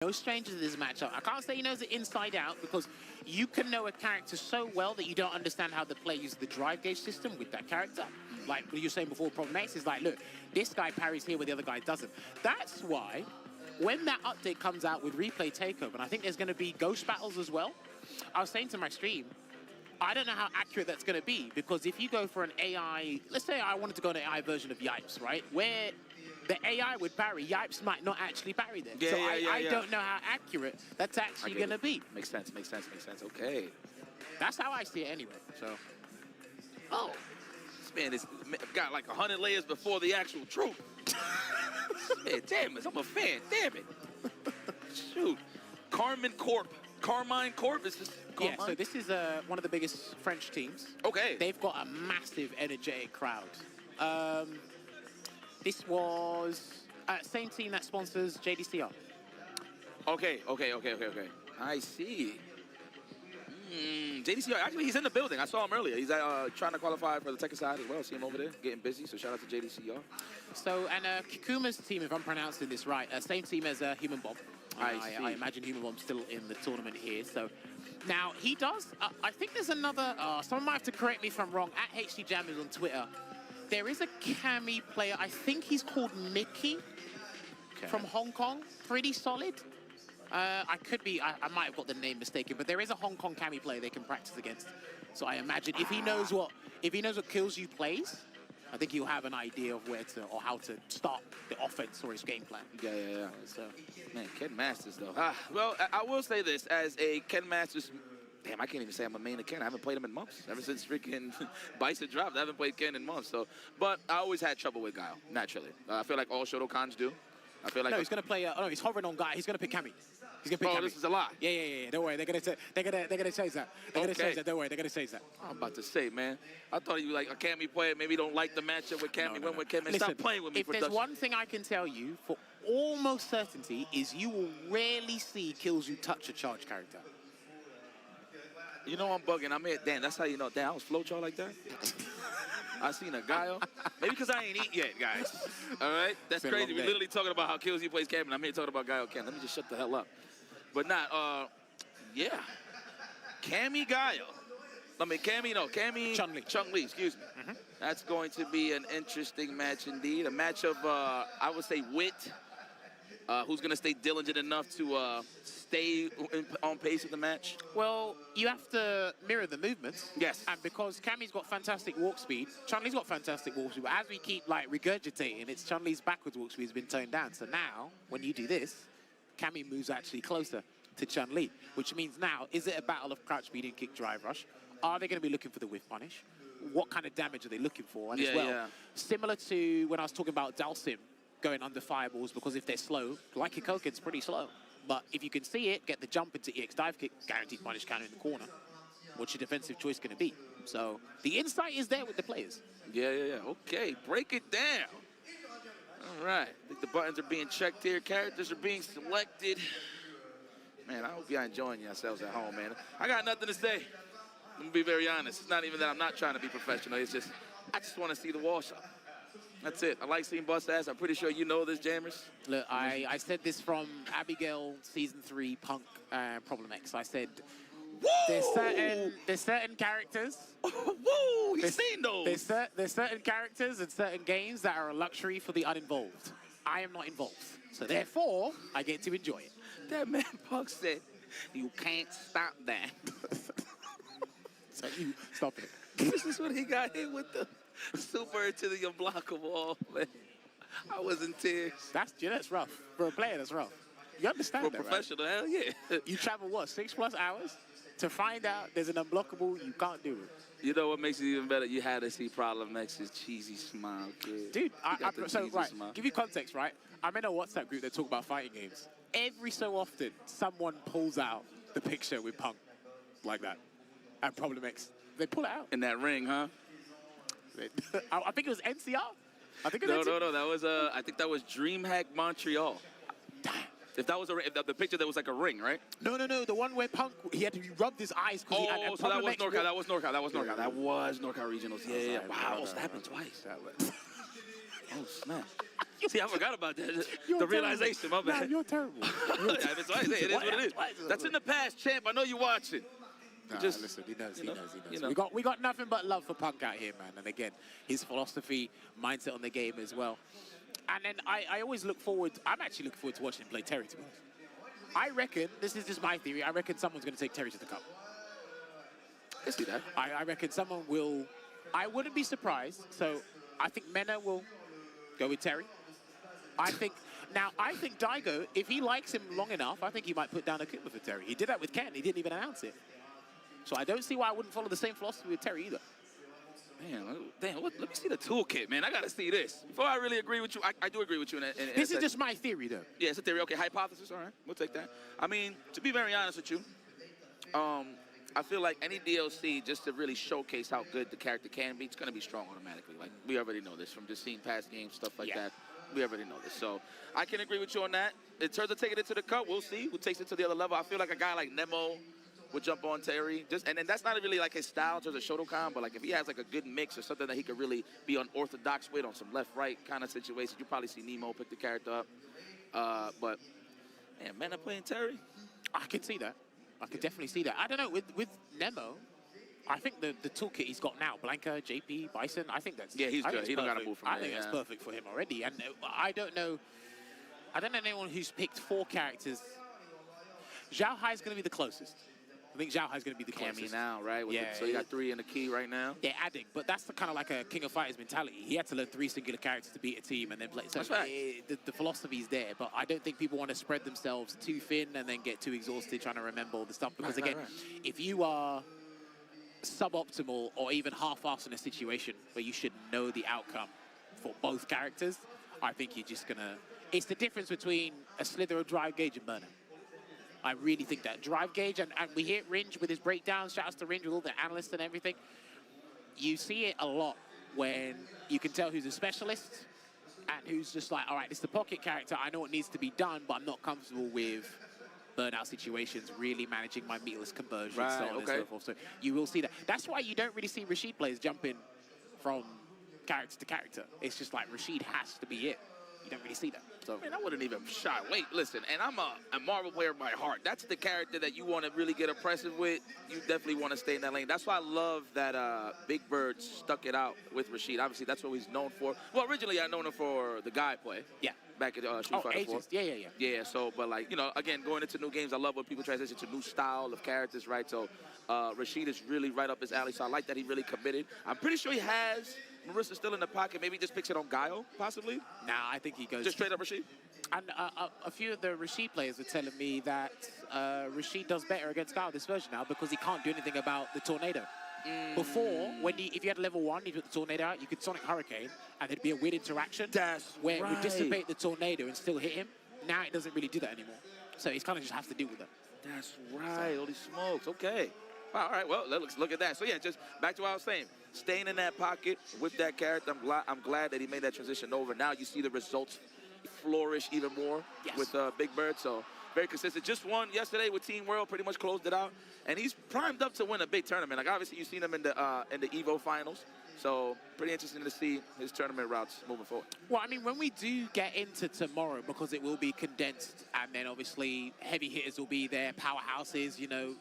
no stranger to this matchup. I can't say he knows it inside out because you can know a character so well that you don't understand how the player uses the drive gauge system with that character. Like you were saying before, Problem X is like, look, this guy parries here where the other guy doesn't. That's why when that update comes out with replay takeover, and I think there's going to be ghost battles as well, I was saying to my stream, I don't know how accurate that's going to be, because if you go for an AI, let's say I wanted to go to an AI version of Yipes, right? Where the AI would parry, Yipes might not actually parry them. Yeah, so yeah, I don't know how accurate that's actually going to be. Makes sense, makes sense, makes sense. Okay. That's how I see it anyway, so. Oh, this man has got like 100 layers before the actual truth. Man, damn it, I'm a fan, damn it. Shoot. Carmine Corp is this? Yeah, so this is one of the biggest French teams. Okay. They've got a massive, energetic crowd. This was same team that sponsors JDCR. Okay. I see. JDCR, actually, he's in the building. I saw him earlier. He's trying to qualify for the Tekken side as well. See him over there, getting busy. So shout out to JDCR. So, and Kikuma's team, if I'm pronouncing this right, same team as Human Bomb. I imagine Human Bomb's still in the tournament here. So now he does. I think there's another. Someone might have to correct me if I'm wrong. At HC Jam is on Twitter. There is a Cami player. I think he's called Mickey from Hong Kong. Pretty solid. I could be. I might have got the name mistaken, but there is a Hong Kong Cami player they can practice against. So I imagine if he knows what Kills You plays, I think he'll have an idea of where to or how to start the offense or his game plan. Yeah. So, man, Ken Masters though. Well, I will say this as a Ken Masters. Damn, I can't even say I'm a main of Ken. I haven't played him in months. Ever since freaking Bison dropped, I haven't played Ken in months. So, but I always had trouble with Guile, naturally. I feel like all Shadowcons do. I feel like no, he's gonna play. No, he's hovering on Guile. He's gonna pick Cami. He's gonna pick Cami. This is a lie. Yeah. Don't worry. They're gonna change that. They're gonna change that. Don't worry. They're gonna change that. I'm about to say, man. I thought you were like a Cami player. Maybe don't like the matchup with Cami. Went with Cami. Listen, stop playing with me. If there's one thing I can tell you for almost certainty is you will rarely see Kills You touch a charge character. You know I'm bugging. I'm here. Damn, that's how you know. Damn, I was flow chart like that. I seen a Guile. Maybe because I ain't eat yet, guys. All right? That's crazy. We're literally talking about how Kills You plays Cam, and I'm here talking about Guile Cam. Let me just shut the hell up. But not, yeah. Cammy Guile. I mean, Cammy. Chun-Li, excuse me. That's going to be an interesting match indeed. A match of, I would say, wit. Who's going to stay diligent enough to stay on pace with the match? Well, you have to mirror the movements. Yes. And because Cammy's got fantastic walk speed, Chun-Li's got fantastic walk speed, but as we keep, like, regurgitating, it's Chun-Li's backwards walk speed has been toned down. So now, when you do this, Cammy moves actually closer to Chun-Li, which means now, is it a battle of crouch speed and kick drive rush? Are they going to be looking for the whiff punish? What kind of damage are they looking for? And as well, similar to when I was talking about Dalsim going under fireballs, because if they're slow, like Hikoken's pretty slow. But if you can see it, get the jump into EX dive kick, guaranteed punish counter in the corner. What's your defensive choice going to be? So the insight is there with the players. Yeah. Okay, break it down. All right, I think the buttons are being checked here. Characters are being selected. Man, I hope y'all enjoying yourselves at home, man. I got nothing to say. I'm gonna be very honest. It's not even that I'm not trying to be professional. It's just, I just want to see the wall shot. That's it. I like seeing bust ass. I'm pretty sure you know this, Jammers. Look, I said this from Abigail Season 3 Punk Problem X. I said, there's certain characters. Woo! He's seen those. There's certain characters and certain games that are a luxury for the uninvolved. I am not involved. So therefore, I get to enjoy it. That man Punk said, you can't stop that. So you stop it. This is when he got hit with the super to the unblockable wall, man. I was in tears. That's rough. For a player, that's rough. You understand that, For a professional, right? hell yeah. You travel, what, 6+ hours to find out there's an unblockable, you can't do it. You know what makes it even better? You had to see Problem X's cheesy smile, kid. Dude, give you context, right? I'm in a WhatsApp group that talk about fighting games. Every so often, someone pulls out the picture with Punk like that. And Problem X. They pull it out. In that ring, huh? I think it was NCR. I think it was No. That was I think that was DreamHack Montreal. Damn. If that was the picture that was like a ring, right? No. The one where Punk, he had to rub his eyes. So that was NorCal. That was NorCal. That was NorCal Regionals. Yeah. Wow, almost happened twice. Oh, snap. See, I forgot about that. You're The realization, my bad. Nah, you're terrible. That's why I say it is what it is. That's in the past, champ. I know you're watching. Nah, Just, listen, he knows. you know. We got nothing but love for Punk out here, man. And again, his philosophy, mindset on the game as well. And then I always look forward. I'm actually looking forward to watching him play Terry, to be honest. I reckon, this is just my theory, I reckon someone's going to take Terry to the cup. I can see that. I reckon someone will. I wouldn't be surprised. So I think Mena will go with Terry. I think Daigo, if he likes him long enough, I think he might put down a Kuma for Terry. He did that with Ken. He didn't even announce it. So I don't see why I wouldn't follow the same philosophy with Terry either. Man, damn, let me see the toolkit, man. I got to see this. Before I really agree with you, I do agree with you. This is just my theory, though. Yeah, it's a theory. Okay, hypothesis. All right, we'll take that. I mean, to be very honest with you, I feel like any DLC, just to really showcase how good the character can be, it's going to be strong automatically. Like, we already know this from just seeing past games, stuff like that. We already know this. So I can agree with you on that. In terms of taking it to the cup, we'll see who takes it to the other level. I feel like a guy like Nemo would jump on Terry. And then that's not really like his style in terms of Shotokan, but like if he has like a good mix or something that he could really be unorthodox with on some left-right kind of situations, you probably see Nemo pick the character up. But, man, Mena playing Terry? I can see that. I can definitely see that. I don't know, with Nemo, I think the toolkit he's got now, Blanca, JP, Bison, I think that's... Yeah, he's good. He don't got to move from there. I think that's perfect for him already. And I don't know anyone who's picked 4 characters. Xiaohai is going to be the closest. I think Xiaohai is going to be the closest. Cammy now, right? So you got 3 in the key right now. Yeah, adding, but that's the kind of like a King of Fighters mentality. He had to learn 3 singular characters to beat a team and then play. So that's right. The philosophy's there, but I don't think people want to spread themselves too thin and then get too exhausted trying to remember all the stuff. Because again, if you are suboptimal or even half-assed in a situation where you should know the outcome for both characters, I think you're just gonna... It's the difference between a Slither or Drive Gauge and Burner. I really think that Drive Gauge, and we hear Ringe with his breakdowns, shouts to Ringe with all the analysts and everything. You see it a lot when you can tell who's a specialist and who's just like, all right, this is the pocket character, I know what needs to be done, but I'm not comfortable with burnout situations, really managing my meatless conversion, so on and so forth. So you will see that. That's why you don't really see Rashid players jumping from character to character. It's just like Rashid has to be it. You don't really see that. So. Man, I wouldn't even shy. Wait, listen, and I'm a Marvel player by heart. That's the character that you want to really get oppressive with. You definitely want to stay in that lane. That's why I love that Big Bird stuck it out with Rashid. Obviously, that's what he's known for. Well, originally, I known him for the guy play. Yeah. Back at Street Fighter 4. Yeah. Yeah, so, but like, you know, again, going into new games, I love when people transition to new style of characters, right? So, Rashid is really right up his alley, so I like that he really committed. I'm pretty sure he has Marissa still in the pocket. Maybe he just picks it on Guile, possibly? Nah, I think he goes... Just straight up Rashid? And a few of the Rashid players are telling me that Rashid does better against Guile this version now because he can't do anything about the tornado. Before, if you had level 1, you put the tornado out, you could Sonic Hurricane, and there'd be a weird interaction where it would dissipate the tornado and still hit him. Now it doesn't really do that anymore. So he's kind of just has to deal with it. That's right. Holy smokes. Okay. All right. Well, let's look at that. So yeah, just back to what I was saying. Staying in that pocket with that character, I'm glad that he made that transition over. Now you see the results flourish even more with Big Bird. So very consistent. Just won yesterday with Team World. Pretty much closed it out, and he's primed up to win a big tournament. Like obviously you've seen him in the Evo finals. So pretty interesting to see his tournament routes moving forward. Well, I mean, when we do get into tomorrow, because it will be condensed, and then obviously heavy hitters will be there, powerhouses, you know,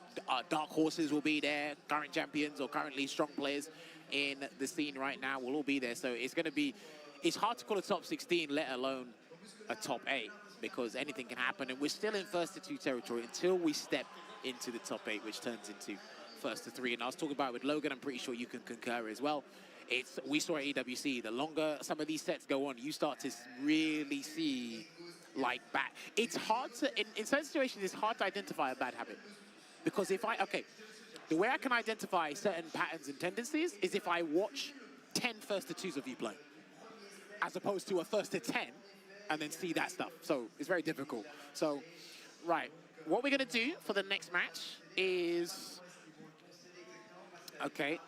dark horses will be there, current champions or currently strong players in the scene right now will all be there. So it's going to be, it's hard to call a top 16, let alone a top 8, because anything can happen. And we're still in first to 2 territory until we step into the top 8, which turns into first to 3. And I was talking about it with Logan, I'm pretty sure you can concur as well. We saw at EWC, the longer some of these sets go on, you start to really see like bad. It's hard to, in certain situations, it's hard to identify a bad habit. Because the way I can identify certain patterns and tendencies is if I watch 10 first to 2s of you play, as opposed to a first to 10 and then see that stuff. So it's very difficult. So, right, what we're gonna do for the next match is, okay.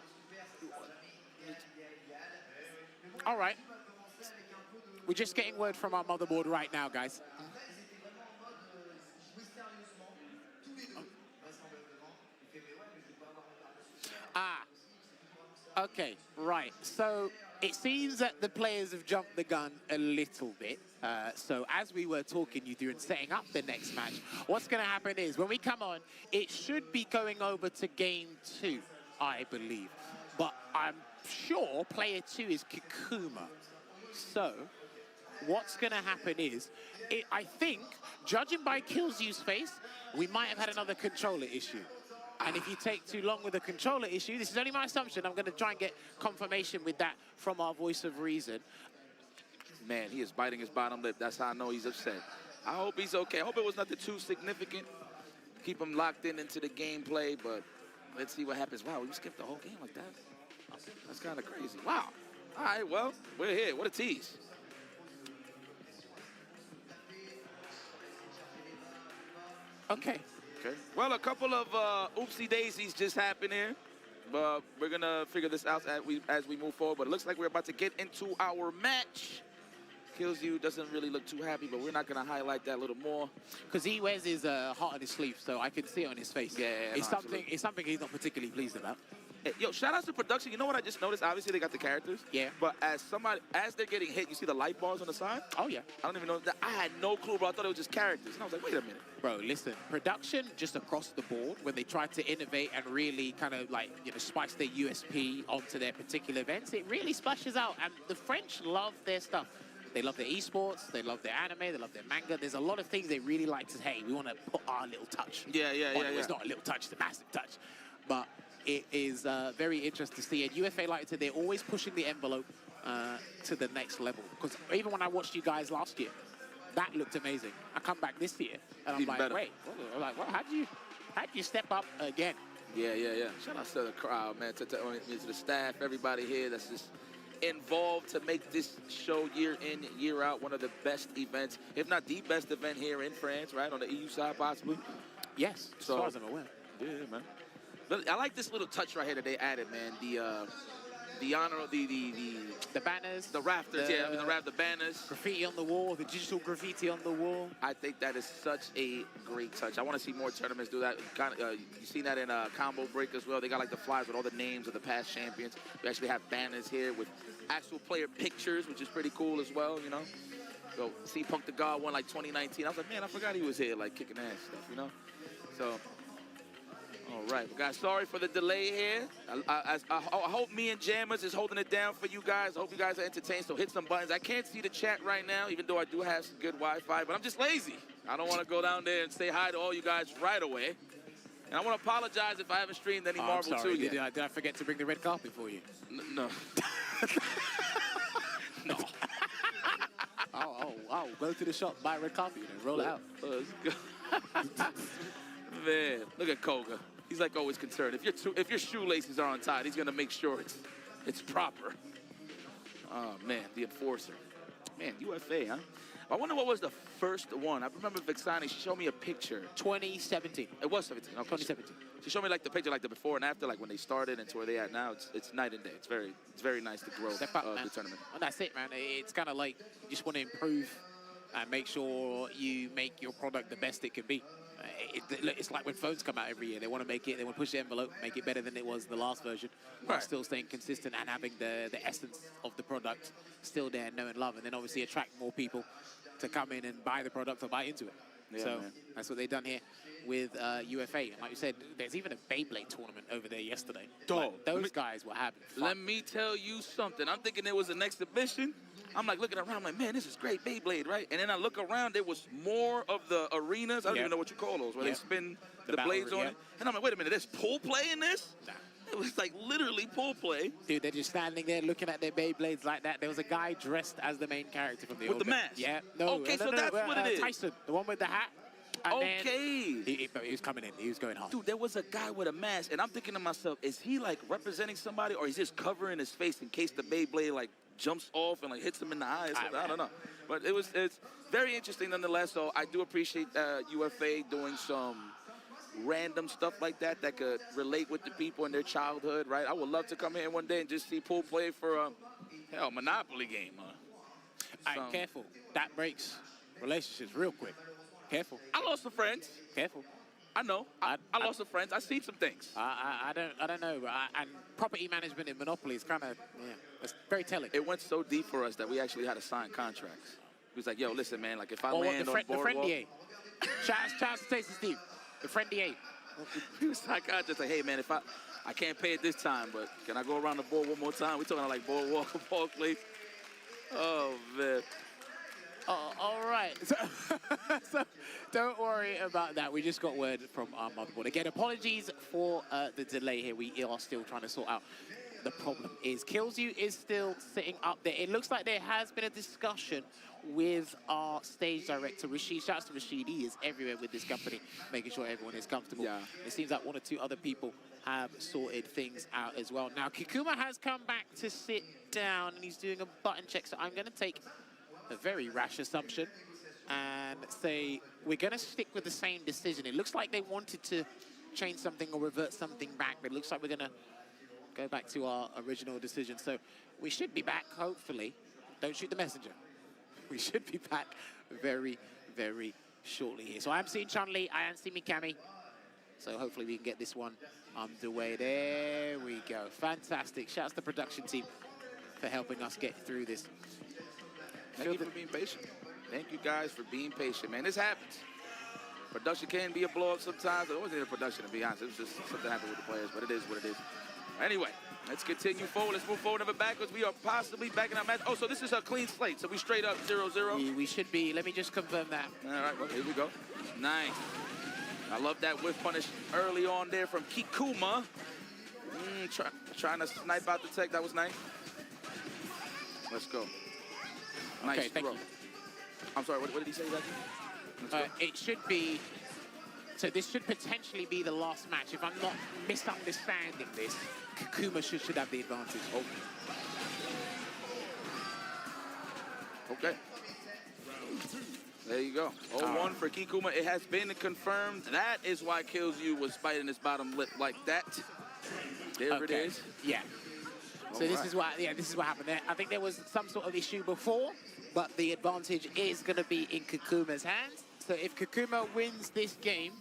All right. We're just getting word from our motherboard right now, guys. Okay, right. So It seems that the players have jumped the gun a little bit. So as we were talking you through and setting up the next match, what's going to happen is when we come on, it should be going over to game 2, I believe. But I'm sure player 2 is Takakura. So what's going to happen is, I think, judging by Killzyu's face, we might have had another controller issue. And if you take too long with a controller issue, this is only my assumption, I'm going to try and get confirmation with that from our voice of reason. Man, he is biting his bottom lip. That's how I know he's upset. I hope he's okay. I hope it was nothing too significant. Keep him locked into the gameplay, but let's see what happens. Wow, we skipped the whole game like that? That's kind of crazy. Wow. All right, well, we're here. What a tease. Okay. Okay. Well, a couple of oopsie daisies just happened here. But we're going to figure this out as we move forward. But it looks like we're about to get into our match. Killzyu doesn't really look too happy, but we're not going to highlight that a little more. Because he wears his heart on his sleeve, so I can see it on his face. Yeah, it's something he's not particularly pleased about. Hey, yo, shout out to production. You know what I just noticed? Obviously, they got the characters. Yeah. But as they're getting hit, you see the light bars on the side? Oh, yeah. I don't even know. I had no clue, bro. I thought it was just characters. And I was like, wait a minute. Bro, listen, production just across the board, when they try to innovate and really kind of like, you know, spice their USP onto their particular events, it really splashes out. And the French love their stuff. They love their esports, they love their anime, they love their manga. There's a lot of things they really like to, hey, we want to put our little touch. Yeah. It's not a little touch, it's a massive touch. But it is very interesting to see. And UFA, like I said, they're always pushing the envelope to the next level. Because even when I watched you guys last year, that looked amazing. I come back this year, and I'm Even like, better. wait, I'm like, well, how'd you step up again? Yeah. Shout out to the crowd, man, to the staff, everybody here that's just involved to make this show year in, year out one of the best events, if not the best event here in France, right, on the EU side possibly. Yes, as far as I'm aware. Yeah, man. But I like this little touch right here that they added, man. The honor of the banners, the rafters, the banners, graffiti on the wall, the digital graffiti on the wall. I think that is such a great touch. I want to see more tournaments do that. Kind of, you've seen that in Combo Break as well. They got like the flyers with all the names of the past champions. We actually have banners here with actual player pictures, which is pretty cool as well, you know. So, see Punk the God won like 2019. I was like, man, I forgot he was here, like kicking ass stuff, you know. So, all right, well, guys, sorry for the delay here. I hope me and Jammers is holding it down for you guys. I hope you guys are entertained, so hit some buttons. I can't see the chat right now, even though I do have some good Wi-Fi, but I'm just lazy. I don't want to go down there and say hi to all you guys right away. And I want to apologize if I haven't streamed any Marvel 2 yet. Did I forget to bring the red carpet for you? No. No. Oh, go to the shop, buy red carpet, and roll it out. Let's go. Man, look at Koga. He's like always concerned. If your shoelaces are untied, he's gonna make sure it's proper. Oh man, the enforcer. Man, UFA, huh? I wonder what was the first one. I remember Vixani, she showed me a picture. 2017. It was 17. Okay. 2017. She showed me like the picture, like the before and after, like when they started and to where they at now. It's night and day. It's very nice to grow Step up, man. the tournament. And that's it, man. It's kind of like you just want to improve and make sure you make your product the best it can be. It's like when phones come out every year. They want to make it, they want to push the envelope, make it better than it was the last version, while Right. still staying consistent and having the essence of the product still there, know and love, and then obviously attract more people to come in and buy the product or buy into it. Yeah, so man. that's what they've done here with UFA. And like you said, there's even a Beyblade tournament over there yesterday. Dog, Like, those guys were having fun. Let me tell you something. I'm thinking it was an exhibition. I'm like looking around, I'm like, man, this is great, Beyblade, right? And then I look around, there was more of the arenas. I don't even know what you call those, where they spin the blades on it. And I'm like, wait a minute, there's pool play in this? Nah. It was like literally pool play. Dude, they're just standing there looking at their Beyblades like that. There was a guy dressed as the main character from the With the old mask? Yeah. No, Okay, so that's what it is. Tyson, the one with the hat. And Okay. then he was coming in. He was going hard. Dude, there was a guy with a mask, and I'm thinking to myself, is he like representing somebody, or is he just covering his face in case the Beyblade like jumps off and like hits him in the eye or something? I don't know. But it's very interesting nonetheless. So I do appreciate UFA doing some random stuff like that could relate with the people in their childhood, right? I would love to come here one day and just see pool play for a Monopoly game. All right, careful. That breaks relationships real quick. Careful. I lost some friends. Careful. I know. I lost some friends. I seen some things. I don't know. And property management in Monopoly is kind of, yeah, it's very telling. It went so deep for us that we actually had to sign contracts. He was like, yo, listen, man, like if I land on the boardwalk. friend Shout out to Stacey Steve. The friend DA. He was like, like, hey, man, if I can't pay it this time, but can I go around the board one more time? We're talking like boardwalk, ball place. Oh, man. Oh, all right. So don't worry about that. We just got word from our motherboard. Again, apologies for the delay here. We are still trying to sort out. The problem is Killsu is still sitting up there. It looks like there has been a discussion with our stage director, Rashid. Shouts to Rashid. He is everywhere with this company, making sure everyone is comfortable. Yeah. It seems like one or two other people have sorted things out as well. Now, Kikuma has come back to sit down, and he's doing a button check. So I'm going to take a very rash assumption and say we're going to stick with the same decision. It looks like they wanted to change something or revert something back, but it looks like we're going to go back to our original decision. So we should be back, hopefully. Don't shoot the messenger. We should be back very, very shortly here. So I am seeing Chun-Li, I am seeing Mikami. So hopefully we can get this one underway. There we go. Fantastic. Shouts to the production team for helping us get through this. Thank you for being patient. Thank you guys for being patient, man. This happens. Production can be a blow-up sometimes. It wasn't a production, to be honest. It was just something happened with the players, but it is what it is. Anyway, let's continue forward. Let's move forward, never backwards. We are possibly back in our match. Oh, so this is a clean slate. So we straight up 0-0. We should be. Let me just confirm that. All right, well, here we go. Nice. I love that whiff punish early on there from Kikuma. Trying to snipe out the tech. That was nice. Let's go. Nice okay, thank throw. you. I'm sorry, what did he say exactly? It should be, so this should potentially be the last match. If I'm not misunderstanding this, Kikuma should have the advantage. Okay. There you go. 0-1 for Kikuma. It has been confirmed. That is why Killsu was biting his bottom lip like that. There it is. Yeah. So this is what happened there. I think there was some sort of issue before, but the advantage is going to be in Kikuma's hands. So if Kikuma wins this game,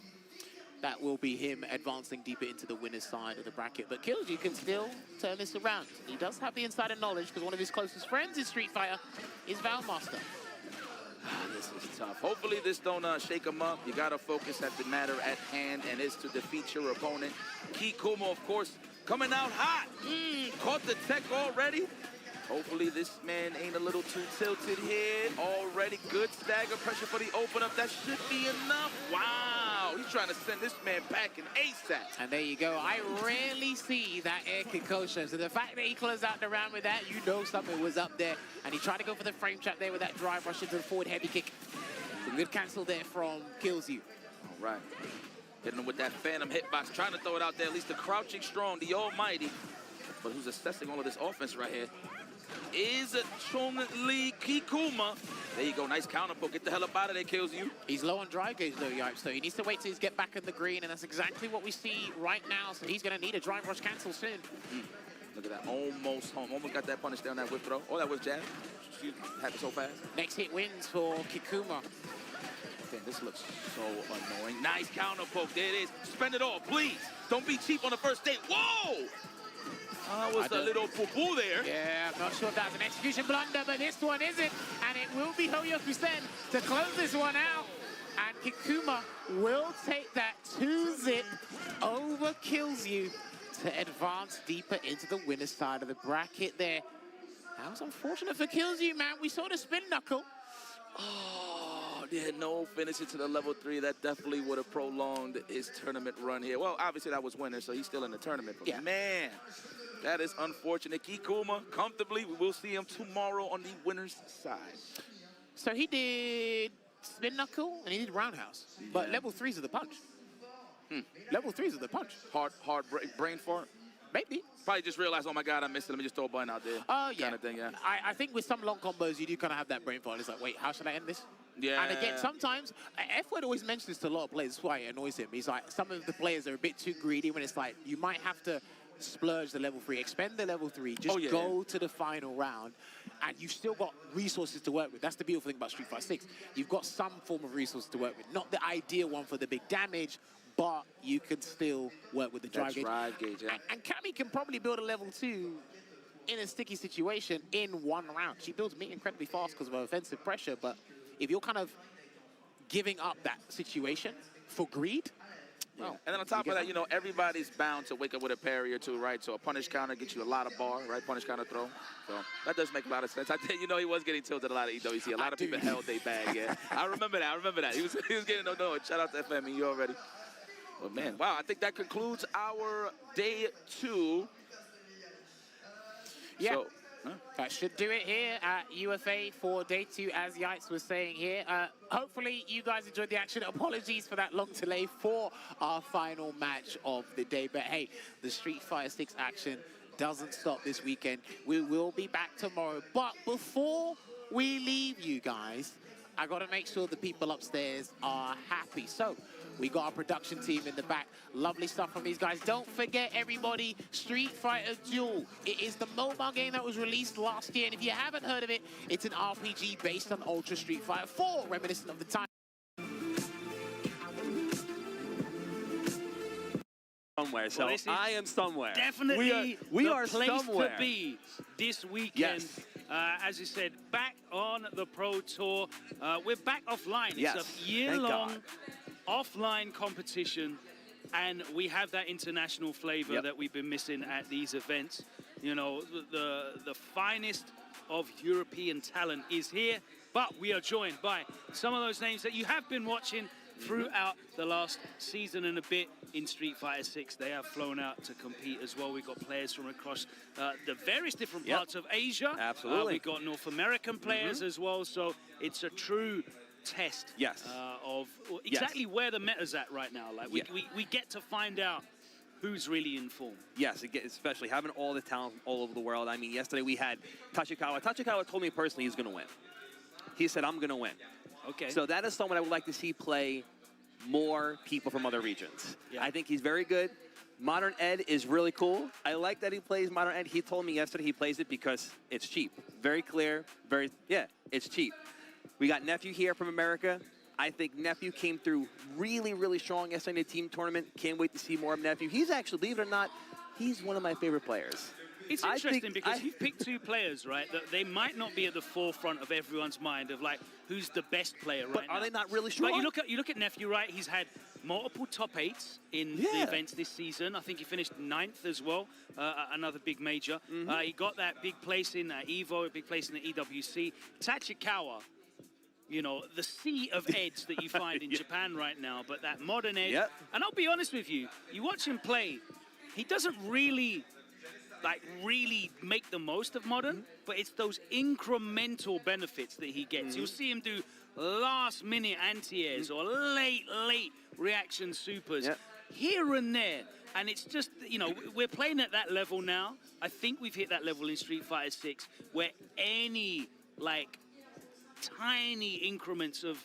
that will be him advancing deeper into the winner's side of the bracket. But Killsu can still turn this around. He does have the insider knowledge because one of his closest friends in Street Fighter is Valmaster. This is tough. Hopefully this don't shake him up. You got to focus at the matter at hand, and it's to defeat your opponent. Kikuma, of course, coming out hot. Caught the tech already. Hopefully this man ain't a little too tilted here. Already good stagger pressure for the open up. That should be enough. Wow, he's trying to send this man back in ASAP. And there you go. I rarely see that air Kikosha. So the fact that he closed out the round with that, you know something was up there. And he tried to go for the frame trap there with that drive rush into the forward heavy kick. A good cancel there from Killsu. All right. Hitting him with that phantom hitbox, trying to throw it out there. At least the crouching strong, the almighty. But who's assessing all of this offense right here is Chun-Li Kikuma. There you go, nice counter poke. Get the hell up out of there, Killsu. He's low on drive gauge though, Yipes, so he needs to wait till he's get back in the green, and that's exactly what we see right now. So he's gonna need a drive rush cancel soon. Look at that, almost home. Almost got that punish down that whip throw. Oh, that was jab. She happened so fast. Next hit wins for Kikuma. Okay, this looks so annoying. Nice counter poke, there it is. Spend it all, please. Don't be cheap on the first date. Whoa! Was a little poo-poo there. Yeah, I'm not sure if that was an execution blunder, but this one isn't. And it will be Hoyokusen to close this one out. And Kikuma will take that 2-zip over Killsu to advance deeper into the winner's side of the bracket there. That was unfortunate for Killsu, man. We saw the spin knuckle. Oh, yeah, no finish into the level 3. That definitely would have prolonged his tournament run here. Well, obviously that was winner, so he's still in the tournament. But yeah, man, that is unfortunate. Kikuma, comfortably, we will see him tomorrow on the winner's side. So he did spin knuckle and he did roundhouse, but level 3s are the punch. Level 3s are the punch. Hard brain fart? Maybe. Probably just realized, oh my God, I missed it. Let me just throw a button out there. Oh, yeah. Kind of thing, yeah. I think with some long combos, you do kind of have that brain fart. It's like, wait, how should I end this? Yeah. And again, sometimes, F-Word always mentions this to a lot of players. That's why it annoys him. He's like, some of the players are a bit too greedy when it's like, you might have to splurge the level 3, expend the level 3, just go to the final round, and you've still got resources to work with. That's the beautiful thing about Street Fighter 6. You've got some form of resources to work with. Not the ideal one for the big damage, but you can still work with the drive gauge. Yeah. And Cammy can probably build a level 2 in a sticky situation in 1 round. She builds me incredibly fast because of her offensive pressure, but if you're kind of giving up that situation for greed, well, and then on top of that, you know, everybody's bound to wake up with a parry or two, right? So a punish counter gets you a lot of bar, right? Punish counter throw. So that does make a lot of sense. I think, you know, he was getting tilted a lot at EWC. A lot of people held their bag, yeah. I remember that. He was getting no. Shout out to FME, you already. But man, wow, I think that concludes our day 2. Yeah. So, that should do it here at UFA for day 2, as Yites was saying here. Hopefully, you guys enjoyed the action. Apologies for that long delay for our final match of the day. But hey, the Street Fighter 6 action doesn't stop this weekend. We will be back tomorrow. But before we leave you guys, I got to make sure the people upstairs are happy. So we got our production team in the back. Lovely stuff from these guys. Don't forget, everybody, Street Fighter Duel. It is the mobile game that was released last year. And if you haven't heard of it, it's an RPG based on Ultra Street Fighter 4, reminiscent of the time. Somewhere, so I am somewhere. Definitely we the are place somewhere. to be this weekend. Yes. As you said, back on the Pro Tour. We're back offline. Yes. It's a year-long offline competition, and we have that international flavor that we've been missing at these events. You know, the finest of European talent is here, but we are joined by some of those names that you have been watching throughout the last season and a bit in Street Fighter 6. They have flown out to compete as well. We've got players from across the various different parts of Asia. Absolutely. We've got North American players as well, so it's a true test of exactly where the meta's at right now. Like we get to find out who's really in form. Yes, especially having all the talent all over the world. I mean, yesterday we had Tachikawa. Tachikawa told me personally he's going to win. He said, I'm going to win. Okay. So that is someone I would like to see play more people from other regions. Yeah. I think he's very good. Modern Ed is really cool. I like that he plays Modern Ed. He told me yesterday he plays it because it's cheap. Very clear, it's cheap. We got Nephew here from America. I think Nephew came through really, really strong yesterday in the team tournament. Can't wait to see more of Nephew. He's actually, believe it or not, he's one of my favorite players. It's interesting because you've picked 2 players, right, that they might not be at the forefront of everyone's mind of, like, who's the best player right now. Are they not really strong? But you look at Nephew, right? He's had multiple top 8s in the events this season. I think he finished 9th as well, another big major. He got that big place in EVO, a big place in the EWC. Tachikawa, you know, the sea of Eds that you find in Japan right now, but that modern Ed. And I'll be honest with you, you watch him play, he doesn't really make the most of modern, but it's those incremental benefits that he gets. You'll see him do last-minute anti-airs or late reaction supers here and there. And it's just, you know, we're playing at that level now. I think we've hit that level in Street Fighter 6 where any, like, tiny increments of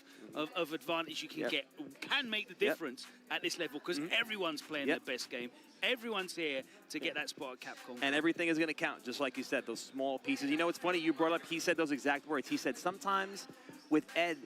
advantage you can get can make the difference at this level because everyone's playing their best game. Everyone's here to get that spot at Capcom. And everything is going to count, just like you said, those small pieces. You know, it's funny, you brought up, he said those exact words. He said, sometimes with Ed,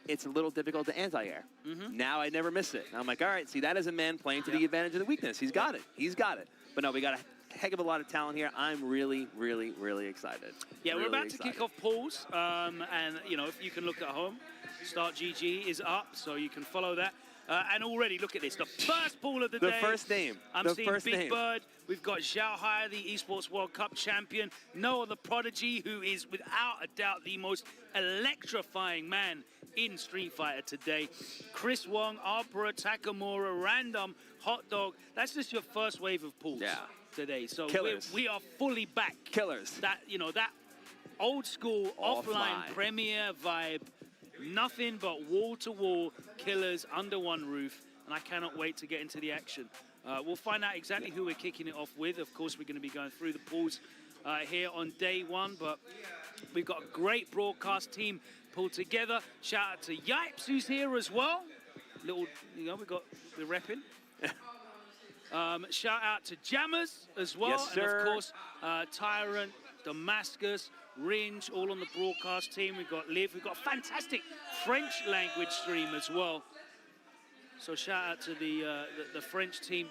it's a little difficult to anti-air. Now I never miss it. And I'm like, all right, see, that is a man playing to the advantage of the weakness. He's got it. He's got it. But no, we got a heck of a lot of talent here. I'm really, really, really excited. Yeah, we're about to kick off pools. And, you know, if you can look at home, Start GG is up, so you can follow that. And already, look at this, the first pool of the day. The first name. I'm seeing Big Bird. We've got Xiaohai, the Esports World Cup champion. Noah, the Prodigy, who is without a doubt the most electrifying man in Street Fighter today. Chris Wong, Opera, Takamura, Random, Hot Dog. That's just your first wave of pools today. So we are fully back. Killers. That, you know, that old school offline premiere vibe. Nothing but wall-to-wall killers under one roof, and I cannot wait to get into the action. We'll find out exactly who we're kicking it off with. Of course, we're going to be going through the pools here on day one, but we've got a great broadcast team pulled together. Shout out to Yipes, who's here as well. Little, you know, we're repping. Shout out to Jammers as well, yes, sir. And of course, Tyrant, Damascus, Ringe, all on the broadcast team. We've got Liv. We've got a fantastic French language stream as well. So shout out to the French team.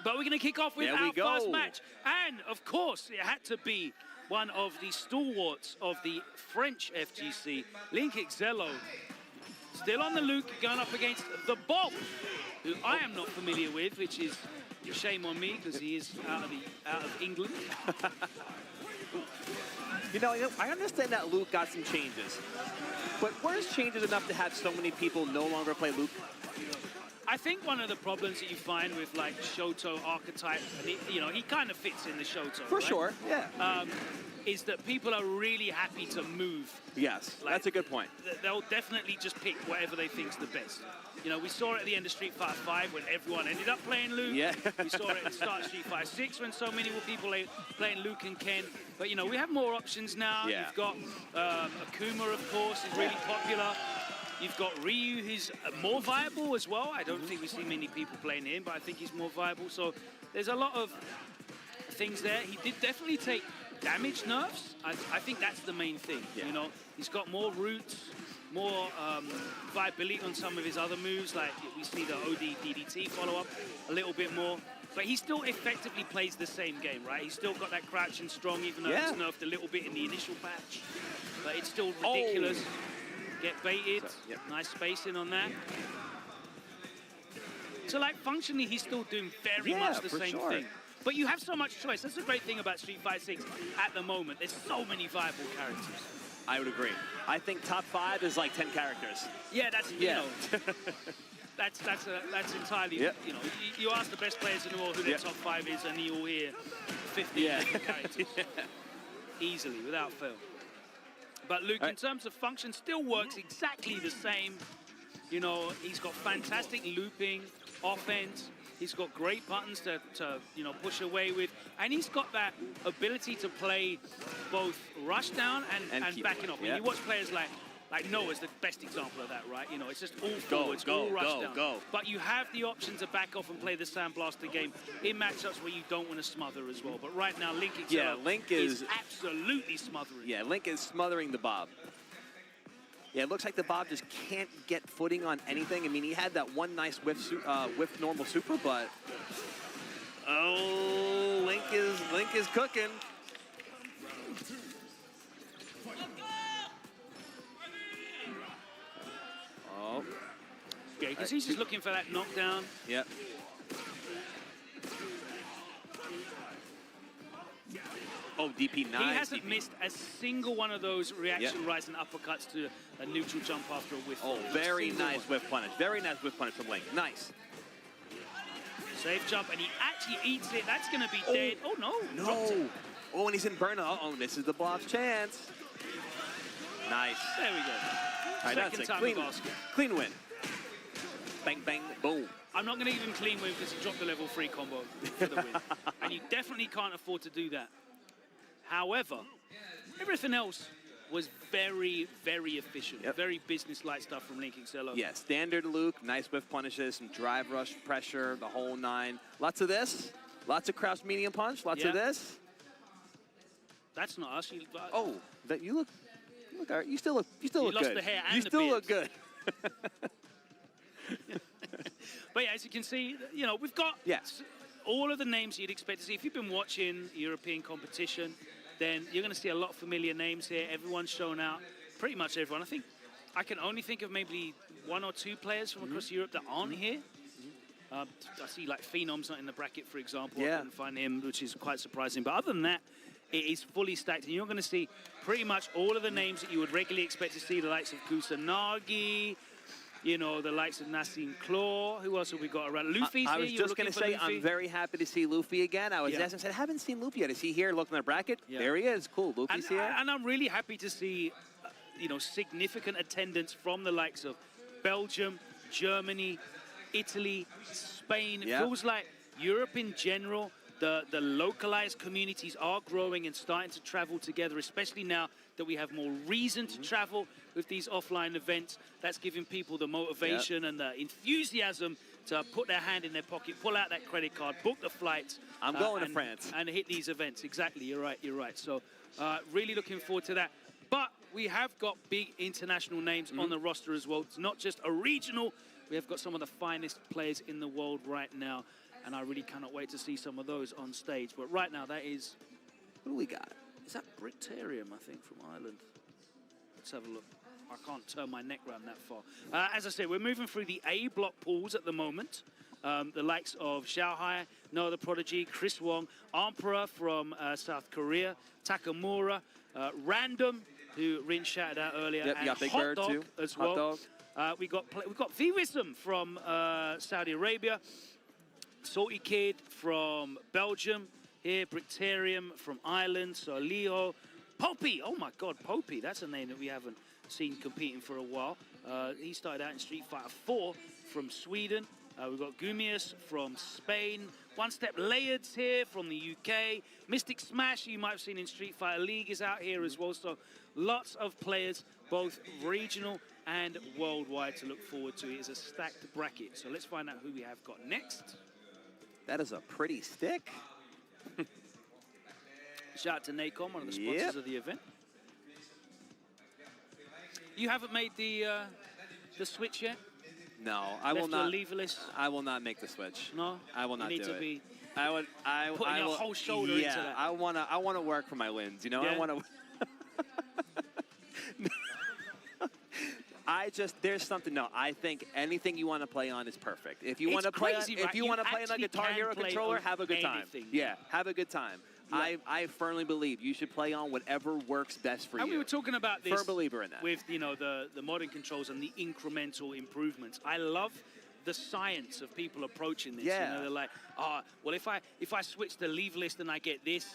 But we're going to kick off with There our we go. first match. And, of course, it had to be one of the stalwarts of the French FGC, Link Excello. Still on the Luke, going up against the Bob, who I am not familiar with, which is shame on me, because he is out of England. You know, I understand that Luke got some changes. But where's changes enough to have so many people no longer play Luke? I think one of the problems that you find with like Shoto archetype, and he kind of fits in the Shoto. For right? sure, yeah. Is that people are really happy to move. Yes, Like, that's a good point. They'll definitely just pick whatever they think's the best. You know, we saw it at the end of Street Fighter 5 when everyone ended up playing Luke. Yeah. We saw it at the start of Street Fighter 6 when so many people playing Luke and Ken. But, you know, we have more options now. Yeah. You've got Akuma, of course, is really popular. You've got Ryu, who's more viable as well. I don't think we see many people playing him, but I think he's more viable. So there's a lot of things there. He did definitely take damage nerfs. I think that's the main thing. Yeah. You know, he's got more roots, more viability on some of his other moves. Like we see the OD DDT follow up a little bit more. But he still effectively plays the same game, right? He's still got that crouch and strong, even though it's nerfed a little bit in the initial patch. But it's still ridiculous. Oh. Get baited. So, yep. Nice spacing on that. So, like, functionally, he's still doing very much the same thing. But you have so much choice. That's the great thing about Street Fighter 6 at the moment. There's so many viable characters. I would agree. I think top 5 is like 10 characters. Yeah, that's, you know, that's entirely, you know, you ask the best players in the world who their top 5 is, and you'll hear 50 characters. Easily, without fail. But Luke, in terms of function, still works exactly the same. You know, he's got fantastic looping, offense. He's got great buttons to you know, push away with. And he's got that ability to play both rush down and backing off. When you watch players like Noah's the best example of that, right? You know, it's just all forwards, all rush down. But you have the option to back off and play the Sandblaster game in matchups where you don't want to smother as well. But right now, Link is absolutely smothering. Yeah, Link is smothering the Bob. Yeah, it looks like the Bob just can't get footing on anything. I mean, he had that one nice whiff normal super, but Link is cooking. Oh. Yeah, because he's just looking for that knockdown. Yep. Oh, DP, nice. He hasn't DP. missed a single one of those reaction rise and uppercuts to a neutral jump after a whiff. Oh, very nice whiff punish. Very nice whiff punish from Link. Nice. Safe jump, and he actually eats it. That's going to be dead. Oh, no. No. Oh, and he's in burnout. Uh-oh, this is the Blob's chance. Nice. There we go. All right, Second that's time a basket. clean win. Bang, bang, boom. I'm not going to even clean win because he dropped the level 3 combo for the win. And you definitely can't afford to do that. However, everything else was very, very efficient. Very business-like stuff from Link Excello. Yeah, standard Luke, nice whiff punishes, some drive rush pressure, the whole 9. Lots of this. Lots of crouch medium punch. Lots of this. That's not us. Oh, that you look all right. You still look good. You lost the hair and you the still beard. look good. But yeah, as you can see, you know, we've got all of the names you'd expect to see. If you've been watching European competition, then you're going to see a lot of familiar names here. Everyone's shown out, pretty much everyone. I think I can only think of maybe 1 or 2 players from across Europe that aren't here. I see like Phenom's not in the bracket, for example. I couldn't find him, which is quite surprising. But other than that, it is fully stacked. And you're going to see pretty much all of the names that you would regularly expect to see, the likes of Kusanagi, you know, the likes of Nassim Claw. Who else have we got around? Luffy's I here. was just going to say, I'm very happy to see Luffy again. I was asking, said, I haven't seen Luffy yet. Is he here looking at the bracket? There he is. Cool. Luffy's here. And I'm really happy to see, you know, significant attendance from the likes of Belgium, Germany, Italy, Spain. It feels like Europe in general, the localized communities are growing and starting to travel together, especially now that we have more reason to travel with these offline events. That's giving people the motivation and the enthusiasm to put their hand in their pocket, pull out that credit card, book the flights. I'm going to France. And hit these events. Exactly, you're right. So really looking forward to that. But we have got big international names on the roster as well. It's not just a regional. We have got some of the finest players in the world right now, and I really cannot wait to see some of those on stage. But right now, that is... Who do we got? Is that Brickterium, I think, from Ireland? Let's have a look. I can't turn my neck round that far. As I said, we're moving through the A block pools at the moment. The likes of Xiaohai, Noah the Prodigy, Chris Wong, Emperor from South Korea, Takamura, Random, who Rin shouted out earlier, Yep, and Big Hot Bird Dog too. as Hot well. Dog. We got Vivism from Saudi Arabia, Salty Kid from Belgium, here Brickterium from Ireland, so Leo, Popey, oh my God, Popey, that's a name that we haven't seen competing for a while. He started out in Street Fighter 4 from Sweden. We've got Gumius from Spain. OneStep Layards here from the UK. Mystic Smash, you might have seen in Street Fighter League, is out here as well. So lots of players, both regional and worldwide, to look forward to. It is a stacked bracket. So let's find out who we have got next. That is a pretty stick. Shout out to Nacom, one of the sponsors of the event. You haven't made the switch yet? No, I will Left not. your leverless? I will not make the switch. No, I will not do you need to it. be Putting your whole shoulder into that. I wanna work for my wins. You know, Yeah. I wanna. There's something. No, I think anything you want to play on is perfect. If you want to play, crazy, if right? you want to play on a actually Guitar can Hero play controller, on have a good time. anything. Yeah, have a good time. Yeah. I firmly believe you should play on whatever works best for you. And we were talking about this. Firm believer in that. With the modern controls and the incremental improvements. I love the science of people approaching this. Yeah. You know, they're like, well, if I switch to leverless, then I get this.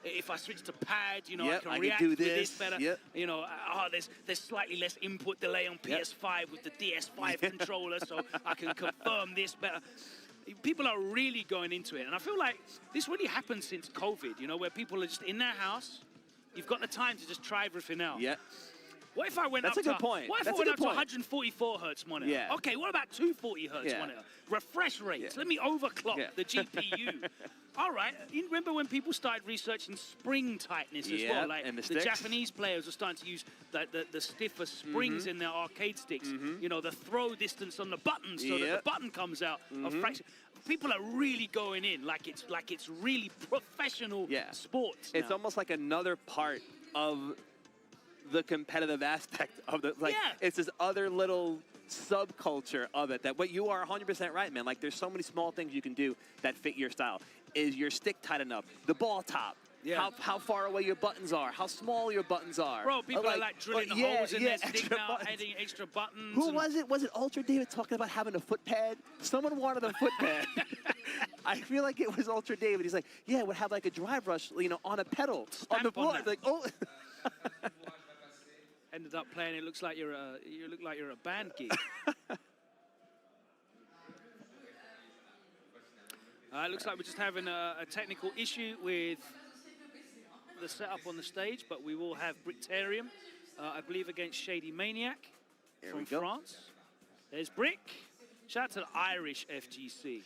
If I switch to pad, you know, I can react do with this. this better. Yep. You know, there's slightly less input delay on PS5 with the DS5 controller, so I can confirm this better. People are really going into it, and I feel like this really happened since COVID, you know, where people are just in their house. You've got the time to just try everything out. Yeah. What if I went That's up a good point. What if That's I a went up good to point. 144 hertz monitor? Yeah. Okay, what about 240 hertz Yeah. monitor? Refresh rates. Yeah. Let me overclock Yeah. the GPU. All right. You remember when people started researching spring tightness as well? Like and the the sticks. Japanese players were starting to use the stiffer springs in their arcade sticks. You know, the throw distance on the buttons so that the button comes out a fraction. People are really going in like it's really professional sports now. It's almost like another part of the competitive aspect of the it's this other little subculture of it that you are 100% right, man. Like there's so many small things you can do that fit your style. Is your stick tight enough? The ball top. Yeah. How far away your buttons are, how small your buttons are. Bro, people are like drilling the holes in their stick now, adding extra buttons. Who was it? Was it Ultra David talking about having a foot pad? Someone wanted a foot pad. I feel like it was Ultra David. He's like, yeah, it would have like a drive rush, you know, on a pedal. Stamp on the floor. on that. Like, oh. Ended up playing. It looks like you're a band gig. It looks like we're just having a technical issue with the setup on the stage, but we will have Brickterium, I believe, against Shady Maniac from France. There's Brick. Shout out to the Irish FGC.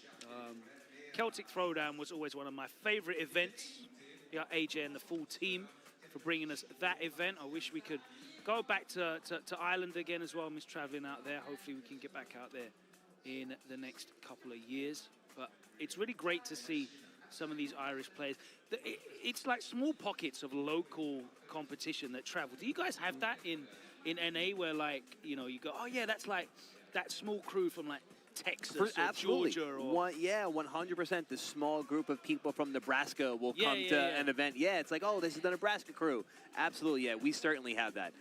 Celtic Throwdown was always one of my favorite events. We got AJ and the full team for bringing us that event. I wish we could go back to Ireland again as well. I miss traveling out there. Hopefully we can get back out there in the next couple of years. But it's really great to see some of these Irish players. It's like small pockets of local competition that travel. Do you guys have that in NA where, like, you know, you go, oh yeah, that's like that small crew from like Texas or Georgia or 100%. The small group of people from Nebraska will come to an event. Yeah, it's like, oh, this is the Nebraska crew. Absolutely, yeah, we certainly have that.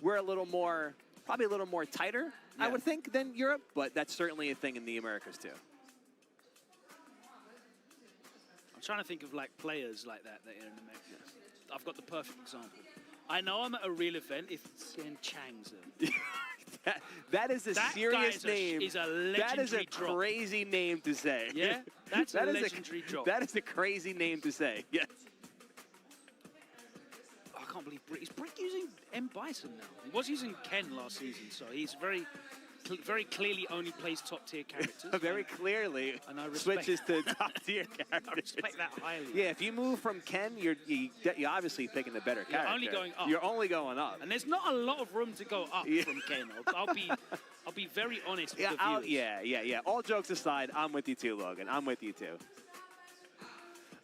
We're a little more, probably a little more tighter, I would think, than Europe, but that's certainly a thing in the Americas too. I'm trying to think of like players like that are in America. I've got the perfect example. I know I'm at a real event if Xian Chang's there. That is a serious name. Is a legendary that is a drop. Crazy name to say. Yeah, that's a legendary drop. That is a crazy name to say. Yes. I can't believe Brick. Is Brick using M. Bison now? He was using Ken last season, so he's very clearly only plays top-tier characters. Very clearly and I respect switches to top-tier characters. I respect that highly. Yeah, if you move from Ken, you're obviously picking the better character. You're only going up. You're only going up. And there's not a lot of room to go up from Ken. I'll be very honest with Yeah, the viewers. yeah. All jokes aside, I'm with you too, Logan. I'm with you too.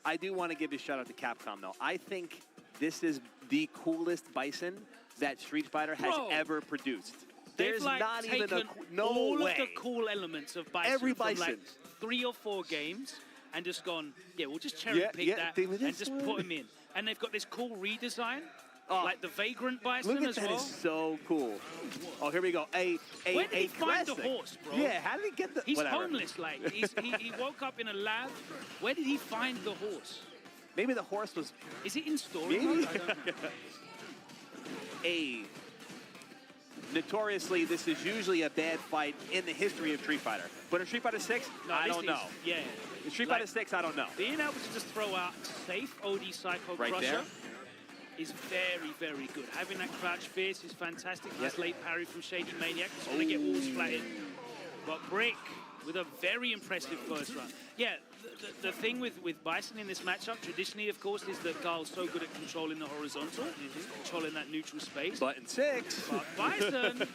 I do want to give a shout out to Capcom though. I think this is the coolest Bison that Street Fighter has ever produced. There's They've, like, not even taken no all way. of the cool elements of Bison Every from like Bison. 3 or 4 games and just gone, yeah, we'll just cherry pick that they were and this just one. put them in. And they've got this cool redesign, Oh, like the Vagrant Bison look at as that, well. is so cool. Oh, here we go. Where did he find classic. the horse, bro? Yeah, how did he get the? He's whatever. homeless, like. He woke up in a lab. Where did he find the horse? Maybe the horse was Is it in story Maybe. mode? I don't know. Notoriously, this is usually a bad fight in the history of Street Fighter. But in Street Fighter 6, No, I this don't is- know. Yeah. In Street Like, Fighter 6, I don't know. Being able to just throw out safe OD Psycho Right Crusher there. is very, very good. Having that crouch fierce is fantastic. Nice Yep. late parry from Shady Maniac. Just want to get walls flattened. But Brick with a very impressive first run. Yeah, the thing with Bison in this matchup, traditionally, of course, is that Gule's so good at controlling the horizontal, controlling that neutral space. Button 6. But Bison,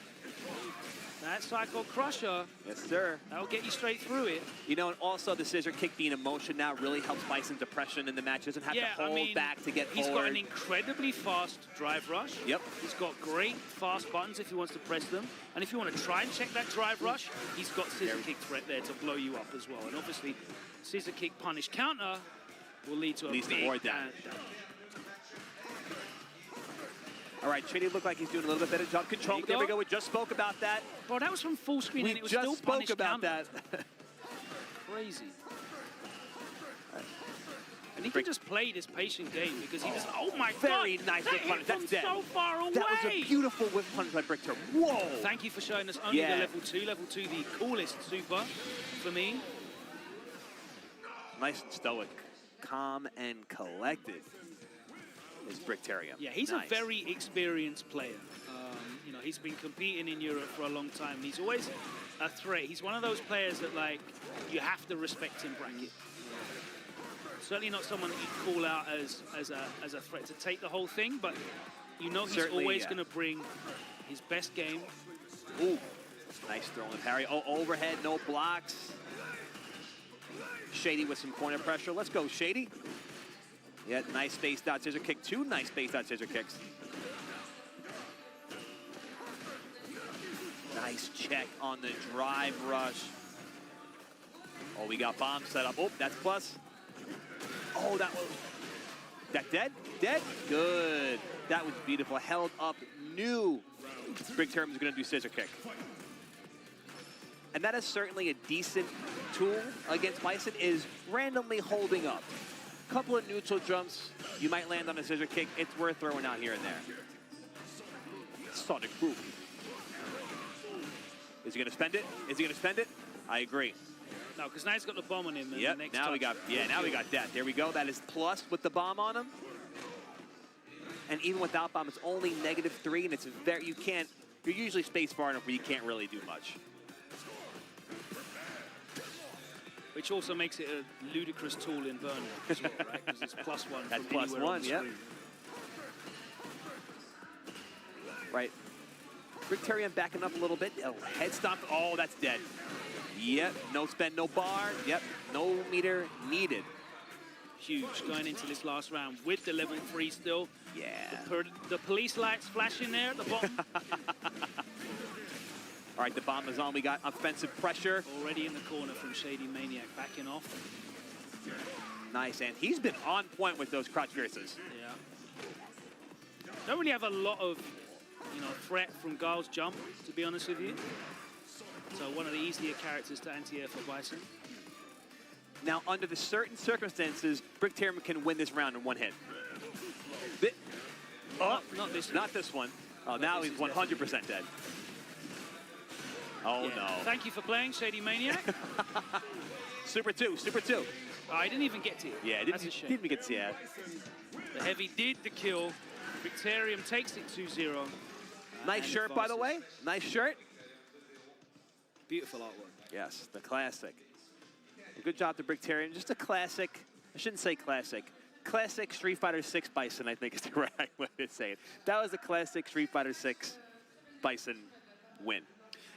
that Psycho Crusher, Yes, sir. that'll get you straight through it. You know, and also the scissor kick being in motion now really helps Bison's depression in the match. Doesn't have to hold back to get he's forward. got an incredibly fast drive rush. Yep. He's got great fast buttons if he wants to press them. And if you want to try and check that drive rush, he's got scissor kicks right there to blow you up as well. And obviously, scissor kick punish counter will lead to a Leads to big more damage. All right, Shady looked like he's doing a little bit better job control. There we go. We just spoke about that. Bro, that was from full screen We and it was just still spoke punish about counter. that. Crazy. And he can just play this patient game because he just, oh my Very God, nice that whip hit punish. That's from dead. so far away. That was a beautiful whip punch by Brickterium. Whoa! Thank you for showing us only Yeah. the level 2. Level 2, the coolest super for me. Nice and stoic, calm and collected is Brickterium. Yeah, he's Nice. a very experienced player. You know, he's been competing in Europe for a long time. And he's always a threat. He's one of those players that, like, you have to respect in bracket. Certainly not someone that you call out as a threat to take the whole thing, but you know he's Certainly, always yeah. going to bring his best game. Ooh, nice throw and parry. Oh, overhead, no blocks. Shady with some corner pressure. Let's go, Shady. Yeah, nice spaced out scissor kick. 2 nice spaced out scissor kicks. Nice check on the drive rush. Oh, we got bomb set up. Oh, that's plus. Oh, that was... That dead? Dead? Good. That was beautiful. Held up. Knew Brickterium was going to do scissor kick. And that is certainly a decent tool against Bison, is randomly holding up. Couple of neutral jumps, you might land on a scissor kick. It's worth throwing out here and there. Sonic boom. Is he going to spend it? Is he going to spend it? I agree. No, because now he's got the bomb on him. And Yep, the next now we got, touch- now we got that. There we go. That is plus with the bomb on him. And even without bomb, it's only -3, and it's very, you can't, you're usually spaced far enough where you can't really do much. Which also makes it a ludicrous tool in Burner as well, right? Because it's +1 That's from anywhere on +1, the yep. screen. Right. Brickterium backing up a little bit. Oh, head stomp. Oh, that's dead. Yep, no spend, no bar. Yep, no meter needed. Huge going into this last round with the level 3 still. Yeah. The police lights flashing there at the bottom. All right, the bomb is on. We got offensive pressure. Already in the corner from Shady Maniac, backing off. Nice, and he's been on point with those crotch pierces. Yeah. Don't really have a lot of, you know, threat from Gule's jump, to be honest with you. So one of the easier characters to anti-air for Bison. Now, under the certain circumstances, Brickterium can win this round in one hit. Not this one. Not this one. Oh, now this he's is 100% dead. Oh, Yeah. no. Thank you for playing, Shady Maniac. Super 2, Super 2. Oh, I didn't even get to it. Yeah, That's a shame. didn't we get to see that? The heavy did the kill. Brickterium takes it 2-0. Nice and shirt, by the way. advances. Nice shirt. Beautiful artwork. Yes, the classic. Good job to Brickterium. Just a classic. I shouldn't say classic. Classic Street Fighter 6 Bison, I think is the right way to say it. That was a classic Street Fighter 6 Bison win.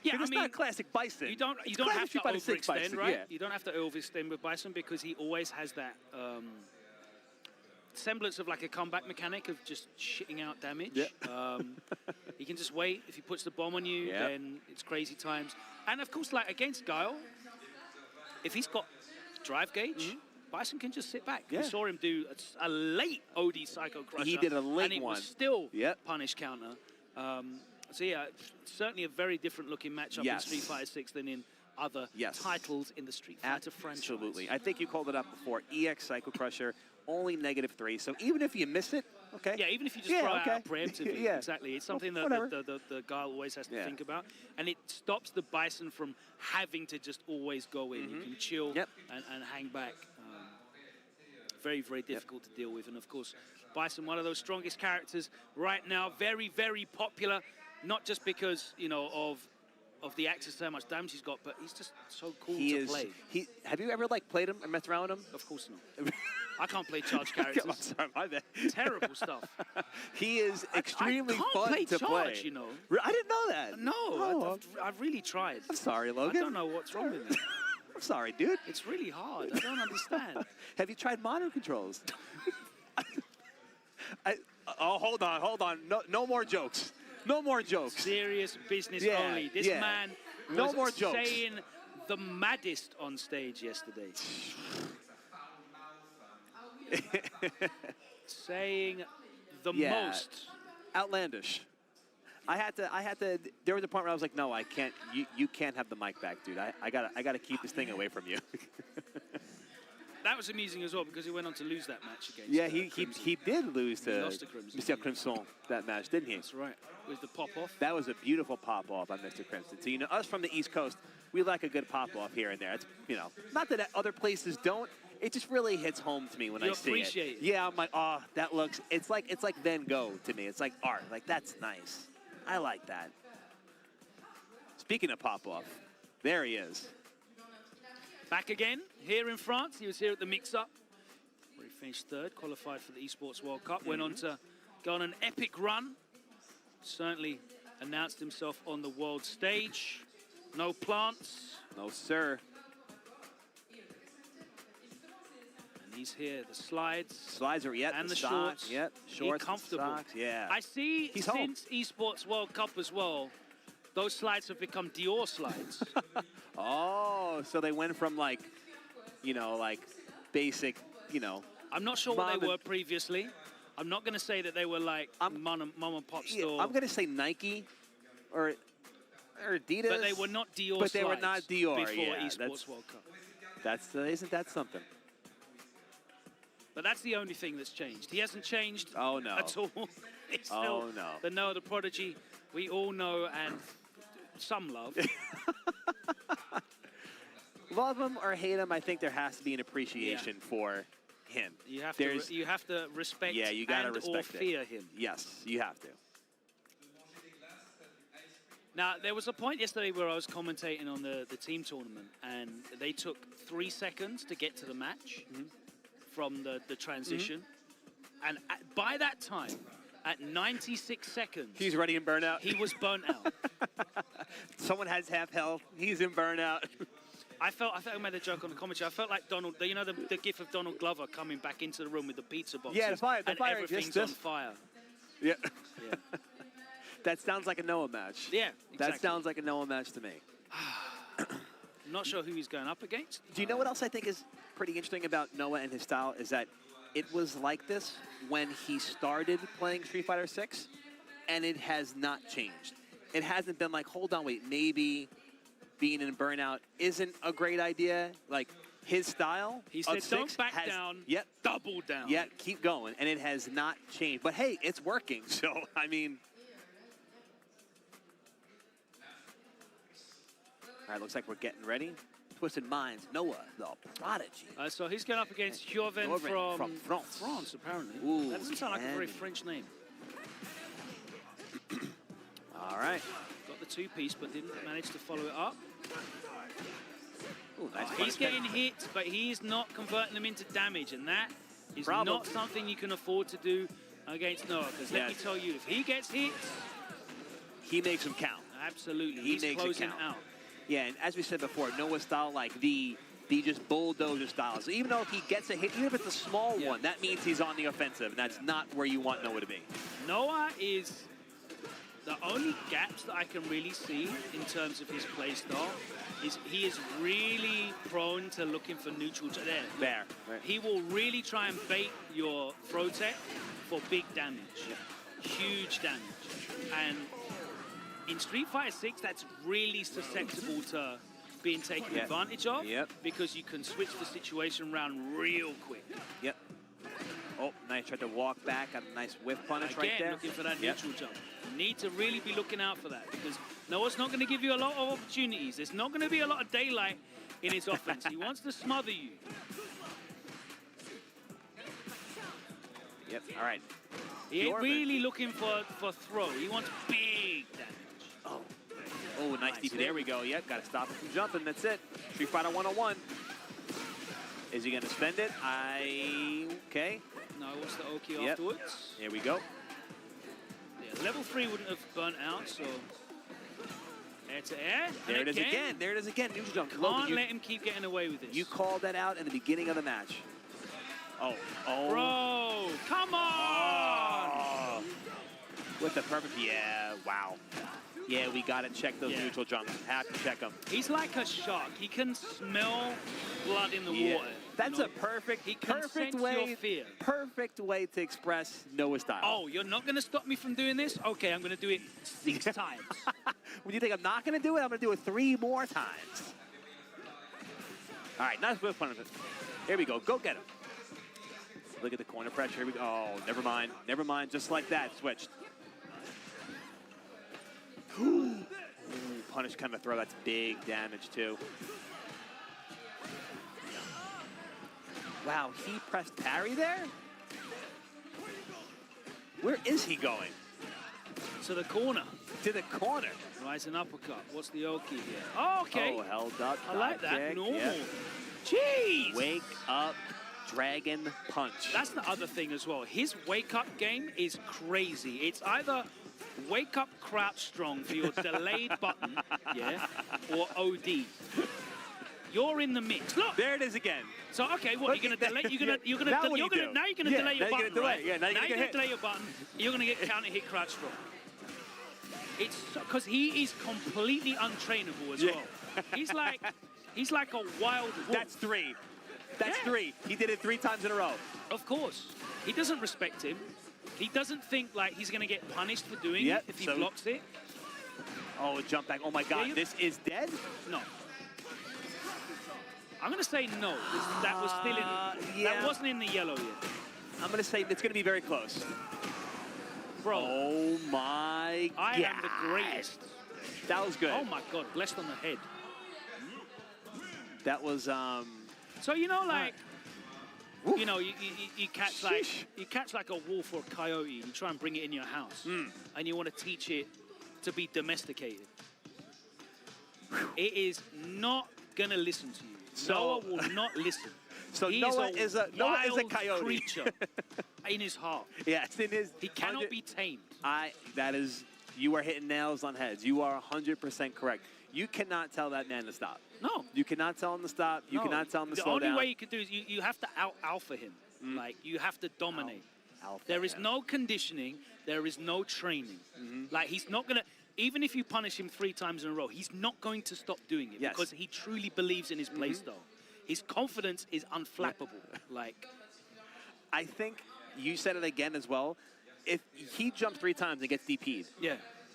Yeah, It's not classic Bison. You don't It's have classic to Street Fighter 6 overextend, Bison, right? yeah. You don't have to overextend with Bison because he always has that semblance of like a comeback mechanic of just shitting out damage. Yeah. He can just wait. If he puts the bomb on you, Yeah. then it's crazy times. And of course, like against Guile, if he's got drive gauge, Bison can just sit back. Yeah. We saw him do a late OD Psycho Crusher. He did a late and it one. was still Yep. punish counter. So yeah, certainly a very different looking matchup Yes. in Street Fighter 6 than in other Yes. titles in the Street Fighter franchise. Absolutely. I think you called it up before. EX Psycho Crusher, only -3. So even if you miss it, okay. Yeah, even if you just throw it out preemptively, Yeah. exactly. It's something that Whatever. the guy always has to Yeah. think about. And it stops the Bison from having to just always go in. You can chill Yep. and hang back. Very, very difficult to deal with. And of course, Bison, one of those strongest characters right now. Very, very popular. Not just because, you know, of the access to how much damage he's got, but he's just so cool to play. Have you ever like played him and messed around with him? Of course not. I can't play charge characters. I'm sorry, my bad. Terrible stuff. He is extremely I can't fun play to charge, play. you know. I didn't know that. No, Oh, I've really tried. I'm sorry, I Logan. don't know what's wrong with me. I'm sorry, dude. It's really hard. I don't understand. Have you tried modern controls? Hold on. No more jokes. No more jokes. Serious business Yeah, only. This yeah. man No was more jokes. saying the maddest on stage yesterday. Saying the Yeah. most. Outlandish. I had to. There was a point where I was like, no, I can't. You can't have the mic back, dude. I gotta keep this thing away from you. That was amusing as well because he went on to lose that match against Yeah, Crimson. he did lose He to lost to Crimson. Mr. Crimson that match, didn't he? That's right. With the pop-off. That was a beautiful pop-off on Mr. Crimson. So, you know, us from the East Coast, we like a good pop-off here and there. It's, you know, not that other places don't. It just really hits home to me when You I see appreciate it. Yeah, I'm like, oh, that looks, it's like Van Gogh to me. It's like art. Like, that's nice. I like that. Speaking of pop-off, there he is. Back again, here in France. He was here at the mix-up, where he finished third, qualified for the Esports World Cup, went on to go on an epic run. Certainly announced himself on the world stage. No plants. No, sir. And he's here, the slides. Slides are and the socks, shorts. Yep, shorts, comfortable. socks, yeah. I see He's home. since Esports World Cup as well, those slides have become Dior slides. Oh, so they went from like, you know, like basic, you know. I'm not sure what they were previously. I'm not going to say that they were like mom and pop store. I'm going to say Nike or Adidas. But they were not Dior But they were slides not Dior, before yeah, Esports World Cup. Isn't that something? But that's the only thing that's changed. He hasn't changed Oh, no. at all. It's still Oh, no. the Noah the Prodigy we all know and some love. Love him or hate him, I think there has to be an appreciation for him. You have to respect Yeah, you gotta and respect or it. fear him. Yes, you have to. Now, there was a point yesterday where I was commentating on the team tournament, and they took 3 seconds to get to the match from the transition. And by that time, at 96 seconds, He's ready in burnout. he was burnt out. Someone has half health. He's in burnout. I made a joke on the commentary. I felt like Donald, you know, the gif of Donald Glover coming back into the room with the pizza boxes. Yeah, the fire and everything's on fire. Yeah. Yeah. That sounds like a Noah match. Yeah, exactly. That sounds like a Noah match to me. I'm not sure who he's going up against. Do you know what else I think is pretty interesting about Noah and his style is that it was like this when he started playing Street Fighter 6, and it has not changed. It hasn't been like, hold on, wait, maybe being in burnout isn't a great idea. Like, his style He of said, don't 6 back has, down, Yep, double down. yep, keep going, and it has not changed. But hey, it's working, so, I mean... All right, looks like we're getting ready. Twisted Minds, Noah, the Prodigy. So he's going up against Yovin from France. France, apparently. Ooh, that doesn't sound like a very candy. French name. All right. Got the two-piece, but didn't manage to follow it up. Ooh, nice He's punish getting kick. hit, but he's not converting them into damage, and that is Problem. not something you can afford to do against Noah. Because let me Yes. tell you, if he gets hit, He makes him count. Absolutely. He He's makes it closing count. out. Yeah, and as we said before, Noah's style, like the just bulldozer styles. Even though if he gets a hit, even if it's a small one, that means he's on the offensive, and that's not where you want Noah to be. Noah is the only gaps that I can really see in terms of his play style is he is really prone to looking for neutral. There. Right. He will really try and bait your throw tech for big damage, huge damage. And in Street Fighter 6, that's really susceptible to being taken advantage of because you can switch the situation around real quick. Yep. Oh, nice. Tried to walk back. Got a nice whiff punish right there. Looking for that neutral jump. You need to really be looking out for that because Noah's not going to give you a lot of opportunities. There's not going to be a lot of daylight in his offense. He wants to smother you. Yep. All right. He ain't really looking for throw. He wants big damage. Oh, nice DP. There we go. Yep. Got to stop him from jumping. That's it. Street Fighter 101. Is he going to spend it? Okay. No, what's the Oki afterwards? Here we go. Yeah, level 3 wouldn't have burnt out, so air to air. There it is again. There it is again. Neutral jump. Can't let him keep getting away with this. You called that out in the beginning of the match. Oh. Bro, come on! Oh. With the perfect, wow. Yeah, we got to check those neutral jumps. Have to check them. He's like a shark. He can smell blood in the water. That's a perfect way to express Noah style. Oh, you're not going to stop me from doing this? Okay, I'm going to do it 6 times. When you think I'm not going to do it, I'm going to do it 3 more times. All right, nice whiff punishment. Here we go. Go get him. Look at the corner pressure. Here we go. Oh, never mind. Never mind. Just like that. Switched. Ooh, punish kind of throw. That's big damage, too. Wow, he pressed parry there? Where is he going? To the corner. To the corner. Rising uppercut. What's the Oki here? Oh, okay. Oh, held up. I like that. Kick. Normal. Yep. Jeez. Wake up, dragon punch. That's the other thing as well. His wake up game is crazy. It's either wake up crouch strong for your delayed button, or OD. You're in the mix. Look. There it is again. So okay, what you're gonna delay? Now you're gonna delay your button, right? Yeah, now you're gonna delay your button. You're gonna get counter hit crouch strong. It's because he is completely untrainable as well. He's like a wild wolf. That's 3. That's 3. He did it 3 times in a row. Of course, he doesn't respect him. He doesn't think like he's gonna get punished for doing it if he blocks it. Oh, jump back. Oh my God, this is dead? No. I'm gonna say no. That was still in. That wasn't in the yellow yet. I'm gonna say it's gonna be very close. Bro. Oh my God. I am the greatest. That was good. Oh my God, blessed on the head. That was So you know, like, you know, you catch like a wolf or a coyote, and you try and bring it in your house, and you want to teach it to be domesticated. It is not gonna listen to you. Noah will not listen. So Noah is a coyote creature in his heart. Yes, in his. He cannot be tamed. You are hitting nails on heads. You are 100% correct. You cannot tell that man to stop. No. You cannot tell him to stop. You cannot tell him to slow down. The only way you can do is you have to out-alpha him. Like, you have to dominate. There is no conditioning. There is no training. Like, he's not going to... Even if you punish him 3 times in a row, he's not going to stop doing it because he truly believes in his playstyle. His confidence is unflappable. Like, I think you said it again as well. If he jumps 3 times and gets DP'd,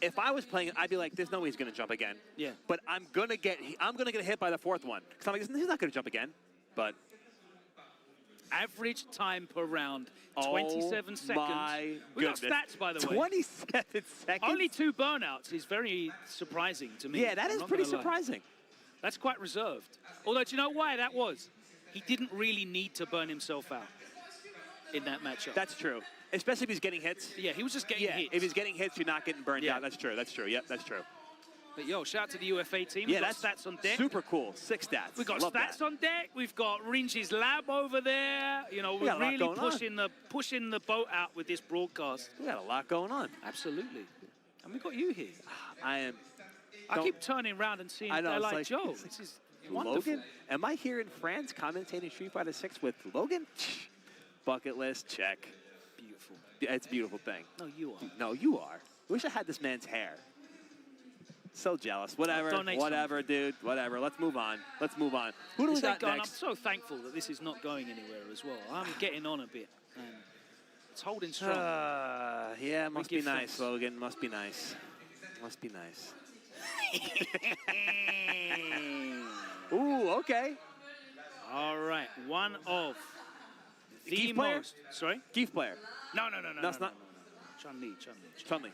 if I was playing it, I'd be like, "There's no way he's going to jump again." Yeah. But I'm gonna get hit by the 4th one because I'm like, "He's not going to jump again." But average time per round, 27 seconds. My we got goodness. stats, by the way. 27 seconds. Only 2 burnouts is very surprising to me. Yeah, that is pretty surprising. That's quite reserved. Although, do you know why that was? He didn't really need to burn himself out in that matchup. That's true. Especially if he's getting hits. Yeah, he was just getting hits. If he's getting hits, you're not getting burned out. That's true. That's true. Yep, that's true. But yo, shout out to the UFA team. We've got stats on deck. Super cool. 6 stats. We've got stats on deck. We've got Rinji's lab over there. You know, we're really pushing the boat out with this broadcast. We got a lot going on. Absolutely. And we've got you here. I am I keep turning around and seeing I know, they're it's like, like, Joe, this is wonderful. Logan? Am I here in France commentating Street Fighter 6 with Logan? Bucket list, check. Beautiful. Yeah, it's a beautiful thing. No, you are. No, you are. Wish I had this man's hair. So jealous. Whatever, Donate whatever, dude. Whatever. Let's move on. Let's move on. Who do we It's got like, I'm next? so thankful that this is not going anywhere as well. I'm getting on a bit. And it's holding strong. Yeah, must be give nice, thanks. Logan. Must be nice. Must be nice. Ooh, okay. All right, one of the Keith player? most. Sorry? Keith player. No. That's not. Chun-Li. Chun-Li.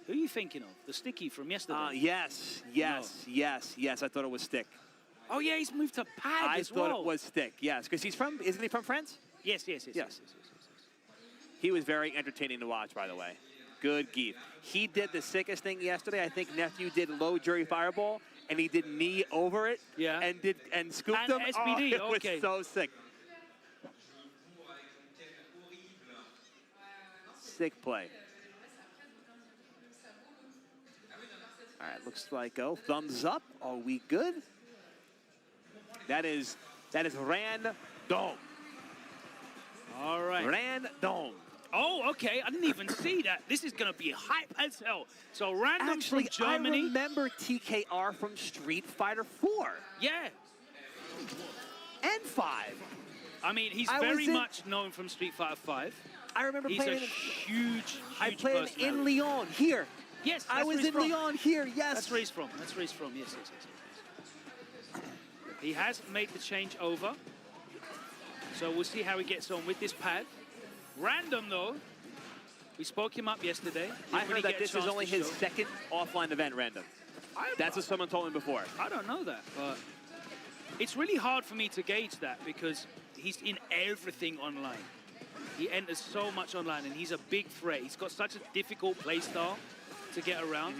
Who are you thinking of? The sticky from yesterday? Yes. I thought it was Stick. Oh, yeah, he's moved to pad I as well. thought it was Stick. Yes, because isn't he from France? Yes. He was very entertaining to watch, by the way. Good geef. He did the sickest thing yesterday. I think Nephew did low jury fireball, and he did knee over it. Yeah. And scooped And him. SPD, Oh, it okay. was so sick. Sick play. All right, looks like thumbs up. Are we good? That is random. All right. Random. Oh, okay. I didn't even see that. This is going to be hype as hell. So random Actually, from Germany. I remember TKR from Street Fighter 4 Yeah. and 5. I mean, he's I very was in- much known from Street Fighter 5. I remember He's a playing. huge I played him in personality. Lyon here. Yes, I that's was where he's in from. Lyon here. Yes. That's where he's from. Yes. He has made the change over. So we'll see how he gets on with this pad. Random, though. We spoke him up yesterday. I Didn't really heard that get a this is chance only to his show. second offline event, Random. That's what someone told me before. I don't know that, but it's really hard for me to gauge that because he's in everything online. He enters so much online, and he's a big threat. He's got such a difficult play style to get around.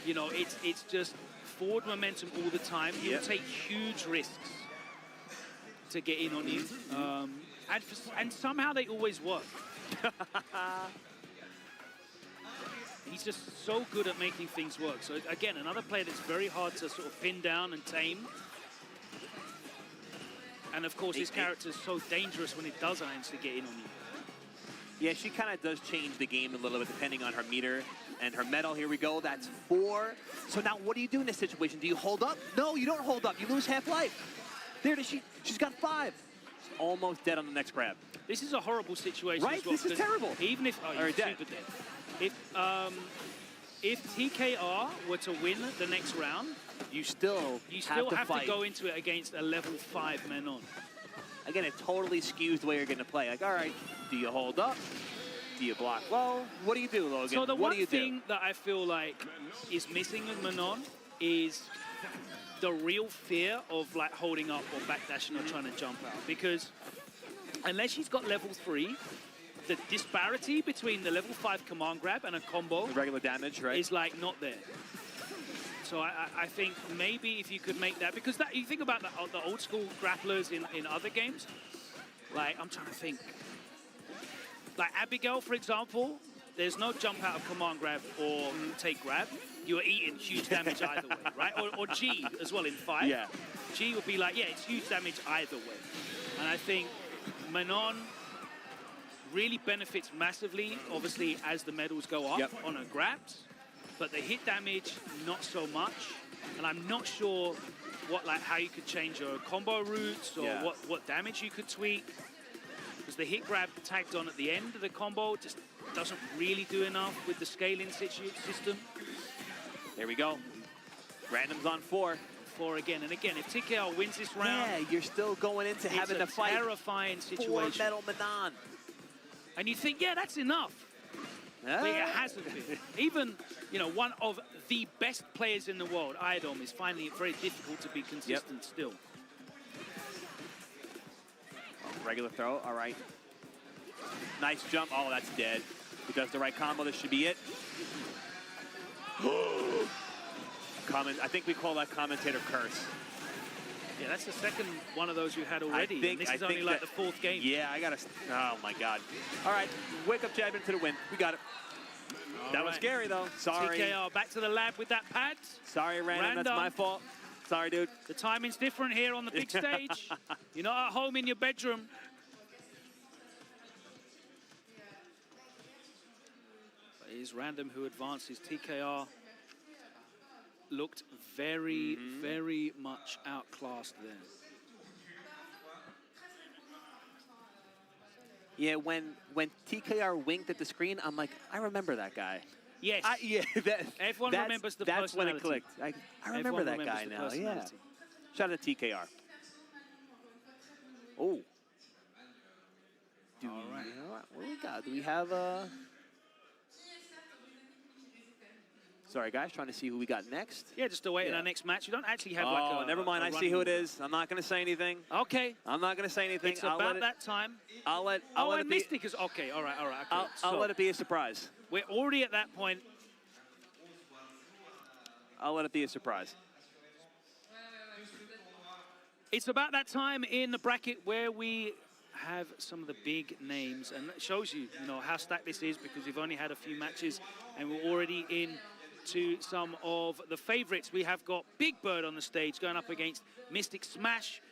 You know, it's just forward momentum all the time. He'll take huge risks to get in on you. And somehow they always work. He's just so good at making things work. So again, another player that's very hard to sort of pin down and tame. And of course, his character is so dangerous when it does manage to get in on you. Yeah, she kind of does change the game a little bit depending on her meter and her medal. Here we go. That's 4. So now what do you do in this situation? Do you hold up? No, you don't hold up. You lose half life. There, she's got 5. She's almost dead on the next grab. This is a horrible situation Right? as well. This is terrible. Even if Or dead. super dead. If TKR were to win the next round, You still have fight. to go into it against a level 5 Menon. Again, it totally skews the way you're going to play. Like, all right, do you hold up? Do you block low? What do you do, Logan? So the what one do you thing that I feel like is missing with Menon is the real fear of like holding up or backdashing or trying to jump out. Because unless she's got level 3, the disparity between the level 5 command grab and a combo The regular damage, right? is like not there. So I think maybe if you could make that, because that you think about the old school grapplers in other games, like I'm trying to think. Like Abigail, for example, there's no jump out of command grab or take grab. You are eating huge damage either way, right? Or G as well in 5. Yeah. G would be like, yeah, it's huge damage either way. And I think Menon really benefits massively, obviously, as the medals go up on her grabs. But the hit damage, not so much. And I'm not sure how you could change your combo routes or what damage you could tweak. Because the hit grab tagged on at the end of the combo just doesn't really do enough with the scaling system. There we go. Random's on 4. 4 again and again. If TKR wins this round, Yeah, you're still going into having to it's a fight terrifying 4 situation. medal Manon. And you think, yeah, that's enough. But it hasn't been. Even, one of the best players in the world, Iadom, is finding it very difficult to be consistent still. Regular throw, all right. Nice jump. Oh, that's dead. He does the right combo. This should be it. I think we call that commentator curse. Yeah, that's the second one of those you had already. And this is only like the 4th game. Yeah, I got to... Oh, my God. All right, wake up champion to the win. We got it. That was scary, though. Sorry. TKR back to the lab with that pad. Sorry, Random. That's my fault. Sorry, dude. The timing's different here on the big stage. You're not at home in your bedroom. But it is Random who advances. TKR looked very, very much outclassed there. Yeah, when TKR winked at the screen, I'm like, I remember that guy. Yes. Yeah, Everyone remembers the That's when it personality. clicked. I remember that guy now. Yeah. Shout out to TKR. Oh. All right. You know what do we got? Do we have a... Sorry, guys, trying to see who we got next. Yeah, just awaiting our next match. You don't actually have like a... Oh, never mind. I see who it is. I'm not going to say anything. Okay. I'm not going to say anything. It's about that time. I'll let and it be... Misc is... Okay, all right. Okay. I'll let it be a surprise. We're already at that point. I'll let it be a surprise. It's about that time in the bracket where we have some of the big names, and that shows you, how stacked this is because we've only had a few matches and we're already in to some of the favorites. We have got Big Bird on the stage going up against Mystic Smash,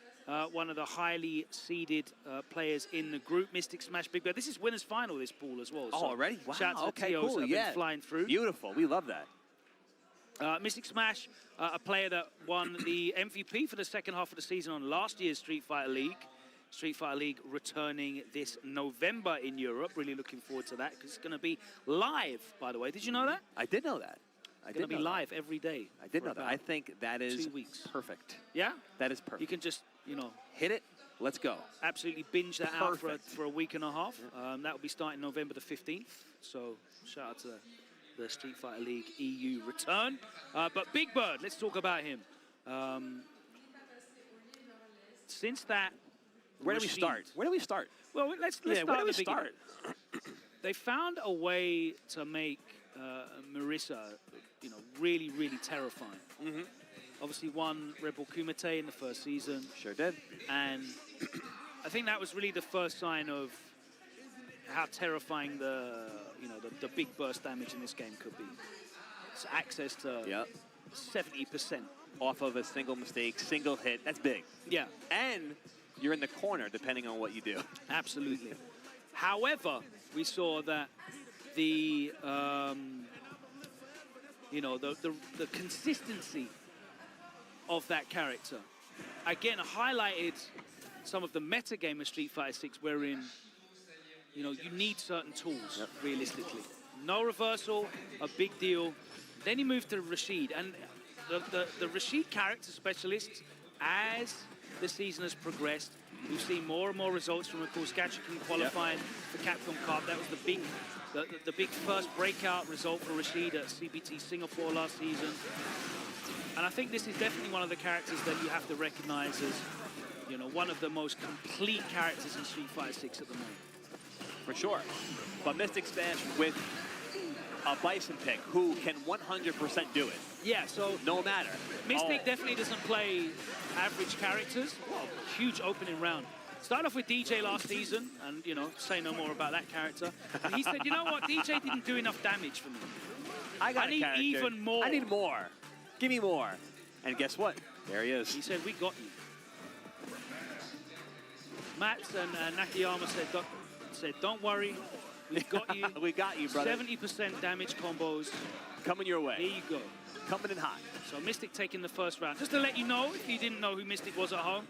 one of the highly seeded players in the group. Mystic Smash, Big Bird. This is winners final, this pool as well. Oh, so already? Wow, shout out to the okay, TOs cool. that have been flying through. Beautiful. We love that. Mystic Smash, a player that won the MVP for the second half of the season on last year's Street Fighter League. Street Fighter League returning this November in Europe. Really looking forward to that because it's going to be live, by the way. Did you know that? I did know that. It's going to be live every day. I did know that. I think that is 2 weeks. Perfect. Yeah? That is perfect. You can just, hit it. Let's go. Absolutely binge that out Perfect. for a week and a half. That will be starting November the 15th. So shout out to the Street Fighter League EU return. But Big Bird, let's talk about him. Since that, where do we start? Well, let's start where do we at the beginning. start? They found a way to make Marissa, really, really terrifying. Obviously won Red Bull Kumite in the first season. Sure did. And I think that was really the first sign of how terrifying the big burst damage in this game could be. It's access to 70% off of a single mistake, single hit. That's big. Yeah. And you're in the corner depending on what you do. Absolutely. However, we saw that the the consistency of that character again highlighted some of the meta game of Street Fighter 6, wherein you need certain tools realistically. No reversal, a big deal. Then he moved to Rashid, and the Rashid character specialist, as the season has progressed, we've seen more and more results from, of course, Gatchakin qualifying for Capcom Cup. That was the big first breakout result for Rashid at CBT Singapore last season. And I think this is definitely one of the characters that you have to recognize as, one of the most complete characters in Street Fighter 6 at the moment. For sure. But Mystic Smash with a Bison pick who can 100% do it. Yeah, so... No matter. Mystic definitely doesn't play average characters. Well, huge opening round. Started off with DJ last season, and, say no more about that character. And he said, you know what, DJ didn't do enough damage for me. I need even more. I need more. Give me more. And guess what? There he is. He said, we got you. Mats and Nakayama said, don't worry, we've got you. We got you, brother. 70% damage combos. Coming your way. Here you go. Coming in hot. So Mystic taking the first round. Just to let you know, if you didn't know who Mystic was at home,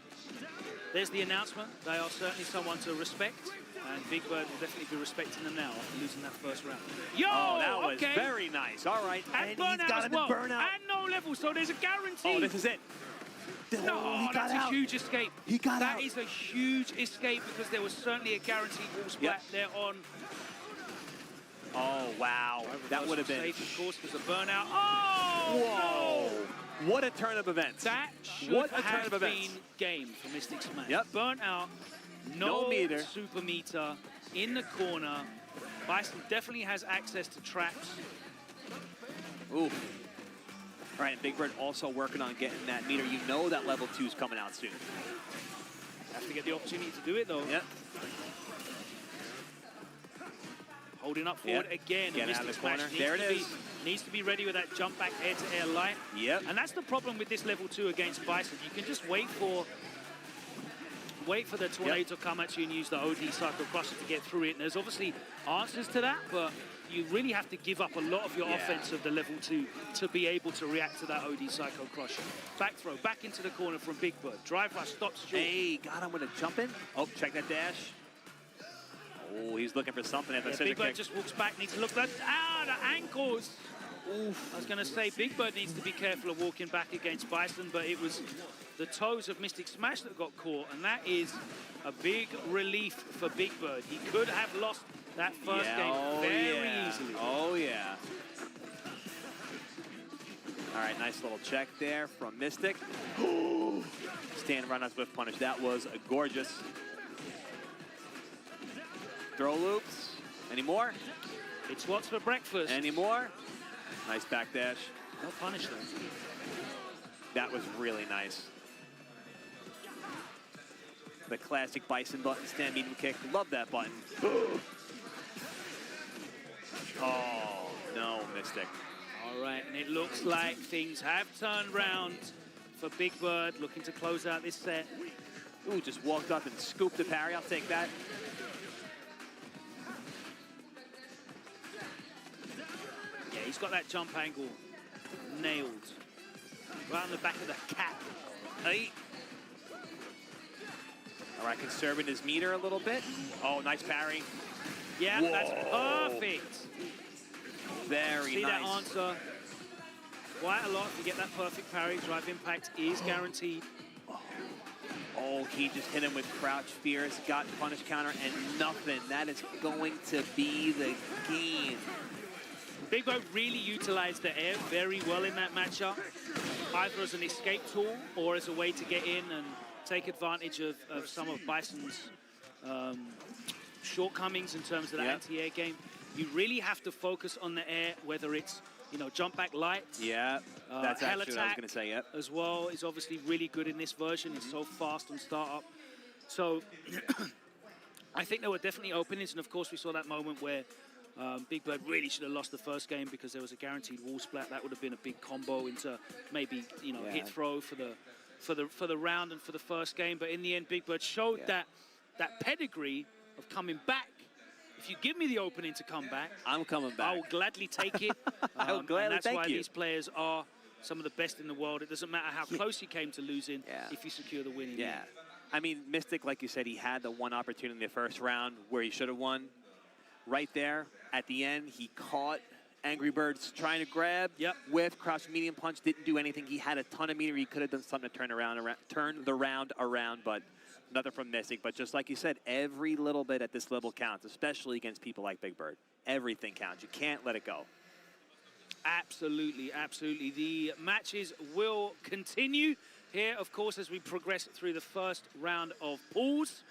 there's the announcement. They are certainly someone to respect. And Big Bird will definitely be respecting them now after losing that first round. Yo, that was very nice. All right. And burnout as well. And no level, so there's a guarantee. Oh, this is it. No, that's a huge escape. He got out. That is a huge escape because there was certainly a guaranteed wall splat there on. Oh, wow. That would have been. Safe, of course, was a burnout. Oh, whoa. No. What a turn of events. That should have been game for Mystic Smash. Yep. Burnt out. No meter. Super meter in the corner. Bison definitely has access to traps. Ooh. All right, and Big Bird also working on getting that meter. You know that level 2 is coming out soon. Have to get the opportunity to do it, though. Yep. Holding up forward again. Get out of the corner. There it is. Needs to be ready with that jump back air-to-air light. Yep. And that's the problem with this level 2 against Bison. You can just wait for the tornado to come at you and use the OD Cycle Crusher to get through it. And there's obviously answers to that, but you really have to give up a lot of your offense of the level 2 to be able to react to that OD Psycho Crusher. Back throw, back into the corner from Big Bird. Drive rush, stops short. Hey, got him with a jump in. Oh, check that dash. Oh, he's looking for something at the Big Bird just walks back, needs to look at the ankles. Oof. I was going to say, Big Bird needs to be careful of walking back against Bison, but it was the toes of Mystic Smash that got caught, and that is a big relief for Big Bird. He could have lost that first game very easily. Oh, yeah. All right, nice little check there from Mystic. Stand run on Swift Punish. That was a gorgeous. Throw loops. Any more? It's what's for breakfast. Any more? Nice backdash. No punish though. That was really nice. The classic Bison button, stand medium kick. Love that button. Oh, no, Mystic. All right, and it looks like things have turned round for Big Bird, looking to close out this set. Ooh, just walked up and scooped the parry. I'll take that. Yeah, he's got that jump angle nailed. Right on the back of the cap. Hey. All right, conserving his meter a little bit. Oh, nice parry. Yeah, whoa. That's perfect. Very See nice. that answer? Quite a lot to get that perfect parry. Drive impact is guaranteed. Oh, he just hit him with crouch fierce, got punish counter, and nothing. That is going to be the game. Big Bird really utilized the air very well in that matchup, either as an escape tool or as a way to get in and take advantage of some of Bison's shortcomings in terms of the anti-air game. You really have to focus on the air, whether it's, you know, jump back light. Yeah, that's Hell actually what I was attack going to say, as well is obviously really good in this version. It's so fast on startup. So I think there were definitely openings, and of course we saw that moment where Big Bird really should have lost the first game because there was a guaranteed wall splat. That would have been a big combo into maybe, you know, hit throw for the round and for the first game. But in the end, Big Bird showed that pedigree of coming back. If you give me the opening to come back, I'm coming back. I will gladly take it. I will gladly and that's thank why you. these players are some of the best in the world. It doesn't matter how close you came to losing if you secure the win. Yeah. I mean, Mystic, like you said, he had the one opportunity in the first round where he should have won. Right there at the end, he caught Angry Birds trying to grab. With crouch medium punch, didn't do anything. He had a ton of meter. He could have done something to turn the round around, but nothing from Mystic. But just like you said, every little bit at this level counts, especially against people like Big Bird. Everything counts. You can't let it go. Absolutely, absolutely. The matches will continue here, of course, as we progress through the first round of pools.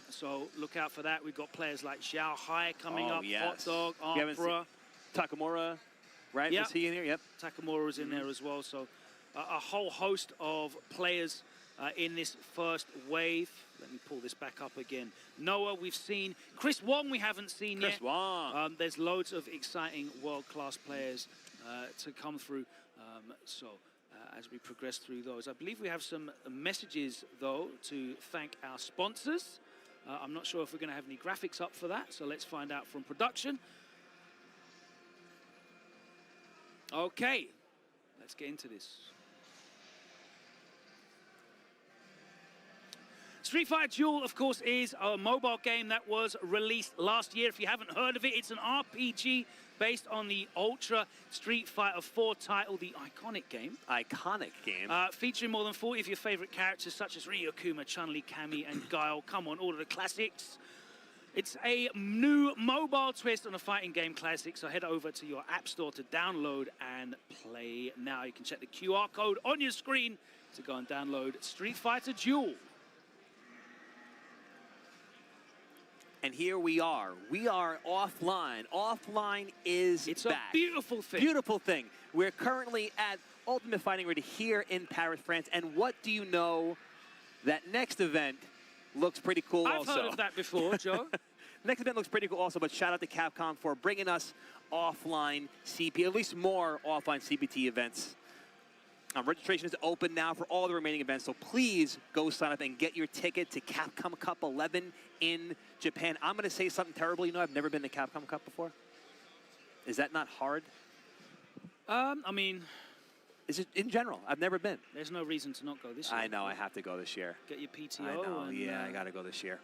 So look out for that. We've got players like Xiaohai coming up, Hot Dog, Emperor. Takamura, right? Was he in here? Yep. Takamura was in there as well. So a whole host of players in this first wave. Let me pull this back up again. Noah, we've seen. Chris Wong, we haven't seen yet. Chris Wong. There's loads of exciting world-class players to come through. As we progress through those, I believe we have some messages, though, to thank our sponsors. I'm not sure if we're going to have any graphics up for that, so let's find out from production. Okay, let's get into this. Street Fighter Duel, of course, is a mobile game that was released last year. If you haven't heard of it, it's an RPG based on the Ultra Street Fighter 4 title, the iconic game. Iconic game. Featuring more than 40 of your favorite characters, such as Ryu, Akuma, Chun-Li, Cammy, and Guile. Come on, all of the classics. It's a new mobile twist on a fighting game classic, so head over to your app store to download and play now. You can check the QR code on your screen to go and download Street Fighter Duel. And here we are. We are offline. Offline is back. It's a beautiful thing. Beautiful thing. We're currently at Ultimate Fighting Ready here in Paris, France. And what do you know? That next event looks pretty cool also. I've heard of that before, Joe. Next event looks pretty cool also, but shout out to Capcom for bringing us offline CP, at least more offline CPT events. Registration is open now for all the remaining events, so please go sign up and get your ticket to Capcom Cup 11 in Japan. I'm going to say something terrible. You know, I've never been to Capcom Cup before. Is that not hard? I mean... Is it in general? I've never been. There's no reason to not go this year. I know, I have to go this year. Get your PTO. I know, and, yeah, I got to go this year.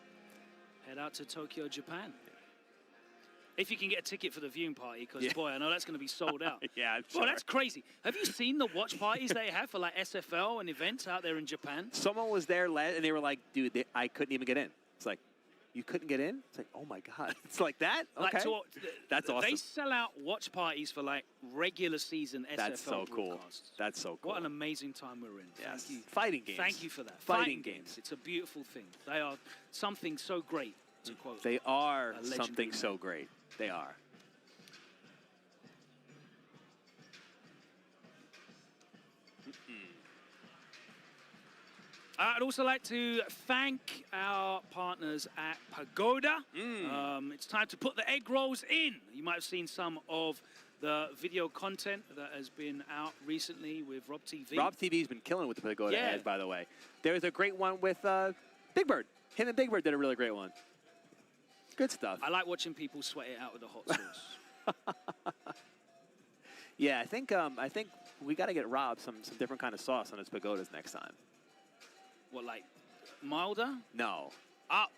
Head out to Tokyo, Japan. If you can get a ticket for the viewing party, because, boy, I know that's going to be sold out. Yeah, I'm sure. Well, that's crazy. Have you seen the watch parties they have for, like, SFL and events out there in Japan? Someone was there, and they were like, dude, I couldn't even get in. It's like, you couldn't get in? It's like, oh, my God. It's like that? Okay. Like, that's awesome. They sell out watch parties for, like, regular season SFL That's so cool. broadcasts. That's so cool. What an amazing time we're in. Yes. Thank you. Fighting games. Thank you for that. Fighting games. It's a beautiful thing. They are something so great, to quote. They are legendary something man. so great. They are. I'd also like to thank our partners at Pagoda. It's time to put the egg rolls in. You might have seen some of the video content that has been out recently with Rob TV. Rob TV's been killing with the Pagoda Yeah. ads, by the way. There was a great one with Big Bird. Him and Big Bird did a really great one. Good stuff. I like watching people sweat it out with the hot sauce. Yeah, I think we got to get Rob some different kind of sauce on his Pagodas next time. What, like milder? No. Up.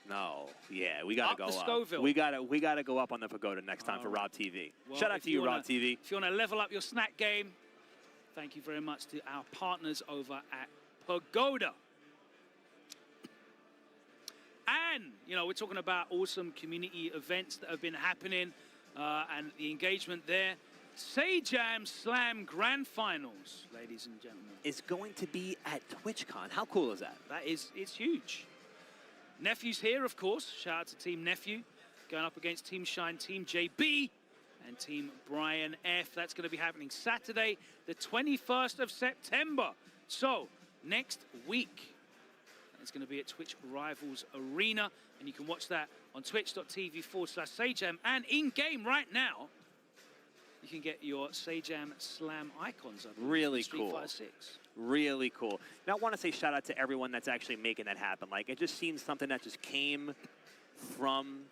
No. Yeah, we got Up to go the up. Scoville. We got to go up on the Pagoda next time for Rob TV. Well, Shout out to you, Rob TV. If you want to level up your snack game, thank you very much to our partners over at Pagoda. And, you know, we're talking about awesome community events that have been happening and the engagement there. Sajam Slam Grand Finals, ladies and gentlemen. Is going to be at TwitchCon. How cool is that? It's huge. Nephew's here, of course. Shout out to Team Nephew. Going up against Team Shine, Team JB, and Team Brian F. That's going to be happening Saturday, the 21st of September. So, next week. It's going to be at Twitch Rivals Arena, and you can watch that on twitch.tv/Sajam. And in-game right now, you can get your Sajam Slam icons. Really Street cool. Fighter 6. Really cool. Now, I want to say shout out to everyone that's actually making that happen. Like, it just seems something that just came from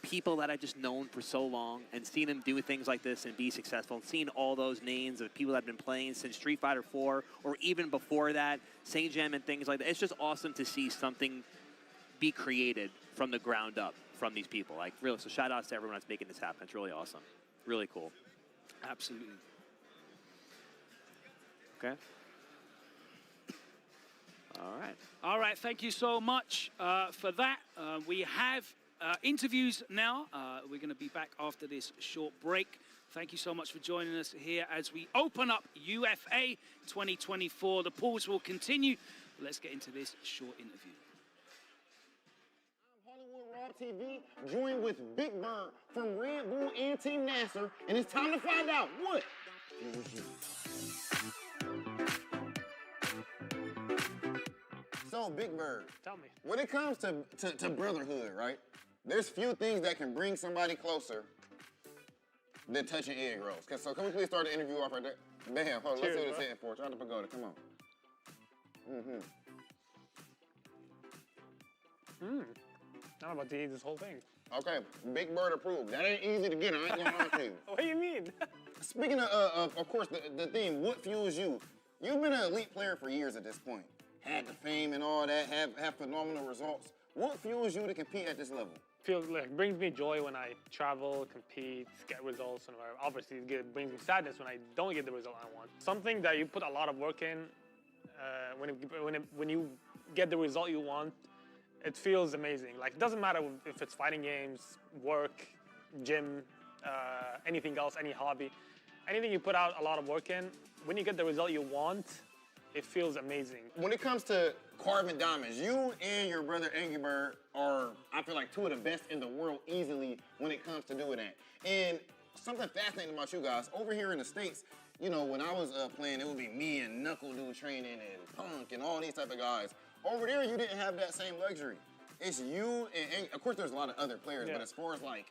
people that I've just known for so long, and seeing them do things like this and be successful, and seeing all those names of people that have been playing since Street Fighter 4 or even before that, Sajam and things like that. It's just awesome to see something be created from the ground up from these people. Like, really, so shout outs to everyone that's making this happen. It's really awesome. Really cool. Absolutely. Okay. All right. All right, thank you so much for that. We have interviews now. We're going to be back after this short break. Thank you so much for joining us here as we open up UFA 2024. The pools will continue. Let's get into this short interview. Rob TV, joined with Big Bird from Red Bull and Team NASA, and it's time to find out what fuels you. So, Big Bird, tell me. When it comes to brotherhood, right? There's few things that can bring somebody closer than touching egg rolls. So, can we please start the interview off right there? Bam, hold on, let's see what it's hitting for. Try to Pagoda, come on. I'm about to eat this whole thing. Okay, Big Bird approved. That ain't easy to get, I ain't gonna lie to you. What do you mean? Speaking of course, the theme, what fuels you? You've been an elite player for years at this point. Had the fame and all that, have phenomenal results. What fuels you to compete at this level? Feels like brings me joy when I travel, compete, get results, and obviously it brings me sadness when I don't get the result I want. Something that you put a lot of work in, when you get the result you want, it feels amazing. Like, it doesn't matter if it's fighting games, work, gym, anything else, any hobby. Anything you put out a lot of work in, when you get the result you want, it feels amazing. When it comes to carving diamonds, you and your brother Angry Bird are, I feel like, two of the best in the world easily when it comes to doing that. And something fascinating about you guys, over here in the States, you know, when I was playing, it would be me and Knuckle Dude training and Punk and all these type of guys. Over there, you didn't have that same luxury. it's you and of course there's a lot of other players, Yeah. but as far as like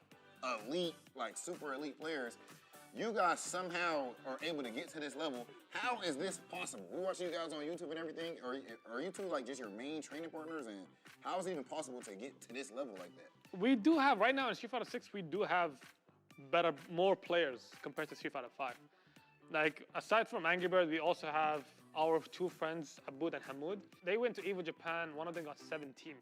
elite, like super elite players, you guys somehow are able to get to this level. How is this possible? We watch you guys on YouTube and everything. Are you two like just your main training partners? And how is it even possible to get to this level like that? We do have, right now in Street Fighter 6, we do have more players compared to Street Fighter 5. Like, aside from Angry Bird, we also have our two friends, Abud and Hamoud. They went to EVO Japan, one of them got 17th,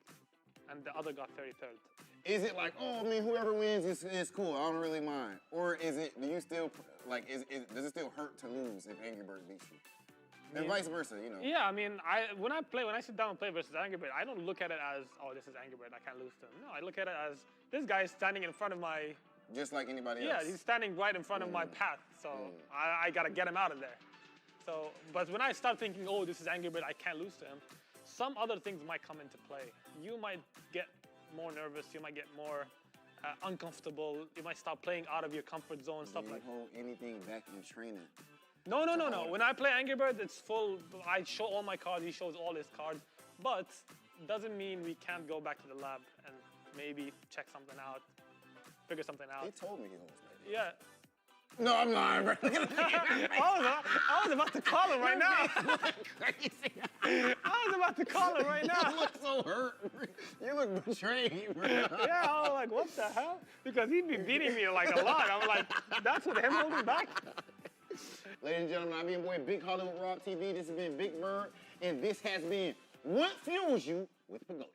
and the other got 33rd. Is it like, oh, I mean, whoever wins is cool, I don't really mind? Or is it, do you still, like, does it still hurt to lose if Angry Bird beats you? And vice versa, you know? Yeah, I mean, when I sit down and play versus Angry Bird, I don't look at it as, oh, this is Angry Bird, I can't lose to him. No, I look at it as, this guy is standing in front of my... Just like anybody else? Yeah, he's standing right in front of my path, so I gotta get him out of there. So, but when I start thinking, oh, this is Angry Bird, I can't lose to him, some other things might come into play. You might get more nervous, you might get more uncomfortable, you might start playing out of your comfort zone, stuff like that. You hold anything back in training? No. When I play Angry Bird, it's full, I show all my cards, he shows all his cards, but doesn't mean we can't go back to the lab and maybe check something out, figure something out. He told me he holds back. Yeah. No, I'm lying, bro. I was about to call him right now. Crazy. I was about to call him right now. You look so hurt. You look betrayed, bro. Yeah, I was like, what the hell? Because he'd be beating me like a lot. I was like, that's what him holding back? Ladies and gentlemen, I'm your boy, Big Hollywood Rock TV. This has been Big Bird, and this has been What Fuels You with Pagoda.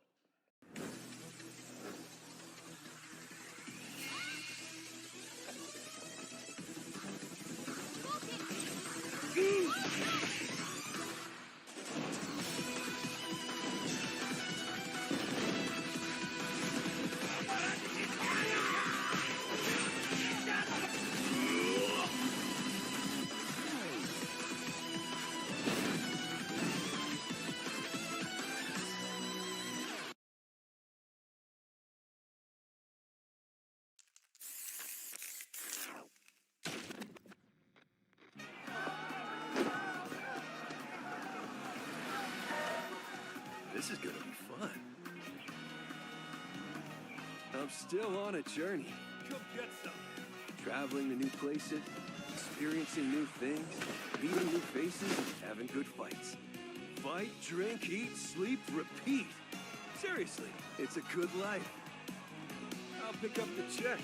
This is gonna be fun. I'm still on a journey. Come get some. Traveling to new places, experiencing new things, meeting new faces, and having good fights. Fight, drink, eat, sleep, repeat. Seriously, it's a good life. I'll pick up the check.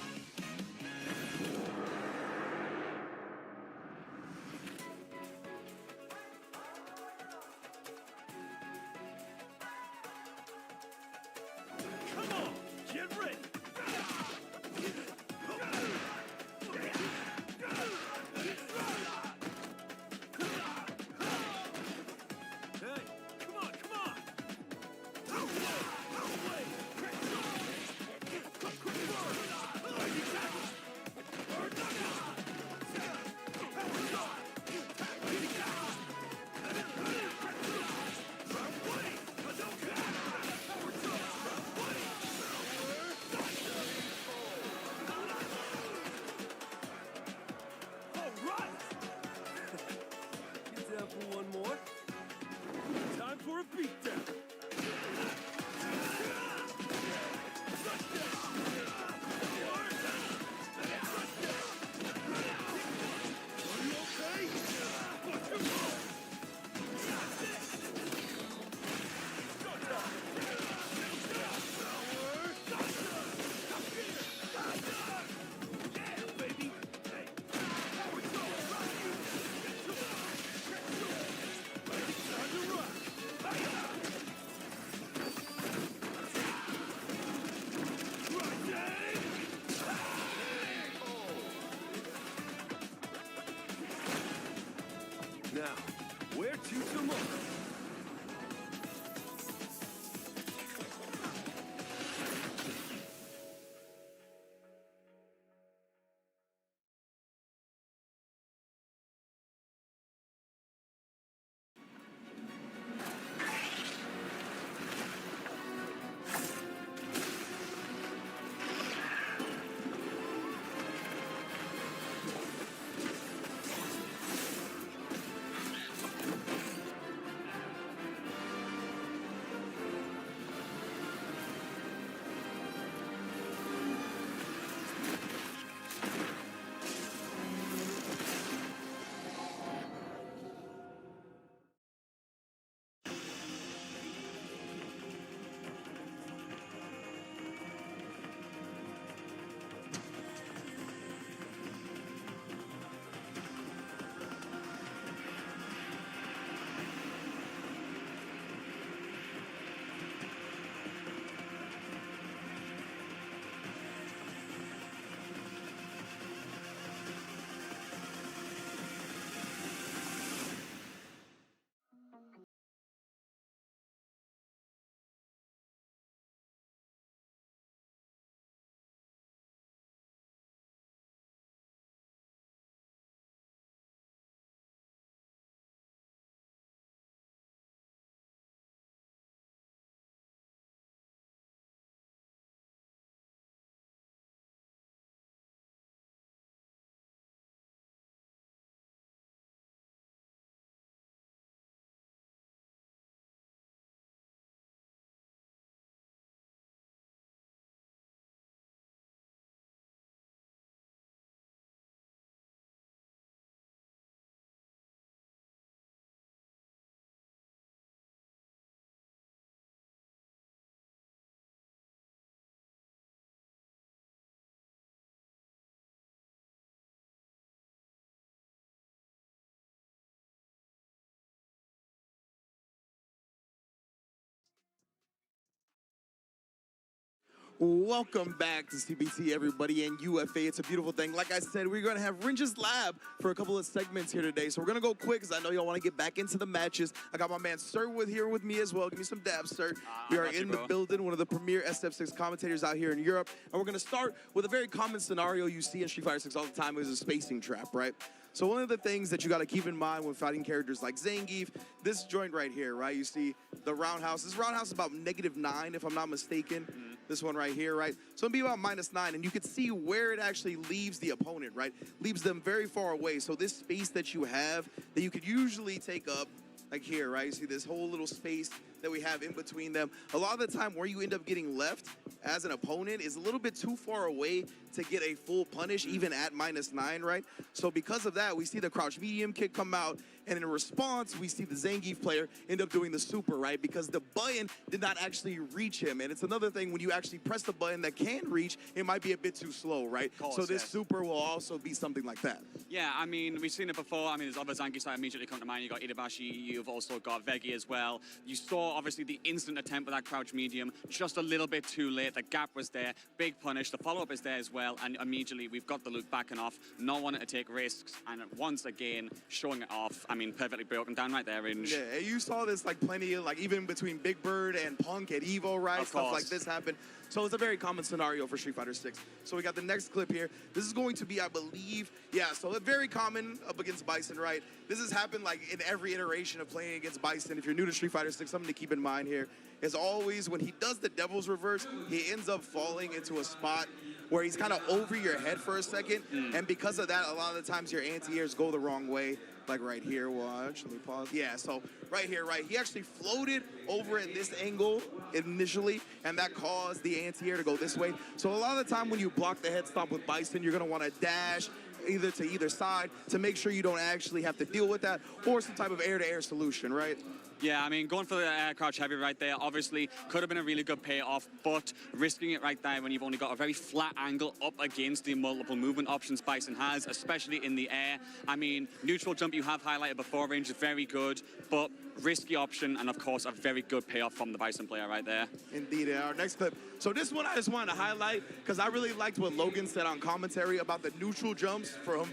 Welcome back to CBT, everybody, and UFA. It's a beautiful thing. Like I said, we're going to have Rinja's Lab for a couple of segments here today. So we're going to go quick because I know y'all want to get back into the matches. I got my man Sir here with me as well. Give me some dabs, Sir. We are in the building, one of the premier SF6 commentators out here in Europe. And we're going to start with a very common scenario you see in Street Fighter 6 all the time is a spacing trap, right? So one of the things that you got to keep in mind when fighting characters like Zangief, this joint right here, right? You see the roundhouse. This roundhouse is about -9, if I'm not mistaken. This one right here, right? So it'll be about -9, and you can see where it actually leaves the opponent, right? Leaves them very far away. So this space that you have that you could usually take up, like here, right? You see this whole little space that we have in between them. A lot of the time where you end up getting left as an opponent is a little bit too far away to get a full punish, even at -9, right? So because of that, we see the crouch medium kick come out, and in response, we see the Zangief player end up doing the super, right? Because the button did not actually reach him. And it's another thing, when you actually press the button that can reach, it might be a bit too slow, right? Course, so this super will also be something like that. Yeah, I mean, we've seen it before. I mean, there's other Zangiefs that immediately come to mind. You got Itabashi, you've also got Veggie as well. You saw, obviously, the instant attempt with that crouch medium, just a little bit too late. The gap was there, big punish. The follow-up is there as well, and immediately we've got the Luke backing off, not wanting to take risks, and once again, showing it off. I mean, perfectly broken down right there, Rinj. Yeah, you saw this like plenty of, like even between Big Bird and Punk at Evo, right? Of Stuff course. like this happened. So it's a very common scenario for Street Fighter 6. So we got the next clip here. This is going to be, I believe, yeah, so it's very common up against Bison, right? This has happened like in every iteration of playing against Bison. If you're new to Street Fighter 6, something to keep in mind here is always when he does the Devil's Reverse, he ends up falling into a spot where he's kind of over your head for a second. And because of that, a lot of the times your anti-airs go the wrong way. Like right here, watch, let me pause. Yeah, so right here, right? He actually floated over at this angle initially, and that caused the anti-air to go this way. So a lot of the time when you block the head stop with Bison, you're gonna wanna dash either to either side to make sure you don't actually have to deal with that, or some type of air-to-air solution, right? Yeah, I mean, going for the crouch heavy right there, obviously, could have been a really good payoff, but risking it right there when you've only got a very flat angle up against the multiple movement options Bison has, especially in the air. I mean, neutral jump you have highlighted before, Range is very good, but risky option, and of course, a very good payoff from the Bison player right there. Indeed. Our next clip. So this one I just wanted to highlight because I really liked what Logan said on commentary about the neutral jumps from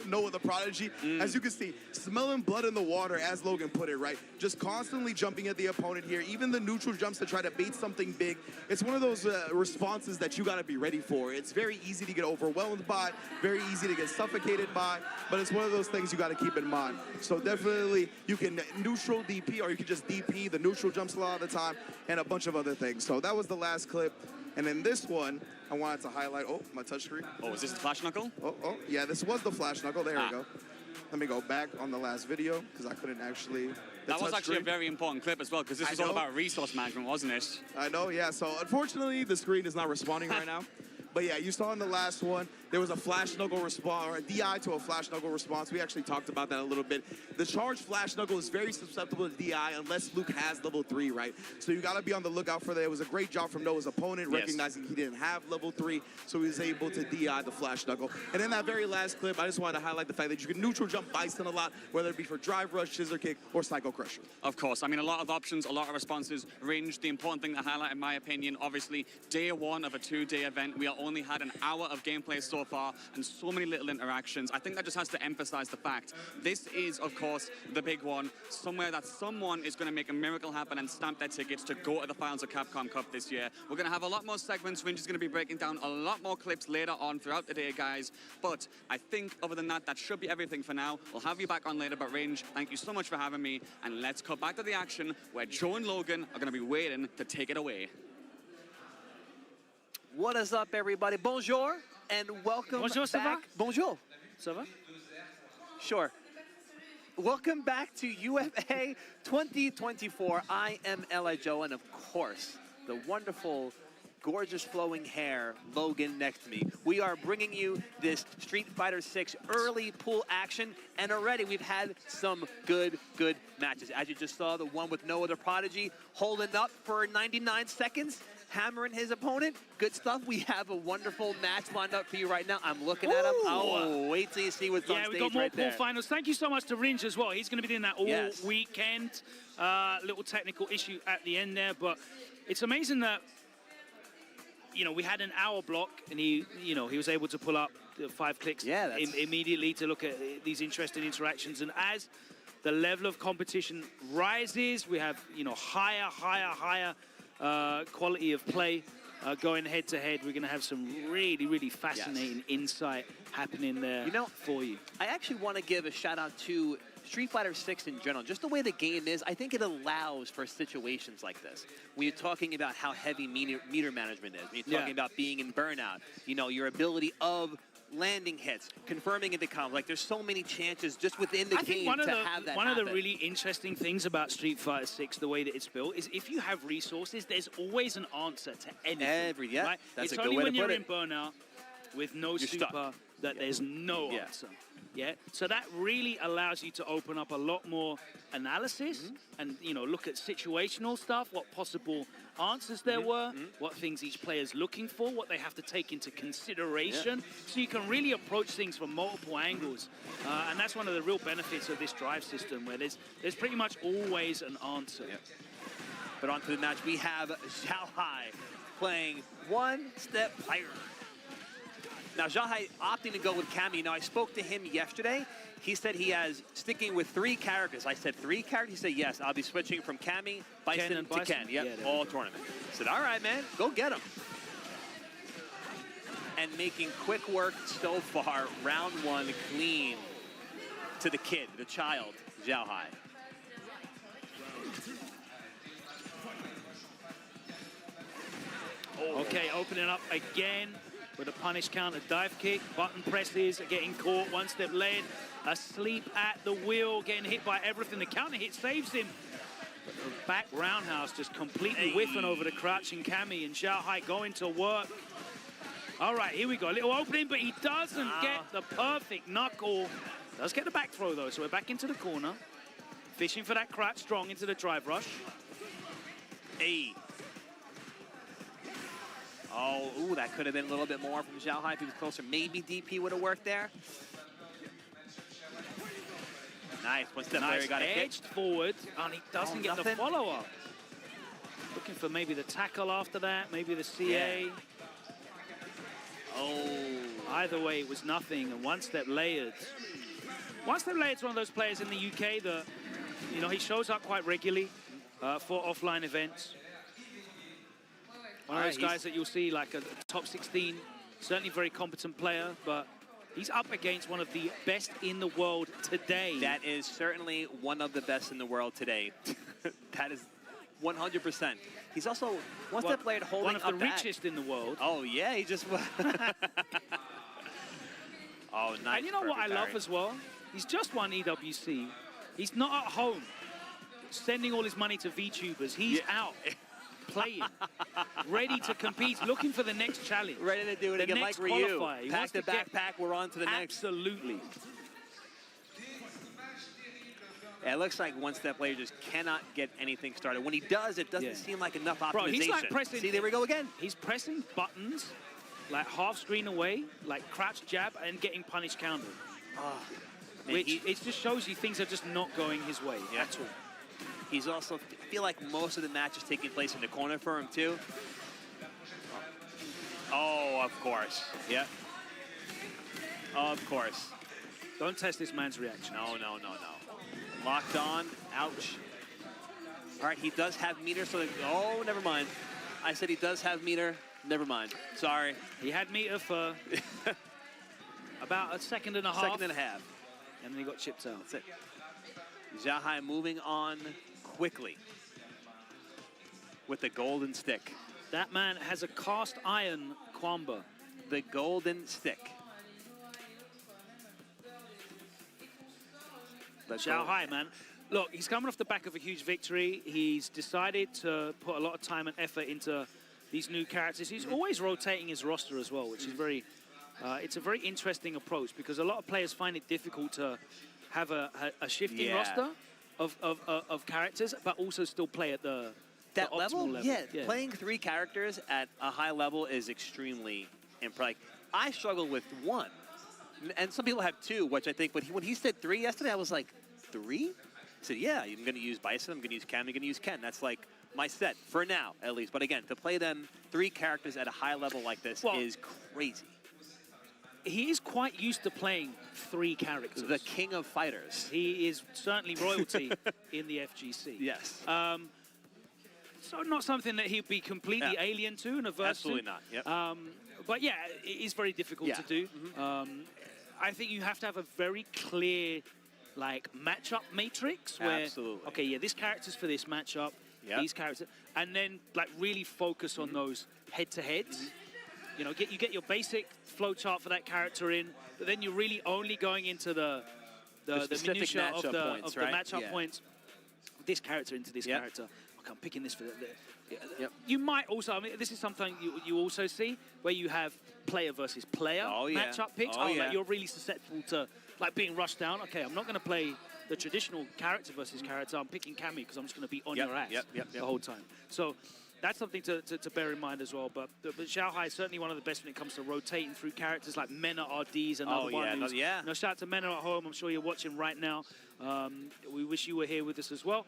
Noah the Prodigy. As you can see, smelling blood in the water, as Logan put it, right? Just constantly jumping at the opponent here. Even the neutral jumps to try to bait something big. It's one of those responses that you got to be ready for. It's very easy to get overwhelmed by, very easy to get suffocated by, but it's one of those things you got to keep in mind. So definitely you can neutral DP, or you can just DP the neutral jumps a lot of the time, and a bunch of other things. So that was the last clip. And then this one, I wanted to highlight, oh, my touch screen. Oh, is this the flash knuckle? Oh, yeah, this was the flash knuckle. There we go. Let me go back on the last video because I couldn't actually. That was actually a very important clip as well, because this was all about resource management, wasn't it? I know, yeah. So unfortunately, the screen is not responding right now. But yeah, you saw in the last one, there was a flash knuckle response, or a DI to a flash knuckle response. We actually talked about that a little bit. The charged flash knuckle is very susceptible to DI unless Luke has level 3, right? So you got to be on the lookout for that. It was a great job from Noah's opponent, recognizing he didn't have level 3, so he was able to DI the flash knuckle. And in that very last clip, I just wanted to highlight the fact that you can neutral jump Bison a lot, whether it be for drive rush, scissor kick, or psycho crusher. Of course. I mean, a lot of options, a lot of responses. Range, the important thing to highlight, in my opinion, obviously, day one of a 2-day event, we only had an hour of gameplay so far, and so many little interactions. I think that just has to emphasize the fact this is, of course, the big one, somewhere that someone is going to make a miracle happen and stamp their tickets to go to the finals of Capcom Cup this year. We're going to have a lot more segments. Rinj is going to be breaking down a lot more clips later on throughout the day, guys. But I think, other than that, that should be everything for now. We'll have you back on later, but Rinj, thank you so much for having me, and let's cut back to the action where Joe and Logan are going to be waiting to take it away. What is up, everybody? Bonjour, and welcome Bonjour, ça va? back. Bonjour. Ça va? Sure. Welcome back to UFA 2024. I am L.I. Joe, and of course, the wonderful, gorgeous flowing hair, Logan next to me. We are bringing you this Street Fighter 6 early pool action, and already we've had some good matches. As you just saw, the one with Noah the Prodigy holding up for 99 seconds, hammering his opponent. Good stuff. We have a wonderful match lined up for you right now. I'm looking at him. Oh, wait till you see what's on stage we've got more right pool there. finals. Thank you so much to Rinj as well. He's going to be doing that all weekend. Little technical issue at the end there, but it's amazing that you know, we had an hour block, and he was able to pull up the 5 clicks immediately to look at these interesting interactions. And as the level of competition rises, we have, you know, higher quality of play going head to head. We're going to have some really fascinating insight happening there, you know, for you. I actually want to give a shout out to Street Fighter 6 in general. Just the way the game is, I think it allows for situations like this. When you're talking about how heavy meter management is, when you're talking about being in burnout, you know, your ability of landing hits, confirming into combos. Like, there's so many chances just within the game to have that One of the really interesting things about Street Fighter 6, the way that it's built, is if you have resources, there's always an answer to anything. Right? That's it's a good only way when to you're put in burnout with no super stuck. that there's no answer. Yeah, so that really allows you to open up a lot more analysis and, you know, look at situational stuff, what possible answers there were, what things each player's looking for, what they have to take into consideration. So you can really approach things from multiple angles. And that's one of the real benefits of this drive system, where there's pretty much always an answer. But on to the match, we have Xiaohai playing OneStep player. Now, Xiaohai opting to go with Cammy. Now, I spoke to him yesterday. He said he has sticking with 3 characters. I said 3 characters? He said, yes, I'll be switching from Cammy, Bison to Ken. Yep, all tournament. I said, all right, man, go get him. And making quick work so far, round 1 clean to the kid, the child, Xiaohai. Okay, opening up again with a punish counter dive kick. Button presses, getting caught, OneStep led. Asleep at the wheel, getting hit by everything. The counter hit saves him. But the back roundhouse just completely whiffing over the crouching Cammy, and Xiaohai going to work. All right, here we go. A little opening, but he doesn't get the perfect knuckle. Does get the back throw, though, so we're back into the corner. Fishing for that crouch strong into the drive rush. Oh, ooh, that could have been a little bit more from Xiaohai if he was closer. Maybe DP would have worked there. Nice, OneStep player got a edged forward, and he doesn't get the follow-up. Looking for maybe the tackle after that, maybe the CA. Either way, it was nothing, and OneStep layered. OneStep layed's one of those players in the UK that, you know, he shows up quite regularly for offline events. One of those guys that you'll see like a top 16, certainly very competent player, but he's up against one of the best in the world today. That is certainly one of the best in the world today. That is 100%. He's also OneStep player holding one of the back. richest in the world. Oh, yeah, he just... Oh, nice. And you know what I love as well? He's just won EWC. He's not at home sending all his money to VTubers. He's out. Playing, ready to compete, looking for the next challenge. Ready to do it again, like Ryu. Pack the backpack, we're on to the next. Absolutely. Yeah, it looks like OneStep player just cannot get anything started. When he does, it doesn't seem like enough optimization. Bro, he's like pressing. See, there we go again. He's pressing buttons, like half screen away, like crouch jab, and getting punish counter. Which it just shows you things are just not going his way at all. He's also, I feel like most of the match is taking place in the corner for him, too. Oh, of course. Yeah. Of course. Don't test this man's reaction. No. Locked on. Ouch. All right, he does have meter, so... Oh, never mind. I said he does have meter. Never mind. Sorry. He had meter for about a second and a half. Second and a half. And then he got chipped out. That's it. Xiaohai moving on quickly with the golden stick. That man has a cast iron Kwamba. The golden stick. Xiaohai, man. Look, he's coming off the back of a huge victory. He's decided to put a lot of time and effort into these new characters. He's always rotating his roster as well, which is very... it's a very interesting approach, because a lot of players find it difficult to have a shifting roster of characters, but also still play at the optimal level. Yeah, playing 3 characters at a high level is extremely impressive. I struggle with 1, and some people have 2, which I think, but when he said 3 yesterday, I was like, 3? He said, yeah, I'm going to use Bison, I'm going to use Cam, I'm going to use Ken. That's like my set, for now, at least. But again, to play them 3 characters at a high level like this is crazy. He is quite used to playing 3 characters. The king of fighters. He is certainly royalty in the FGC. Yes. So not something that he'd be completely alien to and averse Absolutely to. not. Yep. But yeah, it is very difficult to do. I think you have to have a very clear, like, matchup matrix where, okay, yeah, this character's for this matchup, these characters, and then like really focus on those head-to-heads. You know, you get your basic flowchart for that character in, but then you're really only going into the minutiae of the matchup points. This character into this character. Okay, I'm picking this for the You might also, I mean, this is something you also see where you have player versus player matchup picks. Like you're really susceptible to like being rushed down. Okay, I'm not going to play the traditional character versus character. I'm picking Cammy because I'm just going to be on your ass the whole time. So that's something to bear in mind as well. But Xiaohai is certainly one of the best when it comes to rotating through characters like Mena RD's another one. You know, shout out to Mena at home. I'm sure you're watching right now. We wish you were here with us as well.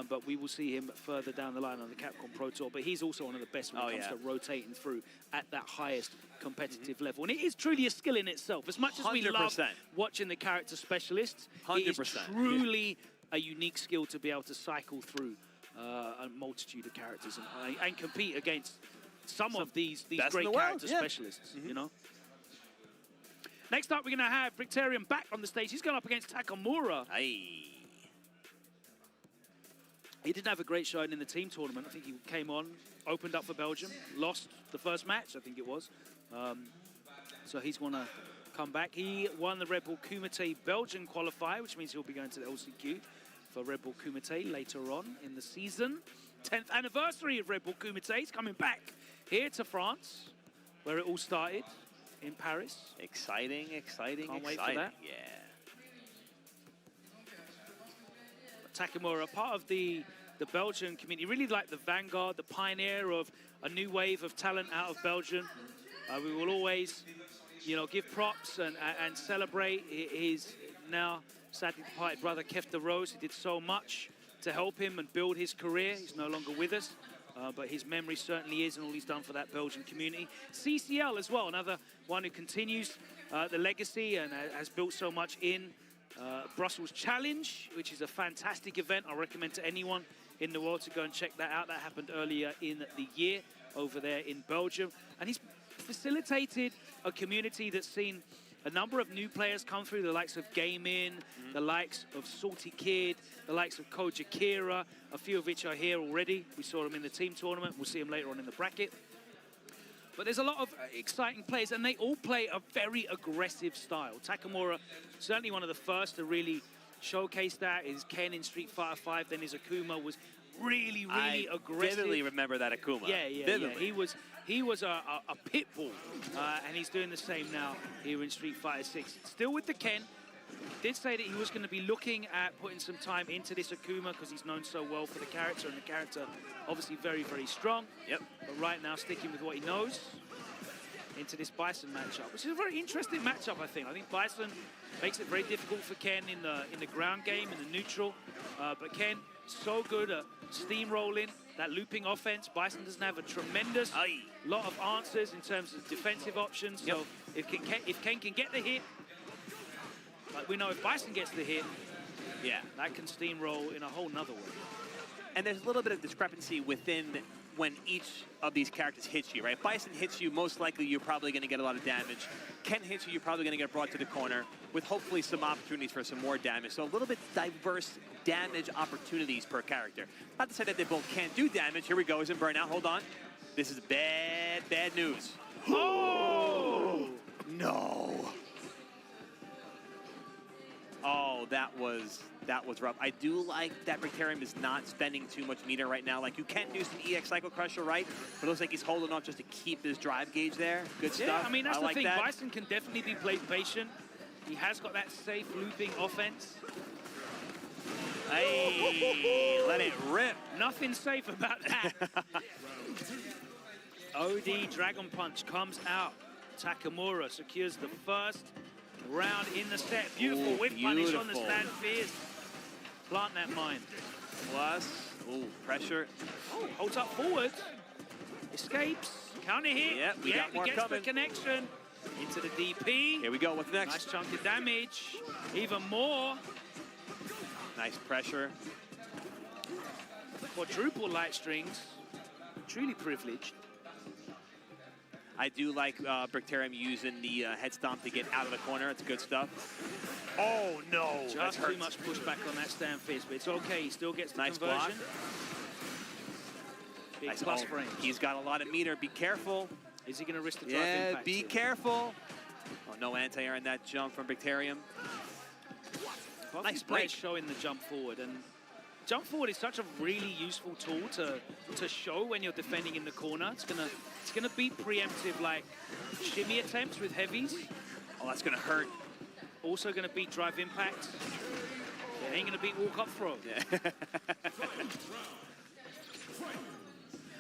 But we will see him further down the line on the Capcom Pro Tour. But he's also one of the best when it comes to rotating through at that highest competitive level. And it is truly a skill in itself. As much as we love watching the character specialists, it is truly a unique skill to be able to cycle through a multitude of characters and compete against some of these great character specialists, you know. Next up, we're going to have Brickterium back on the stage. He's going up against Takamura. He didn't have a great showing in the team tournament. I think he came on, opened up for Belgium, lost the first match, I think it was. So he's going to come back. He won the Red Bull Kumite Belgian qualifier, which means he'll be going to the LCQ for Red Bull Kumite later on in the season. 10th anniversary of Red Bull Kumite. He's coming back here to France, where it all started in Paris. Exciting, exciting, Can't wait for that. Yeah. Takamura, part of the Belgian community, really like the vanguard, the pioneer of a new wave of talent out of Belgium. We will always, you know, give props and celebrate his now sadly departed brother Kef de Rose, who did so much to help him and build his career. He's no longer with us, but his memory certainly is, and all he's done for that Belgian community. CCL as well, another one who continues the legacy and has built so much in Brussels Challenge, which is a fantastic event. I recommend to anyone in the world to go and check that out. That happened earlier in the year over there in Belgium. And he's facilitated a community that's seen a number of new players come through, the likes of Game-In, the likes of Salty Kid, the likes of Koja Kira, a few of which are here already. We saw them in the team tournament. We'll see them later on in the bracket. But there's a lot of exciting players, and they all play a very aggressive style. Takamura, certainly one of the first to really showcase that. His Ken in Street Fighter V, then his Akuma was really, really aggressive. I vividly remember that Akuma. Yeah. He was a pit bull, and he's doing the same now here in Street Fighter 6. Still with the Ken. Did say that he was going to be looking at putting some time into this Akuma because he's known so well for the character, and the character obviously very, very strong. But right now, sticking with what he knows into this Bison matchup, which is a very interesting matchup, I think. I think Bison makes it very difficult for Ken in the ground game, in the neutral. But Ken, so good at steamrolling, that looping offense. Bison doesn't have a tremendous lot of answers in terms of defensive options. So if Ken can get the hit, like we know if Bison gets the hit, that can steamroll in a whole nother way. And there's a little bit of discrepancy within when each of these characters hits you, right? Bison hits you, most likely you're probably going to get a lot of damage. Ken hits you, you're probably going to get brought to the corner with hopefully some opportunities for some more damage. So a little bit diverse damage opportunities per character. Not to say that they both can't do damage. Here we go, isn't burnout. Hold on. This is bad news. Oh! No. Oh, that was rough. I do like that Brickterium is not spending too much meter right now. Like, you can do some EX Cycle Crusher, right? But it looks like he's holding on just to keep his drive gauge there. Good stuff. Yeah, I mean, that's the like thing. That. Bison can definitely be played patient. He has got that safe looping offense. Hey, let it rip. Nothing safe about that. OD Dragon Punch comes out. Takamura secures the first round in the set. Beautiful whip punish on the stand. Fierce. Plant that mine. Plus Ooh, pressure. Oh, holds up forward. Escapes. Counter hit. Yep, we got more gets coming. the connection. Into the DP. Here we go. What's next? Nice chunk of damage. Even more. Nice pressure. Quadruple light strings. Truly privileged. I do like Brickterium using the head stomp to get out of the corner. It's good stuff. Oh, no. Just too much pushback on that stand fist, but it's okay. He still gets the Nice conversion. block. Big Nice. plus Oh, frame. he's got a lot of meter. Be careful. Is he going to risk the drive Yeah, impact? be here? careful. Oh, no anti-air in that jump from Brickterium. Both Nice these players break. showing the jump forward, and jump forward is such a really useful tool to show when you're defending in the corner. It's gonna beat preemptive like shimmy attempts with heavies. Oh, that's gonna hurt. Also gonna beat drive impact. It ain't gonna beat walk up throw. Yeah.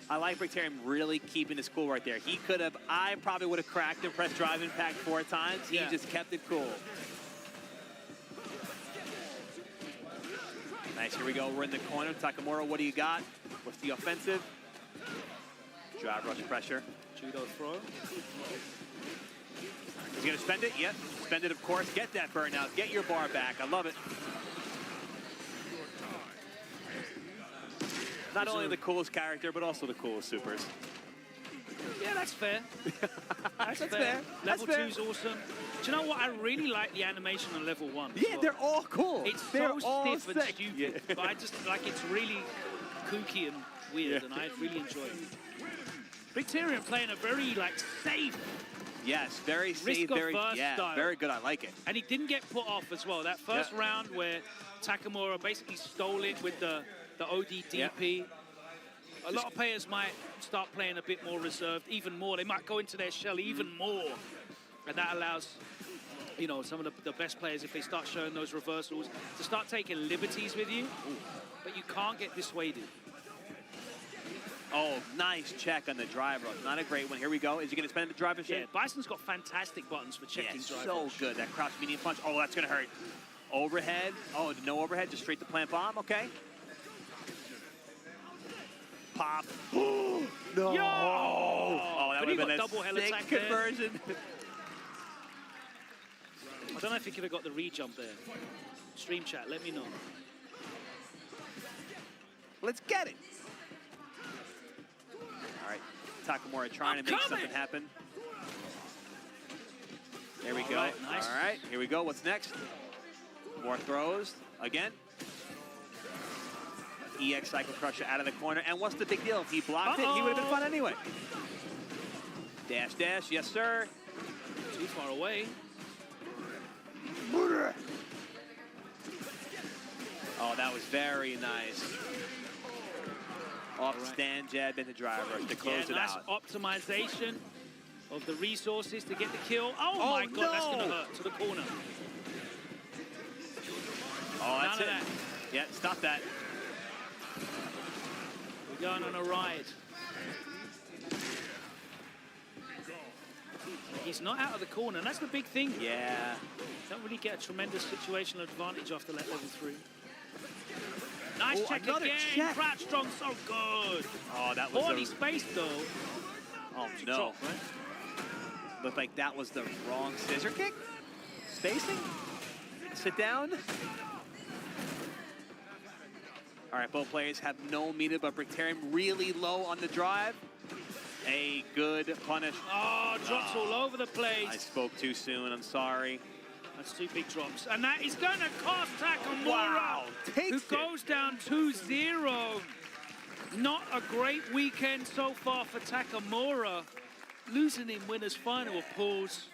I like Brickterium really keeping his cool right there. He could have, I probably would have cracked and pressed drive impact 4 times. He just kept it cool. Nice, here we go. We're in the corner. Takamura, what do you got? What's the offensive? Drive rush pressure. Judo throw. He's gonna spend it? Yep. Spend it, of course. Get that burnout. Get your bar back. I love it. Not only the coolest character, but also the coolest supers. Yeah, that's fair. That's fair. Level That's fair. 2's awesome. Do you know what? I really like the animation on level 1. as Yeah, well. they're all cool. It's they're so all stiff and sick. stupid, Yeah. but I just like it's really kooky and weird, Yeah. and I really enjoy it. Brickterium playing a very like safe, Yes, very safe, very risk-averse style. very good. I like it. and he didn't get put off as well. That first round where Takamura basically stole it with the ODDP. A lot of players might start playing a bit more reserved, even more. They might go into their shell even more, and that allows, you know, some of the best players, if they start showing those reversals, to start taking liberties with you. But you can't get dissuaded. Oh, nice check on the drive rush. Not a great one. Here we go. Is he going to spend the drive rush? Yeah, Bison's got fantastic buttons for checking Yeah, drive so rush. good. That crouch medium punch. Oh, that's going to hurt. Overhead. Oh, no overhead. Just straight to plant bomb. Okay. Pop. No. Yo! Oh, that But would he have been got a double hell sick attack there. conversion. I don't know if he could have got the re-jump there. Stream chat, let me know. Let's get it. All right. Takamura trying to make something happen. There we go. right, nice. All right. Here we go. What's next? More throws. Again. EX Cycle Crusher out of the corner. And what's the big deal? If he blocked it, he would have been fun anyway. Dash, dash. Yes, sir. Too far away. Oh, that was very nice. Off stand jab into drive rush to close it nice out. optimization of the resources to get the kill. Oh my God, that's going to hurt to the corner. Oh, that's None it. of that. Yeah, stop that. We're going on a ride. He's not out of the corner, and that's the big thing. Yeah. Don't really get a tremendous situational advantage after that level 3. Nice Oh, check another again. check. Crouch strong, so good. Oh, that was Poorly spaced though. Oh, Should no. drop, right? Looked like that was the wrong scissor kick. Spacing. Sit down. All right, both players have no meter, but Brickterium really low on the drive. A good punish. Oh, drops all over the place. I spoke too soon. I'm sorry. That's 2 big drops. And that is going to cost Takamura, Wow, who takes it. goes down 2-0. Not a great weekend so far for Takamura. Losing in winners final of pools.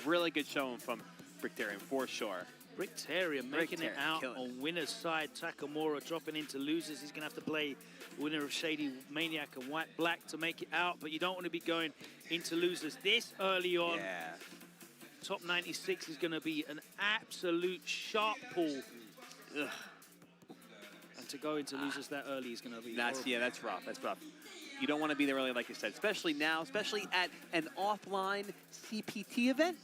Really good showing from Brickterium, for sure. Brickterium making it Brickterium out killing on winner's side. Takamura dropping into losers. He's going to have to play winner of Shady, Maniac, and White Black to make it out. But you don't want to be going into losers this early on. Yeah. Top 96 is going to be an absolute sharp pool. Ugh. And to go into losers that early is going to be horrible. Yeah, that's rough. That's rough. You don't want to be there early, like you said, especially now, especially at an offline CPT event.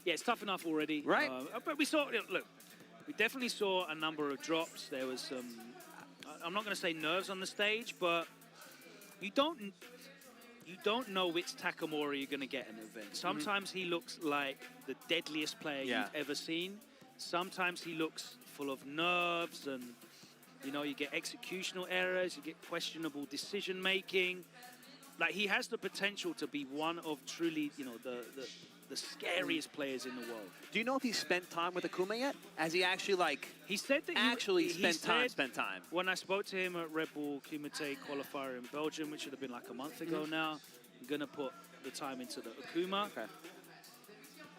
Yeah, it's tough enough already. Right. But we saw, look, we definitely saw a number of drops. There was some, I'm not going to say nerves on the stage, but you don't know which Takamura you're going to get in an event. Sometimes he looks like the deadliest player you've ever seen. Sometimes he looks full of nerves and, you know, you get executional errors, you get questionable decision making. Like, he has the potential to be one of truly, you know, the scariest players in the world. Do you know if he spent time with Akuma yet? Has he actually, like, he said that spent time? When I spoke to him at Red Bull Kumite qualifier in Belgium, which should have been like a month ago now, I'm going to put the time into the Akuma. Okay.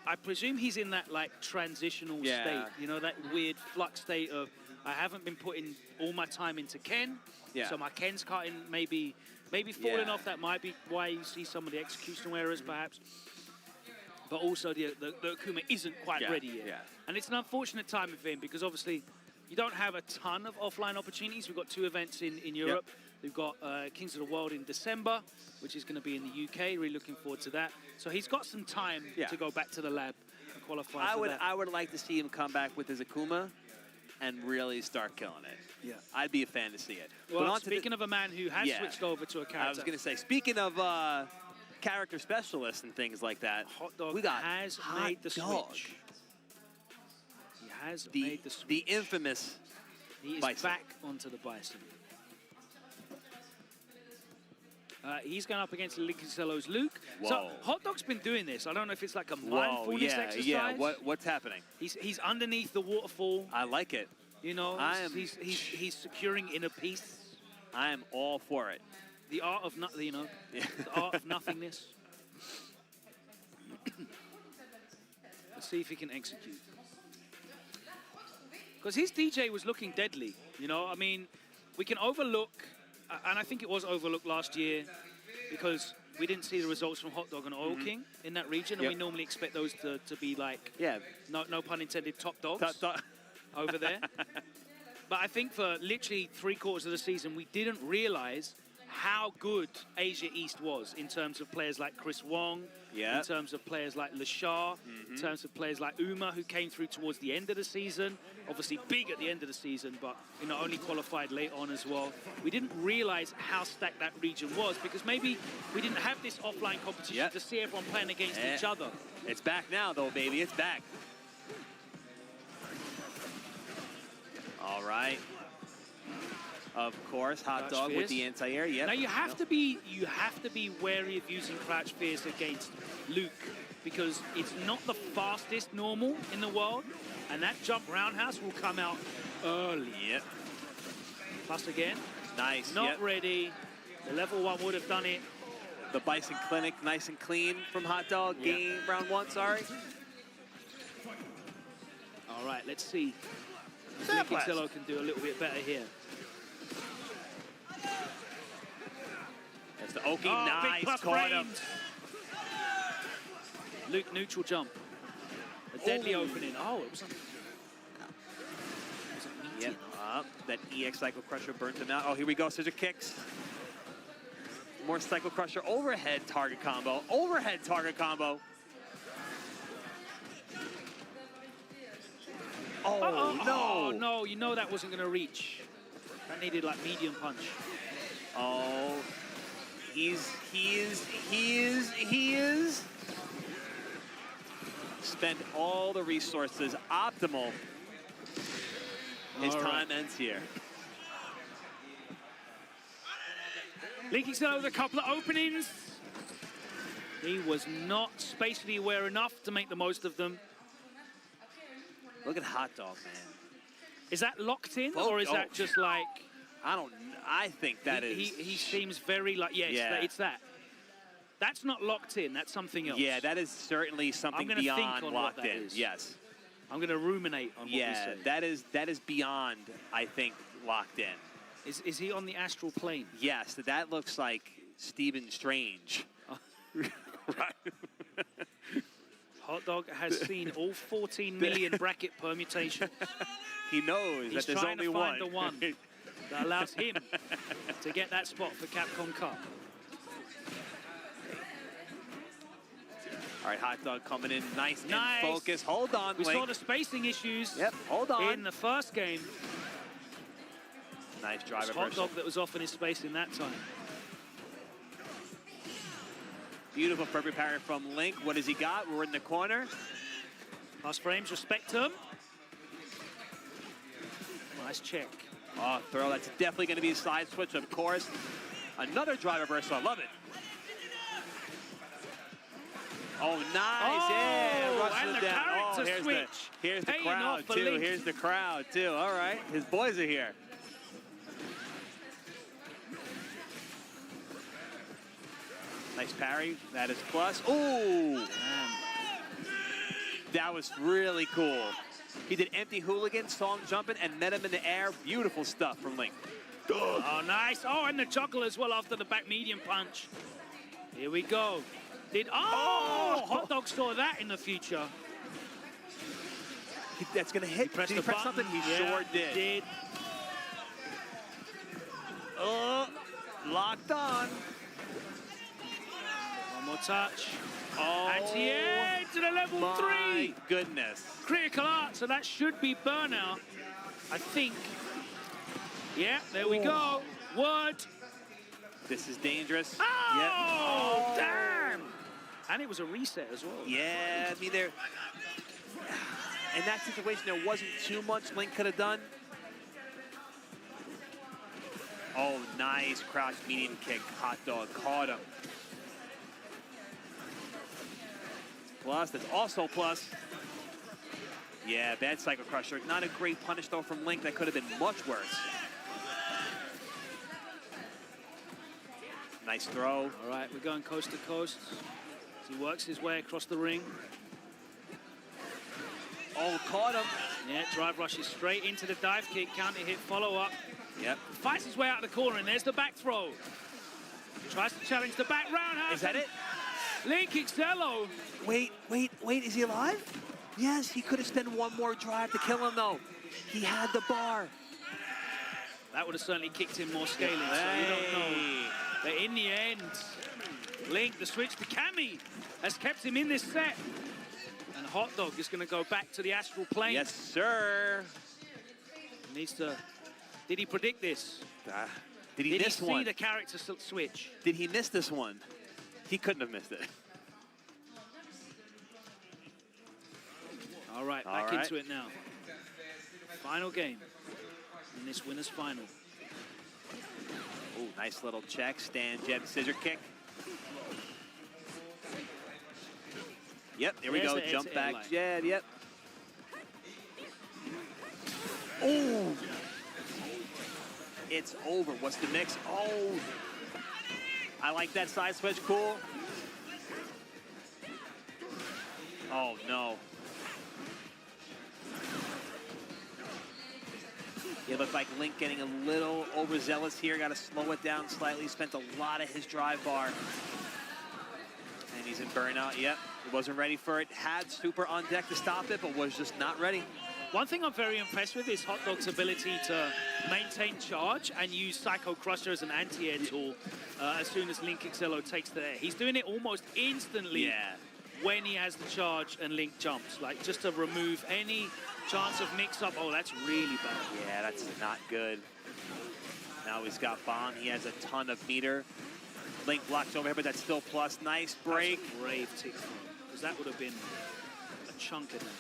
I presume he's in that, like, transitional state, you know, that weird flux state of, I haven't been putting all my time into Ken, so my Ken's cutting, maybe falling off. That might be why you see some of the executional errors, perhaps. But also the Akuma isn't quite ready yet. Yeah. And it's an unfortunate time of him because obviously you don't have a ton of offline opportunities. We've got 2 events in Europe. We've got Kings of the World in December, which is going to be in the UK. Really looking forward to that. So he's got some time to go back to the lab and qualify for that. I would like to see him come back with his Akuma and really start killing it. Yeah. I'd be a fan to see it. Well, speaking of a man who has switched over to a character. I was going to say, speaking of character specialists and things like that, Hot Dog we got has made the switch. He has made the switch. The infamous He is Bison. back onto the Bison. He's going up against Lincoln Luke. Whoa. So Hot Dog's been doing this. I don't know if it's like a mindfulness exercise. Yeah, what's happening? He's underneath the waterfall. I like it. You know, he's securing inner peace. I am all for it. The art of the art of nothingness. Let's see if he can execute. Because his DJ was looking deadly. You know, I mean, we can overlook, and I think it was overlooked last year because we didn't see the results from Hot Dog and Oil King in that region, and we normally expect those to be like, no pun intended, top dogs over there. But I think for literally 3/4 of the season, we didn't realize how good Asia East was in terms of players like Chris Wong, in terms of players like Lashar, in terms of players like Uma, who came through towards the end of the season. Obviously big at the end of the season, but only qualified late on as well. We didn't realize how stacked that region was because maybe we didn't have this offline competition to see everyone playing against each other. It's back now, though, baby. It's back. All right. Of course, Hot Dog Fierce with the anti-air. Yep. Now you have to be wary of using Crouch Fierce against Luke because it's not the fastest normal in the world, and that jump roundhouse will come out early. Yep. Plus again. Nice. Not ready. The level 1 would have done it. The Bison Clinic, nice and clean from Hot Dog. Game round 1. Sorry. All right. Let's see if Lincoln can do a little bit better here. That's the Oki. Nice. Caught him. Luke neutral jump. A deadly opening. Oh, it was Yep. That EX Cycle Crusher burnt him out. Oh, here we go. Scissor kicks. More Cycle Crusher. Overhead target combo. Overhead target combo. Oh, no. Oh, no. You know that wasn't going to reach. That needed like medium punch. Oh. He is. Spent all the resources. Optimal. His time ends here. Linking Snow with a couple of openings. He was not spatially aware enough to make the most of them. Look at Hot Dog, man. Is that locked in, or is that just like... I think that is... He seems very like... Yes, it's that. That's not locked in. That's something else. Yeah, that is certainly something beyond locked in. Yes. I'm going to ruminate on what we say. that is beyond, I think, locked in. Is he on the astral plane? Yes, that looks like Stephen Strange. Right. Hot Dog has seen all 14 million bracket permutations. He knows that there's only one. He's trying to find the one that allows him to get that spot for Capcom Cup. All right, Hot Dog coming in nice, Nice. and focus. Hold on, We saw Link. the spacing issues Yep, hold on. in the first game. Nice drive Hot reversal. Dog that was off in his spacing that time. Beautiful perfect parry from Link. What has he got? We're in the corner. Pass frames, respect him. Nice check. Oh, throw. That's definitely going to be a side switch, of course. Another drive reversal. I love it. Oh, nice. Yeah, rushes and the it down. character here's switch. Here's the Paying crowd, off for too. Link. Here's the crowd, too. All right. His boys are here. Nice parry. That is plus. Ooh. That was really cool. He did empty hooligan, saw him jumping, and met him in the air. Beautiful stuff from Link. Oh, nice. Oh, and the juggle as well after the back medium punch. Here we go. Hot Dog saw that in the future. That's going to hit. Pressed Did he the press button. something? He Yeah, sure did. He did. Oh, locked on. One more touch. Oh, Anti-air to the level my 3. goodness. Critical art, so that should be burnout, I think. Yeah, there we go. Word. This is dangerous. Oh, damn. And it was a reset as well. Yeah, I mean, there. In that situation, there wasn't too much Link could have done. Oh, nice crouch medium kick. Hot Dog caught him. Plus, that's also plus. Yeah, bad Psycho Crusher. Not a great punish, though, from Link. That could have been much worse. Nice throw. All right, we're going coast to coast as he works his way across the ring. Oh, caught him. Yeah, drive rushes straight into the dive kick, counter hit, follow up. Yep. Fights his way out of the corner, and there's the back throw. Tries to challenge the back roundhouse. Is that it? Link Excello. Wait, is he alive? Yes, he could have spent one more drive to kill him, though. He had the bar. That would have certainly kicked him more scaling, so we don't know. But in the end, Link, the switch to Cammy, has kept him in this set. And Hot Dog is going to go back to the astral plane. Yes, sir. Needs to... Did he predict this? Did he miss one? Did he see the character switch? Did he miss this one? He couldn't have missed it. All right, back into it now. Final game in this winner's final. Oh, nice little check. Stand jab scissor kick. Yep, there we There's go. the Jump end-to-end back line. jab, yep. Oh! It's over. What's the mix? Oh! I like that side switch. Cool. Oh, no. It looked like Link getting a little overzealous here. Got to slow it down slightly. Spent a lot of his drive bar. And he's in burnout. Yep, he wasn't ready for it. Had super on deck to stop it, but was just not ready. One thing I'm very impressed with is Hot Dog's ability to maintain charge and use Psycho Crusher as an anti-air tool as soon as Link Excello takes the air. He's doing it almost instantly when he has the charge and Link jumps. Like, just to remove any chance of mix-up. Oh, that's really bad. Yeah, that's not good. Now he's got bomb. He has a ton of meter. Link blocks over here, but that's still plus. Nice break. That's a brave tick throw, because that would have been a chunk of damage.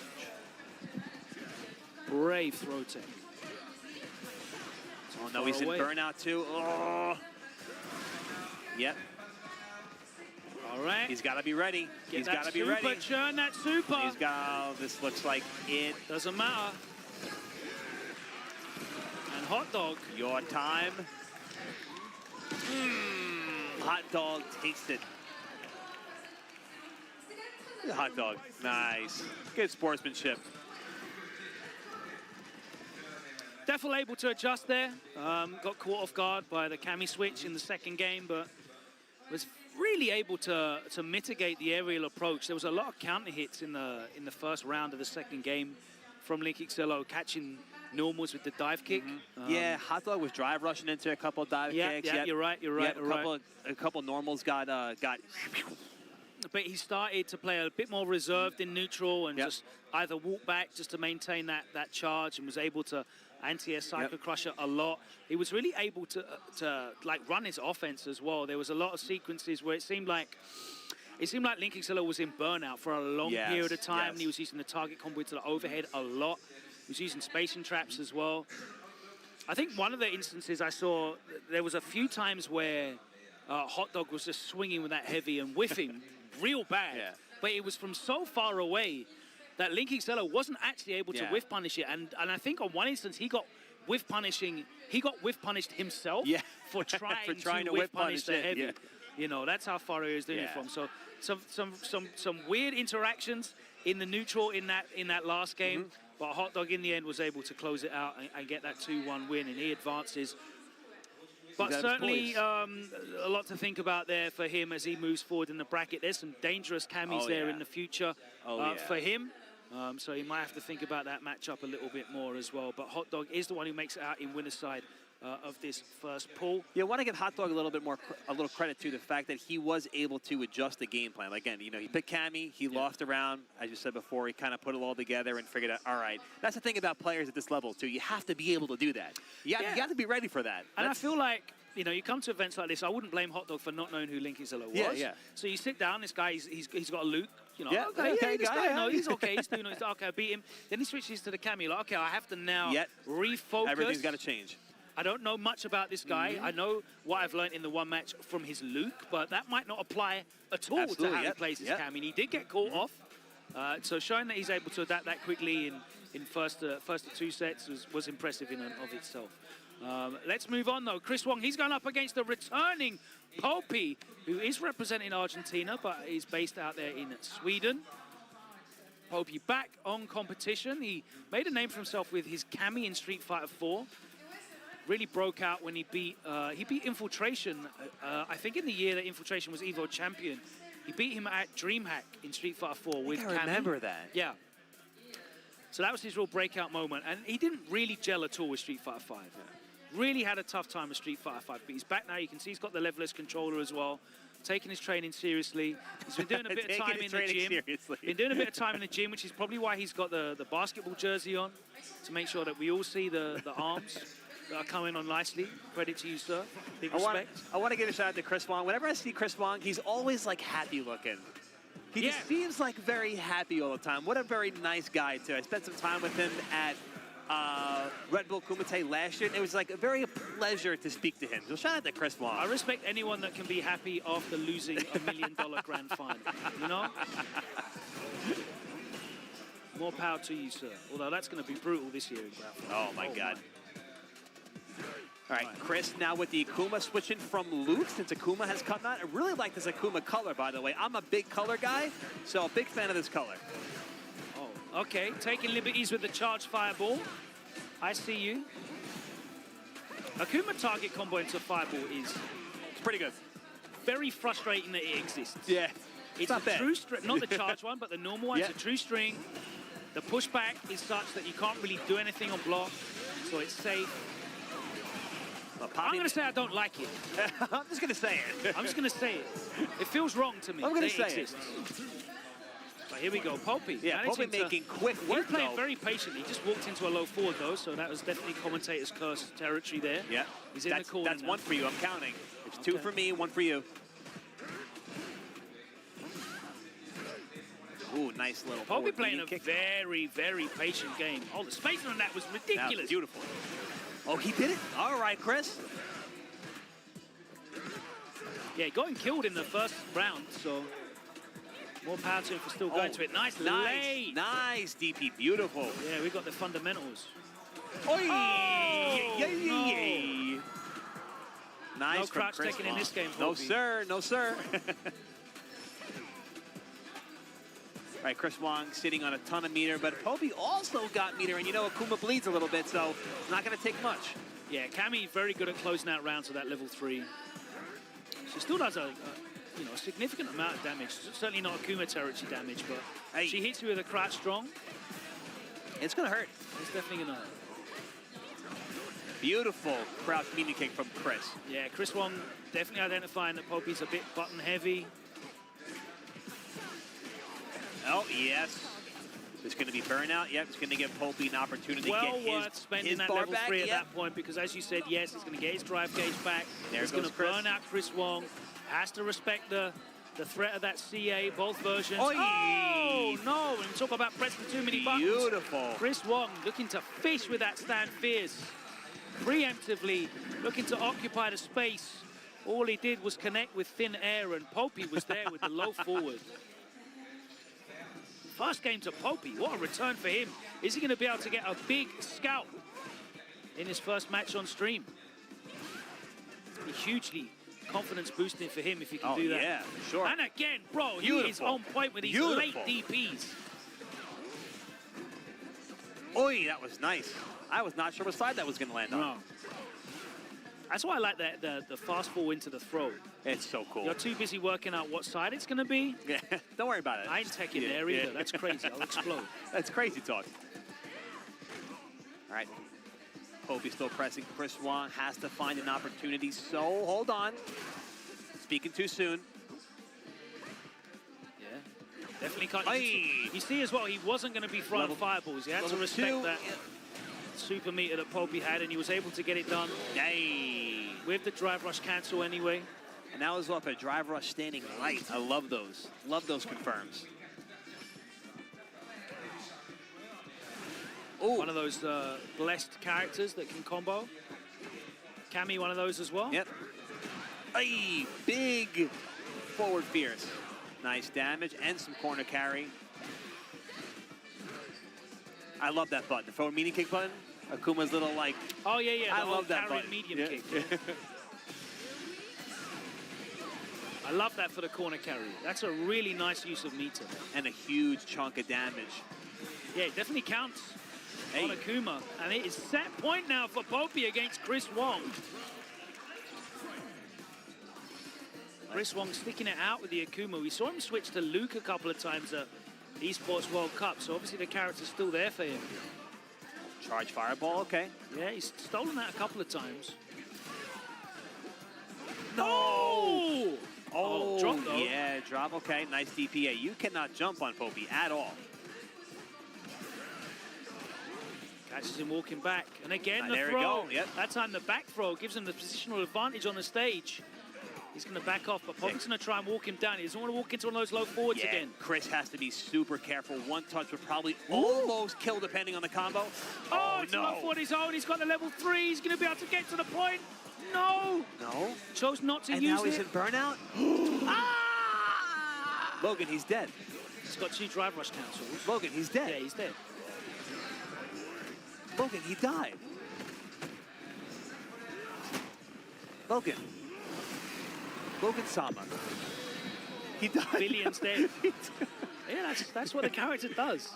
Brave throw tech. Oh, no, he's in burnout, too. Oh. Yep. All right. He's got to be ready. He's got to be super, ready. Churn that super. He's got, oh, this looks like it. Doesn't matter. And Hot Dog. Your time. Hot Dog takes it. Hot Dog. Nice. Good sportsmanship. Definitely able to adjust there. Got caught off guard by the Cammy switch in the second game, but was really able to mitigate the aerial approach. There was a lot of counter hits in the first round of the second game from Link Excello, catching normals with the dive kick. Yeah, Hot Dog was drive rushing into a couple of dive kicks. Yeah, you're right. A couple normals got but he started to play a bit more reserved in neutral and just either walk back just to maintain that charge, and was able to anti-air Psycho Crusher a lot. He was really able to like run his offense as well. There was a lot of sequences where it seemed like Link Exceller was in burnout for a long period of time, and he was using the target combo to the overhead a lot. He was using spacing traps as well. I think one of the instances I saw, there was a few times where Hot Dog was just swinging with that heavy and whiffing real bad, but it was from so far away that Link Exceller wasn't actually able to whiff punish it. And I think on one instance he got whiff punished himself for trying to whiff punish the heavy. You know, that's how far he was doing it from. So some weird interactions in the neutral in that last game, but Hot Dog in the end was able to close it out and get that 2-1 win, and he advances. But certainly a lot to think about there for him as he moves forward in the bracket. There's some dangerous camis there in the future for him. So he might have to think about that matchup a little bit more as well. But Hot Dog is the one who makes it out in winner's side of this first pool. Yeah, I want to give Hot Dog a little credit to the fact that he was able to adjust the game plan. Again, you know, he picked Cammy, he lost around, as you said before, he kind of put it all together and figured out, all right. That's the thing about players at this level, too. You have to be able to do that. You have to be ready for that. And I feel like, you know, you come to events like this, I wouldn't blame Hot Dog for not knowing who Link Exceller was. So you sit down, this guy, he's got a Luke. You know, this guy, no, he's okay. He's doing it. Okay, I beat him. Then he switches to the Cammy. Like, okay, I have to now refocus. Everything's got to change. I don't know much about this guy. I know what I've learned in the one match from his Luke, but that might not apply at all to how he plays his Cammy. And he did get caught off. So showing that he's able to adapt that quickly in first to two sets was impressive in and of itself. Let's move on, though. Chris Wong, he's going up against the returning Popey, who is representing Argentina, but is based out there in Sweden. Popey back on competition. He made a name for himself with his Cammy in Street Fighter 4. Really broke out when he beat Infiltration. I think in the year that Infiltration was Evo champion, he beat him at DreamHack in Street Fighter 4 with Cammy. I remember that. Yeah. So that was his real breakout moment, and he didn't really gel at all with Street Fighter 5. Really had a tough time with Street Fighter 5, but he's back now. You can see he's got the leveless controller as well, taking his training seriously. He's been doing a bit of time in the gym. Been doing a bit of time in the gym, which is probably why he's got the basketball jersey on, to make sure that we all see the arms that are coming on nicely. Credit to you, sir. Big respect. I want to give a shout out to Chris Wong. Whenever I see Chris Wong, he's always like happy looking. He just seems like very happy all the time. What a very nice guy, too. I spent some time with him at Red Bull Kumite last year, and it was like a very pleasure to speak to him. So shout out to Chris Wong. I respect anyone that can be happy after losing $1 million grand final, you know? More power to you, sir. Although that's going to be brutal this year in grand final. Oh, my God. All right, Chris now with the Akuma switching from Luke since Akuma has come out. I really like this Akuma color, by the way. I'm a big color guy, so a big fan of this color. Oh, okay. Taking liberties with the charged fireball. I see you. Akuma target combo into fireball is pretty good. Very frustrating that it exists. Yeah. It's not a true string, not the charged one, but the normal one. It's a true string. The pushback is such that you can't really do anything on block, so it's safe. I'm going to say I don't like it. I'm just going to say it. I'm just going to say it. It feels wrong to me. I'm going to say it. But here we go, Popey. Yeah, Popey making quick work, He played very patiently. He just walked into a low forward, though, so that was definitely commentator's curse territory there. Yeah. He's in the corner. That's one for you. I'm counting. It's two for me, one for you. Ooh, nice little Popey playing a very, very patient game. Oh, the spacing on that was ridiculous. That was beautiful. Oh, he did it? All right, Chris. Yeah, he got him killed in the first round, so more power to him for still going to it. Nice, nice, DP, beautiful. Yeah, we got the fundamentals. Oh, yeah. Nice. No crouch taken in this game, Popey. No, sir. No, sir. All right, Chris Wong sitting on a ton of meter, but Popey also got meter, and you know Akuma bleeds a little bit, so it's not going to take much. Yeah, Cammy very good at closing out rounds at that level 3. She still does a significant amount of damage. Certainly not Akuma territory damage, but she hits you with a crouch strong. It's going to hurt. It's definitely going to hurt. Beautiful crouch meaning kick from Chris. Yeah, Chris Wong definitely identifying that Popey's a bit button heavy. Oh, yes. There's going to be burnout. Yep, it's going to give Popey an opportunity to Well get worth spending his that bar level back. 3 at Yep. that point, because as you said, yes, it's going to get his drive gauge back. There it's going goes to Chris. burn out Chris Wong. Has to respect the threat of that CA, both versions. Oy! Oh, no, and talk about pressing too many buttons. Beautiful. Chris Wong looking to fish with that stand fierce. Preemptively looking to occupy the space. All he did was connect with thin air, and Popey was there with the low forward. First game to Popey. What a return for him. Is he going to be able to get a big scalp in his first match on stream? Be hugely confidence boosting for him if he can do that. Yeah, for sure. And again, bro, he is Beautiful. on point with these late DPs. Oi, that was nice. I was not sure what side that was going to land on. No. That's why I like the fast fall into the throw. It's so cool. You're too busy working out what side it's going to be. Yeah, don't worry about it. I ain't taking there either. Yeah. That's crazy. I'll explode. That's crazy talk. All right. Popey still pressing. Chris Wong has to find an opportunity. So, hold on. Speaking too soon. Yeah. Definitely can't. Aye. You see as well, he wasn't going to be throwing Level- fireballs. He had to level respect 2. that super meter that Popey had, and he was able to get it done Yay. with the drive rush cancel anyway. And that was off a drive rush standing light. I love those. Love those confirms. Ooh. One of those blessed characters that can combo. Cammy, one of those as well. Yep. Ay, big forward fierce. Nice damage and some corner carry. I love that button. The forward medium kick button. Akuma's little like. Oh yeah, yeah. I love that carry button. medium Yeah. kick. I love that for the corner carry. That's a really nice use of meter. And a huge chunk of damage. Yeah, it definitely counts Hey. on Akuma. And it is set point now for Popey against Chris Wong. Chris Wong sticking it out with the Akuma. We saw him switch to Luke a couple of times at Esports World Cup, so obviously the character's still there for him. Charge fireball, okay. Yeah, he's stolen that a couple of times. No! Oh, drop though. Yeah, drop, okay. Nice DPA. You cannot jump on Popey at all. Catches him walking back. And again, the There we throw. go, yep. That time the back throw gives him the positional advantage on the stage. He's going to back off, but Popey's going to try and walk him down. He doesn't want to walk into one of those low forwards Yeah, again. Chris has to be super careful. One touch would probably almost kill depending on the combo. Oh, it's not for his own. He's got the level 3. He's going to be able to get to the point. No. No. Chose not to And use now he's it. in burnout? Ah! Logan, he's dead. He's got 2 drive rush cancels. Logan, he's dead. Yeah, he's dead. Logan, he died. Logan. Logan Sama. He died. Billions dead. Yeah, that's what the character does.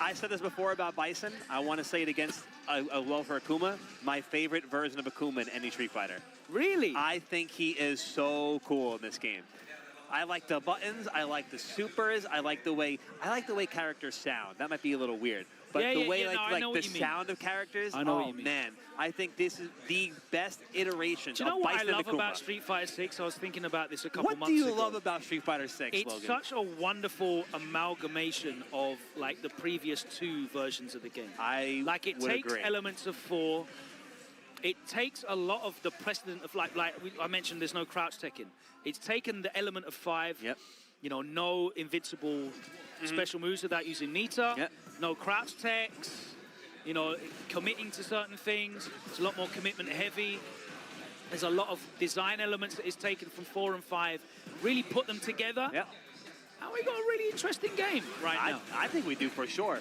I said this before about Bison. I want to say it against well for Akuma. My favorite version of Akuma in any Street Fighter. Really? I think he is so cool in this game. I like the buttons. I like the supers. I like the way characters sound. That might be a little weird, but Yeah, the yeah, way yeah, no, I know the what you mean. sound of characters. I know oh what you mean. man, I think this is the best iteration Do you know of what Bison I love and Akuma. about Street Fighter 6? I was thinking about this a couple What months do you ago. love about Street Fighter 6, It's Logan? such a wonderful amalgamation of like the previous 2 versions of the game. I Like it would takes agree. elements of 4. It takes a lot of the precedent of I mentioned there's no crouch teching. It's taken the element of 5. Yep. You know, no invincible special moves without using meter. Yep. No crouch techs. You know, committing to certain things. It's a lot more commitment heavy. There's a lot of design elements that is taken from 4 and 5. Really put them together. Yep. And we got a really interesting game right now. I think we do for sure.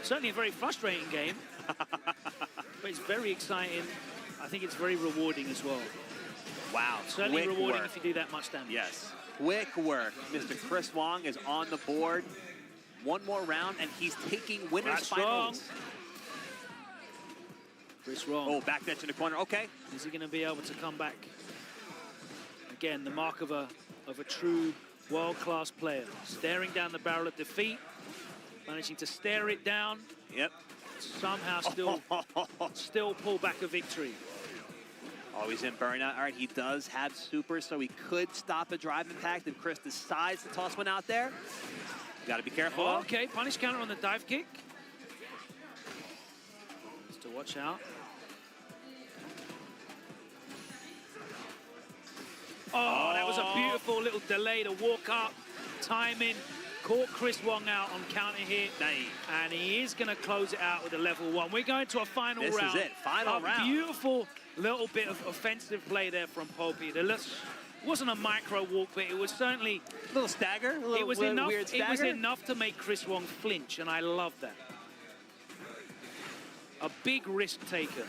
Certainly a very frustrating game. But it's very exciting. I think it's very rewarding as well. Wow. Certainly quick rewarding work. if you do that much damage. Yes. Quick work. Mr. Chris Wong is on the board. One more round, and he's taking winners That's strong. finals. Chris Wong. Oh, back net in the corner. Okay. Is he going to be able to come back? Again, the mark of a true world-class player. Staring down the barrel of defeat, managing to stare it down. Yep. Somehow still pull back a victory. Oh, he's in burnout. All right, he does have super, so he could stop a drive impact if Chris decides to toss one out there. You got to be careful. Oh, okay, punish counter on the dive kick. Just to watch out. Oh, that was a beautiful little delay to walk up, timing. Caught Chris Wong out on counter hit, and he is going to close it out with a level 1. We're going to a final round. This is it, final round. Beautiful little bit of offensive play there from Popey. It wasn't a micro walk, but it was certainly a little stagger, it was enough. Weird stagger. It was enough to make Chris Wong flinch, and I love that. A big risk taker.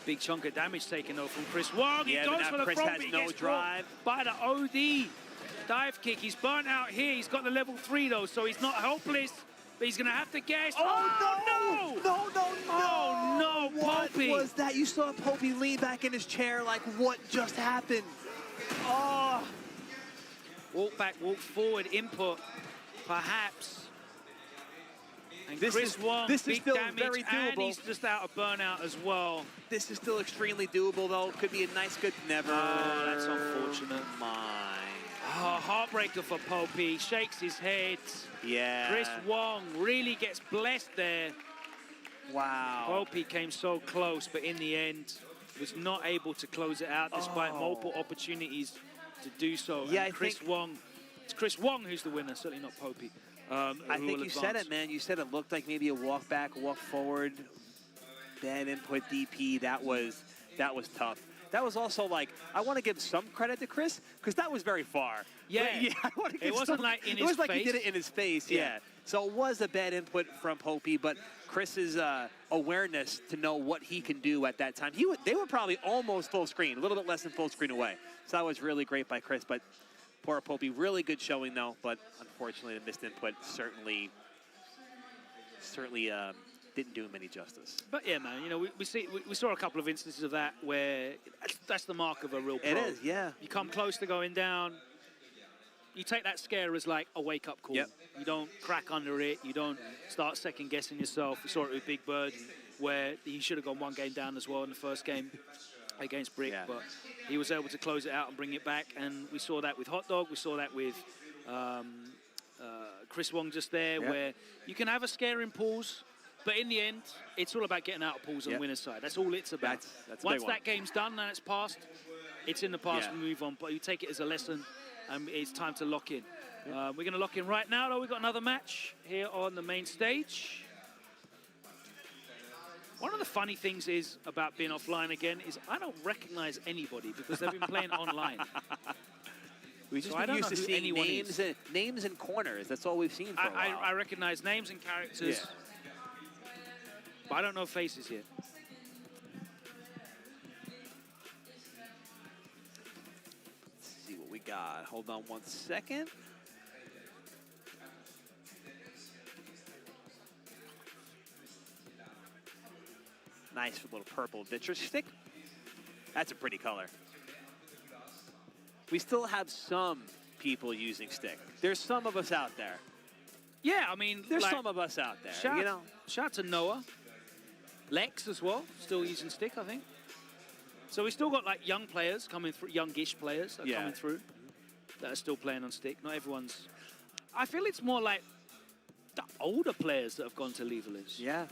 Big chunk of damage taken though from Chris Wong. Yeah, he goes for the Chris front, has but he no gets drive. by the OD. Dive kick. He's burnt out here. He's got the level 3 though, so he's not helpless. But he's gonna have to guess. Oh no! No! Oh no! What Popey. was that? You saw Popey lean back in his chair like, what just happened? Oh! Walk back, walk forward, input, perhaps. And Chris Wong, this is big still damage, very doable. and he's just out of burnout as well. This is still extremely doable though. Could be a nice, good. Never. Oh, that's unfortunate. Mind. Oh, heartbreaker for Popey. Shakes his head. Yeah. Chris Wong really gets blessed there. Wow. Popey came so close, but in the end, was not able to close it out despite multiple opportunities to do so. Yeah, and it's Chris Wong who's the winner, certainly not Popey. I think you said it, man. You said it looked like maybe a walk back, walk forward, bad input DP. That was tough. That was also like, I want to give some credit to Chris because that was very far. Yeah, I want to give it wasn't like in his face. It was like he did it in his face. Yeah. So it was a bad input from Popey, but Chris's awareness to know what he can do at that time. They were probably almost full screen, a little bit less than full screen away. So that was really great by Chris, but poor Popey, really good showing though, but unfortunately the missed input certainly didn't do him any justice. But yeah, man, you know, we saw a couple of instances of that where that's the mark of a real pro. It is, yeah. You come close to going down, you take that scare as like a wake-up call. Yep. You don't crack under it. You don't start second-guessing yourself. We saw it with Big Bird, where he should have gone one game down as well in the first game against Brick, but he was able to close it out and bring it back. And we saw that with Hot Dog. We saw that with Chris Wong just there, where you can have a scare in pools, but in the end, it's all about getting out of pools on the winner's side. That's all it's about. That's Once that game's done and it's passed, it's in the past, we move on. But you take it as a lesson, and it's time to lock in. We're going to lock in right now, though. We've got another match here on the main stage. One of the funny things is about being offline again is I don't recognize anybody because they've been playing online. We just been used to seeing names and corners. That's all we've seen for a while. I recognize names and characters, but I don't know faces yet. Let's see what we got. Hold on 1 second. Nice little purple vitreous stick. That's a pretty color. We still have some people using stick. There's some of us out there. Yeah, I mean, there's some of us out there. Shout out to Noah, Lex as well, still using stick, I think. So we still got like young players coming through, youngish players that are coming through that are still playing on stick. Not everyone's. I feel it's more like the older players that have gone to leverless. Yeah.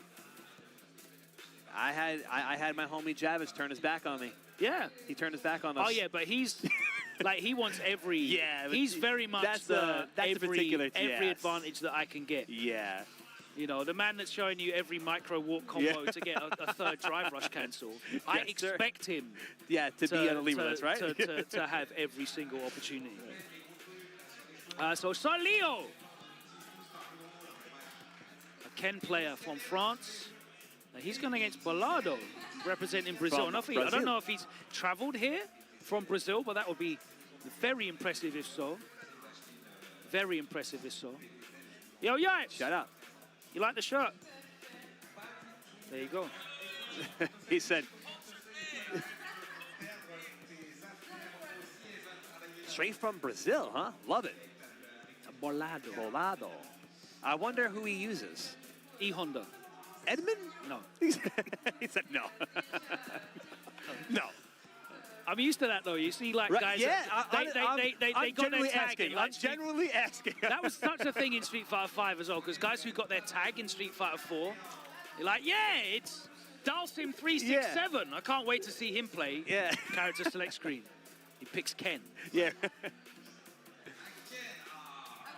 I had my homie Javis turn his back on me. Yeah. He turned his back on us. Oh yeah, but he's like he wants every. Yeah. He's very much that's every advantage that I can get. Yeah. You know, the man that's showing you every micro walk combo to get a third drive rush cancel. I expect him. Yeah, to be on a leverless, right? To have every single opportunity. So Salio, a Ken player from France. He's going against Balado, representing Brazil. I don't know if he's traveled here from Brazil, but that would be very impressive if so. Very impressive if so. Yo, Yipes. Shut up. You like the shirt? There you go. He said. Straight from Brazil, huh? Love it. Bolado. I wonder who he uses. E-Honda. Edmund? No. He said no. No. I'm used to that though. You see, like Right, guys, yeah, they I'm got their genuinely tag. asking. in, like, I'm genuinely asking. That was such a thing in Street Fighter 5 as well, because guys who got their tag in Street Fighter 4, you're like, yeah, it's Dalsim 367. I can't wait to see him play. Yeah. Character select screen. He picks Ken. Yeah.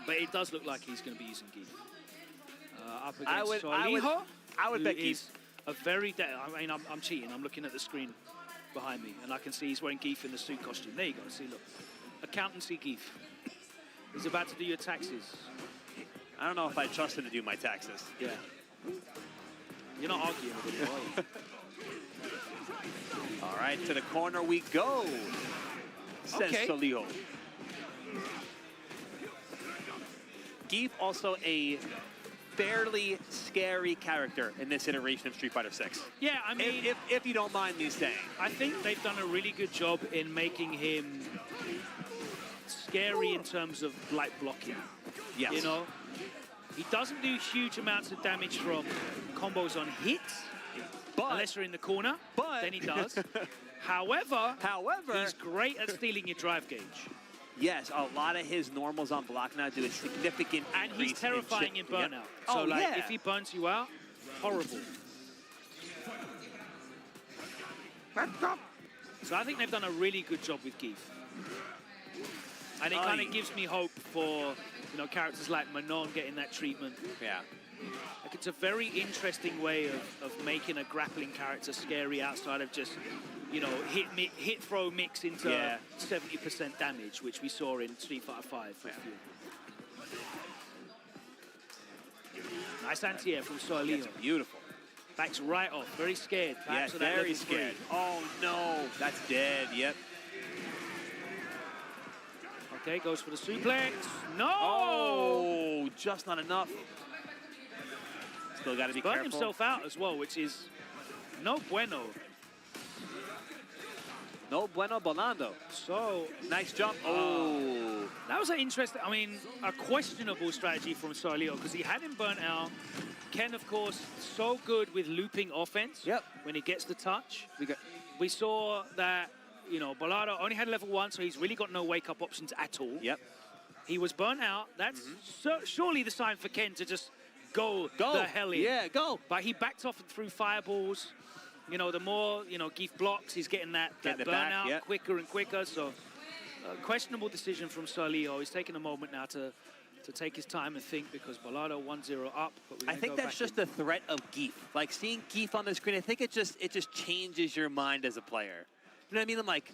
But it does look like he's going to be using Geef. Up against I would Soliho, bet who Geef. is a very... I mean, I'm cheating. I'm looking at the screen behind me, and I can see he's wearing Geef in the suit costume. There you go. See, look. Accountancy Geef. He's about to do your taxes. I don't know if I trust him to do my taxes. Yeah. You're not arguing with him, are you? All right, to the corner we go, says Okay. Soliho. Geef also a fairly scary character in this iteration of Street Fighter 6. Yeah, I mean... If you don't mind me saying. I think they've done a really good job in making him scary in terms of light blocking. Yes. You know? He doesn't do huge amounts of damage from combos on hits, unless you're in the corner, then he does. However, he's great at stealing your drive gauge. Yes, a lot of his normals on block now do a significant And increase he's terrifying in chip. burnout. Yep. So, Oh, like, yeah. if he burns you out, horrible. So I think they've done a really good job with Geef. And it kind of gives me hope for, you know, characters like Manon getting that treatment. Yeah. Like, it's a very interesting way of making a grappling character scary outside of just, you know, hit throw mix into 70% damage, which we saw in Street Fighter 5. Nice anti-air from Soliho. Beautiful. Backs right off, very scared. Yes, of that very level 3. scared. Oh no, that's dead. Yep. Okay, goes for the suplex. No! Oh, just not enough. Still got to be Burned careful. himself out as well, which is no bueno. No bueno volando. So nice jump. Oh, that was an interesting, I mean, a questionable strategy from Soliho, because he had him burnt out. Ken, of course, so good with looping offense. Yep. When he gets the touch. We saw that, you know, Bolado only had level 1, so he's really got no wake-up options at all. Yep. He was burnt out. That's surely the sign for Ken to just go the hell in. Yeah, go. But he backed off and threw fireballs. You know, the more, you know, Geef blocks, he's getting that burnout quicker and quicker. So, questionable decision from Soliho. He's taking a moment now to take his time and think, because Bolado 1-0 up. But I think that's just the threat of Geef. Like, seeing Geef on the screen, I think it just changes your mind as a player. You know what I mean? I'm like,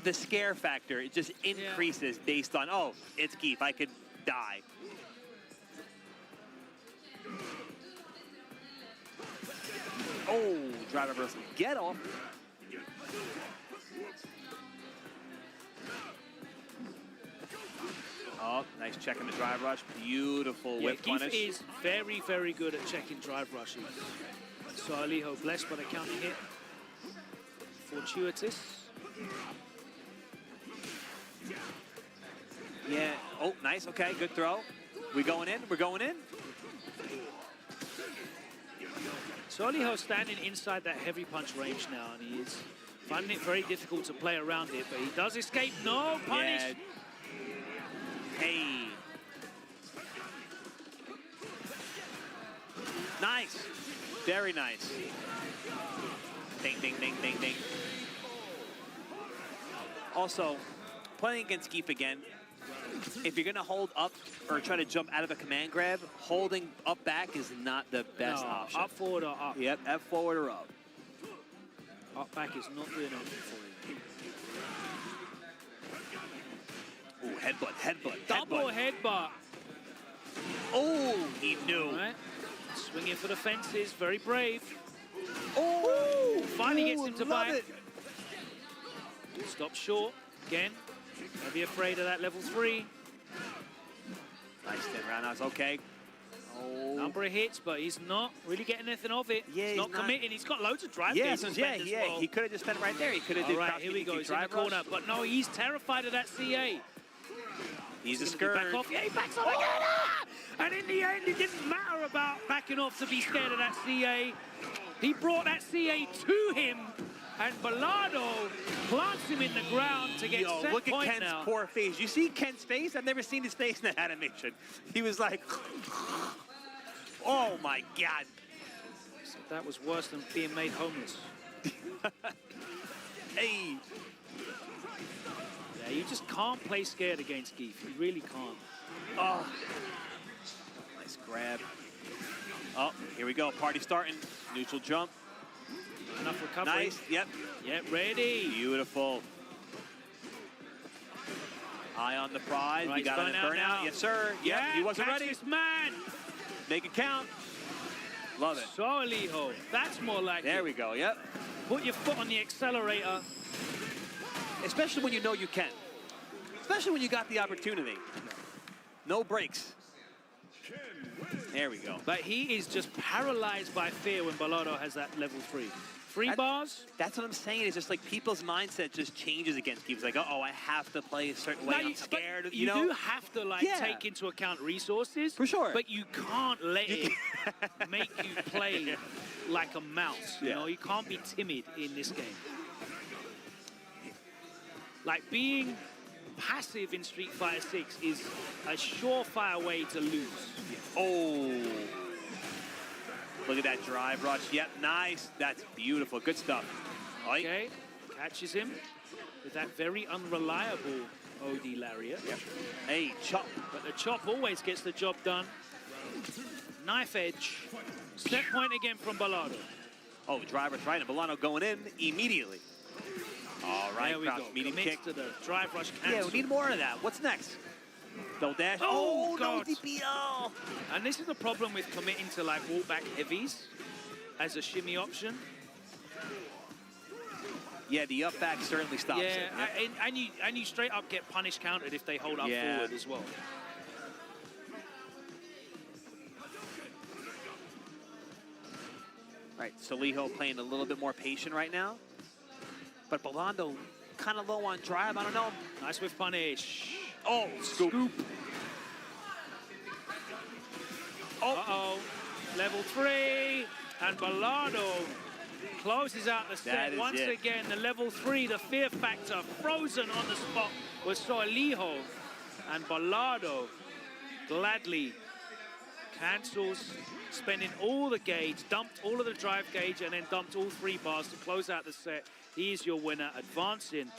the scare factor, it just increases based on, oh, it's Geef, I could die. Oh, drive reversal. Get off. Oh, nice check in the drive rush. Beautiful whip Geef punish. is very, very good at checking drive rushes. Soliho blessed by the counter hit. Fortuitous. Yeah. Oh, nice. Okay, good throw. We going in? We're going in? Soliho standing inside that heavy punch range now, and he is finding it very difficult to play around it, but he does escape. No punish. Yeah. Hey. Nice. Very nice. Ding, ding, ding, ding, ding. Also, playing against Geef again, if you're going to hold up or try to jump out of a command grab, holding up back is not the best option. Up forward or up. Yep, F forward or up. Up back is not doing anything for you. Ooh, headbutt, headbutt, Double headbutt. headbutt. Oh, he knew. All right. Swinging for the fences, very brave. Oh, finally gets him to love bite. it. Stop short again. Don't be afraid of that level 3. Nice 10 roundhouse, okay. Oh. Number of hits, but he's not really getting anything of it. Yeah, he's not committing. He's got loads of drive games to spend as well. He could have just spent right there. He could have All right, here we go. He's in the corner, but no, he's terrified of that CA. He's a Back scourge. off. Yeah, he backs off again. Ah! And in the end, it didn't matter about backing off to be scared of that CA. He brought that CA to him, and Balado plants him in the ground to get set look at point Ken's now. poor face. You see Ken's face? I've never seen his face in that animation. He was like, oh my God. So that was worse than being made homeless. Hey. Yeah, you just can't play scared against Geef. You really can't. Oh. Nice grab. Oh, here we go. Party starting. Neutral jump. Enough recovery. Nice. Yep. Yep, ready. Beautiful. Eye on the prize. Right, We got an burnout. now. Yes, sir. Yep. Yeah, He wasn't catch ready. this man. Make it count. Love it. So, Alijo, that's more like There it. we go. Yep. Put your foot on the accelerator. Especially when you know you can. Especially when you got the opportunity. No breaks. There we go. But he is just paralyzed by fear when Balado has that level 3. Three bars? That's what I'm saying. It's just like people's mindset just changes against Geef. It's like, oh, I have to play a certain way. I'm scared. You know? do have to like take into account resources. For sure. But you can't let it make you play like a mouse. You know, you can't be timid in this game. Like being passive in Street Fighter 6 is a surefire way to lose. Oh. Look at that drive rush. Yep, nice. That's beautiful. Good stuff. Okay, catches him with that very unreliable OD lariat. Yep. Hey, chop. But the chop always gets the job done. Knife edge. Set point again from Balado. Oh, drive rush right. And Balado going in immediately. All right, there we crouch go. medium Commits kick. to the drive rush cancel. Yeah, we need more of that. What's next? Double dash. Oh, no God. DPL. And this is the problem with committing to like walk back heavies as a shimmy option. Yeah, the up back certainly stops it. And you straight up get punish countered if they hold up forward as well. Right, Soliho playing a little bit more patient right now. But Balado kind of low on drive. I don't know. Nice with punish. Oh, scoop. Oh. Uh-oh. Level 3. And Balado closes out the set. Once again, the level 3, the fear factor, frozen on the spot was Soliho. And Balado gladly cancels, spending all the gauge, dumped all of the drive gauge, and then dumped all 3 bars to close out the set. He is your winner, advancing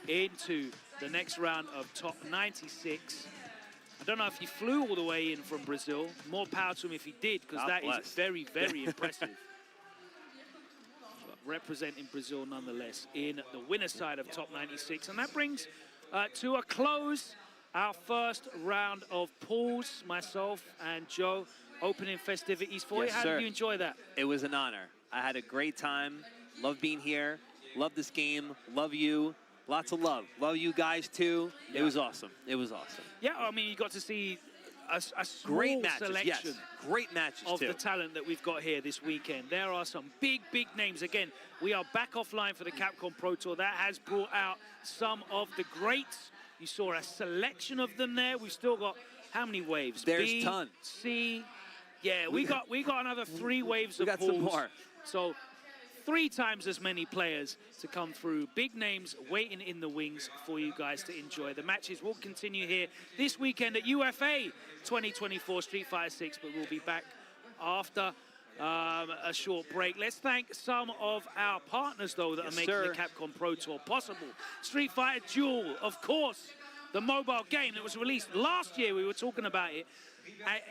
into the next round of top 96. I don't know if he flew all the way in from Brazil. More power to him if he did, because that is very, very impressive. But representing Brazil nonetheless in the winner side of top 96. And that brings to a close our first round of pools. Myself and Joe opening festivities for you. How did you enjoy that? It was an honor. I had a great time. Love being here. Love this game. Love you. Lots of love. Love you guys too. It was awesome. It was awesome. Yeah, I mean, you got to see a small great matches, selection great matches of too. the talent that we've got here this weekend. There are some big, big names. Again, we are back offline for the Capcom Pro Tour. That has brought out some of the greats. You saw a selection of them there. We've still got how many waves? There's B, tons. C. Yeah, we got another 3 waves of pools. We got some more. So 3 times as many players to come through. Big names waiting in the wings for you guys to enjoy. The matches will continue here this weekend at UFA 2024 Street Fighter 6, but we'll be back after a short break. Let's thank some of our partners, though, that are making the Capcom Pro Tour possible. Street Fighter Duel, of course, the mobile game that was released last year. We were talking about it,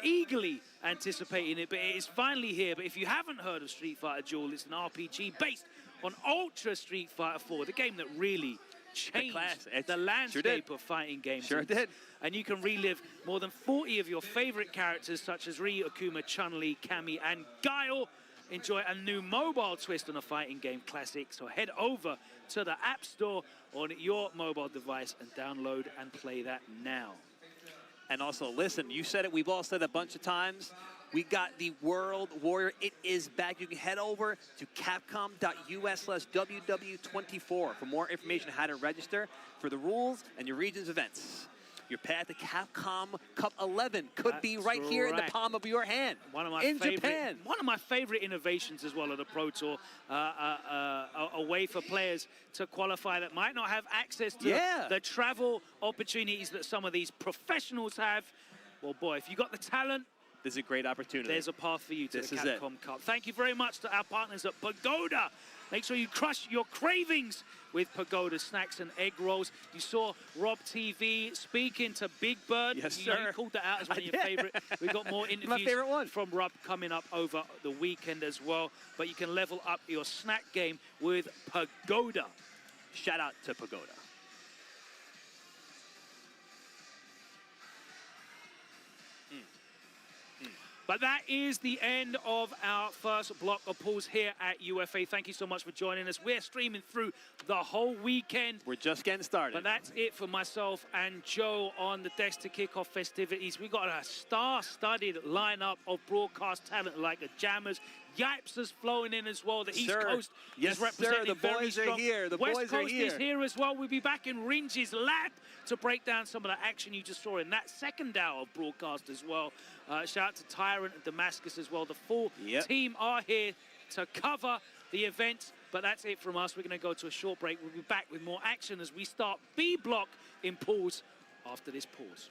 eagerly anticipating it, but it is finally here. But if you haven't heard of Street Fighter Duel, it's an RPG based on Ultra Street Fighter 4, the game that really changed the landscape of fighting games. Sure did. And you can relive more than 40 of your favorite characters, such as Ryu, Akuma, Chun-Li, Cammy, and Guile. Enjoy a new mobile twist on a fighting game classic. So head over to the App Store on your mobile device and download and play that now. And also, listen, you said it, we've all said it a bunch of times. We got the World Warrior. It is back. You can head over to capcom.us/WW24 for more information on how to register for the rules and your region's events. Your path to Capcom Cup 11 could be right here in the right. palm of your hand. One of my in favorite, Japan. One of my favorite innovations as well of the Pro Tour, a way for players to qualify that might not have access to the travel opportunities that some of these professionals have. Well, boy, if you got the talent, this is a great opportunity. There's a path for you to This the is it. Capcom Cup. Thank you very much to our partners at Pagoda. Make sure you crush your cravings with Pagoda snacks and egg rolls. You saw Rob TV speaking to Big Bird. Yes, you sir. called that out as one of your favorite. We've got more interviews My favorite one. from Rob coming up over the weekend as well. But you can level up your snack game with Pagoda. Shout out to Pagoda. But that is the end of our first block of pools here at UFA. Thank you so much for joining us. We're streaming through the whole weekend. We're just getting started. But that's it for myself and Joe on the desk to kick off festivities. We got a star-studded lineup of broadcast talent like the Jammers. Yipes is flowing in as well. The East Coast is representing The very boys are strong. here. The West boys Coast are here. is here as well. We'll be back in Ringe's lab to break down some of the action you just saw in that second hour of broadcast as well. Shout out to Tyrant and Damascus as well. The full team are here to cover the event. But that's it from us. We're going to go to a short break. We'll be back with more action as we start B block in pools after this pause.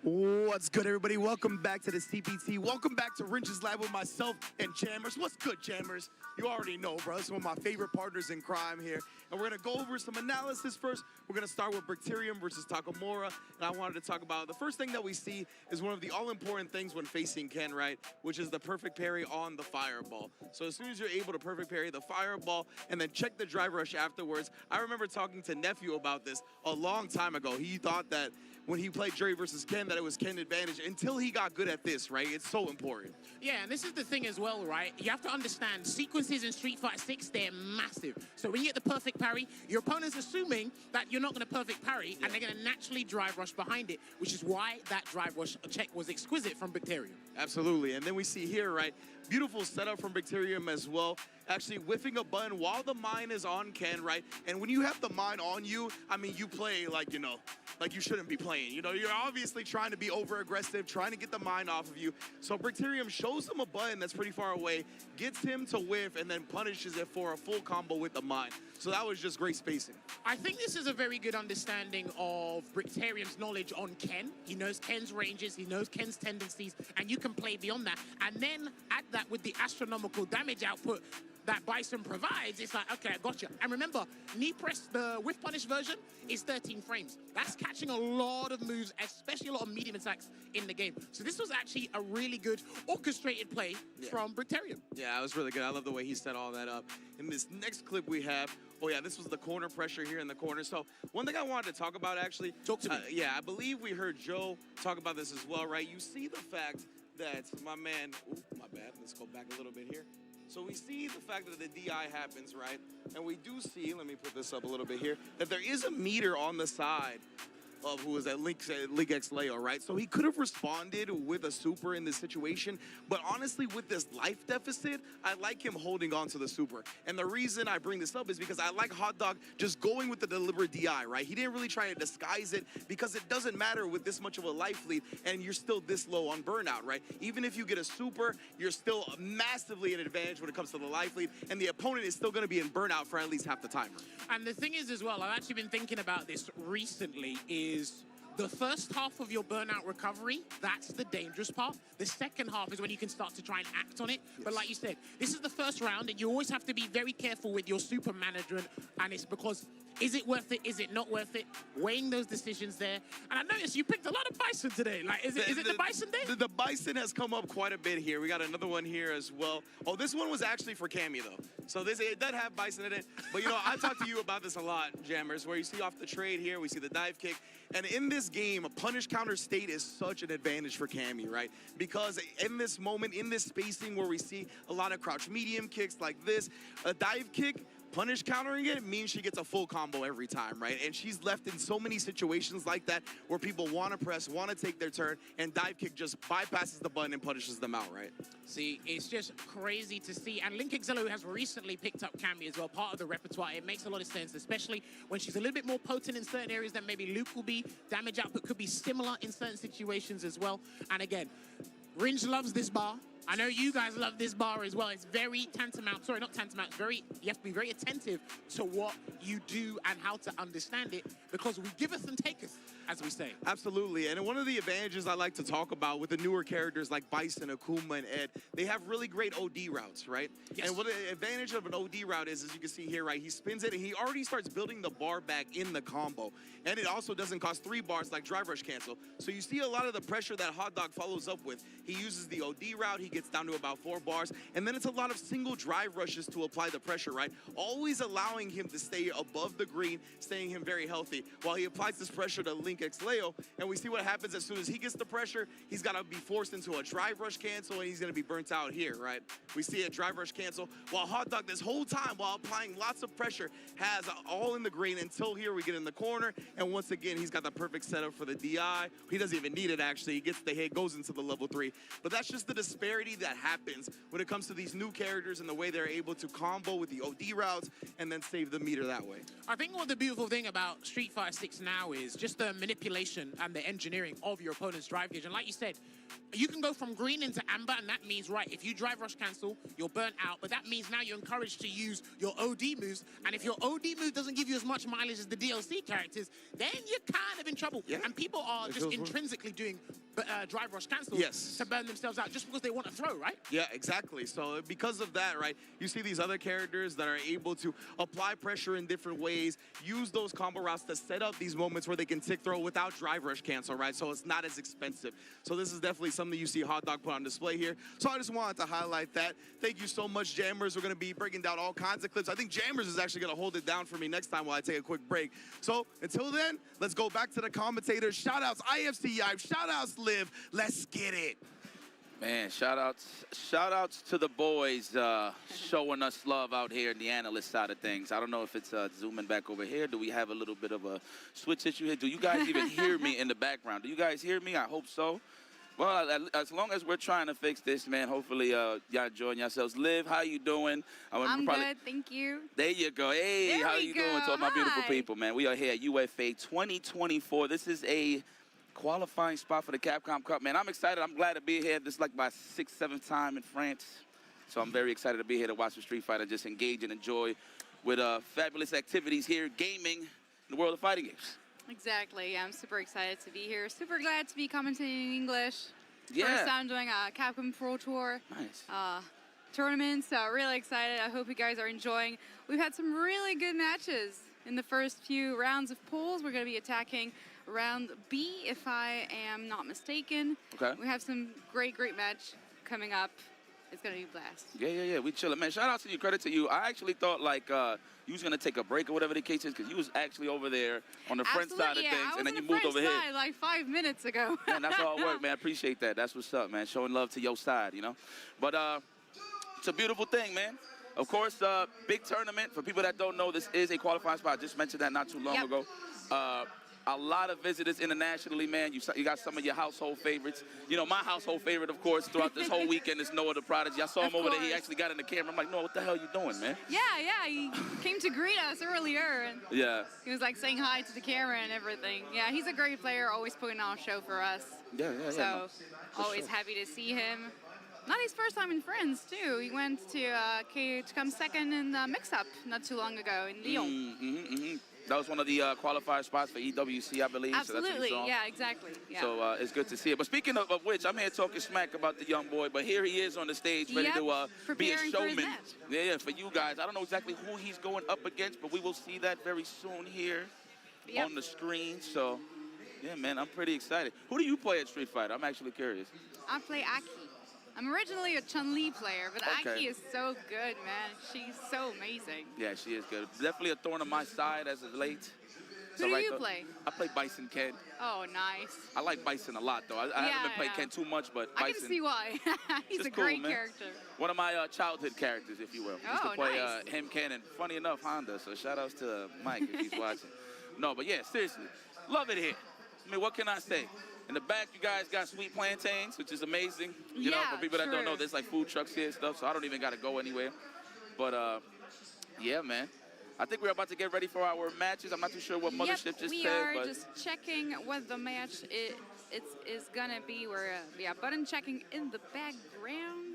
What's good, everybody? Welcome back to the CPT. Welcome back to Wrench's Lab with myself and Jammers. What's good, Jammers? You already know, bro. It's one of my favorite partners in crime here. And we're going to go over some analysis first. We're going to start with Brickterium versus Takamura. And I wanted to talk about the first thing that we see is one of the all-important things when facing Ken, right? Which is the perfect parry on the fireball. So as soon as you're able to perfect parry the fireball and then check the drive rush afterwards, I remember talking to Nephew about this a long time ago. He thought that when he played Jerry versus Ken, that it was Ken's advantage until he got good at this, right? It's so important. Yeah, and this is the thing as well, right? You have to understand, sequences in Street Fighter 6, they're massive. So when you get the perfect parry, your opponent's assuming that you're not going to perfect parry, and they're going to naturally drive rush behind it, which is why that drive rush check was exquisite from Brickterium. Absolutely, and then we see here, right, beautiful setup from Brickterium as well, actually whiffing a button while the mine is on Ken, right? And when you have the mine on you, I mean, you play like, you know, like you shouldn't be playing. You know, you're obviously trying to be over-aggressive, trying to get the mine off of you. So Brickterium shows him a button that's pretty far away, gets him to whiff, and then punishes it for a full combo with the mine. So that was just great spacing. I think this is a very good understanding of Brickterium's knowledge on Ken. He knows Ken's ranges, he knows Ken's tendencies, and you can play beyond that. And then add that with the astronomical damage output that Bison provides, it's like, okay, I got you. And remember, knee press, the whiff punish version is 13 frames. That's catching a lot of moves, especially a lot of medium attacks in the game. So this was actually a really good orchestrated play from Brickterium. Yeah, it was really good. I love the way he set all that up. In this next clip we have, oh yeah, this was the corner pressure here in the corner. So one thing I wanted to talk about actually, talk to me. Yeah, I believe we heard Joe talk about this as well, right? You see the fact that my man, my bad, let's go back a little bit here. So we see the fact that the DI happens, right? And we do see, let me put this up a little bit here, that there is a meter on the side of who was that Link X Leo, right? So he could have responded with a super in this situation, but honestly, with this life deficit, I like him holding on to the super. And the reason I bring this up is because I like Hot Dog just going with the deliberate DI, right? He didn't really try to disguise it because it doesn't matter with this much of a life lead and you're still this low on burnout, right? Even if you get a super, you're still massively at an advantage when it comes to the life lead, and the opponent is still going to be in burnout for at least half the timer. And the thing is as well, I've actually been thinking about this recently, is the first half of your burnout recovery, that's the dangerous part. The second half is when you can start to try and act on it. Yes. But like you said, this is the first round, and you always have to be very careful with your super management, and it's because, is it worth it? Is it not worth it? Weighing those decisions there. And I noticed you picked a lot of Bison today. Like, is it the Bison day? The Bison has come up quite a bit here. We got another one here as well. Oh, this one was actually for Cammy, though. So it does have Bison in it. But, you know, I talked to you about this a lot, Jammers, where you see off the trade here, we see the dive kick. And in this game, a punish counter state is such an advantage for Cammy, right? Because in this moment, in this spacing where we see a lot of crouch medium kicks like this, a dive kick, punish countering it means she gets a full combo every time, right? And she's left in so many situations like that where people want to press, want to take their turn, and dive kick just bypasses the button and punishes them out, right? See, it's just crazy to see. And Link Exelo has recently picked up Cammy as well, part of the repertoire. It makes a lot of sense, especially when she's a little bit more potent in certain areas than maybe Luke will be. Damage output could be similar in certain situations as well. And again, Ringe loves this bar. I know you guys love this bar as well. It's very tantamount, sorry, not tantamount, it's very, you have to be very attentive to what you do and how to understand it, because we giveth and taketh, as we say. Absolutely, and one of the advantages I like to talk about with the newer characters like Bison, Akuma, and Ed, they have really great OD routes, right? Yes. And what the advantage of an OD route is, as you can see here, right, he spins it and he already starts building the bar back in the combo. And it also doesn't cost 3 bars like drive rush cancel. So you see a lot of the pressure that Hot Dog follows up with. He uses the OD route, he gets down to about 4 bars, and then it's a lot of single drive rushes to apply the pressure, right? Always allowing him to stay above the green, staying him very healthy, while he applies this pressure to Link X Leo, and we see what happens as soon as he gets the pressure, he's gonna be forced into a drive rush cancel, and he's gonna be burnt out here, right? We see a drive rush cancel, while Hot Dog this whole time, while applying lots of pressure, has all in the green until here we get in the corner, and once again, he's got the perfect setup for the DI. He doesn't even need it, actually. He gets the hit, goes into the level 3, but that's just the disparity disparity that happens when it comes to these new characters and the way they're able to combo with the OD routes and then save the meter that way. I think what the beautiful thing about Street Fighter 6 now is just the manipulation and the engineering of your opponent's drive gauge. And like you said, you can go from green into amber, and that means, right, if you drive rush cancel, you're burnt out. But that means now you're encouraged to use your OD moves. And if your OD move doesn't give you as much mileage as the DLC characters, then you're kind of in trouble. Yeah. And people are just intrinsically doing drive rush cancel to burn themselves out just because they want to throw, right? Yeah, exactly. So because of that, right, you see these other characters that are able to apply pressure in different ways, use those combo routes to set up these moments where they can tick throw without drive rush cancel, right? So it's not as expensive. So this is definitely something you see Hot Dog put on display here. So I just wanted to highlight that. Thank you so much, Jammers. We're going to be breaking down all kinds of clips. I think Jammers is actually going to hold it down for me next time while I take a quick break. So until then, let's go back to the commentators. Shout outs IFC Yive, shout outs Liv. Let's get it. Man, shout outs to the boys showing us love out here in the analyst side of things. I don't know if it's zooming back over here. Do we have a little bit of a switch issue here? Do you guys even hear me in the background? Do you guys hear me? I hope so. Well, as long as we're trying to fix this, man, hopefully y'all enjoying yourselves. Liv, how you doing? I'm good, thank you. There you go. Hey, how you doing to all my beautiful people, man? We are here at UFA 2024. This is a qualifying spot for the Capcom Cup, man. I'm excited. I'm glad to be here. This is like my 6th, 7th time in France. So I'm very excited to be here to watch the Street Fighter, just engage and enjoy with fabulous activities here, gaming in the world of fighting games. Exactly. Yeah, I'm super excited to be here. Super glad to be commentating in English. Yeah. First time doing a Capcom Pro Tour tournament, so really excited. I hope you guys are enjoying. We've had some really good matches in the first few rounds of pools. We're going to be attacking round B, if I am not mistaken. Okay. We have some great match coming up. It's going to be a blast. Yeah. We chilling, man. Shout out to you. Credit to you. I actually thought like you was going to take a break or whatever the case is, because you was actually over there on the front side of things, and then you moved over here. Like 5 minutes ago. Man, that's all work, man. I appreciate that. That's what's up, man. Showing love to your side, you know. But it's a beautiful thing, man. Of course, big tournament. For people that don't know, this is a qualifying spot. I just mentioned that not too long ago. A lot of visitors internationally, man. You got some of your household favorites. You know, my household favorite, of course, throughout this whole weekend is Noah the Prodigy. I saw him over there. He actually got in the camera. I'm like, Noah, what the hell are you doing, man? Yeah. He came to greet us earlier. And he was like saying hi to the camera and everything. Yeah, he's a great player, always putting on a show for us. Yeah. So always happy to see him. Not his first time in France, too. He went to come second in the mix-up not too long ago in Lyon. That was one of the qualifier spots for EWC, I believe. Absolutely, so that's what yeah, exactly. Yeah. So it's good to see it. But speaking of which, I'm here talking smack about the young boy, but here he is on the stage ready to be a showman. Yeah, for you guys. I don't know exactly who he's going up against, but we will see that very soon here on the screen. So, yeah, man, I'm pretty excited. Who do you play at Street Fighter? I'm actually curious. I play Aki. I'm originally a Chun-Li player, but Aki is so good, man. She's so amazing. Yeah, she is good. Definitely a thorn on my side as of late. Who do you play? I play Bison Ken. Oh, nice. I like Bison a lot, though. I haven't been playing Ken too much, but Bison. I can see why. He's a great character. One of my childhood characters, if you will. Used to play nice. him, Ken, and funny enough, Honda. So shout outs to Mike if he's watching. No, but yeah, seriously. Love it here. I mean, what can I say? In the back, you guys got sweet plantains, which is amazing. You know, for people that don't know, there's like food trucks here and stuff, so I don't even got to go anywhere. But, yeah, man. I think we're about to get ready for our matches. I'm not too sure what Mothership just we said. are but just checking what the match is going to be. We're button checking in the background.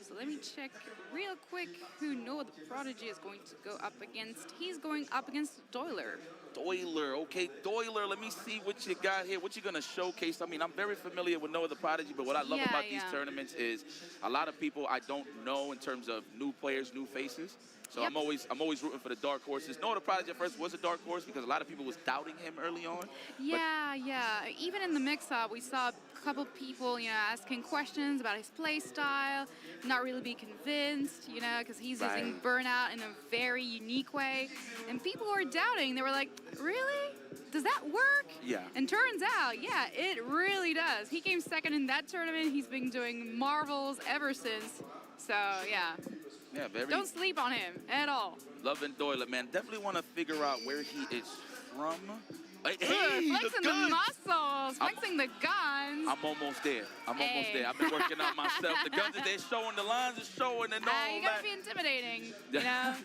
So let me check real quick who Noah the Prodigy is going to go up against. He's going up against Doiler. Okay, Doiler, let me see what you got here. What you gonna showcase? I mean, I'm very familiar with Noah the Prodigy, but what I love about these tournaments is a lot of people I don't know in terms of new players, new faces. So I'm always rooting for the dark horses. Noah the Prodigy at first was a dark horse because a lot of people was doubting him early on. Yeah. Even in the mix-up, we saw a couple people, asking questions about his play style, not really be convinced, because he's using Burnout in a very unique way. And people were doubting. They were like, really? Does that work? Yeah. And turns out, it really does. He came second in that tournament. He's been doing marvels ever since. So, yeah, don't sleep on him at all. Loving Doiler, man. Definitely want to figure out where he is from. Hey, flexing the muscles, flexing the guns. I'm almost there. I'm almost there. I've been working out myself. The guns are there showing, the lines are showing, and all You gotta that. be intimidating, you know?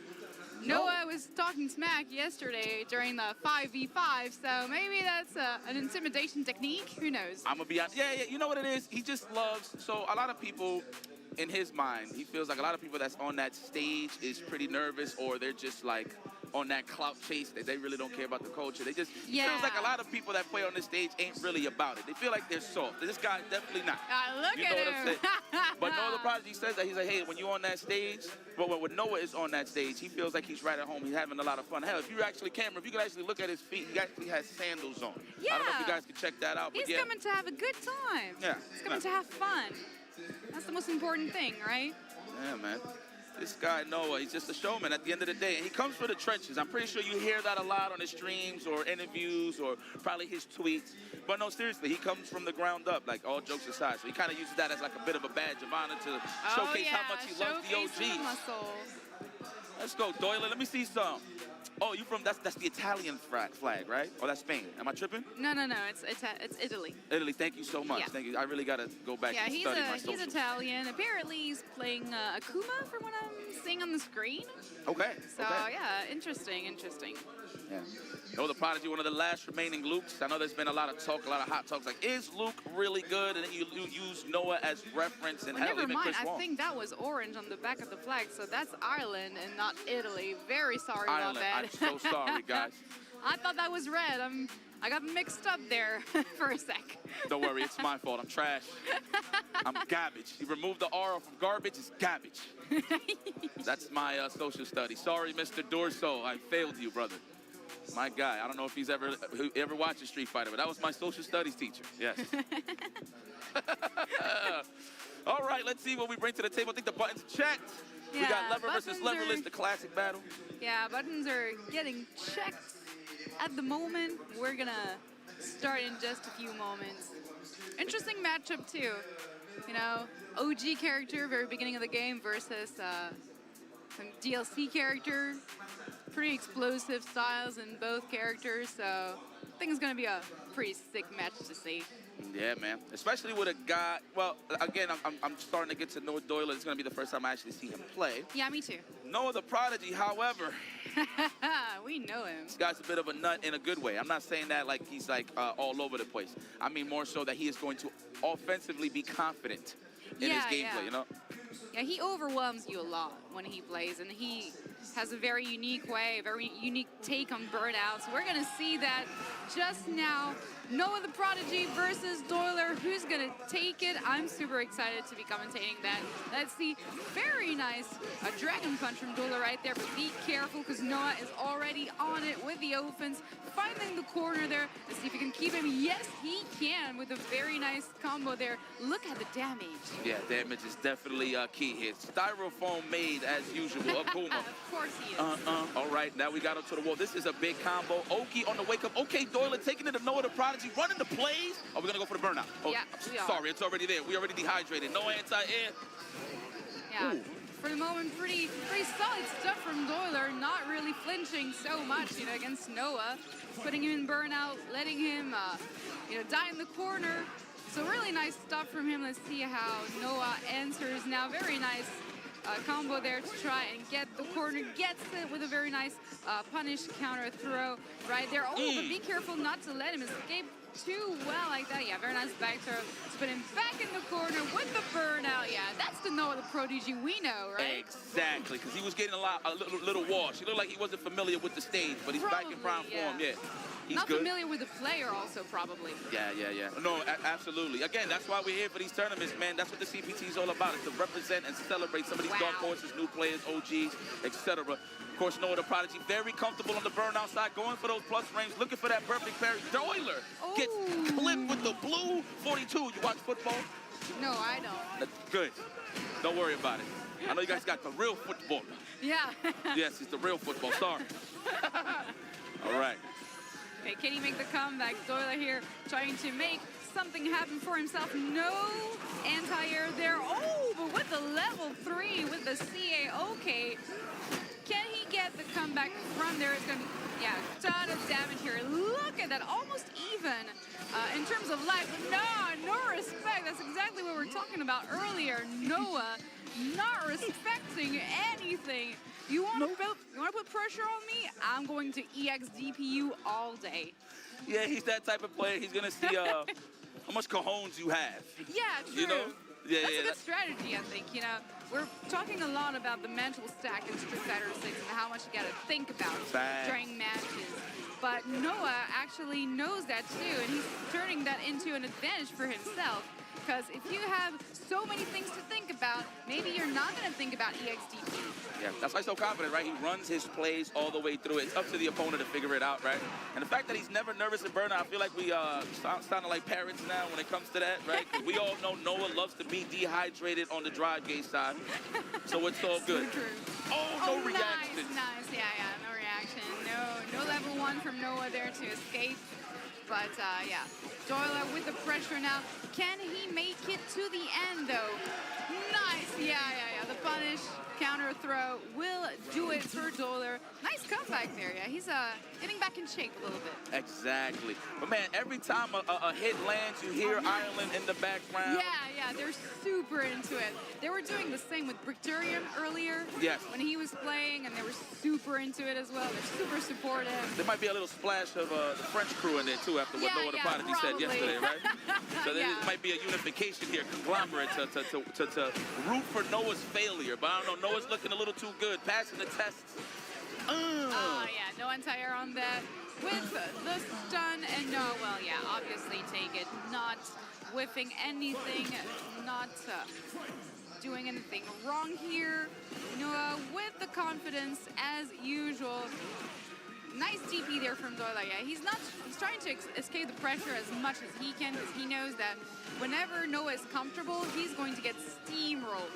Noah was talking smack yesterday during the 5v5, so maybe that's an intimidation technique. Who knows? I'm gonna be honest. Yeah, you know what it is? He just loves, so a lot of people, in his mind, he feels like a lot of people that's on that stage is pretty nervous, or they're just like on that clout chase that they really don't care about the culture. They just, he feels like a lot of people that play on this stage ain't really about it. They feel like they're soft. This guy's definitely not. Look you know what I'm saying? But Noah the Prodigy says that. He's like, hey, when you're on that stage, well, when Noah is on that stage, he feels like he's right at home. He's having a lot of fun. Hell, if you actually, Cameron, if you can actually look at his feet, he actually has sandals on. Yeah. I don't know if you guys can check that out. He's but coming to have a good time. Yeah. He's coming to have fun. That's the most important thing, right? Yeah, man. This guy, Noah, he's just a showman at the end of the day. And he comes for the trenches. I'm pretty sure you hear that a lot on his streams or interviews or probably his tweets. But no, seriously, he comes from the ground up, like all jokes aside. So he kind of uses that as like a bit of a badge of honor to showcase how much he loves the OGs. Let's go, Doyle. Let me see some. Oh, you from, that's the Italian flag, right? Oh, that's Spain. Am I tripping? No, it's Italy. Italy, thank you so much. Yeah. Thank you. I really got to go back and study my socials. He's Italian. Apparently, he's playing Akuma from what I'm seeing on the screen. Okay. So, yeah, interesting. Yeah. Noah the Prodigy, one of the last remaining Lukes. I know there's been a lot of talk, a lot of hot talks. Like, is Luke really good? And then you use Noah as reference. And never mind. Chris Wong. I think that was orange on the back of the flag. So that's Ireland and not Italy. Very sorry about that. I'm so sorry, guys. I thought that was red. I got mixed up there for a sec. Don't worry, it's my fault. I'm trash. I'm garbage. You remove the R from garbage, it's garbage. That's my social study. Sorry, Mr. Dorso, I failed you, brother. My guy, I don't know if he's ever watched Street Fighter, but that was my social studies teacher. Yes. All right, let's see what we bring to the table. I think the buttons checked. We got lever versus leverless, the classic battle. Yeah, buttons are getting checked at the moment. We're gonna start in just a few moments. Interesting matchup too. You know, OG character, very beginning of the game versus some DLC character. Pretty explosive styles in both characters, so I think it's gonna be a pretty sick match to see. Yeah, man. Especially with a guy. Well, again, I'm starting to get to know Doyle. It's gonna be the first time I actually see him play. Yeah, me too. Noah the Prodigy, however, we know him. this guy's a bit of a nut in a good way. I'm not saying that like he's like all over the place. I mean more so that he is going to offensively be confident in his gameplay. You know. Yeah, he overwhelms you a lot when he plays, and he has a very unique way, a very unique take on Burnout. So we're gonna see that just now. Noah the Prodigy versus Doyler. Who's gonna take it? I'm super excited to be commentating that. Let's see. Very nice. A Dragon Punch from Doyler right there, but be careful because Noah is already on it with the offense. Finding the corner there. Let's see if he can keep him. Yes, he can with a very nice combo there. Look at the damage. Yeah, damage is definitely key here. Styrofoam made as usual. Akuma. Of course he is. All right, now we got him to the wall. This is a big combo. Oki on the wake up. Okay, Doyler taking it to Noah the Prodigy. Running the plays. Oh, we're going to go for the burnout. Oh, yeah, we are. Sorry, it's already there. We already dehydrated. No anti-air. Yeah. Ooh. For the moment, pretty solid stuff from Doyler. Not really flinching so much, you know, against Noah. Putting him in burnout, letting him, die in the corner. So really nice stuff from him. Let's see how Noah answers now. Very nice combo there to try and get the corner. Gets it with a very nice punish counter throw right there. Oh, but be careful not to let him escape too well like that. Yeah, very nice back throw. To put him back in the corner with the burnout. Yeah, that's the Noah the Prodigy we know, right? Exactly, because he was getting a little washed. He looked like he wasn't familiar with the stage, but he's back in prime form. Yeah. He's not good. familiar with the player also, probably. Yeah. No, absolutely. Again, that's why we're here for these tournaments, man. That's what the CPT is all about, is to represent and celebrate some of these dark horses, new players, OGs, etc. Of course, Noah the Prodigy, very comfortable on the burnout side, going for those plus frames, looking for that perfect parry. Doyler gets clipped with the blue 42. You watch football? No, I don't. Good. Don't worry about it. I know you guys got the real football. Yeah. Yes, it's the real football. Sorry. All right. Okay, can he make the comeback? Doyler here trying to make something happen for himself. No anti-air there. Oh, but with the level 3 with the CA. Okay. Can he get get the comeback from there. It's going to be, yeah, a ton of damage here. Look at that, almost even in terms of life. No respect. That's exactly what we were talking about earlier. Noah not respecting anything. You want to put pressure on me? I'm going to EXDP you all day. Yeah, he's that type of player. He's going to see how much cojones you have. Yeah, true. You know? Yeah, That's a good strategy, I think. You know, we're talking a lot about the mental stack in Street Fighter 6 and how much you got to think about during matches. But Noah actually knows that too, and he's turning that into an advantage for himself. Because if you have so many things to think about, maybe you're not going to think about EXDP. Yeah, that's why he's so confident, right? He runs his plays all the way through. It's up to the opponent to figure it out, right? And the fact that he's never nervous in burnout, I feel like we sounding like parents now when it comes to that, right? 'Cause we all know Noah loves to be dehydrated on the drive gate side. So it's all good. So true. Oh, no reaction. Nice. Yeah, no reaction. No level 1 from Noah there to escape. But yeah, Doyle with the pressure now. Can he make it to the end though? Nice, yeah. The punish, counter throw will do it for Doyle. Nice comeback there, yeah. He's getting back in shape a little bit. Exactly. But man, every time a hit lands, you hear Ireland in the background. Yeah, they're super into it. They were doing the same with Brickterium earlier. Yes. When he was playing, and they were super into it as well. They're super supportive. There might be a little splash of the French crew in there too after what Noah the Prodigy said yesterday, right? So there might be a unification here, conglomerate to root for Noah's failure. But I don't know, Noah's looking a little too good, passing the tests. Oh yeah, no anti-air on that. With the stun and obviously take it. Not whiffing anything, not doing anything wrong here. Noah with the confidence as usual. Nice DP there from Doyle. Yeah, he's trying to escape the pressure as much as he can because he knows that whenever Noah is comfortable, he's going to get steamrolled.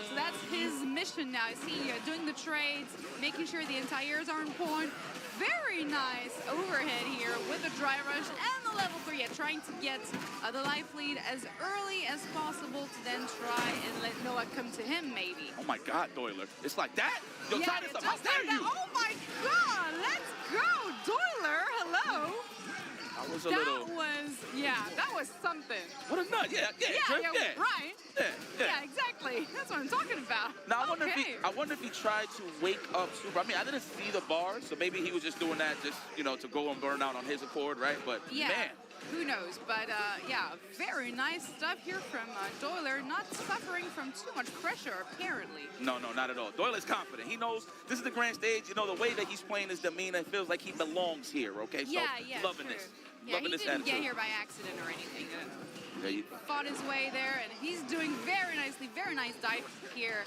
So that's his mission now. Is he doing the trades, making sure the anti-airs are on point. Very nice overhead here with the dry rush and the level 3. Yeah, trying to get the life lead as early as possible to then try and let Noah come to him, maybe. Oh my God, Doyle. It's like that? Yo, tie this up. How dare you? Oh my God, let's go, Doyle. Hello. That was something. What a nut, yeah, right. Yeah, exactly. That's what I'm talking about. Now, I wonder if he tried to wake up Super. I mean, I didn't see the bars, so maybe he was just doing that just, to go and burn out on his accord, right? But, man. Who knows? But, very nice stuff here from Doyle. Not suffering from too much pressure, apparently. No, not at all. Doyle is confident. He knows this is the grand stage. The way that he's playing his demeanor, it feels like he belongs here, okay? So, loving this. Yeah, loving this he didn't attitude. get here by accident or anything. He fought his way there, and he's doing very nicely. Very nice dive here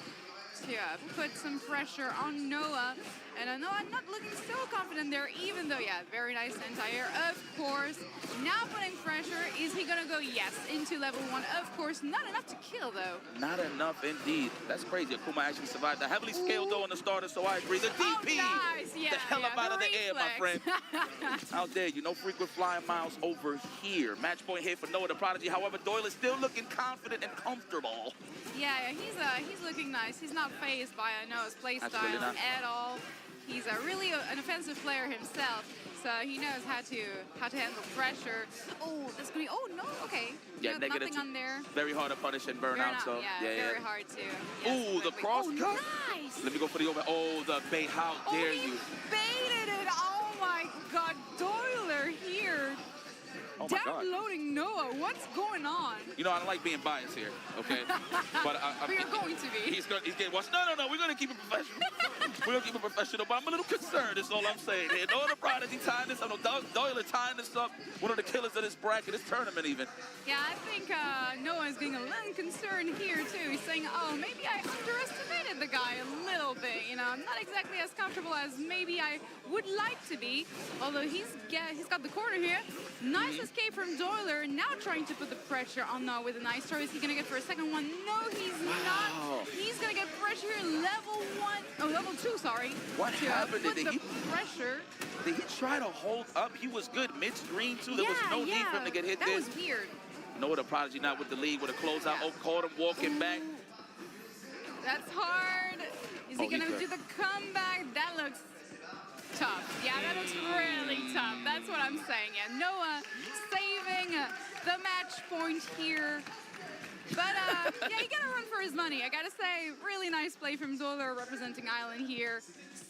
to put some pressure on Noah. And Noah not looking so confident there, even though, very nice anti-air, of course. Now putting pressure. Is he going to go? Yes, into level 1. Of course, not enough to kill, though. Not enough, indeed. That's crazy. Akuma actually survived that. Heavily scaled, though, on the starter, so I agree. The DP! Nice. Yeah, the hell up out of the air, my friend. How dare you? No frequent flying miles over here. Match point here for Noah the Prodigy. However, Doyle is still looking confident and comfortable. Yeah, he's looking nice. He's not phased by Noah's playstyle at all. He's really an offensive player himself, so he knows how to handle pressure. Oh, that's gonna be. Oh no, okay. Yeah, negative. Nothing on there. Very hard to punish and burn out. So very hard to. Yes, ooh, the cross cut. Nice. Let me go for the over. Oh, the bait. How dare you? Baited it. Oh my God, Doyle here. Oh my God. Downloading Noah, what's going on? I don't like being biased here, okay? But you're going to be. He's getting watched. No, we're going to keep it professional. We're going to keep it professional, but I'm a little concerned, is all I'm saying here. Noah the Prodigy tying this up. Doyle tying this up. One of the killers of this bracket, this tournament even. Yeah, I think Noah is getting a little concerned here, too. He's saying, oh, maybe I underestimated the guy a little bit. I'm not exactly as comfortable as maybe I would like to be. Although he's got the corner here. Nice escape from Doyle. Now trying to put the pressure on Noah with a nice throw. Is he going to get for a second one? No, he's not. He's going to get pressure here. Level 2, sorry. What happened? Did he pressure? Did he try to hold up? He was good mid-screen, too. There was no need for him to get hit there. That was weird. Noah the Prodigy not with the lead with a closeout. Oh, caught him walking back. That's hard. Is he gonna do the comeback? That looks tough. Yeah, that looks really tough. That's what I'm saying. Yeah, Noah saving the match point here. But yeah, you gotta run for his money. I gotta say, really nice play from Zoller representing Island here.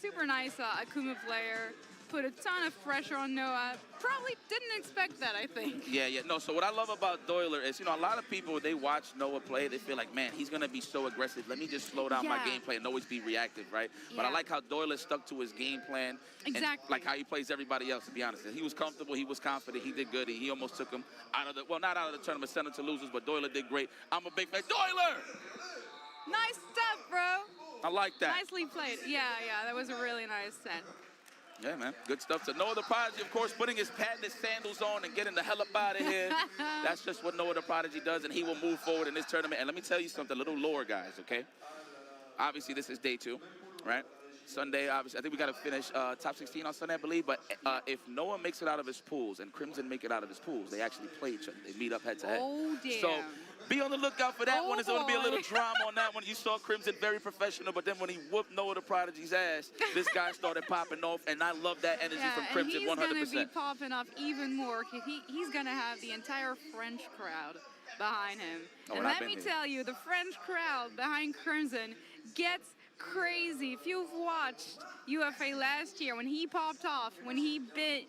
Super nice Akuma player. Put a ton of pressure on Noah. Probably didn't expect that, I think. Yeah. No, so what I love about Doyler is, a lot of people, they watch Noah play, they feel like, man, he's going to be so aggressive. Let me just slow down my gameplay and always be reactive, right? But I like how Doyler stuck to his game plan. Exactly. And like how he plays everybody else, to be honest. He was comfortable. He was confident. He did good. He almost took him out of the, well, not out of the tournament, sent him to losers, but Doyler did great. I'm a big fan. Doyler! Nice stuff, bro. I like that. Nicely played. Yeah, that was a really nice set. Yeah, man. Good stuff. To Noah the Prodigy, of course, putting his patented sandals on and getting the hell up out of here. That's just what Noah the Prodigy does, and he will move forward in this tournament. And let me tell you something, a little lore, guys, okay? Obviously, this is day 2, right? Sunday, obviously, I think we got to finish top 16 on Sunday, I believe. But if Noah makes it out of his pools and Crimson make it out of his pools, they actually play each other. They meet up head-to-head. Oh, damn. So be on the lookout for that one. There's going to be a little drama on that one. You saw Crimson very professional, but then when he whooped Noah the Prodigy's ass, this guy started popping off, and I love that energy from Crimson 100%. And he's going to be popping off even more. He's going to have the entire French crowd behind him. Oh, and let me tell you, the French crowd behind Crimson gets crazy. If you've watched UFA last year, when he popped off, when he bit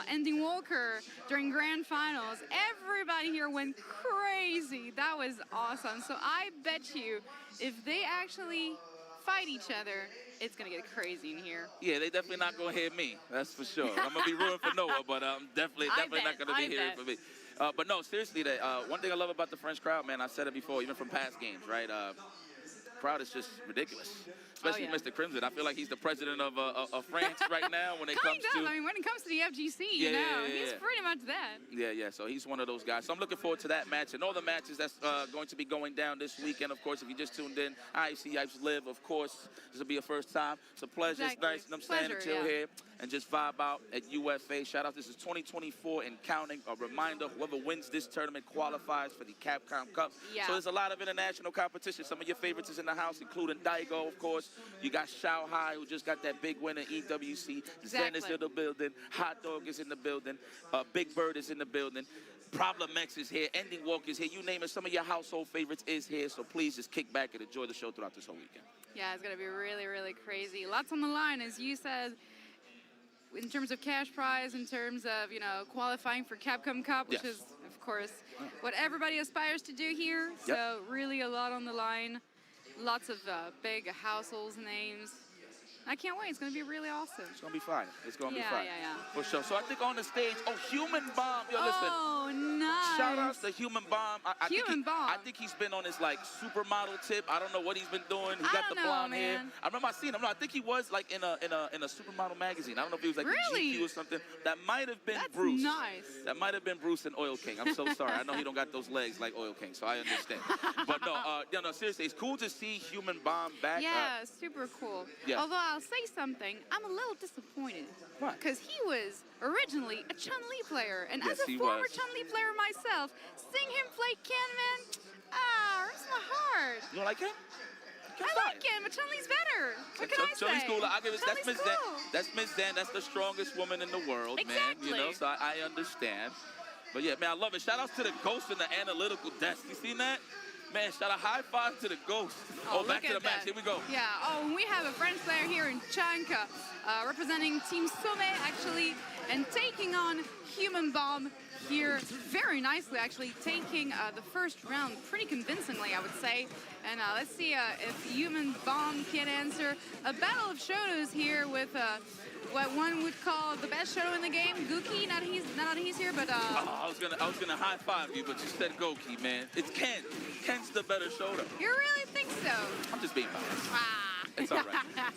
Ending Walker during grand finals, everybody here went crazy. That was awesome. So I bet you if they actually fight each other, it's gonna get crazy in here. Yeah, they definitely not gonna hear me. That's for sure. I'm gonna be rooting for Noah, but definitely not gonna be hearing for me. But no, seriously, one thing I love about the French crowd, man, I've said it before, even from past games, right? Crowd is just ridiculous, especially Mr. Crimson. I feel like he's the president of France right now when it comes to. I mean, when it comes to the FGC, he's pretty much that. Yeah. So he's one of those guys. So I'm looking forward to that match and all the matches that's going to be going down this weekend. Of course, if you just tuned in, IC Yipes Live. Of course, this will be a first time. It's a pleasure. Exactly. It's nice, and I'm staying and chill here and just vibe out at UFA. Shout out. This is 2024 and counting. A reminder: whoever wins this tournament qualifies for the Capcom Cup. Yeah. So there's a lot of international competition. Some of your favorites is in the house, including Daigo, of course. You got Xiaohai, who just got that big win in EWC. Zen is in the building. Hot Dog is in the building. Big Bird is in the building. Problem X is here. Ending Walk is here. You name it. Some of your household favorites is here. So please just kick back and enjoy the show throughout this whole weekend. Yeah, it's going to be really, really crazy. Lots on the line, as you said, in terms of cash prize, in terms of, qualifying for Capcom Cup, which is, of course, what everybody aspires to do here. So really a lot on the line. Lots of big households names. I can't wait. It's going to be really awesome. It's going to be fine. It's going to be fine. Yeah. For sure. So I think on the stage, Human Bomb. Yo, listen. Oh, nice. Shout out to Human Bomb. I think he's been on his, supermodel tip. I don't know what he's been doing. He got the blonde hair. I remember I seen him. No, I think he was, in a supermodel magazine. I don't know if he was, in GQ or something. That might have been Bruce. Nice. That might have been Bruce and Oil King. I'm so sorry. I know he don't got those legs like Oil King, so I understand. But no, seriously, it's cool to see Human Bomb back. Yeah, super cool. Yeah. Although I'll say something, I'm a little disappointed. What? Because he was originally a Chun-Li player, and Yes, as a former Chun-Li player myself, seeing him play Ken, hurts my heart. You don't like him? I like him, but Chun-Li's better. What can I say? Chun-Li's cool. I'll give it. That's Chun-Li's Miss Zen. cool. That's Miss Zen. That's the strongest woman in the world, Exactly. man. So I understand. But yeah, man, I love it. Shout outs to the ghost in the analytical desk. You seen that? Man, shout out, high five to the ghost. Back to the match. Here we go. Yeah, and we have a French player here in Chanka, representing Team Sommet, actually, and taking on Human Bomb here very nicely, actually, taking the first round pretty convincingly, I would say. And let's see if Human Bomb can answer a battle of Shotos here with what one would call the best Shoto in the game, Gookie. Not that he's here, but I was gonna high five you, but you said Goki, man. It's Ken. Ken's the better Shoto. You really think so? I'm just being biased. It's all right.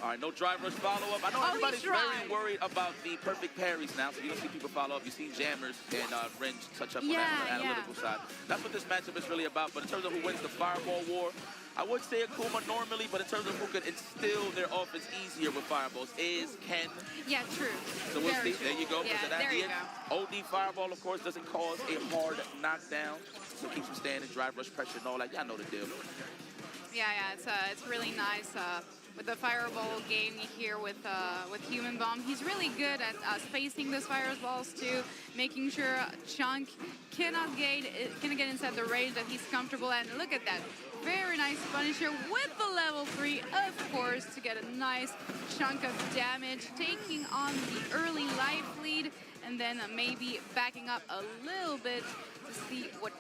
All right, no drive rush follow-up. I know everybody's very worried about the perfect parries now, so you don't see people follow up. You see jammers and Ringe touch up on that analytical side. That's what this matchup is really about. But in terms of who wins the Fireball War, I would say Akuma normally, but in terms of who could instill their offense easier with fireballs is Ken. Yeah, true. So we'll see. True. There you go. Yeah, there you go. OD Fireball, of course, doesn't cause a hard knockdown, so keeps him standing, drive rush pressure and all that. Y'all know the deal. It's really nice with the fireball game here with Human Bomb. He's really good at spacing those fireballs too, making sure Chunk cannot get inside the range that he's comfortable. And look at that, very nice Punisher with the level 3, of course, to get a nice chunk of damage, taking on the early life lead, and then maybe backing up a little bit to see what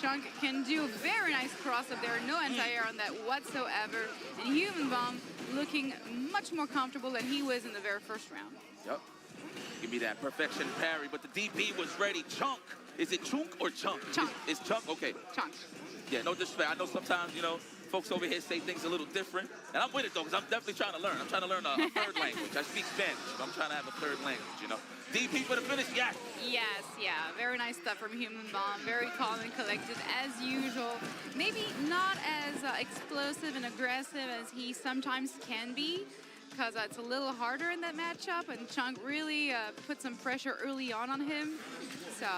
Chunk can do. Very nice cross up there, no anti-air on that whatsoever. And Human Bomb looking much more comfortable than he was in the very first round. Yep. Give me that perfection parry, but the DP was ready. Chunk. Is it Chunk or Chunk? Chunk. It's Chunk? Okay. Chunk. Yeah, no disrespect. I know sometimes, you know, folks over here say things a little different. And I'm with it, though, because I'm definitely trying to learn. I'm trying to learn a third language. I speak Spanish, but I'm trying to have a third language, you know. DP for the finish, yes. Yes, yeah. Very nice stuff from Human Bomb. Very calm and collected as usual. Maybe not as explosive and aggressive as he sometimes can be, because it's a little harder in that matchup, and Chunk really put some pressure early on him. So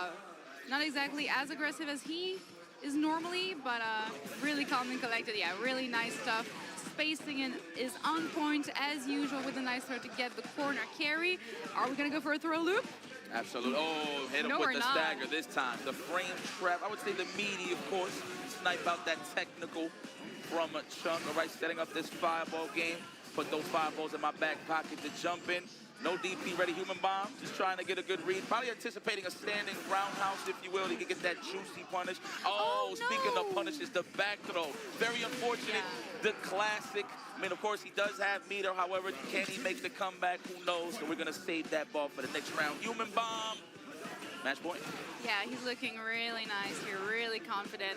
not exactly as aggressive as he is normally, but really calm and collected. Yeah, really nice stuff. Spacing is on point as usual with a nice throw to get the corner carry. Are we gonna go for a throw loop? Absolutely. Oh, hit him No, with we're the not. stagger this time. The frame trap, I would say the meaty, of course. Snipe out that technical from Chunk. All right, setting up this fireball game. Put those fireballs in my back pocket to jump in. No DP ready, Human Bomb. Just trying to get a good read. Probably anticipating a standing roundhouse, if you will, to get that juicy punish. Oh, speaking of punishes, the back throw. Very unfortunate. Yeah. The classic. I mean, of course, he does have meter. However, can he make the comeback? Who knows? So we're going to save that ball for the next round. Human Bomb. Match point. Yeah, he's looking really nice here, really confident.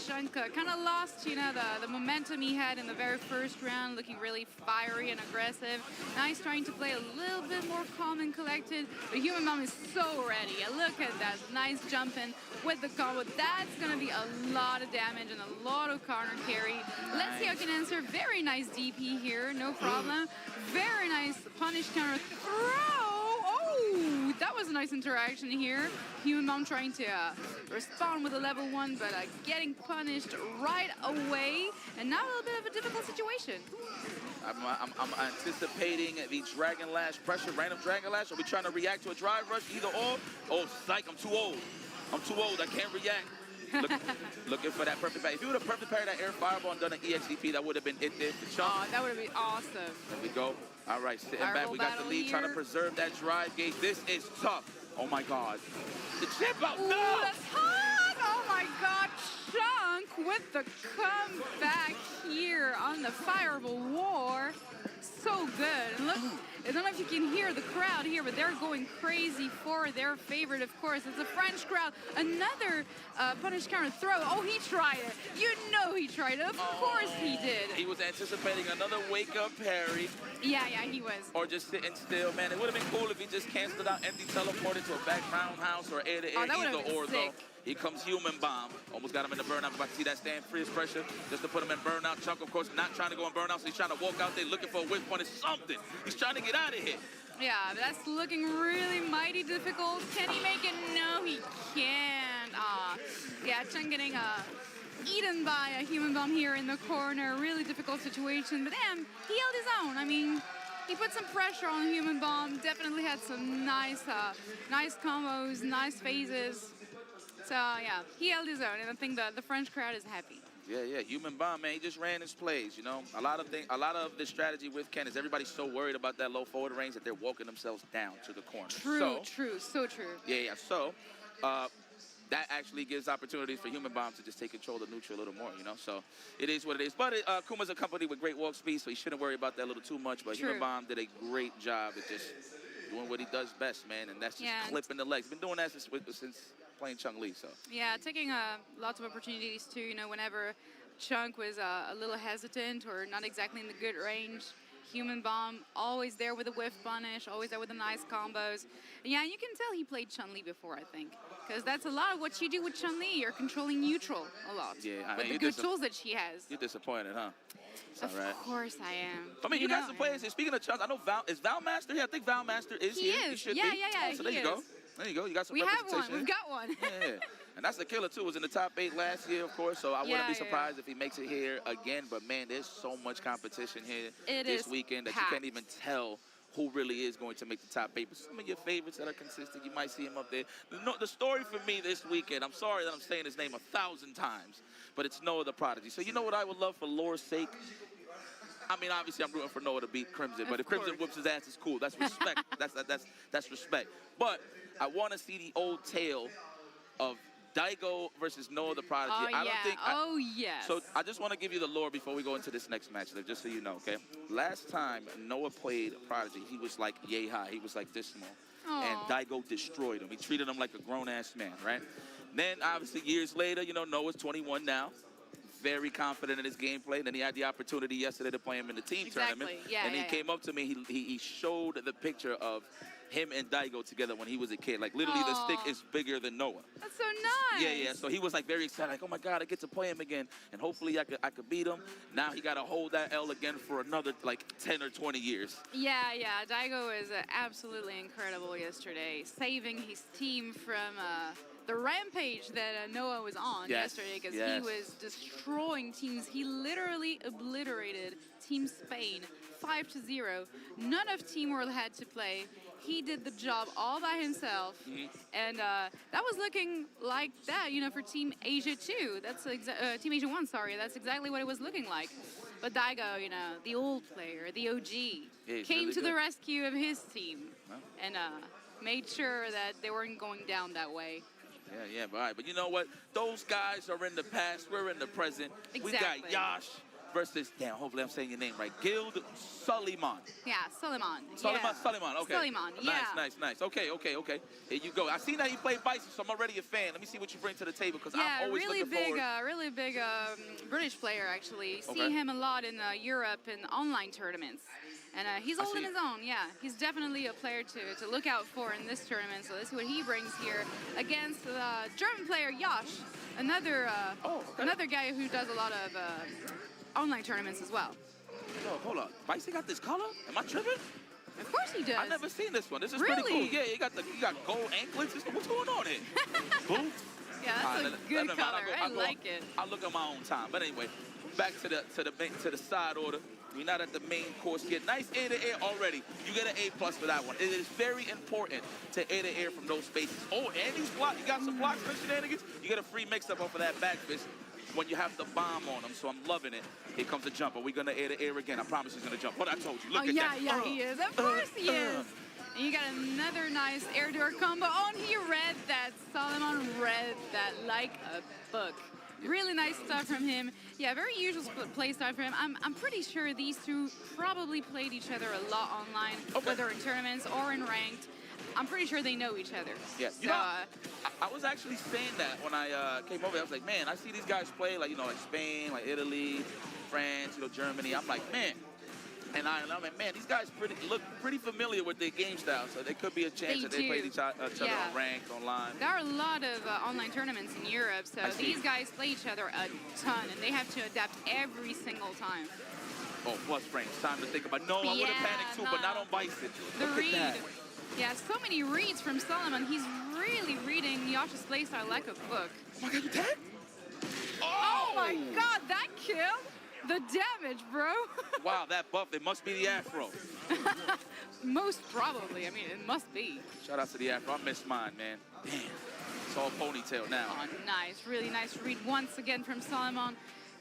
Chunk kind of lost, you know, the momentum he had in the very first round, looking really fiery and aggressive. Now he's trying to play a little bit more calm and collected, but Human Bomb is so ready. Look at that, nice jump in with the combo. That's going to be a lot of damage and a lot of corner carry. Let's see how he can answer. Very nice DP here, no problem. Very nice punish counter throw. Oh, that was a nice interaction here. Human Bomb trying to respond with a level 1, but getting punished right away. And now a little bit of a difficult situation. I'm anticipating the Dragon Lash pressure, random Dragon Lash. Are we trying to react to a drive rush? Either or. Oh, psych, I'm too old. I'm too old, I can't react. Looking for that perfect parry. If you would have perfect parried that air fireball and done an EXDP, that would have been it there for Chunk. Oh, that would have been awesome. There we go. All right, sitting Fireball back. We got the battle lead, trying to here. preserve that drive gauge. This is tough. Oh, my God. The chip out. Ooh, No! that's hot! Oh, my God. Chunk with the comeback here on the Fireball War. So good. And look, I don't know if you can hear the crowd here, but they're going crazy for their favorite, of course. It's the French crowd. Another punish counter throw. Oh, he tried it. You know he tried it. Of course he did. He was anticipating another wake-up parry. Yeah, he was. Or just sitting still, man. It would have been cool if he just canceled out empty teleported to a back roundhouse or air to air. that would've Either been or, sick. though. Here comes Human Bomb. Almost got him in the burnout. About to see that stand freeze pressure just to put him in burnout. Chunk, of course, not trying to go in burnout, so he's trying to walk out there looking for a whip punish, something. He's trying to get out of here. Yeah, that's looking really mighty difficult. Can he make it? No, he can't. Yeah, Chunk getting eaten by a Human Bomb here in the corner. Really difficult situation, but damn, he held his own. I mean, he put some pressure on Human Bomb. Definitely had some nice combos, nice phases. So yeah, he held his own, and I think the French crowd is happy. Yeah, Human Bomb, man, he just ran his plays, you know. A lot of the strategy with Ken is everybody's so worried about that low forward range that they're walking themselves down to the corner. True, so true. Yeah, so that actually gives opportunities for Human Bomb to just take control of the neutral a little more, you know. So it is what it is. But Kuma's a company with great walk speed, so he shouldn't worry about that a little too much. But True. Human Bomb did a great job at just doing what he does best, man, and that's just clipping the legs. Been doing that since playing Chung Lee, so. Yeah, taking lots of opportunities too, you know, whenever Chunk was a little hesitant or not exactly in the good range. Human Bomb, always there with a whiff punish, always there with the nice combos. And yeah, you can tell he played Chun-Li before, I think. Because that's a lot of what you do with Chun-Li. You're controlling neutral a lot. Yeah, with the good tools that she has. You're disappointed, huh? It's all right. Of course I am. I mean, you got some players here. Speaking of Chun, I know is Val Master here? I think Val Master is here. He is. Yeah. So there you go. There you go. You got some We have representation. one. We've got one. Yeah. And that's the killer, too. Was in the top 8 last year, of course, so I wouldn't Yeah, be yeah. surprised if he makes it here again. But, man, there's so much competition here this is weekend that packed. you can't even tell who really is going to make the top 8. But some of your favorites that are consistent, you might see him up there. The story for me this weekend, I'm sorry that I'm saying his name 1,000 times, but it's Noah the Prodigy. So you know what I would love for lore's sake? I mean, obviously, I'm rooting for Noah to beat Crimson, but if Crimson whoops his ass, it's cool. That's respect. that's respect. But I want to see the old tale of Daigo versus Noah the Prodigy. Oh, I don't yeah. think. Yes. So I just want to give you the lore before we go into this next match, just so you know, okay? Last time Noah played Prodigy, he was like yay high. He was like this small. And Daigo destroyed him. He treated him like a grown-ass man, right? Then, obviously, years later, you know, Noah's 21 now. Very confident in his gameplay. Then he had the opportunity yesterday to play him in the team tournament. Yeah, and he came up to me. He showed the picture of him and Daigo together when he was a kid. Like, literally, the stick is bigger than Noah. That's so nice. Yeah. So he was, like, very excited. Like, oh, my God, I get to play him again. And hopefully I could beat him. Now he got to hold that L again for another, like, 10 or 20 years. Yeah. Daigo was absolutely incredible yesterday, saving his team from the rampage that Noah was on yesterday, because he was destroying teams. He literally obliterated Team Spain 5-0. None of Team World had to play. He did the job all by himself, and that was looking like that, you know, for Team Asia 2. That's Team Asia 1, sorry. That's exactly what it was looking like. But Daigo, you know, the old player, the OG, came really to the good. rescue of his team and made sure that they weren't going down that way. Yeah, but all right. But you know what? Those guys are in the past. We're in the present. Exactly. We got Yash versus, hopefully I'm saying your name right, Guild Suleiman. Yeah, Suleiman. Suleiman, okay. Suleiman, yeah. Nice. Okay. Here you go. I seen that you play Bison, so I'm already a fan. Let me see what you bring to the table, because I'm always looking forward. Really big British player, actually. See him a lot in Europe in online tournaments. And he's holding his own, He's definitely a player to look out for in this tournament. So let's see what he brings here against the German player Yash, another guy who does a lot of online tournaments as well. Yo, hold on. Bison got this color? Am I tripping? Of course he does. I've never seen this one. This is pretty cool. Yeah, you got gold anklets. What's going on here? Boots? Yeah, that's a good color. I like it. I'll look at my own time. But anyway, back to the side order. We're not at the main course yet. Nice air to air already. You get an A+ for that one. It is very important to air to air from those spaces. Oh, and these blocks. You got some blocks for shenanigans. You get a free mix-up off of that back fist when you have the bomb on them. So I'm loving it. Here comes the jump. Are we going to air to air again? I promise he's going to jump. What I told you. Look at that. Yeah, he is. Of course he is. And you got another nice air door combo. Oh, and he read that. Solomon read that like a book. Really nice stuff from him. Yeah, very usual play style for him. I'm pretty sure these two probably played each other a lot online, whether in tournaments or in ranked. I'm pretty sure they know each other. Yeah, so, you know, I was actually saying that when I came over. I was like, man, I see these guys play, like, you know, like Spain, like Italy, France, you know, Germany. I'm like, man. And I'm like, man, these guys look pretty familiar with their game style, so there could be a chance that they played each other on ranked, online. There are a lot of online tournaments in Europe, so these guys play each other a ton, and they have to adapt every single time. Oh, plus frames. Time to think about. No, I would have panicked too, but not on Bison. The Look read. at that. Yeah, so many reads from Solomon. He's really reading Yash's playstyle like a book. Oh my God, you dead? Oh my God, that kill! The damage, bro. Wow, that buff, it must be the afro. Most probably. I mean, it must be. Shout out to the afro. I missed mine, man. Damn. It's all ponytail now. Oh, nice. Really nice read once again from Solomon,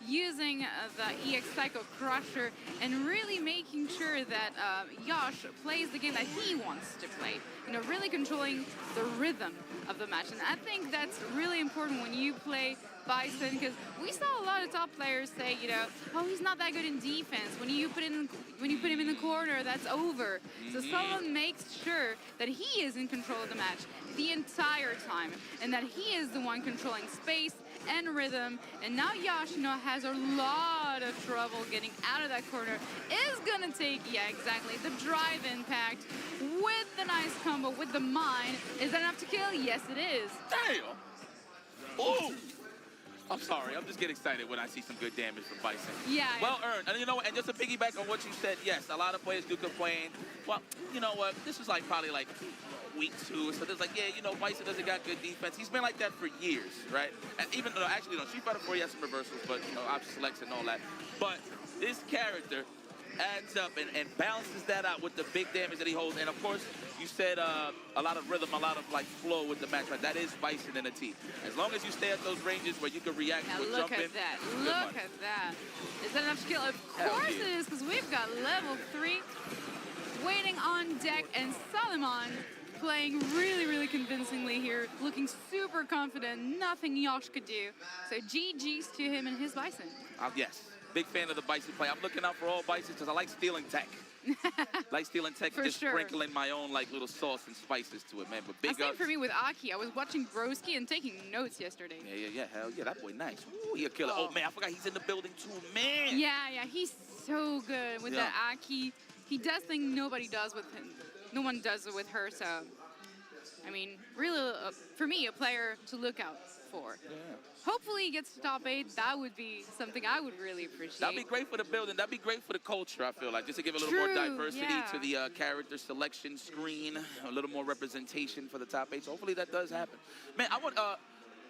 using the EX Psycho Crusher and really making sure that Yash plays the game that he wants to play. You know, really controlling the rhythm of the match. And I think that's really important when you play Bison, because we saw a lot of top players say, you know, oh, he's not that good in defense. When you put him in the corner, that's over. So Solomon makes sure that he is in control of the match the entire time, and that he is the one controlling space and rhythm. And now Yash, you know, has a lot of trouble getting out of that corner. Is gonna take, the drive impact with the nice combo with the mine. Is that enough to kill? Yes, it is. Damn! Ooh! I'm sorry, I'm just getting excited when I see some good damage from Bison. Yeah. Well earned. And you know what, and just to piggyback on what you said, yes, a lot of players do complain. Well, you know what, this is like probably like week 2. So there's like, yeah, you know, Bison doesn't got good defense. He's been like that for years, right? And even though, actually, no, Street Fighter 4, he has some reversals, but, you know, option selects and all that. But this character adds up and balances that out with the big damage that he holds. And, of course, you said a lot of rhythm, a lot of, like, flow with the match, right? That is Bison in a T. As long as you stay at those ranges where you can react Now with look jumping. at that. Look at that. Is that enough skill? Of course it is, because we've got level 3 waiting on deck, and Solomon playing really, really convincingly here, looking super confident. Nothing Yosh could do. So GG's to him and his Bison. Yes, big fan of the Bison play. I'm looking out for all Bisons because I like stealing tech. Like stealing tech and just sprinkling my own like little sauce and spices to it, man. But big Same for me with Aki. I was watching Broski and taking notes yesterday. Yeah. Hell yeah, that boy nice. Ooh, he a killer. Oh man, I forgot he's in the building too, man. Yeah, he's so good with that Aki. He does things nobody does with him. No one does it with her, so, I mean, really, for me, a player to look out for. Yeah. Hopefully he gets to top 8. That would be something I would really appreciate. That'd be great for the building. That'd be great for the culture, I feel like, just to give a little more diversity to the character selection screen, a little more representation for the top 8. So hopefully that does happen. Man, I want,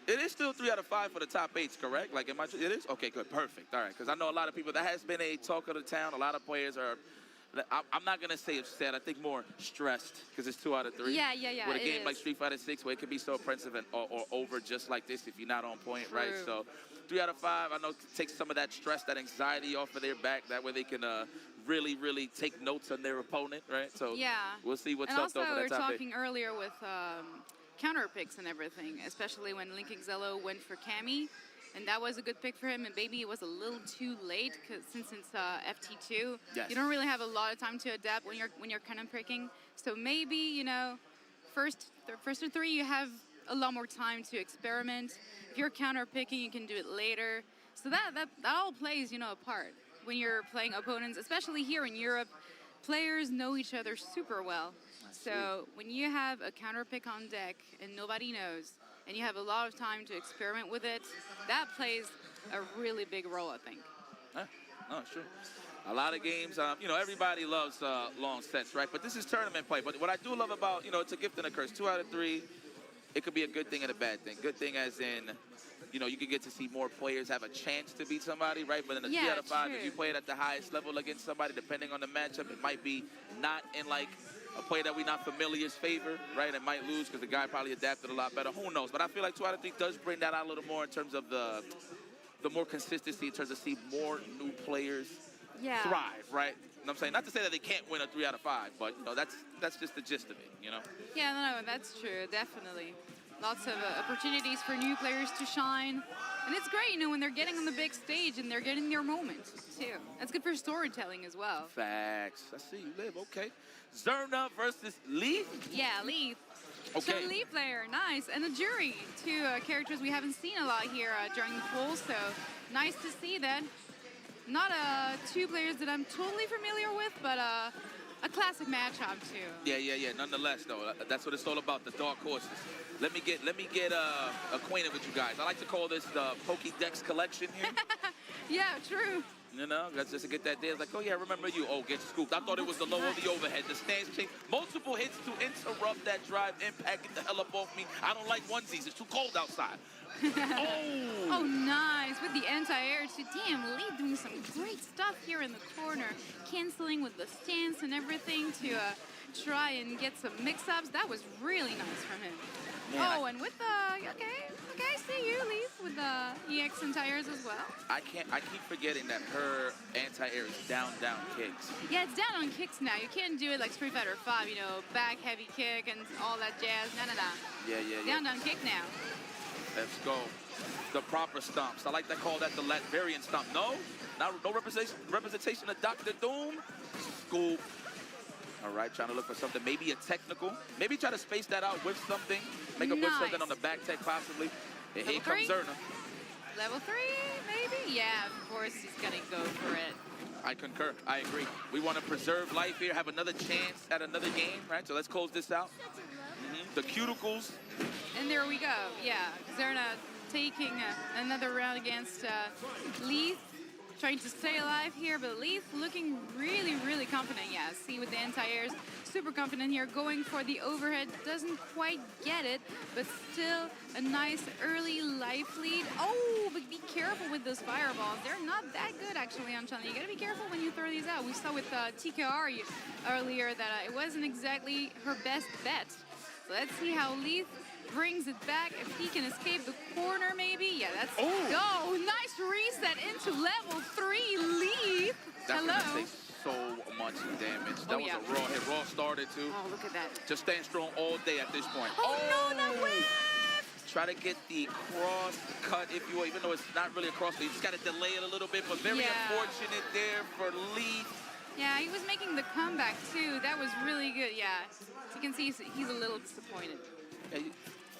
it is still 3 out of 5 for the top 8s, correct? Like, it is? Okay, good, perfect. All right, because I know a lot of people, that has been a talk of the town. A lot of players are, I'm not going to say upset. I think more stressed because it's 2 out of 3. Yeah. With a game like Street Fighter 6 where it can be so oppressive and, or over just like this if you're not on point, right? So 3 out of 5, I know takes some of that stress, that anxiety off of their back. That way they can really, really take notes on their opponent, right? So we'll see what's up though for that top 8. And also, we were talking earlier with counter picks and everything, especially when Link Exello went for Cammy. And that was a good pick for him, and maybe it was a little too late since it's FT2. Yes. You don't really have a lot of time to adapt when you're counter picking. So maybe, you know, first or 3 you have a lot more time to experiment. If you're counter picking, you can do it later. So that all plays, you know, a part when you're playing opponents, especially here in Europe. Players know each other super well. So when you have a counter pick on deck and nobody knows, and you have a lot of time to experiment with it, that plays a really big role, I think. No, sure. A lot of games, you know, everybody loves long sets, right? But this is tournament play. But what I do love about, you know, it's a gift and a curse. 2 out of 3, it could be a good thing and a bad thing. Good thing as in, you know, you can get to see more players have a chance to beat somebody, right? But in a 3 out of 5, if you play it at the highest level against somebody, depending on the matchup, it might be not in, like, a player that we're not familiar's favor, right? It might lose because the guy probably adapted a lot better. Who knows? But I feel like 2 out of 3 does bring that out a little more in terms of the more consistency, in terms of see more new players thrive, right? You know what I'm saying? Not to say that they can't win a 3 out of 5, but, you know, that's just the gist of it, you know? Yeah, no, that's true, definitely. Lots of opportunities for new players to shine. And it's great, you know, when they're getting on the big stage and they're getting their moment, too. That's good for storytelling as well. Facts. I see you live, okay. Zerna versus Lee? Yeah, Lee. Okay. So Lee player, nice. And a jury, 2 characters we haven't seen a lot here during the poll, so nice to see that. Not 2 players that I'm totally familiar with, but a classic matchup, too. Yeah. Nonetheless, though, that's what it's all about, the dark horses. Let me get acquainted with you guys. I like to call this the Pokédex collection here. Yeah, true. You know, that's just to get that there. It's like, oh, yeah, remember you. Oh, get scooped. I thought it was the low or the overhead. The stance change. Multiple hits to interrupt that drive impact. Get the hell up off me. I don't like onesies. It's too cold outside. Oh, nice. With the anti-air, too. Damn, Lee doing some great stuff here in the corner. Canceling with the stance and everything to try and get some mix-ups. That was really nice from him. Yeah, and with the, okay, I see you, Leaf, with the EX anti-airs as well. I keep forgetting that her anti-air is down kicks. Yeah, it's down on kicks now. You can't do it like Street Fighter 5, you know, back heavy kick and all that jazz. No. Yeah. Down kick now. Let's go. The proper stomps. I like to call that the Latverian stomp. No representation of Dr. Doom. Scoop. All right, trying to look for something, maybe a technical. Maybe try to space that out with something. Make a whip something on the back tech possibly. And here comes Zerna. Level 3, maybe? Yeah, of course he's gonna go for it. I concur, I agree. We want to preserve life here, have another chance at another game, right? So let's close this out. The cuticles. And there we go, yeah. Zerna taking another round against Leith. trying to stay alive here, but Leith looking really, really confident. Yeah, see with the anti-airs, super confident here, going for the overhead, doesn't quite get it, but still a nice early life lead. Oh, but be careful with those fireballs. They're not that good actually on Chun-Li. You gotta be careful when you throw these out. We saw with TKR earlier that it wasn't exactly her best bet. So let's see how Leith brings it back. If he can escape the corner, maybe. Yeah, that's go. Nice reset into level 3 Leith. That's Hello. gonna take so much damage. That was a raw hit. Raw started too. Oh, look at that. Just staying strong all day at this point. Oh, no, that whiff! Try to get the cross cut, if you will, even though it's not really a cross. You just got to delay it a little bit, but very unfortunate there for Leith. Yeah, he was making the comeback too. That was really good. Yeah, you can see he's a little disappointed. Yeah,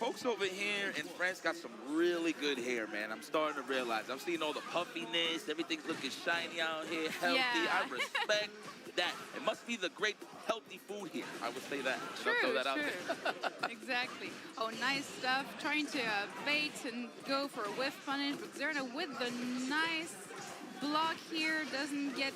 folks over here in France got some really good hair, man. I'm starting to realize. I'm seeing all the puffiness. Everything's looking shiny out here, healthy. Yeah. I respect that. It must be the great healthy food here. I would say that. True, I'll throw that out there. Exactly. Oh, nice stuff. Trying to bait and go for a whiff punish, but Zerna with the nice block here doesn't get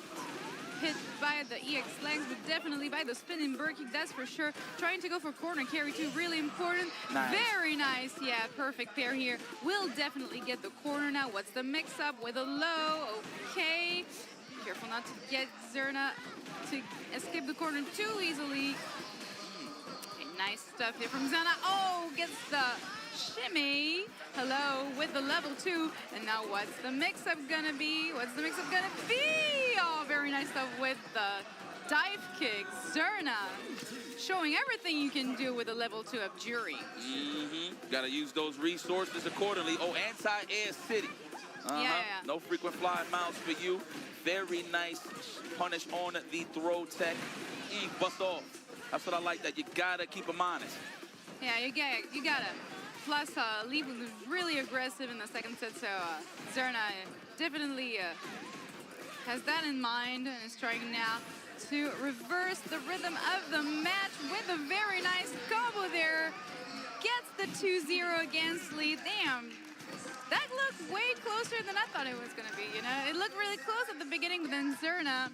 hit by the EX legs, but definitely by the spinning bird kick, that's for sure. Trying to go for corner carry too, really important. Nice. Very nice, yeah, perfect pair here. Will definitely get the corner now. What's the mix-up with a low? Okay. Careful not to get Zerna to escape the corner too easily. Okay, nice stuff here from Zerna. Oh, gets the shimmy. Hello, with the level 2. And now what's the mix-up gonna be? What's the mix-up gonna be? Oh, very nice stuff with the dive kick. Zerna showing everything you can do with a level 2 of Jury. Gotta use those resources accordingly. Oh, anti-air city. Yeah. No frequent flying mounts for you. Very nice punish on the throw tech. Bust off. That's what I like, that you gotta keep them honest. Yeah, you gotta. Plus, Lee was really aggressive in the second set, so Zerna definitely has that in mind and is trying now to reverse the rhythm of the match with a very nice combo there. Gets the 2-0 against Lee. Damn. That looked way closer than I thought it was going to be, you know? It looked really close at the beginning, but then Zerna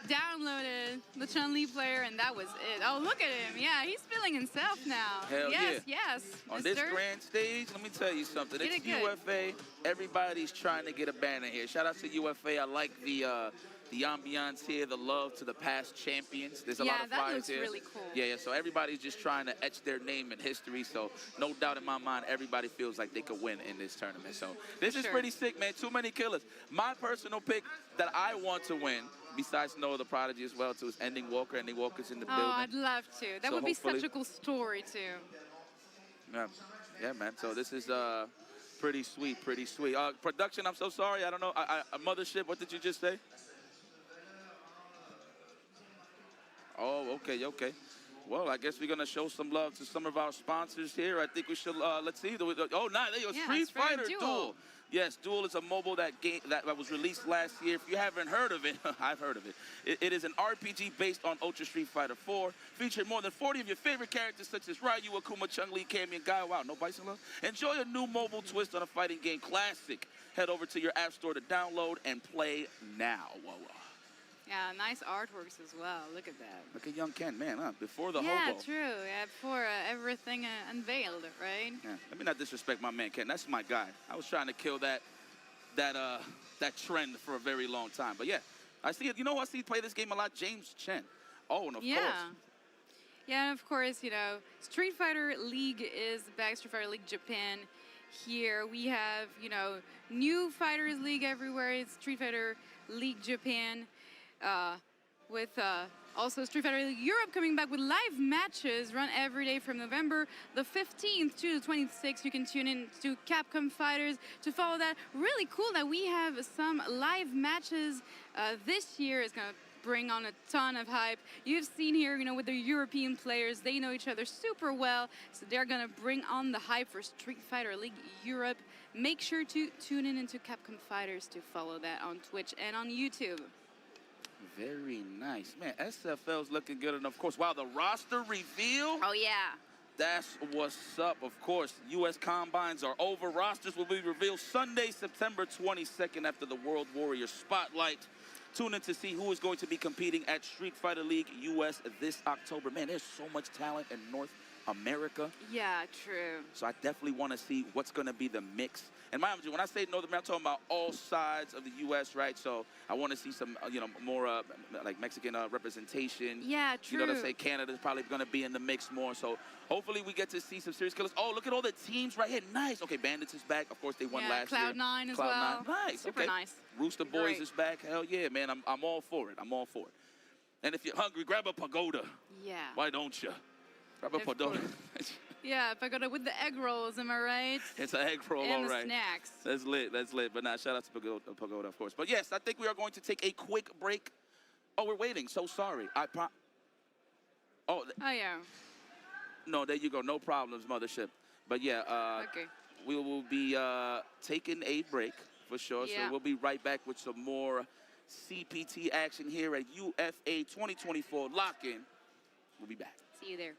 downloaded the Chun-Li player, and that was it. Oh, look at him. Yeah, he's feeling himself now. Hell yes, yeah. Yes, On this grand stage, let me tell you something. It's UFA. Everybody's trying to get a banner here. Shout out to UFA. I like the ambiance here, the love to the past champions. There's a lot of fires here. Yeah, that looks really cool. Yeah, so everybody's just trying to etch their name in history. So no doubt in my mind, everybody feels like they could win in this tournament. So this is pretty sick, man. Too many killers. My personal pick that I want to win, besides Noah the Prodigy as well, too, is Ending Walker. Ending Walker's in the building. Oh, I'd love to. That would be such a cool story, too. Yeah, man. So this is pretty sweet, pretty sweet. Production, I'm so sorry. I don't know. Mothership, what did you just say? Oh, okay. Well, I guess we're going to show some love to some of our sponsors here. I think we should, let's see. Oh, nice. There you go. Street Fighter Duel. Yes, Duel is a mobile that was released last year. If you haven't heard of it, I've heard of it. It is an RPG based on Ultra Street Fighter 4, featuring more than 40 of your favorite characters such as Ryu, Akuma, Chun-Li, Cammy, and Guy. Wow, no Bison Love? Enjoy a new mobile twist on a fighting game classic. Head over to your app store to download and play now. Whoa. Yeah, nice artworks as well. Look at that. Look at young Ken, man, before the hobo. Yeah, true. Yeah, before everything unveiled, right? Yeah. Let me not disrespect my man Ken. That's my guy. I was trying to kill that trend for a very long time. But yeah, I see it. You know, I see play this game a lot. James Chen. Oh, and of course. Yeah, and of course, you know, Street Fighter League is back. Street Fighter League Japan. Here we have, you know, new Fighters League everywhere. It's Street Fighter League Japan. With also Street Fighter League Europe coming back with live matches run every day from November the 15th to the 26th. You can tune in to Capcom Fighters to follow that. Really cool that we have some live matches this year. Is going to bring on a ton of hype. You've seen here, you know, with the European players, they know each other super well, so they're going to bring on the hype for Street Fighter League Europe. Make sure to tune in into Capcom Fighters to follow that on Twitch and on YouTube. Very nice. Man, SFL's looking good. And, of course, wow, the roster reveal. Oh, yeah. That's what's up. Of course, U.S. Combines are over. Rosters will be revealed Sunday, September 22nd after the World Warrior Spotlight. Tune in to see who is going to be competing at Street Fighter League US this October. Man, there's so much talent in North America. Yeah, true. So I definitely want to see what's going to be the mix. And mind you, when I say North America, I'm talking about all sides of the U.S., right? So I want to see some, more like Mexican representation. Yeah, true. You know, to say Canada's probably going to be in the mix more. So hopefully we get to see some serious killers. Oh, look at all the teams right here. Nice. Okay, Bandits is back. Of course, they won last year. Cloud9 as Cloud9. well. Nice. Super okay. nice. Rooster Boys is back. Hell yeah, man. I'm all for it. I'm all for it. And if you're hungry, grab a pagoda. Yeah. Why don't you? Grab a pagoda. Yeah, if I go to with the egg rolls, am I right? It's an egg roll, and all the right. snacks. That's lit, that's lit. But nah, shout out to Pagoda, of course. But yes, I think we are going to take a quick break. Oh, we're waiting. So sorry. Oh, yeah. No, there you go. No problems, Mothership. But yeah, Okay. we will be taking a break for sure. Yeah. So we'll be right back with some more CPT action here at UFA 2024 Lock-In. We'll be back. See you there.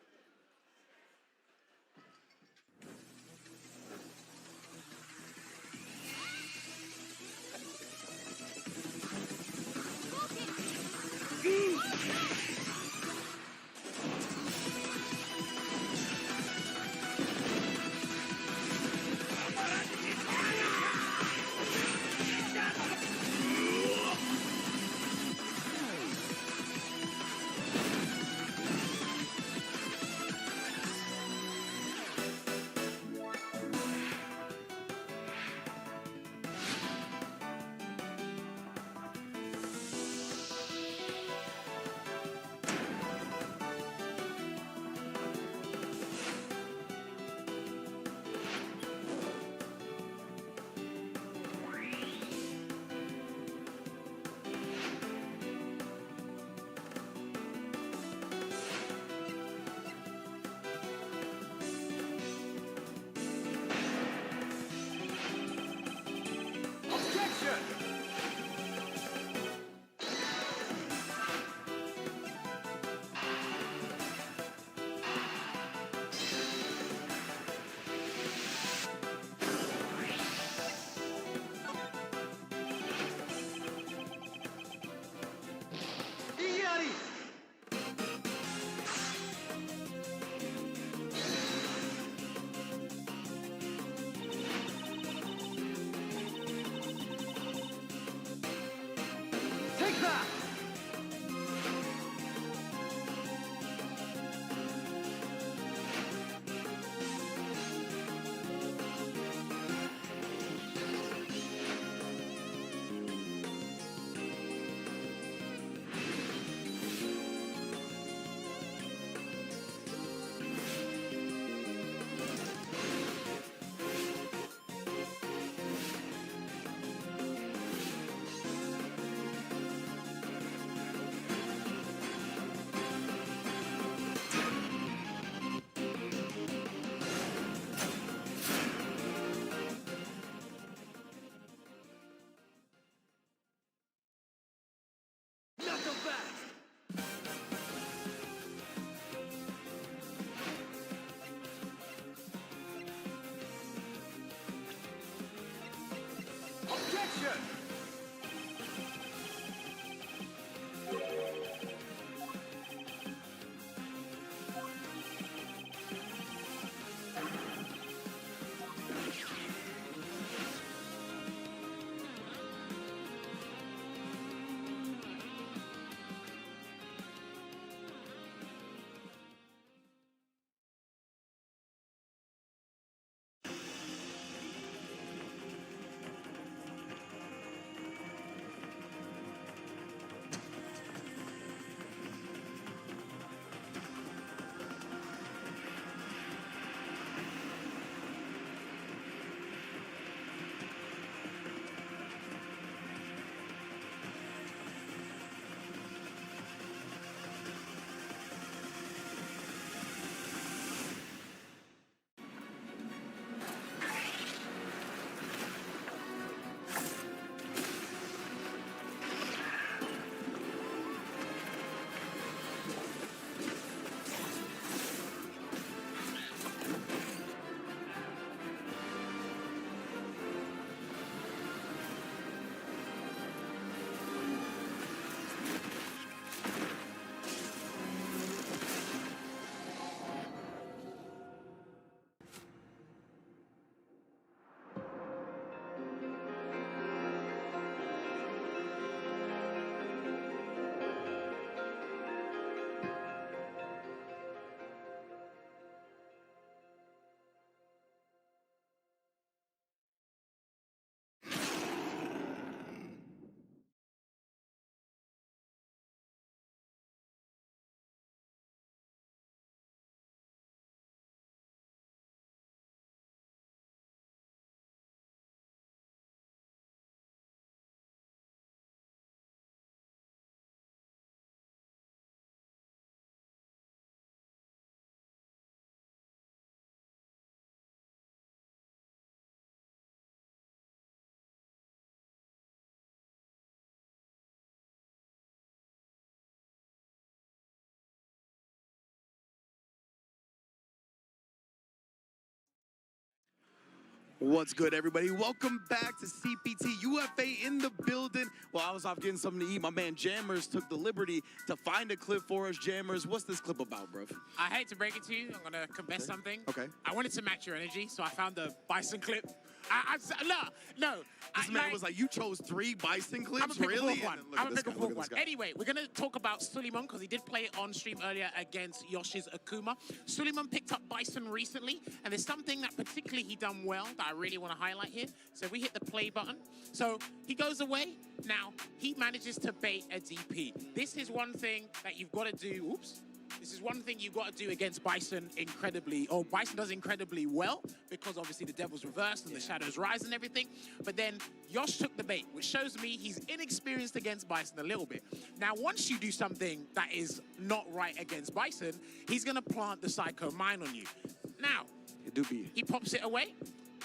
What's good, everybody? Welcome back to CPT UFA in the building. While I was off getting something to eat, my man Jammers took the liberty to find a clip for us. Jammers, what's this clip about, bro? I hate to break it to you. I'm going to confess something. Okay. I wanted to match your energy, so I found the bison clip. No. This man was like, you chose 3 bison clips? I'm gonna pick Really? a fourth one. I'm gonna pick a fourth one. Anyway, we're gonna talk about Suleiman because he did play it on stream earlier against Yoshi's Akuma. Suleiman picked up bison recently, and there's something that particularly he done well that I really want to highlight here. So if we hit the play button, so he goes away. Now he manages to bait a DP. This is one thing that you've got to do. Oops. This is one thing you've got to do against Bison Bison does incredibly well because obviously the Devil's reversed and the Shadows rise and everything. But then Yosh took the bait, which shows me he's inexperienced against Bison a little bit. Now, once you do something that is not right against Bison, he's going to plant the Psycho Mine on you. Now, he pops it away.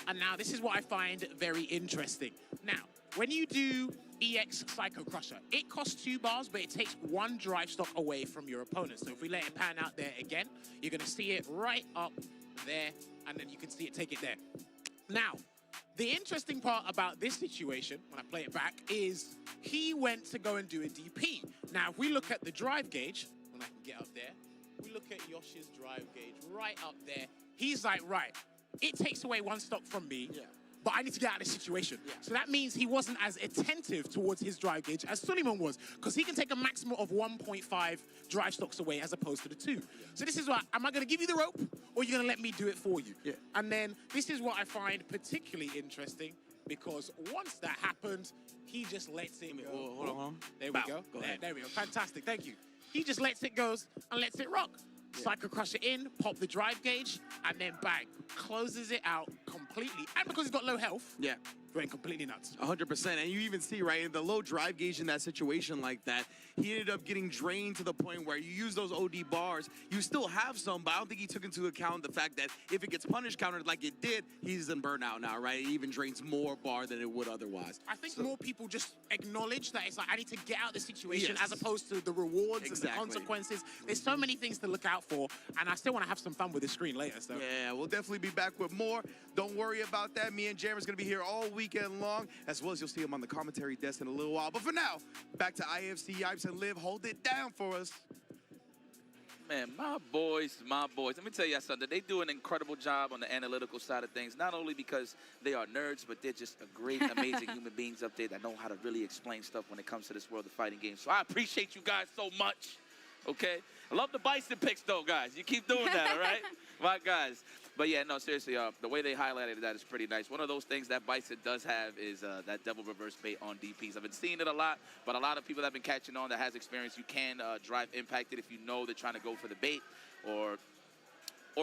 And now this is what I find very interesting. Now, when you do EX Psycho Crusher, it costs 2 bars, but it takes 1 drive stock away from your opponent. So if we let it pan out there again, you're going to see it right up there, and then you can see it take it there. Now, the interesting part about this situation, when I play it back, is he went to go and do a DP. Now, if we look at the drive gauge, when I can get up there, we look at Yoshi's drive gauge right up there. He's like, right, it takes away 1 stock from me. Yeah. But I need to get out of this situation. Yeah. So that means he wasn't as attentive towards his drive gauge as Suleiman was, because he can take a maximum of 1.5 drive stocks away as opposed to the 2. Yeah. So this is what, am I going to give you the rope, or are you going to let me do it for you? Yeah. And then this is what I find particularly interesting, because once that happens, he just lets it go. Hold on. There we go. There we go. Fantastic. Thank you. He just lets it go and lets it rock. Yeah. Psycho Crusher in, pop the drive gauge, and then bang, closes it out completely. And because he's got low health, went completely nuts. 100%. And you even see, right, in the low drive gauge in that situation like that, he ended up getting drained to the point where you use those OD bars, you still have some, but I don't think he took into account the fact that if it gets punish countered like it did, he's in burnout now, right? It even drains more bar than it would otherwise. I think more people just acknowledge that it's like, I need to get out of the situation as opposed to the rewards and the consequences. There's so many things to look out for, and I still want to have some fun with the screen later. So. Yeah, we'll definitely be back with more. Don't worry about that. Me and Jammer's going to be here all weekend long, as well as you'll see him on the commentary desk in a little while. But for now, back to IFC Yipes and Liv. Hold it down for us. Man, my boys. Let me tell you something. They do an incredible job on the analytical side of things, not only because they are nerds, but they're just a great, amazing human beings up there that know how to really explain stuff when it comes to this world of fighting games. So I appreciate you guys so much, okay? I love the Bison picks, though, guys. You keep doing that, all right? My guys. But yeah, no, seriously, the way they highlighted that is pretty nice. One of those things that Bison does have is that double reverse bait on DPs. I've been seeing it a lot, but a lot of people that have been catching on that has experience. You can drive impacted if you know they're trying to go for the bait or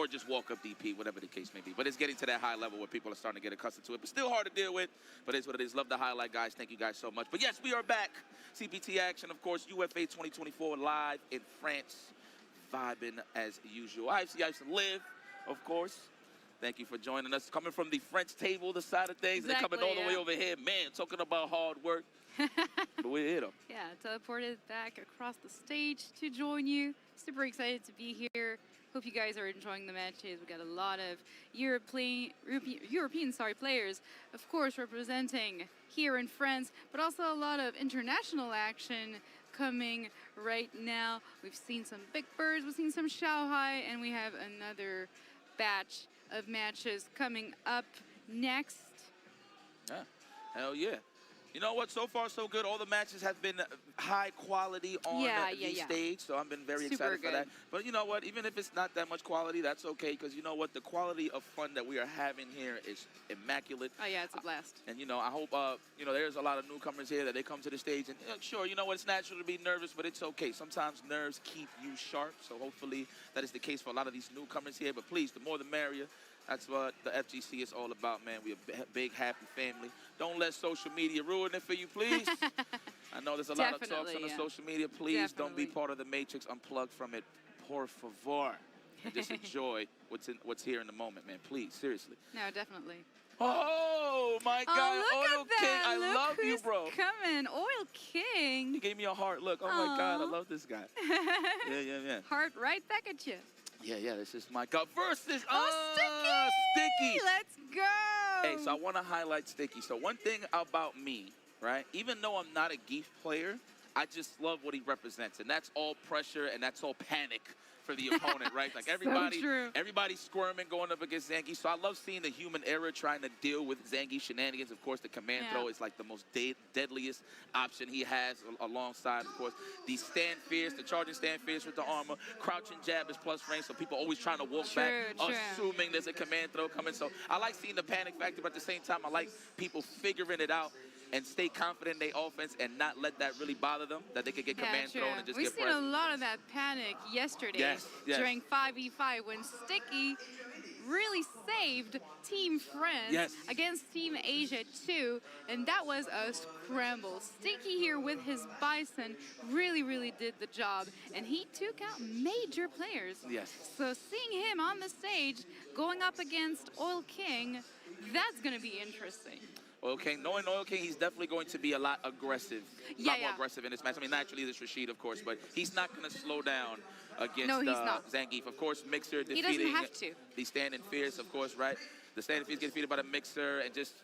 just walk up DP, whatever the case may be. But it's getting to that high level where people are starting to get accustomed to it, but still hard to deal with. But it's what it is. Love the highlight, guys. Thank you guys so much. But yes, we are back. CPT action, of course, UFA 2024 live in France, vibing as usual. IFC Live, of course. Thank you for joining us. Coming from the French table, the side of things. They're coming all the way over here. Man, talking about hard work. But we're here, though. Yeah, teleported back across the stage to join you. Super excited to be here. Hope you guys are enjoying the matches. We got a lot of European players, of course, representing here in France, but also a lot of international action coming right now. We've seen some Big Birds, we've seen some Xiaohai, and we have another batch of matches coming up next. Yeah, hell yeah. You know what? So far, so good. All the matches have been high quality on the stage, so I've been very excited for that. But you know what? Even if it's not that much quality, that's okay, because you know what? The quality of fun that we are having here is immaculate. Oh, yeah, it's a blast. And, you know, I hope, you know, there's a lot of newcomers here that they come to the stage. And sure, you know what? It's natural to be nervous, but it's okay. Sometimes nerves keep you sharp, so hopefully that is the case for a lot of these newcomers here. But please, the more the merrier. That's what the FGC is all about, man. We're a big, happy family. Don't let social media ruin it for you, please. I know there's a lot of talks on the social media. Please don't be part of the matrix. Unplug from it, por favor. And just enjoy what's here in the moment, man. Please, seriously. No, definitely. Oh, my God. Oh, Oil King, I love you, bro. Coming, Oil King. He gave me a heart look. Oh, my God, I love this guy. Yeah. Heart right back at you. Yeah, this is my gut versus Sticky! Let's go! Hey, so I want to highlight Sticky. So one thing about me, right? Even though I'm not a Geef player, I just love what he represents, and that's all pressure and that's all panic for the opponent, right? Like everybody's squirming going up against Zangief. So I love seeing the human error trying to deal with Zangief shenanigans. Of course, the command throw is like the most deadliest option he has, alongside, of course, the stand fierce, the charging stand fierce with the armor. Crouching jab is plus range, so people always trying to walk back, assuming there's a command throw coming. So I like seeing the panic factor, but at the same time, I like people figuring it out and stay confident in their offense and not let that really bother them, that they could get command thrown and just We've get seen a lot of that panic yesterday during 5v5 when Sticky really saved Team France against Team Asia 2, and that was a scramble. Sticky here with his Bison really did the job, and he took out major players. So seeing him on the stage going up against Oil King, that's going to be interesting. Oil King, knowing Oil King, he's definitely going to be a lot aggressive. A lot more aggressive in this match. I mean, naturally, there's Rashid, of course, but he's not going to slow down against Zangief. Of course, Mixer defeating. He doesn't have to. The standing fierce, of course, right? The standing fierce gets defeated by the Mixer, and just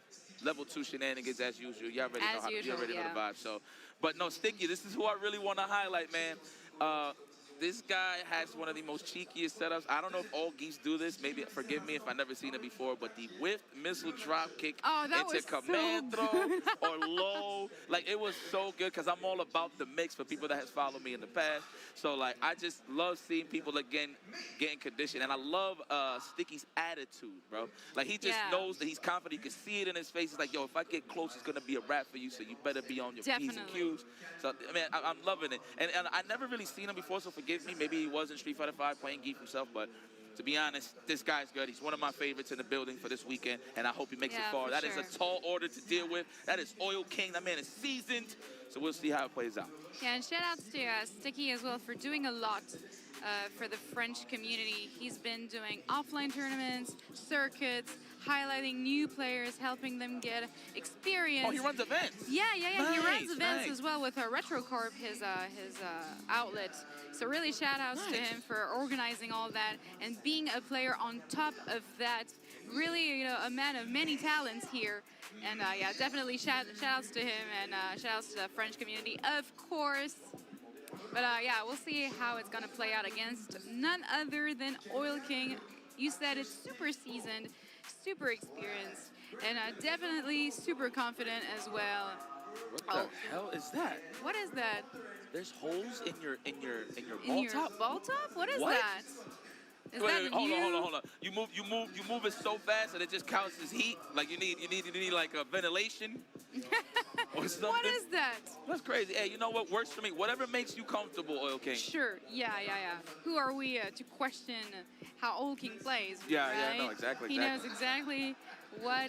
level 2 shenanigans as usual. You already know the vibe. So, but no, Sticky, this is who I really want to highlight, man. This guy has one of the most cheekiest setups. I don't know if all Geefs do this. Maybe forgive me if I've never seen it before, but the whiffed missile drop kick into command throw or low, like it was so good because I'm all about the mix for people that has followed me in the past. So like I just love seeing people again getting conditioned, and I love Sticky's attitude, bro. Like he just knows that he's confident. You can see it in his face. He's like, yo, if I get close, it's gonna be a wrap for you. So you better be on your P's and Q's. So I mean, I'm loving it, and I never really seen him before. So forgive me, maybe he was in Street Fighter 5 playing Geef himself, but to be honest, this guy's good. He's one of my favorites in the building for this weekend, and I hope he makes it far. That is a tall order to deal with. That is Oil King. That man is seasoned, so we'll see how it plays out. Yeah, and shout-outs to Sticky as well for doing a lot for the French community. He's been doing offline tournaments, circuits, highlighting new players, helping them get experience. Oh, he runs events. Yeah. He runs events as well with RetroCorp, his outlet. So really shout-outs to him for organizing all that and being a player on top of that. Really, a man of many talents here. And yeah, definitely shout-outs to him and shout-outs to the French community, of course. But yeah, we'll see how it's gonna play out against none other than Oil King. You said it's super seasoned, super experienced, and definitely super confident as well. What the hell is that? What is that? There's holes in your ball top? Ball top? What is that? Is wait, that hold on. You move it so fast that it just counts as heat. Like you need like a ventilation or something. What is that? That's crazy. Hey, you know what works for me? Whatever makes you comfortable, Oil King. Sure. Yeah. Who are we to question how Oil King plays? Yeah, right? no, exactly. He knows exactly what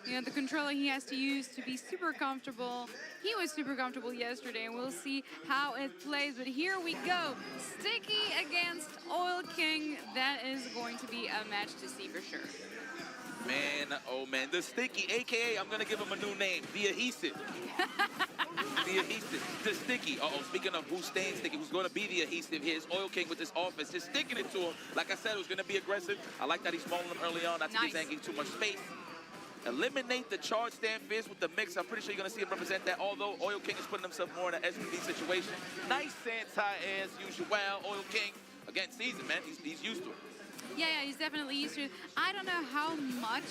the controller he has to use to be super comfortable. He was super comfortable yesterday, and we'll see how it plays. But here we go. Sticky against Oil King. That is going to be a match to see for sure. Man, oh man. The Sticky, a.k.a. I'm going to give him a new name. The Adhesive. The Adhesive. The Sticky. Speaking of who's staying sticky, who's going to be the Adhesive, here's Oil King with this offense. Just sticking it to him. Like I said, it was going to be aggressive. I like that he's smalling him early on. Not to give Zangief too much space. Eliminate the charge stand fierce with the mix. I'm pretty sure you're going to see him represent that, although Oil King is putting himself more in an SPV situation. Nice anti-air as usual. Oil King, again, seasoned, man. He's used to it. Yeah, he's definitely used to it. I don't know how much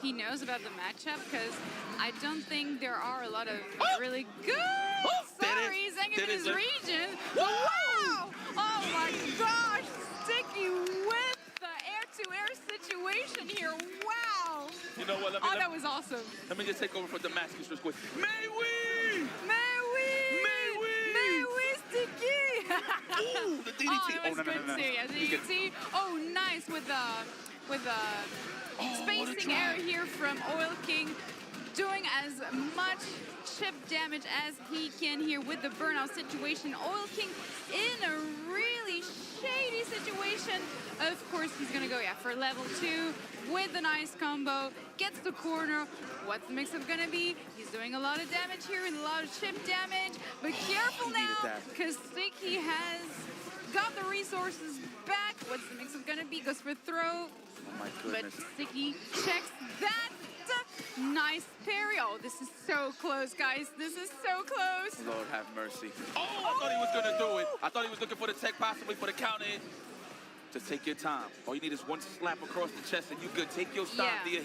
he knows about the matchup, because I don't think there are a lot of really good Zangief in his region. Wow! Oh my gosh! Sticky with the air-to-air situation here. Wow! You know what? That was awesome. Let me just take over for Damascus real quick. May we, Sticky! Ooh, the DDT. Oh, it was good too. Yeah, DDT. Oh, nice with the spacing error here from Oil King. doing as much chip damage as he can here with the burnout situation. Oil King in a really shady situation. Of course, he's gonna go, for level 2 with the nice combo. Gets the corner. What's the mix-up gonna be? He's doing a lot of damage here and a lot of chip damage. But careful now, because Sticky has got the resources back. What's the mix-up gonna be? Goes for throw. Oh my goodness. But Sticky checks that. Nice parry. Oh, this is so close, guys. This is so close. Lord have mercy. Oh, I thought he was going to do it. I thought he was looking for the tech, possibly for the count in. Just take your time. All you need is one slap across the chest and you good. Take your time. Yeah.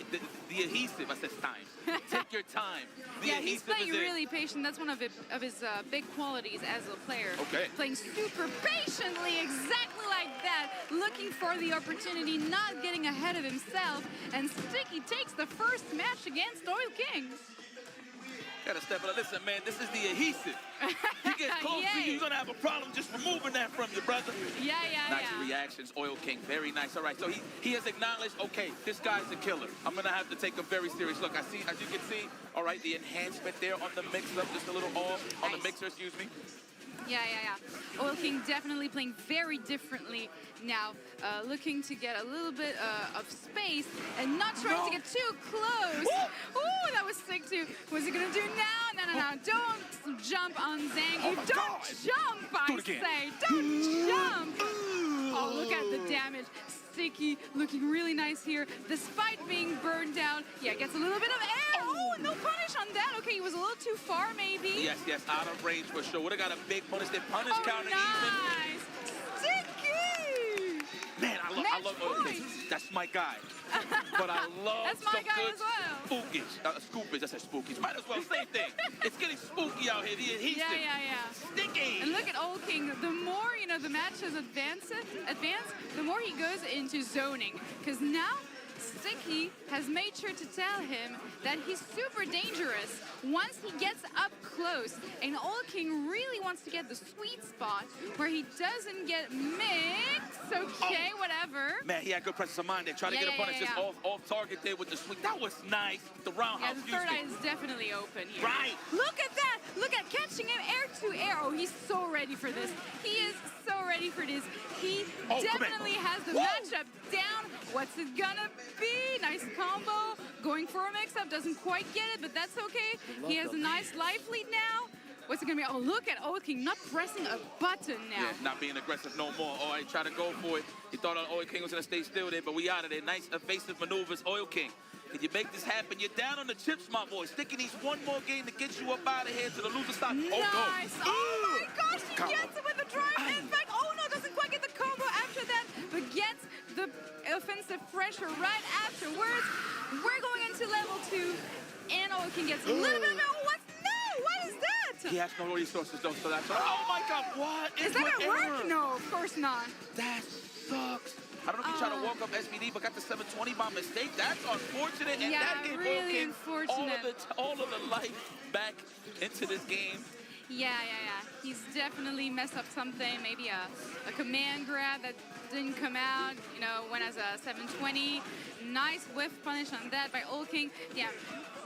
The adhesive, I said time. Take your time. The yeah, he's adhesive playing is really patient. That's one of his big qualities as a player. Okay. Playing super patiently, exactly like that. Looking for the opportunity, not getting ahead of himself. And Sticky takes the first match against Oil King. Gotta step it up. Listen, man, this is the adhesive. He gets close to you, you're gonna have a problem just removing that from you, brother. Yeah. Nice reactions, Oil King. Very nice. All right, so he has acknowledged, okay, this guy's a killer. I'm gonna have to take him very serious. Look, I see, as you can see, all right, the enhancement there on the mix-up, just a little off on the mixer, excuse me. Yeah. Oil King definitely playing very differently now, looking to get a little bit of space and not trying to get too close. Ooh, that was sick too. What's he gonna do now? No. Don't jump on Zhang. You don't jump, I say. Don't jump. Oh, look at the damage. Sticky looking really nice here, despite being burned down. Yeah, gets a little bit of air. Oh, no punish on that. Okay, he was a little too far, maybe. Yes, out of range for sure. Would have got a big punish. They punish counter nice. Sticky! Man, I love Oil King. That's my guy. But I love That's my some guy good as well. scoopage. I said spookies. Might as well, same thing. It's getting spooky out here. The adhesive. Yeah. Sticky. And look at Oil King. The more, the matches advance, the more he goes into zoning. Because now, Sticky has made sure to tell him that he's super dangerous once he gets up close. And Oil King really wants to get the sweet spot where he doesn't get mixed. Okay, whatever. Man, he had good presence of mind there. Trying to get a punish just off target there with the sweep. That was nice. The roundhouse. Yeah, the third eye is definitely open here. Right. Look at that. Look at catching him air to air. Oh, he's so ready for this. He is so ready for this. He definitely has the matchup down. What's it gonna be? Nice combo. Going for a mix-up. Doesn't quite get it, but that's okay. He has a nice life lead now. What's it gonna be? Oh, look at Oil King not pressing a button now. Yeah, not being aggressive no more. Oh, I tried to go for it. He thought Oil King was gonna stay still there, but we out of there. Nice evasive maneuvers, Oil King. Can you make this happen? You're down on the chips, my boy. Sticky needs one more game to get you up out of here to the loser stop. Nice. Oh my gosh, he gets it with the drive impact. Oh no, doesn't quite get the combo after that, but gets the offensive pressure right afterwards. We're going into level 2, and Oil King gets a little bit of what is that? He has no resources though, so that's oh my god, what? Is that gonna work? No, of course not. That sucks. I don't know if he tried to walk up SBD, but got the 720 by mistake. That's unfortunate, and that gave really Oil King all of the life back into this game. Yeah. He's definitely messed up something. Maybe a command grab that didn't come out. Went as a 720. Nice whiff punish on that by Oil King. Yeah,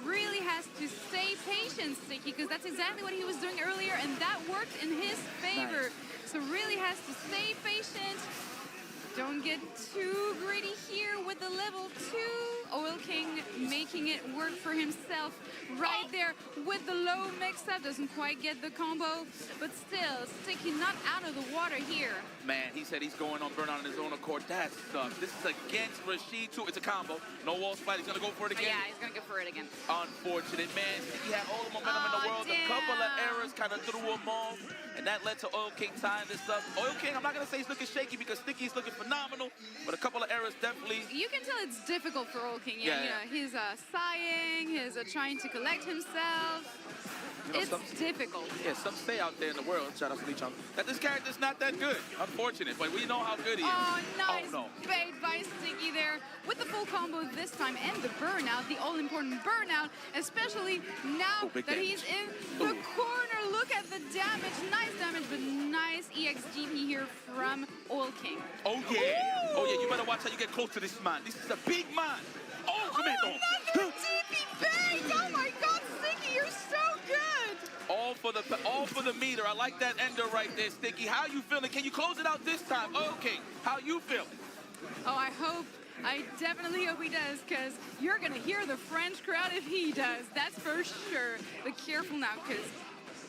really has to stay patient, Sticky, because that's exactly what he was doing earlier, and that worked in his favor. Nice. So really has to stay patient. Don't get too greedy here with the level 2. Oil King making it work for himself right there with the low mix-up. Doesn't quite get the combo, but still, Sticky not out of the water here. Man, he said he's going on burnout on his own accord. That sucks. This is against Rashid, too. It's a combo. No wall split. He's going to go for it again. Yeah, he's going to go for it again. Unfortunate, man. He had all the momentum in the world. Damn. A couple of errors kind of threw him off, and that led to Oil King tying this up. Oil King, I'm not going to say he's looking shaky because Sticky's looking phenomenal, but a couple of errors definitely. You can tell it's difficult for Oil King. He's sighing, he's trying to collect himself. It's difficult. Yeah, some say out there in the world, shout out to Lee Chung, that this character's not that good. Unfortunate, but we know how good he is. Oh, nice bait by Sticky there with the full combo this time and the burnout, the all-important burnout, especially now that he's in the corner. Look at the damage. Nice damage, but nice EXGP here from Oil King. Oh, yeah. Ooh. Oh, yeah, you better watch how you get close to this man. This is a big man. Oh, come here, another DP bait. Oh, my God. for the meter. I like that ender right there, Sticky. How you feeling? Can you close it out this time? Okay, how you feeling? Oh, I definitely hope he does, because you're going to hear the French crowd if he does. That's for sure. But careful now, because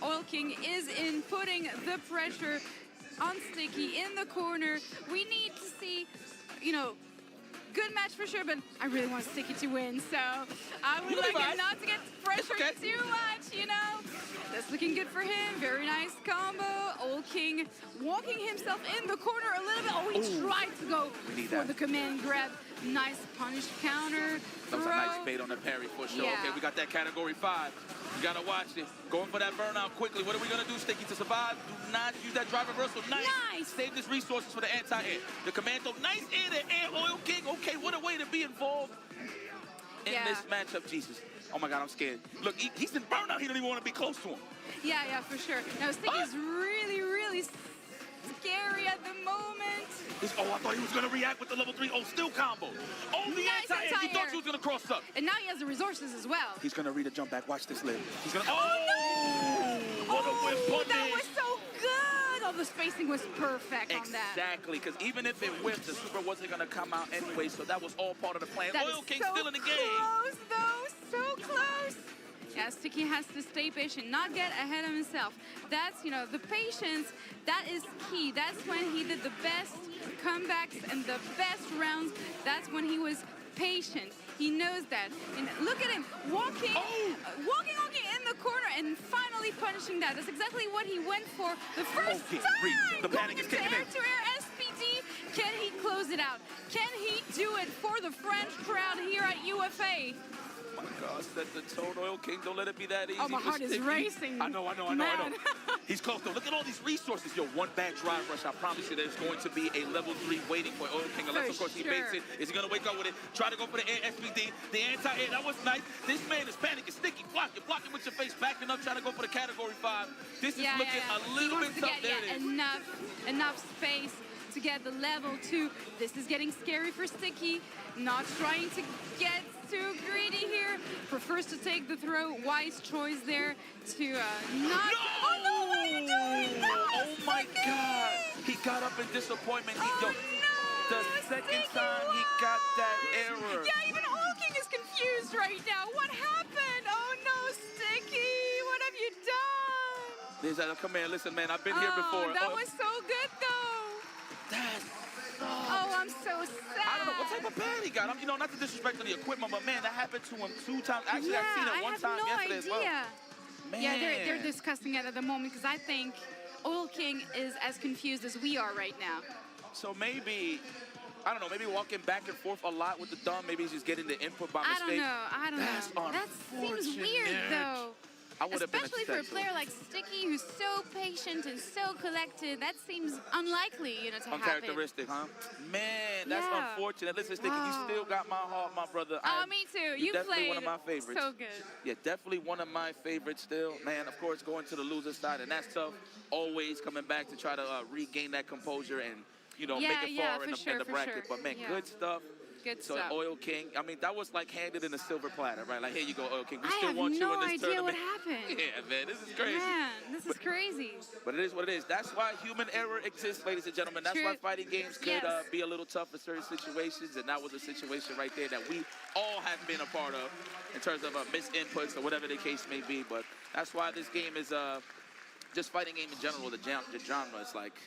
Oil King is inputting the pressure on Sticky in the corner. We need to see, you know, good match for sure, but I really want Sticky to win, so I would like him not to get pressured too much, you know? That's looking good for him. Very nice combo. Old King walking himself in the corner a little bit. Oh, he tried to go for the command grab. Nice punish counter. That was a nice bait on the parry for sure. Yeah. Okay, we got that category 5. You gotta watch it. Going for that burnout quickly. What are we gonna do, Sticky, to survive? Do not use that drive reversal. Nice. Save this resources for the anti-air. The commando, nice in the air. Oil King, okay, what a way to be involved in this matchup. Jesus. Oh my God, I'm scared. Look, he's in burnout. He don't even want to be close to him. Yeah, for sure. Now, Sticky's really, really scary at the moment. Oh, I thought he was going to react with the level 3. Oh, still combo. Oh, the anti-air. He thought he was going to cross up. And now he has the resources as well. He's going to read a jump back. Watch this live. He's going to... Oh, no! What a whip punish. That was so good. Oh, the spacing was perfect on that. Exactly, because even if it whipped, the super wasn't going to come out anyway, so that was all part of the plan. That Oil King so still in the game. Close, though. So close. Yeah, Sticky has to stay patient, not get ahead of himself. That's, you know, the patience, that is key. That's when he did the best comebacks and the best rounds. That's when he was patient. He knows that. And look at him, walking in the corner and finally punishing that. That's exactly what he went for the first time. The panic is kicking in. Air-to-air SPD. Can he close it out? Can he do it for the French crowd here at UFA? Oh my God, set the tone, Oil King. Don't let it be that easy. Oh, my heart is racing. I know. He's close, though. Look at all these resources. Yo, one bad drive rush. I promise you there's going to be a level 3 waiting for Oil King. Unless, of course, he baits it. Is he going to wake up with it? Try to go for the air SPD. The anti-air, that was nice. This man is panicking. Sticky, block it with your face. Backing up, trying to go for the category 5. This is looking a little bit tough. There it is. Enough space to get the level 2. This is getting scary for Sticky. Not trying to get too greedy here. Prefers to take the throw. Wise choice there to not... No! Oh no, what are you doing? No, oh my God. He got up in disappointment. The second time he got that error. Yeah, even Oil King is confused right now. What happened? Oh no, Sticky, what have you done? There's a command. Listen, man, I've been here before. That was so good though. Oh, I'm so sad. I don't know what type of pad he got. You know, not to disrespect the equipment, but man, that happened to him 2 times. Actually, I've seen it one time yesterday as well. Man. Yeah, they're discussing it at the moment because I think Oil King is as confused as we are right now. So maybe, I don't know, maybe walking back and forth a lot with the thumb. Maybe he's just getting the input by mistake. I don't know. That seems weird though. Especially for a player like Sticky, who's so patient and so collected, that seems unlikely, you know, to happen. Uncharacteristic, huh? Man, that's unfortunate. Listen, Sticky, you still got my heart, my brother. Oh, me too. You definitely played one of my favorites. so good. Yeah, definitely one of my favorites still. Man, of course, going to the loser side, and that's tough. Always coming back to try to regain that composure and, you know, make it far in the bracket. But man, good stuff. Good so stuff. Oil King, I mean, that was like handed in a silver platter, right? Like, here you go, Oil King. We I still have want you no in this idea tournament. what happened. Yeah, man, this is crazy. Man, this is crazy. But it is what it is. That's why human error exists, ladies and gentlemen. That's why fighting games could be a little tough in certain situations, and that was a situation right there that we all have been a part of in terms of missed inputs or whatever the case may be. But that's why this game is just fighting game in general. The genre is like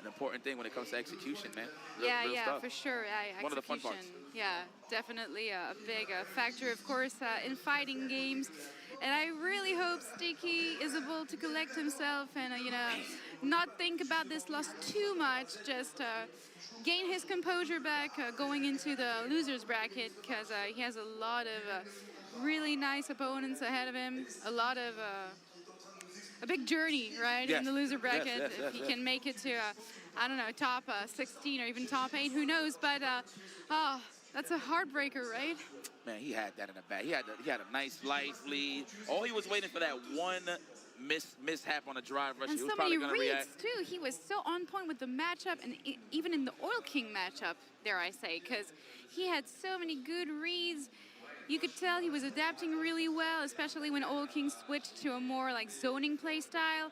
an important thing when it comes to execution, man. Real stuff. For sure. One of the fun parts. Yeah, definitely a big factor, of course, in fighting games. And I really hope Sticky is able to collect himself and, you know, not think about this loss too much. Just gain his composure back going into the loser's bracket, because he has a lot of really nice opponents ahead of him. A big journey, right, in the loser bracket. If he can make it to, I don't know, top 16 or even top 8, who knows? But, that's a heartbreaker, right? Man, he had that in the bag. He had a nice life lead. All he was waiting for that one mishap on a drive rush. And He was so probably many going to reads, react. too. He was so on point with the matchup, and even in the Oil King matchup, dare I say, because he had so many good reads. You could tell he was adapting really well, especially when Oil King switched to a more like zoning play style.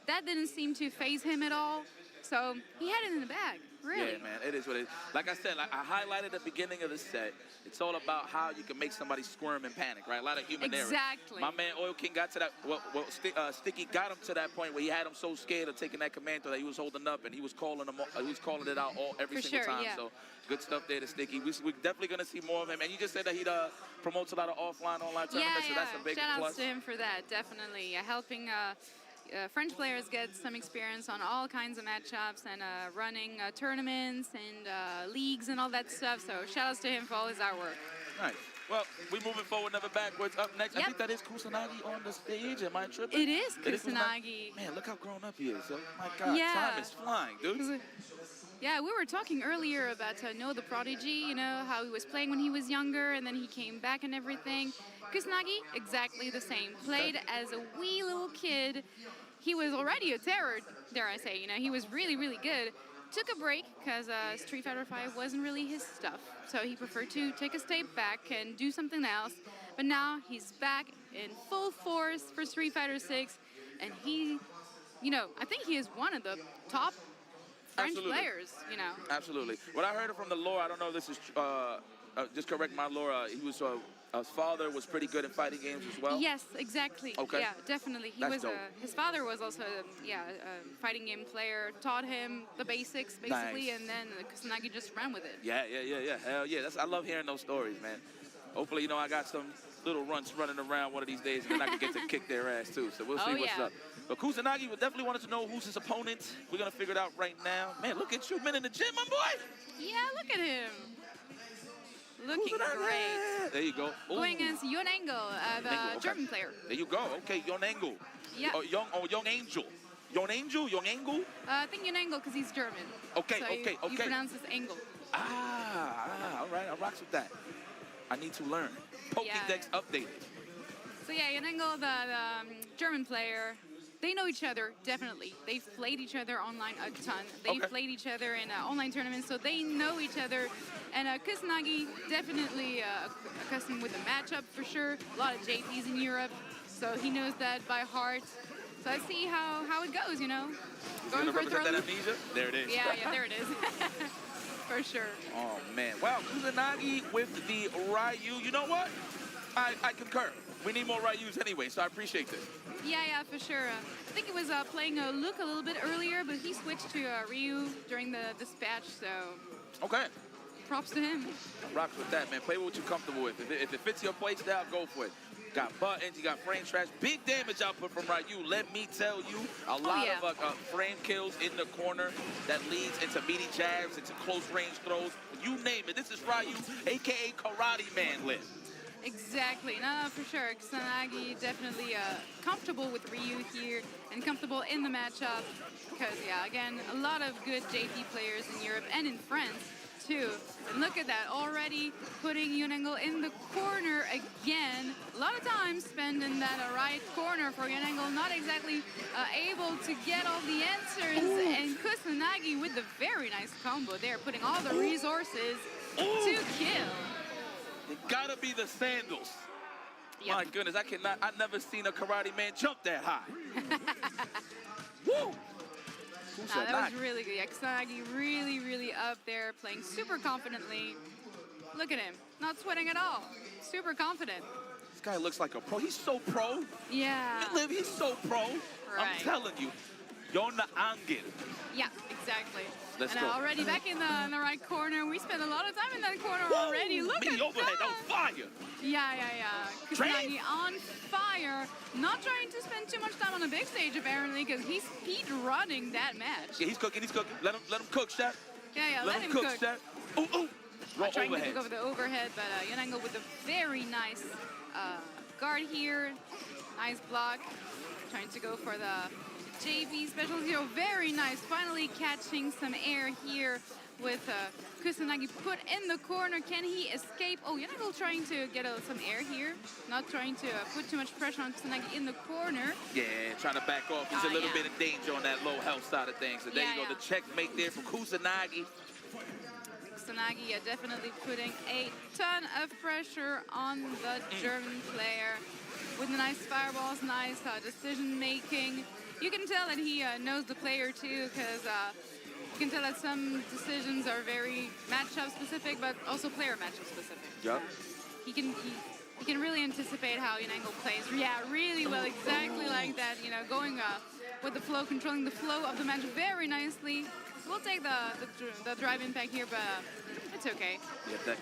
That didn't seem to phase him at all. So he had it in the bag, really. Yeah, man, it is what it is. Like I said, like I highlighted at the beginning of the set, it's all about how you can make somebody squirm and panic, right? A lot of human error. Exactly. My man Oil King got to that, Sticky got him to that point where he had him so scared of taking that command throw that he was holding up and he was calling it out every single time. Yeah. So good stuff there to Sticky. We're definitely going to see more of him. And you just said that he promotes a lot of offline, online tournaments, so that's a big Shout plus. outs to him for that, definitely. Helping French players get some experience on all kinds of matchups and running tournaments and leagues and all that stuff. So shout outs to him for all his artwork. Nice. Well, we're moving forward, never backwards. Up next, Yep. I think that is Kusanagi on the stage. Am I tripping? It is Kusanagi. Man, look how grown up he is. So, my God, Yeah. time is flying, dude. Yeah, we were talking earlier about Noah the Prodigy, you know, how he was playing when he was younger and then he came back and everything. Kusanagi, exactly the same. Played as a wee little kid. He was already a terror, dare I say, you know, he was really, really good. Took a break because Street Fighter V wasn't really his stuff. So he preferred to take a step back and do something else. But now he's back in full force for Street Fighter VI. And he, you know, I think he is one of the top French players, you know. Absolutely. What I heard from the lore, I don't know if this is, just correct my lore, he was, his father was pretty good at fighting games as well? Yes, exactly. Okay. Yeah, definitely. He That's was dope. his father was also a fighting game player, taught him the basics basically, Nice. and then Kusanagi just ran with it. Yeah. Hell yeah. I love hearing those stories, man. Hopefully, you know, I got some little runts running around one of these days, and then I can get to kick their ass, too. So we'll see what's up. But Kusanagi, we definitely wanted to know who's his opponent. We're going to figure it out right now. Man, look at you, men in the gym, my boy. Yeah, look at him. Looking great. There you go. Ooh. Going against Yon Engel, the Engel, okay. German player. There you go. Okay, Young Engel. Yeah. Young Angel. Young Angel? Young Engel? I think Yon Engel because he's German. Okay, so okay. You pronounce this Engel. All right. I rocks with that. I need to learn. Pokédex updated. So yeah, Yon Engel, the German player, they know each other, definitely. They've played each other online a ton. They've played each other in online tournaments, so they know each other. And Kusanagi, definitely accustomed with the matchup for sure. A lot of JPs in Europe, so he knows that by heart. So let's see how it goes, you know. Going for that amnesia? There it is. Yeah, there it is. For sure. Oh, man. Wow, Kusanagi with the Ryu. You know what? I concur. We need more Ryus anyway, so I appreciate this. Yeah, for sure. I think he was playing Luke a little bit earlier, but he switched to Ryu during the dispatch, so... Okay. Props to him. Rocks with that, man. Play with what you're comfortable with. If it fits your play style, go for it. Got buttons, you got frame trash. Big damage output from Ryu. Let me tell you, a lot of frame kills in the corner that leads into meaty jabs, into close range throws. You name it. This is Ryu, a.k.a. Karate Man lit. Exactly. No, for sure. Kusanagi definitely comfortable with Ryu here and comfortable in the matchup because, yeah, again, a lot of good JP players in Europe and in France, too. And look at that, already putting Yon Engel in the corner again. A lot of time spent in that right corner for Yon Engel, not exactly able to get all the answers. Ooh. And Kusanagi with the very nice combo there, putting all the resources to kill. It gotta be the sandals. Yep. My goodness, I've never seen a Karate Man jump that high. Woo! Nah, that was really good. Yeah, Kusanagi really, really up there, playing super confidently. Look at him, not sweating at all. Super confident. This guy looks like a pro. He's so pro. Yeah. He's so pro. Right. I'm telling you. Yona Angel. Yeah, exactly. Let's go. Already back in the right corner. We spent a lot of time in that corner already. Look at overhead that. on fire. Yeah. Kusanagi on fire. Not trying to spend too much time on the big stage, apparently, because he's speed running that match. Yeah, he's cooking. Let him cook, Chef. Yeah, let him cook. Chef. Ooh. Trying to cook over the overhead, but Yon Engel with a very nice guard here. Nice block. Trying to go for the JV special zero, very nice. Finally catching some air here with Kusanagi put in the corner. Can he escape? Oh, Yon Engel trying to get some air here. Not trying to put too much pressure on Kusanagi in the corner. Yeah, trying to back off. He's a little bit in danger on that low health side of things. So there you go, the checkmate there for Kusanagi. Kusanagi definitely putting a ton of pressure on the German player with the nice fireballs, nice decision making. You can tell that he knows the player too, because you can tell that some decisions are very matchup specific, but also player matchup specific. Yep. He can really anticipate how Yanango plays. Yeah, really well, exactly like that. You know, going with the flow, controlling the flow of the match very nicely. We'll take the drive impact here, but it's okay. Yeah, the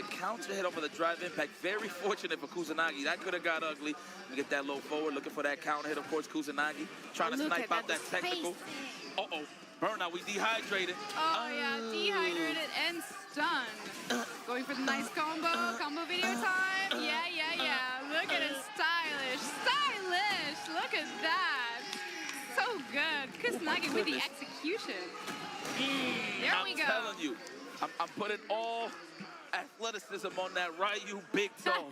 counter hit over the drive impact. Very fortunate for Kusanagi. That could have got ugly. You get that low forward, looking for that counter hit. Of course, Kusanagi trying to snipe out that technical. Uh-oh, burnout. We dehydrated. Oh yeah, dehydrated and stunned. Going for the nice combo video time. Yeah. Look at it, stylish. Look at that. So good. Kusanagi with the execution. There we go. I'm telling you, I'm putting all athleticism on that Ryu big toe.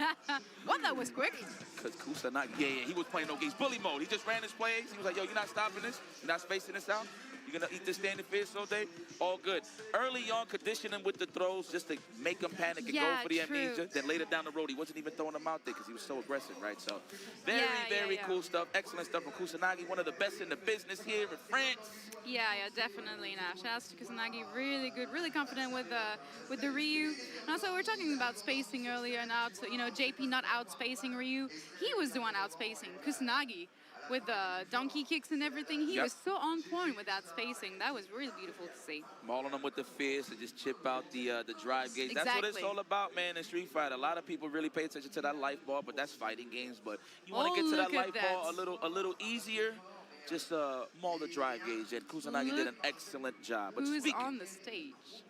Well, that was quick. Because Kusanagi, yeah, he was playing no games. Bully mode. He just ran his plays. He was like, yo, you're not stopping this. You're not spacing this out. You're going to eat this standing fish all day. All good. Early on, conditioning with the throws just to make him panic and go for the amnesia. Then later down the road, he wasn't even throwing them out there because he was so aggressive, right? So very cool stuff. Excellent stuff from Kusanagi. One of the best in the business here in France. Yeah, definitely. Shout out to Kusanagi. Really good, really confident with the Ryu. And also, we were talking about spacing earlier. Now, JP not outspacing Ryu. He was the one outspacing Kusanagi. With the donkey kicks and everything, he was so on point with that spacing. That was really beautiful to see. Mauling them with the fist to just chip out the drive gauge. That's what it's all about, man, in Street Fighter. A lot of people really pay attention to that life ball, but that's fighting games. But you want to get to that life ball a little easier, just maul the drive gauge. And Kusanagi did an excellent job. But who's on the stage?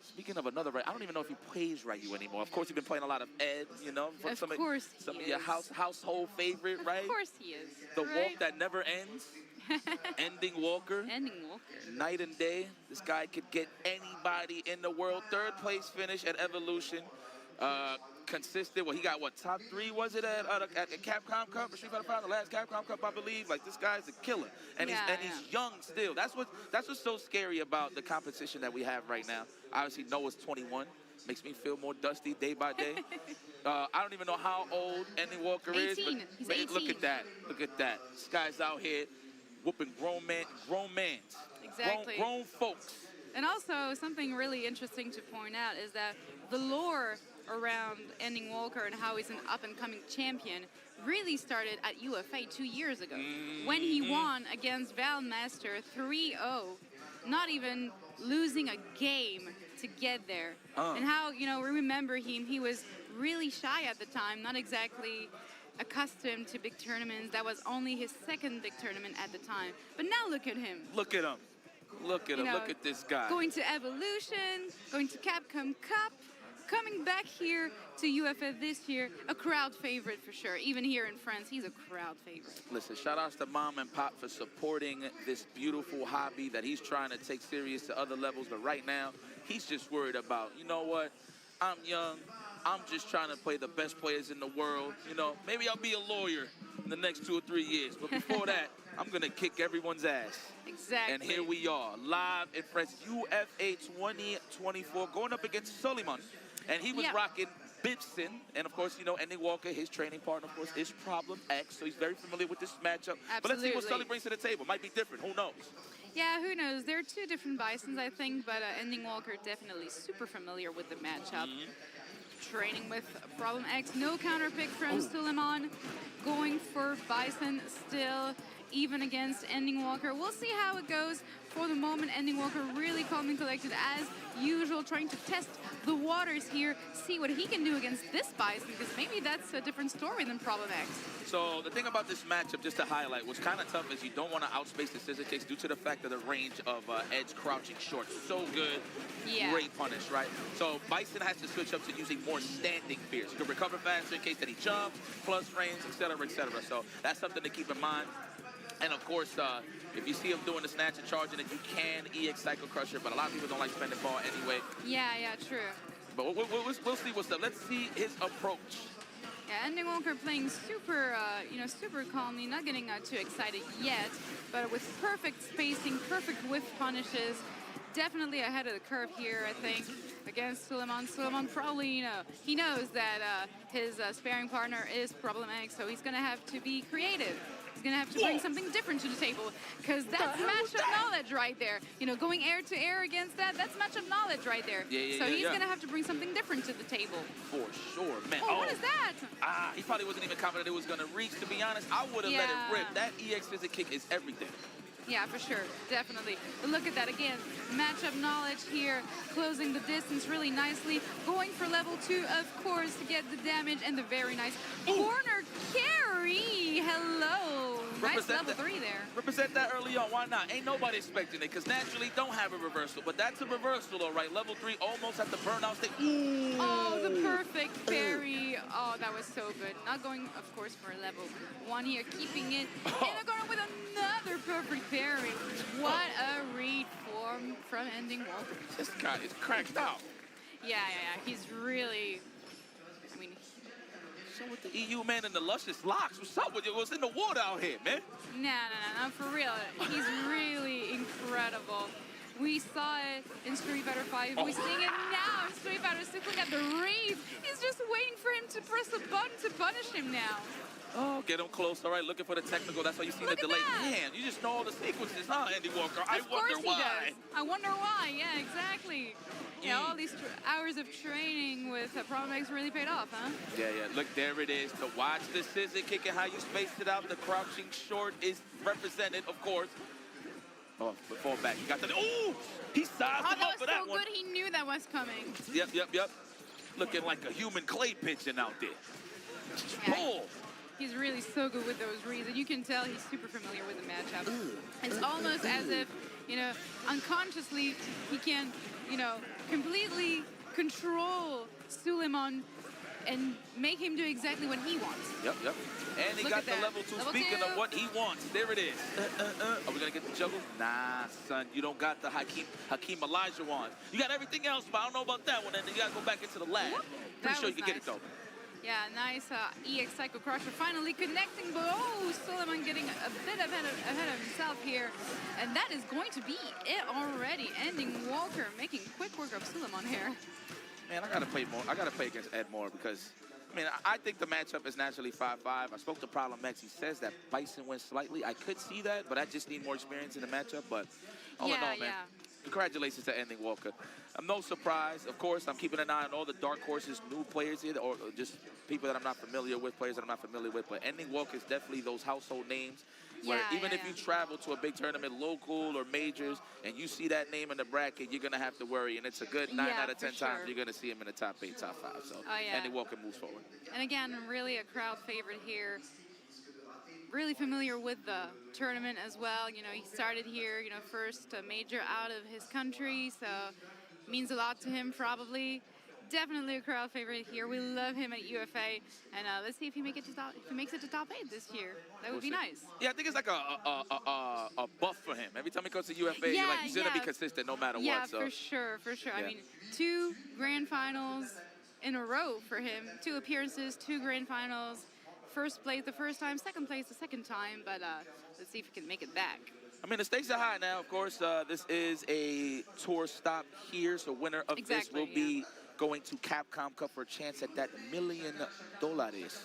Speaking of another Ryu, I don't even know if he plays Ryu anymore. Of course, you've been playing a lot of Ed, Of some of your household favorite, right? Of course he is. The walk that never ends. Ending Walker. Night and day. This guy could get anybody in the world. Third place finish at Evolution. Consistent. Well, he got what, top 3 was it at Capcom Cup or Street Fighter 5, the last Capcom Cup, I believe. Like, this guy's a killer, and he's young still. That's what's so scary about the competition that we have right now. Obviously, Noah's 21. Makes me feel more dusty day by day. I don't even know how old Ending Walker is. But he's 18. Look at that. Look at that. This guy's out here whooping grown mans. Exactly. Grown folks. And also, something really interesting to point out is that the lore around Ending Walker and how he's an up-and-coming champion really started at UFA 2 years ago when he won against Valmaster 3-0, not even losing a game to get there. And how, we remember him, he was really shy at the time, not exactly accustomed to big tournaments. That was only his second big tournament at the time. But now look at him. Look at him. Look at him. Look at this guy. Going to Evolution, going to Capcom Cup, coming back here to UFA this year, a crowd favorite for sure. Even here in France, he's a crowd favorite. Listen, shout outs to Mom and Pop for supporting this beautiful hobby that he's trying to take serious to other levels. But right now, he's just worried about, you know what? I'm young. I'm just trying to play the best players in the world. Maybe I'll be a lawyer in the next 2 or 3 years. But before that, I'm going to kick everyone's ass. Exactly. And here we are, live in France, UFA 2024, going up against Suleiman. And he was rocking Bibson. And, of course, Ending Walker, his training partner, of course, is Problem X. So he's very familiar with this matchup. Absolutely. But let's see what Sully brings to the table. Might be different. Who knows? Yeah, who knows? There are 2 different Bisons, I think. But Ending Walker definitely super familiar with the matchup. Training with Problem X. No counter pick from Suleiman. Going for Bison still, even against Ending Walker. We'll see how it goes. For the moment, Ending Walker really calm and collected as usual, trying to test the waters here, see what he can do against this Bison, because maybe that's a different story than Problem X. So the thing about this matchup, just to highlight, what's kind of tough is you don't want to outspace the scissor kicks due to the fact of the range of Ed's crouching short. So good, great punish, right? So Bison has to switch up to using more standing fears. He can recover faster in case that he jumps, plus range, etc., etc. So that's something to keep in mind. And of course, if you see him doing the snatch and charging it, you can EX Cycle Crusher, but a lot of people don't like spending ball anyway. Yeah, true. But we'll see what's up. Let's see his approach. Yeah, Ending Walker playing super, super calmly, not getting too excited yet, but with perfect spacing, perfect whiff punishes. Definitely ahead of the curve here, I think. against Suleiman. Suleiman probably, you know, he knows that his sparring partner is problematic, so he's going to have to be creative. He's going to have to bring something different to the table, because that's matchup knowledge right there. You know, going air to air against that, that's matchup knowledge right there. So he's going to have to bring something different to the table. For sure, man. Oh, what is that? He probably wasn't even confident it was going to reach, to be honest. I would have let it rip. That EX physic kick is everything. Yeah, for sure, definitely. But look at that again, matchup knowledge here, closing the distance really nicely, going for level 2, of course, to get the damage, and the very nice corner carry. Hello, nice level 3 there. Represent that early on, why not? Ain't nobody expecting it, because naturally don't have a reversal, but that's a reversal, all right. Level 3, almost at the burnout state. Ooh. Oh, the perfect parry. Oh, that was so good. Not going, of course, for level 1 here, keeping it, and going with another perfect parry. What a read from Ending Walker. This guy is cracked out. Yeah. He's really, I mean. So with the EU man and the luscious locks, what's up with you? What's in the water out here, man? No, for real. He's really incredible. We saw it in Street Fighter 5. We're seeing it now in Street Fighter 6. Look at the read. He's just waiting for him to press a button to punish him now. Oh, get him close. All right, looking for the technical. That's why you see the delay. Man, you just know all the sequences, huh, Andy Walker? I wonder why. I wonder why. Yeah, exactly. Yeah, all these hours of training with Promex really paid off, huh? Yeah. Look, there it is. To watch the scissor kick and how you spaced it out. The crouching short is represented, of course. Oh, but fall back. You got the. Ooh! He sized him up for that one. That was so good. He knew that was coming. Yep. Looking like a human clay pigeon out there. Pull. He's really so good with those reads, and you can tell he's super familiar with the matchup. It's almost as if, you know, unconsciously he can, you know, completely control Suleiman and make him do exactly what he wants. Yep. And he got the level 2. Speaking of what he wants, there it is. Are we gonna get the juggle? Nah, son, you don't got the Hakeem Elijah one. You got everything else, but I don't know about that one. And then you gotta go back into the lab. Pretty sure you can get it though. Yeah, nice EX Psycho Crusher finally connecting, but Suleiman getting a bit ahead of himself here. And that is going to be it already. Ending Walker, making quick work of Suleiman here. Man, I gotta play more. I gotta play against Ed more because, I mean, I think the matchup is naturally 5-5. I spoke to Problem X. He says that Bison wins slightly. I could see that, but I just need more experience in the matchup. But all in all, man, congratulations to Ending Walker. I'm no surprise. Of course, I'm keeping an eye on all the dark horses, new players here, or just people that I'm not familiar with, players that I'm not familiar with. But Ending Walker is definitely those household names where even if you travel to a big tournament, local or majors, and you see that name in the bracket, you're going to have to worry. And it's a good 9 out of 10 times you're going to see him in the top 8, top 5. So Ending Walker moves forward. And again, really a crowd favorite here. Really familiar with the tournament as well. You know, he started here, you know, first major out of his country, so means a lot to him probably. Definitely a crowd favorite here. We love him at UFA, and let's see if he makes it to top 8 this year. That would be nice. Yeah, I think it's like a buff for him. Every time he goes to UFA, he's gonna be consistent no matter what. So. For sure. I mean, 2 grand finals in a row for him. 2 appearances, 2 grand finals. First place the first time, second place the second time, but let's see if he can make it back. I mean, the stakes are high now, of course. This is a tour stop here, so winner of this will be going to Capcom Cup for a chance at that $1 million,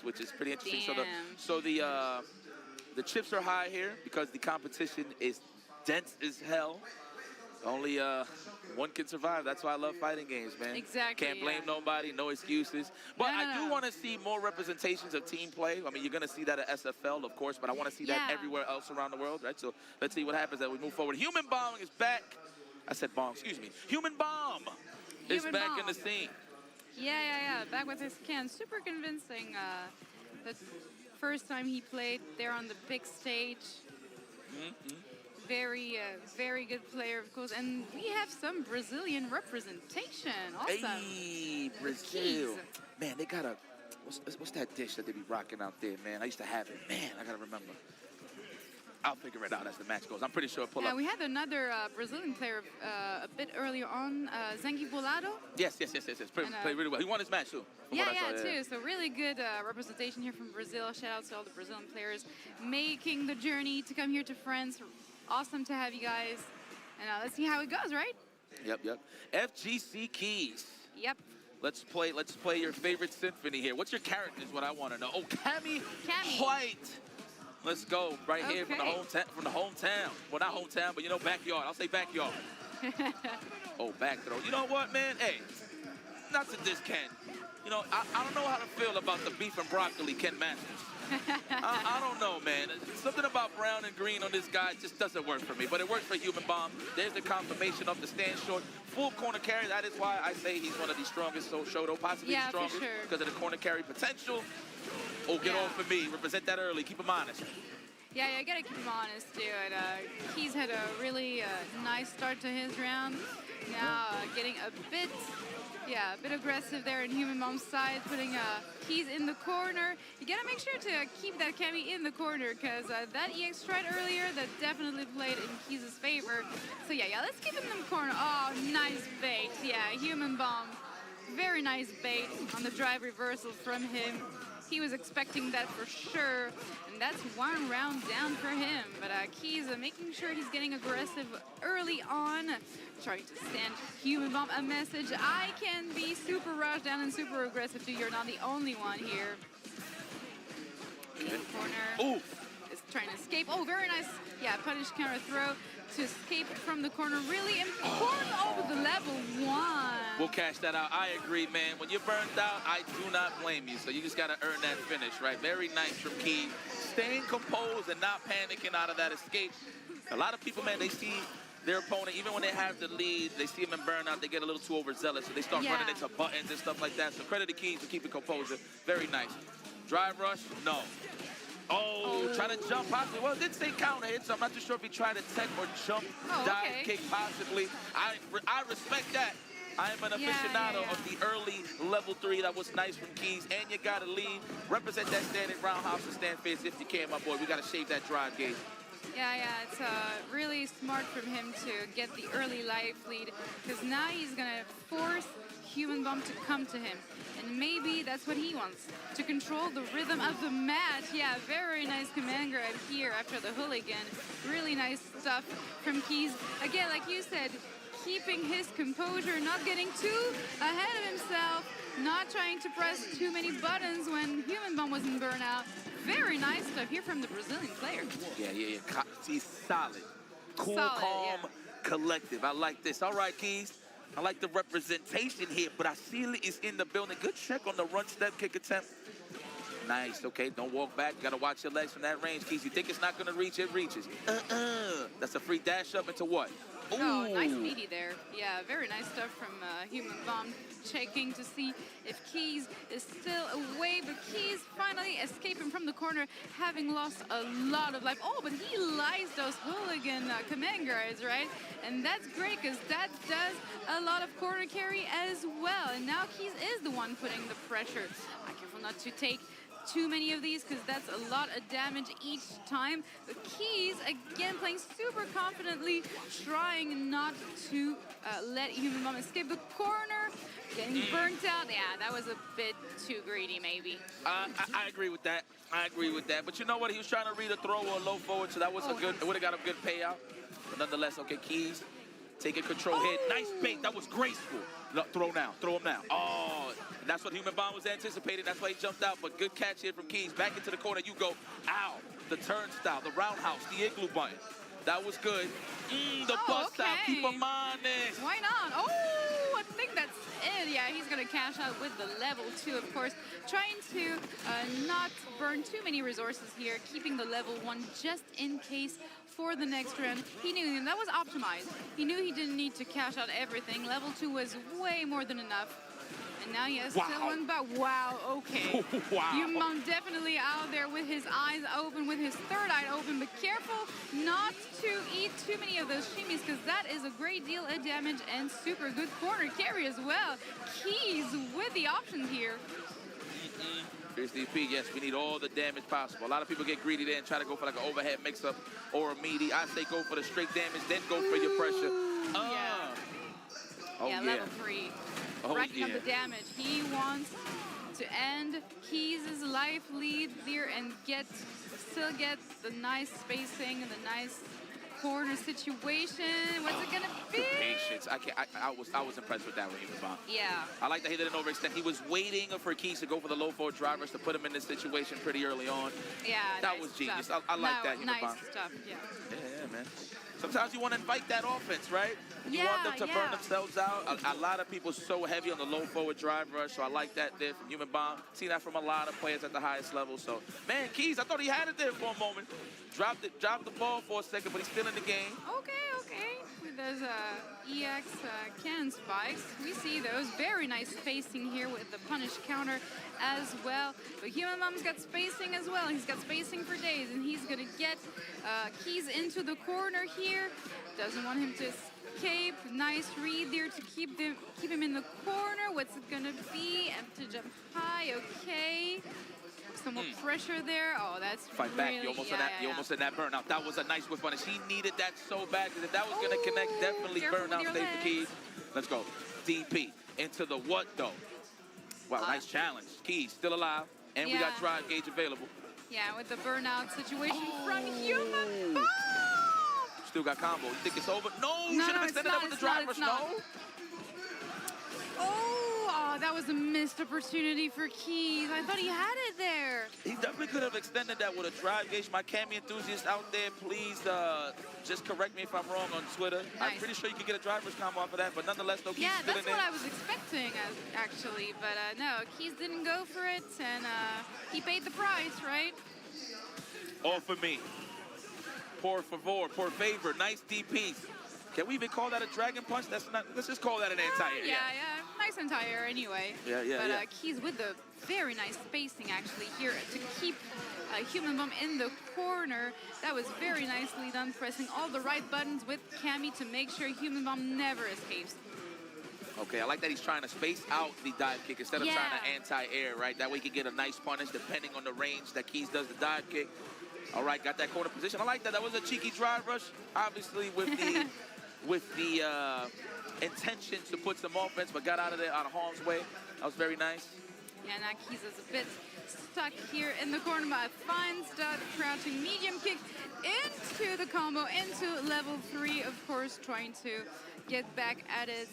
which is pretty interesting. Damn. So the chips are high here because the competition is dense as hell. Only one can survive. That's why I love fighting games, man. Exactly. Can't blame nobody, no excuses. But I do want to see more representations of team play. I mean, you're going to see that at SFL, of course, but I want to see that everywhere else around the world, right? So let's see what happens as we move forward. Human Bomb is back. I said bomb, excuse me. Human Bomb is back in the scene. Yeah. Back with his can. Super convincing. The first time he played there on the big stage. Very good player, of course. And we have some Brazilian representation. Awesome. Hey, Brazil. Man, they got what's that dish that they be rocking out there, man? I used to have it. Man, I got to remember. I'll figure it out as the match goes. I'm pretty sure it'll pull up. We had another Brazilian player a bit earlier on, Zengi Bolado. Yes. Played really well. He won his match, too. Too. So really good representation here from Brazil. Shout out to all the Brazilian players making the journey to come here to France. Awesome to have you guys. And let's see how it goes, right? Yep. FGC Keys. Yep. Let's play your favorite symphony here. What's your character is what I want to know. Oh, Cammy White. Let's go right here from the hometown. Well, not hometown, but you know, backyard. I'll say backyard. Oh, back throw. You know what, man? Hey, not to diss Ken. You know, I don't know how to feel about the beef and broccoli Ken Masters. I don't know, man. Something about brown and green on this guy just doesn't work for me, but it works for Human Bomb. There's the confirmation of the stand short. Full corner carry, that is why I say he's one of the strongest Shoto, possibly the strongest, because of the corner carry potential. Oh, get off of me. Represent that early. Keep him honest. Yeah, I gotta keep him honest, dude. He's had a really nice start to his round. Now getting a bit aggressive there in Human Bomb's side, putting Keys in the corner. You gotta make sure to keep that Cammy in the corner, because that EX stride earlier, that definitely played in Keys' favor. So yeah, let's keep him in the corner. Oh, nice bait. Yeah, Human Bomb. Very nice bait on the drive reversal from him. He was expecting that for sure, and that's one round down for him. But Keys making sure he's getting aggressive early on, trying to send Human Bomb a message. I can be super rushed down and super aggressive too. You're not the only one here. In the corner. Ooh. Is trying to escape. Oh, very nice. Yeah, punish counter throw to escape from the corner. Really important over the level 1. We'll cash that out. I agree, man. When you're burned out, I do not blame you. So you just got to earn that finish, right? Very nice from Key. Staying composed and not panicking out of that escape. A lot of people, man, they see their opponent, even when they have the lead, they see him in burnout, they get a little too overzealous, so they start running into buttons and stuff like that. So credit to Keys for keeping composure. Very nice. Drive rush? No. Oh, trying to jump possibly. Well, it did say counter hit, so I'm not too sure if he tried to tech or jump, dive kick possibly. I respect that. I am an aficionado of the early level 3. That was nice from Keys. And you got to lead. Represent that standing roundhouse and stand face if you can, my boy. We got to shave that drive gauge. Yeah, it's really smart from him to get the early life lead, because now he's going to force Human Bomb to come to him. And maybe that's what he wants, to control the rhythm of the match. Yeah, very nice command grab here after the hooligan. Really nice stuff from Keys. Again, like you said, keeping his composure, not getting too ahead of himself, not trying to press too many buttons when Human Bomb was in burnout. Very nice stuff here from the Brazilian player. Yeah. He's solid. Cool, calm, collective. I like this. All right, Keys. I like the representation here, but I see it's in the building. Good check on the run step kick attempt. Nice, okay, don't walk back. You gotta watch your legs from that range, Keys. You think it's not gonna reach, it reaches. That's a free dash up into what? Ooh. Oh, nice meaty there. Yeah, very nice stuff from Human Bomb. Checking to see if Keys is still away, but Keys finally escaping from the corner, having lost a lot of life. Oh, but he lies those hooligan command guards, right? And that's great, because that does a lot of corner carry as well. And now Keys is the one putting the pressure. Careful not to take too many of these, because that's a lot of damage each time. But Keys, again, playing super confidently, trying not to let Human Bomb escape the corner. Getting burnt out. Yeah, that was a bit too greedy, maybe. I agree with that. But you know what? He was trying to read a throw or a low forward, so that was it would have got a good payout. But nonetheless, okay, Keys taking control hit. Nice bait. That was graceful. No, throw now. Throw him now. Oh, that's what Human Bomb was anticipating. That's why he jumped out. But good catch here from Keys. Back into the corner you go. Ow. The turnstile, the roundhouse, the igloo button. That was good. The bust out. Keep him honest. Why not? Oh, I think that's it. Yeah, he's going to cash out with the level 2, of course. Trying to not burn too many resources here. Keeping the level 1 just in case for the next round. He knew that was optimized. He knew he didn't need to cash out everything. Level 2 was way more than enough. And now he has still one, but wow, okay. Human Bomb definitely out there with his eyes open, with his third eye open, but careful not to eat too many of those shimmies, because that is a great deal of damage and super good corner carry as well. Keys with the options here. Here's DP. Yes, we need all the damage possible. A lot of people get greedy there and try to go for like an overhead mix-up or a meaty. I say go for the straight damage, then go for your pressure. Level 3. Racking up the damage. He wants to end Keys' life lead there and still get the nice spacing and the nice corner situation. What's it gonna be? Patience. I was impressed with that with Human Bomb. Yeah. I like that he didn't overextend. He was waiting for Keys to go for the low forward drivers to put him in this situation pretty early on. Yeah. That nice was genius. stuff. I like that, Human Nice Bomb. stuff. Yeah. Yeah, man. Sometimes you want to invite that offense, right? You want them to burn themselves out. A lot of people so heavy on the low forward drive rush, so I like that there from Human Bomb. See that from a lot of players at the highest level. So, man, Keys, I thought he had it there for a moment. Dropped the ball for a second, but he's still in the game. Okay. With those EX cannon spikes, we see those very nice spacing here with the punish counter as well. But Human Bomb's got spacing as well. He's got spacing for days, and he's gonna get Keys into the corner here. Doesn't want him to escape. Nice read there to keep him in the corner. What's it gonna be? To jump high. Okay. Some more pressure there. Oh, that's Fight really, back. You almost had that burnout. That was a nice whiff punish. He needed that so bad because if that was going to connect, definitely burnout stay for Keys. Let's go. DP into the what though? Wow, nice challenge. Keys still alive, and we got drive gauge available. Yeah, with the burnout situation from Human Bomb. Still got combo. You think it's over? No, should have extended that with the drive rush. No. Oh, that was a missed opportunity for Keys. I thought he had it there. He definitely could have extended that with a drive gauge. My Cammy enthusiasts out there, please just correct me if I'm wrong on Twitter. Nice. I'm pretty sure you could get a driver's combo off of that, but nonetheless, no, Keys Yeah, still that's in what there. I was expecting, actually. But no, Keys didn't go for it, and he paid the price, right? All for me. Por favor, por favor, nice DPs. Can we even call that a dragon punch? That's not. Let's just call that an anti-air. Yeah. Nice anti-air anyway. But Keys with the very nice spacing actually here to keep Human Bomb in the corner. That was very nicely done, pressing all the right buttons with Cammy to make sure Human Bomb never escapes. Okay, I like that he's trying to space out the dive kick instead of trying to anti-air, right? That way he can get a nice punish depending on the range that Keys does the dive kick. All right, got that corner position. I like that. That was a cheeky drive rush, obviously with the intentions to put some offense, but got out of there out of harm's way. That was very nice. Yeah, now Keys is a bit stuck here in the corner, but finds the crouching medium kick into the combo, into level 3, of course, trying to get back at his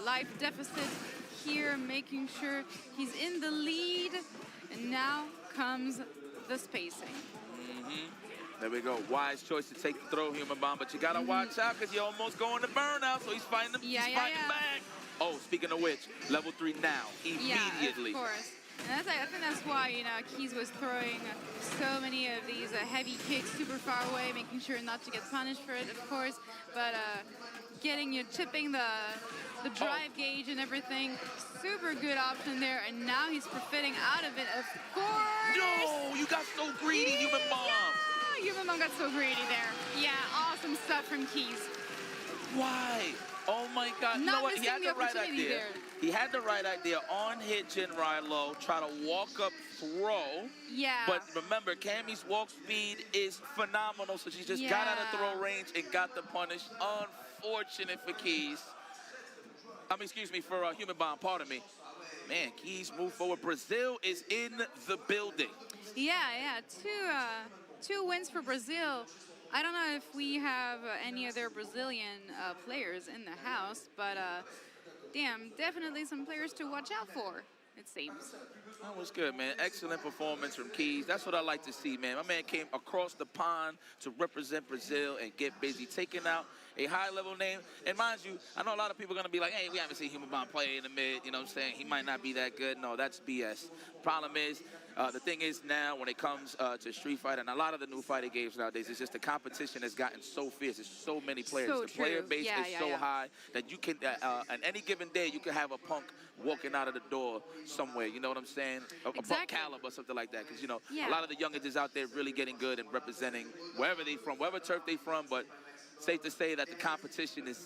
life deficit here, making sure he's in the lead. And now comes the spacing. There we go. Wise choice to take the throw, Human Bomb, but you gotta watch out because you're almost going to burnout, so he's fighting back. Oh, speaking of which, level 3 now, immediately. Yeah, of course. And I think that's why, Keys was throwing so many of these heavy kicks super far away, making sure not to get punished for it, of course. But tipping the drive gauge and everything, super good option there. And now he's profiting out of it, of course. No, you got so greedy, Human Bomb. Yeah, Human Bomb got so greedy there. Yeah, awesome stuff from Keys. Why? Oh my God! You know what? He had the right idea. There. He had the right idea. On hit, Jin ride low, try to walk up, throw. Yeah. But remember, Cammy's walk speed is phenomenal, so she just got out of throw range and got the punish. Unfortunate for Keys. Excuse me, for Human Bomb. Pardon me. Man, Keys move forward. Brazil is in the building. Yeah. Two wins for Brazil. I don't know if we have any other Brazilian players in the house, but damn, definitely some players to watch out for, it seems. That was good, man. Excellent performance from Keys. That's what I like to see, man. My man came across the pond to represent Brazil and get busy, taking out a high-level name. And mind you, I know a lot of people are going to be like, hey, we haven't seen Human Bomb play in the mid, you know what I'm saying? He might not be that good. No, that's BS. Problem is, the thing is now when it comes to Street Fighter and a lot of the new fighting games nowadays, it's just the competition has gotten so fierce. There's so many players. So the player base is so yeah. high that you can, on any given day, you can have a punk walking out of the door somewhere. You know what I'm saying? A punk caliber, something like that. Because, you know, a lot of the youngins out there really getting good and representing wherever they from, wherever turf they from. But safe to say that the competition is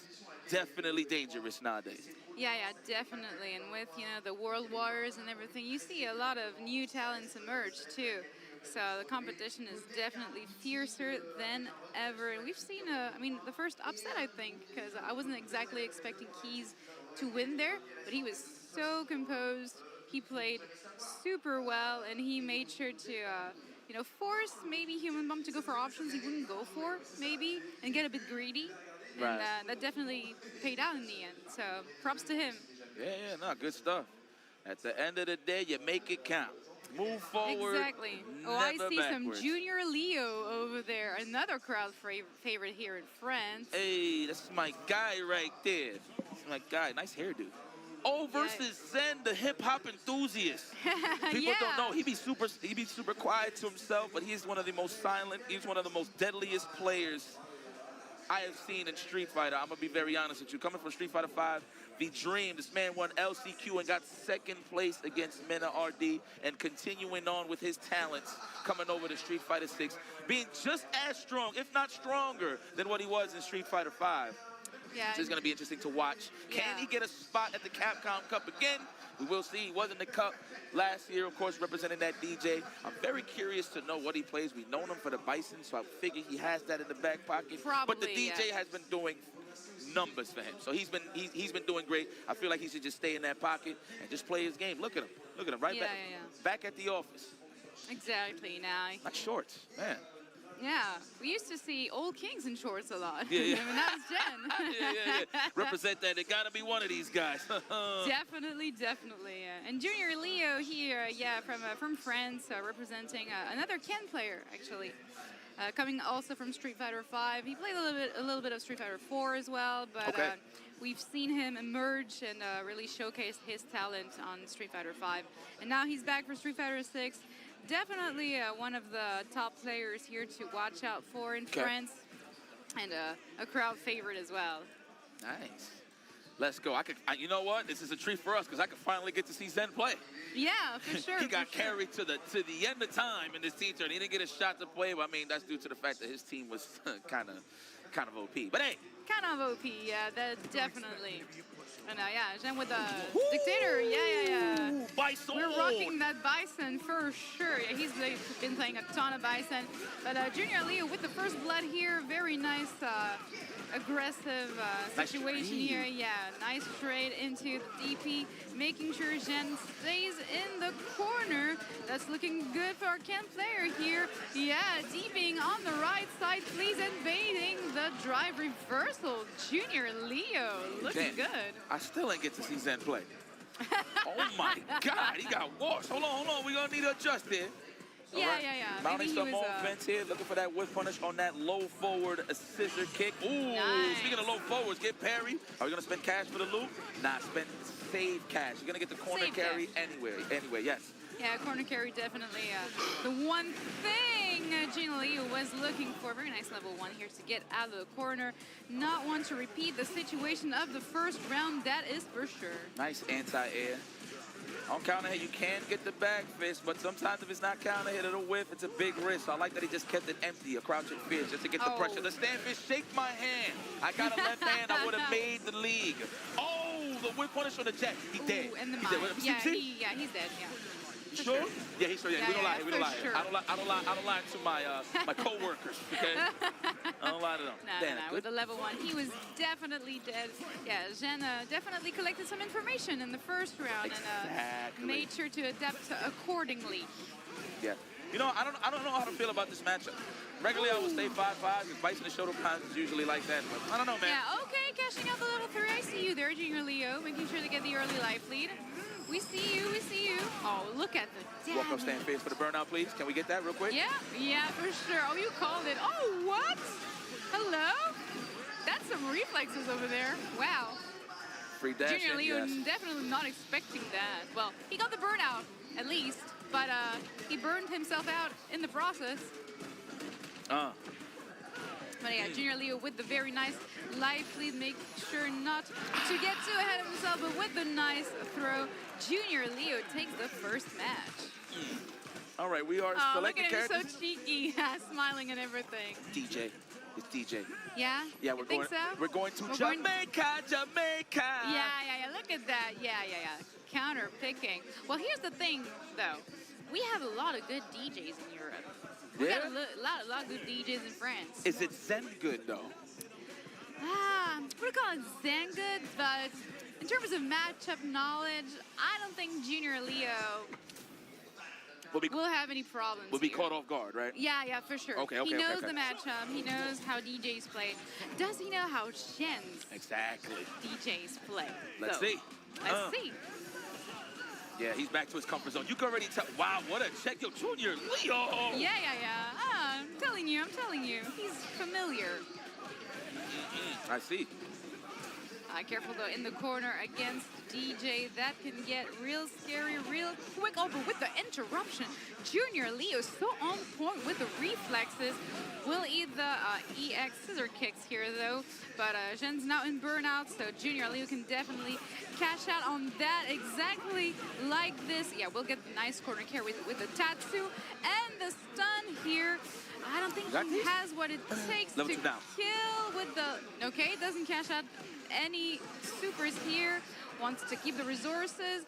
definitely dangerous nowadays. Yeah, definitely. And with, the world wars and everything, you see a lot of new talents emerge too. So the competition is definitely fiercer than ever. And we've seen, the first upset, I think, because I wasn't exactly expecting Keys to win there, but he was so composed. He played super well, and he made sure to, force maybe Human Bomb to go for options he wouldn't go for, maybe, and get a bit greedy. And that definitely paid out in the end. So props to him. Yeah, no, good stuff. At the end of the day, you make it count. Move forward. Exactly. Oh, I never see backwards. some Junior Leo over there. Another crowd favorite here in France. Hey, that's my guy right there. That's my guy. Nice hairdo. Oh, versus Zen, the hip hop enthusiast. People don't know. He be super quiet to himself, but he's one of the most silent. He's one of the most deadliest players I have seen in Street Fighter. I'm gonna be very honest with you. Coming from Street Fighter 5, the dream. This man won LCQ and got second place against Mena RD, and continuing on with his talents, coming over to Street Fighter 6, being just as strong, if not stronger, than what he was in Street Fighter 5. Yeah. This is going to be interesting to watch. Can he get a spot at the Capcom Cup again? We will see. He was in the Cup last year, of course, representing that DJ. I'm very curious to know what he plays. We've known him for the Bison, so I figure he has that in the back pocket. Probably, but the DJ has been doing numbers for him. So he's been doing great. I feel like he should just stay in that pocket and just play his game. Look at him. Look at him right back. Back at the office. Exactly. Now. Like shorts, man. Yeah, we used to see old kings in shorts a lot. Yeah, yeah. I mean, that was Jen. yeah. Represent that. It got to be one of these guys. Definitely. Yeah. And Junior Leo here, from France, representing another Ken player, actually. Coming also from Street Fighter 5. He played a little bit of Street Fighter 4 as well, but we've seen him emerge and really showcase his talent on Street Fighter 5. And now he's back for Street Fighter 6. Definitely one of the top players here to watch out for in France, and a crowd favorite as well. Nice. Let's go. You know what? This is a treat for us because I can finally get to see Zen play. Yeah, for sure. He got carried to the end of time in this team turn. He didn't get a shot to play, but I mean that's due to the fact that his team was kind of OP. But hey, kind of OP. Yeah, that definitely. And Jen with the Dictator. Yeah. Bison. We're rocking that Bison for sure. Yeah, he's been playing a ton of Bison. But Junior Leo with the first blood here. Very nice, aggressive situation here. Yeah, nice trade into the DP, making sure Jen stays in the corner. That's looking good for our Ken player here. Yeah, DPing on the right side, please, invading the drive reversal. Junior Leo looking good. I still ain't get to see Zen play. Oh my God, he got washed. Hold on. We're gonna need to adjust here. Yeah. Mounting some more offense here, looking for that whip punish on that low forward scissor kick. Ooh, speaking of low forwards, get parry. Are we gonna spend cash for the loop? Nah, save cash. You're gonna get the corner carry anyway, yes. Yeah, corner carry definitely the one thing Junior Leo was looking for. Very nice level 1 here to get out of the corner. Not want to repeat the situation of the first round, that is for sure. Nice anti-air. On counter hit, you can get the back fist, but sometimes if it's not counter hit, it'll whiff. It's a big risk. So I like that he just kept it empty, a crouching fist, just to get the pressure. The stand fist, shake my hand. I got a left hand, I would have made the league. Oh, the whip punish on the jet. He dead. And the He's dead. He's dead, yeah. You sure? Yeah, he's sure. Yeah, we don't lie. Sure. I don't lie to my my coworkers. Okay, I don't lie to them. No. With the level 1, he was definitely dead. Yeah, Jen definitely collected some information in the first round and made sure to adapt accordingly. Yeah. You know, I don't know how to feel about this matchup. Regularly, I would say 5-5 because Bison and Shoto Pines is usually like that. But I don't know, man. Yeah, okay, cashing out the level 3. I see you there, Junior Leo, making sure to get the early life lead. We see you. Oh, look at the Walk up, stand face for the burnout, please. Can we get that real quick? Yeah, for sure. Oh, you called it. Oh, what? Hello? That's some reflexes over there. Wow. Free dash. Junior Leo definitely not expecting that. Well, he got the burnout, at least, but he burned himself out in the process. But yeah, Junior Leo with the very nice life lead, make sure not to get too ahead of himself, but with the nice throw, Junior Leo takes the first match. All right, we are selecting characters. Look at him, so cheeky, smiling and everything. DJ. It's DJ. Yeah? Yeah, we're going. So? We're going to Jamaica. Yeah. Look at that. Yeah. Counter picking. Well, here's the thing, though. We have a lot of good DJs in Europe. We got a lot of good DJs in France. Is it Zen good though? We're calling Zen good, but in terms of matchup knowledge, I don't think Junior Leo will have any problems. Will be here. caught off guard, right? Yeah, for sure. Okay, he knows okay. the matchup. He knows how DJs play. Does he know how Shen's Exactly. DJs play? Let's So, see. Let's see. Yeah, he's back to his comfort zone. You can already tell. Wow, what a check. Yo, Junior Leo. Yeah. I'm telling you. He's familiar. I see. Careful though in the corner against DJ. That can get real scary real quick. Oh, but with the interruption, Junior Leo so on point with the reflexes. Will eat the EX scissor kicks here though. But Zhen's now in burnout, so Junior Leo can definitely cash out on that exactly like this. Yeah, we'll get the nice corner carry with the Tatsu and the stun here. I don't think he has what it takes to kill with the... Okay, doesn't cash out any supers here. Wants to keep the resources.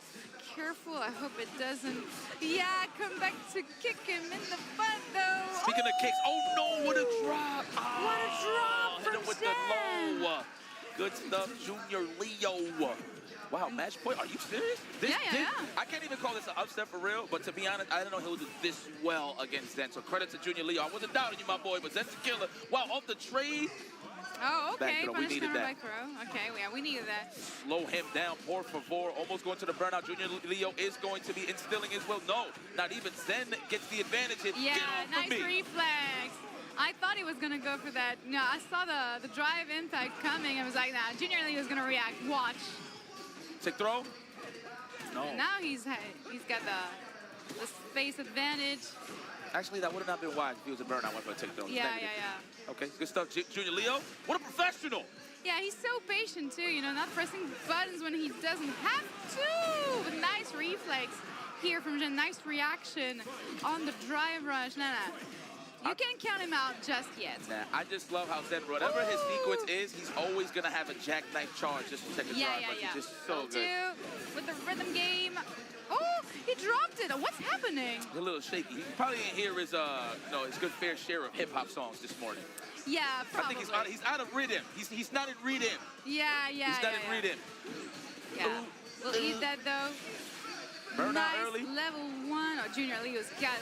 Careful, I hope it doesn't... Yeah, come back to kick him in the butt, though. Speaking of kicks, oh no, what a drop. Oh, what a drop from hit him with the low. Good stuff, Junior Leo. Wow, match point, are you serious? Yeah. I can't even call this an upset for real, but to be honest, I didn't know he would do this well against Zen. So credit to Junior Leo. I wasn't doubting you, my boy, but Zen's a killer. Wow, off the trade. Oh, okay, we needed that. back throw. Okay, yeah, we needed that. Slow him down, por favor. Almost going to the burnout. Junior Leo is going to be instilling as well. No, not even Zen gets the advantage here. Yeah, Get off nice of me. reflex. I thought he was going to go for that. No, I saw the drive impact coming. I was like, nah, Junior Leo's going to react. Watch. Take throw? No. And now he's got the space advantage. Actually, that would have not been wise if he was a burnout one for a take throw. Yeah. Okay, good stuff. Junior Leo, what a professional. Yeah, he's so patient too, you know, not pressing buttons when he doesn't have to. But nice reflex here from Jen. Nice reaction on the drive rush. Nah. You can't count him out just yet. Nah, I just love how Zen, whatever his sequence is, he's always going to have a jackknife charge just to take a drive rush. He's just so good. With the rhythm game. Oh, he dropped it. What's happening? He's a little shaky. He probably didn't hear his, his good fair share of hip-hop songs this morning. Yeah, probably. I think he's out of rhythm. He's not in rhythm. Yeah. He's not in rhythm. Yeah, we'll eat that though. Burnout nice early. Level 1. Oh, Junior Leo's got,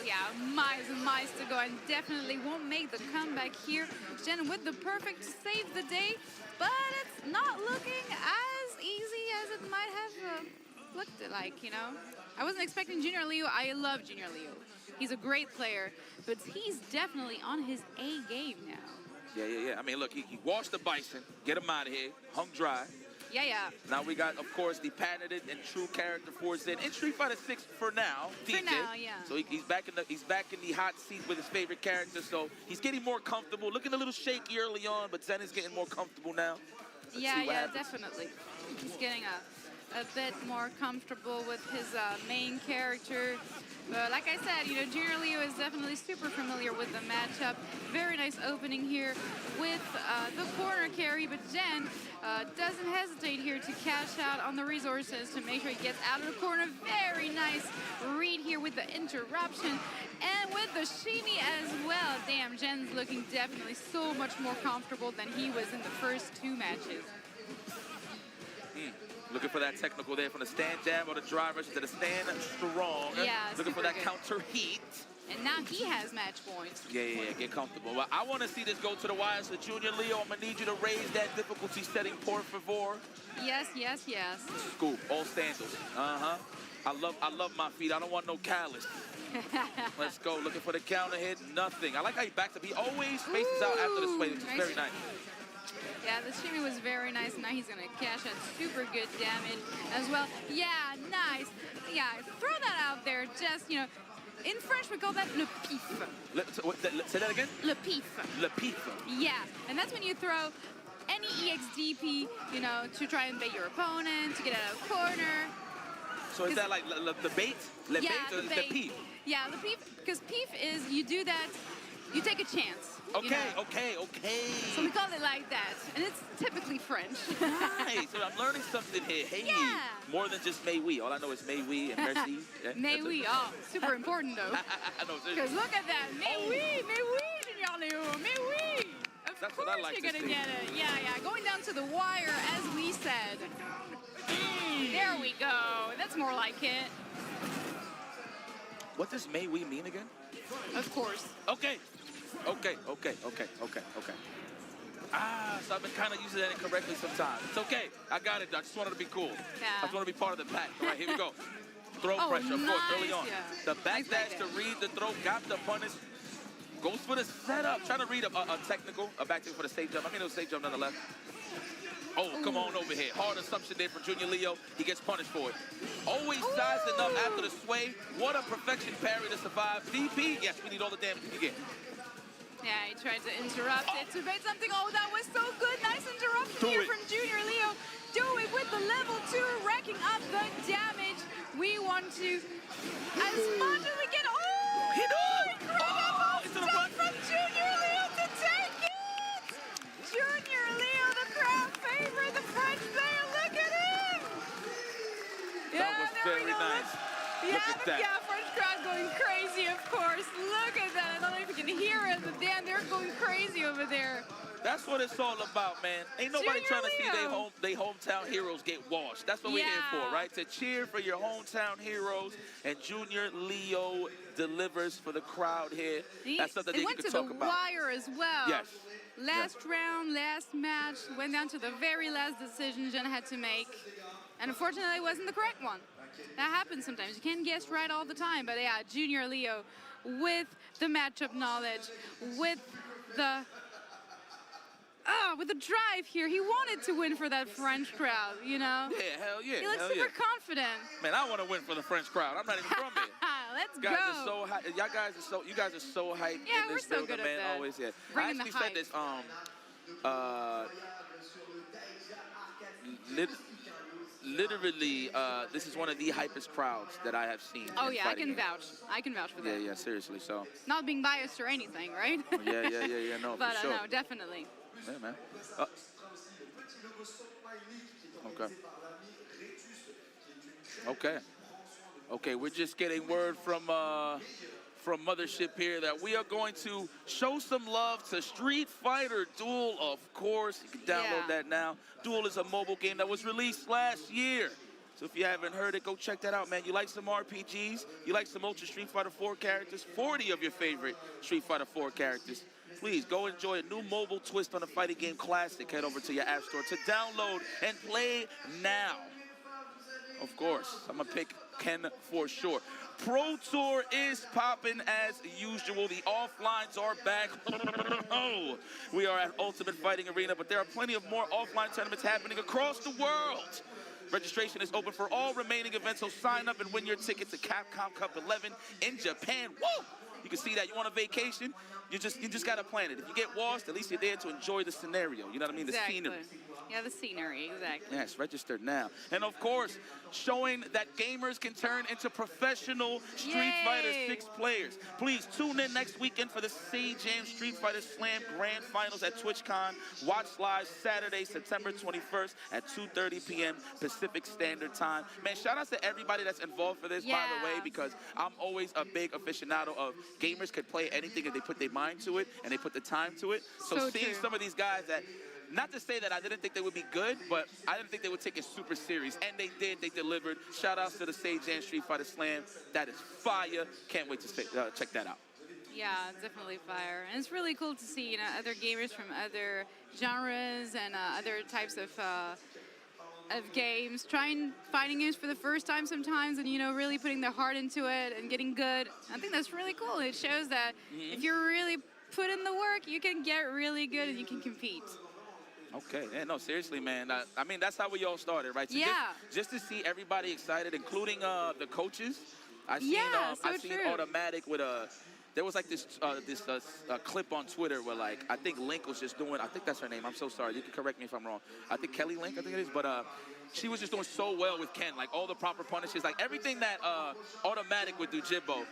miles and miles to go and definitely won't make the comeback here. Jen with the perfect to save the day, but it's not looking as easy as it might have looked like, you know. I wasn't expecting Junior Leo. I love Junior Leo. He's a great player, but he's definitely on his A game now. Yeah. I mean, look, he washed the bison, get him out of here, hung dry. Yeah. Now we got, of course, the patented and true character for Zen in Street Fighter 6 for now. DJ. For now, yeah. So he's back in the hot seat with his favorite character. So he's getting more comfortable, looking a little shaky early on, but Zen is getting more comfortable now. Let's see what happens. Definitely. He's getting a bit more comfortable with his main character. But like I said, you know, Junior Leo is definitely super familiar with the matchup. Very nice opening here with the corner carry, but Jen doesn't hesitate here to cash out on the resources to make sure he gets out of the corner. Very nice read here with the interruption and with the shimmy as well. Damn, Jen's looking definitely so much more comfortable than he was in the first two matches. Looking for that technical there from the stand jab or the drive rush to the stand strong. Yeah, looking for that good. counter heat. And now he has match points. Yeah, get comfortable. Well, I want to see this go to the wire. So Junior Leo, I'm going to need you to raise that difficulty setting, por favor. Yes. Scoop, all sandals. I love my feet. I don't want no callus. Let's go. Looking for the counter hit. Nothing. I like how he backs up. He always spaces out after the sway, which is very nice. Yeah, the shimmy was very nice. Now he's going to cash out super good damage as well. Yeah, nice. Yeah, throw that out there. Just, you know, in French we call that le pif. Say that again? Le pif. Le pif. Yeah, and that's when you throw any EXDP, you know, to try and bait your opponent, to get out of the corner. So is that like the bait? Le bait or the pif? Yeah, the pif, because pif is you do that, you take a chance. Okay, you know? okay. So we call it like that, and it's typically French. Nice, so I'm learning something here. Hey, yeah. More than just may we. All I know is may we and merci. Yeah, may we, super important though. Because look at that, may we, Junior Leo, may we. Of course you're gonna get it. Yeah, going down to the wire as we said. There we go, that's more like it. What does may we mean again? Of course. Okay. So I've been kind of using that incorrectly sometimes. It's okay. I got it. I just wanted to be cool. Yeah. I just want to be part of the pack. All right, here we go. Throw pressure, of course, early on. Yeah. The backdash to read the throw, got the punish. Goes for the setup. Trying to read a technical, a back for the safe jump. I mean, it was safe jump nonetheless. Oh, come on over here. Hard assumption there from Junior Leo. He gets punished for it. Always sized enough after the sway. What a perfection parry to survive. VP, yes, we need all the damage we can get. Yeah, he tried to interrupt it to bait something. Oh, that was so good. Nice interruption here from Junior Leo. Do it with the level 2, racking up the damage. We want to, as much as we can. Oh, incredible stuff from Junior Leo to take it. Junior Leo, the crowd favorite, the French player. Look at him. That was very nice. Look at that. Yeah, French crowd going crazy, of course. Look at that. I don't know if you can hear it, but damn, they're going crazy over there. That's what it's all about, man. Ain't nobody trying to see they hometown heroes get washed. That's what we're here for, right? To cheer for your hometown heroes, and Junior Leo delivers for the crowd here. That's something that you can talk about. It went to the wire as well. Yes. Last round, last match, went down to the very last decision Jen had to make. And unfortunately, it wasn't the correct one. That happens sometimes. You can't guess right all the time. But yeah, Junior Leo with the matchup knowledge, with the drive here. He wanted to win for that French crowd, you know? Yeah, hell yeah. He looks super confident. Man, I want to win for the French crowd. I'm not even from here. Let's guys go. Are so hype. You guys are so hyped Yeah, in this we're so building, good man. at that. Always, yeah. Bringing the I actually said this. Literally, this is one of the hypest crowds that I have seen. Oh yeah, I can vouch. I can vouch for that. Yeah, seriously. So. Not being biased or anything, right? Yeah. No, but for sure. no, definitely. Yeah, man. Okay, we're just getting word from Mothership here that we are going to show some love to Street Fighter Duel, of course. You can download that now. Duel is a mobile game that was released last year. So if you haven't heard it, go check that out, man. You like some RPGs? You like some Ultra Street Fighter 4 characters? 40 of your favorite Street Fighter 4 characters. Please go enjoy a new mobile twist on a fighting game classic. Head over to your app store to download and play now. Of course, I'm gonna pick Ken for sure. Pro Tour is popping as usual. The offlines are back. We are at Ultimate Fighting Arena, but there are plenty of more offline tournaments happening across the world. Registration is open for all remaining events, so sign up and win your ticket to Capcom Cup 11 in Japan. Woo! You can see that. You want a vacation? You just gotta plan it. If you get washed, at least you're there to enjoy the scenario. You know what I mean? Exactly. The scenery. Yeah, the scenery, exactly. Yes, registered now. And of course, showing that gamers can turn into professional Street Fighter 6 players. Please tune in next weekend for the Jam Street Fighter Slam Grand Finals at TwitchCon. Watch live Saturday, September 21st at 2:30 p.m. Pacific Standard Time. Man, shout out to everybody that's involved for this, by the way, because I'm always a big aficionado of gamers could play anything if they put their mind to it and they put the time to it. So seeing some of these guys that, not to say that I didn't think they would be good, but I didn't think they would take it super serious. And they did. They delivered. Shout outs to the Jam Street Fighter Slam. That is fire. Can't wait to check that out. Yeah, it's definitely fire. And it's really cool to see, other gamers from other genres and other types of games, trying fighting games for the first time sometimes, and really putting their heart into it and getting good. I think that's really cool. It shows that if you really put in the work, you can get really good and you can compete. Okay, yeah, no, seriously, man. I mean, that's how we all started, right? So just to see everybody excited, including the coaches. I seen Automatic with there was like this clip on Twitter where, like, I think Link was just doing, I think that's her name, I'm so sorry, you can correct me if I'm wrong. I think Kelly Link, I think it is, but she was just doing so well with Ken, like all the proper punishes, like everything that Automatic would do, Jibbo.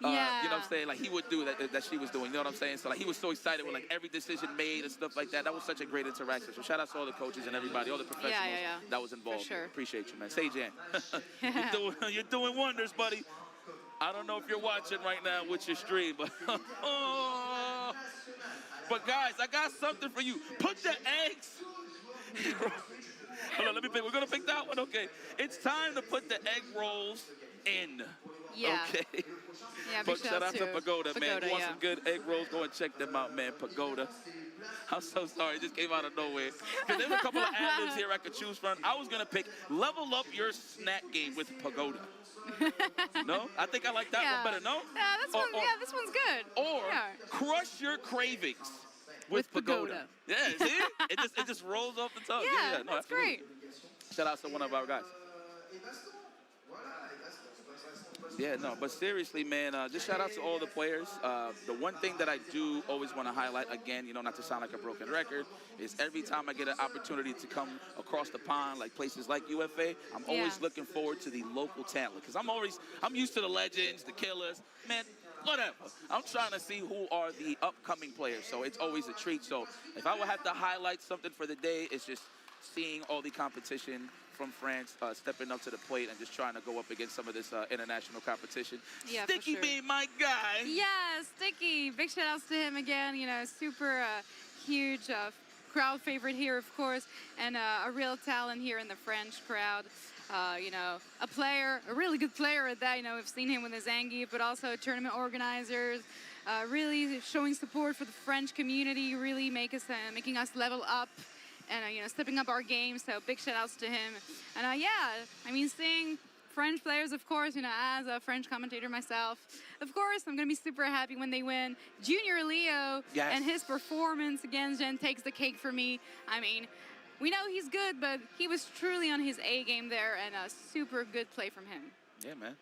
You know what I'm saying? Like he would do that she was doing. You know what I'm saying? So like he was so excited with like every decision made and stuff like that. That was such a great interaction. So shout out to all the coaches and everybody, all the professionals that was involved. For sure. Appreciate you, man. Jan, you're doing wonders, buddy. I don't know if you're watching right now with your stream, but but guys, I got something for you. Put the eggs. Hold on, let me pick. We're gonna pick that one. Okay, it's time to put the egg rolls in. Yeah. Okay. Yeah, big But shout out to Pagoda, man. Pagoda, You want yeah. some good egg rolls? Go and check them out, man. Pagoda. I'm so sorry. It just came out of nowhere. Because there's a couple of ad-libs here I could choose from. I was going to pick level up your snack game with Pagoda. No? I think I like that one better, no? Yeah, this one's good. Or yeah. crush your cravings with Pagoda. Yeah, see? it just rolls off the tongue. Yeah, No, that's great. Shout out to one of our guys. Yeah, no, but seriously, man, just shout out to all the players. The one thing that I do always want to highlight, again, not to sound like a broken record, is every time I get an opportunity to come across the pond, like places like UFA, I'm always looking forward to the local talent. Because I'm used to the legends, the killers, man, whatever. I'm trying to see who are the upcoming players, so it's always a treat. So if I would have to highlight something for the day, it's just seeing all the competition from France stepping up to the plate and just trying to go up against some of this international competition. Yeah, Sticky for sure. being my guy. Yeah, Sticky. Big shout outs to him again. Super huge crowd favorite here, of course, and a real talent here in the French crowd. A really good player at that. We've seen him with his Zangief, but also tournament organizers. Really showing support for the French community, really making us level up. And, stepping up our game, so big shout-outs to him. And, seeing French players, of course, as a French commentator myself, of course, I'm going to be super happy when they win. Junior Leo and his performance against Jen takes the cake for me. We know he's good, but he was truly on his A game there, and a super good play from him. Yeah, man.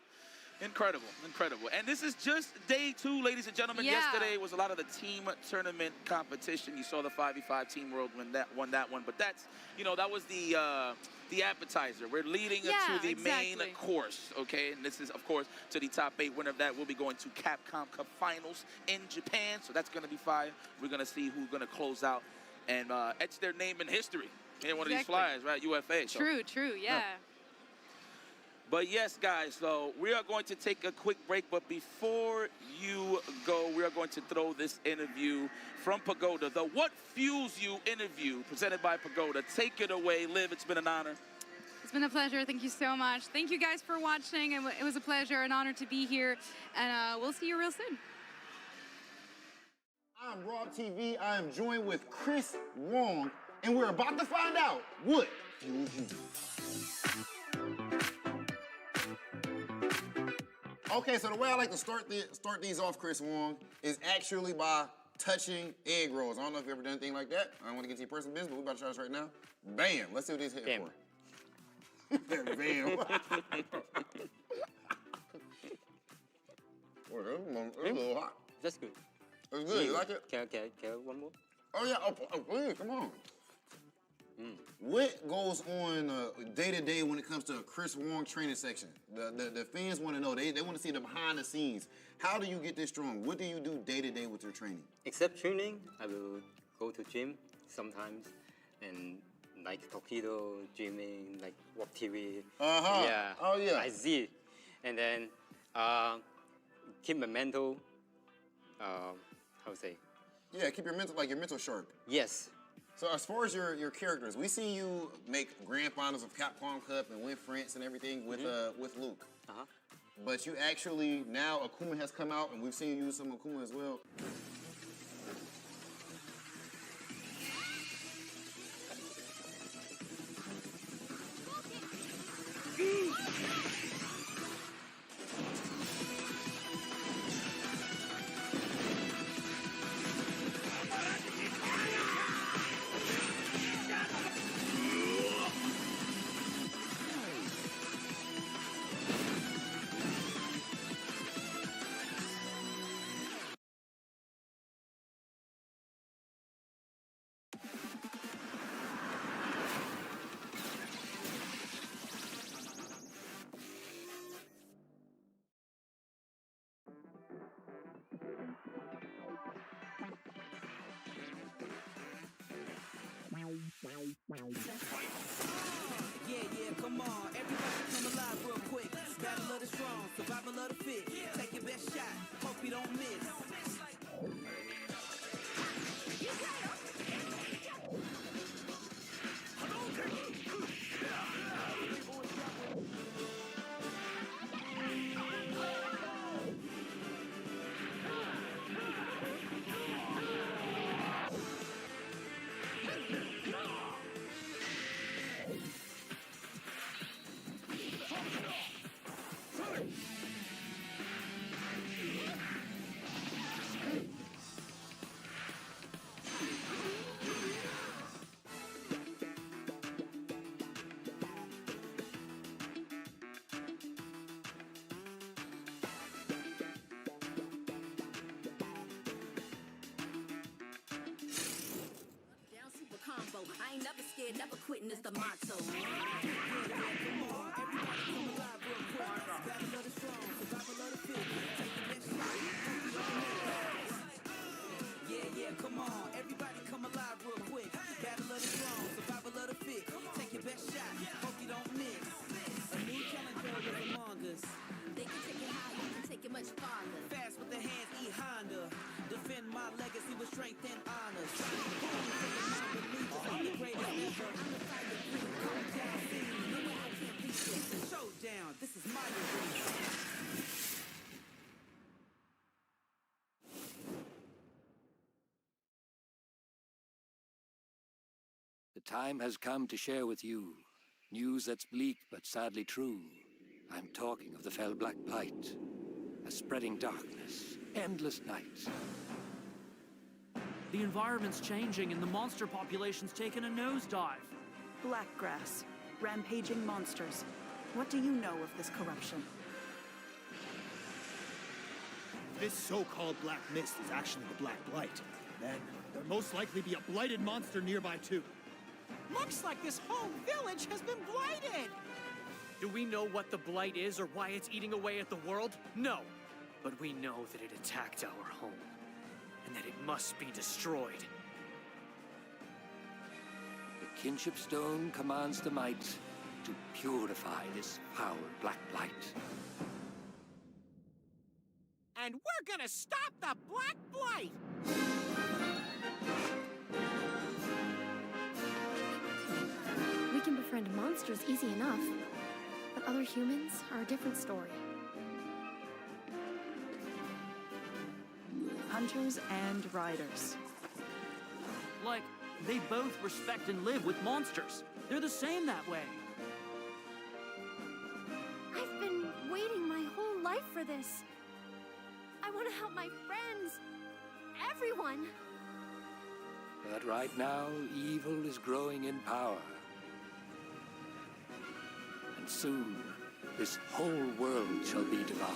Incredible, incredible. And this is just day 2, ladies and gentlemen. Yeah. Yesterday was a lot of the team tournament competition. You saw the 5v5 Team World won that one. But that's, that was the appetizer. We're leading to the main course, okay? And this is, of course, to the top 8 winner of that. We'll be going to Capcom Cup Finals in Japan. So that's going to be fire. We're going to see who's going to close out and etch their name in history in one of these flyers, right? UFA. So. True, yeah. But yes, guys, so we are going to take a quick break. But before you go, we are going to throw this interview from Pagoda, the What Fuels You interview presented by Pagoda. Take it away, Liv. It's been an honor. It's been a pleasure. Thank you so much. Thank you guys for watching. It was a pleasure, an honor to be here. And we'll see you real soon. I'm Rob TV. I am joined with Chris Wong, and we're about to find out what fuels you. Okay, so the way I like to start these off, Chris Wong, is actually by touching egg rolls. I don't know if you've ever done anything like that. I don't want to get to your personal business, but we're about to try this right now. Bam! Let's see what these hitting for. Bam! Oh, that's a little hot. That's good. It's good. You like it? Can one more? Oh yeah. Oh, please, come on. What goes on day to day when it comes to a Chris Wong training section? The fans want to know. They want to see the behind the scenes. How do you get this strong? What do you do day to day with your training? Except training, I will go to gym sometimes and like Tokido, gymming, like watch TV. Yeah. Oh yeah. I see. And then keep my mental. How to say? Yeah, keep your mental sharp. Yes. So as far as your characters, we see you make grand finals of Capcom Cup and win France and everything with Luke. But you actually, now Akuma has come out and we've seen you use some Akuma as well. Yeah, come on. Everybody come alive real quick. Battle of the strong, survival of the fit. Take your best shot. Hope you don't miss. never quitting is the motto. Come on, everybody come alive real quick. Battle of the strong, survival of the fit. Take the best shot, hope you don't miss. Yeah, come on, everybody come alive real quick. Battle of the strong, survival of the fit. Take your best shot, hope you don't miss. A new challenger is among us. They can take it high, you can take it much farther. Fast with the hands, Honda. Defend my legacy with strength and honor. I'm the greatest ever. I'm the fighter free. Come down, see me. No way I can't beat this. It's a showdown. This is my arena. The time has come to share with you news that's bleak but sadly true. I'm talking of the fell black blight, a spreading darkness, endless nights. The environment's changing and the monster population's taken a nosedive. Blackgrass, rampaging monsters. What do you know of this corruption? This so-called black mist is actually the black blight. Then there'll most likely be a blighted monster nearby too. Looks like this whole village has been blighted! Do we know what the blight is or why it's eating away at the world? No. But we know that it attacked our home, and that it must be destroyed. The kinship stone commands the might to purify this foul black blight. And we're gonna stop the black blight! We can befriend monsters easy enough, but other humans are a different story. Hunters and riders. Like, they both respect and live with monsters. They're the same that way. I've been waiting my whole life for this. I want to help my friends. Everyone. But right now, evil is growing in power. And soon, this whole world shall be devoured.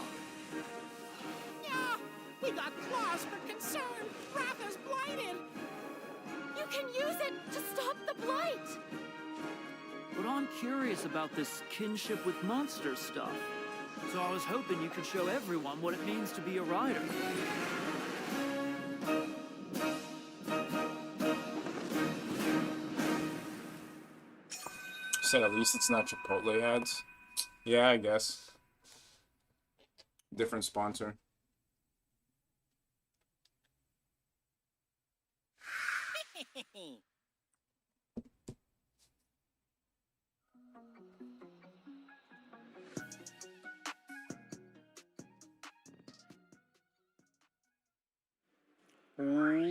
Yeah, we got claws for concern. Wrath is blighted. You can use it to stop the blight. But I'm curious about this kinship with monsters stuff. So I was hoping you could show everyone what it means to be a rider. Said at least it's not Chipotle ads. Yeah, I guess. Different sponsor.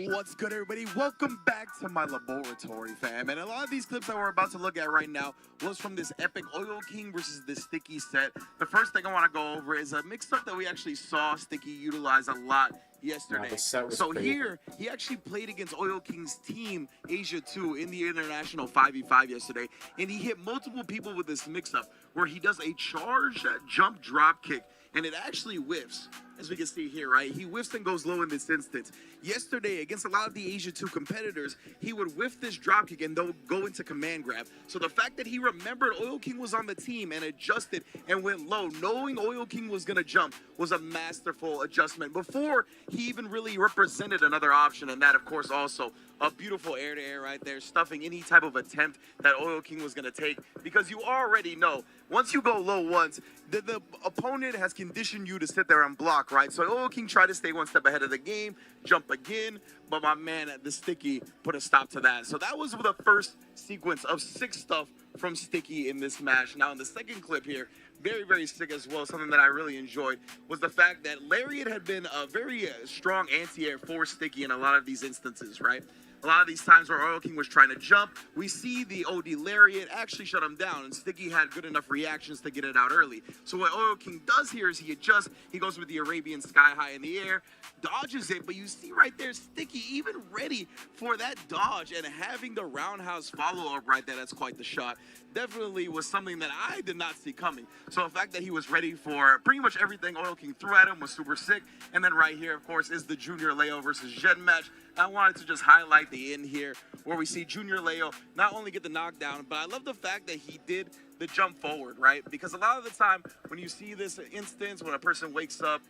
What's good, everybody? Welcome back to my laboratory, fam. And a lot of these clips that we're about to look at right now was from this epic Oil King versus the Sticky set. The first thing I want to go over is a mix-up that we actually saw Sticky utilize a lot yesterday. So here, he actually played against Oil King's team, Asia 2, in the international 5v5 yesterday. And he hit multiple people with this mix-up where he does a charge jump drop kick. And it actually whiffs, as we can see here, right? He whiffs and goes low in this instance. Yesterday, against a lot of the Asia 2 competitors, he would whiff this dropkick and they'll go into command grab. So the fact that he remembered Oil King was on the team and adjusted and went low, knowing Oil King was going to jump, was a masterful adjustment before he even really represented another option. And that, of course, also a beautiful air-to-air right there, stuffing any type of attempt that Oil King was going to take. Because you already know, once you go low once, the opponent has conditioned you to sit there and block, right? So Oil King tried to stay one step ahead of the game, jump again, but my man at the Sticky put a stop to that. So that was the first sequence of 6 stuff from Sticky in this match. Now in the second clip here, very, very sick as well, something that I really enjoyed was the fact that Lariat had been a very strong anti-air for Sticky in a lot of these instances, right? A lot of these times where Oil King was trying to jump, we see the OD Lariat actually shut him down, and Sticky had good enough reactions to get it out early. So what Oil King does here is he adjusts, he goes with the Arabian Sky High in the air, dodges it, but you see right there, Sticky even ready for that dodge, and having the roundhouse follow-up right there, that's quite the shot. Definitely was something that I did not see coming. So the fact that he was ready for pretty much everything Oil King threw at him was super sick. And then right here, of course, is the Junior Leo versus Jen match. I wanted to just highlight the end here where we see Junior Leo not only get the knockdown, but I love the fact that he did the jump forward, right? Because a lot of the time when you see this instance, when a person wakes up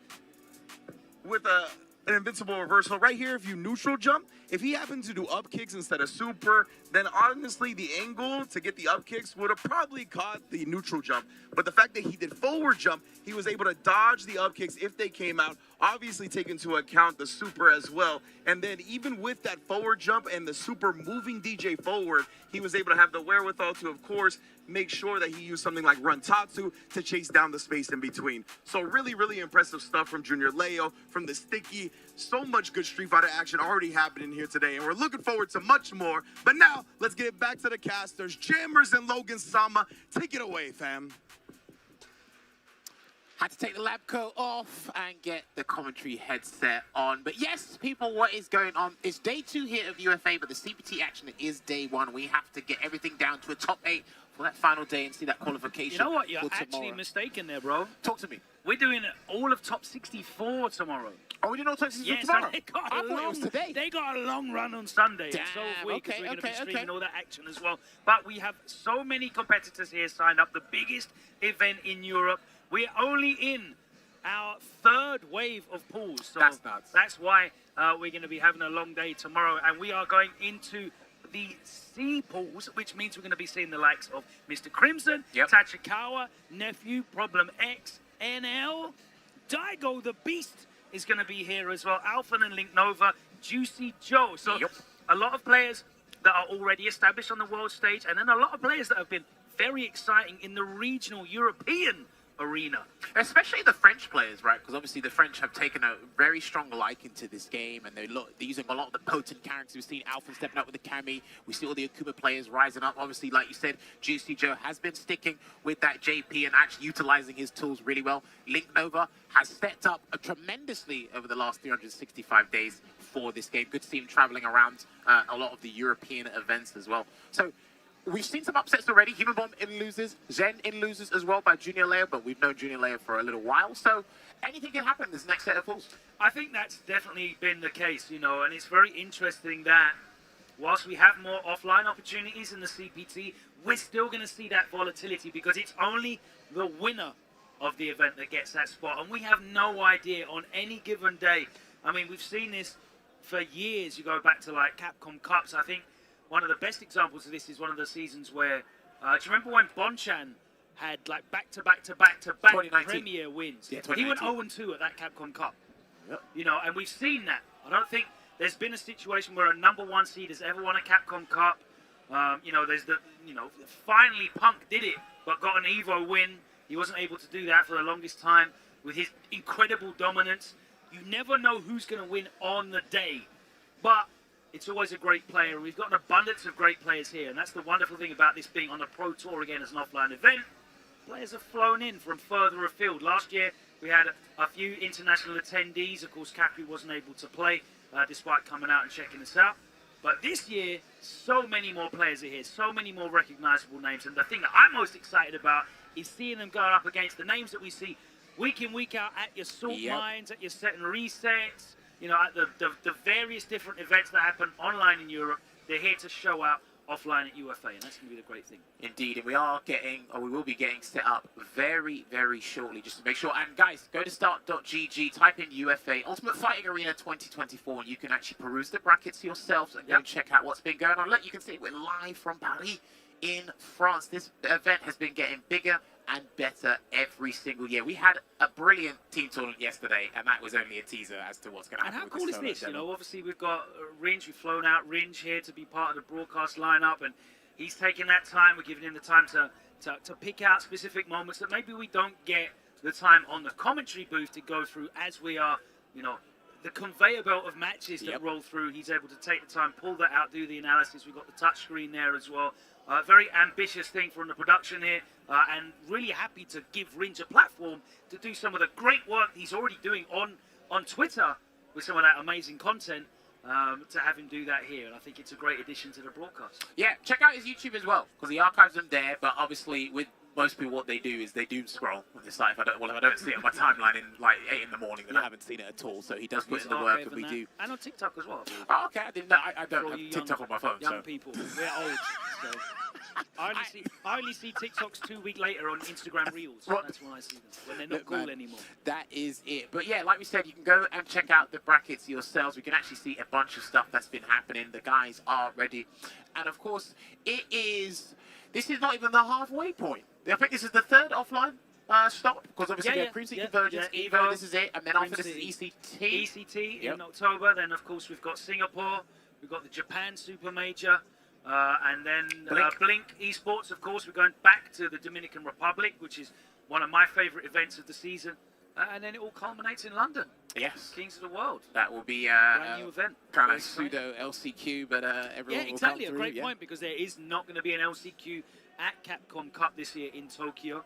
with an invincible reversal, right here, if you neutral jump, if he happened to do up kicks instead of super, then honestly the angle to get the up kicks would have probably caught the neutral jump. But the fact that he did forward jump, he was able to dodge the up kicks if they came out, obviously take into account the super as well. And then even with that forward jump and the super moving DJ forward, he was able to have the wherewithal to, of course, make sure that he used something like Run Tatsu to chase down the space in between. So really, really impressive stuff from Junior Leo, from the sticky. So much good Street Fighter action already happening here today, and we're looking forward to much more. But now, let's get it back to the casters. Jammers and Logan Sama, take it away, fam. Had to take the lab coat off and get the commentary headset on. But yes, people, what is going on? It's day 2 here of UFA, but the CPT action is day 1. We have to get everything down to a top 8 for that final day and see that qualification. You know what? You're for actually tomorrow. mistaken there, bro. Talk to me. We're doing all of top 64 tomorrow. Oh, we did all top 64 yes, tomorrow? They got I thought it was today. They got a long run on Sunday. Damn, and so have we, 'cause okay, we're going to be okay, streaming okay. all that action as well. But we have so many competitors here signed up. The biggest event in Europe. We're only in our 3rd wave of pools. So that's nuts. That's why we're going to be having a long day tomorrow. And we are going into the C pools, which means we're going to be seeing the likes of Mr. Crimson, Tachikawa, Nephew, Problem X, NL, Daigo the Beast is going to be here as well, Alpha and Link Nova, Juicy Joe. So a lot of players that are already established on the world stage, and then a lot of players that have been very exciting in the regional European arena. Especially the French players, right? Because obviously the French have taken a very strong liking to this game, and they're using a lot of the potent characters. We've seen Alpha stepping up with the Kami. We see all the Akuma players rising up. Obviously, like you said, Juicy Joe has been sticking with that JP and actually utilizing his tools really well. Link Nova has stepped up tremendously over the last 365 days for this game. Good to see him traveling around a lot of the European events as well. So we've seen some upsets already. Human Bomb in losers, Zen in losers as well by Junior Leo, but we've known Junior Leo for a little while, so anything can happen this next set of pools. I think that's definitely been the case, you know, and it's very interesting that whilst we have more offline opportunities in the CPT, we're still going to see that volatility because it's only the winner of the event that gets that spot, and we have no idea on any given day. I mean, we've seen this for years. You go back to like Capcom Cups. I think one of the best examples of this is one of the seasons where, do you remember when Bonchan had like back-to-back 2019. Premier wins? Yeah, he went 2019. 0-2 at that Capcom Cup. Yep. You know, and we've seen that. I don't think there's been a situation where a #1 seed has ever won a Capcom Cup. You know, finally Punk did it, but got an Evo win. He wasn't able to do that for the longest time with his incredible dominance. You never know who's going to win on the day, but it's always a great player, and we've got an abundance of great players here, and that's the wonderful thing about this being on the Pro Tour again as an offline event. Players have flown in from further afield. Last year, we had a few international attendees. Of course, Capri wasn't able to play, despite coming out and checking us out. But this year, so many more players are here, so many more recognizable names, and the thing that I'm most excited about is seeing them going up against the names that we see week in, week out at your salt mines, at your set and resets, you know, at the various different events that happen online in Europe. They're here to show out offline at UFA, and that's going to be the great thing. Indeed, and we will be getting set up very, very shortly, just to make sure. And guys, go to start.gg, type in UFA, Ultimate Fighting Arena 2024, and you can actually peruse the brackets yourselves and go and check out what's been going on. Look, you can see we're live from Paris in France. This event has been getting bigger and better every single year. We had a brilliant team tournament yesterday, and that was only a teaser as to what's going to happen. And how cool is this? You know, obviously we've got Ringe, we've flown out Ringe here to be part of the broadcast lineup, and he's taking that time. We're giving him the time to pick out specific moments that maybe we don't get the time on the commentary booth to go through as we are, you know, the conveyor belt of matches that roll through. He's able to take the time, pull that out, do the analysis. We've got the touch screen there as well. Very ambitious thing from the production here, and really happy to give Ringe a platform to do some of the great work he's already doing on Twitter with some of that amazing content, to have him do that here. And I think it's a great addition to the broadcast. Yeah, check out his YouTube as well, because the archives are there, but obviously with most people, what they do is they doom scroll on this site. If I don't see it on my timeline in like 8 in the morning, then I haven't seen it at all. So he does put in the work, and we do. And on TikTok as well. Oh, okay. I didn't know. I don't have TikTok on my phone. Young people, we're old. So. I only see TikToks 2 weeks later on Instagram Reels. That's when I see them, when they're not cool anymore. That is it. But yeah, like we said, you can go and check out the brackets yourselves. We can actually see a bunch of stuff that's been happening. The guys are ready. And of course, this is not even the halfway point. I think this is the third offline stop, because obviously we have Crimson Convergence, Evo, this is it, and then after this is ECT. ECT in October, then of course we've got Singapore, we've got the Japan Super Major, and then Blink Esports, of course. We're going back to the Dominican Republic, which is one of my favorite events of the season. And then it all culminates in London. Yes. Kings of the World. That will be brand new event. Kind of pseudo LCQ, but everyone will come through. A great point, because there is not going to be an LCQ at Capcom Cup this year in Tokyo,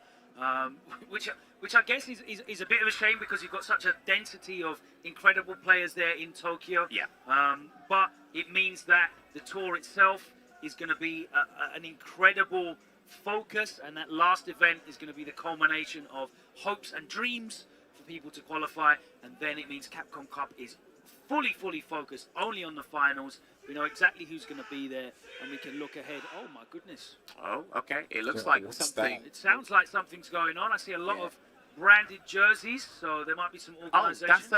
which I guess is a bit of a shame, because you've got such a density of incredible players there in Tokyo. Yeah. But it means that the tour itself is going to be an incredible focus, and that last event is going to be the culmination of hopes and dreams for people to qualify, and then it means Capcom Cup is fully focused only on the finals. We know exactly who's going to be there, and we can look ahead. Oh my goodness. Oh, okay. It looks like something. It sounds like something's going on. I see a lot of branded jerseys, so there might be some organisation. Oh, that's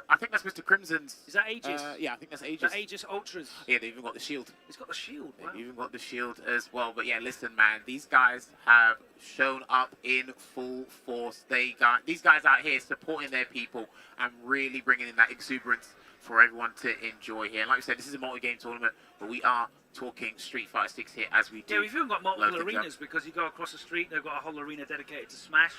I think that's Mr. Crimson's. Is that Aegis? Yeah, I think that's Aegis. The Aegis Ultras. Yeah, they've even got the shield. It's got the shield. Wow. They've even got the shield as well. But yeah, listen, man, these guys have shown up in full force. These guys out here supporting their people and really bringing in that exuberance for everyone to enjoy here. And like we said, this is a multi-game tournament, but we are talking Street Fighter 6 here as we do. Yeah, we've even got multiple arenas, because you go across the street, they've got a whole arena dedicated to Smash.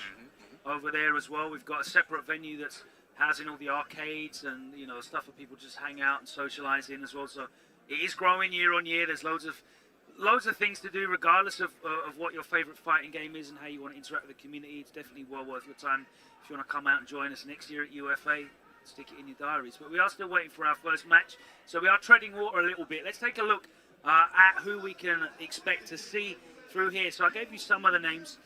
Over there as well, we've got a separate venue that's housing all the arcades and stuff for people to just hang out and socialize in as well. So it is growing year on year. There's loads of things to do, regardless of what your favorite fighting game is and how you want to interact with the community. It's definitely well worth your time. If you want to come out and join us next year at UFA, stick it in your diaries. But we are still waiting for our first match, so we are treading water a little bit. Let's take a look at who we can expect to see through here. So I gave you some of the names.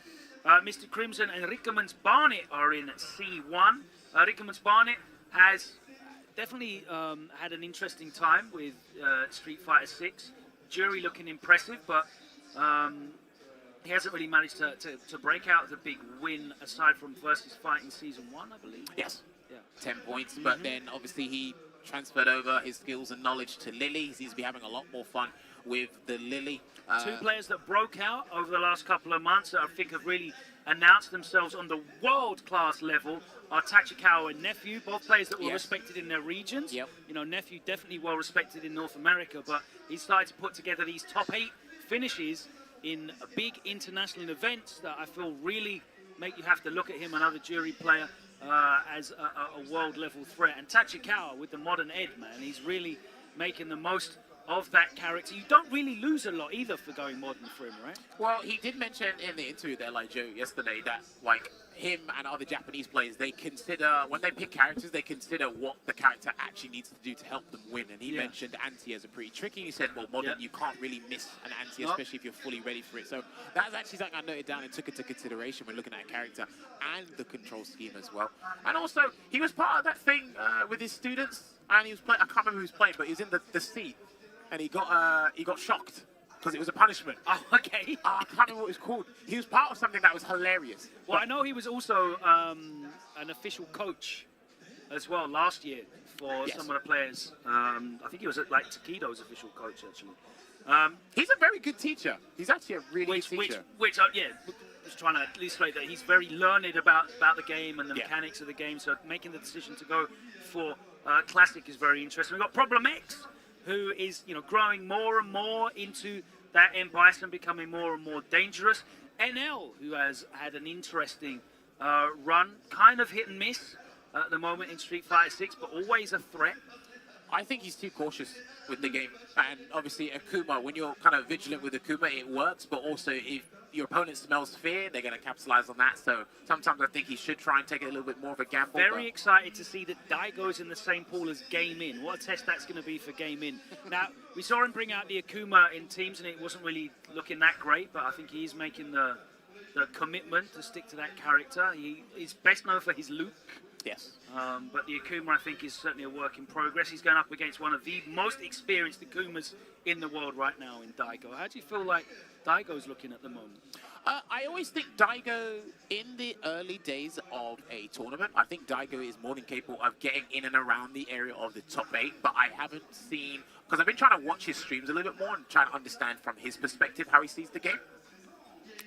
Mr. Crimson and Rickerman's Barnet are in C1. Rickerman's Barnet has definitely had an interesting time with Street Fighter 6. Jury looking impressive, but he hasn't really managed to break out the big win, aside from versus fighting Season 1, I believe. Yes. Yeah. 10 points, but then obviously he transferred over his skills and knowledge to Lily. He seems to be having a lot more fun with the Lily. Two players that broke out over the last couple of months that I think have really announced themselves on the world-class level are Tachikawa and Nephew, both players that were respected in their regions. Yep. Nephew definitely well respected in North America, but he started to put together these top 8 finishes in big international events that I feel really make you have to look at him, another jury player, as a world-level threat. And Tachikawa with the modern Ed, man, he's really making the most of that character. You don't really lose a lot either for going modern for him, right? Well, he did mention in the interview there, like Joe, yesterday, that like him and other Japanese players, they consider, when they pick characters, they consider what the character actually needs to do to help them win. And he mentioned anti as a pretty tricky. He said, well, modern, you can't really miss an anti, especially if you're fully ready for it. So that's actually something I noted down and took into consideration when looking at a character and the control scheme as well. And also, he was part of that thing with his students, and he was playing, I can't remember who he was playing, but he was in the sea. And he got shocked because it was a punishment. Oh, okay. I can't remember what it was called. He was part of something that was hilarious. Well, I know he was also an official coach as well last year for some of the players. I think he was like Takido's official coach, actually. He's a very good teacher. He's actually a really good teacher. Which was trying to illustrate that he's very learned about the game and the mechanics of the game. So making the decision to go for Classic is very interesting. We've got Problem X, who is growing more and more into that M. Bison, becoming more and more dangerous. NL, who has had an interesting run, kind of hit and miss at the moment in Street Fighter 6, but always a threat. I think he's too cautious with the game. And obviously Akuma, when you're kind of vigilant with Akuma, it works, but also if your opponent smells fear, they're going to capitalize on that. So sometimes I think he should try and take it a little bit more of a gamble. Very excited to see that Daigo's in the same pool as Game In. What a test that's going to be for Game In. Now, we saw him bring out the Akuma in teams, and it wasn't really looking that great, but I think he's making the the commitment to stick to that character. He is best known for his Luke. Yes. But the Akuma, I think, is certainly a work in progress. He's going up against one of the most experienced Akumas in the world right now in Daigo. How do you feel like Daigo's looking at the moment? I always think Daigo, in the early days of a tournament, I think Daigo is more than capable of getting in and around the area of the top 8, but I haven't seen, because I've been trying to watch his streams a little bit more and trying to understand from his perspective how he sees the game.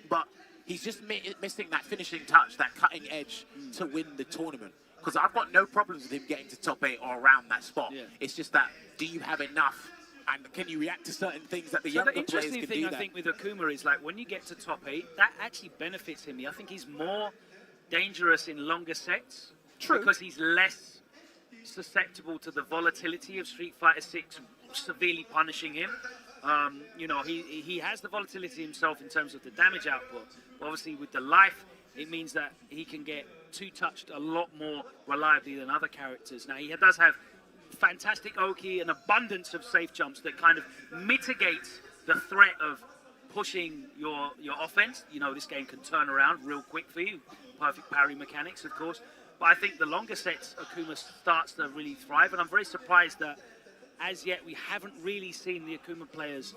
But he's just missing that finishing touch, that cutting edge to win the tournament. Because I've got no problems with him getting to top 8 or around that spot. Yeah. It's just that, do you have enough? And can you react to certain things that the younger players can do? The interesting thing I think with Akuma is like when you get to top 8, that actually benefits him. I think he's more dangerous in longer sets. True. Because he's less susceptible to the volatility of Street Fighter 6 severely punishing him. You know, he has the volatility himself in terms of the damage output. But obviously with the life, it means that he can get two-touched a lot more reliably than other characters. Now, he does have fantastic Oki, an abundance of safe jumps that kind of mitigates the threat of pushing your offense. You know, this game can turn around real quick for you. Perfect parry mechanics, of course. But I think the longer sets, Akuma starts to really thrive. And I'm very surprised that, as yet, we haven't really seen the Akuma players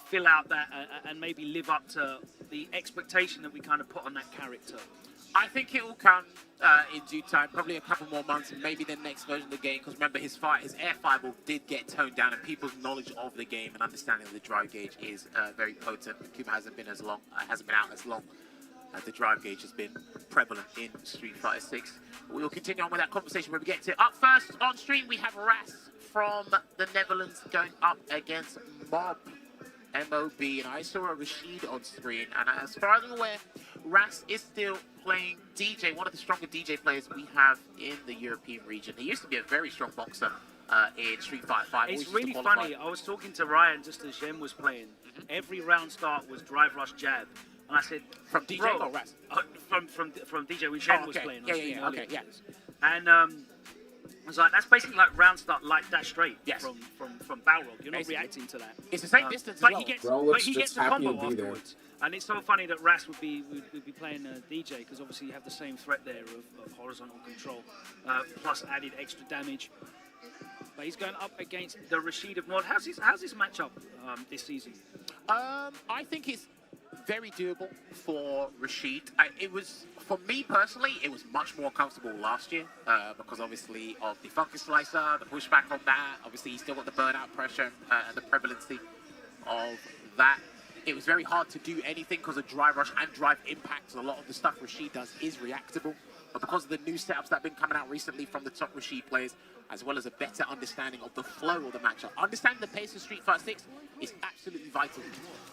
fill out that and maybe live up to the expectation that we kind of put on that character. I think it will come in due time, probably a couple more months, and maybe the next version of the game. Because remember, his air fireball did get toned down, and people's knowledge of the game and understanding of the drive gauge is very potent. Akuma hasn't been out as long. The drive gauge has been prevalent in Street Fighter 6. We will continue on with that conversation when we get to it. Up first on stream, we have Ras from the Netherlands going up against Mob. M-O-B, and I saw a Rashid on screen, and as far as I'm aware, Ras is still playing DJ, one of the stronger DJ players we have in the European region. He used to be a very strong boxer in Street Fighter 5. It's really funny, I was talking to Ryan just as Jen was playing. Every round start was drive, rush, jab. And I said... From DJ or Ras? From DJ when Jen was playing. Yeah, okay, yeah. And I was like, that's basically like round start, like dash straight from Balrog. You're not reacting to that. It's the same distance but as well. he gets a combo afterwards. And it's so funny that Ras would be playing DJ, because obviously you have the same threat there of horizontal control, plus added extra damage. But he's going up against the Rashid of Mod. How's this matchup this season? I think it's very doable for Rashid. It was, for me personally, it was much more comfortable last year because obviously of the Funky Slicer, the pushback on that. Obviously, he's still got the burnout pressure and the prevalency of that. It was very hard to do anything because of drive rush and drive impact. A lot of the stuff Rashid does is reactable. But because of the new setups that have been coming out recently from the top Rashid players, as well as a better understanding of the flow of the matchup, understanding the pace of Street Fighter 6 is absolutely vital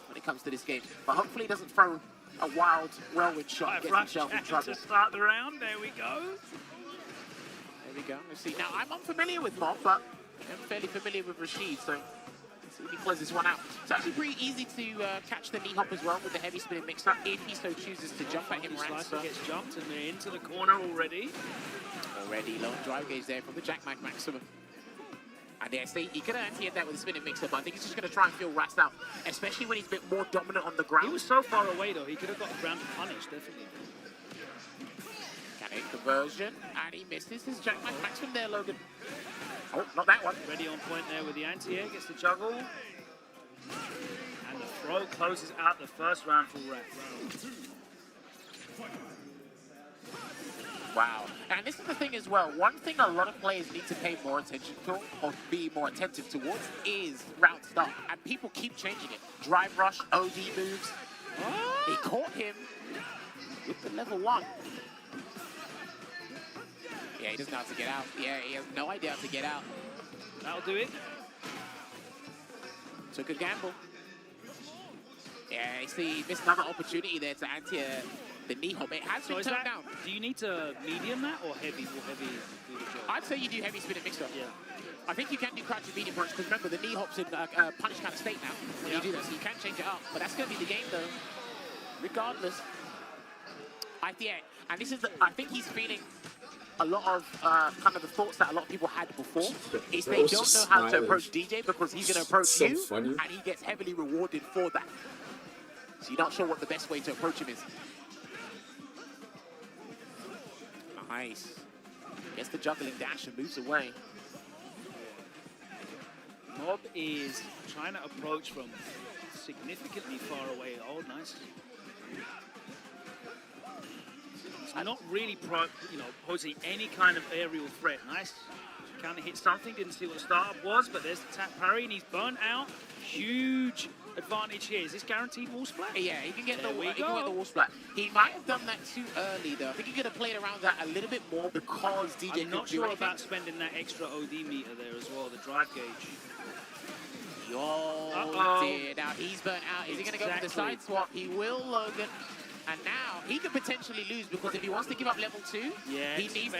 when it comes to this game. But hopefully he doesn't throw a wild whirlwind shot and get himself in trouble. To start the round, there we go. There we go. Let's see. Now, I'm unfamiliar with Mob, but I'm fairly familiar with Rashid, so let's see if he closes this one out. It's actually pretty easy to catch the knee hop as well with the heavy spinning mix-up if he so chooses to jump at him. Slicer gets jumped and they're into the corner already. Already low drive gauge there from the Jack Mag Maximum. And yeah, see, he could have anti-hit that with a spinning mix-up, but I think he's just going to try and feel Ras out, especially when he's a bit more dominant on the ground. He was so far away, though. He could have got the ground to punish, definitely. Can hit conversion, and he misses his Jack Mag Maximum there, Logan. Oh, not that one. Ready on point there with the anti-air, gets the juggle. And the throw closes out the first round for Ras. Wow. And this is the thing as well. One thing a lot of players need to pay more attention to, or be more attentive towards, is round start. And people keep changing it. Drive rush, OD moves. He caught him with the level 1. Yeah, he doesn't know how to get out. Yeah, he has no idea how to get out. That'll do it. Took a gamble. Yeah, you see, he missed another opportunity there to anti the knee hop. It has been turned down. Do you need to medium that or heavy? I'd say you do heavy spinning mix-up. Yeah. I think you can do crouching medium punch because remember the knee hop's in punish kind of state now when you do that, so you can change it up. But that's going to be the game though, regardless. And this is I think he's feeling a lot of kind of the thoughts that a lot of people had before. Is they don't know how to approach DJ because he's going to approach you, and he gets heavily rewarded for that. So you're not sure what the best way to approach him is. Nice. Gets the juggling dash and moves away. Mob is trying to approach from significantly far away. Oh, nice. He's not really, posing any kind of aerial threat. Nice. Kind of hit something, didn't see what the startup was, but there's the tap parry, and he's burnt out. Huge advantage here. Is this guaranteed wall splat? Yeah, he can get the wall splat. He might have done that too early, though. I think he could have played around that a little bit more because DJ I'm not sure about spending that extra OD meter there as well, the drive gauge. Oh dear, now he's burnt out. Is he going to go for the side swap? He will, Logan. And now he could potentially lose because if he wants to give up level 2, yeah, he needs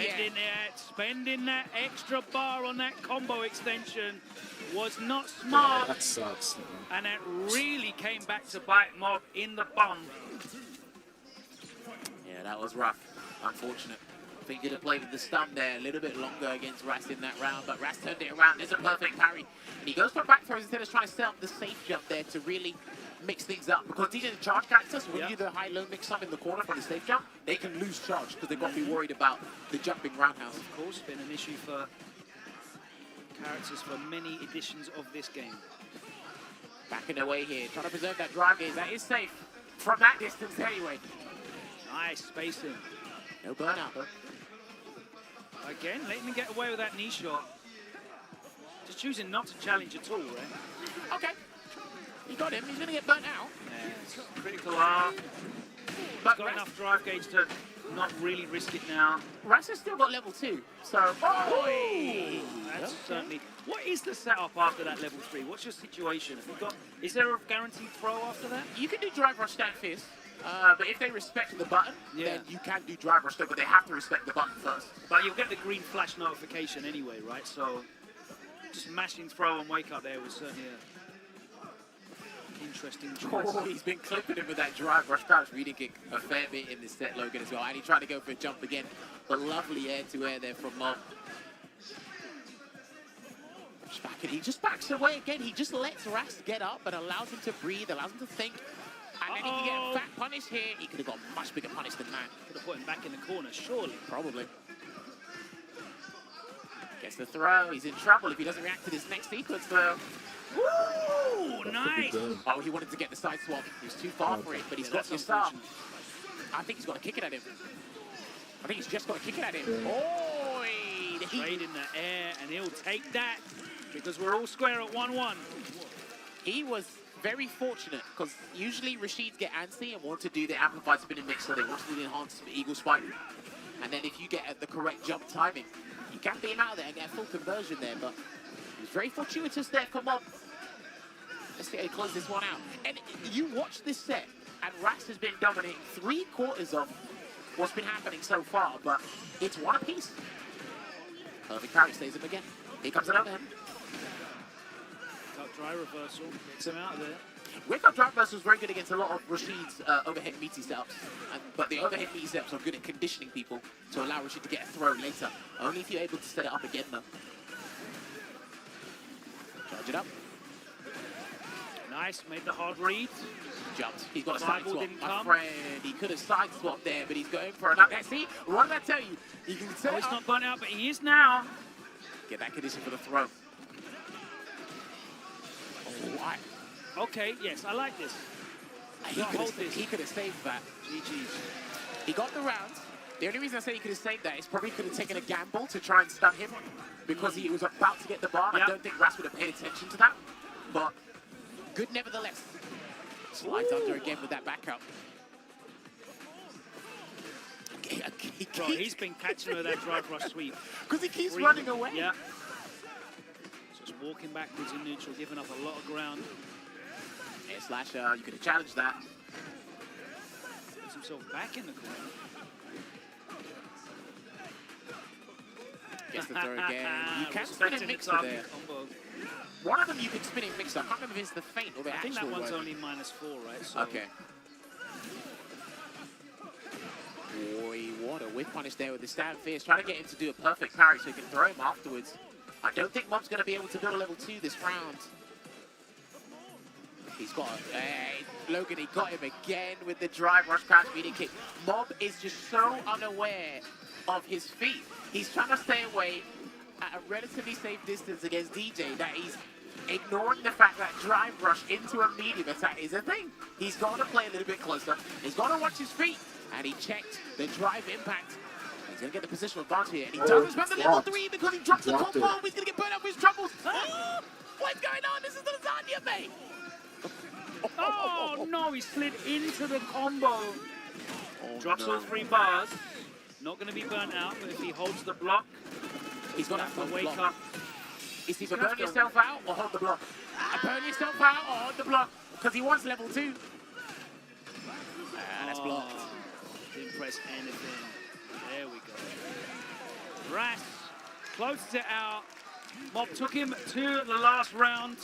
spending that extra bar on that combo extension was not smart. That sucks. And it really came back to bite Mob in the bum. Yeah, that was rough. Unfortunate. I think he'd have played with the stun there a little bit longer against Rast in that round, but Rast turned it around. There's a perfect parry. And he goes for back throws instead of trying to set up the safe jump there to really mix things up. Because these are the charge characters, when you do the high-low mix-up in the corner from the safe jump, they can lose charge because they've got to be worried about the jumping roundhouse. Of course, been an issue for characters for many editions of this game. Backing away here, trying to preserve that drive gauge. That is safe from that distance anyway. Nice spacing. No burnout though. Again, letting him get away with that knee shot. Just choosing not to challenge at all, right? Okay. He got him. He's going to get burnt out. Yeah, critical R. He's got enough drive gauge to not really risk it now. Rast has still got level 2. So, that's certainly. What is the setup after that level 3? What's your situation? Have you got? Is there a guaranteed throw after that? You can do drive rush stand fierce. But if they respect the button, then you can do drive rush, but they have to respect the button first. But you'll get the green flash notification anyway, right? So just mashing throw and wake up there was certainly an interesting choice. Oh, he's been clipping him with that drive rush crouch reading kick a fair bit in this set, Logan, as well. And he tried to go for a jump again, but lovely air-to-air there from Mob. He just backs away again. He just lets Rast get up and allows him to breathe, allows him to think. And then he can get a fat punish here. He could have got much bigger punish than that. Could have put him back in the corner, surely. Probably. Gets the throw. He's in trouble if he doesn't react to this next sequence, though. Woo! Nice! Oh, he wanted to get the side swap. He was too far for it, but he's got your star. I think he's got to kick it at him. I think he's just got to kick it at him. Oh! Trade in the air, and he'll take that because we're all square at 1-1. He was very fortunate because usually Rashids get antsy and want to do the amplified spinning mix, so they want to do the enhanced eagle spike. And then if you get the correct jump timing, you can beam out there and get a full conversion there, but it was very fortuitous there for Mob. Let's see how he close this one out. And you watch this set, and Rast has been dominating 3/4 of what's been happening so far, but it's one apiece. Perfect parry stays him again. Here comes an overhead. Dry reversal, gets him out of there. Wake up drive reversal is very good against a lot of Rashid's overhead meaty setups, but the overhead meaty setups are good at conditioning people to allow Rashid to get a throw later. Only if you're able to set it up again, though. Charge it up. Nice, made the hard read. Jumped. He's got a side swap. Didn't My come. friend, he could have side swapped there, but he's going for another. See, what did I tell you? He can set it he's up. not burnt out, but he is now. Get that condition for the throw. Why? Okay, yes, I like this. He could have saved that. GG's. He got the round. The only reason I say he could have saved that is probably could have taken a gamble to try and stun him because he was about to get the bar. I don't think Rast would have paid attention to that. But good nevertheless. Slides under again with that back up. Bro, he's been catching with that drive rush sweep. Because he keeps running away. Yeah. Just walking backwards in neutral, giving up a lot of ground. Air slasher, you could have challenged that. Puts himself back in the corner. Gets the throw again. You can spin in mixer there. Combo. One of them you can spin in mixer. I can't remember if it's the feint or the I actual think that one's one. only -4, right? So Okay. Boy, what a whip punish there with the stand fierce. Trying to get him to do a perfect parry so he can throw him afterwards. I don't think Mob's going to be able to build a level 2 this round. He's got Logan, he got him again with the drive rush crouch medium kick. Mob is just so unaware of his feet. He's trying to stay away at a relatively safe distance against DJ that he's ignoring the fact that drive rush into a medium attack is a thing. He's got to play a little bit closer. He's got to watch his feet. And he checked the drive impact. He's going to get the positional advantage here. And he doesn't spend the level 3 because he drops the combo. He's going to get burned out for his troubles. Oh, what's going on? This is the lasagna, mate. Oh, no, he slid into the combo. Drops all 3 bars. Not going to be burnt out, but if he holds the block, he's going to have to wake up. It's either burn yourself out or hold the block. Burn yourself out or hold the block because he wants level 2. That's blocked. Didn't press anything. There we go. Ras closes it out. Mob took him to the last round.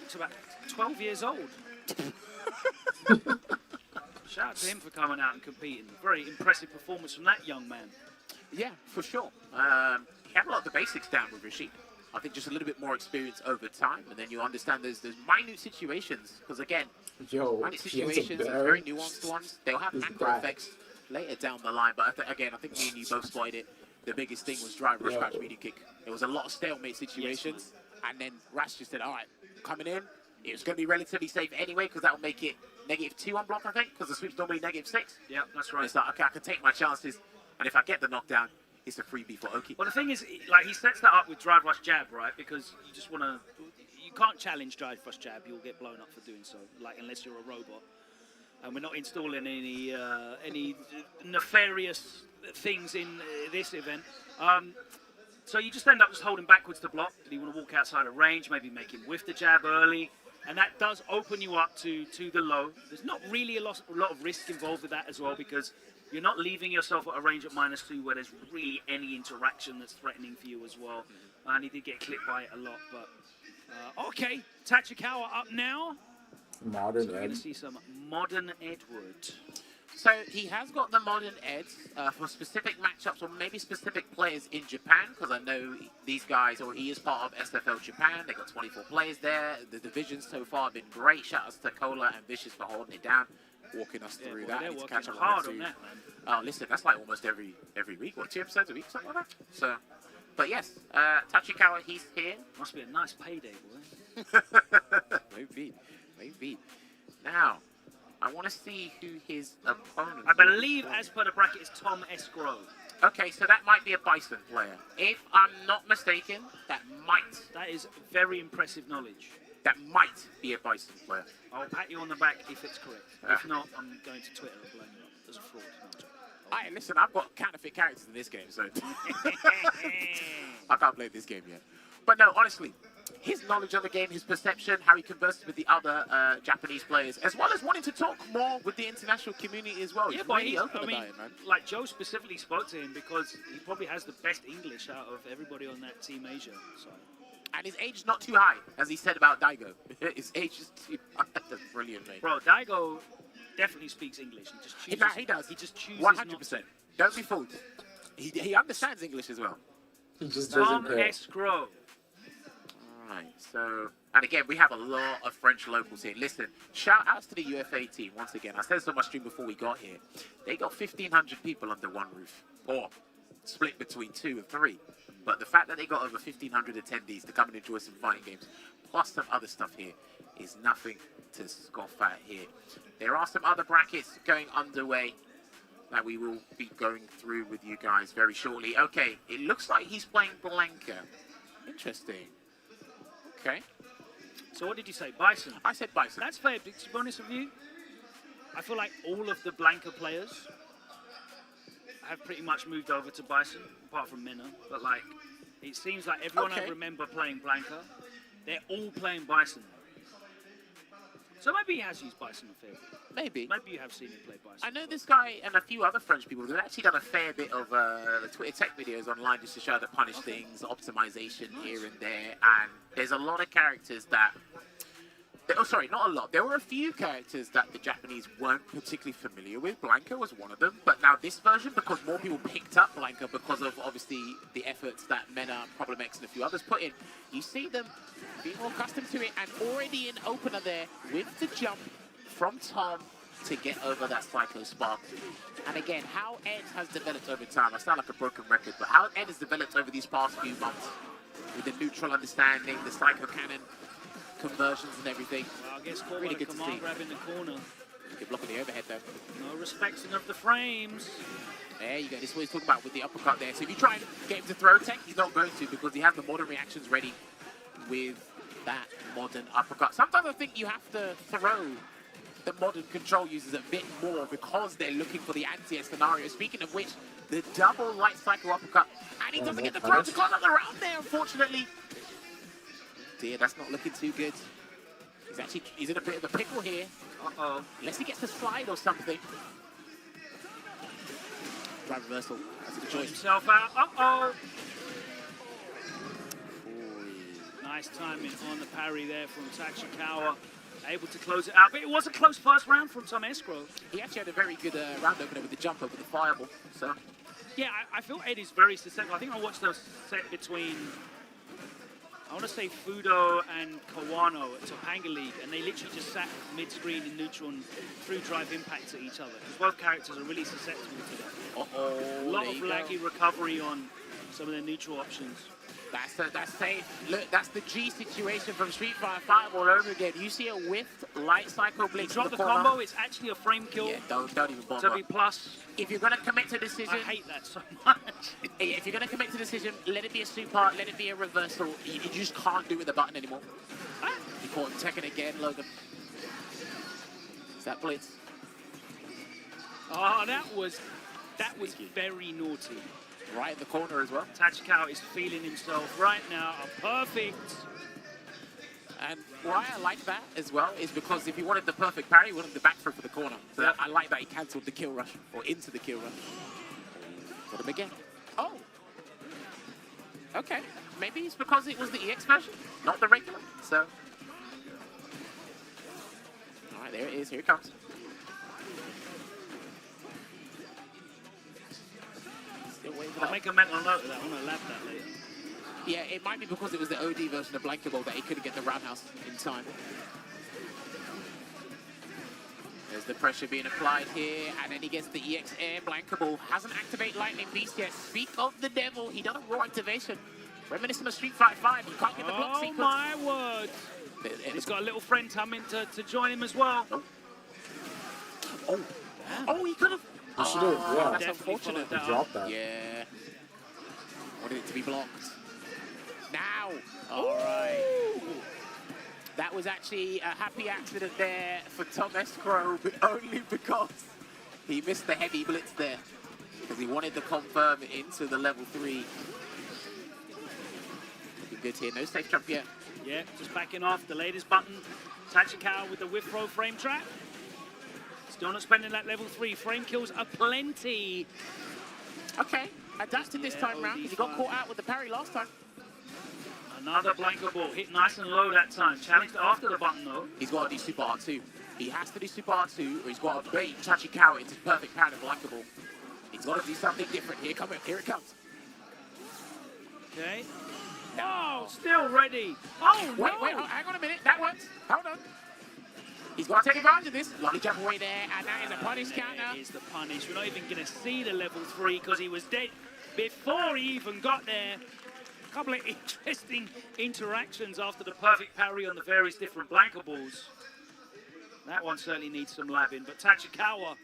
Looks about 12 years old. Shout out to him for coming out and competing. Very impressive performance from that young man. Yeah, for sure. He had a lot of the basics down with Rashid. I think just a little bit more experience over time, and then you understand there's minute situations, because again, minute situations are very nuanced ones. They'll have macro effects later down the line, but again, I think me and you both spotted it. The biggest thing was drive, rush, crouch, medium kick. There was a lot of stalemate situations, and then Rash just said, all right, coming in, it was going to be relatively safe anyway, because that will make it -2 on block, I think, because the sweep's normally -6. Yeah, that's right. And it's like, okay, I can take my chances, and if I get the knockdown, it's a freebie for Oki. Well, the thing is, like, he sets that up with drive rush jab, right? Because you just want to, you can't challenge drive rush jab. You'll get blown up for doing so, like, unless you're a robot. And we're not installing any nefarious things in this event. So you just end up just holding backwards to block. You want to walk outside of range, maybe make him whiff the jab early. And that does open you up to the low. There's not really a lot of risk involved with that as well, because you're not leaving yourself at a range at -2 where there's really any interaction that's threatening for you as well. And he did get clipped by it a lot, but okay, Tachikawa up now. Modern so we're going to see some modern Edward. So he has got the modern Eds for specific matchups or maybe specific players in Japan, because I know these guys, or he is part of SFL Japan. They've got 24 players there. The divisions so far have been great. Shout outs to Cola and Vicious for holding it down, walking us through that. They're to working catch up hard on that, man. Oh, listen, that's like almost every week. What, 2 episodes a week, something like that? So, but yes, Tachikawa, he's here. Must be a nice payday, boy. Maybe. Now, I want to see who his opponent I believe, as per the bracket, is Tom Escrow. Okay, so that might be a Bison player. If I'm not mistaken, that is very impressive knowledge. That might be a Bison player. I'll pat you on the back if it's correct. If not, I'm going to Twitter and blame you up as a fraud. Alright, listen, I've got counterfeit characters in this game, so I can't play this game yet. But no, honestly, his knowledge of the game, his perception, how he converses with the other Japanese players, as well as wanting to talk more with the international community as well. Yeah, he's but really open about it, man. Like Joe specifically spoke to him because he probably has the best English out of everybody on that Team Asia. So. And his age is not too high, as he said about Daigo. His age is too high. That's brilliant, mate. Bro, Daigo definitely speaks English. He just chooses. He does. He just chooses 100%. Don't be fooled. He understands English as well. He just Tom Escrow. Alright, so, and again, we have a lot of French locals here. Listen, shout outs to the UFA team once again. I said this on my stream before we got here. They got 1,500 people under one roof, or split between 2 and 3. But the fact that they got over 1,500 attendees to come and enjoy some fighting games, plus some other stuff here, is nothing to scoff at here. There are some other brackets going underway that we will be going through with you guys very shortly. Okay, it looks like he's playing Blanca. Interesting. Okay. So what did you say? Bison? I said Bison. That's fair. To be honest with you, I feel like all of the Blanca players have pretty much moved over to Bison, apart from Minna. But like, it seems like everyone I remember playing Blanca, they're all playing Bison. So maybe he has used Bison a fair bit. Maybe. Maybe you have seen him play Bison. I know this guy and a few other French people have actually done a fair bit of Twitter tech videos online just to show the punish things, optimization here and there. And there's a lot of characters that Oh, sorry, not a lot. There were a few characters that the Japanese weren't particularly familiar with. Blanca was one of them. But now this version, because more people picked up Blanca because of, obviously, the efforts that Mena, Problem X, and a few others put in, you see them being more accustomed to it. And already an opener there with the jump from Tom to get over that Psycho Spark. And again, how Ed has developed over time. I sound like a broken record, but how Ed has developed over these past few months with the neutral understanding, the Psycho Cannon conversions and everything. Well, I guess really good to see. grab in the corner. Good block on the overhead though. No respecting of the frames. There you go. This is what he's talking about with the uppercut there. So if you try and get him to throw tech, he's not going to because he has the modern reactions ready with that modern uppercut. Sometimes I think you have to throw the modern control users a bit more because they're looking for the anti-air scenario. Speaking of which, the double light cycle uppercut. And he doesn't get the throw to close out the round there, unfortunately. Dear, that's not looking too good. He's in a bit of a pickle here. Uh-oh. Unless he gets a slide or something. Drive reversal. That's a good choice. Himself out. Uh-oh. Nice timing on the parry there from Tachikawa. Able to close it out. But it was a close first round from Tom Escrow. He actually had a very good round opener with the jump over the fireball. So. Yeah, I feel Ed is very susceptible. I think I watched the set between, I want to say Fudo and Kawano at Topanga League, and they literally just sat mid-screen in neutral and threw drive impacts at each other. Because both characters are really susceptible to that. Uh-oh. A lot of laggy recovery on some of their neutral options. That's safe. Look, that's the G situation from Street Fighter 5 all over again. You see a whiffed light cycle blitz. Drop the combo, it's actually a frame kill. Yeah, don't even bother. To be plus. If you're going to commit to decision... I hate that so much. Yeah, if you're going to commit to decision, let it be a super, let it be a reversal. You just can't do it with the button anymore. You caught him teching again, Logan. Is that blitz? Oh, that was very naughty. Right in the corner as well. Tachikawa is feeling himself right now. A perfect. And why I like that as well is because if he wanted the perfect parry, he wanted the back throw for the corner. So I like that he cancelled the kill rush, or into the kill rush. Got him again. Oh. Okay. Maybe it's because it was the EX version, not the regular. So. All right, there it is. Here it comes. I'll make a mental note of that. I'm going to lab that later. Yeah, it might be because it was the OD version of Blanca Ball that he couldn't get the roundhouse in time. There's the pressure being applied here, and then he gets the EX Air. Blanca Ball hasn't activated Lightning Beast yet. Speak of the devil, he done a raw activation. Reminiscent of Street Fighter 5, you can't get the block sequence. Oh my word! He's got a little friend coming to join him as well. Oh, he could have. You should have, yeah. That's unfortunate. He dropped that. Yeah. Wanted it to be blocked. Now. All right. That was actually a happy accident there for Tom Escrow, but only because he missed the heavy blitz there. Because he wanted to confirm into the level 3. Looking good here. No safe jump yet. Yeah, just backing off the latest button. Tachikawa with the whiff throw frame trap. Still not spending that level 3. Frame kills are plenty. Okay, adapted this time round because he got caught out with the parry last time. Another Blanca Ball hit nice and low that time. Challenged after the button though. He's got to do Super R2. He has to do Super R2 or he's got to bait Tachikawa into perfect parry of Blanca Ball. He's got to do something different. Here it comes. Okay. No, still ready. Oh, no. Wait, hang on a minute. That works. Hold on. He's got to take advantage of this. Lovely jump away there, and that is a punish counter. That is the punish. We're not even going to see the level 3 because he was dead before he even got there. A couple of interesting interactions after the perfect parry on the various different Blanca Balls. That one certainly needs some labbing, but Tachikawa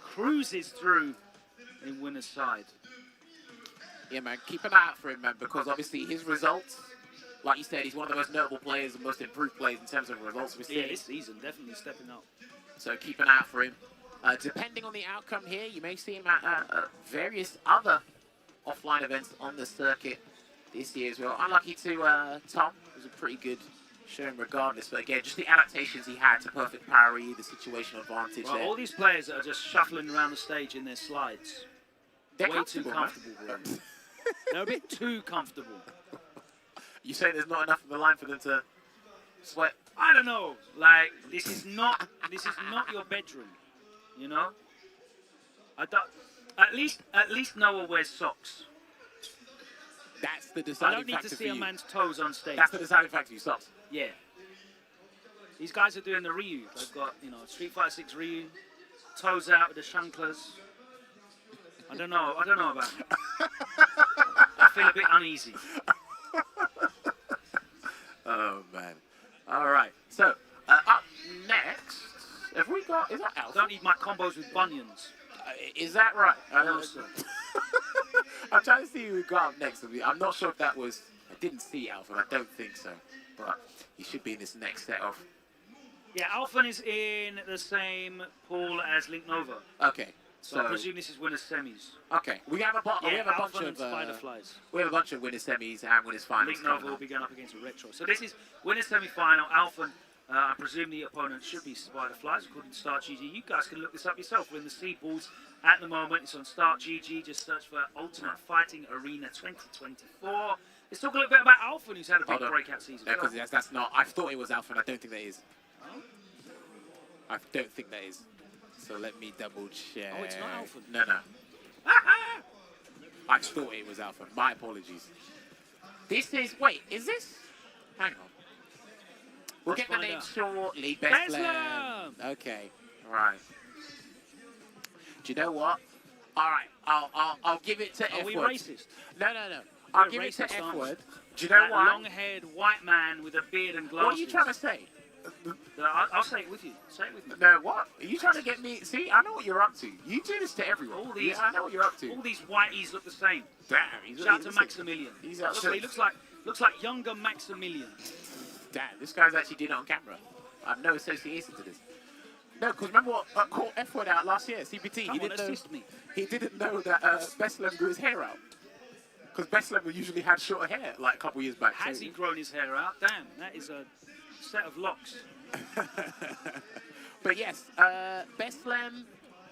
cruises through in winner's side. Yeah, man, keep an eye out for him, man, because obviously his results, like you said, he's one of the most notable players and most improved players in terms of results we've seen. Yeah, this season, definitely stepping up. So keep an eye out for him. Depending on the outcome here, you may see him at various other offline events on the circuit this year as well. Unlucky to Tom. It was a pretty good showing regardless. But again, just the adaptations he had to perfect parry, the situational advantage Well, there. all these players that are just shuffling around the stage in their slides. They're way too comfortable, bro. They're a bit too comfortable. You say there's not enough of the line for them to sweat? I don't know. Like, this is not your bedroom, you know. I don't. At least Noah wears socks. That's the I deciding don't need factor to for see a you. man's toes on stage. That's the deciding factor for you, socks. Yeah. These guys are doing the Ryu. They've got, you know, Street Fighter 6 Ryu, toes out with the shanklas. I don't know about it. I feel a bit uneasy. Oh man. All right. So up next, have we got? Is that Alpha? Don't need my combos with bunions. Is that right? No, sir. I'm trying to see who we got up next. I'm not sure if that was. I didn't see Alpha. I don't think so. But he should be in this next set off. Yeah, Alphen is in the same pool as Link Nova. Okay. So I presume this is winners semis. Okay. We have a bunch Alphen of and Spiderflies. we have a bunch of winners semis and winners finals. Link Nova will be going up against a Retro. So this is winners semi-final. Alphen, I presume the opponent should be Spiderflies, according to Start GG. You guys can look this up yourself. We're in the C pools at the moment. It's on Start GG. Just search for Ultimate Fighting Arena 2024. Let's talk a little bit about Alphen, who's had a big breakout season. No, because that's not. I thought it was Alpha, and I don't think that is. I don't think that is. So let me double check. Oh, it's not Alpha. No. I thought it was Alpha. My apologies. This is. Wait, is this? Hang on. We'll get the name shortly. Beslam. Okay. Right. Do you know what? All right. I'll give it to F Are we word. racist? No. I'll give it to F word. Do you know what? Long-haired white man with a beard and glasses. What are you trying to say? I'll say it with you. Say it with me. No, what? Are you trying to get me? See, I know what you're up to. You do this to everyone. All these, I know what you're up to. All these whiteies look the same. Damn, Shout out to Maximilian. He looks like younger Maximilian. Damn, this guy's actually doing it on camera. I have no association to this. No, because remember what caught F word out last year, CPT. Come on, assist me. He didn't know that Beslam grew his hair out. Because Beslam usually had shorter hair like a couple years back. Has he grown his hair out? Damn, that is a set of locks. But yes, Beslam,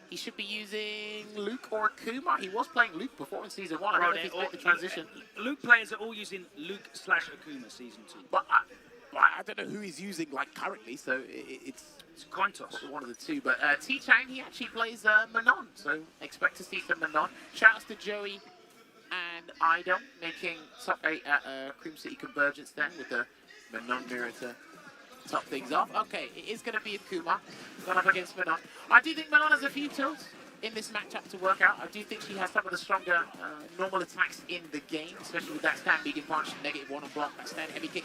he should be using Luke or Akuma. He was playing Luke before in Season 1. I don't know if he's made the transition. Luke players are all using Luke/Akuma Season 2. But I don't know who he's using like currently, so it's a coin toss. One of the two. But T-Chang, he actually plays Manon, so expect to see some Manon. Shoutouts to Joey and Idol making top 8 at Cream City Convergence then with the Manon mirror to top things off. Okay, it is going to be Akuma going up against Manon. I do think Manon has a few tools in this matchup to work out. I do think she has some of the stronger normal attacks in the game, especially with that stand medium punch, -1 on block, that stand heavy kick.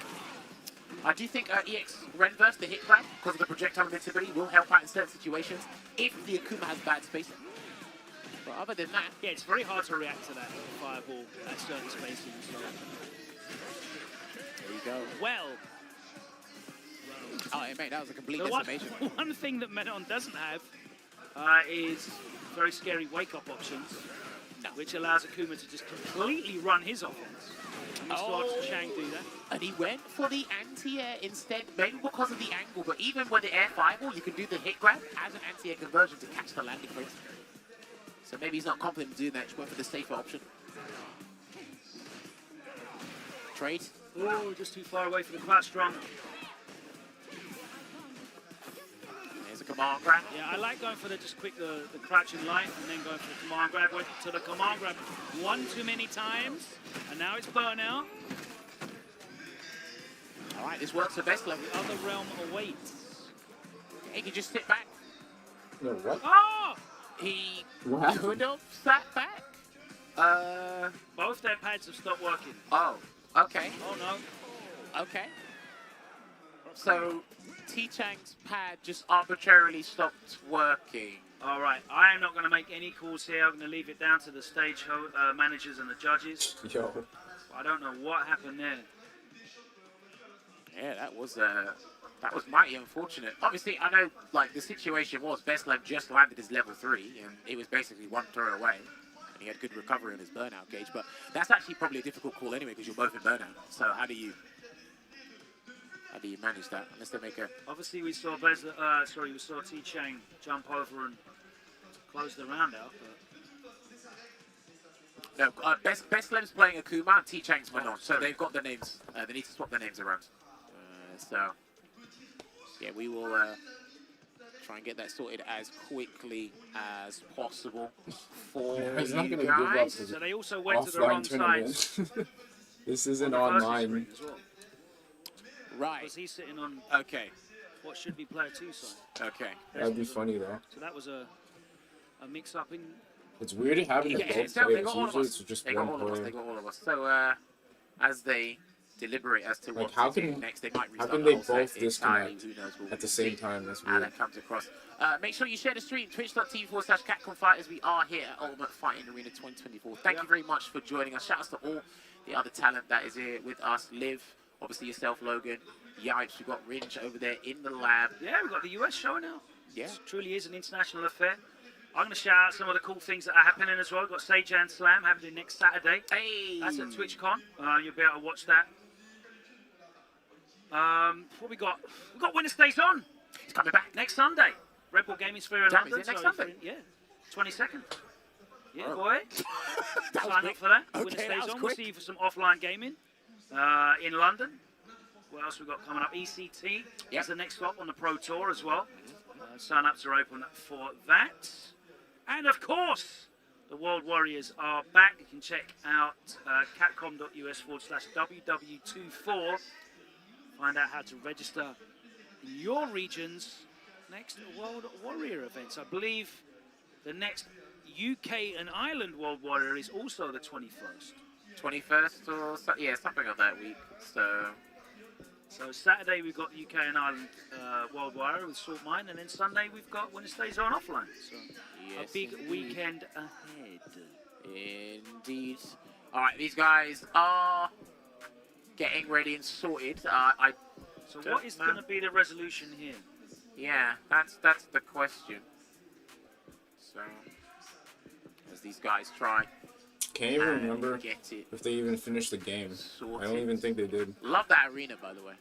I do think EX Renverse, the hit grab, because of the projectile invincibility, will help out in certain situations if the Akuma has bad spacing. But other than that... Yeah, it's very hard to react to that fireball at certain spacing. So. There you go. Well... Oh, mate, that was a complete the decimation. One thing that Manon doesn't have is very scary wake-up options, which allows Akuma to just completely run his offense. And we saw Chang do that. And he went for the anti-air instead, maybe because of the angle, but even with the air fireball, you can do the hit grab as an anti-air conversion to catch the landing phrase. So maybe he's not confident in doing that, just went for the safer option. Trade. Oh, just too far away from the crouch strong. There's a command grab. Yeah, I like going for the crouching light and then going for the command grab. Went to the command grab one too many times, and now it's burnout. All right, this works for Beslam. The other realm awaits. He can just sit back. No, what? Oh! He What? could have sat back. Both their pads have stopped working. Oh, okay. Oh no. Okay. So T-Chang's pad just arbitrarily stopped working. All right, I am not going to make any calls here. I'm going to leave it down to the stage managers and the judges. Yo. I don't know what happened there. Yeah, that was mighty unfortunate. Obviously, I know like the situation was Beslam just landed his level 3 and it was basically one throw away. And he had good recovery on his burnout gauge, but that's actually probably a difficult call anyway because you're both in burnout. So how do you manage that? Unless they make a... Obviously, we saw T-Chang jump over and close the round out. No, Beslam's playing Akuma and T-Chang's Manon, so they've got the names. They need to swap their names around. So Yeah, we will try and get that sorted as quickly as possible for He's not you gonna give up guys. his So they also went to the wrong offline sides. tournament. This isn't on the versus online. screen as well. Right. Because he's sitting on Okay. what should be player 2 side. Okay. That'd be funny though. So that was a mix-up in... It's weird having Yeah, it both it's down. They players. got all of Usually us. it's just They got one all of us. player. They got all of us. So as they deliberate as to Like, what how to do can- next, they might how restart can the they whole set both entirely. disconnect Who knows? We'll at the same see time? That's how weird. that comes across. Make sure you share the stream, twitch.tv/CatConFighters. We are here at Ultimate Fighting Arena 2024. Thank you very much for joining us. Shout out to all the other talent that is here with us. Liv, obviously yourself, Logan. Yipes, we've got Ringe over there in the lab. Yeah, we've got the US show now. Yeah. It truly is an international affair. I'm going to shout out some of the cool things that are happening as well. We've got Seijan Slam happening next Saturday. Hey! That's at TwitchCon. You'll be able to watch that. What we got? We've got Winner Stays On. It's coming back. Next Sunday. Red Bull Gaming Sphere in Damn, London. is it next so if Sunday? you're in- Yeah, 22nd. Yeah, Oh. boy. That was Sign quick. up for that. Okay, Winner that Stays was On. We'll quick. see you for some offline gaming in London. What else we got coming up? ECT is the next stop on the Pro Tour as well. Sign-ups are open for that. And of course, the World Warriors are back. You can check out capcom.us/WW24. Find out how to register in your region's next World Warrior events. I believe the next UK and Ireland World Warrior is also the 21st. 21st or yeah, something on that week. So Saturday we've got UK and Ireland World Warrior with Salt Mine, and then Sunday we've got Winner Stays On offline. So Yes, a big indeed. weekend ahead. Indeed. All right, these guys are getting ready and sorted. So what is going to be the resolution here? Yeah, that's the question. So as these guys try. Can't even and remember get it if they even finished the game. I don't even think they did. Love that arena, by the way.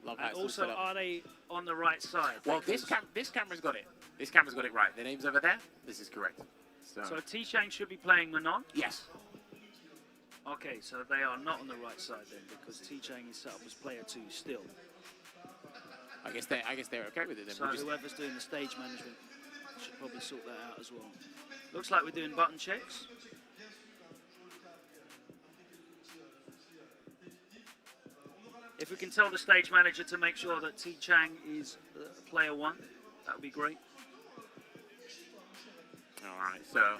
Love how And it's all also, set up. are they on the right side? Well, this camera's got it. This camera's got it right. Their name's over there. This is correct. So T-Chang should be playing Manon? Yes. Okay, so they are not on the right side then, because T-Chang is set up as player 2 still. I guess they're okay with it then. So whoever's doing the stage management should probably sort that out as well. Looks like we're doing button checks. If we can tell the stage manager to make sure that T-Chang is player 1, that would be great. All right, so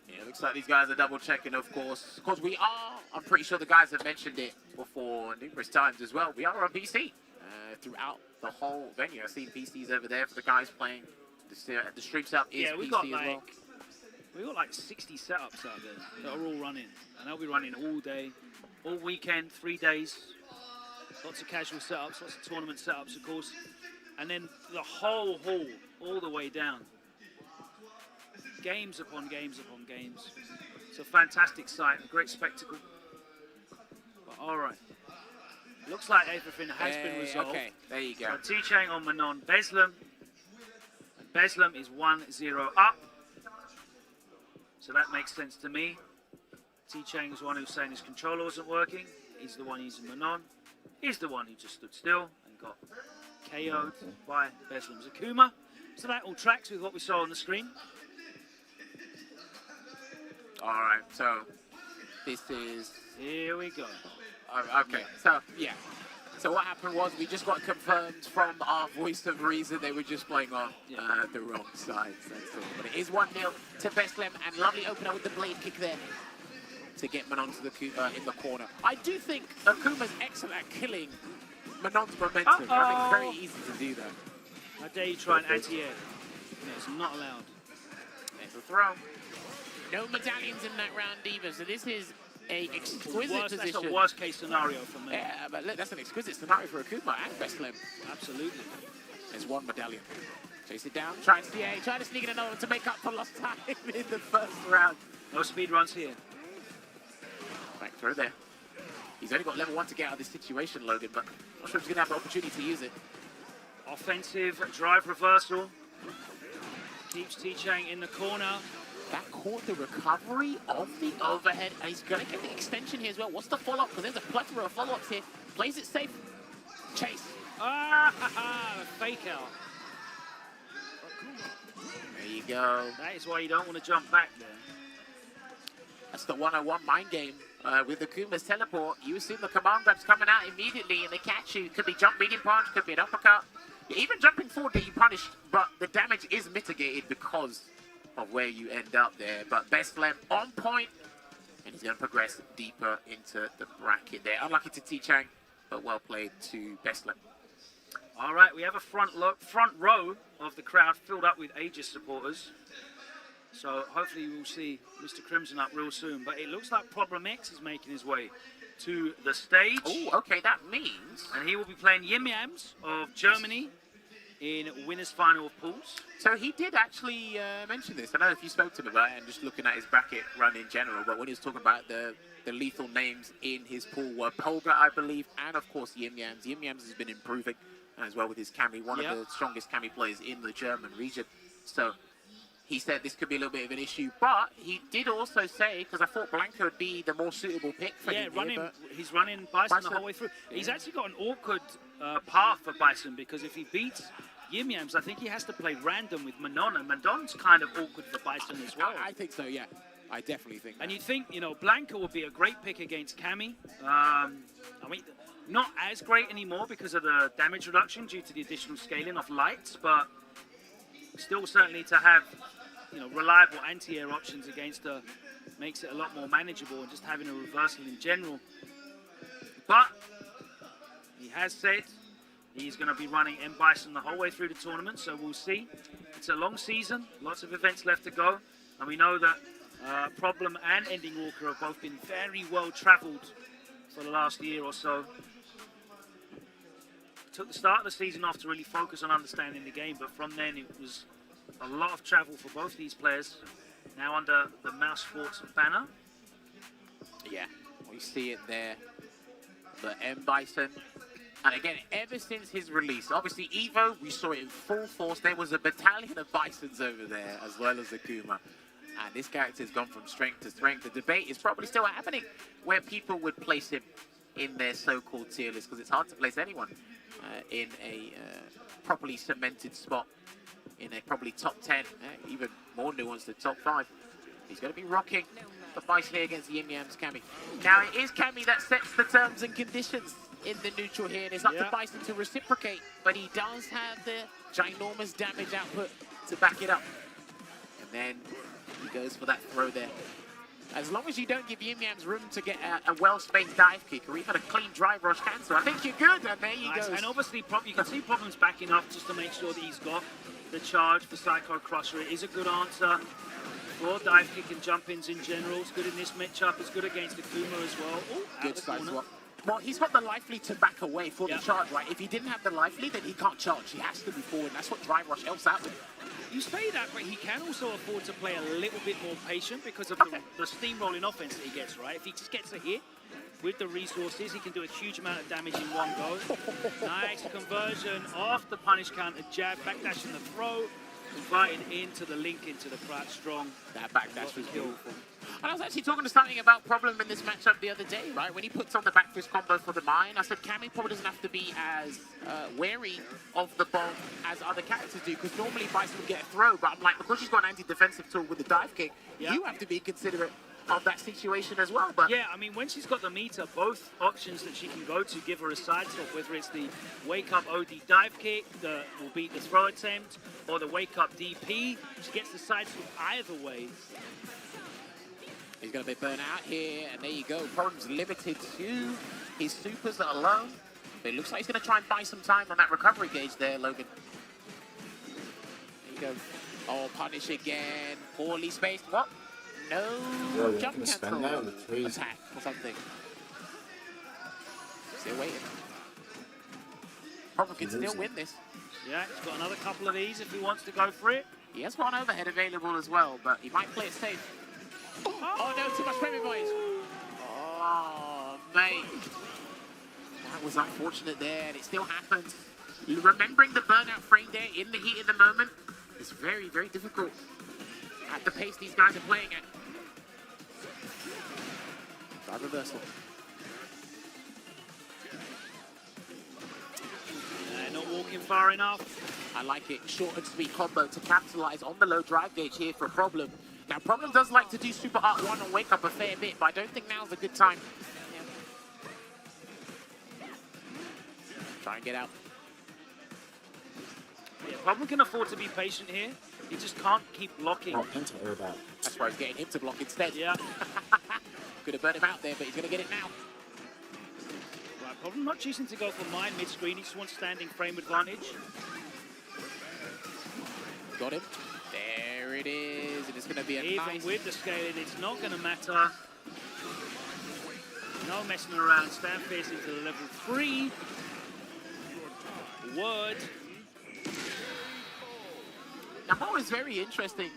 yeah, looks like these guys are double checking, of course. Because we are, I'm pretty sure the guys have mentioned it before numerous times as well. We are on PC throughout the whole venue. I've seen PCs over there for the guys playing. The stream setup is Yeah, PC as well. We've got like 60 setups out there that are all running. And they'll be running all day, all weekend, 3 days. Lots of casual setups, lots of tournament setups, of course. And then the whole hall, all the way down. Games upon games upon games. It's a fantastic sight, a great spectacle. But all right. Looks like everything has been resolved. Okay, there you go. So T-Chang on Manon Beslam. And Beslam is 1-0 up. So that makes sense to me. T-Chang is the one who's saying his controller wasn't working. He's the one using Manon. He's the one who just stood still and got KO'd by Beslam's Akuma. So that all tracks with what we saw on the screen. All right, so this is... Here we go. Okay, so yeah. So what happened was we just got confirmed from our voice of reason they were just playing on the wrong side. That's all. But it is 1-0 to Beslam, and lovely opener with the blade kick there to get Manon to the in the corner. I do think Akuma's excellent at killing Manon's momentum. I think it's very easy to do that. How dare you try an anti-air? No, it's not allowed. There's a throw. No medallions in that round either, so this is a exquisite position. That's a worst case scenario for me. Yeah, but look, that's an exquisite scenario for Akuma and Beslam. Absolutely. There's one medallion. Chase it down, try to sneak in another one to make up for lost time in the first round. No speed runs here. Back through there. He's only got level 1 to get out of this situation, Logan, but I'm not sure if he's going to have the opportunity to use it. Offensive drive reversal. Keeps T-Chang in the corner. That caught the recovery of the overhead, and he's going to get the extension here as well. What's the follow-up? Because there's a plethora of follow-ups here. Plays it safe. Chase. Ah, fake out. There you go. That is why you don't want to jump back there. That's the 101 mind game. With the Kuma's teleport, you assume the command grab's coming out immediately and they catch you. Could be jump medium punch, could be an uppercut. Even jumping forward get you punished, but the damage is mitigated because of where you end up there. But Best Flem on point, and he's going to progress deeper into the bracket there. Unlucky to T-Chang, but well played to Best Flem. All right, we have a front row of the crowd filled up with Aegis supporters. So hopefully we'll see Mr. Crimson up real soon. But it looks like Problem X is making his way to the stage. Oh, okay, that means... And he will be playing Yim Yams of Germany in winners final of pools. So he did actually mention this. I don't know if you spoke to him about it and just looking at his bracket run in general, but when he was talking about the lethal names in his pool were Polga, I believe, and of course Yim Yams. Yim Yams has been improving as well with his Kami, one of the strongest Kami players in the German region. So he said this could be a little bit of an issue, but he did also say, because I thought Blanca would be the more suitable pick for him. He's running Bison the whole way through. Yeah. He's actually got an awkward path for Bison, because if he beats Yim Yams, I think he has to play random with Manon, and Manon's kind of awkward for Bison as well. I think so, yeah. I definitely think that. And you'd think, you know, Blanca would be a great pick against Kami. I mean, not as great anymore because of the damage reduction due to the additional scaling of lights, but still certainly to have, you know, reliable anti-air options against her makes it a lot more manageable, and just having a reversal in general. But he has said he's going to be running M Bison the whole way through the tournament, so we'll see. It's a long season, lots of events left to go, and we know that Problem and Ending Walker have both been very well traveled for the last year or so. Took the start of the season off to really focus on understanding the game, but from then it was a lot of travel for both these players, now under the Mouse Sports banner. Yeah, we see it there. The M Bison. And again, ever since his release, obviously Evo, we saw it in full force. There was a battalion of Bisons over there, as well as Akuma. And this character has gone from strength to strength. The debate is probably still happening where people would place him in their so-called tier list, because it's hard to place anyone in a properly cemented spot, in a probably top 10, even more nuanced than top 5. He's going to be rocking the Bison here against Yim Yam's Kami. Now, it is Kami that sets the terms and conditions in the neutral here, and it's up to Bison to reciprocate, but he does have the ginormous damage output to back it up. And then he goes for that throw there. As long as you don't give Yim Yams room to get a well-spaced dive kick or even a clean drive rush cancel, I think you're good, and there you go. And obviously, you can see Problem's backing up just to make sure that he's got the charge for Psycho Crusher. It is a good answer for dive kick and jump-ins in general. It's good in this matchup. It's good against Akuma as well. Ooh, good side swap. Well, he's got the lively to back away for the charge, right? If he didn't have the lively, then he can't charge. He has to be forward. That's what drive rush helps out with. You say that, but he can also afford to play a little bit more patient because of the steamrolling offense that he gets, right? If he just gets a hit with the resources, he can do a huge amount of damage in one go. Nice conversion off the punish counter jab, backdash in the throw, inviting into the link into the crouch strong. That backdash was beautiful. And I was actually talking to something about Problem in this matchup the other day, right? When he puts on the back fist combo for the mine, I said Kami probably doesn't have to be as wary of the bomb as other characters do, because normally Bison would get a throw, but I'm like, because she's got an anti-defensive tool with the dive kick, you have to be considerate of that situation as well. But yeah, I mean, when she's got the meter, both options that she can go to give her a side swap, whether it's the wake up OD dive kick that will beat the throw attempt, or the wake up DP, she gets the side swap either way. He's going to be burnt out here, and there you go. Problem's limited to his supers that are low. But it looks like he's going to try and buy some time on that recovery gauge there, Logan. There you go. Oh, punish again. Poorly spaced. What? No jump cancel attack or something. Still waiting. Problem can still win this. Yeah, he's got another couple of these if he wants to go for it. He has one overhead available as well, but he might play it safe. Oh no, too much Premier boys. Oh, mate. That was unfortunate there, and it still happens. Remembering the burnout frame there in the heat of the moment is very, very difficult at the pace these guys are playing at. Drive reversal. walking far enough. I like it. Short and sweet combo to capitalize on the low drive gauge here for Problem. Now, Problem does like to do Super Art 1 and Wake Up a fair bit, but I don't think now's a good time. Try and get out. Yeah, Problem can afford to be patient here. He just can't keep blocking. That's why he's getting him to block instead. Yeah. Could have burned him out there, but he's going to get it now. Right, Problem not choosing to go for mine mid-screen. He just wants standing frame advantage. Got him. There it is. And it's going to be a Even nice... with the scaling, it's not going to matter. No messing around. Stand facing to the level 3. Word. Now, what was very interesting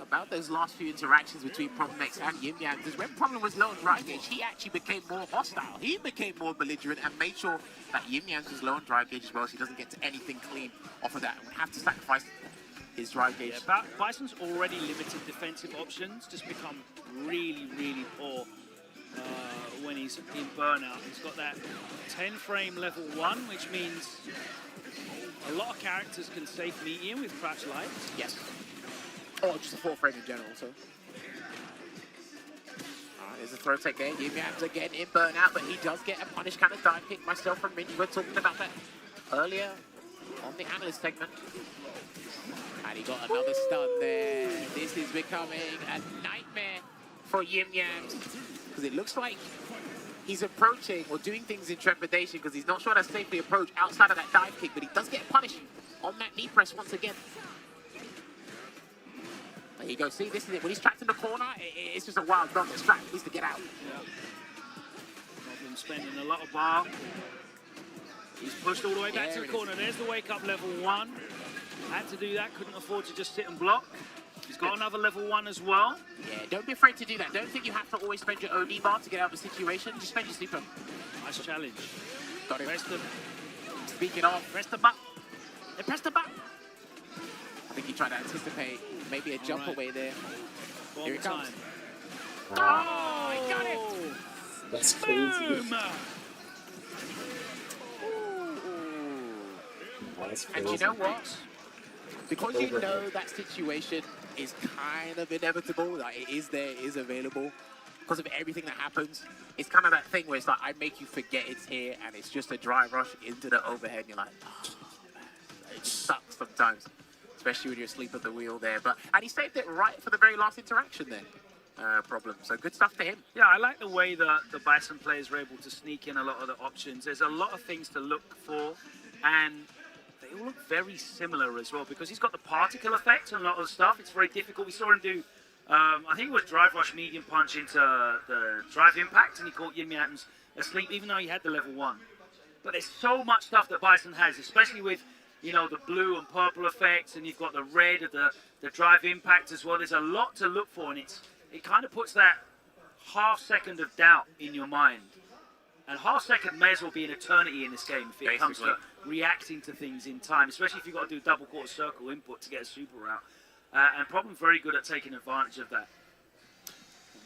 about those last few interactions between Problem X and Yin Yang is when Problem was low on drive gauge, he actually became more hostile. He became more belligerent and made sure that Yin Yang was low on drive gauge as well, so he doesn't get to anything clean off of that. And we have to sacrifice his drive gauge. Yeah, Bison's already limited defensive options, just become really, really poor when he's in burnout. He's got that 10 frame level 1, which means a lot of characters can safe medium with crouch light. Yes. Or just a 4 frame in general, so. There's a throw take there. Yin Yang's again in burnout, but he does get a punish kind of dive kick. Myself and Mindy were talking about that earlier on the analyst segment. And he got another stun there. This is becoming a nightmare for Yin Yang, because it looks like he's approaching or doing things in trepidation because he's not sure how to safely approach outside of that dive kick, but he does get punished on that knee press once again. There you go. See, this is it. When he's trapped in the corner, it's just a wild dog that's trapped. He needs to get out. Yeah. Problem spending a lot of bar. He's pushed all the way back to the corner. There's the wake up level 1. Had to do that. Couldn't afford to just sit and block. He's got another level 1 as well. Yeah, don't be afraid to do that. Don't think you have to always spend your OD bar to get out of a situation. Just spend your super. Nice challenge. Got it. Press the... Speaking of... Press the button. They press the button. I think he tried to anticipate maybe a jump away there. Here it comes. Oh, he got it! That's crazy. Boom! That's And you know what? Because you know that situation is kind of inevitable, like it is there, it is available, because of everything that happens, it's kind of that thing where it's like, I make you forget it's here, and it's just a dry rush into the overhead, and you're like, oh, it sucks sometimes, especially when you're asleep at the wheel there. And he saved it right for the very last interaction there. Problem. So good stuff to him. Yeah, I like the way that the Bison players were able to sneak in a lot of the options. There's a lot of things to look for, and they all look very similar as well, because he's got the particle effect on a lot of the stuff. It's very difficult. We saw him do, I think it was drive rush medium punch into the drive impact, and he caught Yin Yang asleep, even though he had the level 1. But there's so much stuff that Bison has, especially with, you know, the blue and purple effects, and you've got the red of the drive impact as well. There's a lot to look for, and it kind of puts that half second of doubt in your mind. And half second may as well be an eternity in this game if it comes to reacting to things in time, especially if you've got to do double quarter circle input to get a super out. And Problem's very good at taking advantage of that.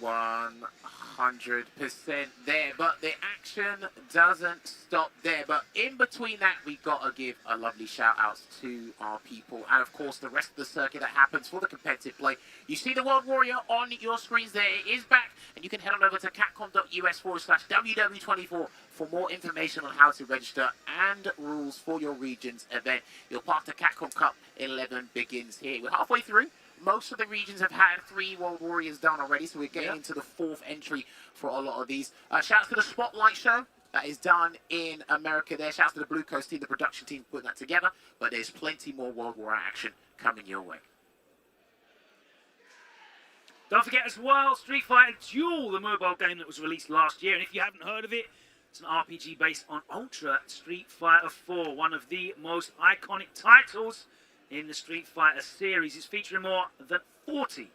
100% there, but the action doesn't stop there. But in between that, we got to give a lovely shout outs to our people, and of course the rest of the circuit that happens for the competitive play. You see the World Warrior on your screens there. It is back, and you can head on over to capcom.us/WW24 for more information on how to register and rules for your region's event. Your path to Capcom Cup 11 begins here. We're halfway through. Most of the regions have had 3 World Warriors done already, so we're getting into the 4th entry for a lot of these. Shouts to the Spotlight Show that is done in America there. Shouts to the Blue Coast team, the production team putting that together. But there's plenty more World War action coming your way. Don't forget as well, Street Fighter Duel, the mobile game that was released last year. And if you haven't heard of it, it's an RPG based on Ultra Street Fighter 4, one of the most iconic titles in the Street Fighter series. It's featuring more than 40 of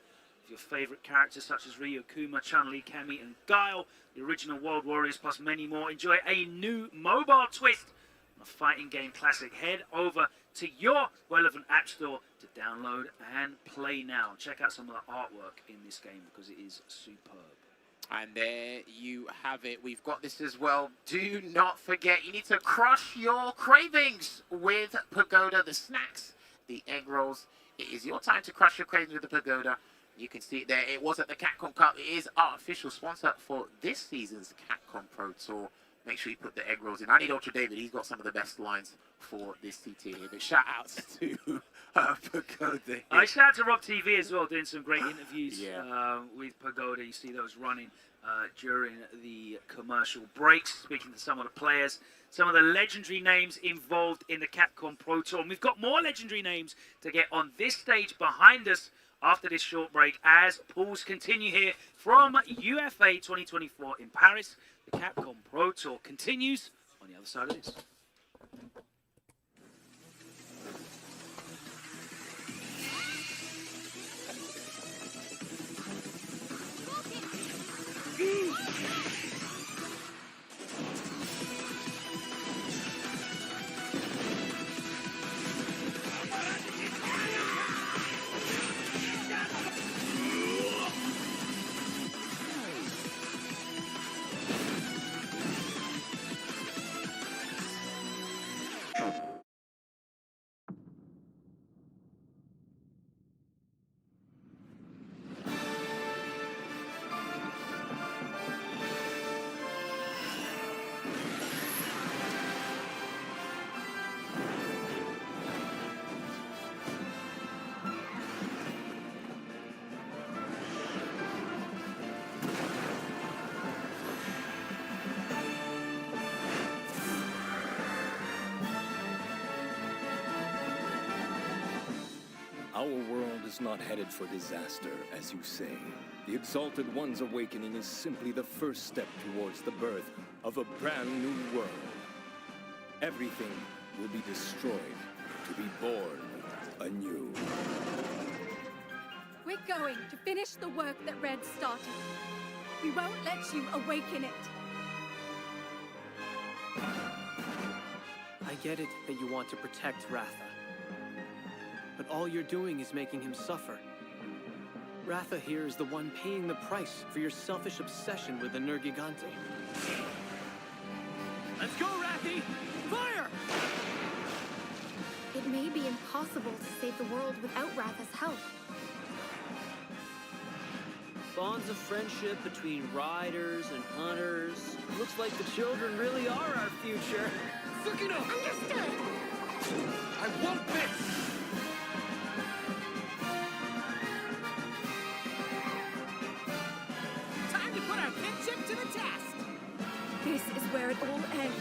your favourite characters such as Ryu, Kuma, Chun-Li, Cammy and Guile, the original World Warriors, plus many more. Enjoy a new mobile twist on a fighting game classic. Head over to your relevant app store to download and play now. Check out some of the artwork in this game because it is superb. And there you have it. We've got this as well. Do not forget, you need to crush your cravings with Pagoda. The snacks, the egg rolls. It is your time to crush your cravings with the Pagoda. You can see it there. It was at the Capcom Cup. It is our official sponsor for this season's Capcom Pro Tour. Make sure you put the egg rolls in. I need Ultra David. He's got some of the best lines for this CT here. But shout outs to Pagoda. Shout out to Rob TV as well, doing some great interviews with Pagoda. You see those running during the commercial breaks, speaking to some of the players, some of the legendary names involved in the Capcom Pro Tour. And we've got more legendary names to get on this stage behind us after this short break as pools continue here from UFA 2024 in Paris. The Capcom Pro Tour continues on the other side of this. Our world is not headed for disaster, as you say. The Exalted One's awakening is simply the first step towards the birth of a brand new world. Everything will be destroyed to be born anew. We're going to finish the work that Red started. We won't let you awaken it. I get it that you want to protect Ratha. But all you're doing is making him suffer. Ratha here is the one paying the price for your selfish obsession with the Nergigante. Let's go, Rathy! Fire! It may be impossible to save the world without Ratha's help. Bonds of friendship between riders and hunters. Looks like the children really are our future. Sukino! Understood! I won't miss! Time to put our kinship to the test! This is where it all ends.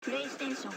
PlayStation.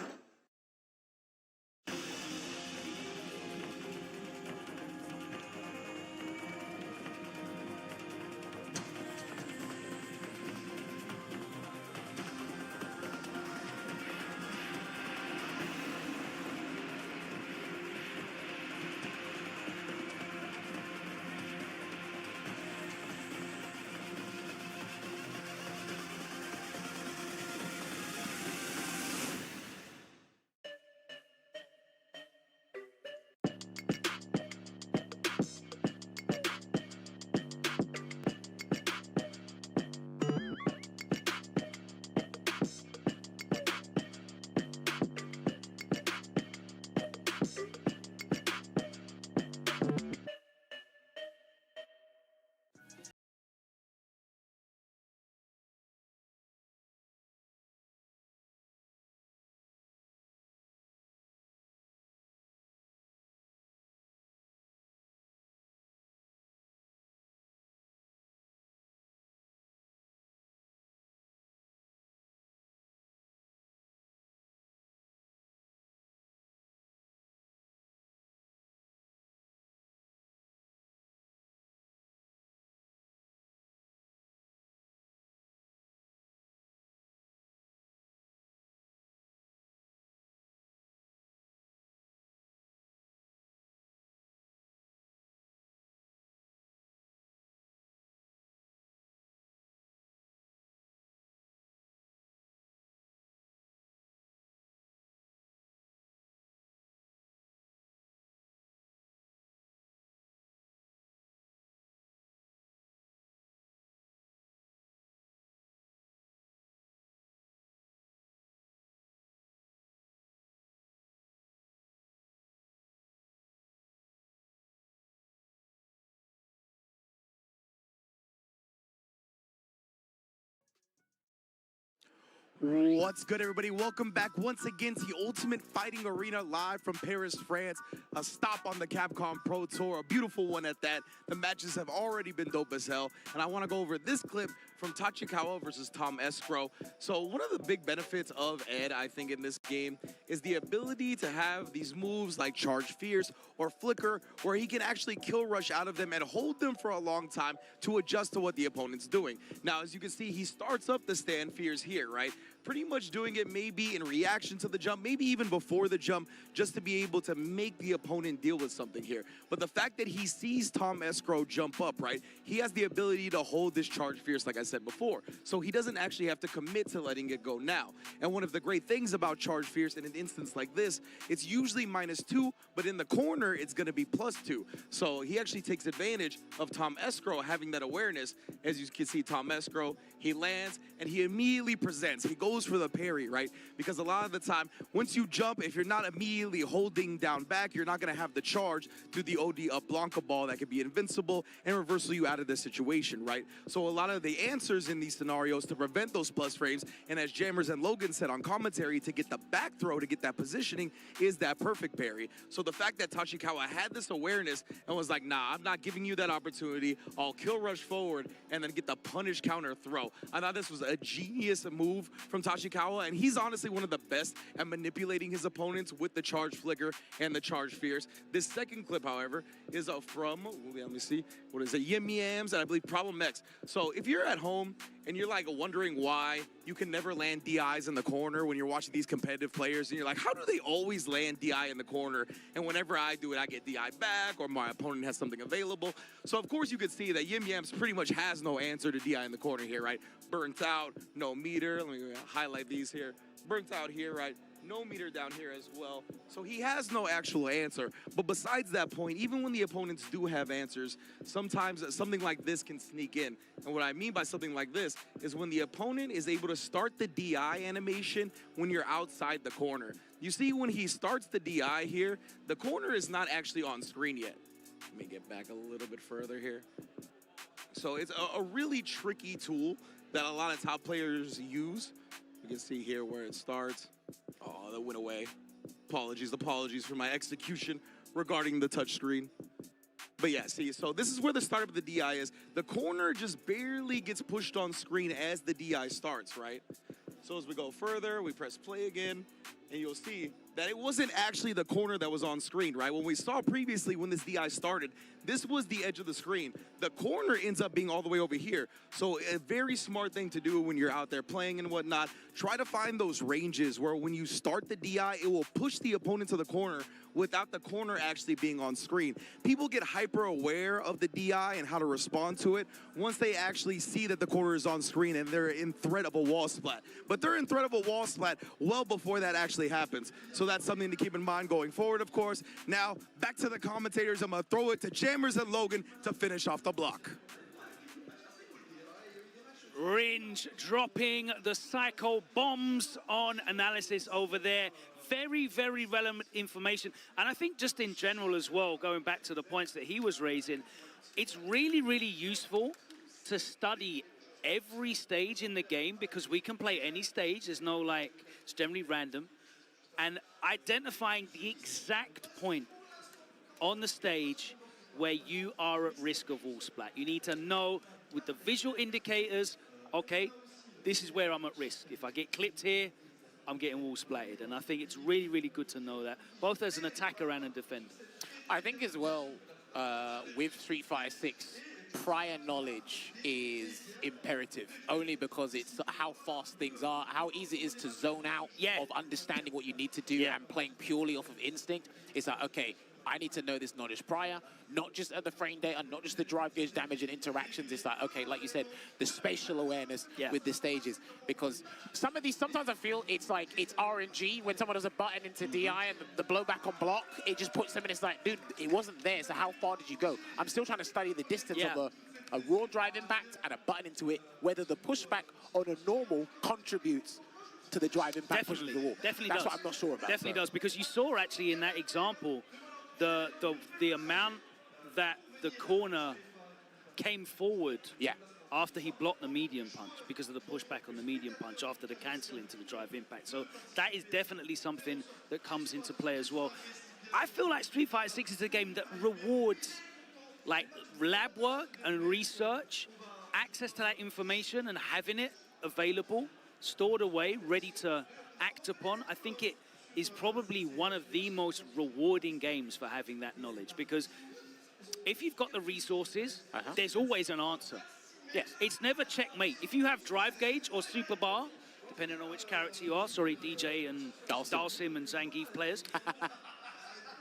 What's good, everybody? Welcome back once again to the Ultimate Fighting Arena live from Paris, France. A stop on the Capcom Pro Tour, a beautiful one at that. The matches have already been dope as hell, and I want to go over this clip from Tachikawa versus Tom Escrow. So one of the big benefits of Ed, I think, in this game is the ability to have these moves like Charge Fierce or Flicker, where he can actually kill rush out of them and hold them for a long time to adjust to what the opponent's doing. Now, as you can see, he starts up the stand fears here, right? Pretty much doing it maybe in reaction to the jump, maybe even before the jump, just to be able to make the opponent deal with something here. But the fact that he sees Tom Escrow jump up, right, he has the ability to hold this Charge Fierce, like I said before. So he doesn't actually have to commit to letting it go now. And one of the great things about Charge Fierce in an instance like this, it's usually -2, but in the corner, it's going to be +2. So he actually takes advantage of Tom Escrow having that awareness. As you can see, Tom Escrow, he lands, and he immediately presents. He goes for the parry, right? Because a lot of the time, once you jump, if you're not immediately holding down back, you're not going to have the charge to the OD up Blanca ball that could be invincible and reversal you out of the situation, right? So a lot of the answers in these scenarios to prevent those plus frames, and as Jammers and Logan said on commentary, to get the back throw, to get that positioning, is that perfect parry. So the fact that Tachikawa had this awareness and was like, nah, I'm not giving you that opportunity. I'll kill rush forward and then get the punish counter throw. I thought this was a genius move from Tachikawa, and he's honestly one of the best at manipulating his opponents with the Charge Flicker and the Charge Fierce. This second clip, however, is from, let me see, what is it, Yim Yams, and I believe Problem X. So if you're at home and you're like wondering why you can never land DIs in the corner when you're watching these competitive players, and you're like, how do they always land DI in the corner? And whenever I do it, I get DI back, or my opponent has something available. So of course you can see that Yim Yams pretty much has no answer to DI in the corner here, right? Burnt out, no meter. Let me highlight these here. Burnt out here, right? No meter down here as well. So he has no actual answer. But besides that point, even when the opponents do have answers, sometimes something like this can sneak in. And what I mean by something like this is when the opponent is able to start the DI animation when you're outside the corner. You see, when he starts the DI here, the corner is not actually on screen yet. Let me get back a little bit further here. So it's a really tricky tool that a lot of top players use. You can see here where it starts. Oh, that went away. Apologies for my execution regarding the touchscreen. But yeah, see, so this is where the start of the DI is. The corner just barely gets pushed on screen as the DI starts, right? So as we go further, we press play again, and you'll see that it wasn't actually the corner that was on screen, right? When we saw previously when this DI started, this was the edge of the screen. The corner ends up being all the way over here. So a very smart thing to do when you're out there playing and whatnot, try to find those ranges where when you start the DI, it will push the opponent to the corner without the corner actually being on screen. People get hyper aware of the DI and how to respond to it once they actually see that the corner is on screen and they're in threat of a wall splat. But they're in threat of a wall splat well before that actually happens. So that's something to keep in mind going forward, of course. Now, back to the commentators. I'm going to throw it to Jammers and Logan to finish off the block. Ringe dropping the psycho bombs on analysis over there. Very, very relevant information. And I think just in general as well, going back to the points that he was raising, it's really, really useful to study every stage in the game because we can play any stage. There's no, like, it's generally random. And identifying the exact point on the stage where you are at risk of wall splat. You need to know with the visual indicators, okay, this is where I'm at risk. If I get clipped here, I'm getting wall splatted. And I think it's really, really good to know that, both as an attacker and a defender. I think as well, with Street Fighter 6, prior knowledge is imperative, only because it's how fast things are, how easy it is to zone out of understanding what you need to do and playing purely off of instinct. It's like, okay, I need to know this knowledge prior, not just at the frame data, not just the drive gauge damage and interactions. It's like, okay, like you said, the spatial awareness with the stages. Because some of these, sometimes I feel it's like, it's RNG when someone does a button into DI and the blowback on block, it just puts them in, it's like, dude, it wasn't there, so how far did you go? I'm still trying to study the distance of a raw drive impact and a button into it, whether the pushback on a normal contributes to the drive impact pushing the wall. Definitely That's does. what I'm not sure about. Definitely does, because you saw actually in that example, the amount that the corner came forward after he blocked the medium punch because of the pushback on the medium punch after the cancel into the drive impact. So that is definitely something that comes into play as well. I feel like Street Fighter 6 is a game that rewards like lab work and research, access to that information and having it available, stored away, ready to act upon. I think it is probably one of the most rewarding games for having that knowledge, because if you've got the resources, there's always an answer. Yes. It's never checkmate. If you have drive gauge or super bar, depending on which character you are, sorry, DJ and Dalsim and Zangief players,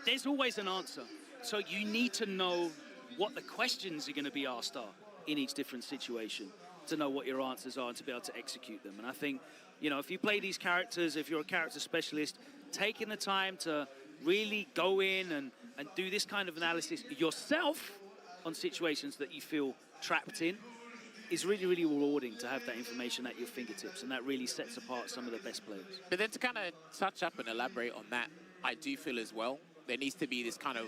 there's always an answer. So you need to know what the questions are going to be asked are in each different situation to know what your answers are and to be able to execute them. And I think, you know, if you play these characters, if you're a character specialist, taking the time to really go in and do this kind of analysis yourself on situations that you feel trapped in is really, really rewarding to have that information at your fingertips, and that really sets apart some of the best players. But then to kind of touch up and elaborate on that, I do feel as well, there needs to be this kind of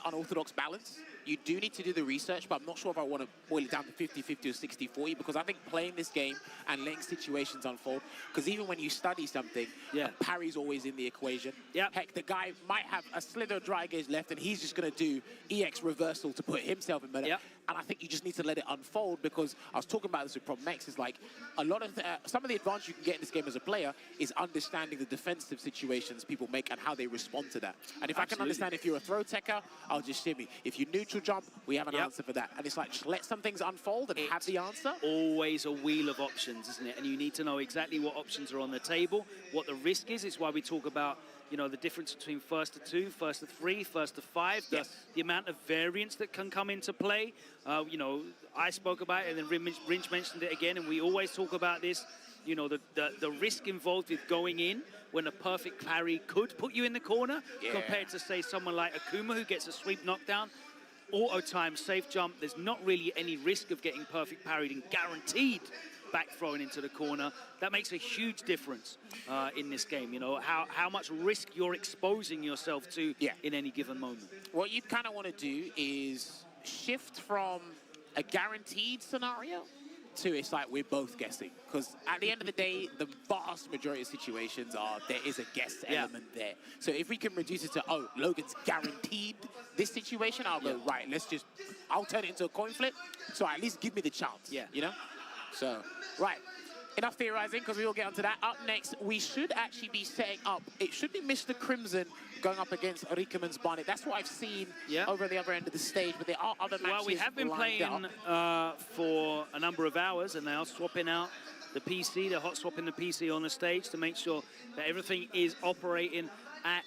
unorthodox balance. You do need to do the research, but I'm not sure if I want to boil it down to 50-50 or 60-40, because I think playing this game and letting situations unfold, because even when you study something, parry's always in the equation. Heck, the guy might have a slither of dry gauge left, and he's just going to do EX reversal to put himself in better. And I think you just need to let it unfold, because I was talking about this with Problem X, is like a lot of some of the advantage you can get in this game as a player is understanding the defensive situations people make and how they respond to that. And if I can understand if you're a throw techer, I'll just shimmy. If you neutral jump, we have an answer for that. And it's like, just let some things unfold and have the answer. Always a wheel of options, isn't it? And you need to know exactly what options are on the table, what the risk is. It's why we talk about, you know, the difference between first to 2, first to 3, first to 5, the amount of variance that can come into play. You know, I spoke about it, and then Rinch mentioned it again, and we always talk about this, you know, the risk involved with going in when a perfect parry could put you in the corner, compared to, say, someone like Akuma who gets a sweep knockdown, auto time, safe jump. There's not really any risk of getting perfect parried and guaranteed back thrown into the corner. That makes a huge difference in this game, you know, how much risk you're exposing yourself to in any given moment. What you kind of want to do is shift from a guaranteed scenario to it's like we're both guessing. Because at the end of the day, the vast majority of situations are there is a guess element there. So if we can reduce it to, oh, Logan's guaranteed this situation, I'll go, right, I'll turn it into a coin flip. So at least give me the chance, you know? So, right. Enough theorizing, because we will get onto that. Up next, we should actually be setting up. It should be Mr. Crimson going up against Rickerman's Barnet. That's what I've seen over the other end of the stage, but there are other matches. Well, we have been playing for a number of hours, and they are swapping out the PC. They're hot swapping the PC on the stage to make sure that everything is operating at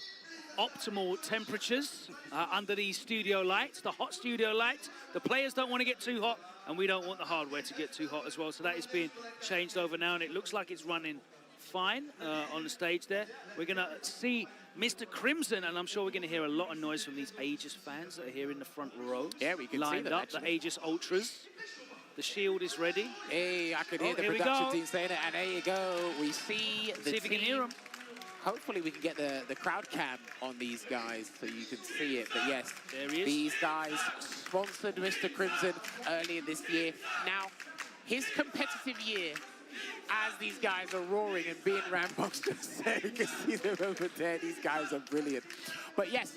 optimal temperatures under these studio lights, the hot studio lights. The players don't want to get too hot, and we don't want the hardware to get too hot as well. So that is being changed over now, and it looks like it's running fine on the stage there. We're going to see Mr. Crimson, and I'm sure we're going to hear a lot of noise from these Aegis fans that are here in the front row. Yeah, we can lined see them, up, actually. the Aegis Ultras. The shield is ready. Hey, I could hear the production team saying it, and there you go. We see the See if we can hear them. Hopefully we can get the crowd cam on these guys so you can see it. But yes, there he is. These guys sponsored Mr. Crimson earlier this year. Now, his competitive year, as these guys are roaring and being rambunctious, you can see them over there. These guys are brilliant. But yes,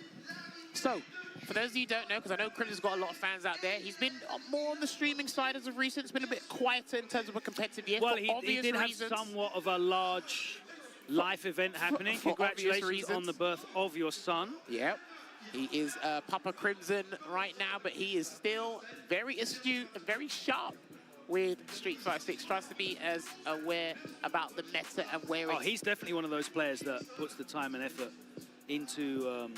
so for those of you who don't know, because I know Crimson's got a lot of fans out there, he's been more on the streaming side as of recent. It's been a bit quieter in terms of a competitive year. Well, for he did reasons. have somewhat of a large life event happening. For Congratulations on the birth of your son. Yep. He is Papa Crimson right now, but he is still very astute and very sharp with Street Fighter 6. Tries to be as aware about the meta and where it's... He's definitely one of those players that puts the time and effort into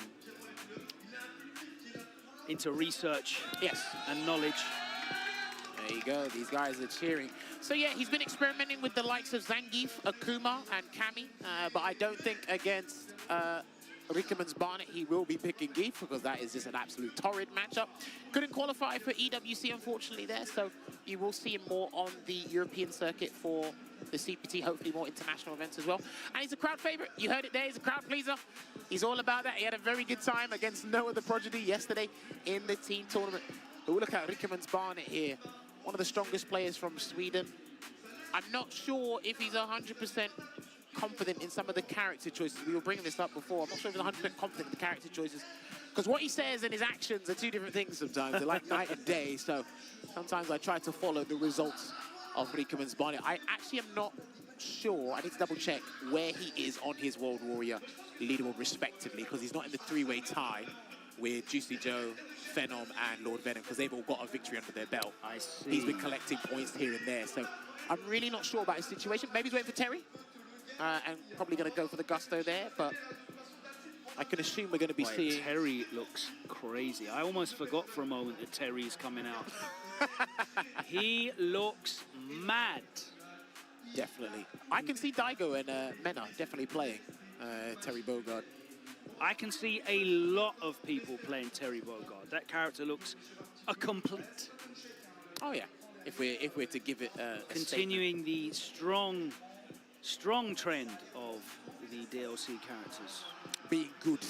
research and knowledge. There you go. These guys are cheering. So yeah, he's been experimenting with the likes of Zangief, Akuma, and Cammy, but I don't think against Rickerman's Barnet he will be picking Geef, because that is just an absolute torrid matchup. Couldn't qualify for EWC, unfortunately, there, so you will see him more on the European circuit for the CPT, hopefully more international events as well. And he's a crowd favorite. You heard it there. He's a crowd pleaser. He's all about that. He had a very good time against Noah the Prodigy yesterday in the team tournament. But we'll look at Rickerman's Barnet here. one of the strongest players from Sweden. I'm not sure if he's 100% confident in some of the character choices. We were bringing this up before. I'm not sure if he's 100% confident in the character choices. Because what he says and his actions are two different things sometimes. They're like night and day. So sometimes I try to follow the results of Rickerman's Bonnet. I actually am not sure. I need to double check where he is on his World Warrior leaderboard respectively, because he's not in the three-way tie with Juicy Joe, Phenom, and Lord Venom, because they've all got a victory under their belt. I see. He's been collecting points here and there. So I'm really not sure about his situation. Maybe he's waiting for Terry. And probably going to go for the gusto there, but I can assume we're going to be seeing... Terry looks crazy. I almost forgot for a moment that Terry is coming out. He looks mad. Definitely. I can see Daigo and Mena definitely playing Terry Bogard. I can see a lot of people playing Terry Bogard. That character looks a complete. Oh yeah, if we're to give it a continuing the strong trend of the DLC characters. Being good.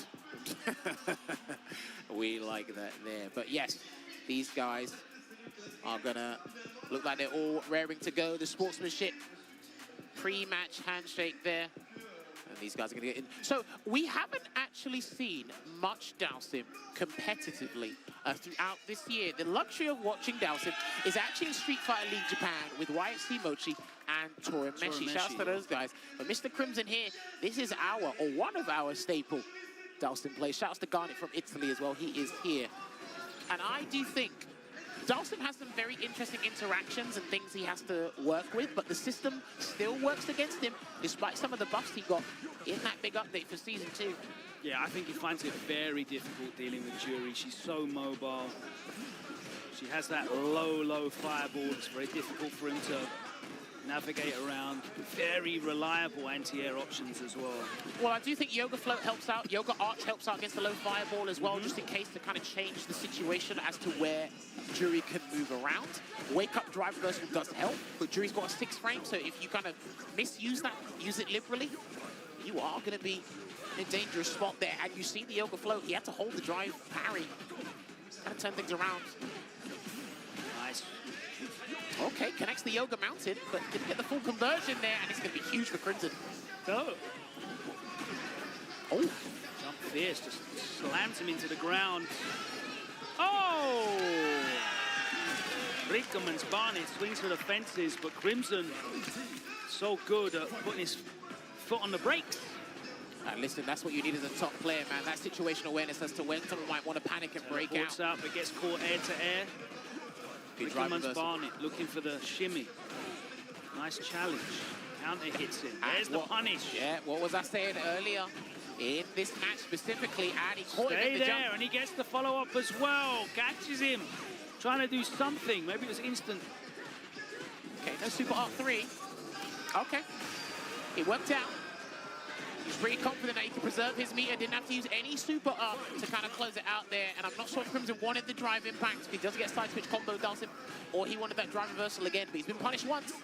We like that there. But yes, these guys are gonna look like they're all raring to go. The sportsmanship pre-match handshake there. And these guys are gonna get in. So we haven't actually seen much Dhalsim competitively throughout this year. The luxury of watching Dhalsim is actually in Street Fighter League Japan with YFC Mochi and Torimeshi. Shouts to those guys. But Mr. Crimson here, this is our, or one of our staple Dhalsim plays. Shouts to Garnet from Italy as well. He is here. And I do think Dhalsim has some very interesting interactions and things he has to work with, but the system still works against him, despite some of the buffs he got in that big update for Season 2. Yeah, I think he finds it very difficult dealing with Jury. She's so mobile. She has that low fireball. It's very difficult for him to navigate around. Very reliable anti-air options as well. Well, I do think Yoga Float helps out. Yoga Arch helps out against the low fireball as well, just in case to kind of change the situation as to where Jury can move around. Wake Up Drive Reversal does help, but Jury's got a 6 frame, so if you kind of misuse that, use it liberally, you are going to be in a dangerous spot there. And you see the Yoga Float, he had to hold the drive parry, kind of turn things around. Nice. Okay, connects the Yoga mounted, but didn't get the full conversion there, and it's going to be huge for Crimson. Go. Oh. Jump fierce, just slams him into the ground. Oh! Rickerman's Barney swings for the fences, but Crimson so good at putting his foot on the brakes. And listen, that's what you need as a top player, man. That situational awareness as to when someone might want to panic and break out. Up, but gets caught air to air. Rickerman's Barnett looking for the shimmy. Nice challenge. Counter hits him. There's the punish. Yeah, what was I saying earlier? In this match specifically, and he caught him in the jump. And he gets the follow-up as well. Catches him. Trying to do something. Maybe it was instant. Okay, no super up 3. Okay. It worked out. He's pretty confident that he can preserve his meter. Didn't have to use any super up to kind of close it out there. And I'm not sure if Crimson wanted the drive impact. He doesn't get side switch combo Dhalsim, or he wanted that drive reversal again. But he's been punished once.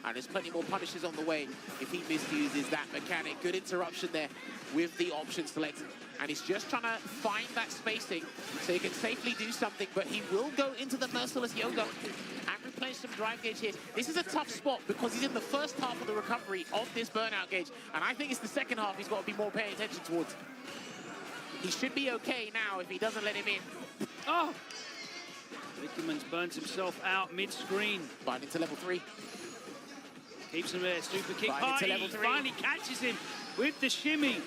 And there's plenty more punishes on the way if he misuses that mechanic. Good interruption there with the option select. And he's just trying to find that spacing so he can safely do something. But he will go into the Merciless Yoga and replenish some drive gauge here. This is a tough spot because he's in the first half of the recovery of this burnout gauge. And I think it's the second half he's got to be more paying attention towards. He should be okay now if he doesn't let him in. Oh! Rickerman's burns himself out mid-screen. Right into level 3. Keeps him there, super kick. Right into level 3. Finally catches him with the shimmy.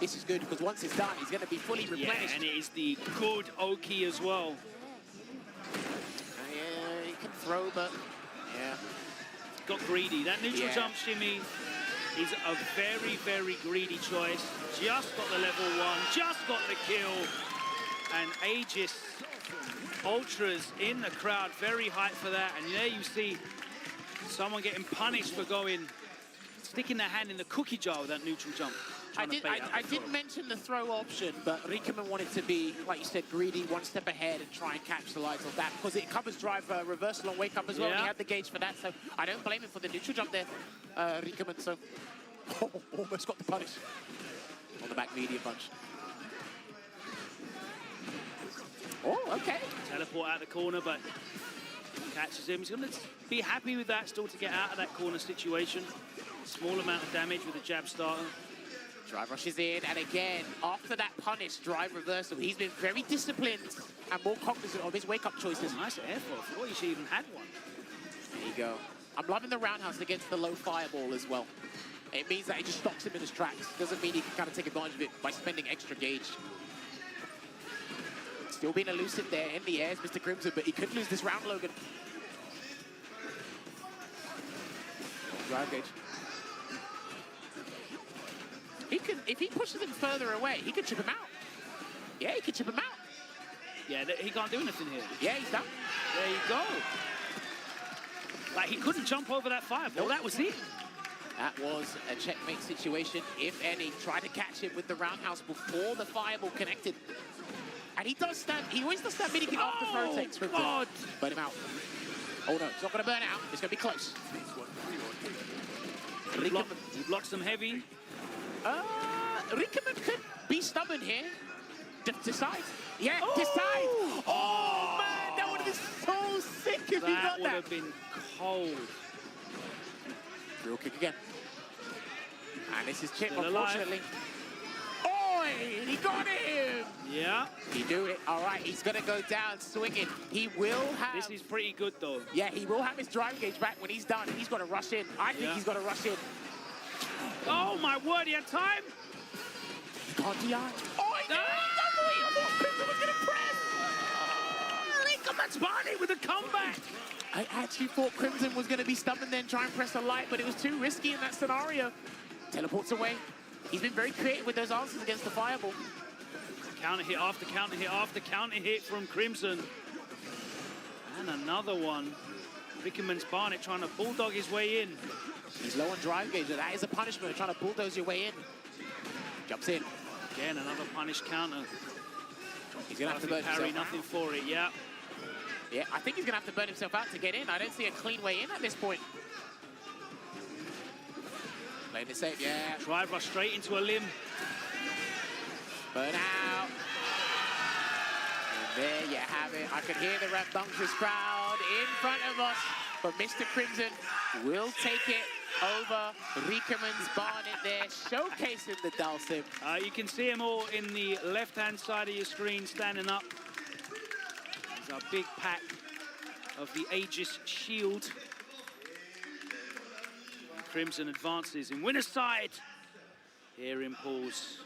This is good because once it's done, he's going to be fully replenished. Yeah, and it is the good Oki as well. Yeah, he can throw, but yeah. Got greedy. That neutral jump shimmy is a very greedy choice. Just got the level 1, just got the kill. And Aegis Ultras in the crowd, very hyped for that. And there you see someone getting punished for sticking their hand in the cookie jar with that neutral jump. I did mention the throw option, but Rickerman wanted to be, like you said, greedy, one step ahead and try and capitalize on that because it covers drive reversal on wake up as well. And he had the gauge for that, so I don't blame him for the neutral jump there, Rickerman. So almost got the punish on the back medium punch. Oh, okay. Teleport out the corner, but Catches him. He's going to be happy with that still to get out of that corner situation. Small amount of damage with a jab starter. Drive rushes in, and again, after that punish drive reversal, he's been very disciplined and more cognizant of his wake-up choices. Oh, nice air throw. I thought she even had one. There you go. I'm loving the roundhouse against the low fireball as well. It means that it just stops him in his tracks. Doesn't mean he can kind of take advantage of it by spending extra gauge. Still being elusive there in the air is Mr. Crimson, but he could lose this round, Logan. Drive gauge. He can, if he pushes him further away, he could chip him out. Yeah, he could chip him out. Yeah, he can't do anything here. Yeah, he's done. There you go. Like, he couldn't jump over that fireball. Nope. That was it. That was a checkmate situation, if any. Tried to catch him with the roundhouse before the fireball connected. And he does stand, he always does stand mid off the throw takes. God. Burn him out. Oh no, it's not going to burn out. It's going to be close. He blocks them heavy. Rickerman could be stubborn here. Decide. Yeah, decide. Oh, man, that would have been so sick if he got that. That would have been cold. Real kick again. And this is Chip, Still unfortunately. Oi, he got him. Yeah. He knew it. All right, he's going to go down swinging. He will have... This is pretty good, though. Yeah, he will have his drive gauge back when he's done. He's got to rush in. I think he's got to rush in. Oh, my word, he had time. Can't he? Oh, he did it. I thought Crimson was going to press. Rickerman's body with a comeback. I actually thought Crimson was going to be stubborn then, try and press a light, but it was too risky in that scenario. Teleports away. He's been very creative with those answers against the fireball. Counter hit after counter hit after counter hit from Crimson. And another one. Rickerman's Barnet trying to bulldog his way in. He's low on drive gauge. That is a punishment, trying to bulldoze your way in. Jumps in. Again, another punish counter. He's going to have to burn parry, himself nothing out. for it, yeah. Yeah, I think he's going to have to burn himself out to get in. I don't see a clean way in at this point. Playing it safe, yeah. Drive rush straight into a limb. Burn out. And there you have it. I can hear the rambunctious crowd in front of us. But Mr. Crimson will take it over Rickerman's Barnet there, showcasing the Dalsim. You can see them all in the left-hand side of your screen standing up. There's a big pack of the Aegis shield. And Crimson advances in winner's side. Here in pause.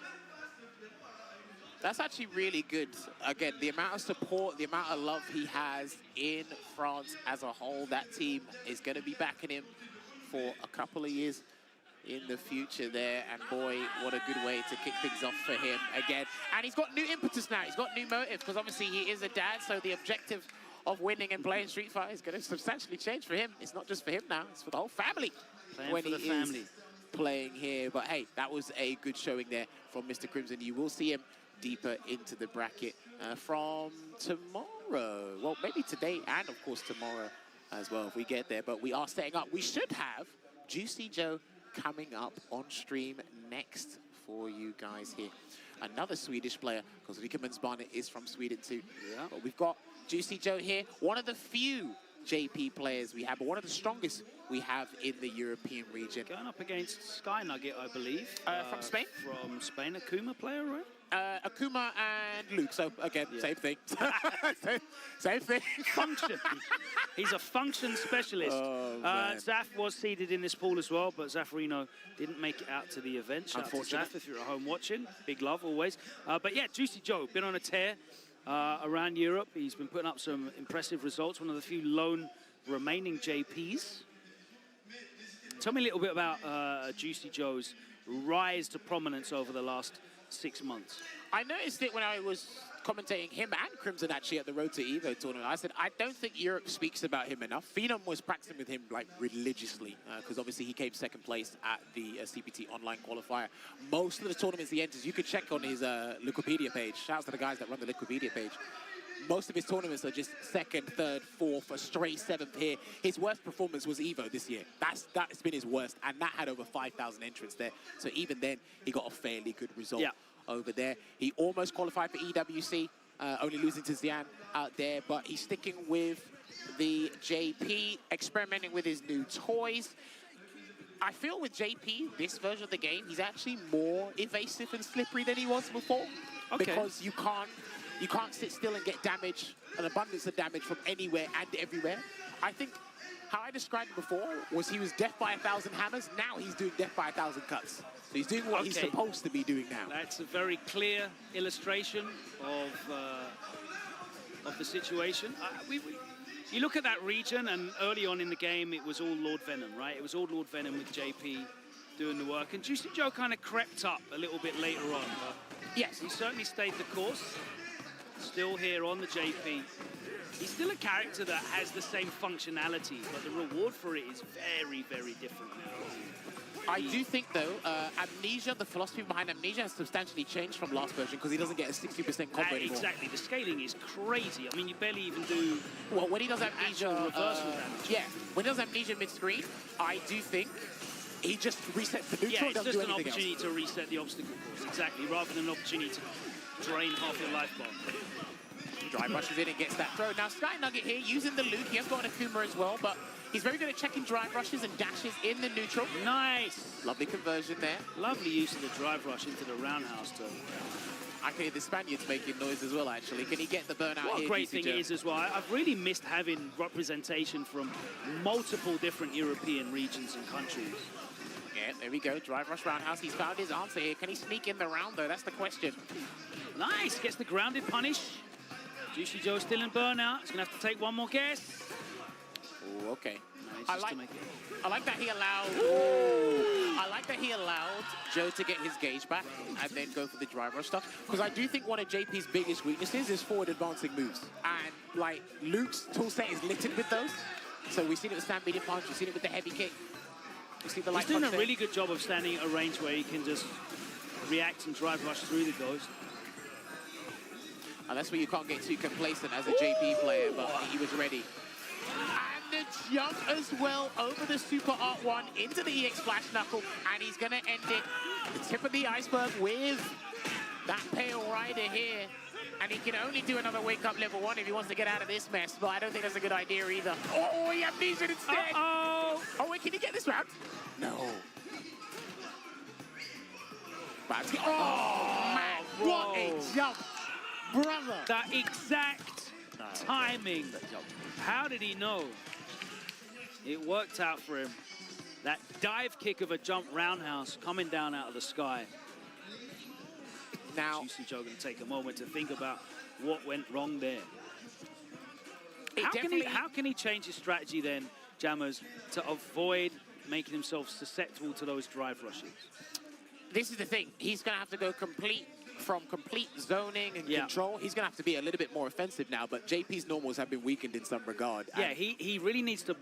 That's actually really good. Again, the amount of support, the amount of love he has in France as a whole, that team is going to be backing him for a couple of years in the future there. And boy, what a good way to kick things off for him again. And he's got new impetus now. He's got new motive, because obviously he is a dad, so the objective of winning and playing Street Fighter is going to substantially change for him. It's not just for him now, it's for the whole family. Playing when for the he family. is playing here. But hey, that was a good showing there from Mr. Crimson. You will see him deeper into the bracket from tomorrow. Well, maybe today and, of course, tomorrow as well if we get there. But we are setting up. We should have Juicy Joe coming up on stream next for you guys here. Another Swedish player, because Rickerman's Barnet is from Sweden too. Yeah. But we've got Juicy Joe here, one of the few JP players we have, but one of the strongest we have in the European region. Going up against Sky Nugget, I believe. From Spain? From Spain, Akuma player, right? Akuma and Luke, so again, same thing. same thing. Function. He's a function specialist. Oh, Zaf was seeded in this pool as well, but Zaffarino didn't make it out to the event. Shout out to Zaf if you're at home watching. Big love always. But yeah, Juicy Joe, been on a tear around Europe. He's been putting up some impressive results. One of the few lone remaining JPs. Tell me a little bit about Juicy Joe's rise to prominence over the last 6 months. I noticed it when I was commentating him and Crimson actually at the Road to Evo tournament. I said, I don't think Europe speaks about him enough. Phenom was practicing with him like religiously because obviously he came second place at the CPT online qualifier. Most of the tournaments he enters, you could check on his Wikipedia page. Shouts to the guys that run the Wikipedia page. Most of his tournaments are just second, third, fourth, a straight seventh here. His worst performance was Evo this year. That's been his worst, and that had over 5,000 entrants there. So even then, he got a fairly good result over there. He almost qualified for EWC, only losing to Xian out there, but he's sticking with the JP, experimenting with his new toys. I feel with JP, this version of the game, he's actually more evasive and slippery than he was before. Okay. Because you can't sit still and get damage, an abundance of damage from anywhere and everywhere. I think how I described it before was he was death by 1,000 hammers. Now he's doing death by 1,000 cuts. So he's doing what he's supposed to be doing now. That's a very clear illustration of the situation. You look at that region, and early on in the game, it was all Lord Venom, right? It was all Lord Venom with JP doing the work. And Juicy Joe kind of crept up a little bit later on. But yes, he certainly stayed the course. Still here on the JP. He's still a character that has the same functionality, but the reward for it is very, very different now. I do think, though, Amnesia, the philosophy behind Amnesia has substantially changed from last version because he doesn't get a 60% combo anymore. Exactly. The scaling is crazy. I mean, you barely even do... Well, when he does Amnesia... reversal damage. Yeah, when he does Amnesia mid-screen, I do think he just resets the neutral and doesn't do anything else. Yeah, it's just an opportunity to reset the obstacle course. Exactly, rather than an opportunity to drain half your life bar. Drive rushes in and gets that throw. Now, Sky Nugget here using the Luke. He has got an Akuma as well, but he's very good at checking drive rushes and dashes in the neutral. Nice. Lovely conversion there. Lovely use of the drive rush into the roundhouse turn. I can hear the Spaniards making noise as well, actually. Can he get the burnout What here? a great thing it is as well. I've really missed having representation from multiple different European regions and countries. Yeah, there we go. Drive rush roundhouse. He's found his answer here. Can he sneak in the round, though? That's the question. Nice. Gets the grounded punish. Juicy Joe still in burnout. He's going to have to take one more guess. Oh, okay. I like that he allowed... I like that he allowed Joe to get his gauge back and then go for the drive rush stuff. Because I do think one of JP's biggest weaknesses is forward advancing moves. And, like, Luke's toolset is littered with those. So we've seen it with stand medium punch. We've seen it with the heavy kick. We've seen the light He's doing punch a really good job of standing at a range where he can just react and drive rush through the ghost. And that's where you can't get too complacent as a JP player, but he was ready. And the jump as well over the Super Art 1 into the EX Flash Knuckle, and he's going to end it the tip of the iceberg with that Pale Rider here. And he can only do another wake-up level 1 if he wants to get out of this mess, but I don't think that's a good idea either. Oh, he amnesia instead! Oh, wait, can he get this round? No. Oh, man, what a jump! Brother! That exact timing. How did he know? It worked out for him. That dive kick of a jump roundhouse coming down out of the sky. Now, Juicy Joe going to take a moment to think about what went wrong there. How can he change his strategy then, Jammers, to avoid making himself susceptible to those drive rushes? This is the thing. He's going to have to go from complete zoning and control. He's going to have to be a little bit more offensive now, but JP's normals have been weakened in some regard. Yeah, he really needs to,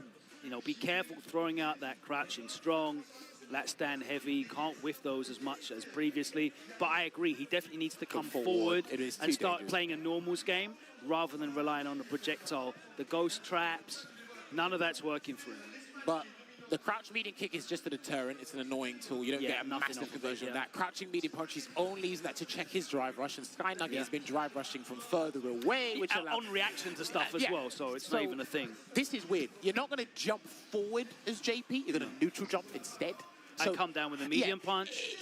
be careful throwing out that crouching strong, that stand heavy. Can't whiff those as much as previously. But I agree, he definitely needs to come forward and start playing a normals game rather than relying on the projectile. The ghost traps, none of that's working for him. But the crouch medium kick is just a deterrent. It's an annoying tool. You don't get a massive conversion of that. Crouching medium punch, he's only using that to check his drive rush, and Sky Nugget has been drive rushing from further away, which on reaction to stuff as well, so it's not even a thing. This is weird. You're not going to jump forward as JP. You're going to neutral jump instead. And come down with a medium punch.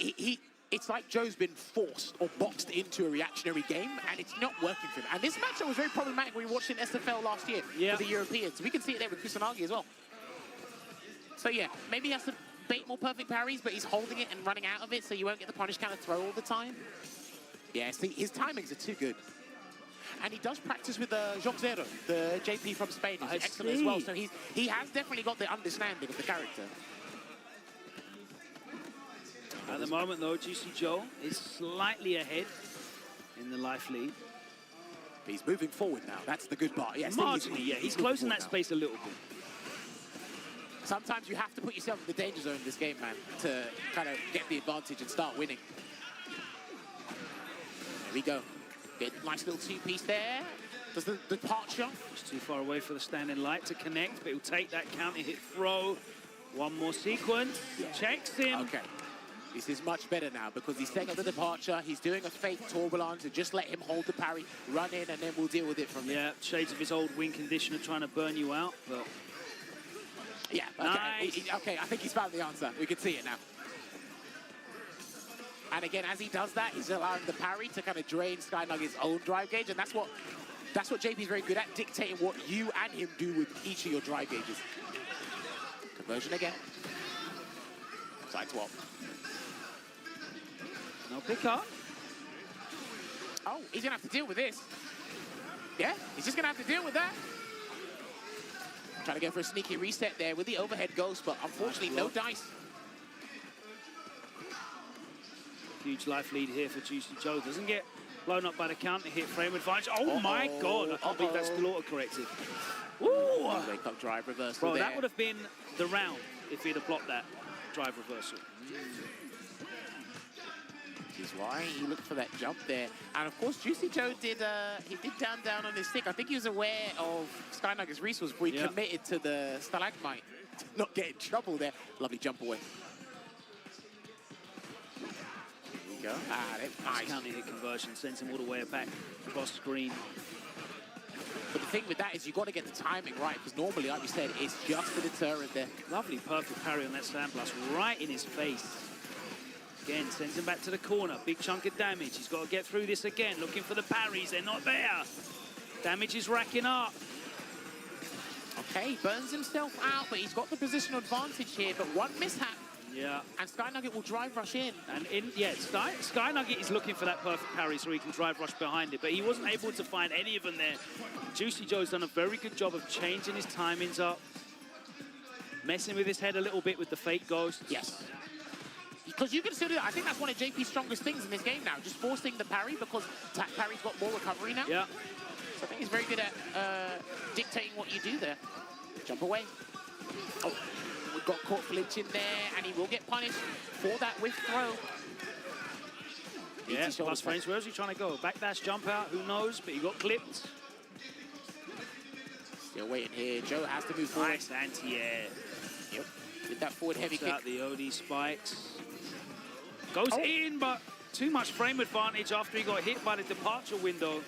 It's like Joe's been forced or boxed into a reactionary game, and it's not working for him. And this matchup was very problematic when we watched in SFL last year for the Europeans. We can see it there with Kusanagi as well. So yeah, maybe he has to bait more perfect parries, but he's holding it and running out of it, so you won't get the punish counter throw all the time. Yeah, see, his timings are too good. And he does practice with Jock Zero, the JP from Spain, who's excellent as well. So he has definitely got the understanding of the character. At the moment, though, Juicy Joe is slightly ahead in the life lead. He's moving forward now. That's the good part. Yes, marginally, he's closing that space a little bit. Sometimes you have to put yourself in the danger zone in this game, man, to kind of get the advantage and start winning. There we go. Good, nice little two-piece there. Does the departure. Just too far away for the standing light to connect, but he'll take that counter hit throw. One more sequence. Checks him. Okay. This is much better now because he's setting up the departure. He's doing a fake turbulence and just let him hold the parry, run in, and then we'll deal with it from there. Yeah, shades of his old wing conditioner trying to burn you out, but... Yeah, okay. Nice. Okay, I think he's found the answer. We can see it now. And again, as he does that, he's allowing the parry to kind of drain Sky Nugget's own drive gauge, and that's what JP's very good at, dictating what you and him do with each of your drive gauges. Conversion again. Side swap. No pick up. Oh, he's gonna have to deal with this. Yeah, he's just gonna have to deal with that. Trying to go for a sneaky reset there with the overhead ghost, but unfortunately no dice. Huge life lead here for Juicy Joe. Doesn't get blown up by the counter hit frame advantage. Oh my God, I can't believe that's still auto-corrected. Ooh! Wake up drive reversal Bro, there. that would have been the round if he'd have blocked that drive reversal. Which is why he looked for that jump there. And of course, Juicy Joe did down on his stick. I think he was aware of Sky Nugget's resource before he committed to the stalagmite to not get in trouble there. Lovely jump away. Here we go. Nice counter hit conversion, sends him all the way back across screen. But the thing with that is you've got to get the timing right, because normally, like we said, it's just a deterrent there. Lovely, perfect parry on that sand blast right in his face. Again, sends him back to the corner. Big chunk of damage. He's got to get through this again, looking for the parries. They're not there. Damage is racking up. Okay, burns himself out, but he's got the position advantage here. But one mishap. Yeah. And Sky Nugget will drive rush in. And Sky Nugget is looking for that perfect parry so he can drive rush behind it, but he wasn't able to find any of them there. Juicy Joe's done a very good job of changing his timings up, messing with his head a little bit with the fake ghosts. Yes. Because you can still do that. I think that's one of JP's strongest things in this game now, just forcing the parry, because parry's got more recovery now. Yeah. So I think he's very good at dictating what you do there. Jump away. Oh. We've got caught flinching there, and he will get punished for that whiff throw. Yeah, plus frames. Where's he trying to go? Backdash, jump out, who knows? But he got clipped. Still waiting here. Joe has to move forward. Nice anti-air. Yep. With that forward heavy kick. Out the OD spikes. Goes in, but too much frame advantage after he got hit by the departure window.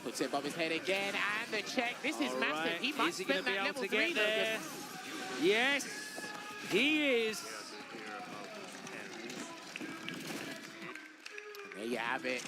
Puts it above his head again, and the check. This is massive. He might spend that level 3 there. Yes, he is. There you have it.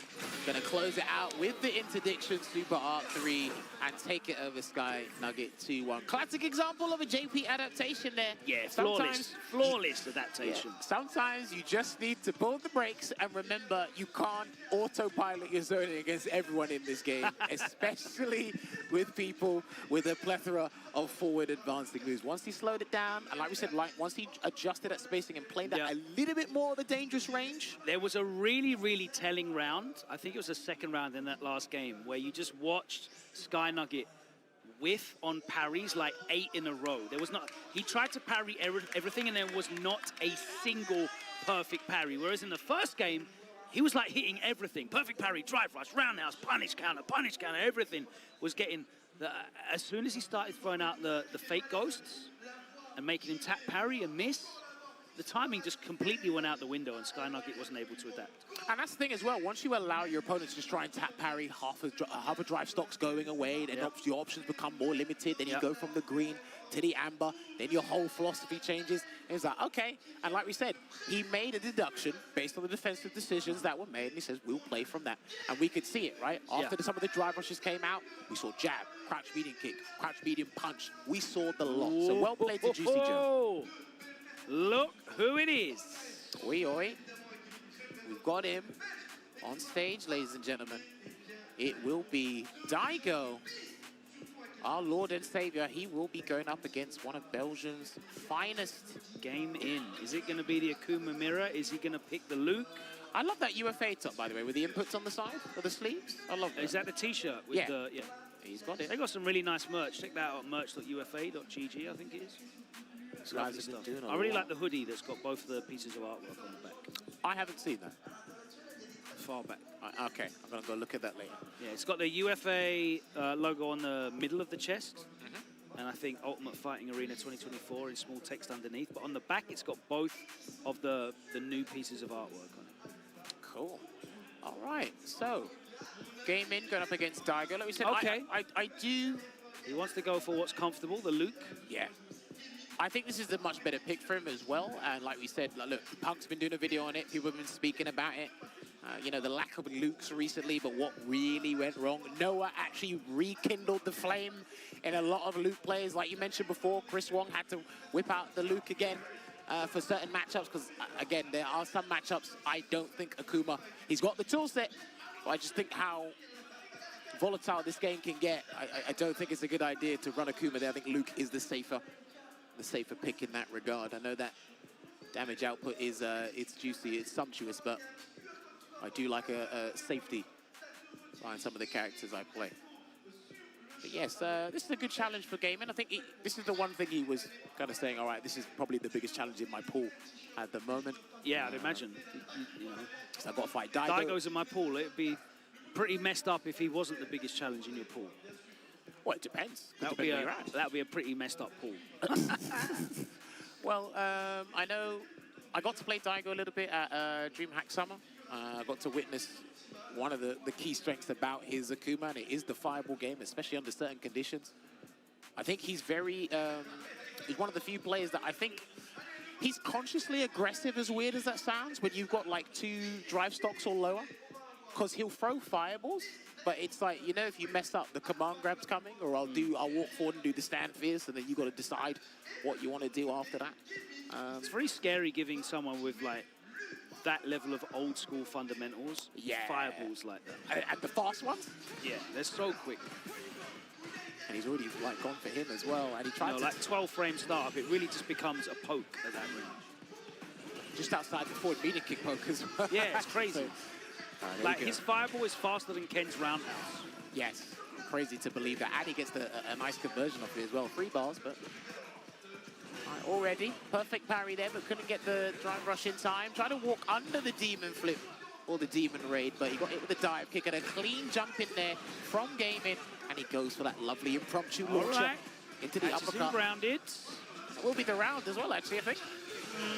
Gonna close it out with the interdiction Super Art 3 and take it over Sky Nugget 2-1. Classic example of a JP adaptation there. Yeah, flawless adaptation. Yeah, sometimes you just need to pull the brakes and remember you can't autopilot your zoning against everyone in this game, especially with people with a plethora of forward advancing moves. Once he slowed it down, and like we said, once he adjusted that spacing and played that a little bit more of a dangerous range. There was a really, really telling round. I think it was the second round in that last game where you just watched Sky Nugget whiff on parries like 8 in a row. There was not, he tried to parry everything and there was not a single perfect parry. Whereas in the first game, he was like hitting everything. Perfect parry, drive rush, roundhouse, punish counter, everything was getting, as soon as he started throwing out the fake ghosts and making him tap parry and miss, the timing just completely went out the window and Sky Nugget wasn't able to adapt. And that's the thing as well, once you allow your opponents to just try and tap parry, half a drive stock's going away, then your options become more limited, then you go from the green to the amber, then your whole philosophy changes. And it's like, okay. And like we said, he made a deduction based on the defensive decisions that were made, and he says, we'll play from that. And we could see it, right? After some of the drive rushes came out, we saw jab, crouch medium kick, crouch medium punch. We saw the lot. So well played to Juicy Joe. Look who it is. Oi, oi. We've got him on stage, ladies and gentlemen. It will be Daigo, our Lord and Savior. He will be going up against one of Belgium's finest. Game in. Is it going to be the Akuma Mirror? Is he going to pick the Luke? I love that UFA top, by the way, with the inputs on the side, or the sleeves. I love that. Is that the T-shirt? With the, He's got it. They got some really nice merch. Check that out at merch.ufa.gg, I think it is. Lovely stuff. I really like the hoodie that's got both the pieces of artwork on the back. I haven't seen that. Far back. Okay, I'm going to go look at that later. Yeah, it's got the UFA logo on the middle of the chest. And I think Ultimate Fighting Arena 2024 in small text underneath. But on the back, it's got both of the new pieces of artwork on it. Cool. All right, so game in, going up against Daigo. Like we said, Okay. I do... He wants to go for what's comfortable, the Luke. Yeah. I think this is a much better pick for him as well. And like we said, like, look, Punk's been doing a video on it. People have been speaking about it. You know, the lack of Lukes recently, but what really went wrong. Noah actually rekindled the flame in a lot of Luke players. Like you mentioned before, Chris Wong had to whip out the Luke again for certain matchups. Because, again, there are some matchups I don't think Akuma, he's got the tool set. But I just think how volatile this game can get. I don't think it's a good idea to run Akuma there. I think Luke is the safer pick in that regard. I know that damage output is it's juicy, it's sumptuous, but I do like a safety behind some of the characters I play. But yes, this is a good challenge for Gaiman. I think this is the one thing he was kind of saying, all right, this is probably the biggest challenge in my pool at the moment. Yeah, I'd imagine. You know, so I've got to fight Daigo. Daigo's in my pool. It'd be pretty messed up if he wasn't the biggest challenge in your pool. Well, it depends. That would be a pretty messed up pool. Well, I know I got to play Daigo a little bit at DreamHack Summer. I got to witness one of the key strengths about his Akuma, and it is the fireball game, especially under certain conditions. I think he's very, he's one of the few players that I think he's consciously aggressive, as weird as that sounds, when you've got like 2 drive stocks or lower, because he'll throw fireballs, but it's like, you know, if you mess up, the command grab's coming, or I'll walk forward and do the stand fierce, and then you got to decide what you want to do after that. It's very scary giving someone with like that level of old school fundamentals, fireballs like that. And the fast ones? Yeah, they're so quick. And he's already like gone for him as well. And he tried to like 12 frame startup, it really just becomes a poke at that range. Just outside the forward meter kick poke as well. Yeah, it's crazy. So, like his fireball is faster than Ken's roundhouse. Yes, crazy to believe that. And he gets a nice conversion off it as well. 3 bars, but already perfect parry there, but couldn't get the drive rush in time. Tried to walk under the demon flip or the demon raid, but he got hit with the dive kick and a clean jump in there from Gaiman, and he goes for that lovely impromptu launcher into the uppercut. Grounded. That will be the round as well, actually, I think.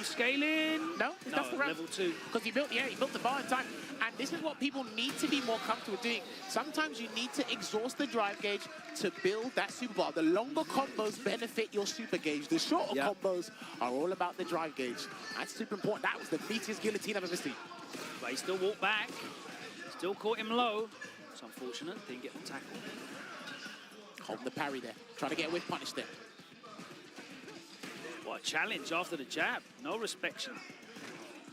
Scaling. No, that's the round. Level 2. Because he built the bar in time. And this is what people need to be more comfortable doing. Sometimes you need to exhaust the drive gauge to build that super bar. The longer combos benefit your super gauge. The shorter combos are all about the drive gauge. That's super important. That was the meatiest guillotine I've ever seen. But he still walked back. Still caught him low. It's unfortunate. Didn't get the tackle. Hold the parry there. Trying to get a whiff punish there. What a challenge after the jab. No respect.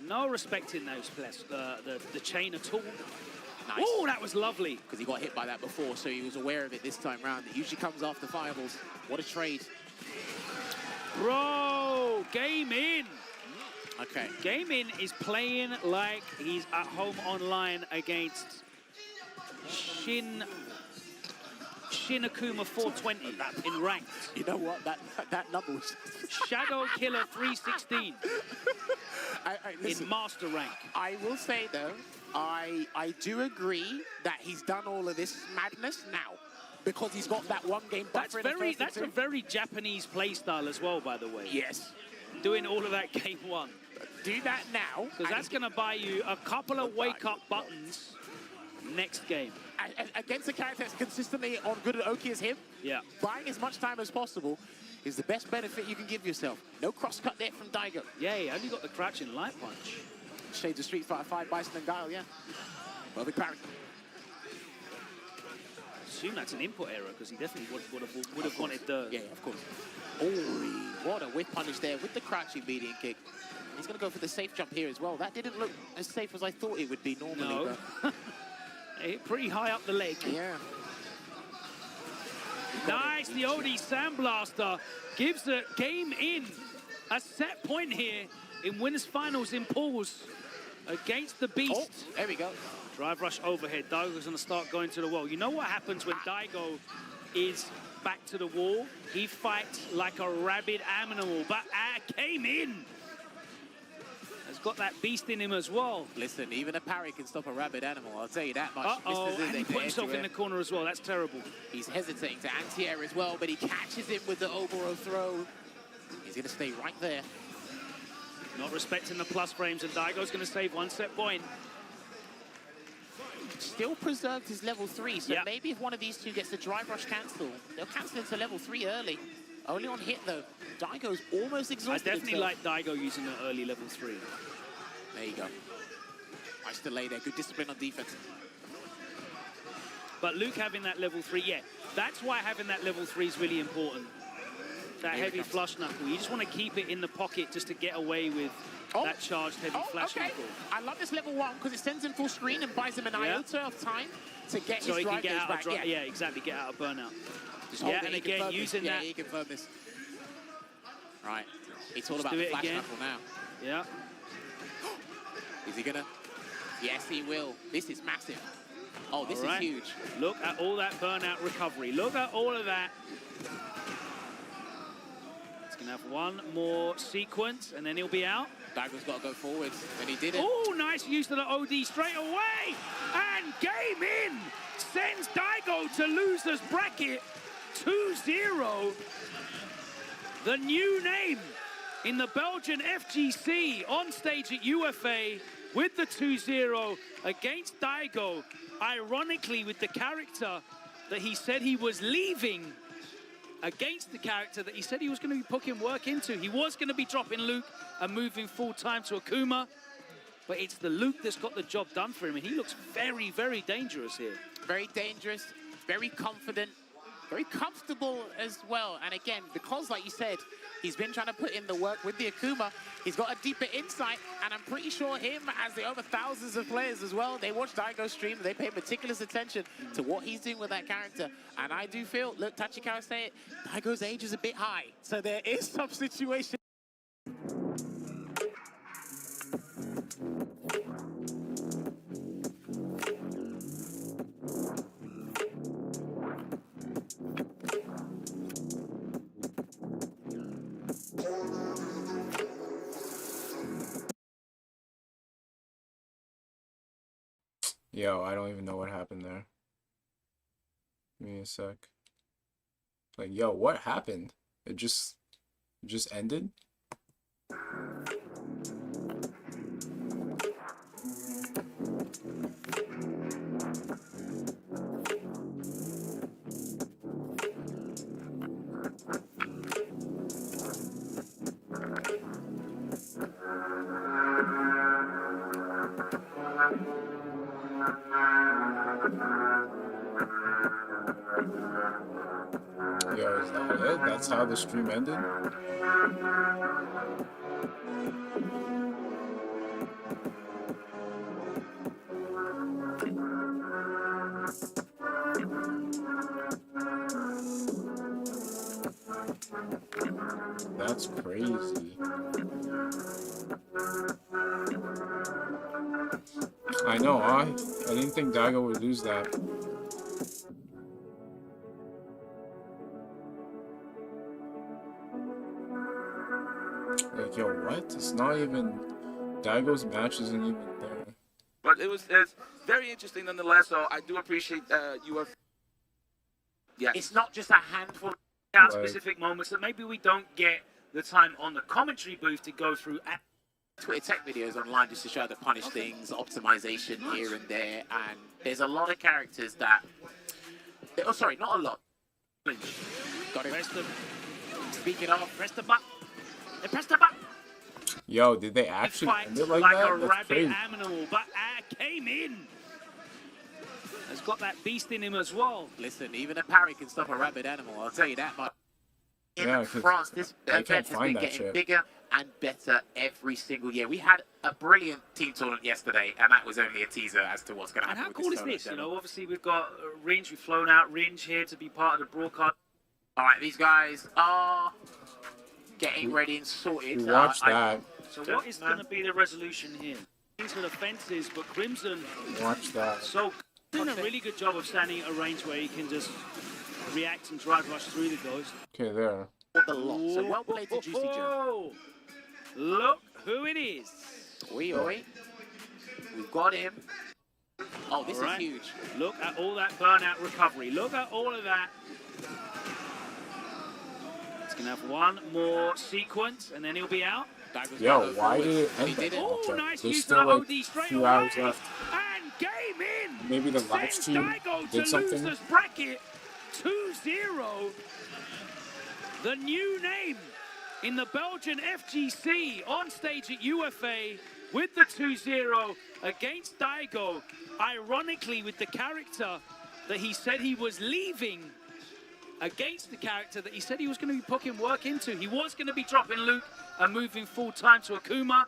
No respecting those the chain at all. Nice. Oh, that was lovely. Because he got hit by that before, so he was aware of it this time round. It usually comes after fireballs. What a trade. Bro, game in. Okay. Game in is playing like he's at home online against Shin Akuma 420 in ranked. You know what? That number was Shadow Killer 316 in master rank. I will say though, I do agree that he's done all of this madness now because he's got that one game buffer. That's a very Japanese play style as well, by the way. Yes. Doing all of that game 1. Do that now. Because that's going to buy you a couple of wake-up buttons next game. Against a character that's consistently on good at Oki as him, buying as much time as possible is the best benefit you can give yourself. No cross-cut there from Daigo. Yeah, he only got the crouching light punch. Shades of Street Fighter 5, Bison and Guile, yeah. Perfect parry. I assume that's an input error because he definitely would have wanted the... Yeah, of course. Oh, what a whip punish there with the crouching median kick. He's going to go for the safe jump here as well. That didn't look as safe as I thought it would be normally. No. But... pretty high up the leg. Yeah. Nice, the OD Sandblaster gives the game in. A set point here in winners finals in pools against the Beast. Oh, there we go. Drive rush overhead. Daigo's going to start going to the wall. You know what happens when Daigo is back to the wall? He fights like a rabid animal, but came in. As got that beast in him as well. Listen, even a parry can stop a rabid animal. I'll tell you that much. Uh-oh, Mr. and he put himself in the corner as well. That's terrible. He's hesitating to anti-air as well, but he catches him with the overall throw. He's going to stay right there. Not respecting the plus frames, and Daigo's going to save one set point. Still preserved his level 3, so maybe if one of these two gets the drive rush cancel, they'll cancel into level 3 early. Only on hit, though. Daigo's almost exhausted. I definitely like Daigo using the early level 3. There you go. Nice delay there. Good discipline on defense. But Luke having that level 3, yeah, that's why having that level 3 is really important. That heavy flush knuckle. You just want to keep it in the pocket just to get away with that charged heavy flash knuckle. I love this level 1 because it sends him full screen and buys him an iota of time to get his drive get out back. of yeah, exactly. Get out of burnout. Just And again, using that. Yeah, he confirmed this. Right. It's all about the flash knuckle now. Yeah. Is he gonna? Yes, he will. This is massive. Oh, this is huge. Look at all that burnout recovery. Look at all of that. He's gonna have one more sequence, and then he'll be out. Daigo's got to go forwards, and he did it. Oh, nice use of the OD straight away, and game in. Sends Daigo to losers bracket 2-0. The new name in the Belgian FGC on stage at UFA with the 2-0 against Daigo. Ironically, with the character that he said he was leaving against the character that he said he was going to be putting work into. He was going to be dropping Luke and moving full time to Akuma, but it's the Luke that's got the job done for him, and he looks very, very dangerous here. Very dangerous, very confident, very comfortable as well. And again, because like you said, he's been trying to put in the work with the Akuma, he's got a deeper insight, and I'm pretty sure him, as the over thousands of players as well, they watch Daigo stream, they pay meticulous attention to what he's doing with that character. And I do feel, look, Tachikawa say it, Daigo's age is a bit high, so there is some situation. Yo, I don't even know what happened there. Give me a sec. Like, yo, what happened? It just ended? Yo, is that it? That's how the stream ended? That's crazy. I know, I didn't think Daigo would lose that. Like, yo, what? It's not even... Daigo's match isn't even there. But it's very interesting nonetheless, so I do appreciate UFA. Yeah. It's not just a handful of specific moments that maybe we don't get the time on the commentary booth to go through. Twitter tech videos online just to show the punish things, optimization here and there, and there's a lot of characters that... Oh, sorry, not a lot. Got it. Speaking of, press the button. They press the button. Yo, did they actually end it like that? A That's rabbit crazy. animal, but came in. Has got that beast in him as well. Listen, even a parry can stop a rabid animal, I'll tell you that much. In Yeah, France, this event has been getting bigger and better every single year. We had a brilliant team tournament yesterday, and that was only a teaser as to what's going to And happen. how cool is this? You know, obviously we've got Ringe, we've flown out Ringe here to be part of the broadcast. All right, these guys are getting ready and sorted. We watched that. So what is going to be the resolution here? Into the fences, but Crimson. Watch that. So doing a really good job of standing at a range where he can just react and drive rush through the ghost. Okay, there. The lot. So well played to Juicy Joe. Look who it is. Oi, oi. We've got him. Oh, this All right. is huge. Look at all that burnout recovery. Look at all of that. He's going to have one more sequence, and then he'll be out. Yo, why did it end that? Oh, nice There's use still of the like OD straight few away. hours left. And game in. Maybe the live Sends stream Daigo did to something. losers bracket 2-0. The new name in the Belgian FGC on stage at UFA with the 2-0 against Daigo. Ironically, with the character that he said he was leaving against the character that he said he was going to be putting work into. He was going to be dropping Luke and moving full time to Akuma,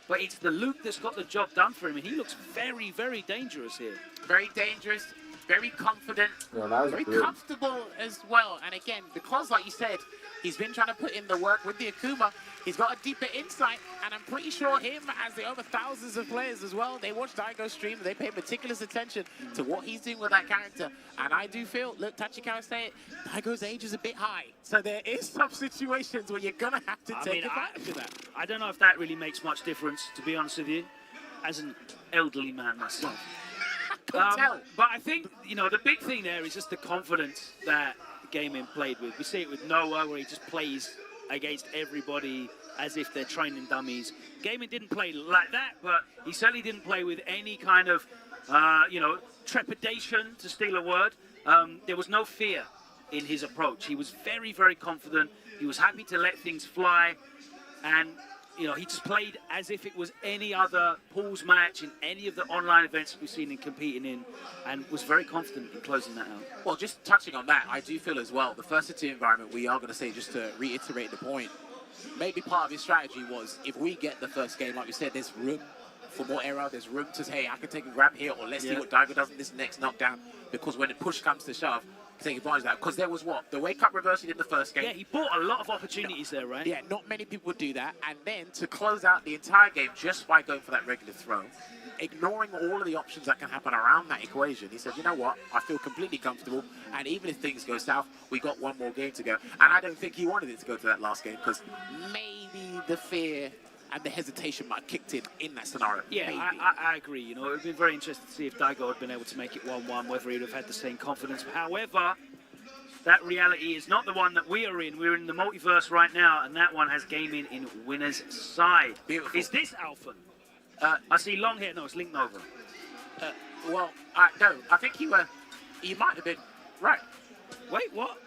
but it's the Luke that's got the job done for him, and he looks very, very dangerous here. Very dangerous, very confident, Yeah, that was very good. comfortable as well. And again, because like you said, he's been trying to put in the work with the Akuma, he's got a deeper insight, and I'm pretty sure him, as the over thousands of players as well, they watch Daigo stream, they pay meticulous attention to what he's doing with that character. And I do feel, look, Tachikawa say it, Daigo's age is a bit high. So there is some situations where you're gonna have to take advantage of that. I don't know if that really makes much difference, to be honest with you, as an elderly man myself. Tell. But I think, you know, the big thing there is just the confidence that Gaming played with. We see it with Noah, where he just plays against everybody as if they're training dummies. Gaming didn't play like that, but he certainly didn't play with any kind of, you know, trepidation, to steal a word. There was no fear in his approach. He was very, very confident. He was happy to let things fly. And, you know, he just played as if it was any other pools match in any of the online events we've seen him competing in, and was very confident in closing that out. Well, just touching on that, I do feel as well, the first to two environment, we are going to say, just to reiterate the point, maybe part of his strategy was, if we get the first game, like we said, there's room for more error, there's room to say, hey, I can take a grab here, or let's see what Daigo does in this next knockdown, because when the push comes to shove, take advantage of that. Because there was what? The wake up reverse he did the first game. Yeah, he bought a lot of opportunities there, right? Yeah, not many people would do that. And then to close out the entire game just by going for that regular throw, ignoring all of the options that can happen around that equation, he said, you know what? I feel completely comfortable. And even if things go south, we got one more game to go. And I don't think he wanted it to go to that last game, because maybe the fear and the hesitation might have kicked in that scenario. Yeah, maybe. I agree. You know, it would be very interesting to see if Daigo had been able to make it 1-1, whether he'd have had the same confidence. However, that reality is not the one that we are in. We're in the multiverse right now, and that one has gaming in winner's side. Beautiful. Is this Alphen? I see long hair. No, it's Link Nova. Well, no, I think you might have been right. Wait, what?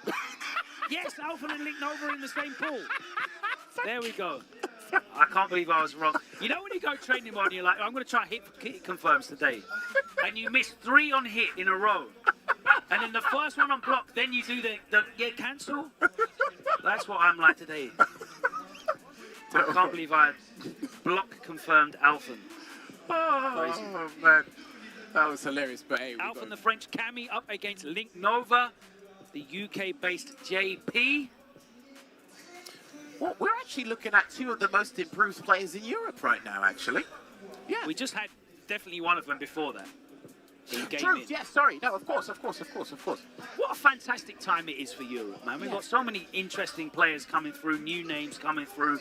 Yes, Alphen and Link Nova are in the same pool. There we go. I can't believe I was wrong. You know when you go training mode and you're like, I'm going to try hit confirms today, and you miss 3 on hit in a row, and then the first one on block, then you do the cancel? That's what I'm like today. I can't believe I block confirmed Alphen. Oh, man. That was hilarious. But hey, Alphen the French Cammy up against Link Nova, the UK-based JP. Well, we're actually looking at 2 of the most improved players in Europe right now, actually. Yeah. We just had definitely one of them before that. True, yeah, sorry. No, of course. What a fantastic time it is for Europe, man. We've got so many interesting players coming through, new names coming through.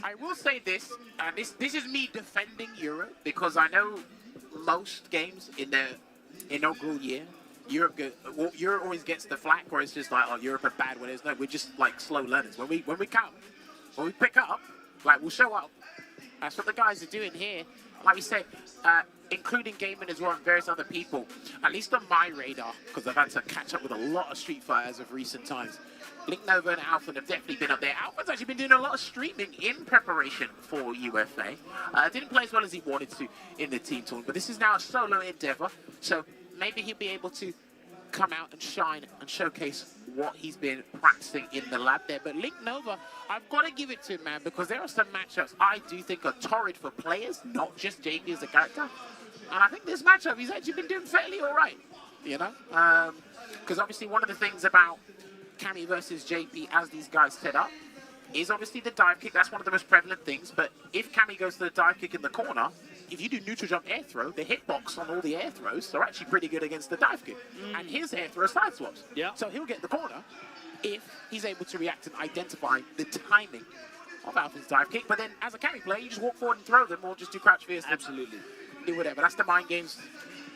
I will say this, and this is me defending Europe, because I know most games in their inaugural year, Europe always gets the flack where it's just like, oh, Europe are bad. When it's no, we're just like slow learners. When we pick up, like we'll show up. That's what the guys are doing here. Like we said, including gaming as well and various other people, at least on my radar, because I've had to catch up with a lot of Street Fighters of recent times. Link Nova and Alphen have definitely been up there. Alphen's actually been doing a lot of streaming in preparation for UFA. Didn't play as well as he wanted to in the team tournament, but this is now a solo endeavor, so maybe he'll be able to come out and shine and showcase what he's been practicing in the lab there. But Link Nova, I've got to give it to him, man, because there are some matchups I do think are torrid for players, not just JP as a character. And I think this matchup, he's actually been doing fairly all right, you know? Because obviously one of the things about Cammy versus JP as these guys set up is obviously the dive kick. That's one of the most prevalent things. But if Cammy goes to the dive kick in the corner, if you do neutral jump air throw, the hitbox on all the air throws are actually pretty good against the dive kick. And his air throw side swaps. Yeah. So he'll get the corner if he's able to react and identify the timing of Alpha's dive kick. But then as a carry player, you just walk forward and throw them, or just do crouch fierce. Absolutely. Do whatever. That's the mind games.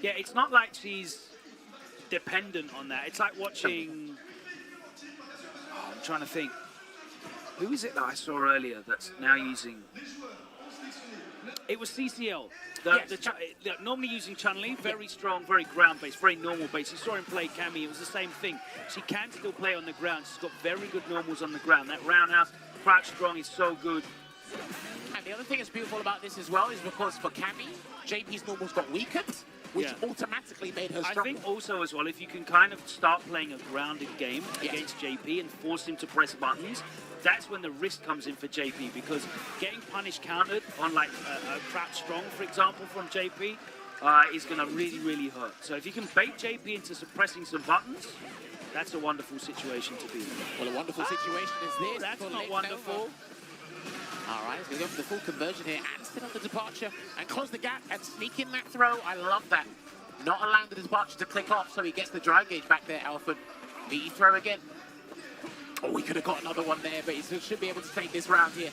Yeah, it's not like she's dependent on that. It's like watching... Oh, I'm trying to think. Who is it that I saw earlier that's now using... It was CCL. Normally using Chun-Li, very strong, very ground-based, very normal base. You saw him play Cammy, it was the same thing. She can still play on the ground. She's got very good normals on the ground. That roundhouse, crouch strong is so good. And the other thing that's beautiful about this as well is because for Cammy, JP's normals got weakened, which automatically made her stronger. I think also as well, if you can kind of start playing a grounded game against JP and force him to press buttons, that's when the risk comes in for JP, because getting punish countered on like a crouch strong, for example, from JP is going to really, really hurt. So if you can bait JP into suppressing some buttons, that's a wonderful situation to be in. Well, a wonderful situation is this. That's not wonderful. All right, he's going to go for the full conversion here and sit on the departure and close the gap and sneak in that throw. I love that. Not allowing the departure to click off, so he gets the drive gauge back there, Alfred. Meaty throw again. Oh, he could have got another one there, but he should be able to take this round here.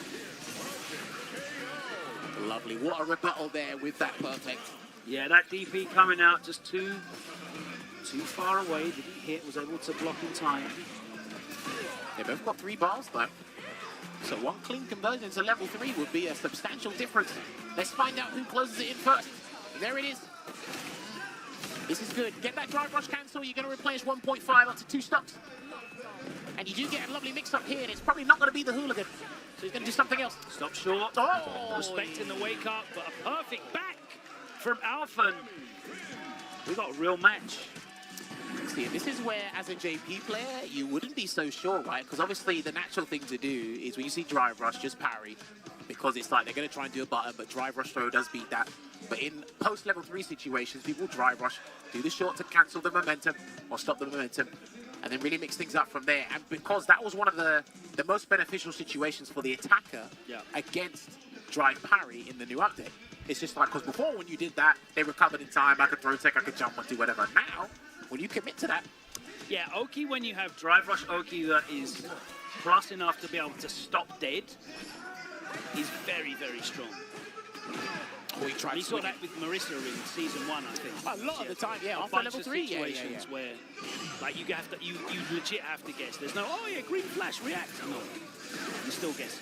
Lovely. What a rebuttal there with that perfect. Yeah, that DP coming out just too far away. Didn't hit, was able to block in time. They both got 3 bars, though. So one clean conversion to level 3 would be a substantial difference. Let's find out who closes it in first. There it is. This is good. Get that drive rush cancel. You're going to replenish 1.5 up to 2 stops. And you do get a lovely mix-up here, and it's probably not going to be the hooligan. So he's going to do something else. Stop short. Oh! Respecting the wake-up, but a perfect back from Alphen. We got a real match. See, this is where, as a JP player, you wouldn't be so sure, right? Because obviously the natural thing to do is when you see drive rush, just parry. Because it's like they're going to try and do a button, but drive rush throw does beat that. But in post-level 3 situations, people drive rush, do the short to cancel the momentum or stop the momentum, and then really mix things up from there. And because that was one of the most beneficial situations for the attacker against drive parry in the new update. It's just like, because before when you did that, they recovered in time, I could throw tech, I could jump, or do whatever. Now, when you commit to that... Yeah, Oki, when you have drive rush Oki that is plus enough to be able to stop dead, is very, very strong. We saw that with Marissa in season 1, I think. A lot of the time, yeah. After level 3 situations where, like, you legit have to guess. There's no, oh yeah, green flash, react. No, you still guess.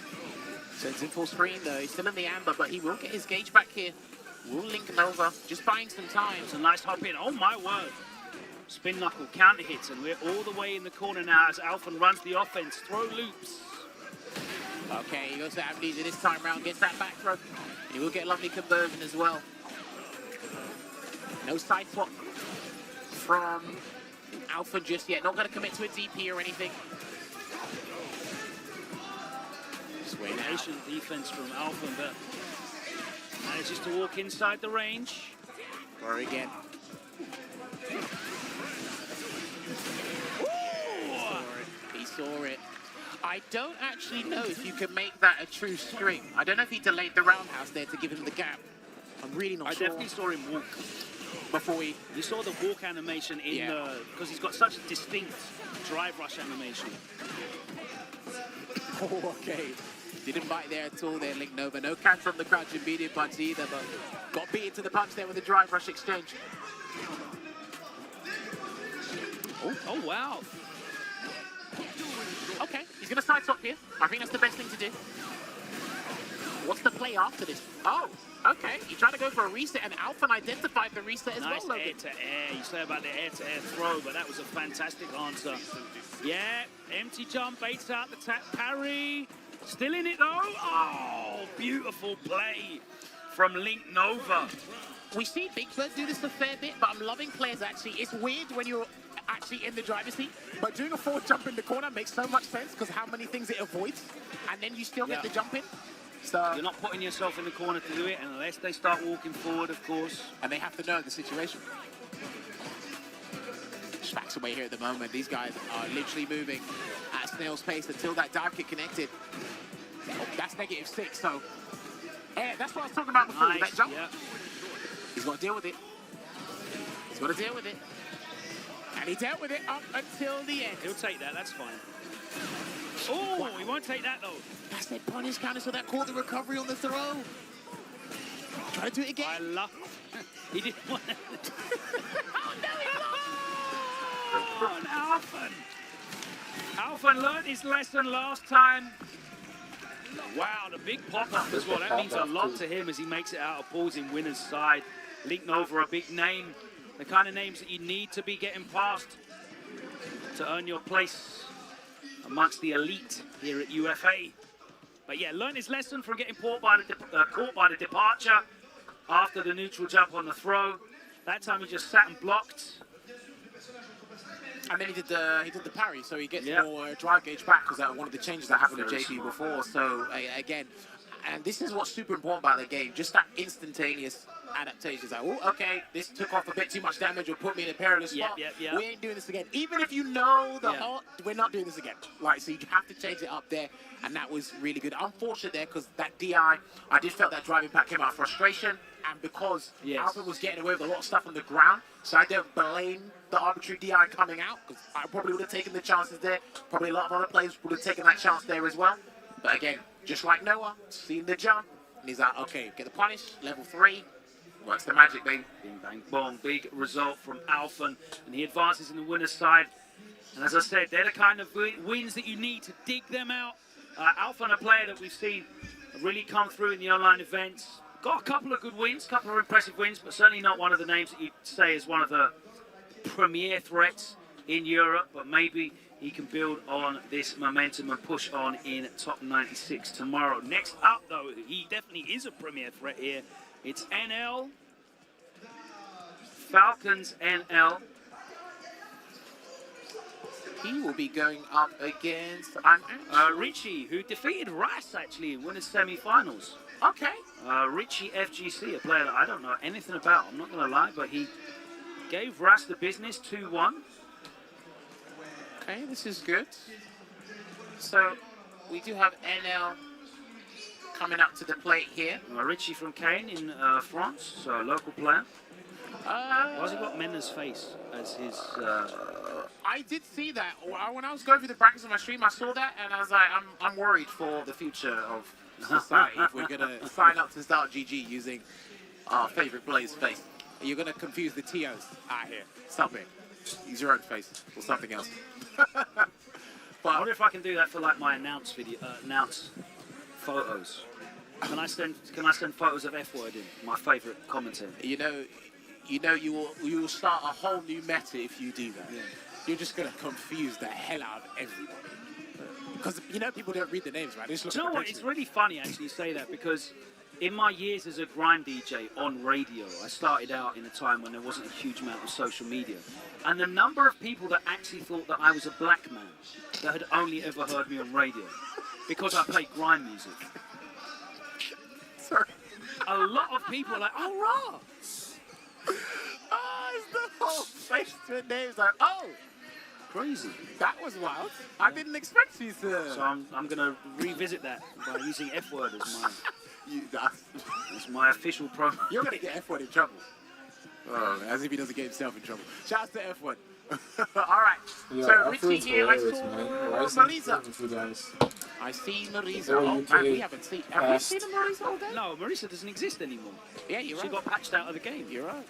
So it's in full screen though. He's still in the amber, but he will get his gauge back here. Will link Nova, just buying some time. It's a nice hop in. Oh my word. Spin knuckle, counter hits, and we're all the way in the corner now as Alphen runs the offense. Throw loops. Okay, he goes to Amnesia this time round, gets that back throw. And he will get a lovely conversion as well. No side swap from Alphen just yet. Not going to commit to a DP or anything. Patient defense from Alphen, but manages to walk inside the range. Or again. He saw it. I don't actually know if you can make that a true string. I don't know if he delayed the roundhouse there to give him the gap. I'm really not sure. I definitely saw him walk. Before he... You saw the walk animation in the... Because he's got such a distinct drive rush animation. Oh, okay. Didn't bite there at all there, Link Nova. No catch from the crouch immediate punch either, but got beaten to the punch there with the drive rush exchange. Oh wow. Okay, he's going to side swap here. I think that's the best thing to do. What's the play after this? Oh, okay. He tried to go for a reset, and Alphen identified the reset as nice well, Logan. air-to-air. You say about the air-to-air throw, but that was a fantastic answer. Yeah, empty jump, baits out the tap parry. Still in it, though. Oh, beautiful play from Link Nova. We see Big Bird do this a fair bit, but I'm loving players, actually. It's weird when you're actually in the driver's seat, but doing a forward jump in the corner makes so much sense because how many things it avoids, and then you still get the jump in. So you're not putting yourself in the corner to do it unless they start walking forward, of course. And they have to know the situation. Just backs away here at the moment. These guys are literally moving at snail's pace until that dive kick connected. Oh, that's -6, so that's what I was talking about before, nice, that jump. Yeah. He's got to deal with it. He's got to deal with it. And he dealt with it up until the end. He'll take that, that's fine. Oh, he won't take that though. That's their punish counter, so that caught the recovery on the throw. Try to do it again. I love. He didn't want to. Oh no, he lost! Alphen. Alphen learned his lesson last time. Wow, the big pop-up as well. That means a lot to him as he makes it out of pools in winner's side. Linking over a big name. The kind of names that you need to be getting past to earn your place amongst the elite here at UFA. But yeah, learned his lesson from getting caught by the departure after the neutral jump on the throw. That time he just sat and blocked. And then he did the parry, so he gets more drive gauge back because that one of the changes that happened to JP before. So again, and this is what's super important about the game, just that instantaneous adaptation. It's like, oh, okay, this took off a bit too much damage or put me in a perilous spot. We ain't doing this again. Even if you know the whole, we're not doing this again. Like, so you have to change it up there, and that was really good. Unfortunate there because that DI, I did felt that drive impact came out of frustration, and because Alpha was getting away with a lot of stuff on the ground, so I don't blame the arbitrary DI coming out because I probably would have taken the chances there. Probably a lot of other players would have taken that chance there as well. But again, just like Noah, seen the jump, and he's like, okay, get the punish, level 3. Works the magic, baby. Bing, bang, boom. Big result from Alphen, and he advances in the winner's side. And as I said, they're the kind of wins that you need to dig them out. Alphen, a player that we've seen really come through in the online events. Got a couple of good wins, a couple of impressive wins, but certainly not one of the names that you'd say is one of the premier threats in Europe. But maybe he can build on this momentum and push on in top 96 tomorrow. Next up, though, he definitely is a premier threat here. It's NL, Falcons NL. He will be going up against Richie, who defeated Rice actually in winners semi-finals. Okay. Richie FGC, a player that I don't know anything about, I'm not going to lie, but he gave Ras the business 2-1. Okay, this is good. So we do have NL coming up to the plate here. Richie from Caen in France, so a local player. Why has he got Mena's face as his... I did see that. When I was going through the brackets on my stream, I saw that, and I was like, I'm worried for the future of society if we're going to sign up to start GG using our favourite player's face. You're going to confuse the TOs out here. Stop it. Use your own face or something else. But I wonder if I can do that for like my announce photos. Can I send photos of F-word in my favourite commentary? You know, you will start a whole new meta if you do that. Yeah. You're just gonna confuse the hell out of everybody. Because people don't read the names, right? Do you know what? It's really funny actually you say that because in my years as a grime DJ on radio, I started out in a time when there wasn't a huge amount of social media. And the number of people that actually thought that I was a black man that had only ever heard me on radio because I played grime music. Sorry. A lot of people are like, oh, raw. Oh, it's the whole face to it names like, oh. Crazy. That was wild. I didn't expect you to. So I'm going to revisit that by using F-word as my... That's my official promo. You're going to get F-word in trouble. Oh, as if he doesn't get himself in trouble. Shout out to F-word. All right. Yeah, so Richie here, I saw Marisa. I see Marisa. Oh, man, we haven't seen. Have we seen Marisa all day? No, Marisa doesn't exist anymore. Yeah, you're right. She got patched out of the game. You're right.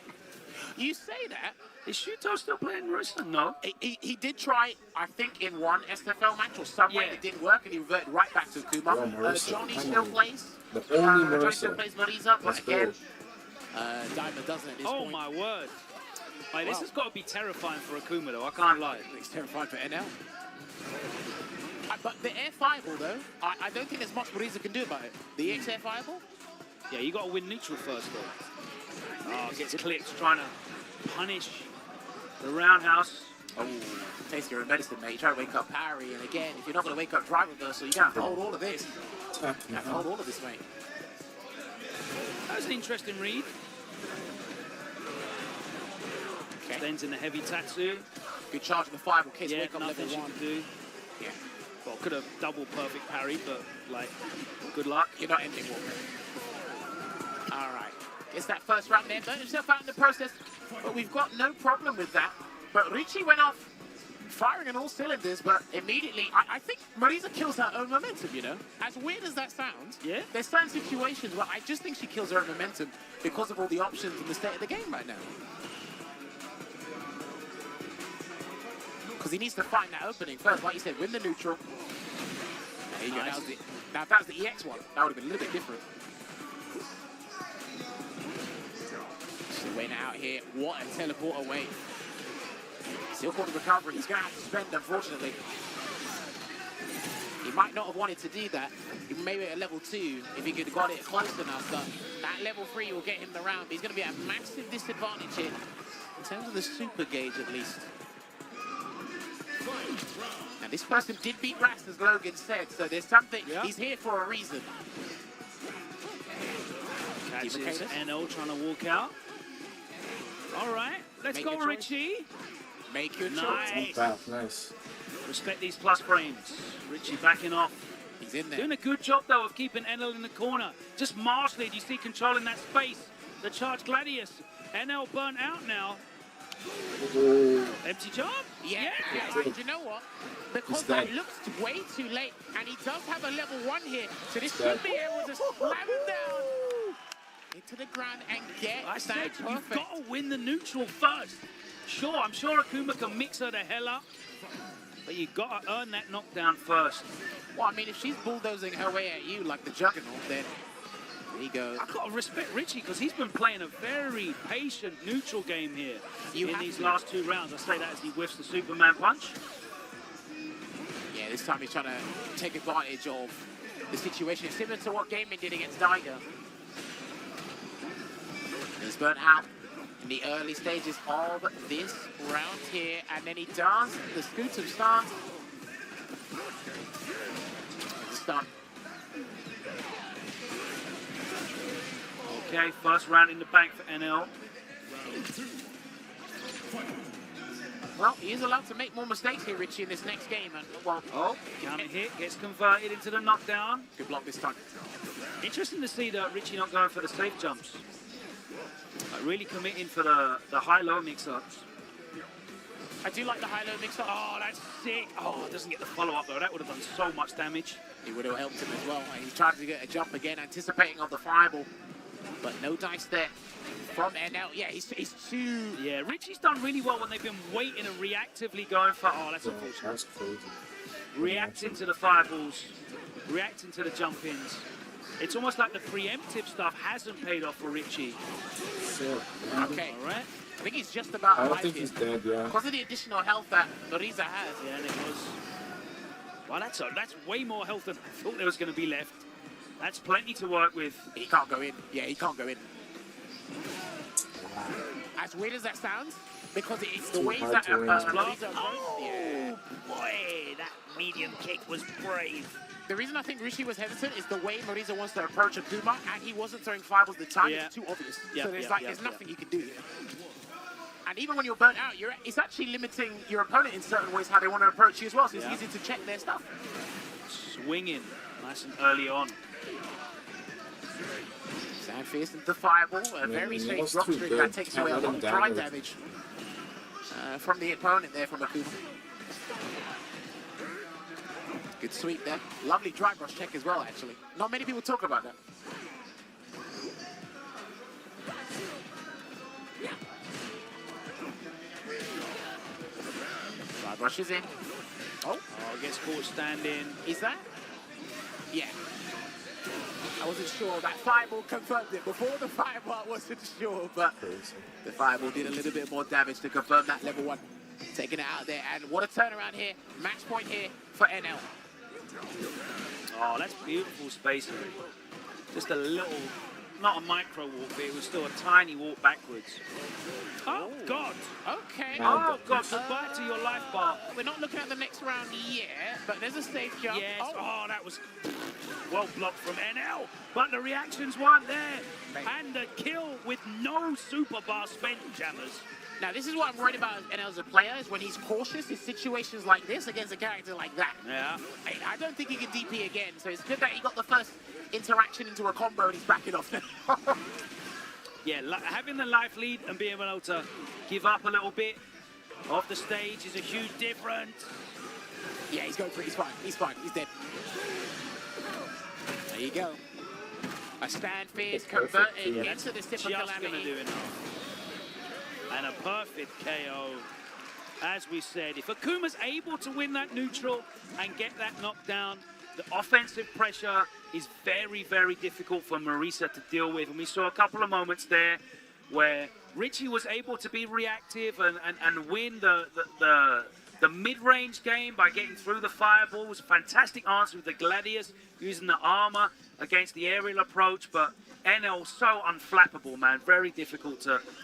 You say that. Is Shuto still playing Marisa? No. He did try, I think, in one SFL match or somewhere. It didn't work, and he reverted right back to Akuma. Johnny still plays. The only Marisa. Johnny still plays Marisa, but again, Diamond doesn't at this point. Oh, my word. Like, this has got to be terrifying for Akuma, though. I can't lie. It's terrifying for NL. But the air fireball, though, I don't think there's much Marisa can do about it. The EX air fireball? Yeah, you got to win neutral first, though. Oh, gets clipped, trying to punish the roundhouse. Oh, taste your own medicine, mate. You try to wake up parry, and again, if you're not going to wake up drive reversal, you're going to have to hold all of this. You have to hold all of this, mate. That was an interesting read. Extends in the heavy Tatsu. Good charge in the 5 in case wake up nothing level 1. She can do. Yeah. Well, could have double perfect parry, but, like, good luck. You're not ending one. All right. Gets that first round there. Burnt himself out in the process. But we've got no problem with that. But Richie went off firing on all cylinders, but immediately, I think Marisa kills her own momentum, you know? As weird as that sounds, yeah. There's certain situations where I just think she kills her own momentum because of all the options and the state of the game right now. Because he needs to find that opening first, like you said, win the neutral. There you go, that was it. Now if that was the EX one, that would have been a little bit different. She went out here, what a teleport away. Still caught the recovery, he's going to have to spend, unfortunately. He might not have wanted to do that. Maybe at level 2, if he could have got it close enough, but that level 3 will get him the round. But he's going to be at a massive disadvantage here, in terms of the super gauge at least. And this person did beat Rast, as Logan said, so there's something, he's here for a reason. Catches NO trying to walk out. All right, let's go, Richie. Make your choice. Nice. Respect these plus frames. Richie backing off. He's in there. Doing a good job, though, of keeping NL in the corner. Just marshalling, you see, controlling that space. The charge Gladius. NL burnt out now. Empty job? Yeah. And you know what? Because that looks way too late, and he does have a level 1 here, so this should be able to slam him down into the ground and get I said, that perfect. You've got to win the neutral first. Sure, I'm sure Akuma can mix her the hell up, but you've got to earn that knockdown first. Well, I mean, if she's bulldozing her way at you like the Juggernaut, then there you go. I've got to respect Richie because he's been playing a very patient neutral game here in these last 2 rounds. I say that as he whiffs the Superman punch. Yeah, this time he's trying to take advantage of the situation. Similar to what Gaming did against Daiga. He's burnt out in the early stages of this round here, and then he does the scooter stance. Stun. Okay, first round in the bank for NL. Well, he is allowed to make more mistakes here, Richie, in this next game. And, well, counter hit, gets converted into the knockdown. Good block this time. Interesting to see that Richie not going for the safe jumps. Really committing for the high-low mix-ups. I do like the high-low mix-up. Oh, that's sick. Oh, it doesn't get the follow-up, though. That would have done so much damage. It would have helped him as well. And he tried to get a jump again, anticipating on the fireball. But no dice there from NL. Yeah, he's too... Yeah, Richie's done really well when they've been waiting and reactively going for... Oh, that's unfortunate. That's crazy. Reacting to the fireballs, reacting to the jump-ins. It's almost like the preemptive stuff hasn't paid off for Richie. Okay. All right. I think he's just about I don't think he's dead, yeah. Because of the additional health that Marisa has. Yeah, and it was... Well, that's way more health than I thought there was going to be left. That's plenty to work with. He can't go in. Yeah, he can't go in. As weird as that sounds, because it's the ways that Marisa boy, that medium kick was brave. The reason I think Rishi was hesitant is the way Marisa wants to approach Akuma, and he wasn't throwing fireballs at the time. It's too obvious. So there's nothing you can do here. And even when you're burnt out, it's actually limiting your opponent in certain ways how they want to approach you as well. So it's easy to check their stuff. Swinging nice and early on. Sandfist into fireball, a very strange rock string that takes away a lot of prime damage from the opponent there from Akuma. Good sweep there. Lovely dry brush check as well, actually. Not many people talk about that. Dry brush is in. Oh, gets caught standing. Is that? Yeah. I wasn't sure. That fireball confirmed it. Before the fireball, I wasn't sure, but the fireball did a little bit more damage to confirm that level 1. Taking it out there, and what a turnaround here. Match point here for NL. Oh, that's beautiful spacing. Just a little, not a micro walk, but it was still a tiny walk backwards. Oh, God. Okay. Oh, God, goodbye to your life bar. We're not looking at the next round yet, but there's a safe jump. Yes. Oh, that was well blocked from NL, but the reactions weren't there. And the kill with no super bar spent, Jammers. Now, this is what I'm worried about NL as a player, is when he's cautious in situations like this against a character like that. Yeah. I don't think he can DP again, so it's good that he got the first interaction into a combo and he's backing off now. Yeah, having the life lead and being able to give up a little bit, of the stage is a huge difference. Yeah, he's going for it. He's fine. He's fine. He's dead. There you go. A stand fierce converted into the Sip of Just going to do enough. And a perfect KO. As we said, if Akuma's able to win that neutral and get that knockdown, the offensive pressure is very, very difficult for Marisa to deal with. And we saw a couple of moments there where Richie was able to be reactive and win the mid-range game by getting through the fireball. It was a fantastic answer with the Gladius, using the armor against the aerial approach. But NL so unflappable, man. Very difficult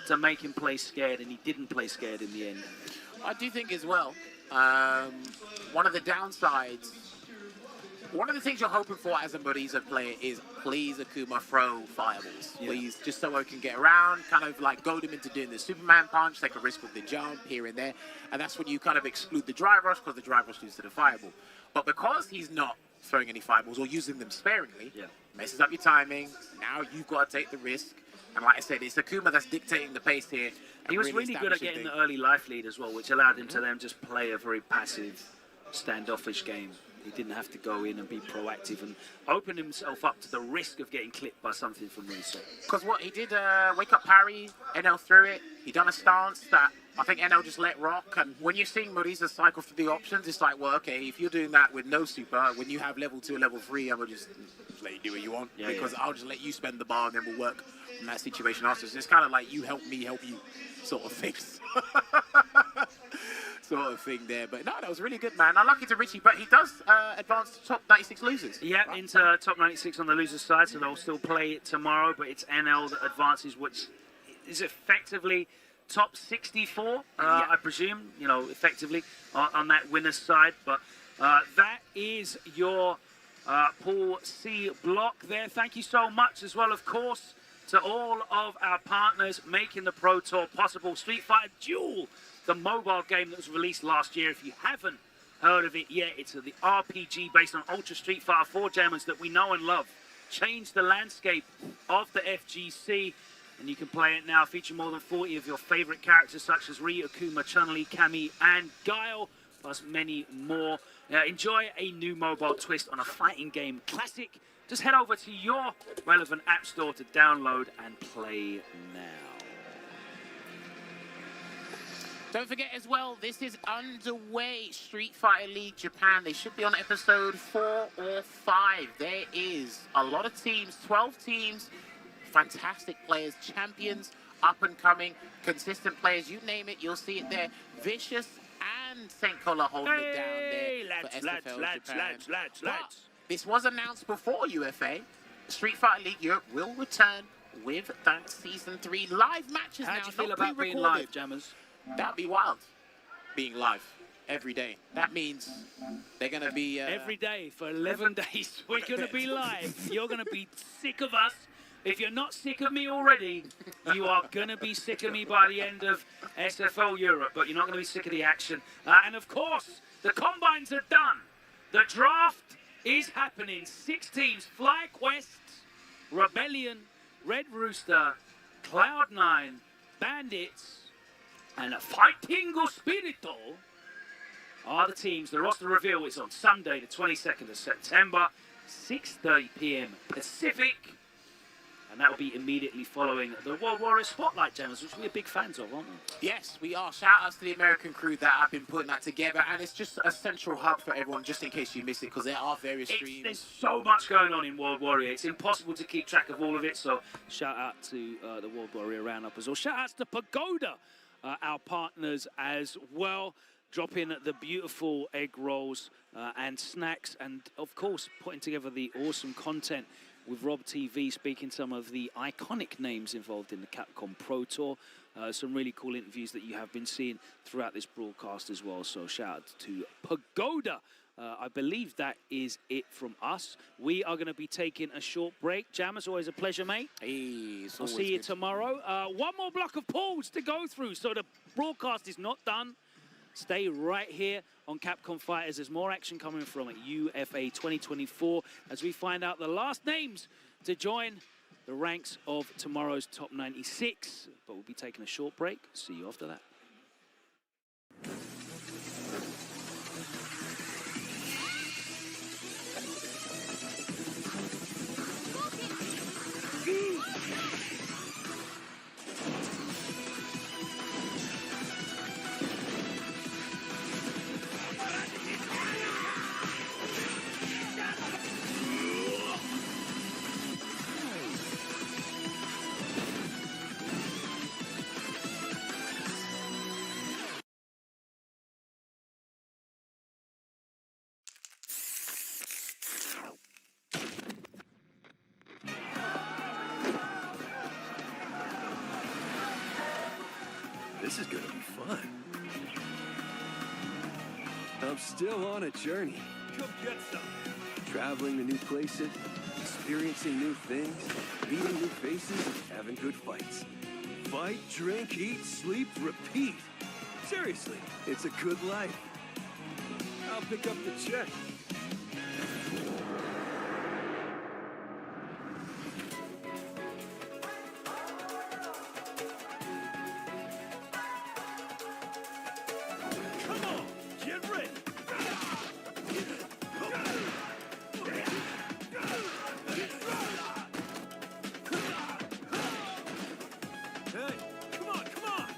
to make him play scared, and he didn't play scared in the end. I do think as well, one of the downsides, one of the things you're hoping for as a Marisa player is please Akuma throw fireballs. Please, just so I can get around, kind of like goad him into doing the Superman punch, take a risk with the jump here and there. And that's when you kind of exclude the drive rush because the drive rush leads to the fireball. But because he's not throwing any fireballs or using them sparingly, messes up your timing. Now you've got to take the risk. And like I said, it's Akuma that's dictating the pace here. He was really good at getting the early life lead as well, which allowed him to then just play a very passive, standoffish game. He didn't have to go in and be proactive and open himself up to the risk of getting clipped by something from Marisa. Because what he did, wake up parry, NL threw it. He done a stance that I think NL just let rock. And when you're seeing Marisa cycle through the options, it's like, well, okay, if you're doing that with no super, when you have level 2 and level 3, I'm going to just let you do what you want. Because I'll just let you spend the bar and then we'll work in that situation after. So it's kind of like you help me, help you sort of thing. Sort of thing there. But no, that was really good, man. Unlucky to Richie, but he does advance to top 96 losers. Yeah, right? Into top 96 on the losers side, so they'll still play it tomorrow, but it's NL that advances, which is effectively top 64, I presume, you know, effectively on that winner's side. But that is your Pool C block there. Thank you so much as well, of course, to all of our partners making the Pro Tour possible. Street Fighter Duel, the mobile game that was released last year. If you haven't heard of it yet, it's the RPG based on Ultra Street Fighter 4 jammers that we know and love. Changed the landscape of the FGC, and you can play it now. Feature more than 40 of your favorite characters such as Ryu, Akuma, Chun-Li, Cammy, and Guile, plus many more. Enjoy a new mobile twist on a fighting game classic. Just head over to your relevant app store to download and play now. Don't forget as well, this is underway. Street Fighter League Japan. They should be on episode 4 or 5. There is a lot of teams, 12 teams, fantastic players, champions, up and coming, consistent players. You name it, you'll see it there. Vicious and St. Cola holding it down there. But this was announced before UFA. Street Fighter League Europe will return with that Season 3 live matches. How now, do you feel not about being pre-recorded. live, Jammers? That'd be wild, being live every day. That means they're going to be... every day for 11 days, we're going to be live. You're going to be sick of us. If you're not sick of me already, you are going to be sick of me by the end of SFL Europe, but you're not going to be sick of the action. And of course, the combines are done. The draft is happening. 6 teams, FlyQuest, Rebellion, Red Rooster, Cloud9, Bandits, and Fighting Spirito are the teams. The roster reveal is on Sunday, the 22nd of September, 6:30 p.m. Pacific. And that will be immediately following the World Warriors Spotlight Jammers, which we're big fans of, aren't we? Yes, we are. Shout outs to the American crew that have been putting that together. And it's just a central hub for everyone, just in case you miss it, because there are various streams. There's so much going on in World Warrior. It's impossible to keep track of all of it. So shout out to the World Warrior Roundup as well. Shout outs to Pagoda, our partners as well. Dropping the beautiful egg rolls and snacks. And, of course, putting together the awesome content with Rob TV, speaking some of the iconic names involved in the Capcom Pro Tour. Some really cool interviews that you have been seeing throughout this broadcast as well. So shout out to Pagoda. I believe that is it from us. We are going to be taking a short break. Jammers, always a pleasure, mate. Hey, I'll see you tomorrow. One more block of polls to go through, so the broadcast is not done. Stay right here on Capcom Fighters. There's more action coming from UFA 2024 as we find out the last names to join the ranks of tomorrow's top 96. But we'll be taking a short break. See you after that. This is gonna be fun. I'm still on a journey. Come get some. Traveling to new places, experiencing new things, meeting new faces, and having good fights. Fight, drink, eat, sleep, repeat. Seriously, it's a good life. I'll pick up the check. Come on, get ready. Hey, come on, come on.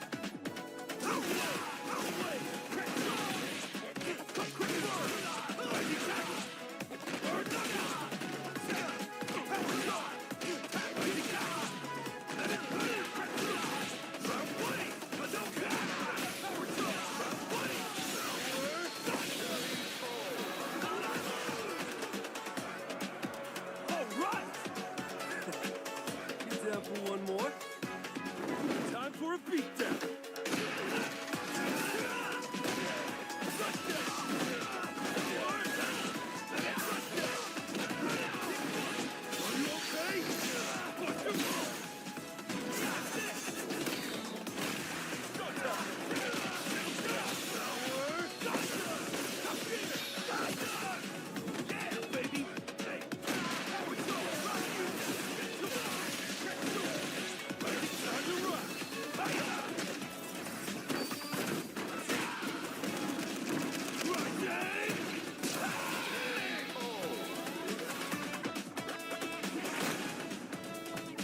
You down for one more? Time for a beatdown. Are you okay?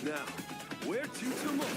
Now, where to tomorrow?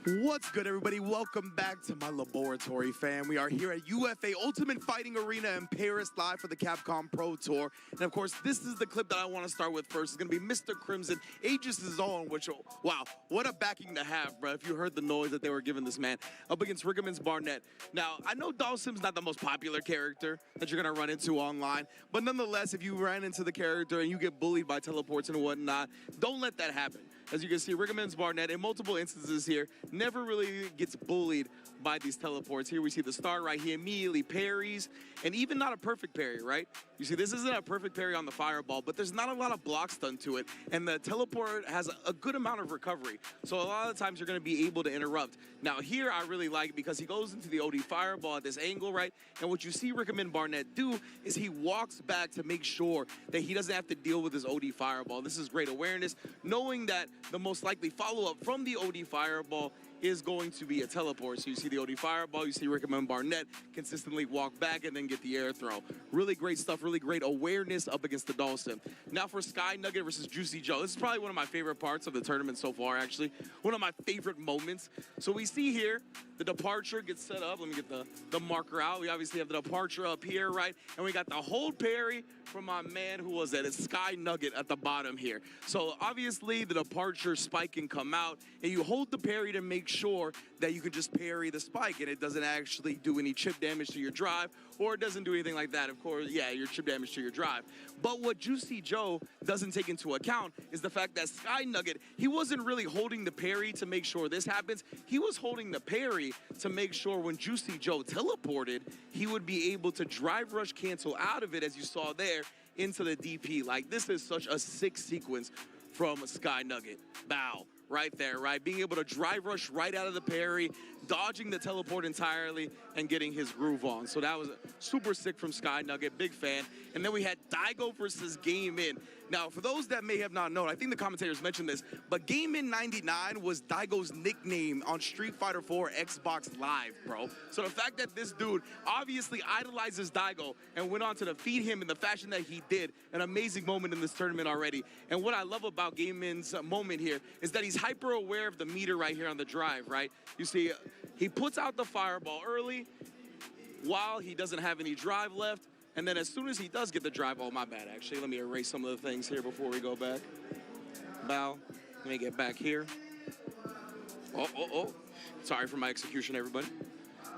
What's good, everybody? Welcome back to my laboratory, fam. We are here at UFA Ultimate Fighting Arena in Paris, live for the Capcom Pro Tour. And of course, this is the clip that I want to start with first. It's going to be Mr. Crimson, Aegis' own, which, wow, what a backing to have, bro. If you heard the noise that they were giving this man up against Riggerman's Barnett. Now, I know Dhalsim's not the most popular character that you're going to run into online, but nonetheless, if you ran into the character and you get bullied by teleports and whatnot, don't let that happen. As you can see, Riggerman's Barnett in multiple instances here never really gets bullied by these teleports. Here we see the start right here, immediately parries, and even not a perfect parry, right? You see, this isn't a perfect parry on the fireball, but there's not a lot of blocks done to it, and the teleport has a good amount of recovery. So a lot of the times you're going to be able to interrupt. Now here I really like because he goes into the OD fireball at this angle, right? And what you see Recommend Barnett do is he walks back to make sure that he doesn't have to deal with his OD fireball. This is great awareness, knowing that the most likely follow-up from the OD fireball is going to be a teleport. So you see the OD fireball, you see Recommend Barnett consistently walk back and then get the air throw. Really great stuff, really great awareness up against the Dawson. Now for Sky Nugget versus Juicy Joe. This is probably one of my favorite parts of the tournament so far, actually. One of my favorite moments. So we see here, the departure gets set up. Let me get the marker out. We obviously have the departure up here, right? And we got the hold parry from my man, who was that? It's Sky Nugget at the bottom here. So obviously the departure spike can come out, and you hold the parry to make sure that you can just parry the spike and it doesn't actually do any chip damage to your drive, or it doesn't do anything like that. Of course, yeah, your chip damage to your drive. But what Juicy Joe doesn't take into account is the fact that Sky Nugget, he wasn't really holding the parry to make sure this happens. He was holding the parry to make sure when Juicy Joe teleported, he would be able to drive rush cancel out of it, as you saw there, into the DP. Like, this is such a sick sequence from Sky Nugget. Bow. Right there, right? Being able to drive rush right out of the parry, dodging the teleport entirely, and getting his groove on. So that was super sick from Sky Nugget, big fan. And then we had Daigo versus Game In. Now, for those that may have not known, I think the commentators mentioned this, but Game In 99 was Daigo's nickname on Street Fighter 4 Xbox Live, bro. So the fact that this dude obviously idolizes Daigo and went on to defeat him in the fashion that he did, an amazing moment in this tournament already. And what I love about Game In's moment here is that he's hyper aware of the meter right here on the drive, right? You see, he puts out the fireball early while he doesn't have any drive left. And then as soon as he does get the drive, oh, my bad, actually. Let me erase some of the things here before we go back. Bow. Let me get back here. Oh. Sorry for my execution, everybody.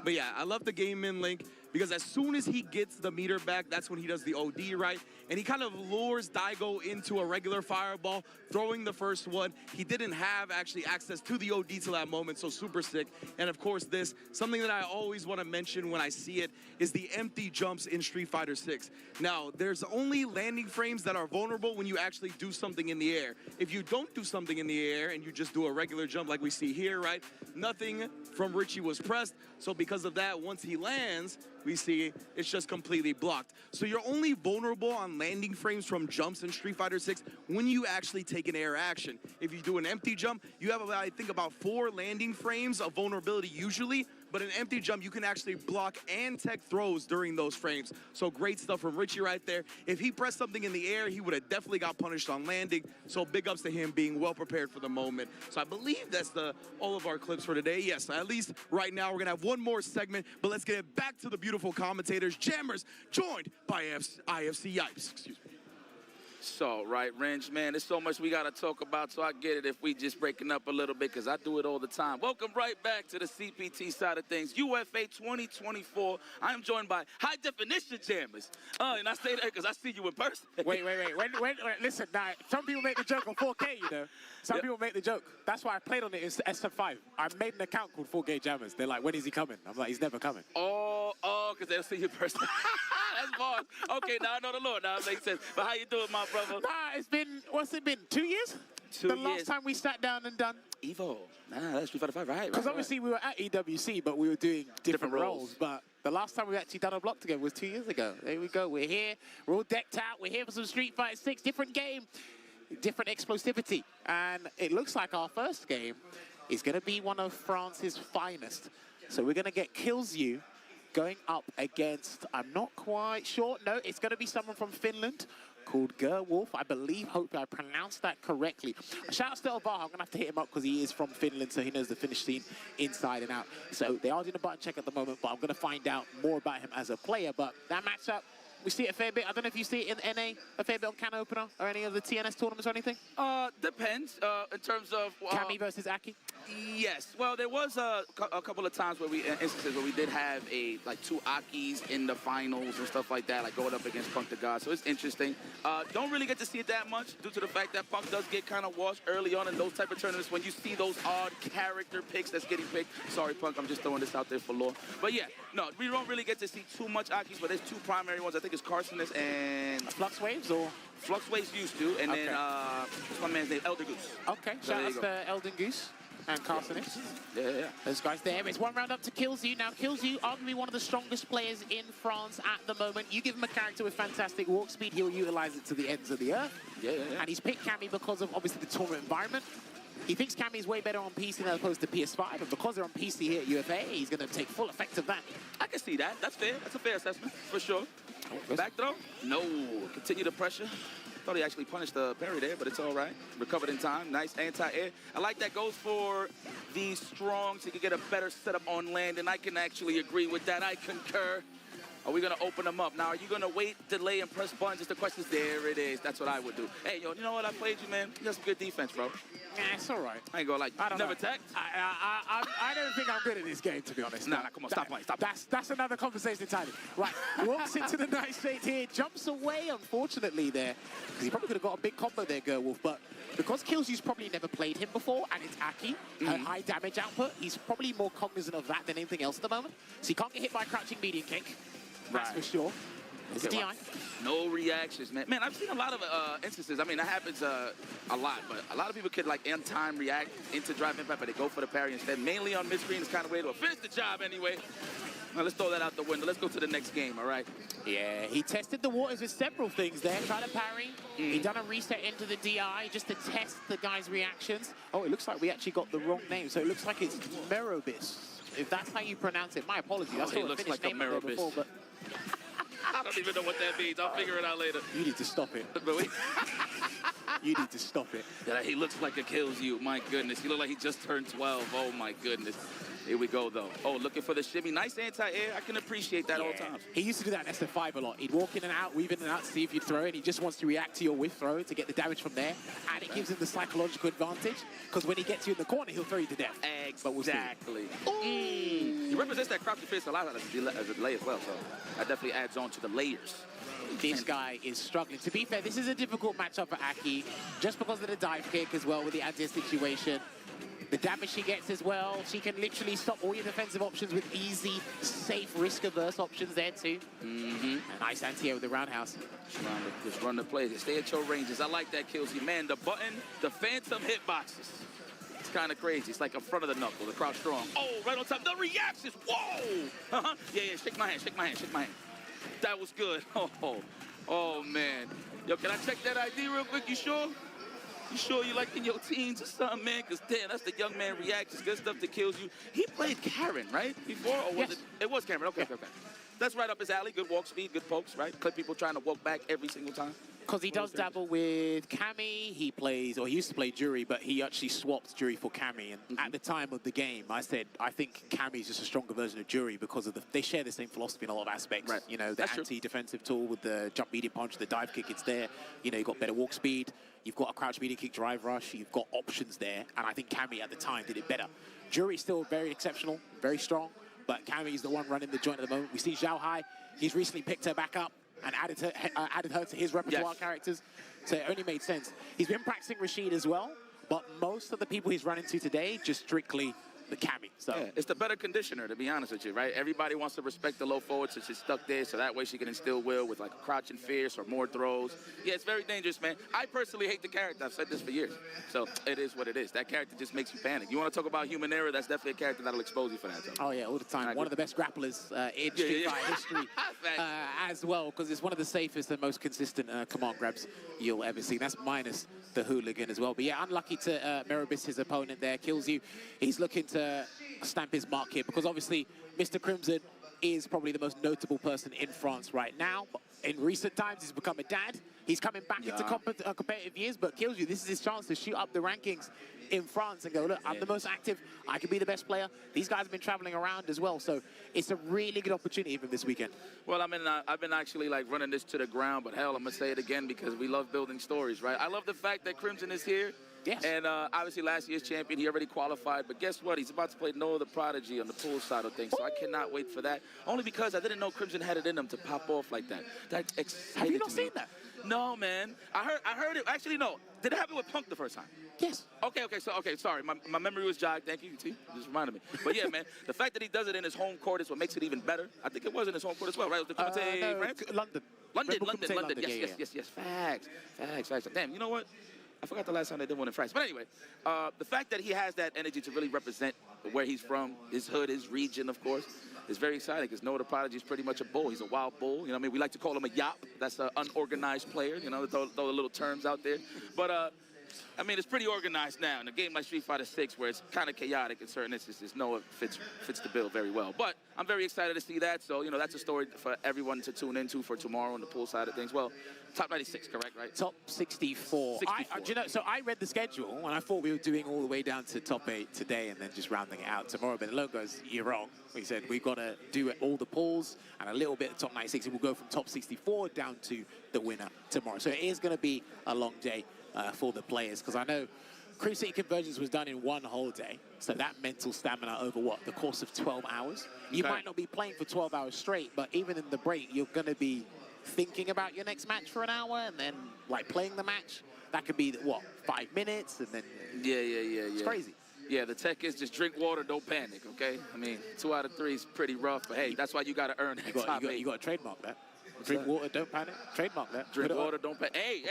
But yeah, I love the Game In link because as soon as he gets the meter back, that's when he does the OD, right? And he kind of lures Daigo into a regular fireball, throwing the first one. He didn't have actually access to the OD till that moment, so super sick. And of course this, something that I always want to mention when I see it, is the empty jumps in Street Fighter 6. Now, there's only landing frames that are vulnerable when you actually do something in the air. If you don't do something in the air and you just do a regular jump like we see here, right? Nothing from Richie was pressed, so because of that, once he lands, we see it's just completely blocked. So you're only vulnerable on landing frames from jumps in Street Fighter 6 when you actually take an air action. If you do an empty jump, you have, I think, about 4 landing frames of vulnerability usually, but an empty jump, you can actually block and tech throws during those frames. So great stuff from Richie right there. If he pressed something in the air, he would have definitely got punished on landing. So big ups to him being well prepared for the moment. So I believe that's all of our clips for today. Yes, at least right now we're gonna have one more segment, but let's get back to the beautiful commentators, jammers, joined by IFC Yipes. Excuse me. So, right, Range, man, there's so much we got to talk about, so I get it if we just breaking up a little bit, because I do it all the time. Welcome right back to the CPT side of things, UFA 2024. I am joined by high-definition jammers. And I say that because I see you in person. Wait. Listen, now, some people make the joke on 4K, you know. Some people make the joke. That's why I played on it in SF5. I made an account called 4K Jammers. They're like, when is he coming? I'm like, he's never coming. Oh, because they'll see you in person. That's bars. Okay, now I know the Lord. Now it makes sense. But how you doing, my brother? Nah, it's been, what's it been, 2 years? 2 years. The last time we sat down and done Evo. Nah, that's Street Fighter 5, right? Because obviously we were at EWC, but we were doing different roles. But the last time we actually done a block together was 2 years ago. There we go. We're here. We're all decked out. We're here for some Street Fighter 6. Different game, different explosivity. And it looks like our first game is going to be one of France's finest. So we're going to get Kills You going up against, I'm not quite sure. No, it's going to be someone from Finland called Gerwolf, I believe. Hope I pronounced that correctly. Shout out to Elvar. I'm going to have to hit him up because he is from Finland, so he knows the Finnish scene inside and out. So they are doing a button check at the moment, but I'm going to find out more about him as a player. But that matchup, we see it a fair bit. I don't know if you see it in NA, a fair bit on Can Opener or any of the TNS tournaments or anything? Depends in terms of... Cammy versus Aki? Yes. Well, there was a couple of times where instances where we did have like 2 Akis in the finals and stuff like that, like going up against Punk the God. So it's interesting. Don't really get to see it that much due to the fact that Punk does get kind of washed early on in those type of tournaments when you see those odd character picks that's getting picked. Sorry, Punk, I'm just throwing this out there for lore. But yeah, no, we don't really get to see too much Akis, but there's 2 primary ones. I think it's Carcinus and Flux Waves, or Flux Waves used to, and then what's my man's name? Elder Goose. Okay, So shout there out you to Elden Goose and Carcinus. Yeah. Those guys there. It's 1 round up to Killzoo. Now, Killzoo, arguably one of the strongest players in France at the moment. You give him a character with fantastic walk speed, he'll utilize it to the ends of the earth. Yeah. And he's picked Cammy because of, obviously, the tournament environment. He thinks Cammy is way better on PC than opposed to PS5, and because they're on PC here at UFA, he's going to take full effect of that. I can see that. That's fair. That's a fair assessment, for sure. Back throw? No. Continue the pressure. Thought he actually punished the parry there, but it's all right. Recovered in time. Nice anti-air. I like that goes for the strong, so you can get a better setup on land, and I can actually agree with that. I concur. Are we going to open them up? Now, are you going to wait, delay, and press buttons? Just the questions. There it is. That's what I would do. Hey, yo, you know what? I played you, man. You got some good defense, bro. Yeah, it's all right. I ain't going to like, never attacked. I don't think I'm good at this game, to be honest. Nah, come on, stop playing. Stop. That's another conversation entirely. Right, walks into the nice shade here, jumps away, unfortunately, there. Because he probably could have got a big combo there, Gerwolf, but because Killzoo's probably never played him before, and it's Aki, high damage output, he's probably more cognizant of that than anything else at the moment. So he can't get hit by a crouching medium kick. That's for sure. It's a DI. Wow. No reactions, man. Man, I've seen a lot of instances. I mean, that happens a lot, but a lot of people could, like, in time react into drive impact, but they go for the parry instead. Mainly on mid-screen is kind of way to finish the job anyway. Now, let's throw that out the window. Let's go to the next game, all right? Yeah, he tested the waters with several things there. Tried to parry. He done a reset into the DI just to test the guy's reactions. Oh, it looks like we actually got the wrong name. So it looks like it's Merobis. If that's how you pronounce it, my apologies. That's It looks like a Merobis. But I don't even know what that means. I'll figure it out later. you need to stop it. You need to stop it. Yeah, he looks like it kills you. My goodness. He looked like he just turned 12. Oh, my goodness. Here we go, though. Oh, looking for the shimmy. Nice anti-air. I can appreciate that all times. He used to do that in SF5 a lot. He'd walk in and out, weave in and out to see if you'd throw it. He just wants to react to your whiff throw to get the damage from there. And it gives him the psychological advantage, because when he gets you in the corner, he'll throw you to death. Exactly. He represents that crouching face a lot as a delay as well, so that definitely adds on to the layers. This guy is struggling. To be fair, this is a difficult matchup for Aki, just because of the dive kick as well with the anti situation. The damage she gets as well, she can literally stop all your defensive options with easy, safe, risk-averse options there too. A nice anti-air with the roundhouse. Just run the play. Stay at your ranges. I like that, Killsy. Man, the button, the phantom hitboxes. It's kind of crazy. It's like in front of the knuckle, the crouch strong. Oh, right on top. The reactions. Whoa! Yeah, shake my hand, shake my hand, shake my hand. That was good. Oh, man. Yo, can I check that ID real quick? You sure? You sure you like in your teens or something, man? Because, damn, that's the young man reactions. Good stuff that kills you. He played Karen, right? Before? Or was it? It was Karen. Okay. That's right up his alley. Good walk speed, good pokes, right? Clip people trying to walk back every single time. Because he does dabble with Cammy. He plays, or he used to play Jury, but he actually swapped Jury for Cammy. And at the time of the game, I said, I think Cammy is just a stronger version of Jury because of they share the same philosophy in a lot of aspects. Right. You know, the anti-defensive tool with the jump medium punch, the dive kick, it's there. You know, you've got better walk speed. You've got a crouch medium kick drive rush. You've got options there. And I think Cammy at the time did it better. Jury's still very exceptional, very strong. But Cammy's the one running the joint at the moment. We see Xiaohai. He's recently picked her back up and added her to his repertoire characters. So it only made sense. He's been practicing Rashid as well, but most of the people he's run into today just strictly the Cammy. So yeah, it's the better conditioner, to be honest with you, right? Everybody wants to respect the low forward, so she's stuck there, so that way she can instill will with like a crouching fierce or more throws. Yeah, it's very dangerous, man. I personally hate the character. I've said this for years. So it is what it is. That character just makes you panic. You want to talk about human error? That's definitely a character that'll expose you for that. So. Oh yeah, all the time. One of the best grapplers in Street Fighter history as well, because it's one of the safest and most consistent command grabs you'll ever see. That's minus the hooligan as well. But yeah, unlucky to Merobis, his opponent there, kills you. He's looking to stamp his mark here because obviously Mr. Crimson is probably the most notable person in France right now. In recent times, he's become a dad. He's coming back into competitive years, but kills you. This is his chance to shoot up the rankings in France and go, look, I'm the most active. I can be the best player. These guys have been traveling around as well, so it's a really good opportunity for him this weekend. Well, I mean, I've been actually like running this to the ground, but hell, I'm gonna say it again because we love building stories, right? I love the fact that Crimson is here Yes. And obviously last year's champion, he already qualified. But guess what? He's about to play Noah the Prodigy on the pool side of things. So I cannot wait for that. Only because I didn't know Crimson had it in him to pop off like that. That excited Have you not me. seen that? No, man. I heard it. Actually, no. Did it happen with Punk the first time? Yes. Okay, sorry. My memory was jogged. Thank you, T. Just reminded me. But yeah, man, the fact that he does it in his home court is what makes it even better. I think it was in his home court as well, right? It was the Comité No, France? London. London. Yeah. Yes. Facts. Damn, you know what? I forgot the last time they did one in France. But anyway, the fact that he has that energy to really represent where he's from, his hood, his region, of course, is very exciting because Noah the Prodigy is pretty much a bull. He's a wild bull. You know what I mean? We like to call him a yop. That's an unorganized player, you know, throw the little terms out there. But, I mean, it's pretty organized now. In a game like Street Fighter 6, where it's kind of chaotic in certain instances, Noah fits the bill very well. But I'm very excited to see that. So, you know, that's a story for everyone to tune into for tomorrow on the pool side of things. Well, top 96, correct, right? Top 64. 64. Do you know, so I read the schedule, and I thought we were doing all the way down to top 8 today and then just rounding it out tomorrow. But the logo goes, you're wrong. We said we've got to do all the pools and a little bit of top 96, and we'll go from top 64 down to the winner tomorrow. So it is going to be a long day for the players, because I know Crew City Convergence was done in one whole day, so that mental stamina over the course of 12 hours. You might not be playing for 12 hours straight, but even in the break, you're going to be thinking about your next match for an hour, and then like playing the match. That could be 5 minutes, and then Yeah. it's crazy. Yeah, the tech is just drink water, don't panic, okay? I mean, 2 out of 3 is pretty rough, but hey, that's why you got to earn that top 8. You got to trademark that. Drink water, don't panic. Trademark that. Drink water, don't panic. Hey,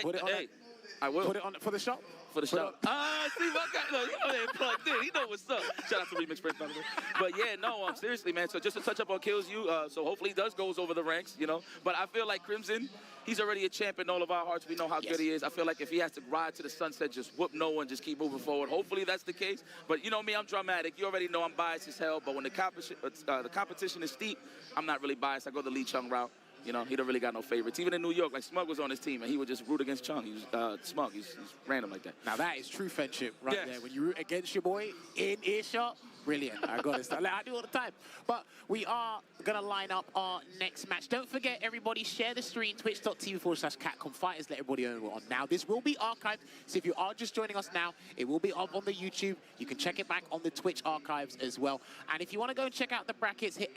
I will. Put it on for the shop. For the shop. See, my guy, look, you know they plugged in. He know what's up. Shout out to Remix Prince, by the way. But yeah, no, seriously, man. So just to touch up on Kills You, so hopefully he goes over the ranks, you know. But I feel like Crimson, he's already a champ in all of our hearts. We know how good he is. I feel like if he has to ride to the sunset, just whoop Noah and just keep moving forward. Hopefully that's the case. But you know me, I'm dramatic. You already know I'm biased as hell. But when the competition is steep, I'm not really biased. I go the Lee Chung route. You know, he don't really got no favorites. Even in New York, like Smug was on his team, and he would just root against Chung. He was Smug. He's random like that. Now that is true friendship right there. When you root against your boy in earshot, brilliant. I got it. I do all the time. But we are going to line up our next match. Don't forget, everybody, share the stream, twitch.tv/Capcom Fighters. Let everybody know we're on now. This will be archived. So if you are just joining us now, it will be up on the YouTube. You can check it back on the Twitch archives as well. And if you want to go and check out the brackets, hit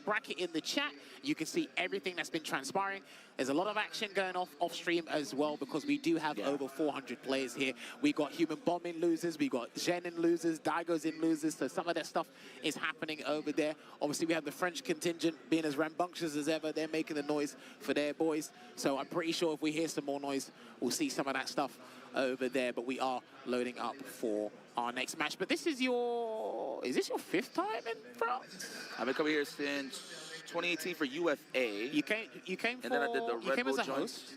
!bracket in the chat. You can see everything that's been transpiring. There's a lot of action going off stream as well, because we do have over 400 players here. We got Human Bomb in losers, we got Zen in losers, Daigo's in losers, so some of that stuff is happening over there. Obviously, we have the French contingent being as rambunctious as ever. They're making the noise for their boys. So I'm pretty sure if we hear some more noise, we'll see some of that stuff over there. But we are loading up for our next match. But this is is this your 5th time in France? I've been coming here since 2018 for UFA. You came and then I did the Red Bull as a joint. host?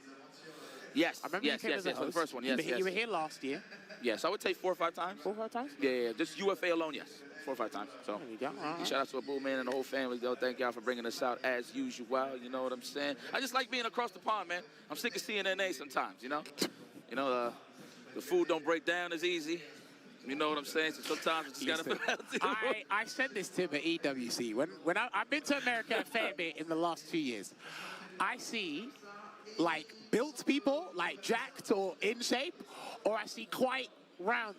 Yes. I remember you came as a host. For the first one, yes. You were here last year. Yes, I would say 4 or 5 times. 4 or 5 times? Yeah. Just UFA alone, yes. 4 or 5 times. So, there you go. Shout out to Abu Man and the whole family, though. Thank y'all for bringing us out as usual. You know what I'm saying? I just like being across the pond, man. I'm sick of CNNA sometimes, you know? The food don't break down as easy. You know what I'm saying? So sometimes you just gotta feel out. I said this to him at EWC. When I've been to America a fair bit in the last 2 years, I see like built people, like jacked or in shape, or I see quite round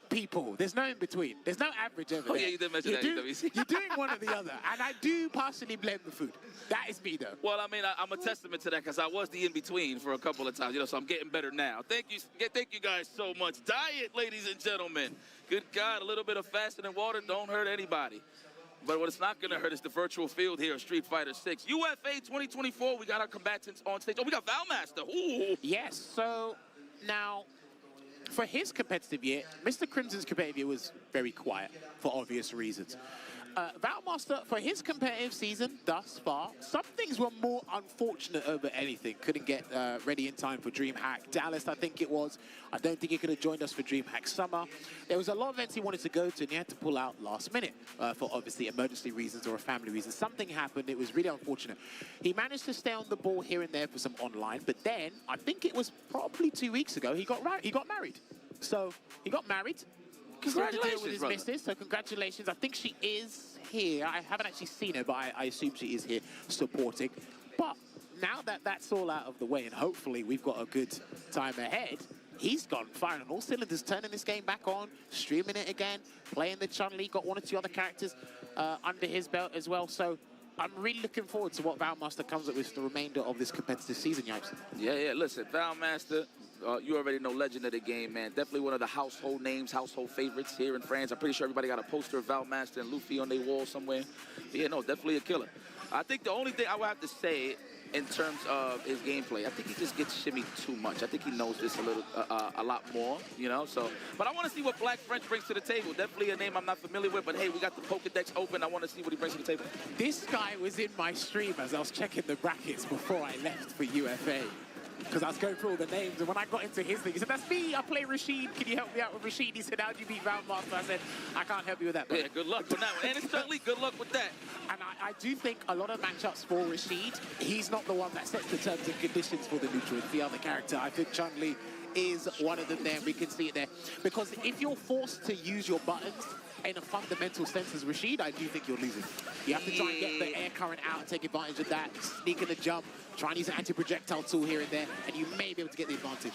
people. There's no in between. There's no average over there. Yeah, you did mention that, EWC. You're doing one or the other, and I do partially blame the food. That is me, though. Well, I mean, I'm a testament to that because I was the in-between for a couple of times, so I'm getting better now. Thank you guys so much. Diet, ladies and gentlemen. Good God, a little bit of fasting and water don't hurt anybody. But what it's not going to hurt is the virtual field here of Street Fighter 6. UFA 2024, we got our combatants on stage. Oh, we got Valmaster. Ooh. Yes, so now, for his competitive year, Mr. Crimson's competitive year was very quiet for obvious reasons. Valmaster, for his competitive season thus far, some things were more unfortunate over anything. Couldn't get ready in time for DreamHack Dallas, I think it was. I don't think he could have joined us for DreamHack Summer. There was a lot of events he wanted to go to, and he had to pull out last minute for obviously emergency reasons or a family reason. Something happened. It was really unfortunate. He managed to stay on the ball here and there for some online, but then I think it was probably 2 weeks ago he got married. So he got married. Congratulations, with his brother. missus, so congratulations. I think she is here. I haven't actually seen her, but I assume she is here supporting. But now that that's all out of the way, and hopefully we've got a good time ahead, he's gone firing on all cylinders, turning this game back on, streaming it again, playing the Chun-Li, got 1 or 2 other characters under his belt as well. So I'm really looking forward to what Valmaster comes up with for the remainder of this competitive season, Yipes. Yeah. Listen, Valmaster, you already know, legend of the game, man. Definitely one of the household names, household favorites here in France. I'm pretty sure everybody got a poster of Valmaster and Luffy on their wall somewhere. But yeah, no, definitely a killer. I think the only thing I would have to say in terms of his gameplay, I think he just gets shimmied too much. I think he knows this a lot more, you know. So, but I want to see what Black French brings to the table. Definitely a name I'm not familiar with, but hey, we got the Pokedex open. I want to see what he brings to the table. This guy was in my stream as I was checking the brackets before I left for UFA. Because I was going through all the names, and when I got into his thing, he said, "That's me, I play Rashid, can you help me out with Rashid?" He said, "How'd you beat Valmaster?" I said, "I can't help you with that." Yeah, good luck with that one. And it's certainly good luck with that. And I do think a lot of matchups for Rashid, he's not the one that sets the terms and conditions for the neutral. It's the other character. I think Chun-Li is one of them there. We can see it there. Because if you're forced to use your buttons in a fundamental sense as Rashid, I do think you're losing. You have to try and get the air current out and take advantage of that, sneak in the jump, try and use an anti-projectile tool here and there, and you may be able to get the advantage.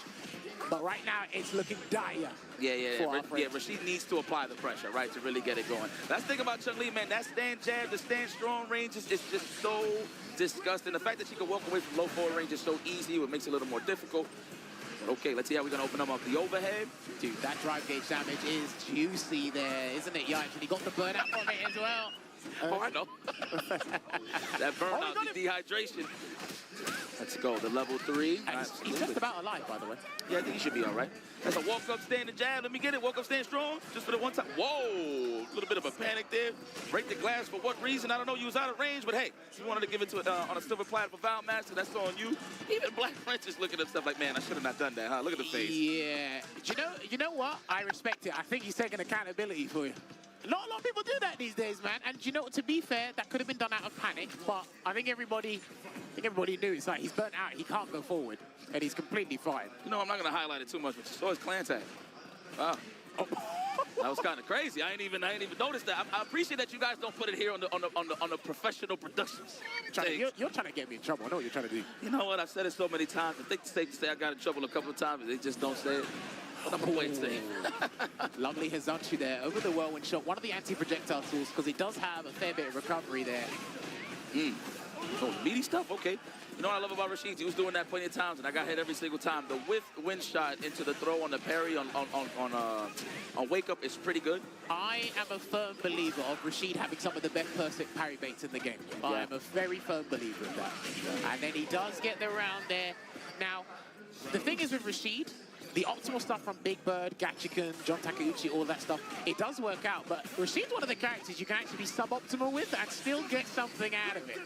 But right now, it's looking dire. Yeah, Rashid needs to apply the pressure, right, to really get it going. That's the thing about Chun-Li, man. That stand jab, the stand strong range is just so disgusting. The fact that she can walk away from low forward range is so easy, it makes it a little more difficult. But okay, let's see how we're going to open up the overhead. Dude, that drive gauge damage is juicy there, isn't it, Yipes? And he got the burnout from it as well. Oh, I know. That burnout, the dehydration. Let's go, the level 3. He's just about alive, by the way. Yeah, I think he should be all right. That's a walk-up stand and jab. Let me get it. Walk-up stand strong. Just for the one time. Whoa! A little bit of a panic there. Break the glass for what reason? I don't know. You was out of range, but hey, you wanted to give it to on a silver platter for Valmaster. That's on you. Even Black French is looking at stuff like, man, I should have not done that, huh? Look at the face. Yeah. You know what? I respect it. I think he's taking accountability for you. Not a lot of people do that these days, man. And you know what? To be fair, that could have been done out of panic, but I think everybody knew. It's like he's burnt out. He can't go forward, and he's completely fine. You know, I'm not gonna highlight it too much, but you saw his clan tag. Wow. Oh. That was kind of crazy. I ain't even noticed that. I appreciate that you guys don't put it here on the professional productions. You're trying to get me in trouble. I know what you're trying to do. You know what? I've said it so many times. I think it's safe to say I got in trouble a couple of times. They just don't say it. But I'm gonna play it safe. Lovely Hazanchu there over the whirlwind shot. One of the anti-projectile tools, because he does have a fair bit of recovery there. Oh, meaty stuff? Okay. You know what I love about Rashid? He was doing that plenty of times, and I got hit every single time. The whiff wind shot into the throw on the parry on wake up is pretty good. I am a firm believer of Rashid having some of the best perfect parry baits in the game. Yeah. I am a very firm believer of that. And then he does get the round there. Now, the thing is with Rashid, the optimal stuff from Big Bird, Gachikan, John Takeuchi, all that stuff, it does work out, but Rashid's one of the characters you can actually be suboptimal with and still get something out of it.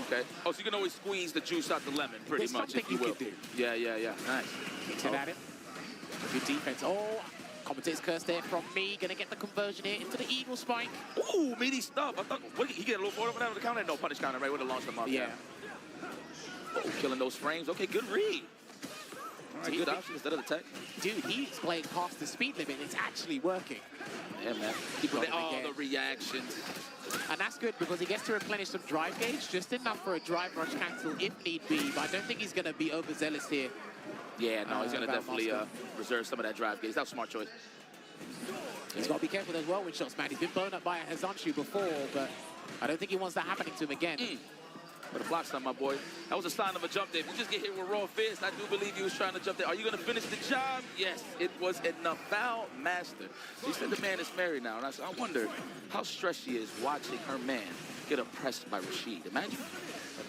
Okay. Oh, so you can always squeeze the juice out the lemon, pretty much, if you will. Can do. Yeah. Nice. Kicks it at him. Good defense. Oh, commentator's curse there from me. Gonna get the conversion here into the Eagle Spike. Ooh, meaty stuff. I thought, what, he get a little forward over the counter? No, punish counter, right? Would have launched him off. Yeah. Oh, killing those frames. Okay, good read. All right, good option instead of the tech. Dude, he's playing past the speed limit. It's actually working. Yeah, man. People, the reactions. And that's good because he gets to replenish some drive gauge, just enough for a drive rush cancel if need be. But I don't think he's going to be overzealous here. Yeah, no, he's going to definitely reserve some of that drive gauge. That's a smart choice. He's got to be careful with those whirlwind shots, man. He's been blown up by a Hazanchu before, but I don't think he wants that happening to him again. But a block stun, my boy. That was a sign of a jump there. If you just get hit with raw fist, I do believe he was trying to jump there. Are you going to finish the job? Yes, it was enough. Valmaster. She said the man is married now. And I said, I wonder how stressed she is watching her man get oppressed by Rashid. Imagine.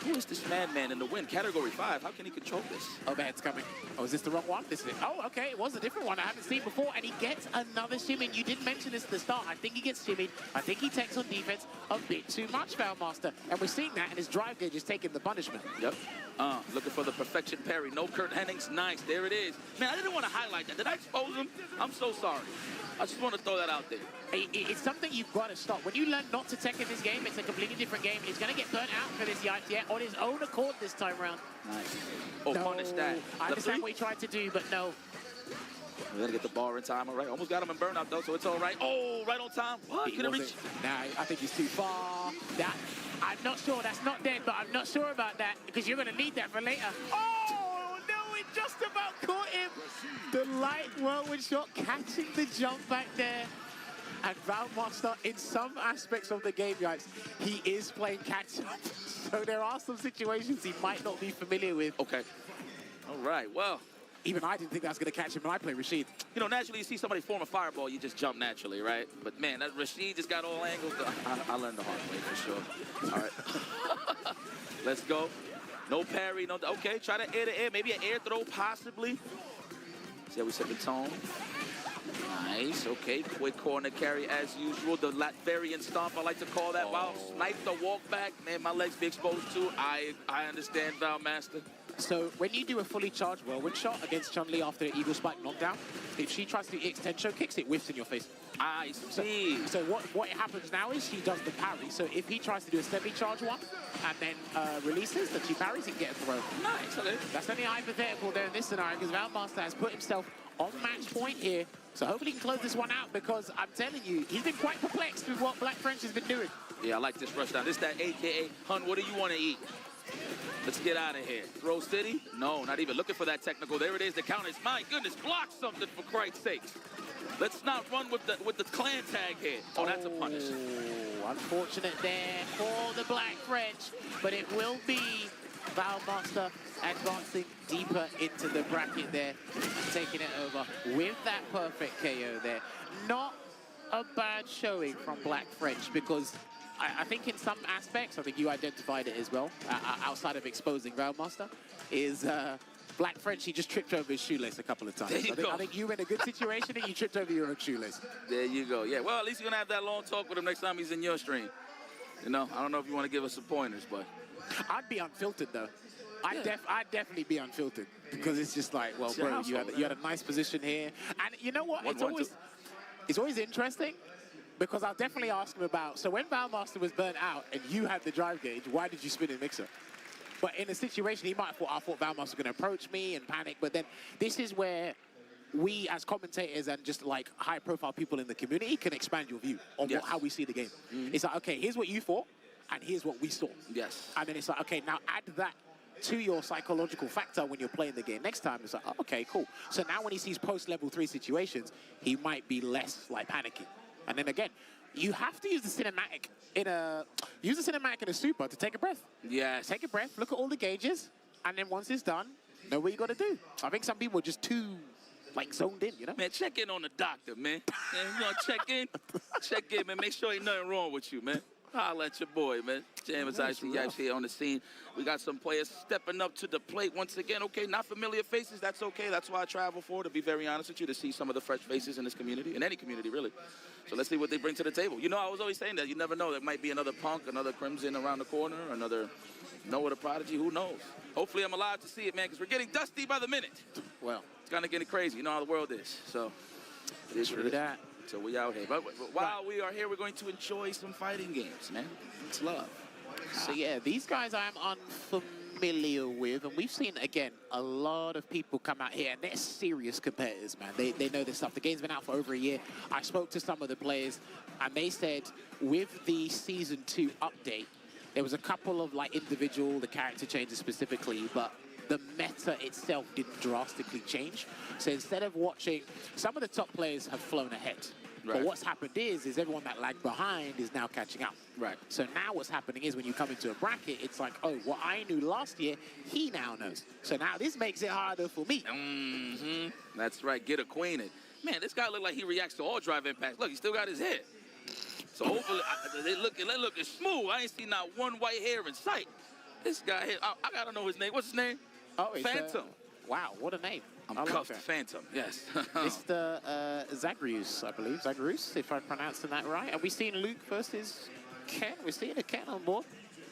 Who is this madman in the wind? Category 5. How can he control this? Oh, man, it's coming. Oh, is this the wrong one? This is it. Oh, okay. It was a different one I haven't seen before. And he gets another shimmy. You did mention this at the start. I think he gets shimmied. I think he takes on defense a bit too much, Valmaster. And we're seeing that, and his drive gauge is taking the punishment. Yep. Looking for the perfection parry. No Kurt Hennings. Nice. There it is. Man, I didn't want to highlight that. Did I expose him? I'm so sorry. I just want to throw that out there. It's something you've got to stop. When you learn not to tech in this game, it's a completely different game. He's going to get burnt out for this Yipes, yeah, on his own accord this time around. Nice. Oh, no, punish that. I understand what he tried to do, but no. We got to get the bar in time, all right? Almost got him in burnout, though, so it's all right. Oh, right on time. What? Could have reached? Nah, I think he's too far. I'm not sure. That's not dead, but I'm not sure about that because you're going to need that for later. Oh, no, it just about caught him. The light whirlwind shot catching the jump back there. And Valmaster, in some aspects of the game, guys, he is playing catch-up. So there are some situations he might not be familiar with. Okay. All right, well. Even I didn't think that was going to catch him when I played Rashid. You know, naturally, you see somebody form a fireball, you just jump naturally, right? But, man, that Rashid just got all angles. I learned the hard way, for sure. All right. Let's go. No parry, no... Okay, try to air to air. Maybe an air throw, possibly. See how we set the tone. Nice, okay. Quick corner carry as usual. The Latverian stomp, I like to call that. Wow, snipe the walk back. Man, my legs be exposed too. I understand, Valmaster. So when you do a fully charged whirlwind shot against Chun-Li after an Eagle Spike knockdown, if she tries to extension kicks, it whiffs in your face. I see. So what happens now is she does the parry. So if he tries to do a semi-charge one and then releases that she parries, he can get a throw. Nice, okay. That's only hypothetical there in this scenario because Valmaster has put himself on match point here. So hopefully he can close this one out because I'm telling you, he's been quite perplexed with what Black French has been doing. Yeah, I like this rush down. This that AKA, Hun, what do you want to eat? Let's get out of here. Throw City? No, not even looking for that technical. There it is, the counters. My goodness, block something for Christ's sakes. Let's not run with the clan tag here. Oh, that's a punish. Unfortunate there for the Black French, but it will be Valmaster advancing deeper into the bracket there, taking it over with that perfect KO there. Not a bad showing from Black French because I think in some aspects, I think you identified it as well, outside of exposing Valmaster, is Black French, he just tripped over his shoelace a couple of times. I think you were in a good situation and you tripped over your own shoelace. There you go. Yeah, well, at least you're going to have that long talk with him next time he's in your stream. You know, I don't know if you want to give us some pointers, but... I'd be unfiltered, though. I'd definitely be unfiltered because it's just like, well, bro, you had a nice position here. And you know what? It's always interesting because I'll definitely ask him about, so when Valmaster was burnt out and you had the drive gauge, why did you spin in Mixer? But in a situation, he might have thought, I thought Valmaster was going to approach me and panic. But then this is where we as commentators and just like high-profile people in the community can expand your view on how we see the game. It's like, okay, here's what you thought and here's what we saw. Yes. And then it's like, okay, now add that to your psychological factor when you're playing the game next time. It's like, oh, okay, cool. So now when he sees post-level 3 situations, he might be less like panicking. And then again, you have to use the cinematic in a super to take a breath. Yes. Take a breath, look at all the gauges, and then once it's done, know what you got to do. I think some people are just too like zoned in, you know? Man, check in on the doctor, man. You know, check in, man. Make sure ain't nothing wrong with you, man. Holla at your boy, man. James Ice Yipes here on the scene. We got some players stepping up to the plate once again. Okay, not familiar faces. That's okay. That's why I travel for, to be very honest with you, to see some of the fresh faces in this community, in any community, really. So let's see what they bring to the table. You know, I was always saying that. You never know. There might be another Punk, another Crimson around the corner, another Noah the Prodigy. Who knows? Hopefully I'm alive to see it, man, because we're getting dusty by the minute. Well, it's kind of getting crazy. You know how the world is. So it is what it is. So we out here. But while we are here, we're going to enjoy some fighting games, man. It's love. So yeah, these guys I'm unfamiliar with, and we've seen, again, a lot of people come out here, and they're serious competitors, man. They know this stuff. The game's been out for over a year. I spoke to some of the players, and they said with the Season 2 update, there was a couple of like individual, the character changes specifically, but the meta itself didn't drastically change. So instead of watching, some of the top players have flown ahead. But what's happened is everyone that lagged behind is now catching up. Right. So now what's happening is when you come into a bracket, it's like, oh, what I knew last year, he now knows. So now this makes it harder for me. That's right. Get acquainted. Man, this guy look like he reacts to all drive impacts. Look, he still got his head. So hopefully, they looking smooth. I ain't seen not one white hair in sight. This guy here, I gotta know his name. What's his name? Oh, it's Phantom. Wow, what a name. I'm cuffed Phantom, yes. Mr. Zagreus, I believe. Zagreus, if I'm pronouncing that right. Are we seeing Luke versus Ken? We're seeing a Ken on board.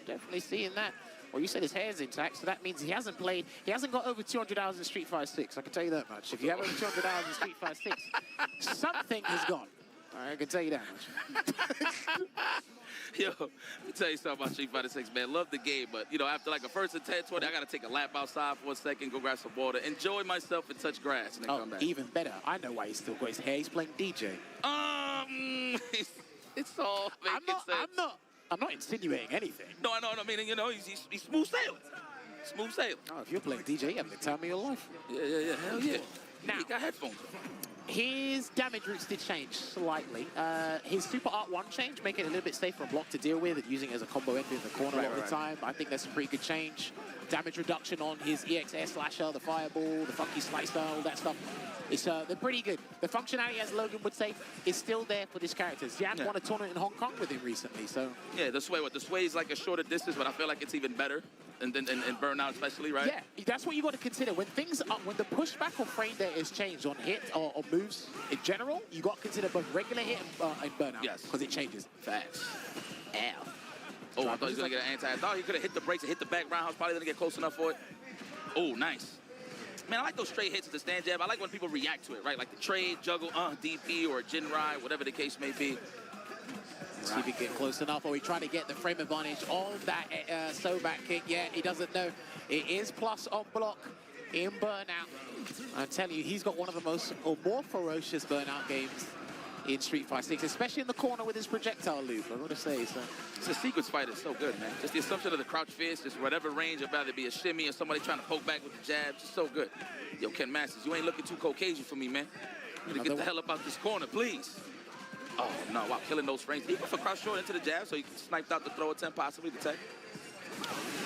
Definitely seeing that. Well, you said his hair's intact, so that means he hasn't played. He hasn't got over 200 hours in Street Fighter 6. I can tell you that much. If you have over 200 hours in Street Fighter 6, something has gone. I can tell you that much. Yo, let me tell you something about Street Fighter 6, man. Love the game, but, you know, after like a first and 10, 20, I got to take a lap outside for a second, go grab some water, enjoy myself and touch grass, and then come back. Even better. I know why he's still got his hair. He's playing DJ. It's all making sense. I'm not insinuating anything. No, I know. I mean, you know, he's smooth sailing. Smooth sailing. Oh, if you're playing DJ, you have the time of your life. Yeah. Hell yeah. Now, he got headphones. His damage routes did change slightly. His Super Art 1 change, making it a little bit safer on block to deal with and using it as a combo entry in the corner a lot of the time. I think that's a pretty good change. Damage reduction on his EX Air Slasher, the Fireball, the Funky Slicer, all that stuff. They're pretty good. The functionality, as Logan would say, is still there for this character. Xian won a tournament in Hong Kong with him recently, so... Yeah, the sway is like a shorter distance, but I feel like it's even better. And burnout especially, right? Yeah, that's what you got to consider. When when the pushback or frame data is changed on hit or moves in general, you got to consider both regular hit and burnout. Yes. Because it changes. Facts. Ow. Oh, I thought he was going to get an anti. I thought he could have hit the brakes and hit the back roundhouse. Probably didn't get close enough for it. Oh, nice. Man, I like those straight hits with the stand jab. I like when people react to it, right? Like the trade, juggle, DP, or Jinrai, whatever the case may be. See if he can get close enough, or he trying to get the frame advantage on that back kick. Yeah, he doesn't know. It is plus on block in burnout. I'm telling you, he's got one of the more ferocious burnout games in Street Fighter 6, especially in the corner with his projectile loop, I'm going to say. So. It's a sequence fight is so good, man. Just the assumption of the crouch fist, just whatever range, of either be a shimmy or somebody trying to poke back with the jab, just so good. Yo, Ken Masters, you ain't looking too Caucasian for me, man. You gotta get the hell up out this corner, please. Oh, no, wow, killing those frames. He went for crouch short into the jab, so he sniped out the throw attempt, possibly the tech.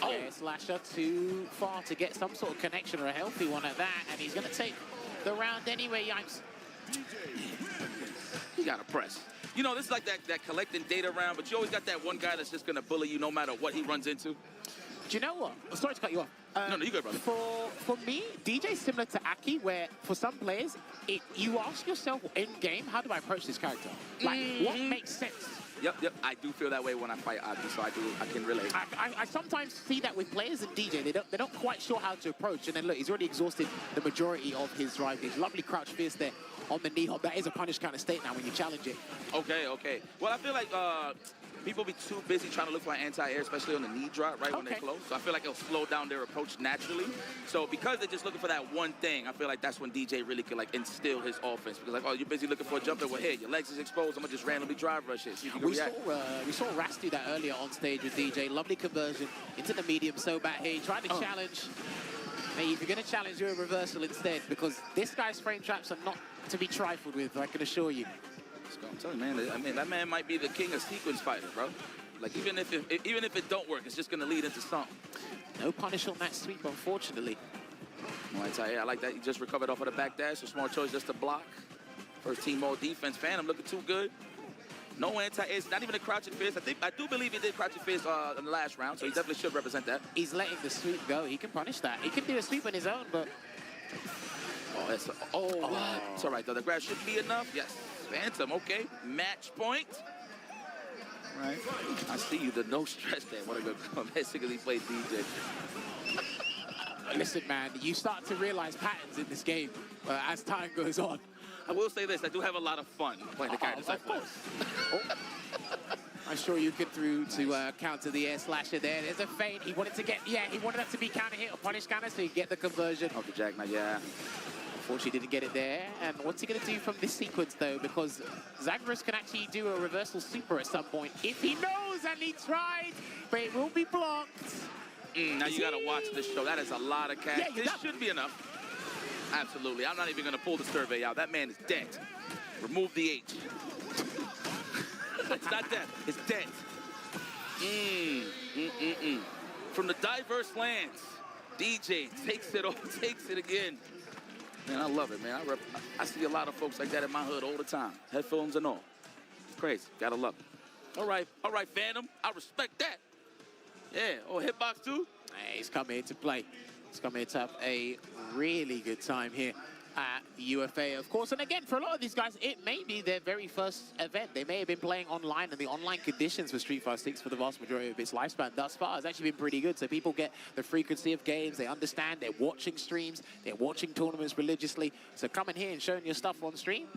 Oh, yeah, Slasher too far to get some sort of connection or a healthy one at that, and he's going to take the round anyway, Yikes. You got to press. You know, this is like that collecting data round, but you always got that one guy that's just going to bully you no matter what he runs into. Do you know what? Sorry to cut you off. No, you good, brother. For me, DJ's similar to Aki, where for some players, you ask yourself in game, how do I approach this character? Like, what makes sense? Yep. I do feel that way when I fight Aki, so I can relate. I sometimes see that with players and DJ. They're not quite sure how to approach, and then look, he's already exhausted the majority of his drive. His lovely crouch fist there on the knee hop. That is a punish kind of state now when you challenge it. Okay. Well, I feel like people be too busy trying to look for anti-air, especially on the knee drop, right, when they're close. So I feel like it'll slow down their approach naturally. So because they're just looking for that one thing, I feel like that's when DJ really can, like, instill his offense. Because, like, oh, you're busy looking for a jumper? Well, hey, your legs is exposed. I'm going to just randomly drive rush it. So we saw Ras do that earlier on stage with DJ. Lovely conversion into the medium so bad here. He tried to challenge. Hey, if you're going to challenge, do a reversal instead, because this guy's frame traps are not to be trifled with, I can assure you. I'm telling you, man. I mean, that man might be the king of sequence fighters, bro. Like, even if it don't work, it's just going to lead into something. No punish on that sweep, unfortunately. I like that. He just recovered off of the back dash. A smart choice just to block. First team mode defense. Phantom looking too good. No anti-air. Not even a crouching fist. I do believe he did crouching fist in the last round, so he definitely should represent that. He's letting the sweep go. He can punish that. He can do a sweep on his own, but... It's all right, though. The grab should be enough. Yes. Phantom, okay. Match point. Right. I see you. The no stress there. What a good basically play DJ. Listen, man, you start to realize patterns in this game as time goes on. I will say this. I do have a lot of fun playing the characters. Of course. I'm sure you get through to counter the air slasher there. There's a feint. He wanted that to be counter hit or punish counter, so you get the conversion. Okay, Jack, now, yeah. Unfortunately, didn't get it there. And what's he going to do from this sequence, though? Because Zagreus can actually do a reversal super at some point. If he knows, and he tried, but it will be blocked. Now you got to watch this show. That is a lot of cash. Yeah, this should be enough. Absolutely. I'm not even going to pull the survey out. That man is dead. Remove the H. It's not dead. It's dead. From the diverse lands, DJ takes it over, takes it again. Man, I love it, man. I see a lot of folks like that in my hood all the time. Headphones and all. It's crazy. Gotta love it. All right, Phantom. I respect that. Yeah. Oh, hitbox too? Hey, he's come here to play. He's come here to have a really good time here at UFA, of course. And again, for a lot of these guys, it may be their very first event. They may have been playing online, and the online conditions for Street Fighter 6 for the vast majority of its lifespan thus far has actually been pretty good. So people get the frequency of games, they understand, they're watching streams, they're watching tournaments religiously. So coming here and showing your stuff on stream,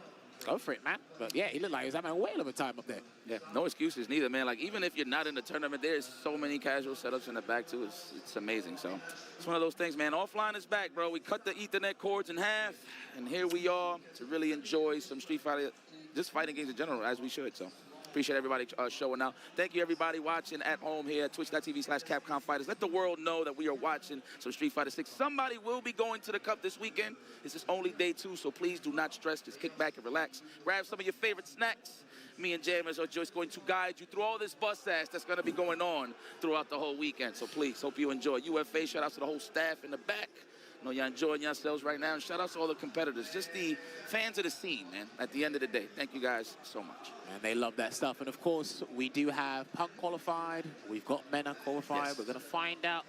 go for it, man. But yeah, he looked like he was having a whale of a time up there. Yeah, no excuses neither, man. Like, even if you're not in the tournament, there's so many casual setups in the back, too. It's amazing. So it's one of those things, man. Offline is back, bro. We cut the Ethernet cords in half, and here we are to really enjoy some Street Fighter, just fighting games in general, as we should. So Appreciate everybody showing out. Thank you, everybody watching at home here at twitch.tv/Capcom Fighters. Let the world know that we are watching some Street Fighter 6. Somebody will be going to the Cup this weekend. This is only day 2, so please do not stress. Just kick back and relax. Grab some of your favorite snacks. Me and Jammers are just going to guide you through all this bus ass that's going to be going on throughout the whole weekend. So please, hope you enjoy. UFA, shout out to the whole staff in the back. I know y'all enjoying yourselves right now. And shout out to all the competitors, just the fans of the scene, man, at the end of the day. Thank you guys so much. And they love that stuff. And of course, we do have Punk qualified. We've got Mena qualified. Yes. We're going to find out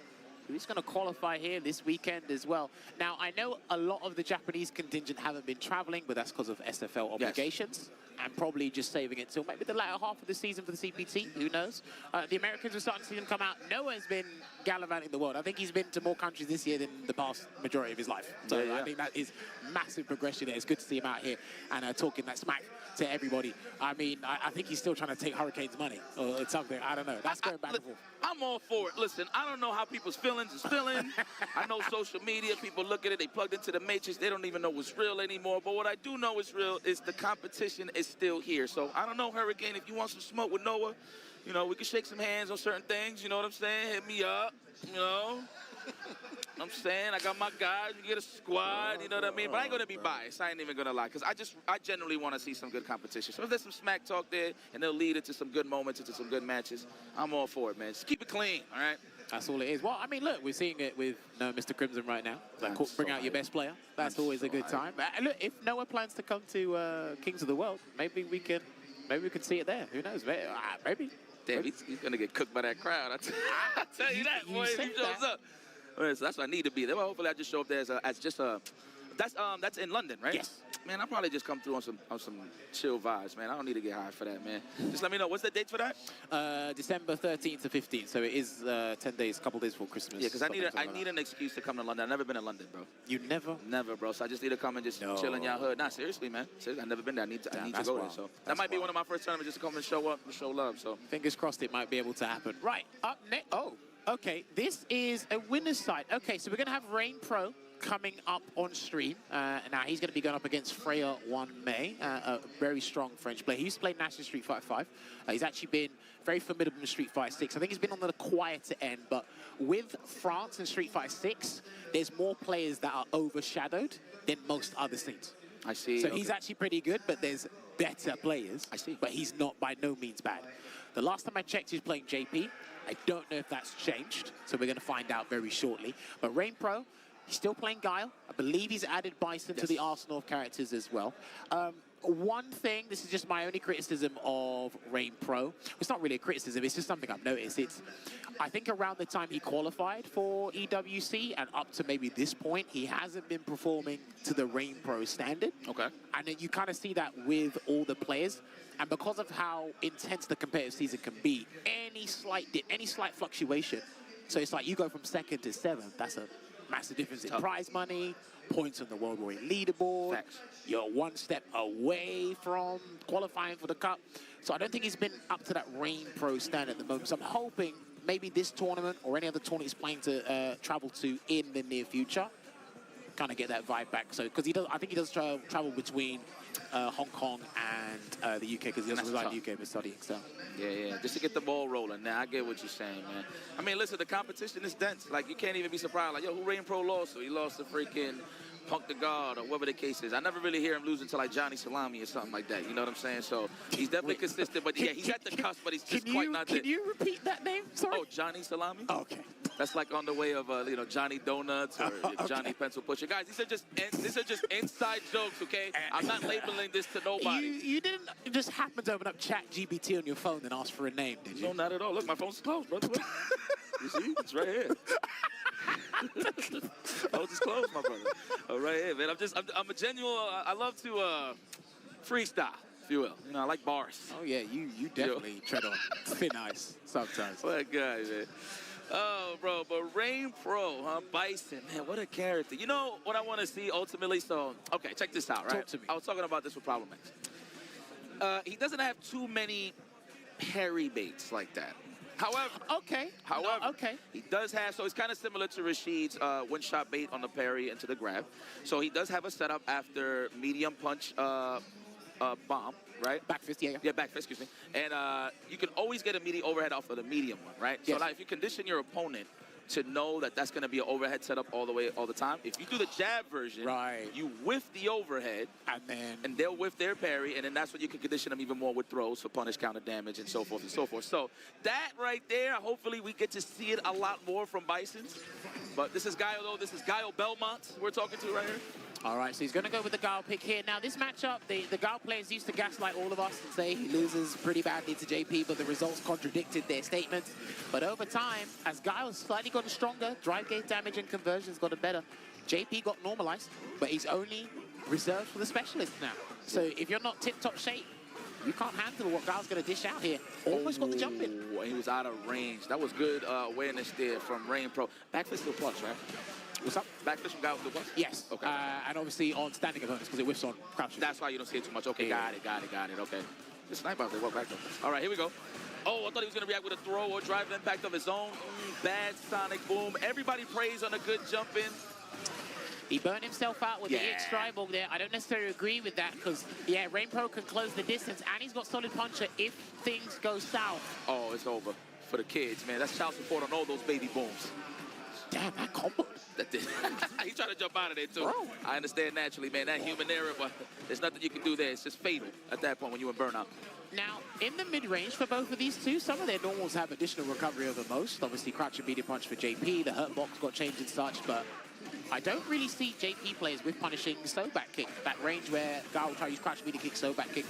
who's going to qualify here this weekend as well. Now, I know a lot of the Japanese contingent haven't been traveling, but that's because of SFL obligations. And probably just saving it till maybe the latter half of the season for the CPT. Who knows? The Americans are starting to see them come out. Noah's been gallivanting the world. I think he's been to more countries this year than the past majority of his life. So Yeah. I think that is massive progression there. It's good to see him out here and talking that smack to everybody. I mean, I think he's still trying to take Hurricane's money or something. I don't know. That's going back and forth. I'm all for it. Listen, I don't know how people's feelings is feeling. I know social media, people look at it, they plugged into the matrix, they don't even know what's real anymore. But what I do know is real is the competition is still here. So I don't know, Hurricane, if you want some smoke with Noah, you know, we can shake some hands on certain things, you know what I'm saying? Hit me up, you know. I'm saying, I got my guys, we get a squad, you know what I mean? But I ain't gonna be biased, I ain't even gonna lie, because I generally want to see some good competition. So if there's some smack talk there, and they'll lead into some good moments, into some good matches, I'm all for it, man. Just keep it clean, all right? That's all it is. Well, I mean, look, we're seeing it with Mr. Crimson right now. Like, bring out your best player. That's always a good time. Look, if Noah plans to come to Kings of the World, maybe we can see it there. Who knows? Maybe. Damn, he's gonna get cooked by that crowd. I tell you that, boy, if he shows up. So that's what I need to be there. Well, hopefully I just show up there as just a. That's in London, right? Yes. Man, I'll probably just come through on some chill vibes, man. I don't need to get high for that, man. Just let me know. What's the date for that? December 13th to 15th. So it is 10 days, a couple days before Christmas. Yeah, because I need an excuse to come to London. I've never been to London, bro. You never? Never, bro. So I just need to come and just chill in y'all hood. Nah, seriously, man. Seriously, I've never been there. I need to go there. So that might be one of my first tournaments just to come and show up and show love. So fingers crossed it might be able to happen. Right, up next. Oh, okay. This is a winner's side. Okay, so we're going to have Rain Pro coming up on stream. Now, he's going to be going up against Freya Wan Mei, a very strong French player. He used to play National Street Fighter 5. He's actually been very formidable in Street Fighter 6. I think he's been on the quieter end, but with France and Street Fighter 6, there's more players that are overshadowed than most other scenes. I see. So he's actually pretty good, but there's better players. I see. But he's not by no means bad. The last time I checked, he was playing JP. I don't know if that's changed, so we're going to find out very shortly. But Rain Pro, he's still playing Guile. I believe he's added Bison to the arsenal of characters as well. One thing, this is just my only criticism of Rain Pro. It's not really a criticism, it's just something I've noticed. I think around the time he qualified for EWC and up to maybe this point, he hasn't been performing to the Rain Pro standard. Okay. And then you kind of see that with all the players. And because of how intense the competitive season can be, any slight dip, any slight fluctuation. So it's like you go from 2nd to 7th. That's a massive difference in prize money, points on the World War leaderboard. Facts. You're one step away from qualifying for the Cup. So I don't think he's been up to that Rain Pro standard at the moment. So I'm hoping maybe this tournament or any other tournament he's planning to travel to in the near future, kind of get that vibe back. So because I think he does travel between Hong Kong and the UK because he doesn't reside in the UK but studying. So yeah, just to get the ball rolling. Now I get what you're saying, man. I mean, listen, the competition is dense. Like you can't even be surprised. Like, yo, who Rain Pro lost? So he lost to freaking Punk the God or whatever the case is. I never really hear him losing to like Johnny Salami or something like that. You know what I'm saying? So he's definitely consistent. But yeah, he's at the cusp, but he's just quite not there. Can you repeat that name? Sorry. Oh, Johnny Salami? Oh, okay. That's like on the way of Johnny Donuts or Johnny Pencil Pusher. Guys, these are just inside jokes, okay? I'm not labeling this to nobody. You didn't just happen to open up ChatGPT on your phone and ask for a name, did you? No, not at all. Look, my phone's closed, brother. You see? It's right here. Oh, just closed, my brother. Oh, right here, man. I'm a genuine. I love to freestyle, if you will. You know, I like bars. Oh yeah, you definitely tread on thin ice sometimes. What a guy, man. Oh, bro, but Rain Pro, huh? Bison, man, what a character. You know what I want to see ultimately? So, okay, check this out, right? Talk to me. I was talking about this with Problem X. He doesn't have too many parry baits like that. However, he does have, so it's kind of similar to Rashid's one-shot bait on the parry into the grab. So he does have a setup after medium punch bomb, right? Back fist, yeah. Yeah, back fist, excuse me. And you can always get a meaty overhead off of the medium one, right? Yes. So like, if you condition your opponent to know that that's going to be an overhead setup all the time. If you do the jab version, you whiff the overhead, and they'll whiff their parry, and then that's when you can condition them even more with throws for punish, counter damage, and so forth and so forth. So that right there, hopefully we get to see it a lot more from Bison's. But this is Guile, though. This is Guile Belmont we're talking to right here. All right, so he's going to go with the Guile pick here. Now, this matchup, the Guile players used to gaslight all of us and say he loses pretty badly to JP, but the results contradicted their statements. But over time, as Guile's slightly gotten stronger, drive gate damage and conversion's gotten better, JP got normalized, but he's only reserved for the specialists now. So if you're not tip-top shape, you can't handle what Guile's going to dish out here. Almost got the jump in. He was out of range. That was good awareness there from Rain Pro. Back fist to the plus, right? What's up? Back fist from Guile to the plus? Yes. Okay. And obviously on standing opponents because it whiffs on crouch. That's why you don't see it too much. Okay, got it. Okay. This sniper out there, well back though. All right, here we go. Oh, I thought he was going to react with a throw or drive impact of his own. Bad sonic boom. Everybody prays on a good jump in. He burned himself out with the EX Tribal there. I don't necessarily agree with that because, yeah, Rain Pro can close the distance and he's got solid puncher if things go south. Oh, it's over for the kids, man. That's child support on all those baby booms. Damn, that combo. That did. He's trying to jump out of there, too. Bro. I understand naturally, man. That human error, but there's nothing you can do there. It's just fatal at that point when you're in burnout. Now, in the mid-range for both of these two, some of their normals have additional recovery over most. Obviously, crouch and medium punch for JP. The hurt box got changed and such, but I don't really see JP players with punishing so back kick. That range where Guile will try to use crouch medium kick, so back kick.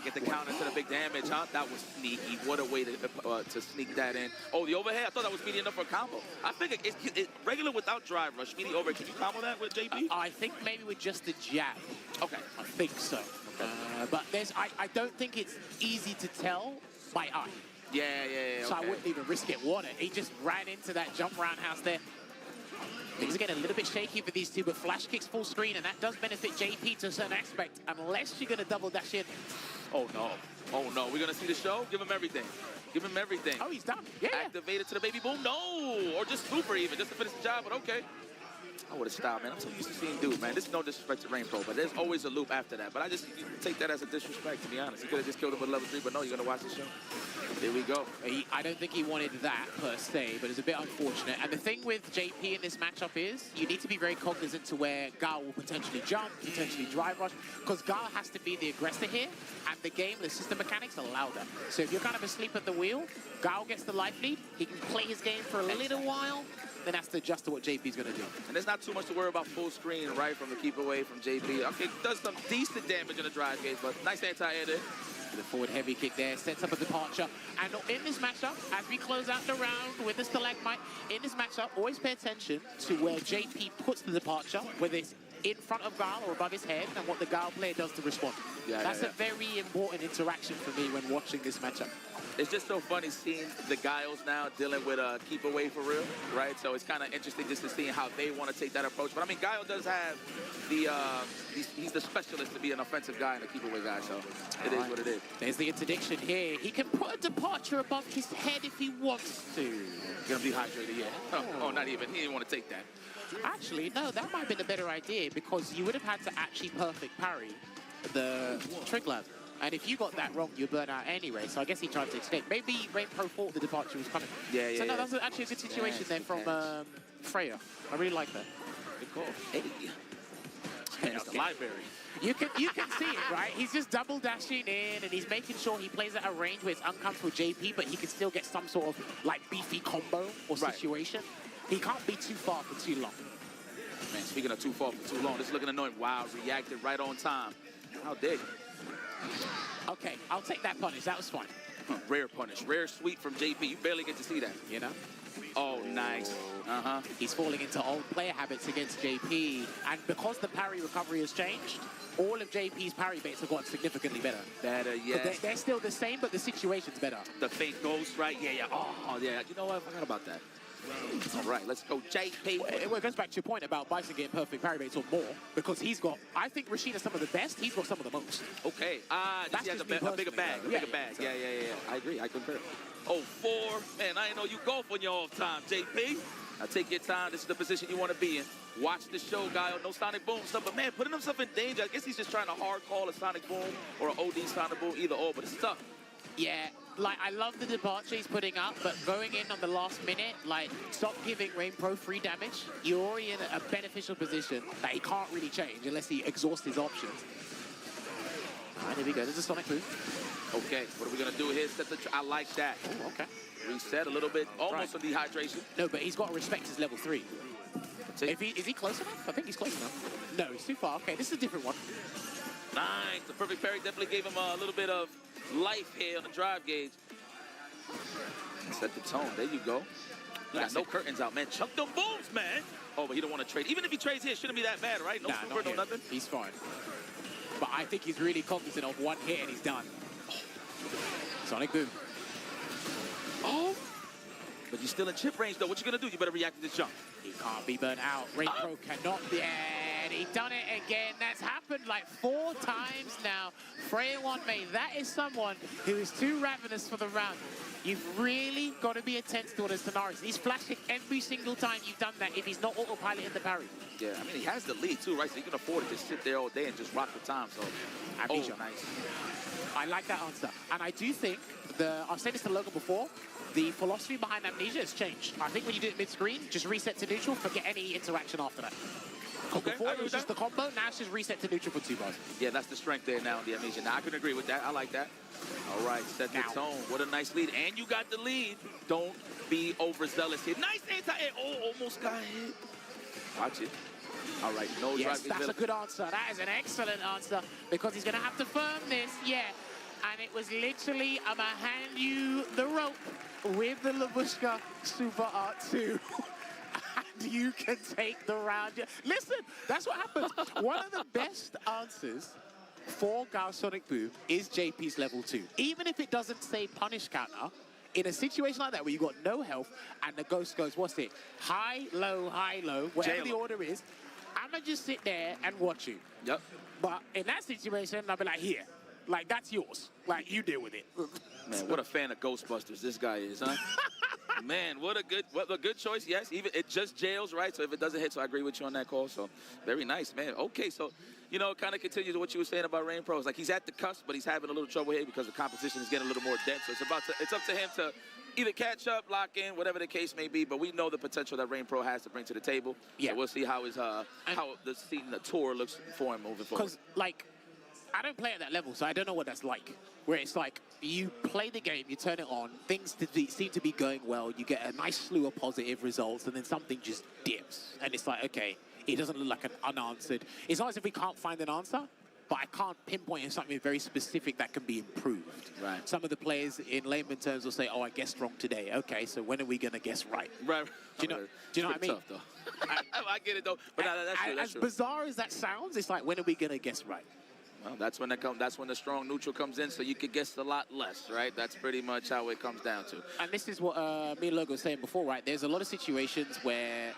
Get the counter to the big damage, huh? That was sneaky. What a way to sneak that in. Oh, the overhead. I thought that was medium enough for a combo. I think it's regular without drive rush. Medium overhead. Can you combo that with JP? I think maybe with just the jab. Okay. I think so. But I don't think it's easy to tell by eye. Yeah. So I wouldn't even risk it. He just ran into that jump roundhouse there. Things are getting a little bit shaky for these two, but flash kicks full screen, and that does benefit JP to a certain aspect, unless you're going to double dash in. Oh, no. We're going to see the show? Give him everything. Oh, he's done. Yeah. Activated to the baby boom? No. Or just super even, just to finish the job, but okay. I would have stopped, man. I'm so used to seeing dude, man. This is no disrespect to Rain Pro, but there's always a loop after that. But I just take that as a disrespect, to be honest. He could have just killed him with level 3, but no, you're going to watch the show. There we go. I don't think he wanted that per se, but it's a bit unfortunate. And the thing with JP in this matchup is you need to be very cognizant to where Guile will potentially jump, potentially drive rush, because Guile has to be the aggressor here, and the game, the system mechanics allow that. So if you're kind of asleep at the wheel, Guile gets the life lead, he can play his game for a little while, then has to adjust to what JP's going to do. And there's not too much to worry about full screen, right, from the keep away from JP. Okay, does some decent damage in the drive gauge, but nice anti-air there. The forward heavy kick there sets up a departure. And in this matchup, as we close out the round with the stalagmite, in this matchup, always pay attention to where JP puts the departure, whether it's in front of Guile or above his head, and what the Guile player does to respond. That's a very important interaction for me when watching this matchup. It's just so funny seeing the Guiles now dealing with a keep away for real, right? So it's kind of interesting just to see how they want to take that approach. But I mean, Guile does have the, he's the specialist to be an offensive guy and a keep away guy, so it is what it is. There's the interdiction here. He can put a departure above his head if he wants to. Gonna be hydrated, yeah. Oh, not even. He didn't want to take that. Actually, no, that might have been a better idea because you would have had to actually perfect parry the trig lab. And if you got that wrong, you burn out anyway. So I guess he tried to escape. Maybe Rain Pro thought the departure was coming. So no, that's actually a good situation there from Freya. I really like that. Good call. Hey. It's the library. You can see it, right? He's just double dashing in, and he's making sure he plays at a range where it's uncomfortable JP, but he can still get some sort of like beefy combo or situation. He can't be too far for too long. Man, speaking of too far for too long, this is looking annoying. Wow, reacted right on time. How dare you? Okay, I'll take that punish. That was fun. Rare punish. Rare sweep from JP. You barely get to see that. You know? Oh, nice. He's falling into old player habits against JP. And because the parry recovery has changed, all of JP's parry baits have gotten significantly better. Yes. They're still the same, but the situation's better. The fake ghost, right? Yeah. Oh, yeah. You know what? I forgot about that. All right, let's go JP. Well, it goes back to your point about Bison getting perfect parry baits or more, because he's got, I think Rashida's some of the best, he's got some of the most. Okay, That's he has just a bigger bag, Yeah. I agree, I concur. Oh, 4, man, I didn't know you golf on your off time, JP. Now take your time, this is the position you want to be in. watch the show, guy. No Sonic Boom stuff. But, man, putting himself in danger. I guess he's just trying to hard call a Sonic Boom or an OD Sonic Boom, either or. But it's tough. Yeah, like, I love the departure he's putting up, but going in on the last minute, like, stop giving Rain Pro free damage. You're already in a beneficial position that he can't really change unless he exhausts his options. All right, here we go. There's a Sonic Boom. Okay, what are we going to do here? Set the I like that. Ooh, okay. Reset a little bit, almost a dehydration. No, but he's got to respect his level 3. Is he close enough? I think he's close enough. No, he's too far. Okay, this is a different one. Nice. The perfect parry definitely gave him a little bit of life here on the drive gauge. Set the tone. There you go. You got no curtains out, man. Chunk them booms, man. Oh, but he don't want to trade. Even if he trades here, it shouldn't be that bad, right? No super, no nothing. He's fine. But I think he's really cognizant of one hit and he's done. Oh. Sonic Boom. Oh. But you're still in chip range, though. What you going to do? You better react to this jump. He can't be burnt out. Rain Pro cannot be. And he done it again. That's happened like 4 times now. Freya One May, that is someone who is too ravenous for the round. You've really got to be attentive to all the scenarios. He's flashing every single time you've done that if he's not autopiloting the parry. Yeah, I mean, he has the lead, too, right? So he can afford to just sit there all day and just rock the time. So, Amnesia. Oh, nice. I like that answer. And I do think, I've said this to Logan before, the philosophy behind Amnesia has changed. I think when you do it mid-screen, just reset to neutral, forget any interaction after that. Okay, before it was just the combo, now it's just reset to neutral for 2 bars. Yeah, that's the strength there now in the Amnesia. Now, I can agree with that. I like that. All right, set the tone. What a nice lead. And you got the lead. Don't be overzealous here. Nice anti-air. Oh, almost got hit. Watch it. All right, no yes, drive. That's a good answer. That is an excellent answer because he's going to have to firm this. Yeah. And it was literally, I'm going to hand you the rope with the Labushka Super Art 2. And you can take the round. Listen, that's what happens. One of the best answers for Gao Sonic Boom is JP's level 2. Even if it doesn't say punish counter, in a situation like that where you've got no health and the ghost goes, what's it? High, low, whatever the order is, I'm going to just sit there and watch you. Yep. But in that situation, I'll be like, here. Like, that's yours. Like, you deal with it. Man, what a fan of Ghostbusters this guy is, huh? Man, what a good choice. Yes, even it just jails, right? So if it doesn't hit, so I agree with you on that call. So very nice, man. Okay, so you know, kind of continues what you were saying about Rain Pro. It's like he's at the cusp, but he's having a little trouble here because the competition is getting a little more dense. So it's up to him to either catch up, lock in, whatever the case may be. But we know the potential that Rain Pro has to bring to the table. Yeah, so we'll see how the tour looks for him moving forward. Because like, I don't play at that level, so I don't know what that's like. Where it's like, you play the game, you turn it on, things seem to be going well, you get a nice slew of positive results, and then something just dips. And it's like, okay, it doesn't look like an unanswered. It's not as if we can't find an answer, but I can't pinpoint something very specific that can be improved. Right. Some of the players in layman terms will say, oh, I guessed wrong today. Okay, so when are we going to guess right? Right. Do you know what I mean? Tough, though. I get it, though. But that's true. As bizarre as that sounds, it's like, when are we going to guess right? Well, that's when the strong neutral comes in, so you could guess a lot less, right? That's pretty much how it comes down to. And this is what me and Logo was saying before, right? There's a lot of situations where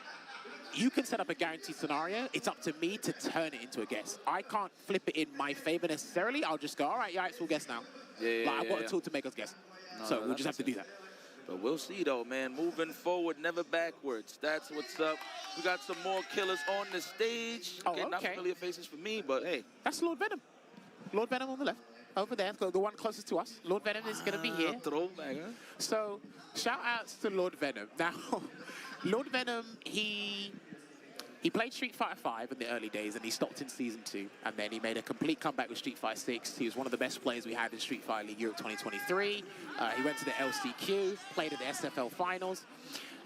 you can set up a guaranteed scenario. It's up to me to turn it into a guess. I can't flip it in my favor necessarily. I'll just go, all right, we'll guess now. I've got a tool to make us guess. So we'll just have to do that. But we'll see, though, man. Moving forward, never backwards. That's what's up. We got some more killers on the stage. Oh, okay. Not familiar faces for me, but hey. That's Lord Venom. Lord Venom on the left. Over there, the one closest to us. Lord Venom is going to be here. Throwback, huh? So, shout-outs to Lord Venom. Now, Lord Venom, he played Street Fighter V in the early days, and he stopped in Season 2. And then he made a complete comeback with Street Fighter 6. He was one of the best players we had in Street Fighter League Europe 2023. He went to the LCQ, played at the SFL Finals.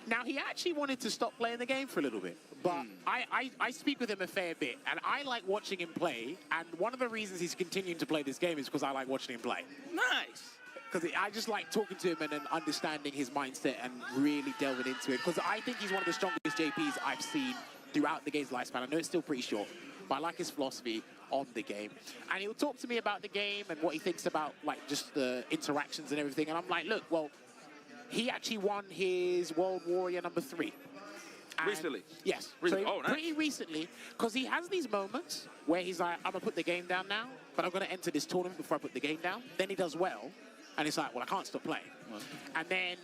Now, he actually wanted to stop playing the game for a little bit. But I speak with him a fair bit, and I like watching him play. And one of the reasons he's continuing to play this game is because I like watching him play. Nice. Because I just like talking to him and then understanding his mindset and really delving into it. Because I think he's one of the strongest JPs I've seen throughout the game's lifespan. I know it's still pretty short, but I like his philosophy on the game. And he'll talk to me about the game and what he thinks about, like, just the interactions and everything. And I'm like, look, well, he actually won his World Warrior number 3. And recently? Yes. Recently. So Oh, nice. Pretty recently, because he has these moments where he's like, I'm going to put the game down now, but I'm going to enter this tournament before I put the game down. Then he does well. And it's like, well, I can't stop playing. And then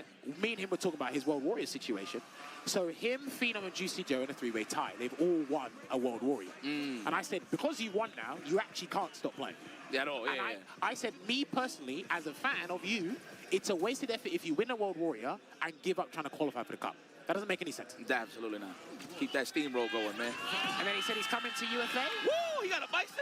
me and him were talking about his World Warrior situation. So him, Phenom, and Juicy Joe in a three-way tie, they've all won a World Warrior. And I said, because you won now, you actually can't stop playing. Yeah, no, yeah, and I said, me personally, as a fan of you, it's a wasted effort if you win a World Warrior and give up trying to qualify for the Cup. That doesn't make any sense. Absolutely not. Keep that steamroll going, man. And then he said he's coming to UFA. Woo! He got a Bison?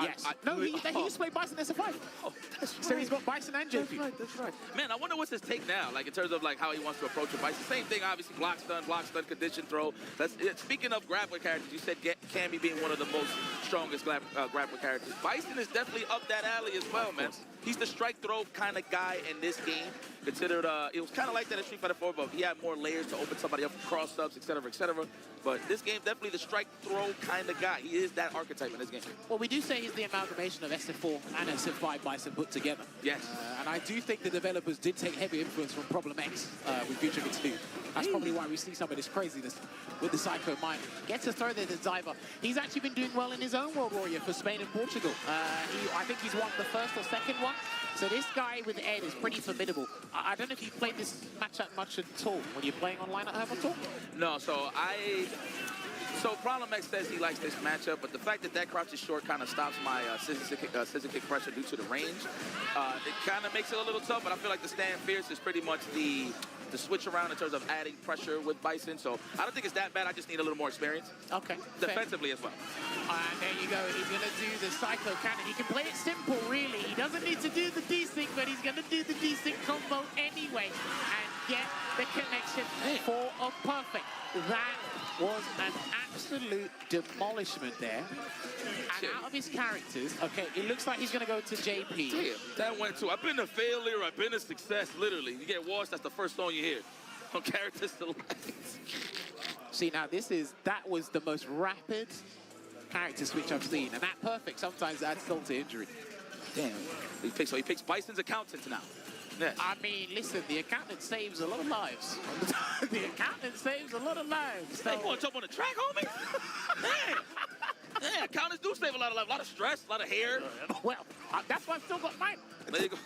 Yes. No, he used to play Bison S5. Oh, that's right. So he's got Bison and JP. That's right. Man, I wonder what's his take now, like in terms of like how he wants to approach a Bison. Same thing, obviously, block stun, condition throw. Speaking of grappler characters, you said Cammy being one of the most strongest grappler characters. Bison is definitely up that alley as well, man. He's the strike throw kind of guy in this game. Considered, it was kind of like that in Street Fighter 4, but he had more layers to open somebody up, cross ups, etc., etc. But this game, definitely the strike throw kind of guy. He is that archetype in this game. Well, we do say he's the amalgamation of SF4 and SF5 Bison put together. Yes. And I do think the developers did take heavy influence from Problem X with Future Mix 2. That's probably why we see some of this craziness with the Psycho Mind. Gets a throw there to Diver. He's actually been doing well in his own World Warrior for Spain and Portugal. I think he's won the first or second one. So this guy with Ed is pretty formidable. I don't know if you've played this matchup much at all when you're playing online at home at all? No, so Problem X says he likes this matchup, but the fact that that crouch is short kind of stops my scissor kick pressure due to the range. It kind of makes it a little tough, but I feel like the stand fierce is pretty much the switch around in terms of adding pressure with Bison. So I don't think it's that bad. I just need a little more experience. Okay. Defensively as well. And there you go. He's going to do the Psycho Cannon. He can play it simple, really. He doesn't need to do the desync, but he's going to do the desync combo anyway and get the connection for a perfect. That was an absolute demolishment there. And out of his characters, okay, it looks like he's going to go to JP. Damn, that went to, I've been a failure, I've been a success, literally. You get washed, that's the first song you hear. On characters to life. See, now that was the most rapid character switch I've seen. And that perfect sometimes adds salt to injury. Damn. He picks Bison's accountant now. Yeah. I mean, listen, the accountant saves a lot of lives. The accountant saves a lot of lives. So. Hey, you want to jump on the track, homie? Man. Yeah, accountants do save a lot of life. A lot of stress, a lot of hair. Well, that's why I've still got mine. There you go.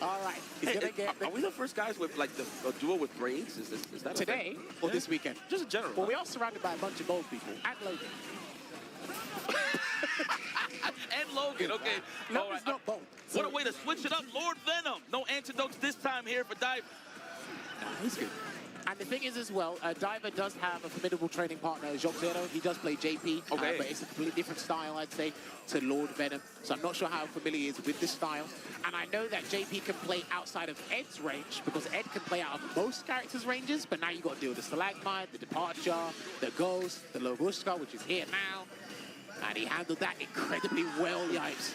All right. He's gonna get are we the first guys with, like, the duel with braids? Is that today or this weekend? Just in general. Well, we are surrounded by a bunch of bald people. And Logan. And Logan, okay. Logan's not bold. What a way to switch it up. Lord Venom. No antidotes this time here for Diver. No, he's good. And the thing is as well, Diver does have a formidable training partner, Jacques Zero. He does play JP, okay. But it's a completely different style, I'd say, to Lord Venom. So I'm not sure how familiar he is with this style. And I know that JP can play outside of Ed's range, because Ed can play out of most characters' ranges, but now you've got to deal with the Stalagmite, the Departure, the Ghost, the Lobushka, which is here now. And he handled that incredibly well, yikes.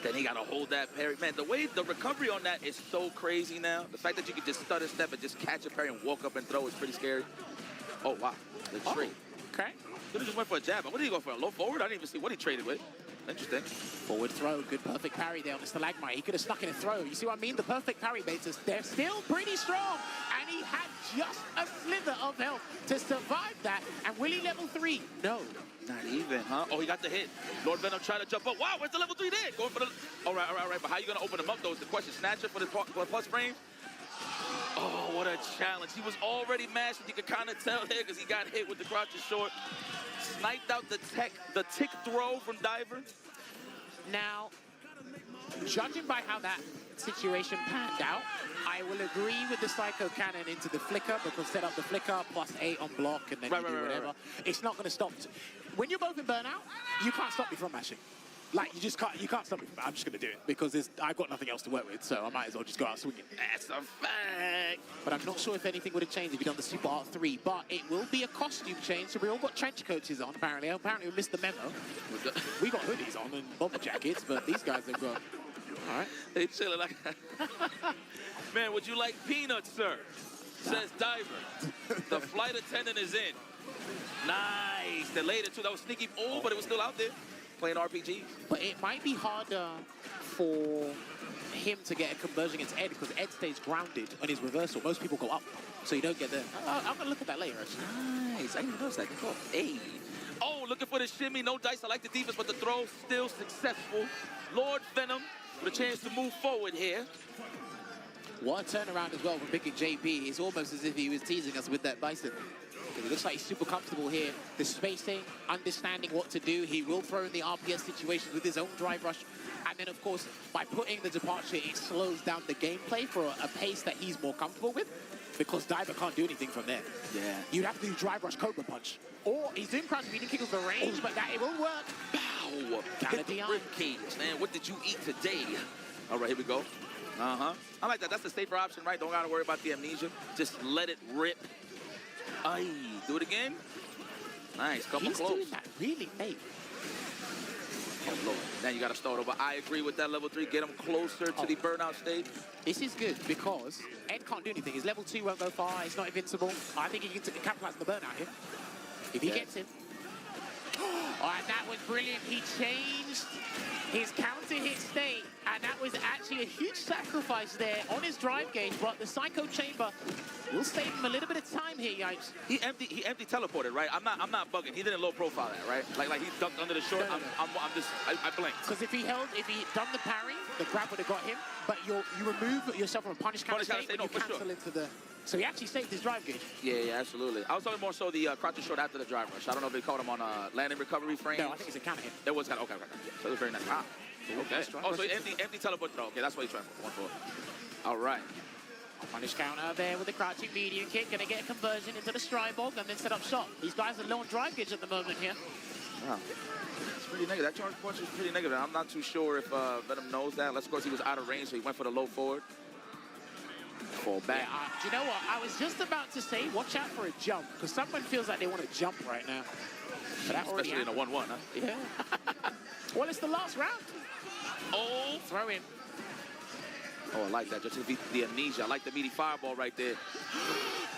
Then he got to hold that parry. Man, the way the recovery on that is so crazy now. The fact that you can just stutter step and just catch a parry and walk up and throw is pretty scary. Oh, wow. The straight. Okay. Could have just went for a jab. What did he go for? A low forward? I didn't even see what he traded with. Interesting. Forward throw. Good perfect parry there on the Stalagmite. He could have stuck in a throw. You see what I mean? The perfect parry baiters, they're still pretty strong. And he had just a slither of health to survive that. And will he level 3? No. Not even, huh? Oh, he got the hit. Lord Venom trying to jump up. Wow, where's the level 3 there? Going for the... All right. But how you going to open him up, though, is the question. Snatcher for the plus frame? Oh, what a challenge. He was already mashed. You could kind of tell there because he got hit with the crouches short. Sniped out the tick throw from Diver. Now, judging by how that situation panned out, I will agree with the Psycho Cannon into the flicker, because set up the flicker plus 8 on block and then you do whatever. Right. It's not going to stop. When you're both in burnout, you can't stop me from mashing. Like, you can't stop me from it. I'm just going to do it because I've got nothing else to work with, so I might as well just go out swinging. That's a fact. But I'm not sure if anything would have changed if you'd done the Super Art 3, but it will be a costume change, so we all got trench coats on, apparently. Apparently we missed the memo. We got hoodies on and bomber jackets, but these guys have got... All right. They chilling like... Man, would you like peanuts, sir? Says Diver. The flight attendant is in. Nice. Delayed it, too. That was sneaky. Oh, but it was still out there. Playing RPG. But it might be harder for him to get a conversion against Ed, because Ed stays grounded on his reversal. Most people go up, so you don't get the... I'm going to look at that later, actually. Nice. I didn't notice that. Hey. Oh, zone, looking for the shimmy. No dice. I like the defense, but the throw still successful. Lord Venom with a chance to move forward here. What a turnaround as well from picking JP. It's almost as if he was teasing us with that Bison. It looks like he's super comfortable here. The spacing, understanding what to do. He will throw in the RPS situations with his own drive rush. And then, of course, by putting the departure, it slows down the gameplay for a pace that he's more comfortable with. Because Diver can't do anything from there. Yeah. You'd have to do drive rush, Cobra Punch. Or he's doing crouch beating kick for range, but that it won't work. Pow! Hit the rib cage, man. What did you eat today? All right, here we go. I like that. That's the safer option, right? Don't gotta worry about the amnesia. Just let it rip. Aye. Do it again. Nice. Come close. He's doing that really late. Oh, Lord. Now you gotta start over. I agree with that level 3. Get him closer to the burnout stage. This is good because Ed can't do anything. His level 2 won't go far. He's not invincible. I think he can capitalize on the burnout here. If he gets him. Oh, and that was brilliant. He changed his counter hit state. And that was actually a huge sacrifice there on his drive gauge. But the Psycho Chamber will save him a little bit of time here, Yipes. He empty teleported, right? I'm not bugging. He didn't low profile that, right? Like he ducked under the short. No. I blinked. Because if he done the parry, the grab would have got him. But you remove yourself from a punish counter state when you cancel into the. So he actually saved his drive gauge. Yeah, absolutely. I was talking more so the crouch and short after the drive rush. I don't know if they caught him on landing recovery frame. No, I think it's a counter hit. It was kind of okay. So it was very nice. Ah, okay. Oh, so empty teleport throw. Okay, that's what he's trying for. 1-4. All right. Punish counter there with the crouching medium kick. Gonna get a conversion into the Strybog and then set up shot. These guys are low on drive gauge at the moment here. Wow. It's pretty negative. That charge punch is pretty negative. I'm not too sure if Venom knows that. Of course, he was out of range, so he went for the low forward. Fall back. Yeah, do you know what? I was just about to say, watch out for a jump, because someone feels like they want to jump right now. But that especially in a 1-1, huh? Yeah. Well, it's the last round. Oh, throw in. Oh, I like that. Just the amnesia. I like the meaty fireball right there.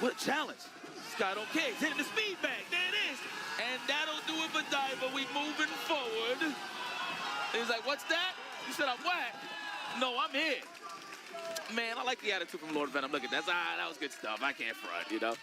What a challenge. This guy don't care. He's hitting the speed bag. There it is. And that'll do it for Diver. We moving forward. He's like, what's that? You said I'm whack. No, I'm here. Man, I like the attitude from Lord Venom. Look at that. That was good stuff. I can't front, you know.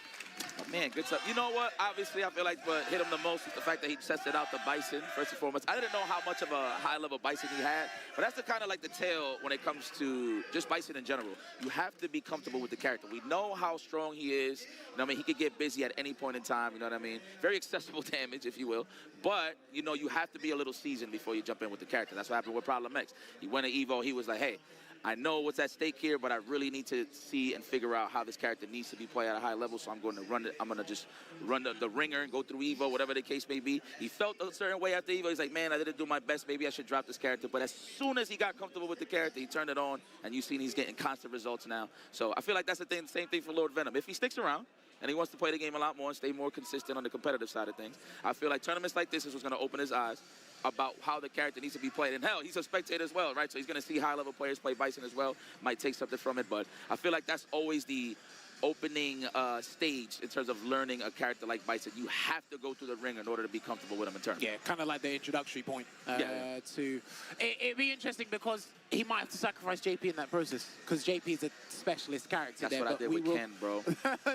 But man, good stuff. You know what? Obviously, I feel like what hit him the most is the fact that he tested out the Bison, first and foremost. I didn't know how much of a high-level Bison he had, but that's the kind of like the tale when it comes to just Bison in general. You have to be comfortable with the character. We know how strong he is. You know what I mean? He could get busy at any point in time, you know what I mean? Very accessible damage, if you will. But, you know, you have to be a little seasoned before you jump in with the character. That's what happened with Problem X. He went to Evo. He was like, hey, I know what's at stake here, but I really need to see and figure out how this character needs to be played at a high level, so I'm going to run it. I'm going to just run the ringer and go through Evo, whatever the case may be. He felt a certain way after Evo. He's like, man, I didn't do my best. Maybe I should drop this character. But as soon as he got comfortable with the character, he turned it on, and you've seen he's getting constant results now. So I feel like that's the same thing for Lord Venom. If he sticks around, and he wants to play the game a lot more and stay more consistent on the competitive side of things, I feel like tournaments like this is what's going to open his eyes about how the character needs to be played. And hell, he's a spectator as well, right? So he's going to see high-level players play Bison as well. Might take something from it, but I feel like that's always the opening stage in terms of learning a character like Bison. You have to go through the ring in order to be comfortable with him in tournament. Yeah, kind of like the introductory point to... It'd be interesting because he might have to sacrifice JP in that process because JP is a specialist character. That's what I did with Ken, bro.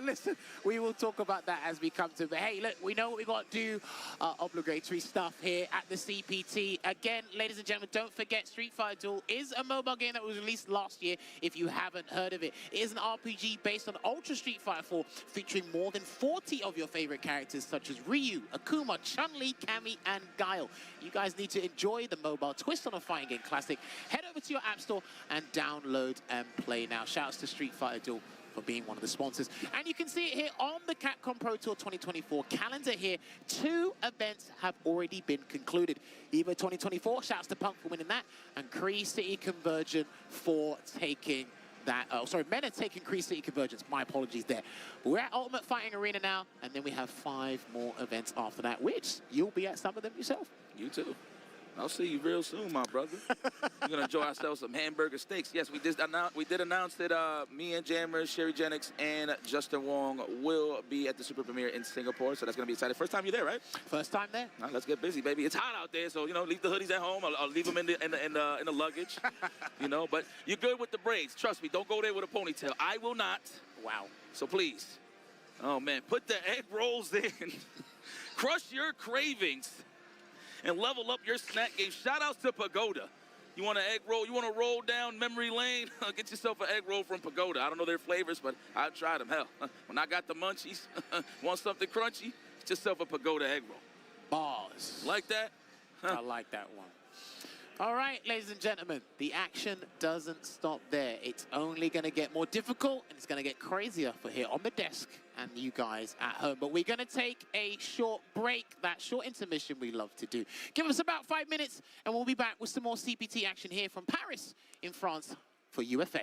Listen, we will talk about that as we come to it. But hey, look, we know what we got to do. Obligatory stuff here at the CPT. Again, ladies and gentlemen, don't forget Street Fighter Duel is a mobile game that was released last year if you haven't heard of it. It is an RPG based on Ultra Street Fighter 4 featuring more than 40 of your favorite characters such as Ryu, Akuma, Chun-Li, Cammy, and Guile. You guys need to enjoy the mobile twist on a fighting game classic. Head over to your app store and download and play now. Shouts to Street Fighter Duel for being one of the sponsors. And you can see it here on the Capcom Pro Tour 2024 calendar here. 2 events have already been concluded. Evo 2024, shouts to Punk for winning that, and Cree City Conversion for taking that. Oh, sorry, Mena taking Cree City Convergence. My apologies there. But we're at Ultimate Fighting Arena now, and then we have 5 more events after that, which you'll be at some of them yourself. You too. I'll see you real soon, my brother. We're gonna enjoy ourselves some hamburger steaks. Yes, we did announce that me and Jammers, Sherry Jennings, and Justin Wong will be at the Super Premiere in Singapore. So that's gonna be exciting. First time you're there, right? First time there. Now, let's get busy, baby. It's hot out there, so you know, leave the hoodies at home. I'll leave them in the luggage. You know, but you're good with the braids. Trust me. Don't go there with a ponytail. I will not. Wow. So please. Oh man, put the egg rolls in. Crush your cravings and level up your snack game. Shout outs to Pagoda. You want an egg roll? You want to roll down memory lane? Get yourself an egg roll from Pagoda. I don't know their flavors, but I've tried them. Hell, when I got the munchies, want something crunchy? Get yourself a Pagoda egg roll. Bars. Like that? I like that one. All right, ladies and gentlemen, the action doesn't stop there. It's only going to get more difficult, and it's going to get crazier for here on the desk and you guys at home. But we're going to take a short break, that short intermission we love to do. Give us about 5 minutes, and we'll be back with some more CPT action here from Paris in France for UFA.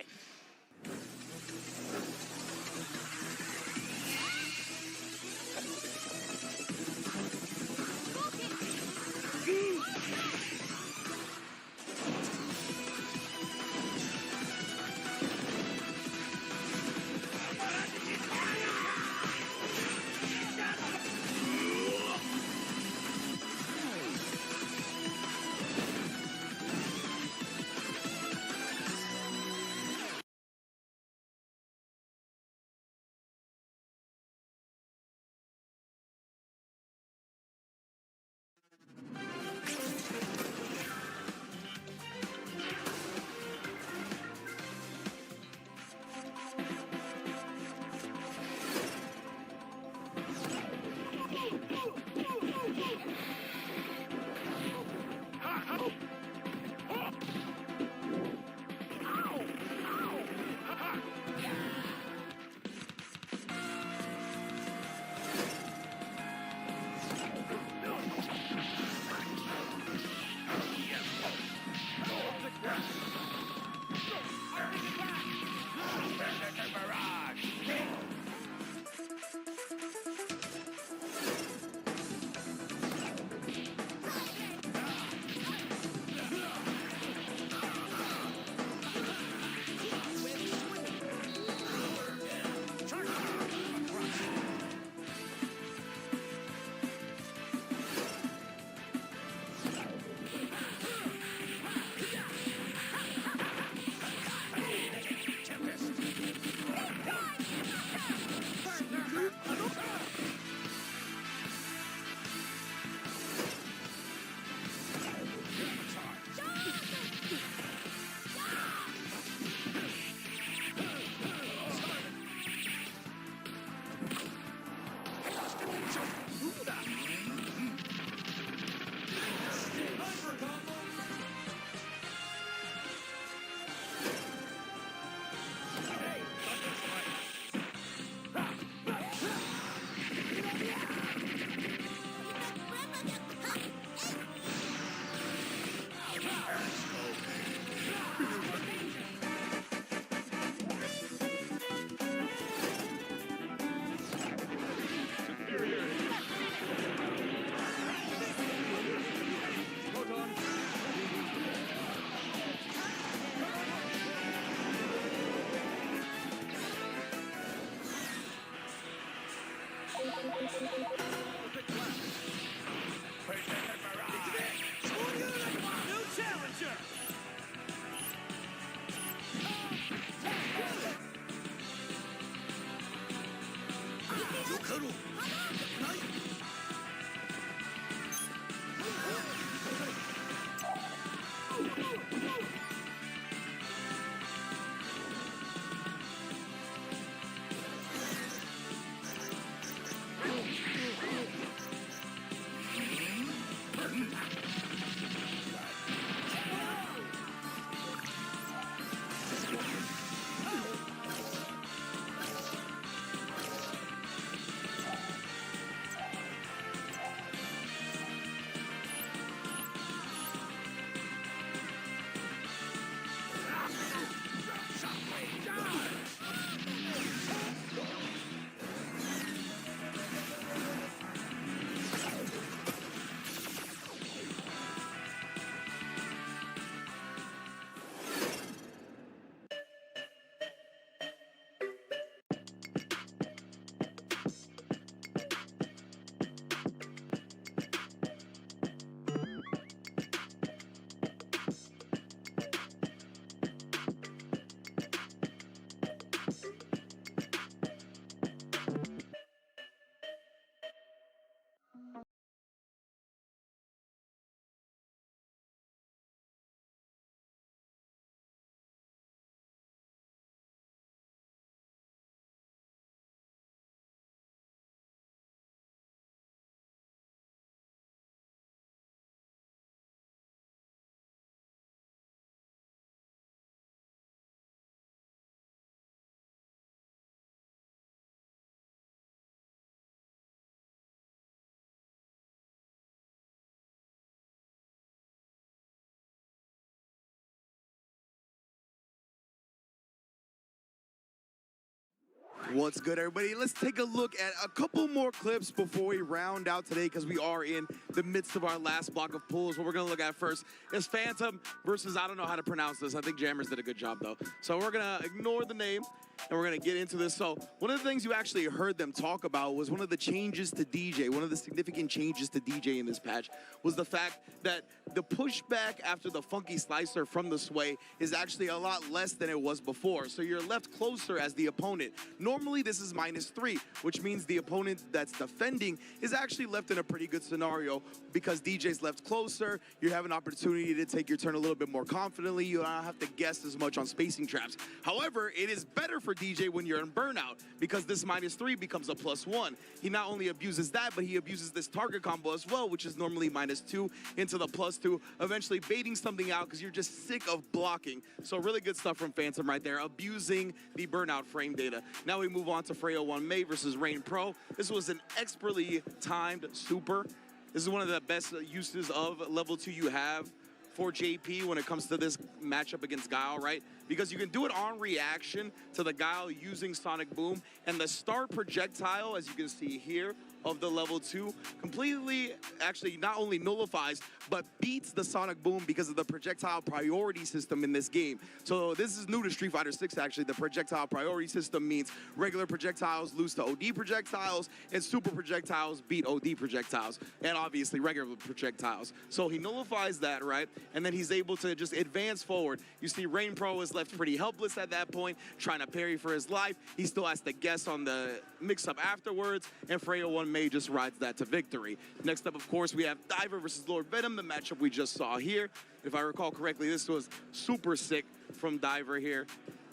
What's good, everybody? Let's take a look at a couple more clips before we round out today, because we are in the midst of our last block of pools. What we're going to look at first is Phantom versus, I don't know how to pronounce this. I think Jammers did a good job, though. So we're going to ignore the name, and we're going to get into this. So one of the things you actually heard them talk about was one of the changes to DJ, one of the significant changes to DJ in this patch was the fact that the pushback after the funky slicer from the sway is actually a lot less than it was before. So you're left closer as the opponent. Normally this is -3, which means the opponent that's defending is actually left in a pretty good scenario because DJ's left closer. You have an opportunity to take your turn a little bit more confidently. You don't have to guess as much on spacing traps. However, it is better for DJ when you're in burnout because this -3 becomes a +1. He not only abuses that, but he abuses this target combo as well, which is normally -2 into the +2, eventually baiting something out because you're just sick of blocking. So really good stuff from Phantom right there, abusing the burnout frame data. Now we move on to Freya 1 May versus Rain Pro. This was an expertly timed super. This is one of the best uses of level 2 you have for JP when it comes to this matchup against Guile, right? Because you can do it on reaction to the Guile using Sonic Boom, and the start projectile, as you can see here, of the level 2 completely actually not only nullifies but beats the Sonic Boom because of the projectile priority system in this game. So this is new to Street Fighter 6 actually. The projectile priority system means regular projectiles lose to OD projectiles and super projectiles beat OD projectiles and obviously regular projectiles. So he nullifies that, right? And then he's able to just advance forward. You see Rain Pro is left pretty helpless at that point, trying to parry for his life. He still has to guess on the mix-up afterwards, and Freya 1 May just rides that to victory. Next up, of course, we have Diver versus Lord Venom, the matchup we just saw here. If I recall correctly, this was super sick from Diver here.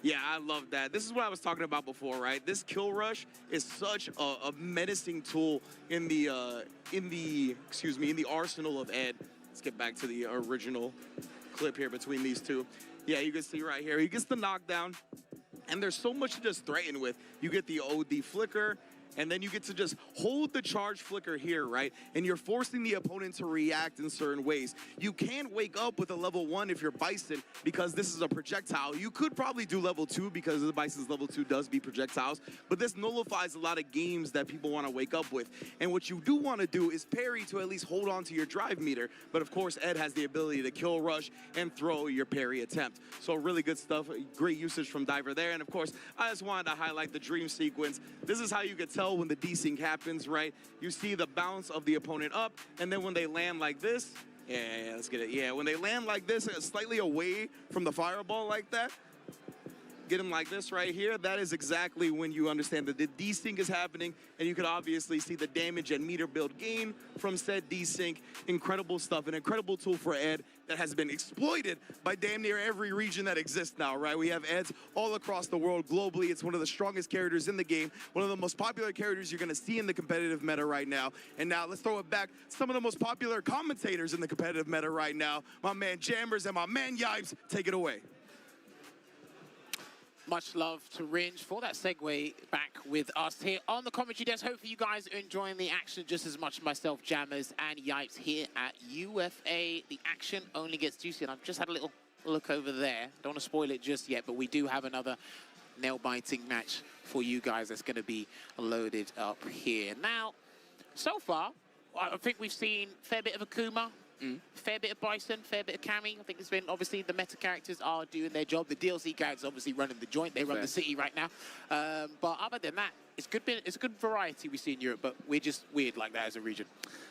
Yeah, I love that. This is what I was talking about before, right? This kill rush is such a menacing tool in the arsenal of Ed. Let's get back to the original clip here between these two. Yeah, you can see right here, he gets the knockdown, and there's so much to just threaten with. You get the OD flicker, and then you get to just hold the charge flicker here, right? And you're forcing the opponent to react in certain ways. You can't wake up with a level 1 if you're Bison because this is a projectile. You could probably do level 2 because the Bison's level 2 does beat projectiles, but this nullifies a lot of games that people want to wake up with. And what you do want to do is parry to at least hold on to your drive meter. But of course, Ed has the ability to kill rush and throw your parry attempt. So really good stuff. Great usage from Diver there. And of course, I just wanted to highlight the dream sequence. This is how you can tell when the desync happens, right? You see the bounce of the opponent up, and then when they land like this, yeah, let's get it. Yeah, when they land like this, slightly away from the fireball like that, get them like this right here, that is exactly when you understand that the desync is happening, and you can obviously see the damage and meter build gain from said desync. Incredible stuff, an incredible tool for Ed that has been exploited by damn near every region that exists now, right? We have Eds all across the world globally. It's one of the strongest characters in the game, one of the most popular characters you're gonna see in the competitive meta right now. And now let's throw it back. Some of the most popular commentators in the competitive meta right now, my man Jammers and my man Yipes, take it away. Much love to Ringe for that segue back with us here on the commentary desk. Hopefully you guys are enjoying the action just as much as myself, Jammers, and Yipes here at UFA. The action only gets juicy, and I've just had a little look over there. Don't want to spoil it just yet, but we do have another nail-biting match for you guys that's going to be loaded up here. Now, so far, I think we've seen a fair bit of Akuma, fair bit of Bison, fair bit of Cammy. I think it's been, obviously, the meta characters are doing their job. The DLC characters obviously running the joint. They run the city right now. But other than that, it's good variety we see in Europe, but we're just weird like that as a region.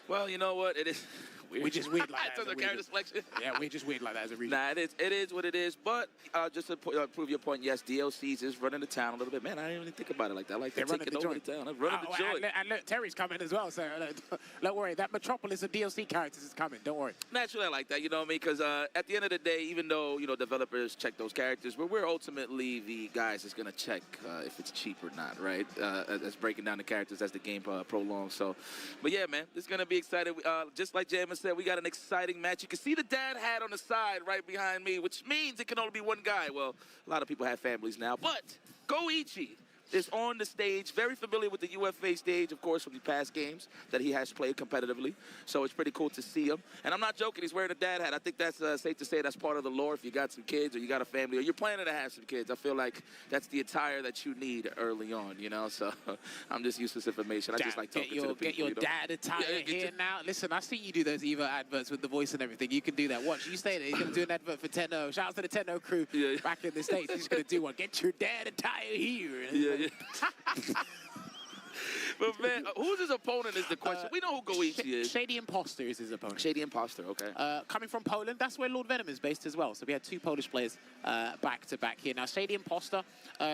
Well, you know what? It is weird. We're just weird like that as a character region. selection. Yeah, we're just weird like that as a region. Nah, it is what it is. But just to prove your point, yes, DLCs is running the town a little bit. Man, I didn't even think about it like that. I like They're to take it over the town. I'm running the joint. And look, Terry's coming as well, so don't worry. That Metropolis of DLC characters is coming. Don't worry. Naturally, I like that, you know what I mean? Because at the end of the day, even though, you know, developers check those characters, we're ultimately the guys that's going to check if it's cheap or not, right? That's breaking down the characters as the game prolongs. So, but yeah, man, it's going to be exciting. Just like Jamin said, we got an exciting match. You can see the dad hat on the side right behind me, which means it can only be one guy. Well, a lot of people have families now, but Goichi is on the stage, very familiar with the UFA stage, of course, from the past games that he has played competitively. So it's pretty cool to see him. And I'm not joking, he's wearing a dad hat. I think that's safe to say that's part of the lore if you got some kids or you got a family or you're planning to have some kids. I feel like that's the attire that you need early on, you know? So I'm just used to this information. I just like talking to the people. Get your dad attire here now. Listen, I've seen you do those EVO adverts with the voice and everything. You can do that. Watch, you stay there. He's going to do an advert for Tenno. Shout out to the Tenno crew back in the States. He's going to do one. Get your dad attire here. Yeah. But man, who's his opponent is the question. We know who Goichi is. Shady Imposter is his opponent. Shady Imposter, okay. Coming from Poland, that's where Lord Venom is based as well. So we had 2 Polish players back to back here. Now, Shady Imposter,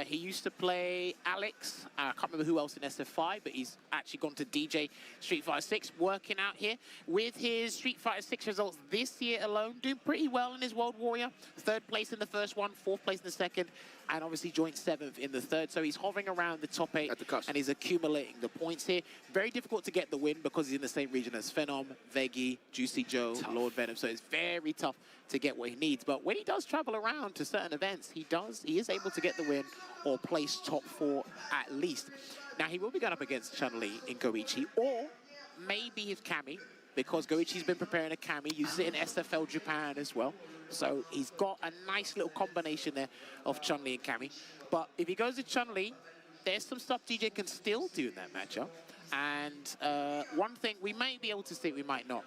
he used to play Alex. I can't remember who else in SF5, but he's actually gone to DJ Street Fighter 6, working out here with his Street Fighter 6 results this year alone, doing pretty well in his World Warrior. 3rd place in the first one, 4th place in the second, and obviously joint 7th in the 3rd. So he's hovering around the top 8 and he's accumulating the points here. Very difficult to get the win because he's in the same region as Phenom, Veggie, Juicy Joe, Lord Venom. So it's very tough to get what he needs. But when he does travel around to certain events, he is able to get the win or place top 4 at least. Now he will be going up against Chun-Li in Goichi, or maybe his Kami, because Goichi's been preparing a Kami, uses it in SFL Japan as well. So he's got a nice little combination there of Chun-Li and Kami. But if he goes to Chun-Li, there's some stuff DJ can still do in that matchup. And one thing we may be able to see, we might not.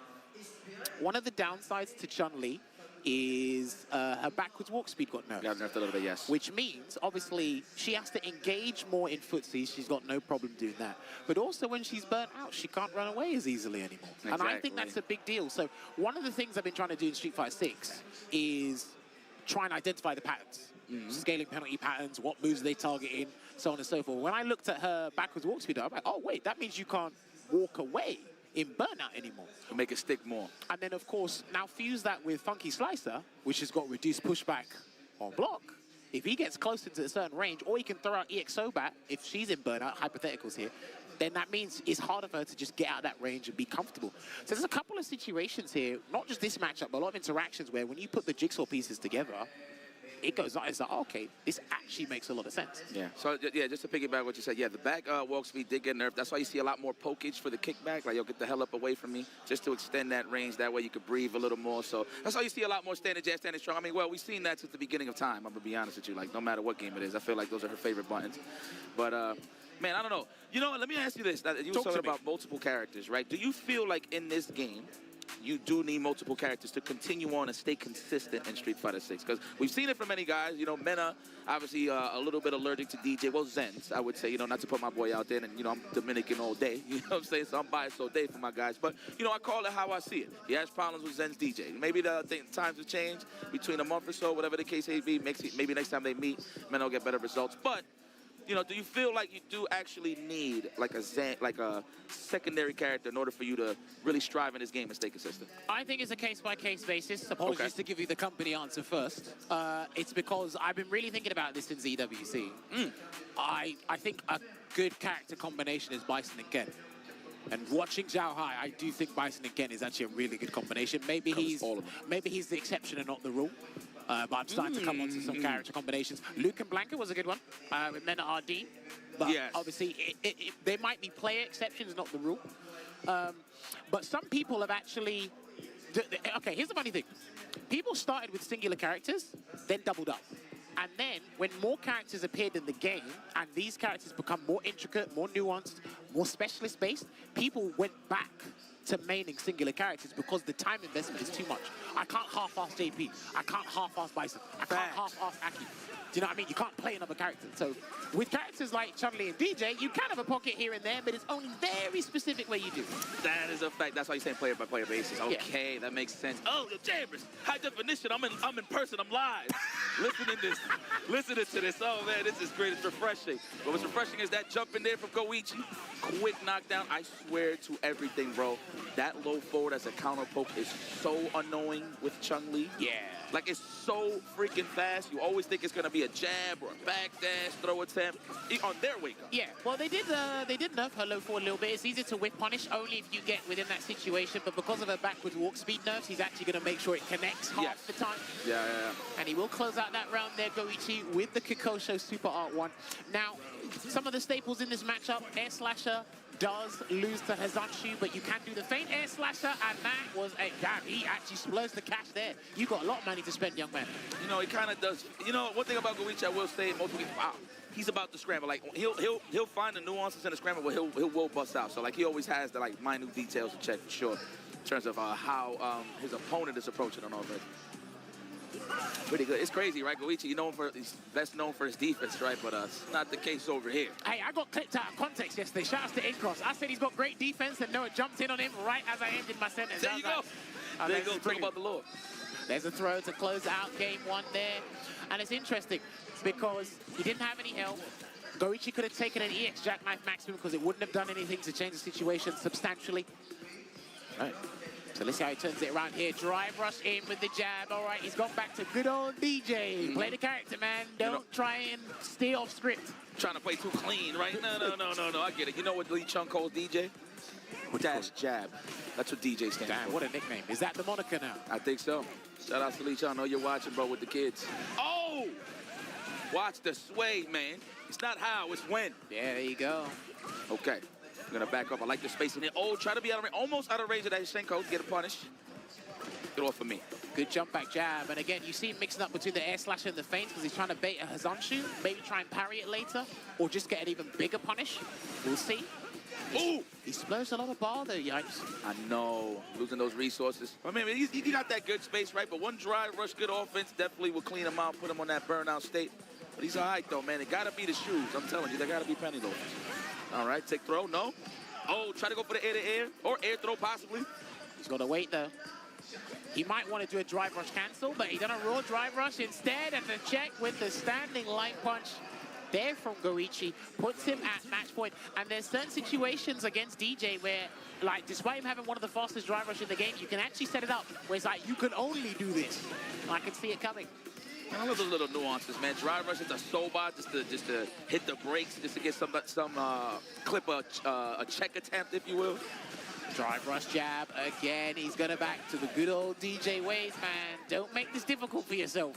One of the downsides to Chun-Li is her backwards walk speed got nerfed. Yeah, nerfed a little bit, yes. Which means, obviously, she has to engage more in footsies. She's got no problem doing that. But also, when she's burnt out, she can't run away as easily anymore. Exactly. And I think that's a big deal. So one of the things I've been trying to do in Street Fighter 6 is try and identify the patterns. Scaling penalty patterns, what moves they targeting, so on and so forth. When I looked at her backwards walk speed, I'm like, oh, wait, that means you can't walk away in burnout anymore. Make it stick more. And then, of course, now fuse that with Funky Slicer, which has got reduced pushback on block. If he gets close into a certain range, or he can throw out EXO bat if she's in burnout, hypotheticals here, then that means it's harder for her to just get out of that range and be comfortable. So there's a couple of situations here, not just this matchup, but a lot of interactions where when you put the jigsaw pieces together, it goes on. It's like, okay, this actually makes a lot of sense. Yeah. So, yeah, just to piggyback what you said, yeah, the back walk speed did get nerfed. That's why you see a lot more pokage for the kickback. Like, yo, get the hell up away from me, just to extend that range. That way you could breathe a little more. So that's why you see a lot more standing jab, standing strong. I mean, well, we've seen that since the beginning of time. I'm going to be honest with you. Like, no matter what game it is, I feel like those are her favorite buttons. But, man, I don't know. You know what? Let me ask you this. You were talking about multiple characters, right? Do you feel like in this game, you do need multiple characters to continue on and stay consistent in Street Fighter 6? Because we've seen it from many guys. You know, Mena, obviously a little bit allergic to DJ. Well, Zen's, I would say, you know, not to put my boy out there. And, you know, I'm Dominican all day. You know what I'm saying? So I'm biased all day for my guys. But, you know, I call it how I see it. He has problems with Zen's DJ. Maybe the times have changed between a month or so, whatever the case may be. Maybe next time they meet, Mena will get better results. But, you know, do you feel like you do actually need like a secondary character in order for you to really strive in this game and stay consistent? I think it's a case-by-case basis. Apologies to give you the company answer first. It's because I've been really thinking about this in ZWC. I think a good character combination is Bison and Ken. And watching Xiaohai, I do think Bison and Ken is actually a really good combination. Maybe he's the exception and not the rule. But I'm starting to come on to some character combinations. Luke and Blanca was a good one with Mena RD. But obviously, there might be player exceptions, not the rule. But some people have actually... Okay, here's the funny thing. People started with singular characters, then doubled up. And then, when more characters appeared in the game, and these characters become more intricate, more nuanced, more specialist-based, people went back to maining singular characters because the time investment is too much. I can't half-ass JP. I can't half-ass Bison. I can't half-ass Aki. Do you know what I mean? You can't play another character. So with characters like Chun-Li and DJ, you can have a pocket here and there, but it's only very specific where you do. That is a fact. That's why you're saying player-by-player basis. Okay, that makes sense. Oh, the Chambers, high definition. I'm in person. I'm live. Listening to this. Oh, man, this is great. It's refreshing. But what's refreshing is that jump in there from Goichi. Quick knockdown. I swear to everything, bro. that low forward as a counter poke is so annoying with Chun-Li. Yeah. Like, it's so freaking fast. You always think it's going to be a jab or a backdash, throw attempt on their wake-up. Yeah, well, they did nerf her low forward a little bit. It's easier to whiff punish only if you get within that situation, but because of her backwards walk speed nerfs, he's actually going to make sure it connects half the time. Yeah. And he will close out that round there, Goichi, with the Kikosho Super Art 1. Now, some of the staples in this matchup, Air Slasher does lose to Hazanshu, but you can do the feint Air Slasher, and that was a damn. He actually splurged the cash there. You got a lot of money to spend, young man. You know, he kind of does. You know, one thing about Goichi, I will say, most people, wow, he's about to scramble. Like, he'll find the nuances in the scramble, but he'll will bust out. So, like, he always has the, like, minute details to check for sure in terms of how his opponent is approaching on offense. Pretty good. It's crazy, right? Goichi, he's best known for his defense, right? But it's not the case over here. Hey, I got clipped out of context yesterday. Shout out to Incross. I said he's got great defense, and Noah jumped in on him right as I ended my sentence. There you go. There you go. Talk about the Lord. There's a throw to close out game one there. And it's interesting because he didn't have any help. Goichi could have taken an EX Jackknife Maximum because it wouldn't have done anything to change the situation substantially. Right. So let's see how he turns it around here. Drive rush in with the jab. All right, he's gone back to good old DJ. Play the character, man. Don't try and stay off script. Trying to play too clean, right? No. I get it. You know what Lee Chung calls DJ? Dash jab. That's what DJ stands for. Damn, what a nickname. Is that the moniker now? I think so. Shout out to Lee Chung. I know you're watching, bro, with the kids. Oh! Watch the sway, man. It's not how, it's when. Yeah, there you go. Okay. I'm going to back up. I like the space in it. Oh, try to be out of range. Almost out of range of that Shenko. Get a punish. Get off of me. Good jump back jab. And again, you see him mixing up between the air slasher and the feints because he's trying to bait a Hazanshu. Maybe try and parry it later. Or just get an even bigger punish. We'll see. Ooh! He splurged a lot of bar there, yikes. I know. Losing those resources. I mean, he got that good space, right? But one drive rush, good offense, definitely will clean him out, put him on that burnout state. But he's all right, though, man. It got to be the shoes. I'm telling you, they got to be penny loafers. All right, take throw. No. Oh, try to go for the air-to-air or air throw, possibly. He's got to wait, though. He might want to do a drive rush cancel, but he done a raw drive rush instead, and the check with the standing line punch there from Goichi puts him at match point. And there's certain situations against DJ where, like, despite him having one of the fastest drive rush in the game, you can actually set it up where it's like, you can only do this. I can see it coming. I love those little nuances, man. Drive rush into Soba just to hit the brakes, just to get some clip a check attempt, if you will. Drive rush jab again. He's going back to the good old DJ ways, man. Don't make this difficult for yourself.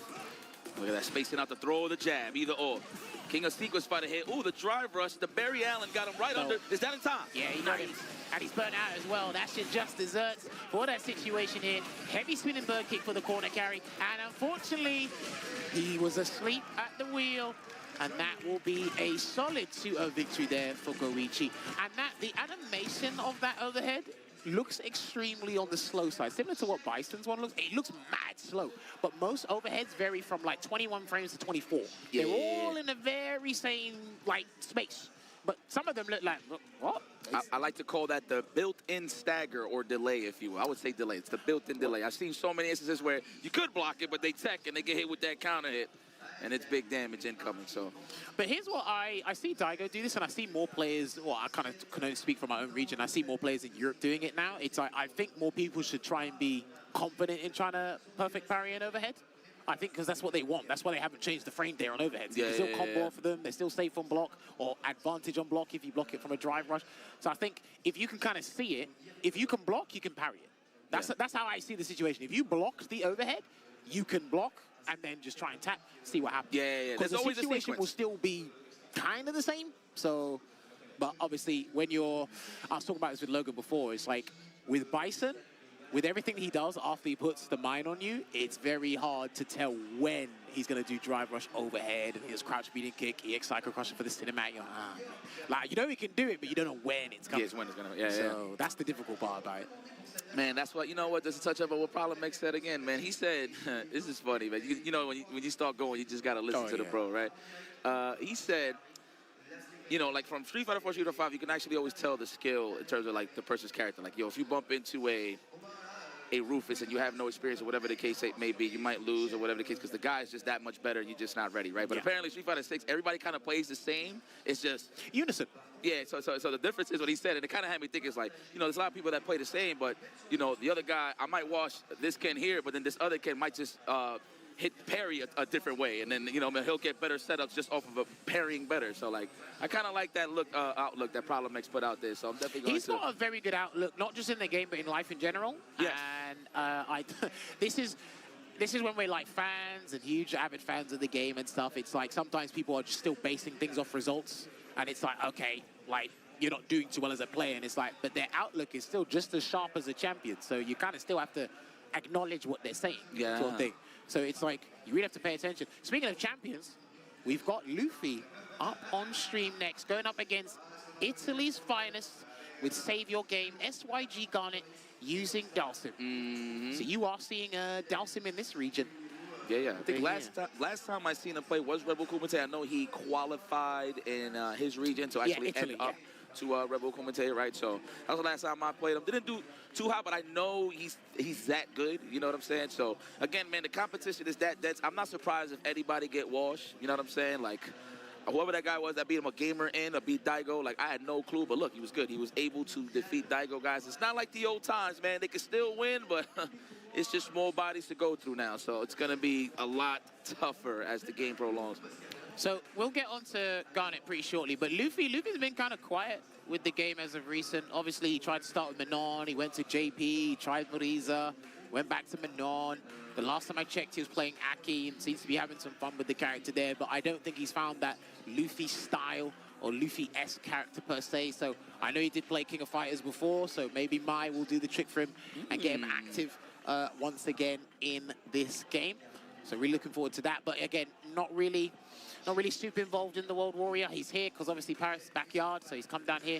Look at that, spacing out the throw or the jab, either or. King of sequence fighter here. Ooh, the drive rush. The Barry Allen got him right under. Is that in time? Yeah, he got it. And he's burnt out as well. That should just desserts for that situation here. Heavy spinning bird kick for the corner carry. And unfortunately, he was asleep at the wheel. And that will be a solid 2-0 victory there for Goichi. And the animation of that overhead looks extremely on the slow side, similar to what Bison's one looks. It looks mad slow, but most overheads vary from like 21 frames to 24. Yeah. They're all in a very same like space, but some of them look like, what? I like to call that the built-in stagger or delay, if you will. I would say delay. It's the built-in delay. I've seen so many instances where you could block it, but they tech and they get hit with that counter hit. And it's big damage incoming, so. But here's what I see Daigo do this, and I see more players, well, I kind of can only speak from my own region. I see more players in Europe doing it now. It's like, I think more people should try and be confident in trying to perfect parry and overhead. I think because that's what they want. That's why they haven't changed the frame there on overheads. You can still combo off of them. They're still safe on block or advantage on block if you block it from a drive rush. So I think if you can kind of see it, if you can block, you can parry it. That's how I see the situation. If you block the overhead, you can block and then just try and tap, see what happens. Yeah. Because the situation will still be kind of the same. So, but obviously when I was talking about this with Logan before, it's like with Bison, with everything he does after he puts the mine on you, it's very hard to tell when he's going to do drive rush overhead, his crouch beating kick, EX Psycho Crusher for the cinematic. Like, you know he can do it, but you don't know when it's coming. Yes, when it's going to, So that's the difficult part about it. Man, that's what, you know what, just to touch up on what Problem X said again, man. He said, this is funny, man. You know, when you start going, you just got to listen to the bro, right? He said, you know, like from Street Fighter 4, Street Fighter 5, you can actually always tell the skill in terms of like the person's character. Like, yo, if you bump into a a Rufus and you have no experience or whatever the case may be, you might lose or whatever the case, because the guy is just that much better and you're just not ready, right? But apparently Street Fighter 6, everybody kind of plays the same. It's just unison. Yeah, so the difference is what he said, and it kind of had me think, it's like, you know, there's a lot of people that play the same, but, you know, the other guy, I might wash this Ken here, but then this other Ken might just hit parry a different way, and then, you know, he'll get better setups just off of a parrying better. So, like, I kind of like that outlook that Problem X put out there, so I'm definitely going He's got a very good outlook, not just in the game, but in life in general. Yes. And this is when we're like fans and huge avid fans of the game and stuff. It's like sometimes people are just still basing things off results, and it's like, okay, like, you're not doing too well as a player, and it's like, but their outlook is still just as sharp as a champion, so you kind of still have to acknowledge what they're saying, sort of thing. So it's like, you really have to pay attention. Speaking of champions, we've got Luffy up on stream next, going up against Italy's finest with Save Your Game, SYG Garnet, using Dalsim. So you are seeing Dalsim in this region. Yeah. I think last time I seen him play was Rebel Kumite. I know he qualified in his region to actually end up to Rebel Kumite, right? So that was the last time I played him. Didn't do too hot, but I know he's that good. You know what I'm saying? So again, man, the competition is that's. I'm not surprised if anybody get washed. You know what I'm saying? Like, whoever that guy was that beat him, a gamer in or beat Daigo, like, I had no clue, but look, he was good. He was able to defeat Daigo guys. It's not like the old times, man. They can still win, but it's just more bodies to go through now. So it's going to be a lot tougher as the game prolongs. So we'll get on to Garnet pretty shortly, but Luffy's been kind of quiet with the game as of recent. Obviously, he tried to start with Manon, he went to JP, he tried Moriza, went back to Manon. The last time I checked, he was playing Aki and seems to be having some fun with the character there, but I don't think he's found that Luffy style or Luffy-esque character per se. So I know he did play King of Fighters before, so maybe Mai will do the trick for him and get him active once again in this game. So really looking forward to that. But again, not really super involved in the World Warrior. He's here because obviously Paris' backyard, so he's come down here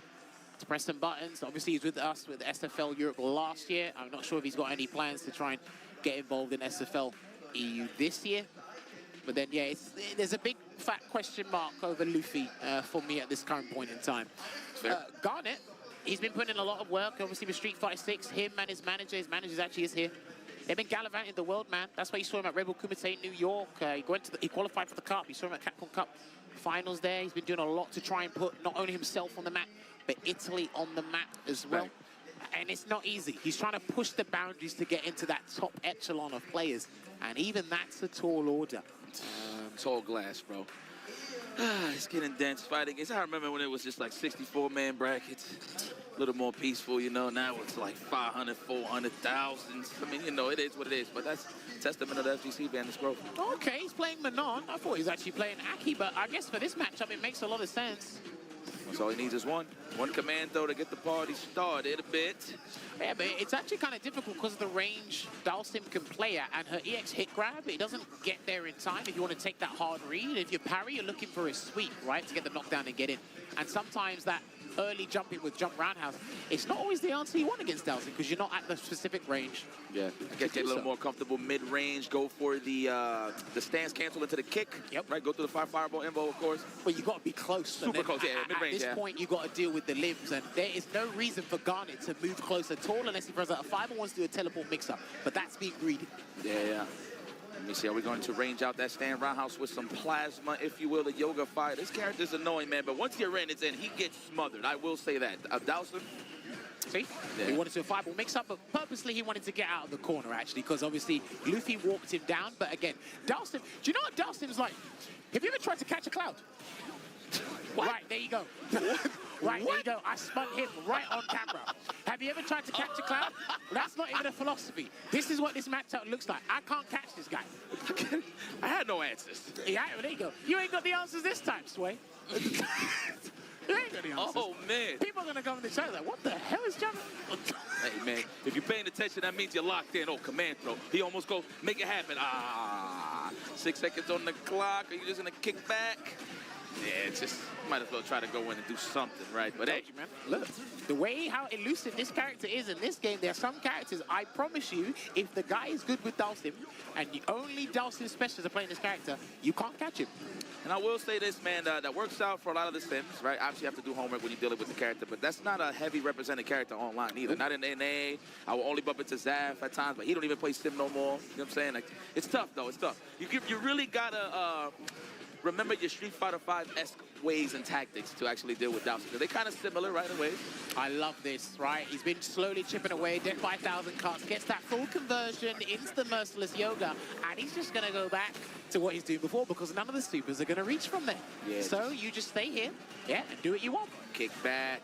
to press some buttons. Obviously, he's with us with SFL Europe last year. I'm not sure if he's got any plans to try and get involved in SFL EU this year. But then, yeah, there's a big fat question mark over Luffy for me at this current point in time. Garnet, he's been putting in a lot of work, obviously with Street Fighter 6. Him and his manager actually is here. They've been gallivanting the world, man. That's why you saw him at Rebel Kumite in New York. He qualified for the Cup. You saw him at Capcom Cup finals there. He's been doing a lot to try and put not only himself on the map, but Italy on the map as well. And it's not easy. He's trying to push the boundaries to get into that top echelon of players. And even that's a tall order. Tall glass, bro. It's getting dense fighting. I remember when it was just like 64-man brackets. A little more peaceful, you know. Now it's like 500, 400,000. I mean, you know, it is what it is. But that's a testament of the FGC band's growth. Okay, he's playing Manon. I thought he was actually playing Aki, but I guess for this matchup, it makes a lot of sense. That's all he needs is one commando to get the party started a bit. Yeah, but it's actually kind of difficult because of the range Dalsim can play at, and her EX hit grab, it doesn't get there in time if you want to take that hard read. If you parry, you're looking for a sweep, right, to get the knockdown and get in. And sometimes that early jumping with jump roundhouse, it's not always the answer you want against Dalsim because you're not at the specific range. Yeah, get a little more comfortable mid-range, go for the stance cancel into the kick. Yep. Right, go through the fireball invo, of course. But you got to be close. Super close, yeah, mid-range, At this point, you got to deal with the limbs, and there is no reason for Garnet to move close at all unless he throws out a 5 or wants to do a teleport mix-up. But that's being greedy. Yeah. Let me see, are we going to range out that stand roundhouse with some plasma, if you will, the yoga fire? This character's annoying, man, but once you're in, it's in. He gets smothered, I will say that. Dalsim. See? Yeah. He wanted to do a 5 mix-up, but purposely he wanted to get out of the corner, actually, because obviously Luffy walked him down. But again, Dalsim, do you know what Dalsim's like? Have you ever tried to catch a cloud? What? Right, there you go. Right, there you go. I spun him right on camera. Have you ever tried to catch a cloud? That's not even a philosophy. This is what this matchup looks like. I can't catch this guy. I had no answers. Yeah, there you go. You ain't got the answers this time, Sway. You ain't got the answers. Oh, man. People are going to come in the chat like, what the hell is John? Hey, man, if you're paying attention, that means you're locked in. Oh, command throw. He almost goes, make it happen. 6 seconds on the clock. Are you just going to kick back? Yeah, it's just might as well try to go in and do something, right? But hey, man, look, the way how elusive this character is in this game, there are some characters, I promise you, if the guy is good with Dhalsim, and the only Dhalsim specialists are playing this character, you can't catch him. And I will say this, man, that works out for a lot of the Sims, right? Obviously, you have to do homework when you're dealing with the character, but that's not a heavy represented character online either. Not in NA. I will only bump into Zaf at times, but he don't even play Sim no more. You know what I'm saying? Like, it's tough, though. It's tough. You really got to remember your Street Fighter V-esque ways and tactics to actually deal with Dhalsim. They're kind of similar, right, in ways. I love this, right? He's been slowly chipping away, dead 5,000 cuts, gets that full conversion into the Merciless Yoga, and he's just going to go back to what he's doing before because none of the supers are going to reach from there. Yeah. So you just stay here, and do what you want. Kick back.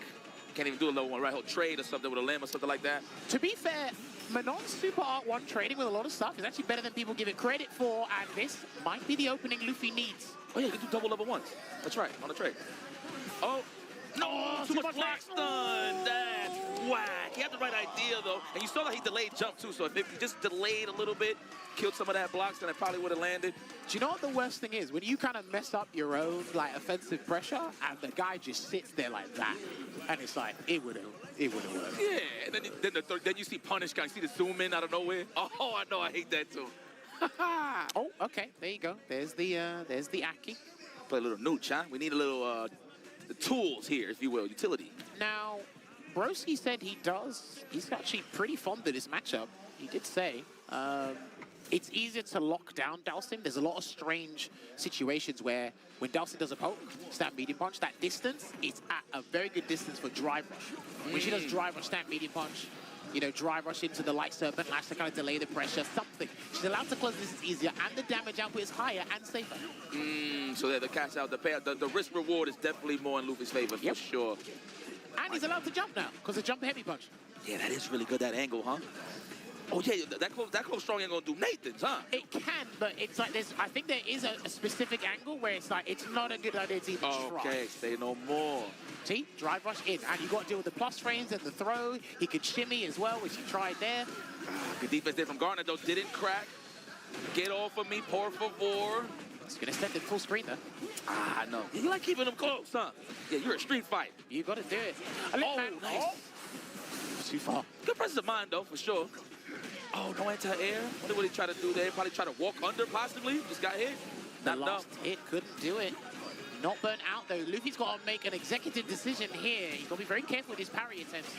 Can't even do a low one, right? He'll trade or something with a limb or something like that. To be fair, Manon's Super Art 1 trading with a lot of stuff is actually better than people give it credit for, and this might be the opening Luffy needs. Oh, yeah, you can do double level once. That's right, on the trade. Oh, no, too much block stun. That's whack. He had the right idea, though. And you saw that he delayed jump, too. So if he just delayed a little bit, killed some of that blocks, then it probably would have landed. Do you know what the worst thing is? When you kind of mess up your own, like, offensive pressure, and the guy just sits there like that, and it's like, it would have worked. Yeah, and then you see punish guy. You see the zoom in out of nowhere. Oh, I know. I hate that, too. Oh, okay. There you go. There's the Aki. Play a little nooch, huh? We need a little the tools here, if you will, utility. Now, Broski said he's actually pretty fond of this matchup. He did say it's easier to lock down Dhalsim. There's a lot of strange situations where when Dhalsim does a poke, stand medium punch, that distance is at a very good distance for drive rush. When she does drive rush, stand medium punch, you know, drive rush into the light serpent, lash to kind of delay the pressure, something. She's allowed to close this easier, and the damage output is higher and safer. So there, the catch out, the risk reward is definitely more in Luffy's favor, for sure. And he's allowed to jump now, because the jump heavy punch. Yeah, that is really good, that angle, huh? Oh, yeah, that close strong ain't gonna do Nathan's, huh? It can, but it's like I think there is a specific angle where it's like, it's not a good idea to even try. Okay, say no more. See, drive rush in, and you got to deal with the plus frames and the throw. He could shimmy as well, which he tried there. Good defense there from Garner, though, didn't crack. Get off of me, por favor. He's gonna step in full screen, though. Ah, no. You like keeping them close, huh? Yeah, you're a street fight. You got to do it. Nice. Too far. Good presence of mind, though, for sure. Oh, no anti-air. Wonder what he tried to do there. Probably try to walk under, possibly. Just got hit. The last hit couldn't do it. Not burnt out, though. Luffy's got to make an executive decision here. He's got to be very careful with his parry attempts.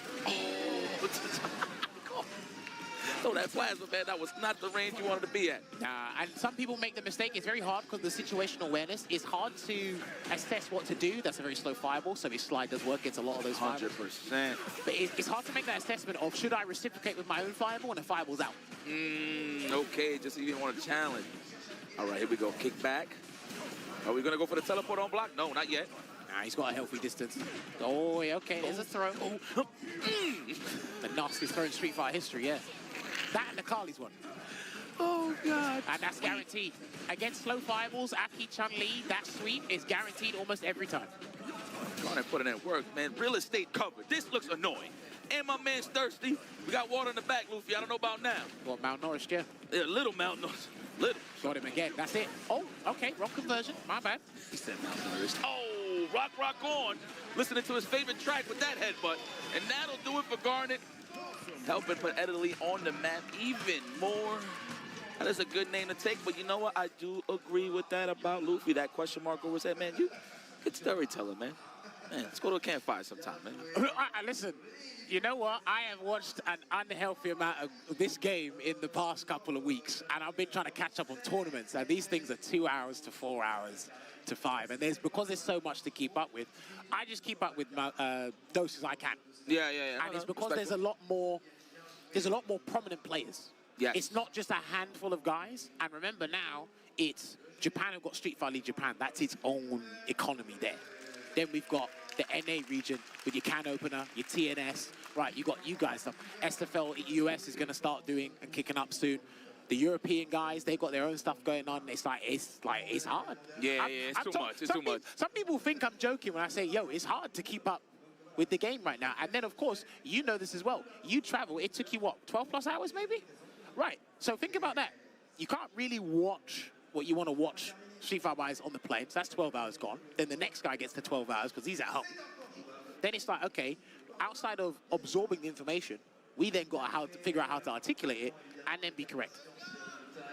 So that plasma, man, that was not the range you wanted to be at. Nah, and some people make the mistake. It's very hard because the situational awareness is hard to assess what to do. That's a very slow fireball, so his slide does work against a lot of those fireballs. 100%. But it's hard to make that assessment of, should I reciprocate with my own fireball when the fireball's out? Okay, just so you didn't want to challenge. All right, here we go. Kick back. Are we going to go for the teleport on block? No, not yet. Nah, he's got a healthy distance. Oh, yeah, okay, there's a throw. The nastiest throw in Street Fighter history, yeah. That and the Kali's one. Oh, God. And that's guaranteed. Against slow fireballs, Aki, Chun-Li, that sweep is guaranteed almost every time. Trying to put in that work, man. Real estate covered. This looks annoying. And my man's thirsty. We got water in the back, Luffy. I don't know about now. What, malnourished, yeah? Yeah, little malnourished. Little. Got him again. That's it. Oh, okay. Wrong conversion. My bad. He said malnourished. Oh, rock on. Listening to his favorite track with that headbutt. And that'll do it for Garnet. Helping put Italy on the map even more. That is a good name to take, but you know what? I do agree with that about Luffy. That question mark over his head, man. You good storyteller, man. Man, let's go to a campfire sometime, man. Listen, you know what? I have watched an unhealthy amount of this game in the past couple of weeks, and I've been trying to catch up on tournaments, and these things are 2 hours to 4 hours to 5, and because there's so much to keep up with, I just keep up with doses I can. Yeah. And it's because there's a lot more prominent players. Yes. It's not just a handful of guys. And remember now, it's Japan have got Street Fighter League Japan. That's its own economy there. Then we've got the NA region with your can opener, your TNS. Right, you got you guys stuff. SFL US is going to start doing and kicking up soon. The European guys, they've got their own stuff going on. It's hard. Yeah, it's too much. It's too much. Some people think I'm joking when I say, yo, it's hard to keep up with the game right now. And then, of course, you know this as well. You travel. It took you, what, 12 plus hours maybe? Right. So think about that. You can't really watch what you want to watch Street Fighter Wise on the plane, so that's 12 hours gone. Then the next guy gets to 12 hours because he's at home. Then it's like, okay, outside of absorbing the information, we then got to figure out how to articulate it and then be correct.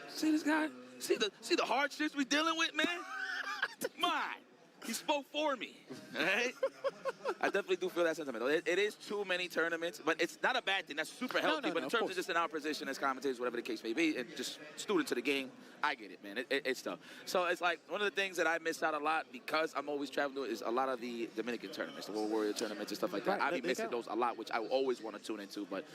See this guy? See the hardships we dealing with, man? My, he spoke for me, all right? I definitely do feel that sentiment. It is too many tournaments, but it's not a bad thing. That's super healthy. But in terms of just in our position as commentators, whatever the case may be, and just students of the game, I get it, man. It's tough. So it's like one of the things that I miss out a lot because I'm always traveling to is a lot of the Dominican tournaments, the World Warrior tournaments and stuff like that. I be missing those a lot, which I always want to tune into. But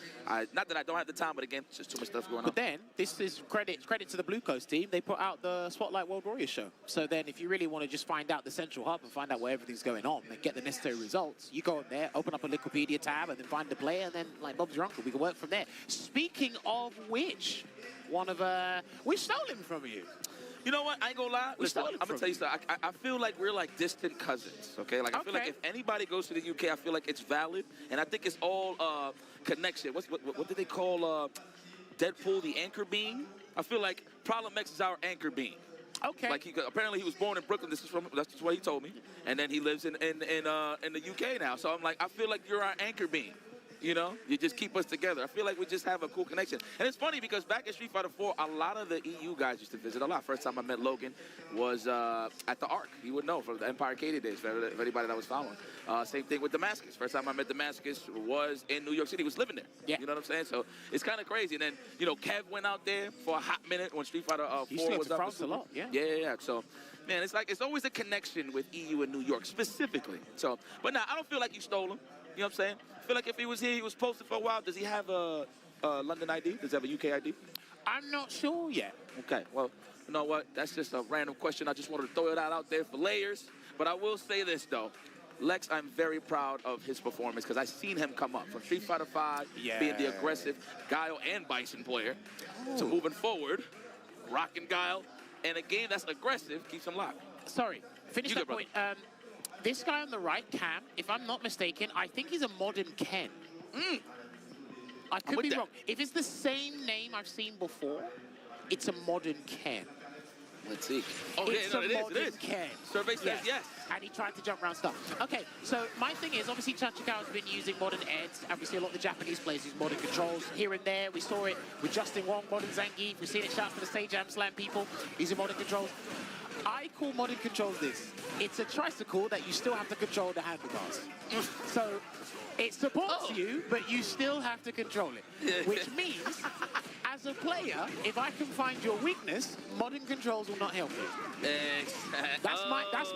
not that I don't have the time, but again, it's just too much stuff going on. But then, this is credit to the Blue Coast team. They put out the Spotlight World Warrior show. So then if you really want to just find out the central hub and find out where everything's going on and get the necessary results, you go up there, open up a Wikipedia tab, and then find the player, and then, like Bob's your uncle, we can work from there. Speaking of which, we stole him from you. You know what? I ain't gonna lie. Listen, I'm gonna tell you something. I feel like we're like distant cousins, okay? Like, I feel like if anybody goes to the UK, I feel like it's valid. And I think it's all connection. What did they call Deadpool the anchor beam? I feel like Problem X is our anchor beam. Okay. Like apparently he was born in Brooklyn. That's just what he told me. And then he lives in the UK now. So I'm like, I feel like you're our anchor beam. You know, you just keep us together. I feel like we just have a cool connection. And it's funny because back in Street Fighter 4, a lot of the EU guys used to visit a lot. First time I met Logan was at the Arc. You would know from the Empire Arcade days, for anybody that was following. Same thing with Damascus. First time I met Damascus was in New York City. He was living there. Yeah. You know what I'm saying? So it's kind of crazy. And then, you know, Kev went out there for a hot minute when Street Fighter 4 was up. France a lot, yeah. Yeah. So, man, it's like it's always a connection with EU and New York specifically. So, but now I don't feel like you stole him. You know what I'm saying? I feel like if he was here, he was posted for a while. Does he have a London ID? Does he have a UK ID? I'm not sure yet. Okay, well, you know what? That's just a random question. I just wanted to throw it out there for layers. But I will say this, though. Lex, I'm very proud of his performance because I've seen him come up from Street Fighter 5, being the aggressive Guile and Bison player, to moving forward, rocking Guile, and a game that's aggressive keeps him locked. Sorry, finish that point. This guy on the right, Cam, if I'm not mistaken, I think he's a modern Ken. I could be wrong. If it's the same name I've seen before, it's a modern Ken. Let's see. Oh, it's a modern Ken. Survey says yes. And he tried to jump around stuff. Okay, so my thing is, obviously, Chachikawa's been using modern Eds, and we see a lot of the Japanese players use modern controls here and there. We saw it with Justin Wong, modern Zangief. We've seen it shout for the Stage Jam Slam people using modern controls. I call modern controls this. It's a tricycle that you still have to control the handlebars. So it supports you, but you still have to control it. Which means, as a player, if I can find your weakness, modern controls will not help you. That's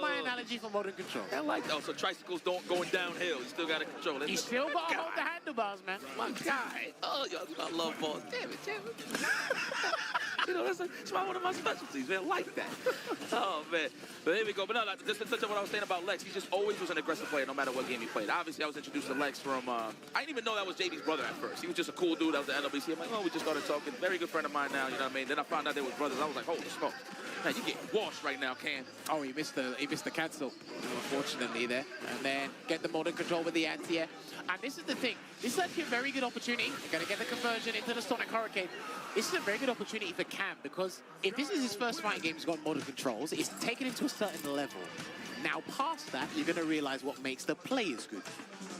my analogy for modern controls. I like that. Oh, so tricycles don't going downhill. You still got to control it. You still got to hold the handlebars, man. My guy. Oh, y'all do not love balls. Damn it. You know, that's one of my specialties, man. I like that. Oh, man. But there we go. But no, just to touch on what I was saying about Lex, he just always was an aggressive player no matter what game he played. Obviously, I was introduced to Lex from, I didn't even know that was JD's brother at first. He was just a cool dude that was at LWC. I'm like, oh, we just started talking. Very good friend of mine now, you know what I mean? Then I found out they were brothers. I was like, holy smokes. Man, you get washed right now, Cam. Oh, he missed the cancel, unfortunately, there. And then get the modern control with the anti-air. And this is the thing. This is actually a very good opportunity. You're going to get the conversion into the Sonic Hurricane. This is a very good opportunity for Cam because if this is his first fighting game he's got modern controls, it's taken him to a certain level. Now, past that, you're going to realize what makes the players good.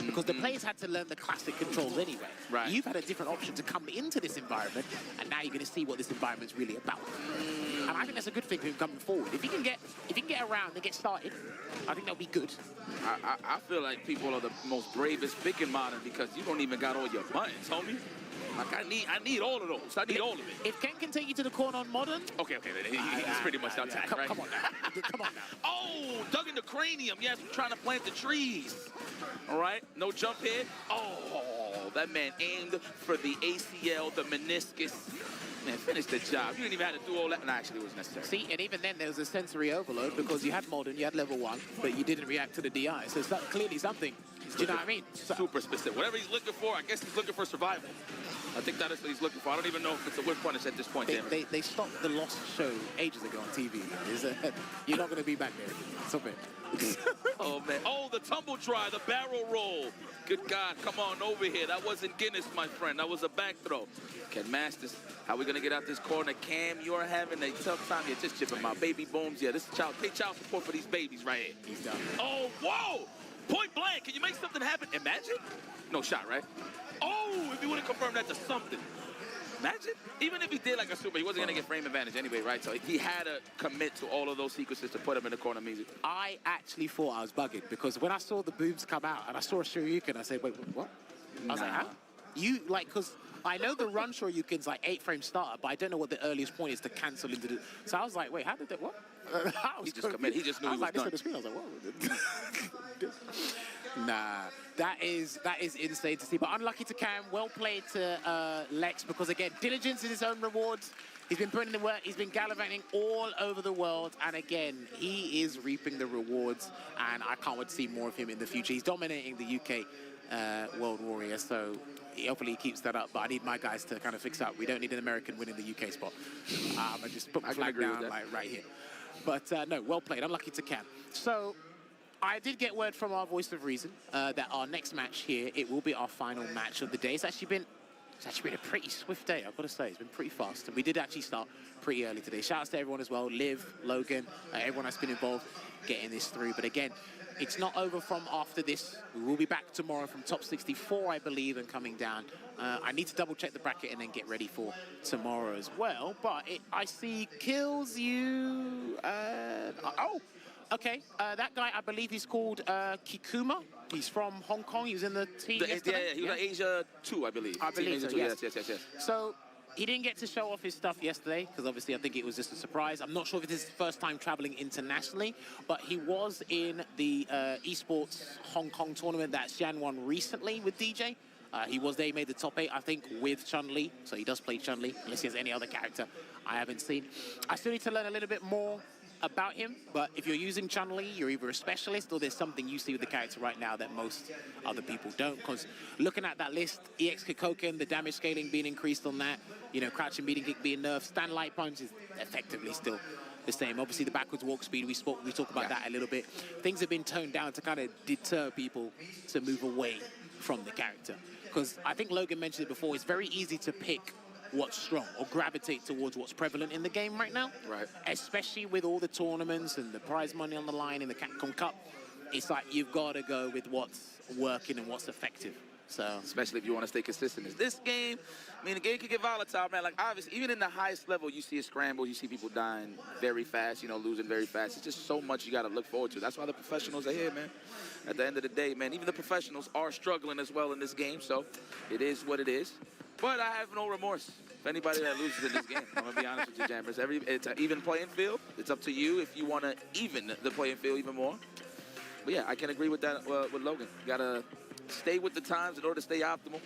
Because the players had to learn the classic controls anyway. Right. You've had a different option to come into this environment, and now you're going to see what this environment's really about. And I think that's a good thing for him coming forward. If he can get around and get started, I think that'll be good. I feel like people are the most bravest picking modern because you don't even got all your buttons, homie. Like, I need all of those. I need all of it. If Ken can take you to the corner on modern... Okay, he's pretty much on track, right? Come on now. Come on now. Oh, dug in the cranium. Yes, we're trying to plant the trees. All right, no jump hit. Oh, that man aimed for the ACL, the meniscus. Man, finish the job. You didn't even have to do all that. No, actually, it was necessary. See, and even then, there was a sensory overload because you had modern, you had level 1, but you didn't react to the DI. So it's clearly something. Do you know what I mean? Super specific. Whatever he's looking for, I guess he's looking for survival. I think that is what he's looking for. I don't even know if it's a whip punish at this point. They stopped the Lost show ages ago on TV. You're not going to be back there. Stop it. Oh, man. Oh, the tumble try, the barrel roll. Good God, come on over here. That wasn't Guinness, my friend. That was a back throw. Ken Masters, how are we going to get out this corner? Cam, you're having a tough time. You're just chipping my baby booms. Yeah, this is pay child support for these babies right here. He's done. Oh, whoa! Point blank. Can you make something happen? Imagine? No shot, right? Oh, if you would have confirmed that to something. Imagine. Even if he did like a super, he wasn't going to get frame advantage anyway, right? So he had to commit to all of those sequences to put him in the corner music. I actually thought I was bugging because when I saw the boobs come out and I saw a Shoryuken, I said, wait, what? I was like, huh? You, like, because I know the run Shoryuken's like 8-frame starter, but I don't know what the earliest point is to cancel into the... So I was like, wait, how did that, what? He just committed. He just knew he was like, done. this on the screen. I was like, what? Nah, that is insane to see. But unlucky to Cam, well played to Lex, because again, diligence is his own rewards. He's been putting in the work, he's been gallivanting all over the world, and again, he is reaping the rewards, and I can't wait to see more of him in the future. He's dominating the UK World Warrior, so hopefully he keeps that up, but I need my guys to kind of fix up. We don't need an American winning the UK spot. I just put my flag down like right here. But no, well played, unlucky to Cam. So, I did get word from our voice of reason that our next match here, it will be our final match of the day. It's actually been a pretty swift day, I've got to say. It's been pretty fast. And we did actually start pretty early today. Shout out to everyone as well, Liv, Logan, everyone that's been involved getting this through. But again, it's not over from after this. We will be back tomorrow from top 64, I believe, and coming down. I need to double check the bracket and then get ready for tomorrow as well. But I see kills you. Oh, okay. That guy, I believe he's called Kikuma. He's from Hong Kong. He was in the team yesterday. Yeah, he was at Asia 2, I believe. I believe so, yes. So he didn't get to show off his stuff yesterday because obviously I think it was just a surprise. I'm not sure if it's his first time traveling internationally, but he was in the esports Hong Kong tournament that Xian won recently with DJ. He was there, he made the top 8, I think, with Chun-Li. So he does play Chun-Li, unless he has any other character I haven't seen. I still need to learn a little bit more about him, but if you're using Chun-Li, you're either a specialist or there's something you see with the character right now that most other people don't, because looking at that list, EX Kikoken, the damage scaling being increased on that, you know, crouching beating kick being nerfed, stand light punch is effectively still the same. Obviously the backwards walk speed, we talk about that a little bit. Things have been toned down to kind of deter people to move away from the character, because I think Logan mentioned it before, it's very easy to pick what's strong or gravitate towards what's prevalent in the game right now. Right. Especially with all the tournaments and the prize money on the line in the Capcom Cup. It's like you've got to go with what's working and what's effective. So, especially if you want to stay consistent. This game, I mean, the game can get volatile, man. Like, obviously, even in the highest level, you see a scramble, you see people dying very fast, you know, losing very fast. It's just so much you got to look forward to. That's why the professionals are here, man. At the end of the day, man, even the professionals are struggling as well in this game, so it is what it is. But I have no remorse for anybody that loses in this game. I'm going to be honest with you, Jammers. It's an even playing field. It's up to you if you want to even the playing field even more. But yeah, I can agree with that with Logan. You got to stay with the times in order to stay optimal.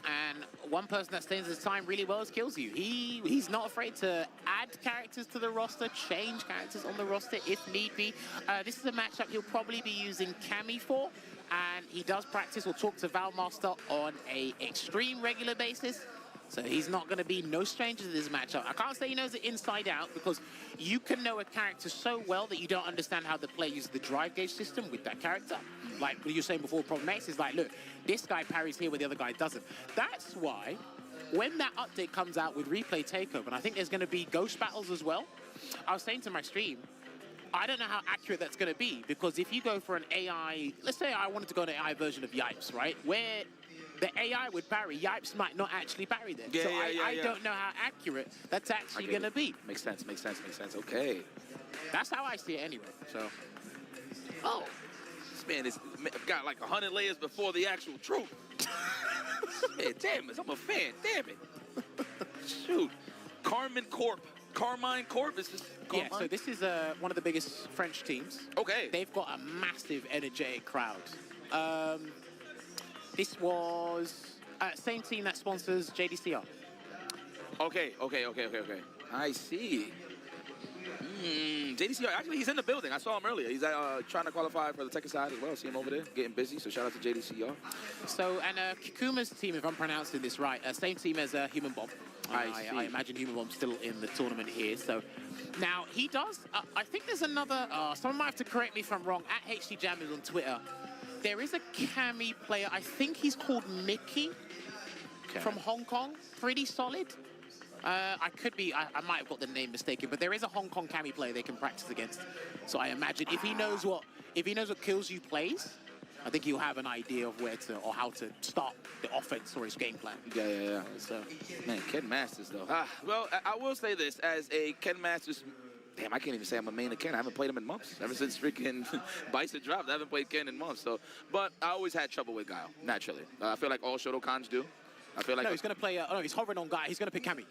And one person that stays his time really well is Kills You. He's not afraid to add characters to the roster, change characters on the roster if need be. This is a matchup he'll probably be using Cammy for. And he does practice or talk to Valmaster on a extreme regular basis. So he's not going to be no stranger to this matchup. I can't say he knows it inside out, because you can know a character so well that you don't understand how the player uses the drive gauge system with that character. Like what you were saying before, Problem X is like, look, this guy parries here where the other guy doesn't. That's why when that update comes out with Replay Takeover, and I think there's going to be ghost battles as well, I was saying to my stream, I don't know how accurate that's going to be, because if you go for an AI, let's say I wanted to go to an AI version of Yipes, right? Where the AI would parry, Yipes might not actually parry them. Yeah, so yeah, I don't know how accurate that's actually going to be. Makes sense. Okay. That's how I see it anyway, so. Oh, this man has got like 100 layers before the actual truth. Man, damn it, I'm a fan, damn it. Shoot. Carmine Corp is this Carmine? Yeah, so this is one of the biggest French teams. Okay. They've got a massive, energetic crowd. This was same team that sponsors JDCR. Okay. I see. JDCR, actually, he's in the building. I saw him earlier. He's trying to qualify for the Tekken side as well. See him over there, getting busy. So shout out to JDCR. So, and Kikuma's team, if I'm pronouncing this right, same team as Human Bomb. I imagine Human Bomb's still in the tournament here. So now he does. I think there's another. Someone might have to correct me if I'm wrong. At HD Jam is on Twitter. There is a Cammy player. I think he's called Mickey from Hong Kong. Pretty solid. I could be. I might have got the name mistaken, but there is a Hong Kong Cammy player they can practice against. So I imagine if he knows what Kills You plays, I think he'll have an idea of where to or how to start the offense or his game plan. Yeah. So, man, Ken Masters though. Well, I will say this as a Ken Masters. Damn, I can't even say I'm a main of Ken. I haven't played him in months. Ever since freaking Bison dropped, I haven't played Ken in months. So, but I always had trouble with Guile, naturally. I feel like all Shotokans do. I feel like no, he's gonna play. No, he's hovering on Guy. He's gonna pick Cammy.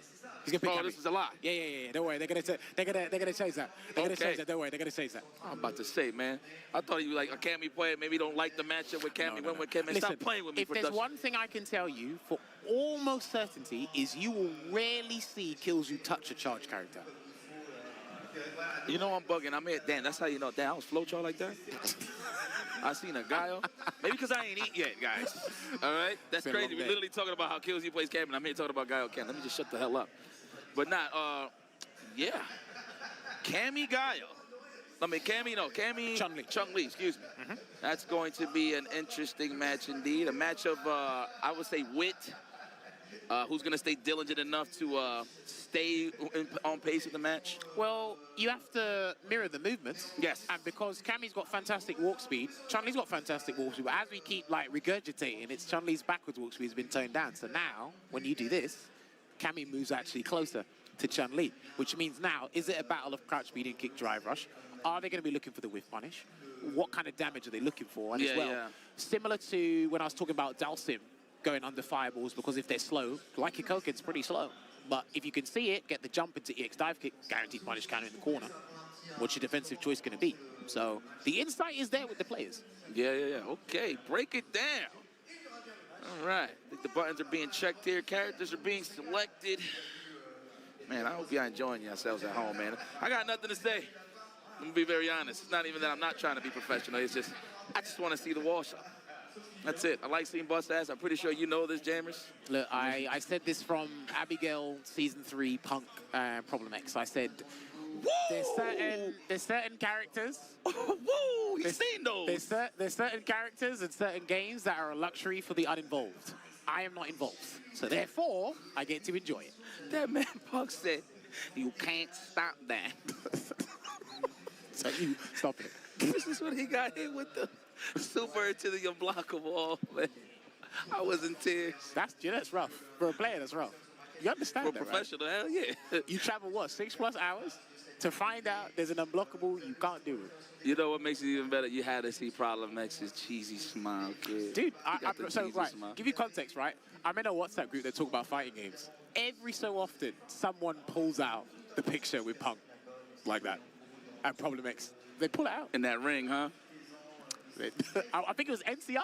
He's gonna pick Cammy. This is a lie. Yeah. Don't worry. They're gonna change that. They're gonna change that. Don't worry. They're gonna change that. I'm about to say, man. I thought he was like a Cammy player. Maybe don't like the matchup with Cammy. Went with Cammy. Stop playing with me. If there's one thing I can tell you for almost certainty is you will rarely see Kills You touch a charge character. You know I'm bugging. I'm here. Damn, that's how you know. Damn, I was flowchart like that. I seen a Guile. Maybe because I ain't eat yet, guys. All right? That's crazy. We're literally talking about how Kills You plays Cammy, and I'm here talking about Guile Cam. Let me just shut the hell up. But not, yeah. Cammy Guile. I mean, Cammy Chun-Li, excuse me. That's going to be an interesting match indeed. A match of, I would say, wit. Who's going to stay diligent enough to stay on pace with the match? Well, you have to mirror the movements. Yes. And because Cammy's got fantastic walk speed, Chun-Li's got fantastic walk speed, but as we keep, like, regurgitating, it's Chun-Li's backwards walk speed has been toned down. So now, when you do this, Cammy moves actually closer to Chun-Li, which means now, is it a battle of crouch speed and kick drive rush? Are they going to be looking for the whiff punish? What kind of damage are they looking for? And as well, similar to when I was talking about Dalsim, going under fireballs, because if they're slow, like Hikoken's pretty slow. But if you can see it, get the jump into EX dive kick, guaranteed punish counter in the corner. What's your defensive choice going to be? So the insight is there with the players. Yeah. Okay, break it down. All right, I think the buttons are being checked here. Characters are being selected. Man, I hope y'all enjoying yourselves at home, man. I got nothing to say. I'm going to be very honest. It's not even that I'm not trying to be professional. It's just, I just want to see the wall shot. That's it. I like seeing bust ass. I'm pretty sure you know this, Jammers. Look, I said this from Abigail Season 3 Punk Problem X. I said, there's certain characters. Woo! He's seen those. There's certain characters and certain games that are a luxury for the uninvolved. I am not involved. So therefore, I get to enjoy it. That man Punk said, you can't stop that. So you stop it. This is when he got hit with the super to the unblockable wall, man. I was in tears. That's rough. For a player, that's rough. You understand that, professional, right? Hell yeah. You travel, what, 6+ hours to find out there's an unblockable, you can't do it. You know what makes it even better? You had to see Problem X's cheesy smile, kid. Dude, give you context, right? I'm in a WhatsApp group that talk about fighting games. Every so often, someone pulls out the picture with Punk like that. And Problem X. They pull it out. In that ring, huh? I think it was NCR.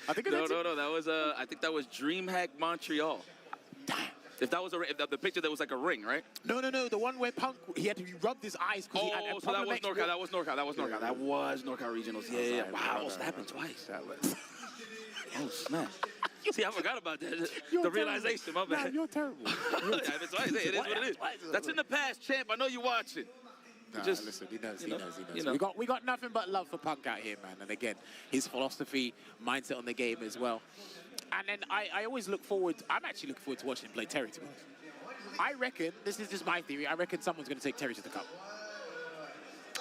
I think it was No. That was I think that was DreamHack Montreal. Damn. If that was the picture, that was like a ring, right? No. The one where Punk he had to rub his eyes. So that was NorCal. That was NorCal. That was NorCal Regionals. Yeah. Wow, almost happened twice. Oh snap. See, I forgot about that. The realization, my bad. Nah, you're terrible. It is what it is. That's in the past, champ. I know you're watching. Nah, listen, he knows. You know. We got nothing but love for Punk out here, man. And again, his philosophy, mindset on the game as well. And then I always look forward. I'm actually looking forward to watching him play Terry, to be honest. I reckon, this is just my theory, I reckon someone's going to take Terry to the cup.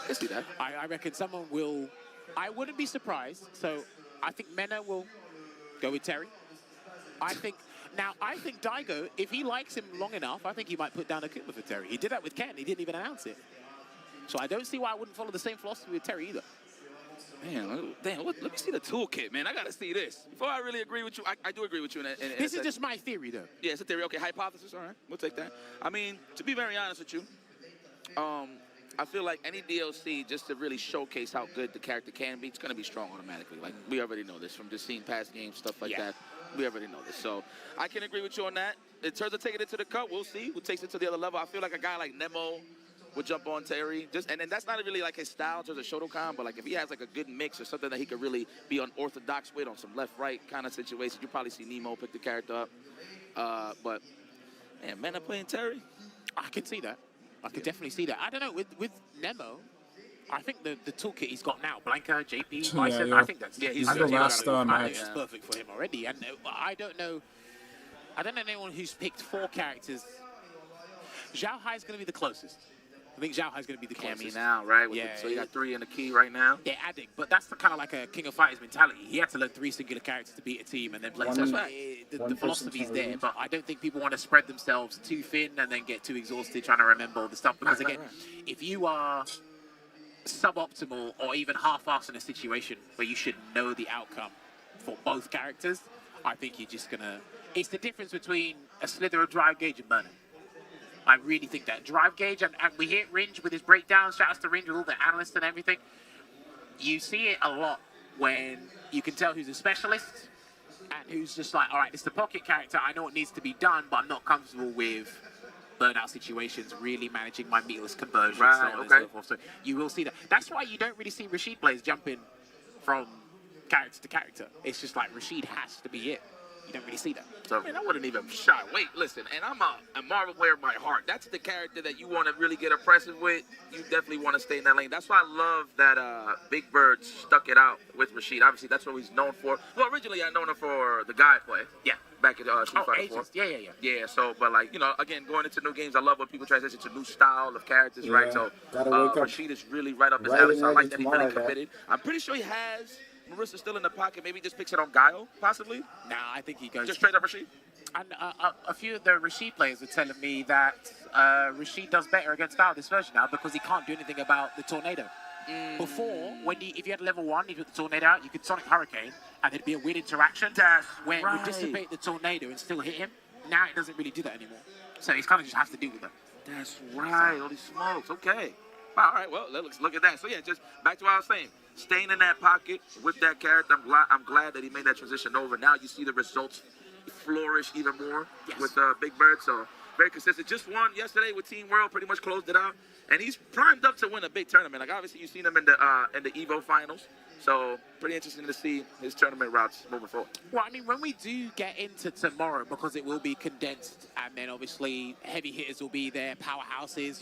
I see that. I reckon someone will. I wouldn't be surprised. So I think Mena will go with Terry. I think Daigo, if he likes him long enough, I think he might put down a Kuma for Terry. He did that with Ken. He didn't even announce it. So I don't see why I wouldn't follow the same philosophy with Terry either. Man, damn, let me see the toolkit, man. I got to see this. Before I really agree with you, I do agree with you. This is just my theory, though. Yeah, it's a theory. Okay, hypothesis, all right. We'll take that. I mean, to be very honest with you, I feel like any DLC, just to really showcase how good the character can be, it's going to be strong automatically. Like, we already know this from just seeing past games, stuff like that. We already know this. So I can agree with you on that. In terms of taking it to the cup, we'll see who takes it to the other level. I feel like a guy like Nemo, would jump on Terry. And then that's not really like his style to the Shotokan, but like if he has like a good mix or something that he could really be unorthodox with on some left-right kind of situation, you probably see Nemo pick the character up. But man, I'm playing Terry. I can see that. I could definitely see that. I don't know, with Nemo, I think the toolkit he's got now, Blanca, JP, Bison, I think that's he's the last match. It's perfect for him already. And I don't know anyone who's picked 4 characters. Xiaohai is going to be the closest. I think Xiaohai is going to be the closest. Cammy now, right? So you got 3 in the key right now. Yeah, adding. But that's the kind of like a King of Fighters mentality. He had to learn 3 singular characters to beat a team and then play. So the philosophy is there, but I don't think people want to spread themselves too thin and then get too exhausted trying to remember all the stuff. Because again, if you are suboptimal or even half-assed in a situation where you should know the outcome for both characters, I think you're just gonna. It's the difference between a Slither or Drive Gauge and Burner. I really think that Drive Gauge, and we hear Ringe with his breakdowns. Shout out to Ringe with all the analysts and everything. You see it a lot when you can tell who's a specialist and who's just like, all right, this is the pocket character. I know what needs to be done, but I'm not comfortable with burnout situations, really managing my meterless conversion, so on and so forth. So you will see that. That's why you don't really see Rashid players jumping from character to character. It's just like Rashid has to be it. You don't really see that. So, I wouldn't even shy. Wait, listen, and I'm a Marvel player of my heart. That's the character that you want to really get oppressive with. You definitely want to stay in that lane. That's why I love that Big Bird stuck it out with Rashid. Obviously, that's what he's known for. Well, originally, I known him for the guy play. Yeah. Back at Street Fighter 4. Yeah, so, but like, again, going into new games, I love when people transition to new style of characters, right? So, Rashid is really right up his alley, so I like that he's really committed. I'm pretty sure he has Marissa still in the pocket, maybe just picks it on Guile, possibly? Nah, I think he goes... Just straight up Rashid? And a few of the Rashid players are telling me that Rashid does better against Guile this version now because he can't do anything about the tornado. Before, if you had level 1, you put the tornado out, you could Sonic Hurricane, and there'd be a weird interaction where it would dissipate the tornado and still hit him. Now it doesn't really do that anymore. So he's kind of just has to do with it. That's right, holy smokes, okay. All right, well, let's look at that. So yeah, just back to what I was saying. Staying in that pocket with that character, I'm glad that he made that transition over. Now you see the results flourish even more with Big Bird. So very consistent. Just won yesterday with Team World, pretty much closed it out. And he's primed up to win a big tournament. Like obviously you've seen him in the Evo finals. So pretty interesting to see his tournament routes moving forward. Well, I mean, when we do get into tomorrow, because it will be condensed, and then obviously heavy hitters will be there, powerhouses,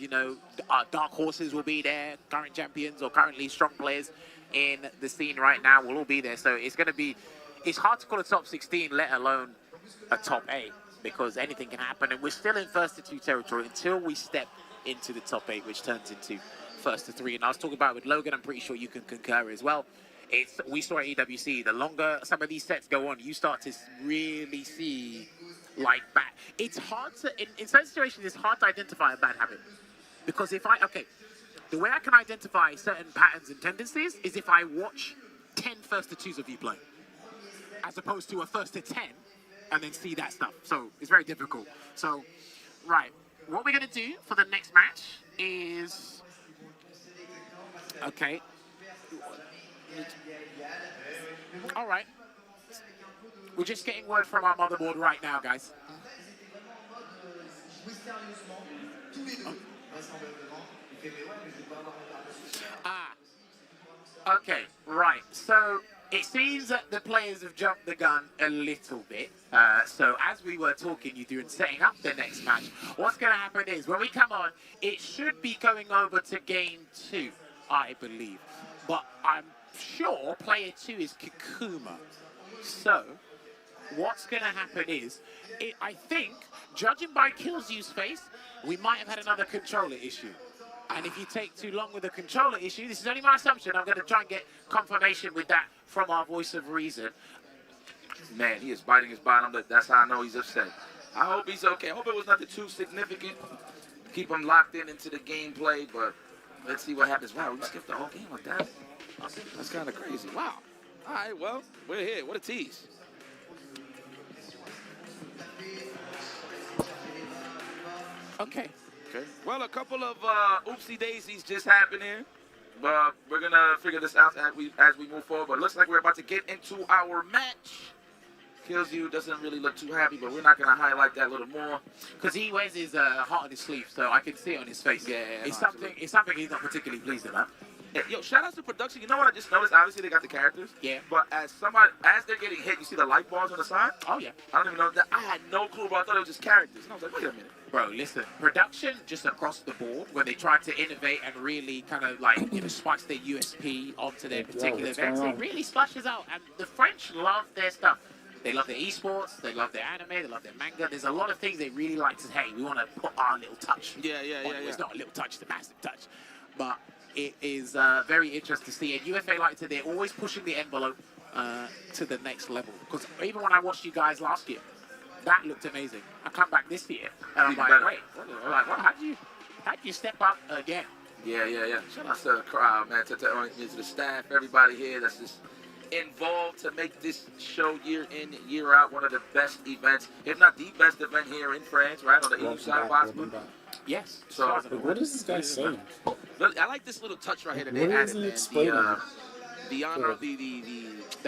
dark horses will be there, current champions or currently strong players in the scene right now will all be there. So it's going to be, it's hard to call a top 16, let alone a top 8, because anything can happen. And we're still in first to 2 territory until we step into the top 8, which turns into first to 3. And I was talking about it with Logan, I'm pretty sure you can concur as well. We saw at EWC, the longer some of these sets go on, you start to really see like bad. It's hard to, in certain situations, it's hard to identify a bad habit. Because the way I can identify certain patterns and tendencies is if I watch 10 first to 2s of you play, as opposed to a first to 10 and then see that stuff. So it's very difficult. So, right, what we're going to do for the next match is, all right. We're just getting word from our motherboard right now, guys. Okay, right. So it seems that the players have jumped the gun a little bit. So as we were talking you through and setting up the next match, what's going to happen is when we come on, it should be going over to game 2, I believe. But I'm sure player 2 is Kakuma. So what's going to happen is, I think, judging by Killzew's face, we might have had another controller issue. And if you take too long with a controller issue, this is only my assumption, I'm going to try and get confirmation with that from our voice of reason. Man, he is biting his bottom. That's how I know he's upset. I hope he's okay. I hope it was nothing too significant. Keep him locked into the gameplay, but let's see what happens. Wow, we skipped the whole game like that. That's kind of crazy. Wow. All right, well, we're here. What a tease. Okay. Well, a couple of oopsie daisies just happened here. We're gonna figure this out as we move forward. But it looks like we're about to get into our match. Kills You doesn't really look too happy, but we're not going to highlight that a little more. Because he wears his heart on his sleeve, so I can see it on his face. It's something he's not particularly pleased about. Yeah, yo, shout out to production. You know what I just noticed? Obviously, they got the characters. Yeah. But as they're getting hit, you see the light bars on the side? Oh, yeah. I don't even know that. I had no clue, bro. I thought it was just characters. And I was like, wait a minute. Bro, listen, production just across the board, when they try to innovate and really kind of like, spice their USP onto their particular events, it really splashes out. And the French love their stuff. They love their esports, they love their anime, they love their manga. There's a lot of things they really like to, hey, we want to put our little touch. Yeah. It's not a little touch, it's a massive touch. But it is very interesting to see. And UFA, like I said, they're always pushing the envelope to the next level. Because even when I watched you guys last year, that looked amazing. I come back this year, and I'm like, wait, how'd you step up again? Yeah. Shout out to the crowd, man, to the staff, everybody here that's just involved to make this show year in, year out, one of the best events, if not the best event here in France, right, on the EU side possibly. Yes. So, what is this guy saying? I like this little touch right here that they What is added, he man. explaining? The honor of the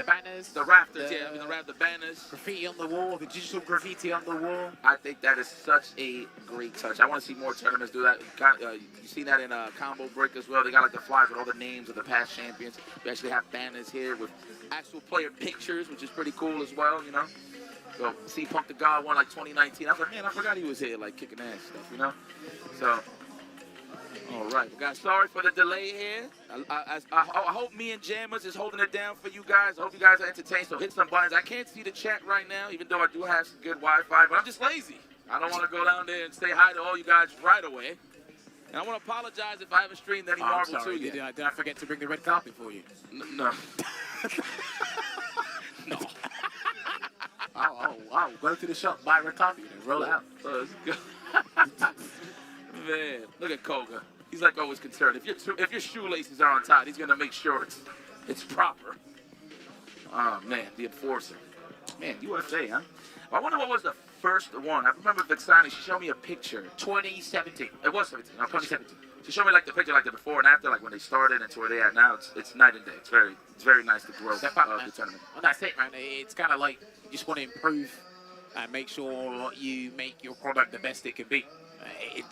banners, the rafters, the banners, graffiti on the wall, the digital graffiti on the wall. I think that is such a great touch. I want to see more tournaments do that. You see that in Combo Break as well. They got like the flyers with all the names of the past champions. We actually have banners here with actual player pictures, which is pretty cool as well. So see Punk the God won like 2019. I was like, man, I forgot he was here, like kicking ass stuff. So. All right, guys, sorry for the delay here. I hope me and Jammers is holding it down for you guys. I hope you guys are entertained, so hit some buttons. I can't see the chat right now, even though I do have some good Wi-Fi, but I'm just lazy. I don't want to go down there and say hi to all you guys right away. And I want to apologize if I haven't streamed any Marvel 2 yet. Did I forget to bring the red carpet for you? No. No. I'll go to the shop, buy red carpet, and roll it out. Let's go. Man, look at Koga. He's like always concerned. If your shoelaces are untied, he's gonna make sure it's proper. Oh man, the enforcer. Man, UFA, huh? I wonder what was the first one. I remember Vixani. She showed me a picture. 2017. It was 17. No, 2017. She showed me like the picture, like the before and after, like when they started and to where they at now. It's night and day. It's very nice to grow the tournament. Well, that's it, man. It's kind of like you just want to improve and make sure you make your product the best it can be.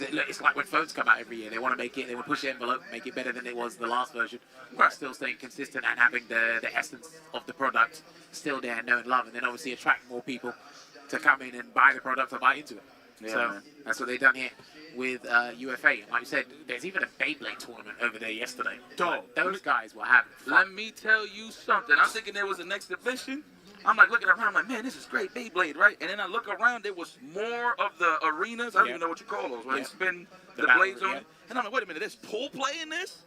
It's like when phones come out every year. They want to make it, they want to push the envelope, make it better than it was the last version, but still staying consistent and having the essence of the product still there, known love, and then obviously attract more people to come in and buy the product or buy into it. Yeah, so man. that's what they've done here with UFA. And like you said, there's even a Beyblade tournament over there yesterday. Dog, those guys were having fun. Let me tell you something. I'm thinking there was an exhibition. I'm like looking around, I'm like, man, this is great, Beyblade, right? And then I look around, there was more of the arenas. I don't even know what you call those, where they spin the blades on. And I'm like, wait a minute, there's pool play in this?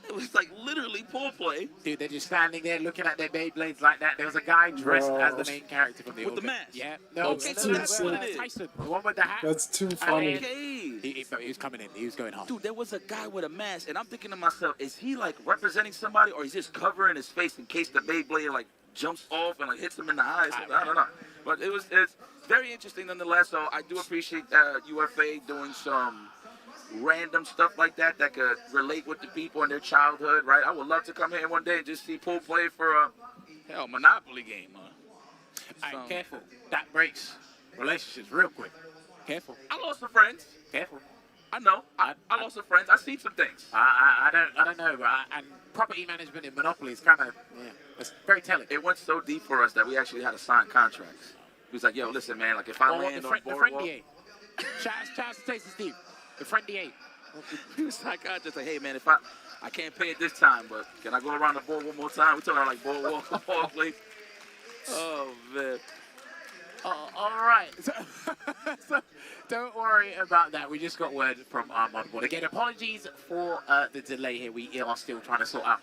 It was like literally pool play. Dude, they're just standing there looking at their Beyblades like that. There was a guy dressed as the main character from the With the mask? Yeah. No, That's that's too sick. Tyson, the one with the hat. That's too funny. He was coming in. He was going hard. Dude, there was a guy with a mask, and I'm thinking to myself, is he like representing somebody, or is he just covering his face in case the Beyblade like jumps off and like hits him in the eyes? I don't know. But it's very interesting nonetheless. So I do appreciate UFA doing some random stuff like that could relate with the people in their childhood, right? I would love to come here one day and just see pool play for a Monopoly game. Careful. That breaks relationships real quick. Careful. I lost some friends. Careful. I know. I lost some friends. I see some things. I don't know. And property management in Monopoly is kind of, it's very telling. It went so deep for us that we actually had to sign contracts. He was like, yo, listen, man, like if I land on Boardwalk. Charles to Stacey Steve. The friendly ape. He was like, I just like, hey man, if I can't pay it this time, but can I go around the board one more time? We talking about like boardwalk, please. Oh man. All right. So don't worry about that. We just got word from our motherboard. Again, apologies for the delay here. We are still trying to sort out.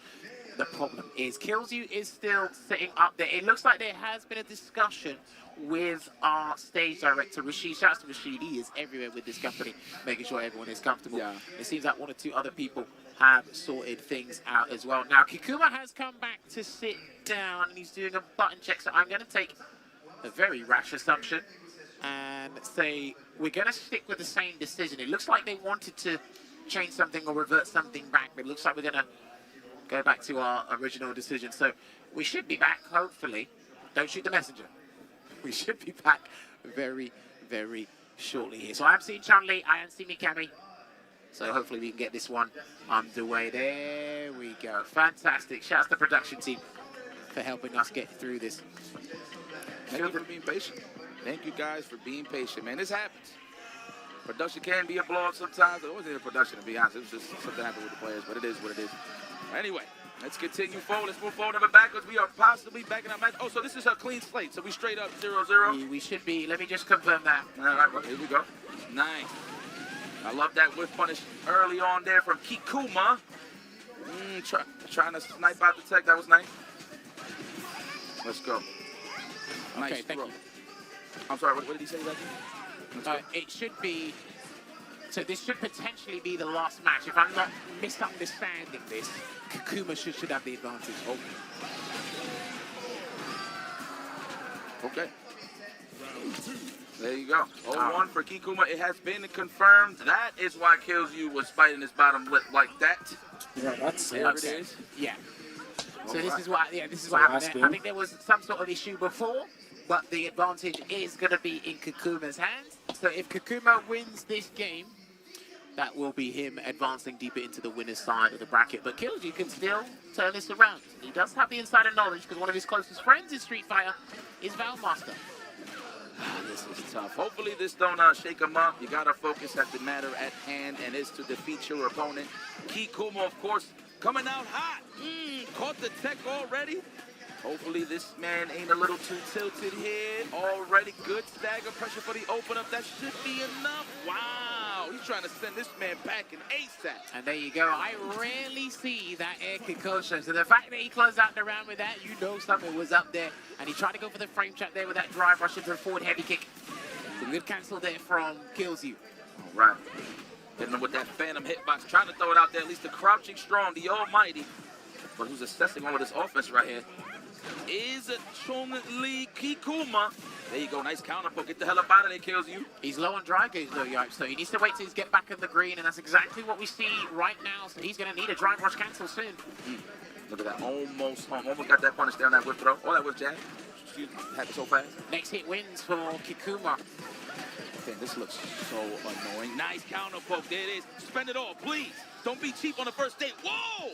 The problem is Kills You is still sitting up there. It looks like there has been a discussion with our stage director, Rashid. Shouts to Rashid. He is everywhere with this company, making sure everyone is comfortable. Yeah. It seems like one or two other people have sorted things out as well. Now, Kikuma has come back to sit down, and he's doing a button check, so I'm going to take a very rash assumption and say we're going to stick with the same decision. It looks like they wanted to change something or revert something back, but it looks like we're going to go back to our original decision. So we should be back, hopefully. Don't shoot the messenger. we should be back very, very shortly here. So I'm seeing Chun-Li, I am seeing Mikami. So hopefully we can get this one underway. There we go. Fantastic. Shouts to the production team for helping us get through this. Thank you for being patient. Thank you guys for being patient, man. This happens. Production can be a blow-up sometimes. It wasn't a production, to be honest. It was just something happened with the players, but it is what it is. Anyway, let's continue forward. Let's move forward, never backwards. We are possibly back in our match. Oh, so this is a clean slate. So we straight up 0-0. We should be. Let me just confirm that. All right, well, here we go. Nice. I love that whiff punish early on there from Kikuma. Trying to snipe out the tech. That was nice. Let's go. Nice Okay, thank you. I'm sorry, what did he say exactly? It should be, so this should potentially be the last match. If I'm not misunderstanding this, Kikuma should have the advantage. Okay. There you go. 0-1 for Kikuma. It has been confirmed. That is why Kills You was fighting his bottom lip like that. Yeah, that's there it is. Yeah. So this is what happened there. I think there was some sort of issue before, but the advantage is going to be in Kikuma's hands. So if Kikuma wins this game, that will be him advancing deeper into the winner's side of the bracket. But Kills You can still turn this around. He does have the insider knowledge because one of his closest friends in Street Fighter is Valmaster. This is tough. Hopefully this don't shake him up. You got to focus at the matter at hand, and it's to defeat your opponent. Kikuma, of course, coming out hot. Caught the tech already. Hopefully this man ain't a little too tilted here. Already good stagger pressure for the opener. That should be enough. Wow, he's trying to send this man back in ASAP. And there you go. I rarely see that air Kikosha. So the fact that he closed out the round with that, you know something was up there. And he tried to go for the frame trap there with that drive rush into the forward heavy kick. It's a good cancel there from Kills You. All right. Hitting him with that phantom hitbox. Trying to throw it out there. At least the crouching strong, the almighty. But who's assessing all of this offense right here is Chun-Li Kikuma. There you go, nice counter poke. Get the hell up out of there, Kills You. He's low on drive gauge though, Yipes, so he needs to wait till he's get back in the green, and that's exactly what we see right now. So he's going to need a drive rush cancel soon. Look at that, almost home. Almost got that punish down that whip throw. Oh, that was jab. Excuse me, happened so fast. Next hit wins for Kikuma. Okay, this looks so annoying. Nice counter poke, there it is. Spend it all, please. Don't be cheap on the first date. Whoa!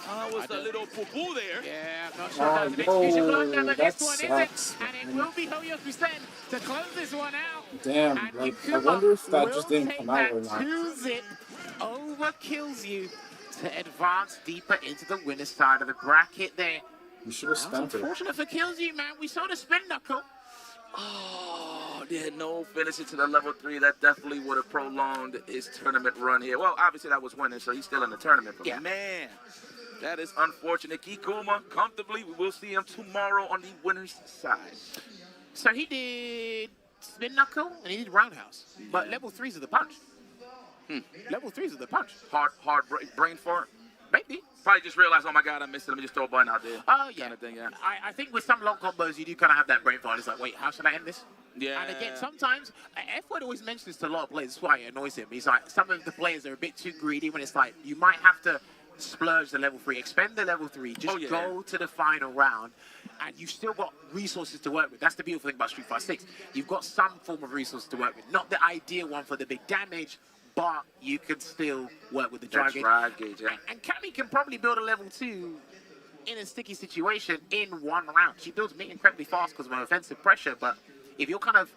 That was a little poo-poo there. Yeah, I'm not sure that was an execution block down, but this one isn't. And it will be Hoyoku-sen to close this one out. Damn, and like, Kikuma I wonder if that just will didn't take come out or that not. 2-zip over Kills You to advance deeper into the winner's side of the bracket there. You should have spent it. Unfortunate for Kills You, man. We saw the spin knuckle. Oh, there no finish into the level 3. That definitely would have prolonged his tournament run here. Well, obviously that was winning, so he's still in the tournament. But man, that is unfortunate. Kikuma, comfortably, we will see him tomorrow on the winner's side. So he did spin knuckle and he did roundhouse. But level 3s are the punch. Level 3s are the punch. Hard brain fart? Maybe. Probably just realized, oh my God, I missed it. Let me just throw a button out there. Oh, yeah. Kind of thing, yeah. I think with some long combos, you do kind of have that brain fart. It's like, wait, how should I end this? Yeah. And again, sometimes, F-Word always mentions this to a lot of players. That's why it annoys him. He's like, some of the players are a bit too greedy when it's like, you might have to splurge the level 3, expend the level 3, just go to the final round, and you've still got resources to work with. That's the beautiful thing about Street Fighter 6. You've got some form of resource to work with. Not the ideal one for the big damage, but you can still work with the drive gauge. And Cammy can probably build a level 2 in a sticky situation in one round. She builds me incredibly fast because of her offensive pressure, but if you're kind of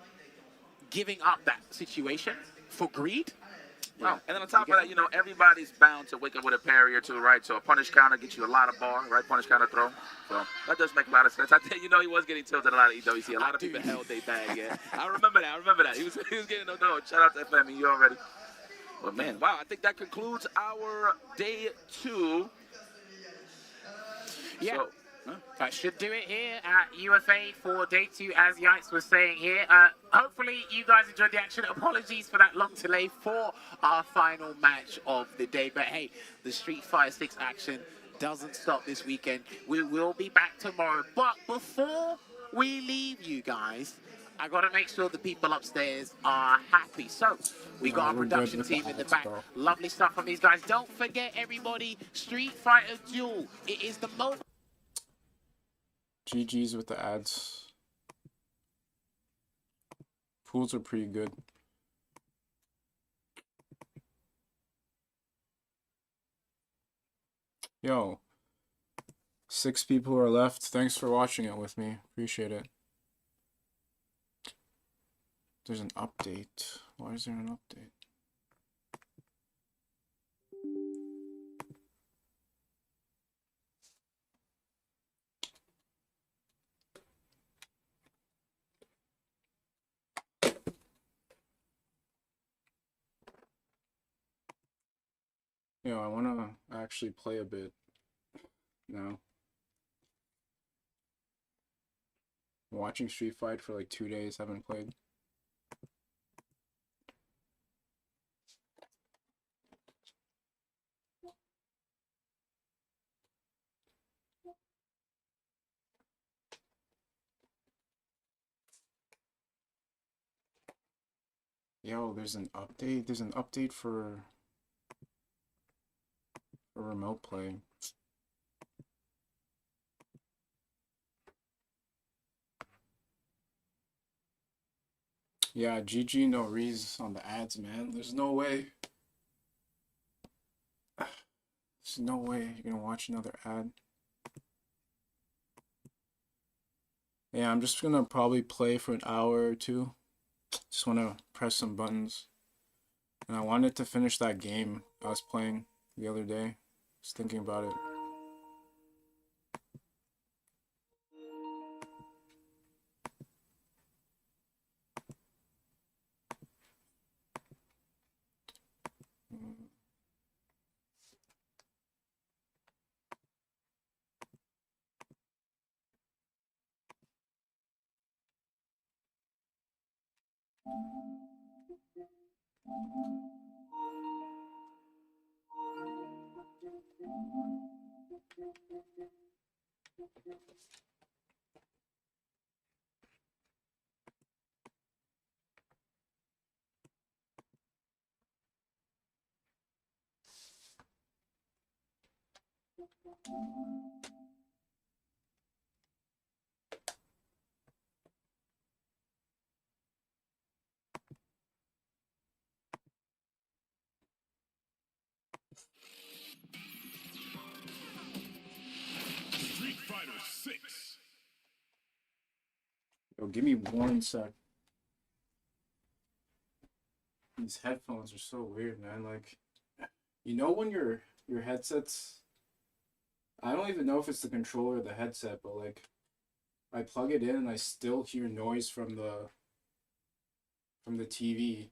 giving up that situation for greed, well, and then on top of that, you know, everybody's bound to wake up with a parry or two, right? So a punish counter gets you a lot of bar, right? Punish counter throw. So that does make a lot of sense. I think, you know, he was getting tilted a lot of EWC. A lot of people held their bag, yeah. I remember that. He was getting no. Shout out to FME, you already. But man, wow, I think that concludes our day 2. Yeah. So, that should do it here at UFA for day 2, as Yikes was saying here. Hopefully you guys enjoyed the action. Apologies for that long delay for our final match of the day. But hey, the Street Fighter 6 action doesn't stop this weekend. We will be back tomorrow. But before we leave you guys, I got to make sure the people upstairs are happy. So we got our production team in the back. Lovely stuff from these guys. Don't forget, everybody, Street Fighter Duel. It is the most... GG's with the ads. tools are pretty good. Yo, 6 people are left. Thanks for watching it with me. Appreciate it. There's an update. Why is there an update? Yo, I want to actually play a bit now. I'm watching Street Fight for like 2 days, haven't played. Yo, there's an update. There's an update for remote play. Yeah, GG no rees on the ads, man. There's no way. There's no way you're gonna watch another ad. Yeah, I'm just gonna probably play for an hour or two. Just wanna press some buttons. And I wanted to finish that game I was playing the other day. Just thinking about it. Street Fighter 6. Yo, give me 1 sec. These headphones are so weird, man. Like, you know when your headsets, I don't even know if it's the controller or the headset, but like I plug it in and I still hear noise from the TV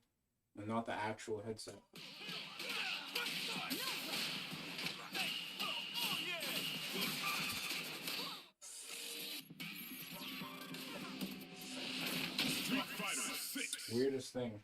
and not the actual headset. Street Fighter 6. Weirdest thing.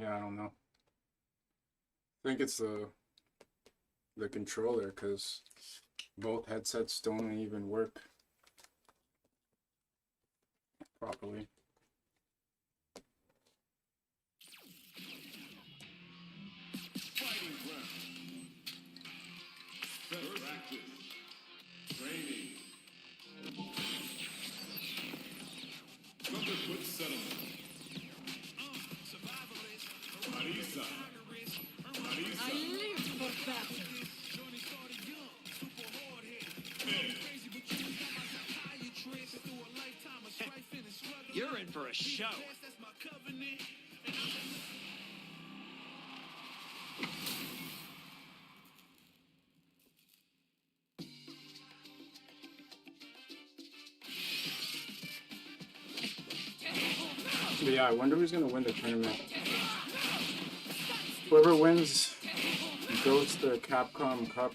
Yeah, I don't know. I think it's the controller, because both headsets don't even work properly. Fighting ground. First practice. Training. Underfoot settlement. Marisa. Marisa. I live for battle. You're in for a show. But yeah, I wonder who's gonna win the tournament. Whoever wins goes to the Capcom Cup.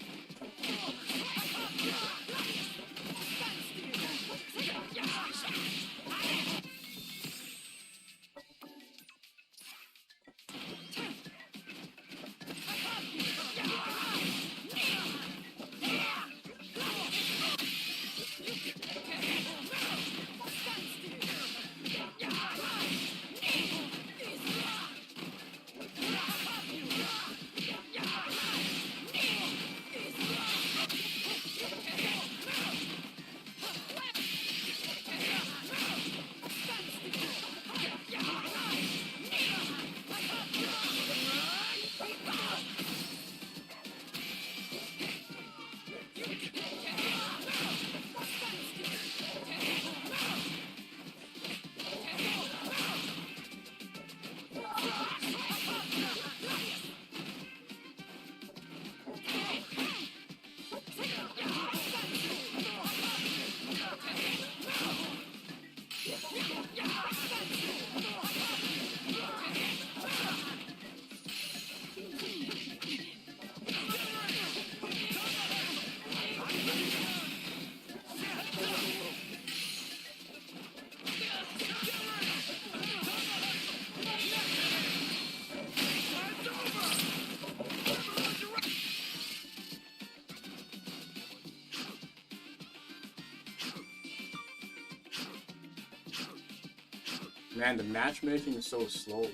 Man, the matchmaking is so slow.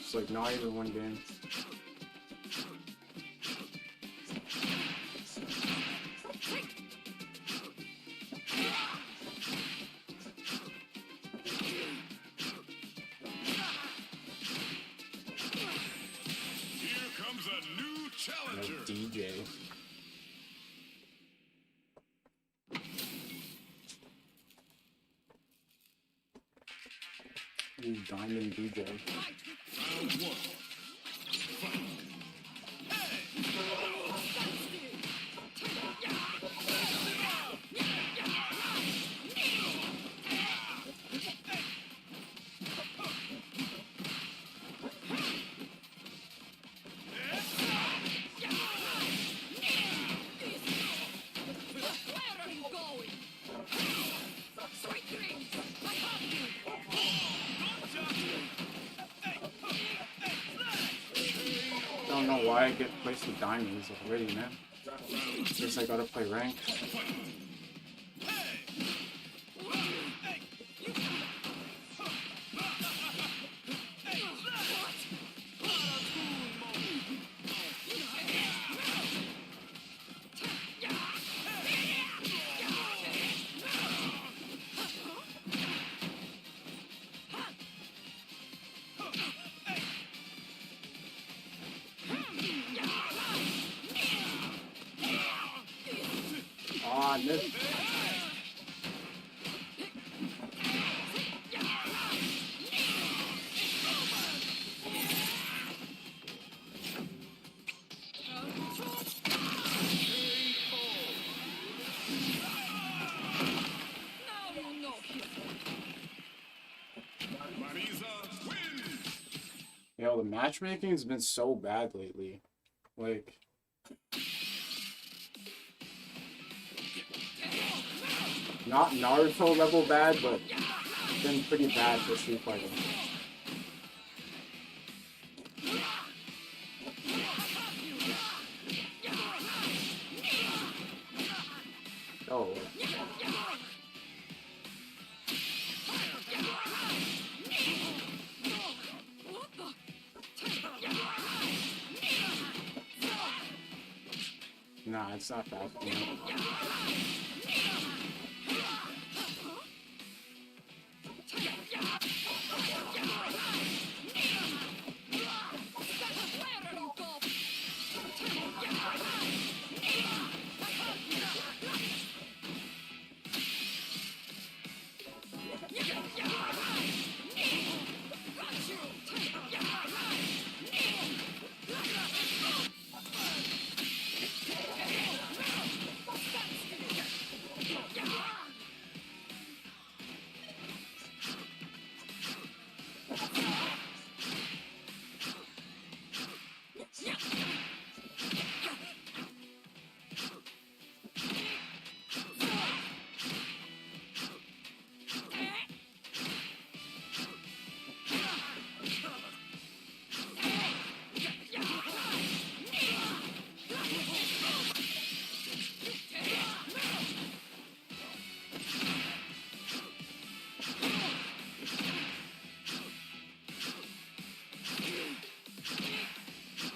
It's like not even one game. Here comes a new challenger. No DJ. Ooh, Diamond DJ. Round one. Fight. I don't know why I get placed with diamonds already, man. Guess I gotta play ranked. Ah, missed. Yo, the matchmaking has been so bad lately. Like, not Naruto level bad, but been pretty bad for Street Fighter. Nah, it's not fast enough.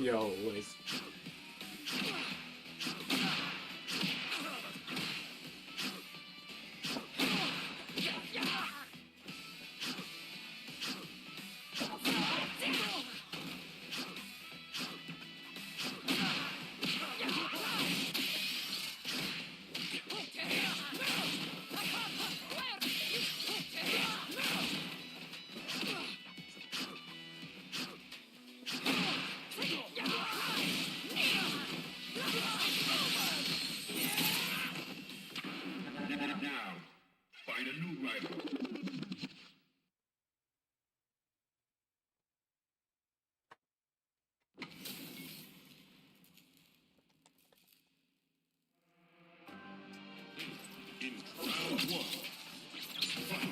Yo, wait. Now, find a new rival. In round one, fight.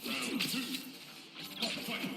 Round two, fight.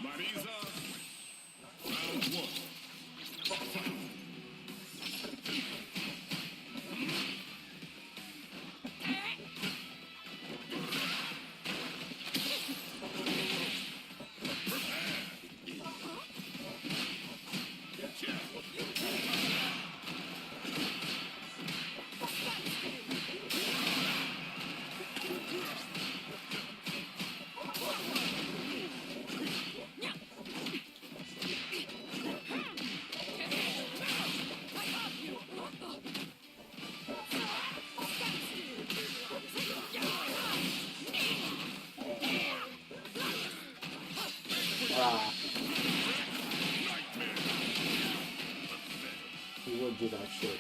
Marisa, round one, fight. He would do that shit.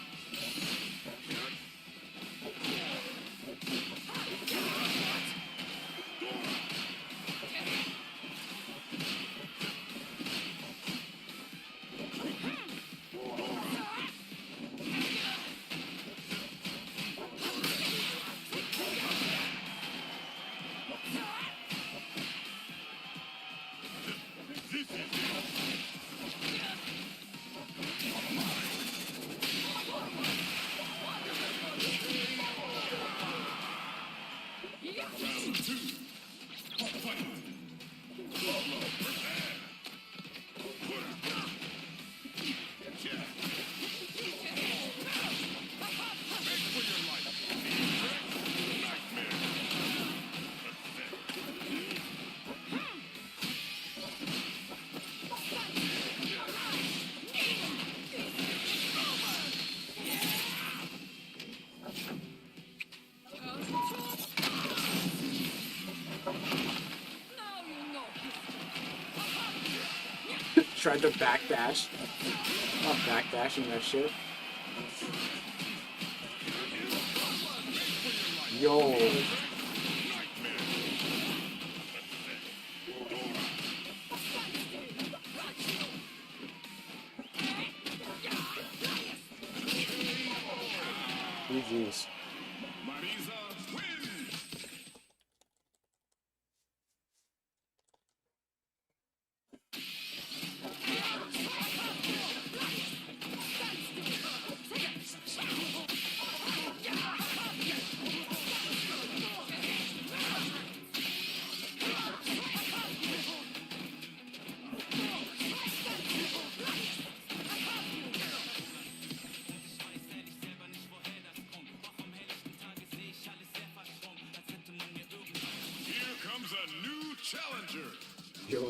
This is it. Tried to backdash. Not backdashing that shit. Yo. GG's. A new challenger. Yo,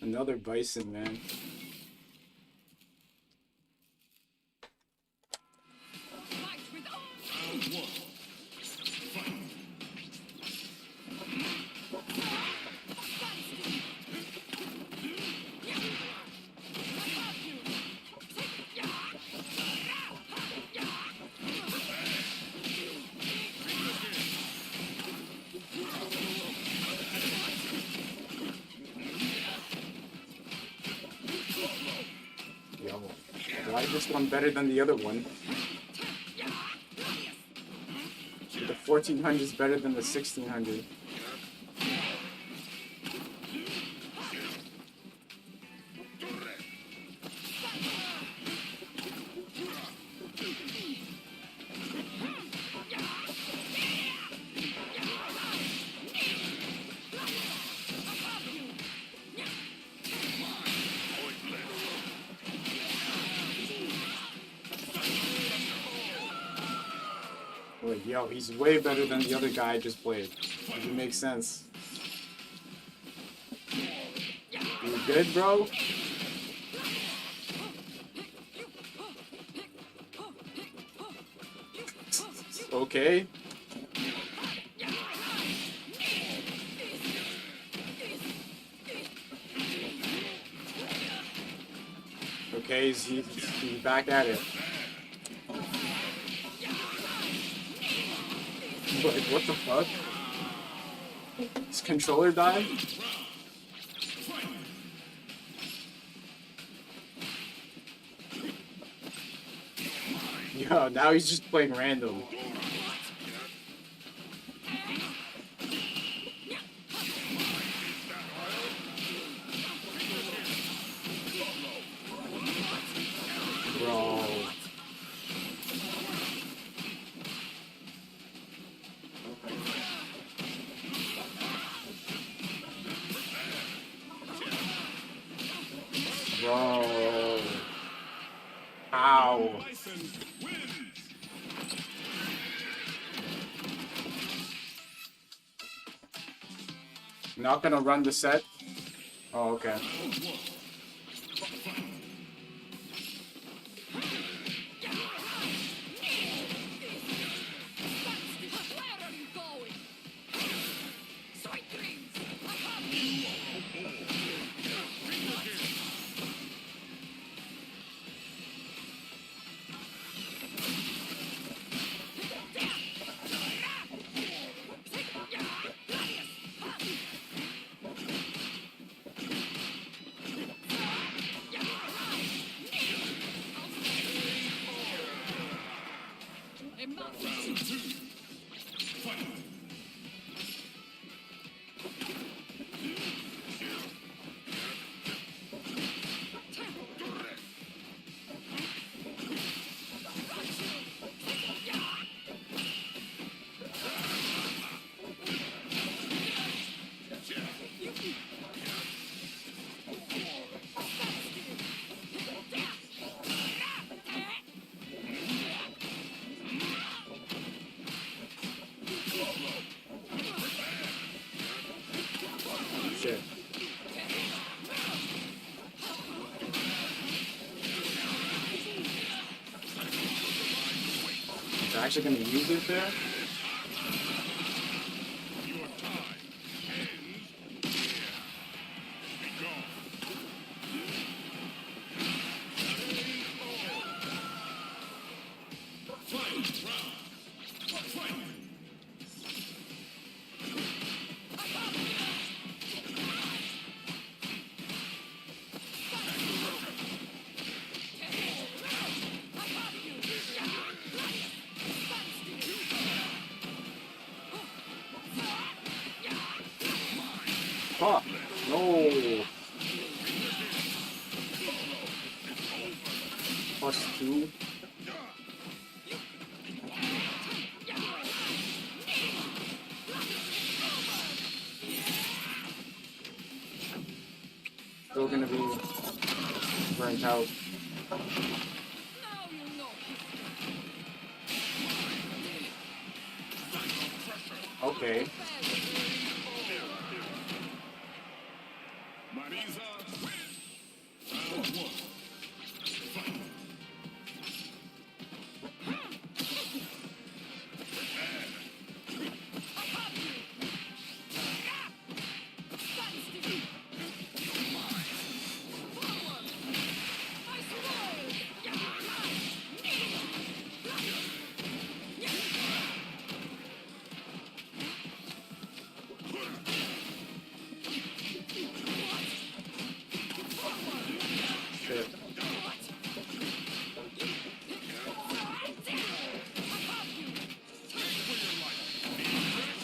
another bison, man. Round one. Fight. Yo, why is this one better than the other one? The 1400 is better than the 1600. Wait, yo, he's way better than the other guy I just played. Does it make sense? You good, bro? Okay. Okay, he's back at it. Like, what the fuck? His controller died? Yo, now he's just playing random. Bro. Bro. Ow. Not gonna run the set? Oh, okay. Shit. He's actually gonna use it there? +2. Still gonna be burnt out. Okay.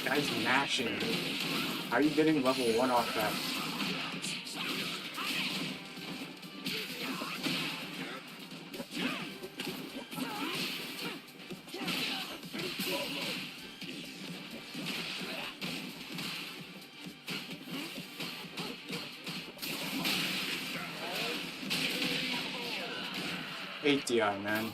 Guy's mashing. How are you getting level 1 off that? DI, man.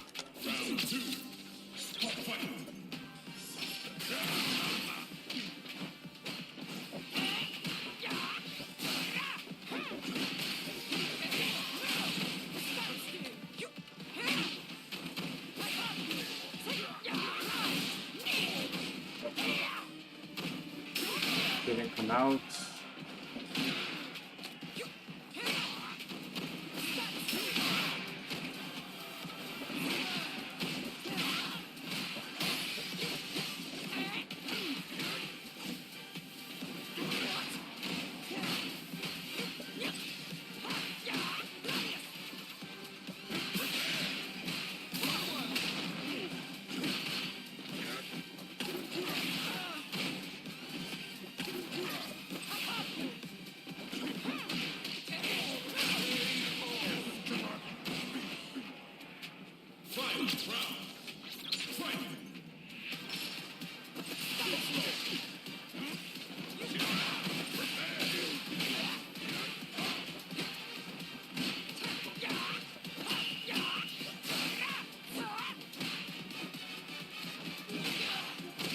Didn't come out.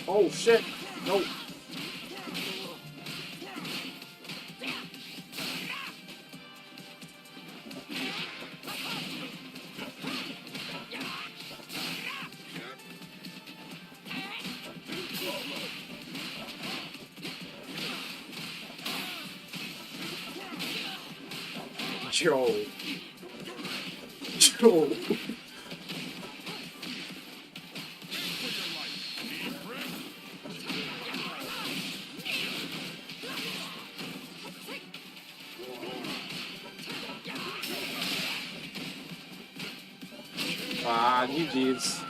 Oh shit! No. Joe. Joe. Ah, GG's.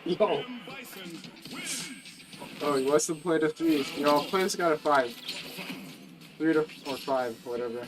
Yo. Oh, he wants to play the 3. Yo, play this guy to 5. 3 to or 5, whatever.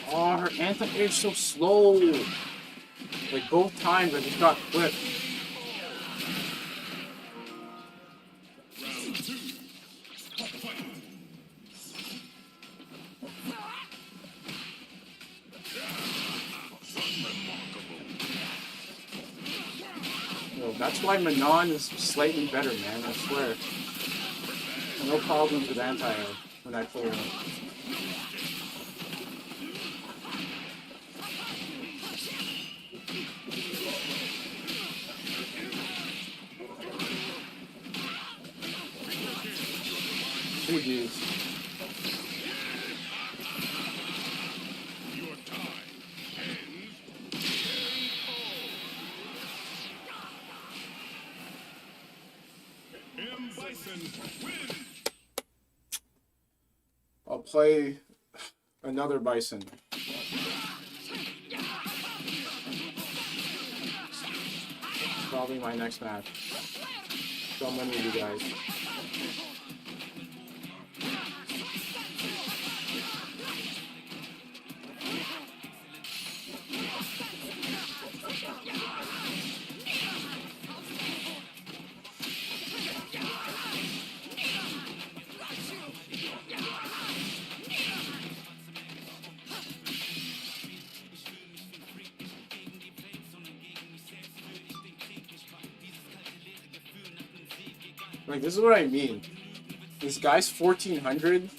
Oh, her anti-air is so slow. Like both times I just got clipped. Yo, that's why Manon is slightly better, man, I swear. No problems with anti-air when I play her. Oh, geez. I'll play another bison. Probably my next match. So many of you guys. Like, this is what I mean. This guy's 1400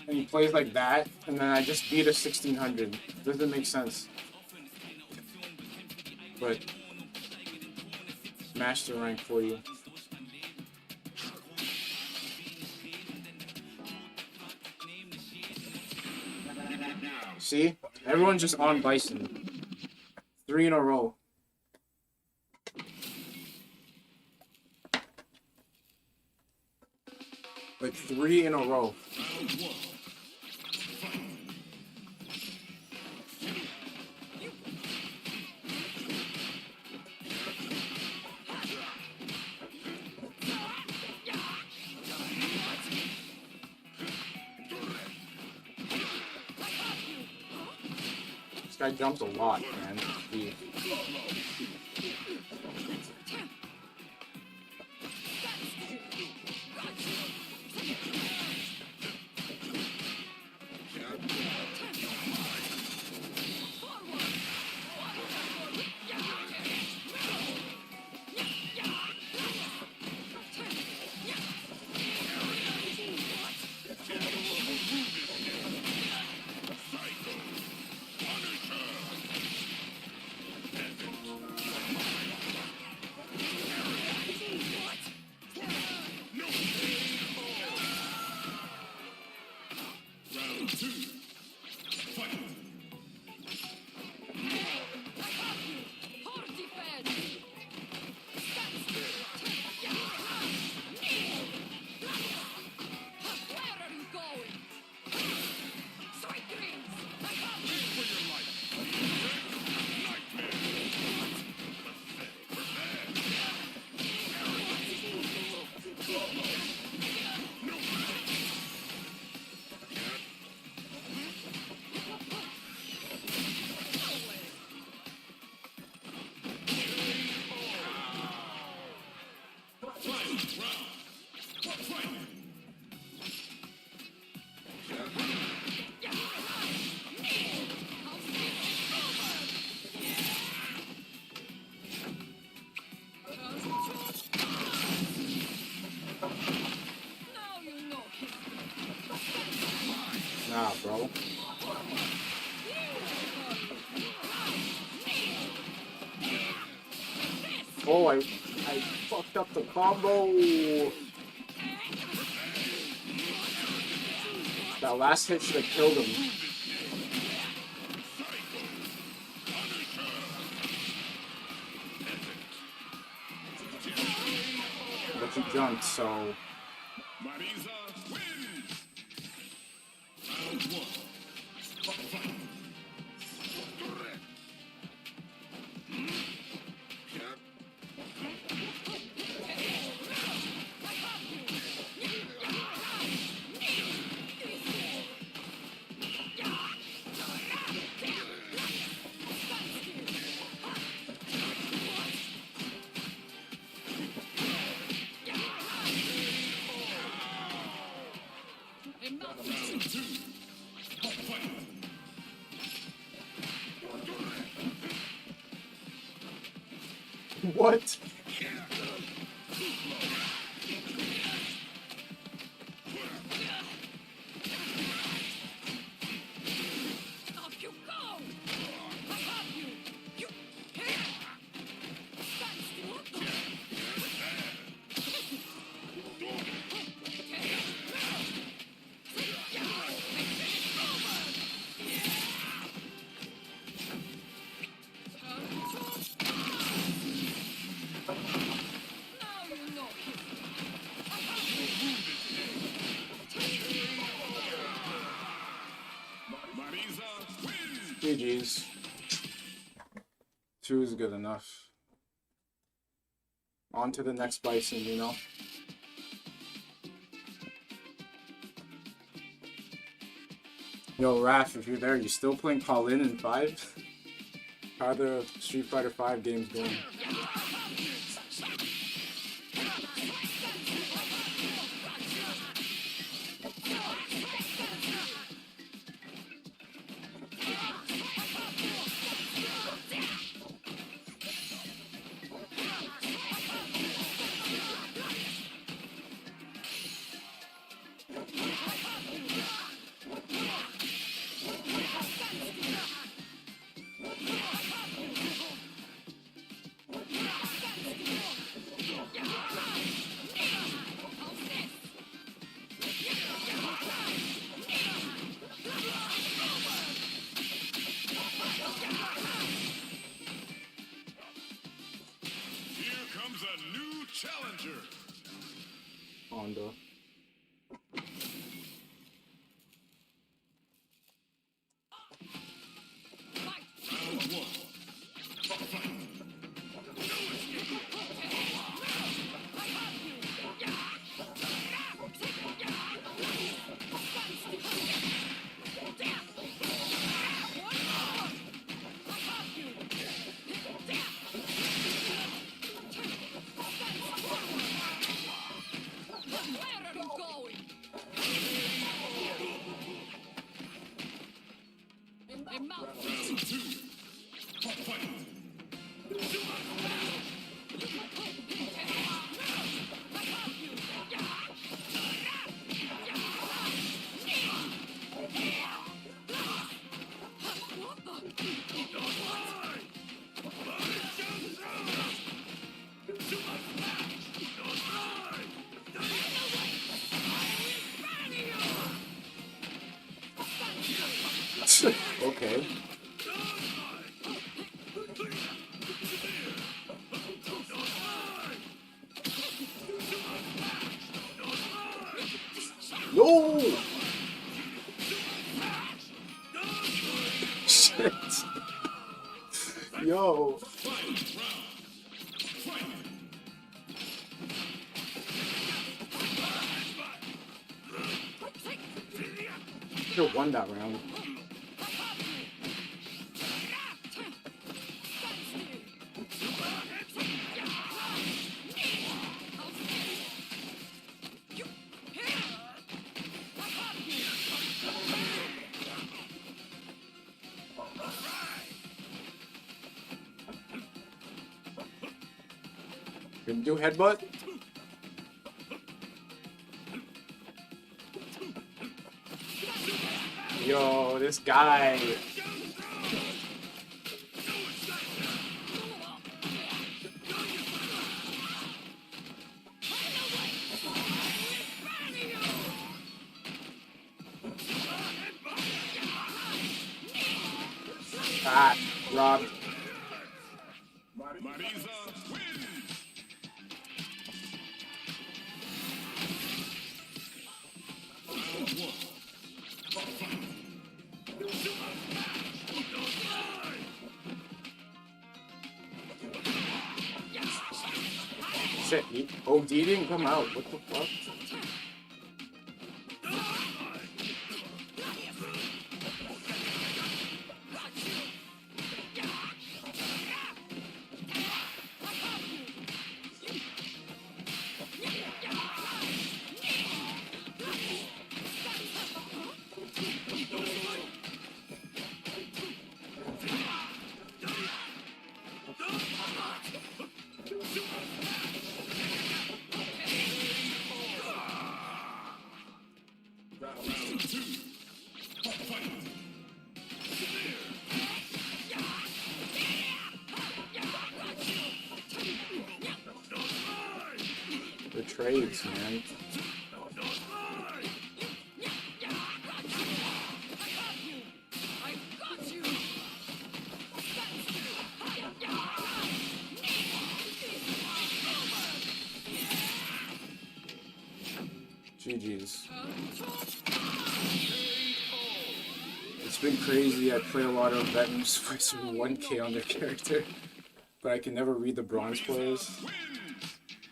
and he plays like that, and then I just beat a 1600. Doesn't make sense. But master rank for you. See? Everyone's just on Bison. 3 in a row. Like 3 in a row. This guy jumps a lot, man. He... Nah, bro. Oh, I fucked up the combo. That last hit should have killed him. But he jumped, so... What? GG's. 2 is good enough. On to the next bison, you know? Yo, Raph, if you're there, you still playing Paulin in 5? How are the Street Fighter 5 games going? Here comes a new challenger. Honda. Round 1. Okay. No! Shit. Yo. Should have won that round. Can do headbutt? Yo, this guy. Ah, robbed. Shit, he didn't come out. What the fuck? The trades, man. GG's. It's been crazy. I play a lot of veterans with 1K on their character, but I can never read the bronze players.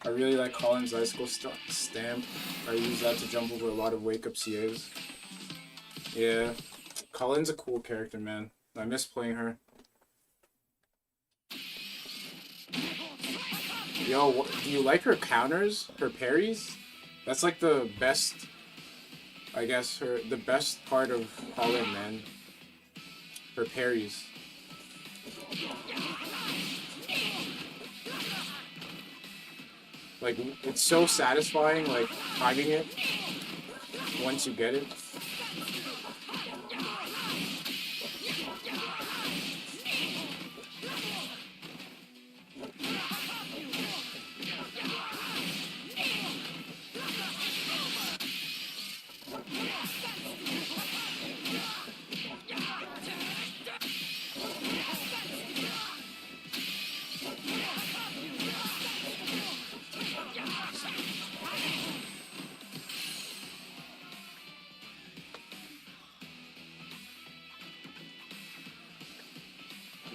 I really like Colin's Icicle Stamp. I use that to jump over a lot of wake-up CAs. Yeah, Colin's a cool character, man. I miss playing her. Yo, do you like her counters? Her parries? That's like the best, I guess, the best part of Colin, man. Her parries. Like, it's so satisfying, like, timing it once you get it.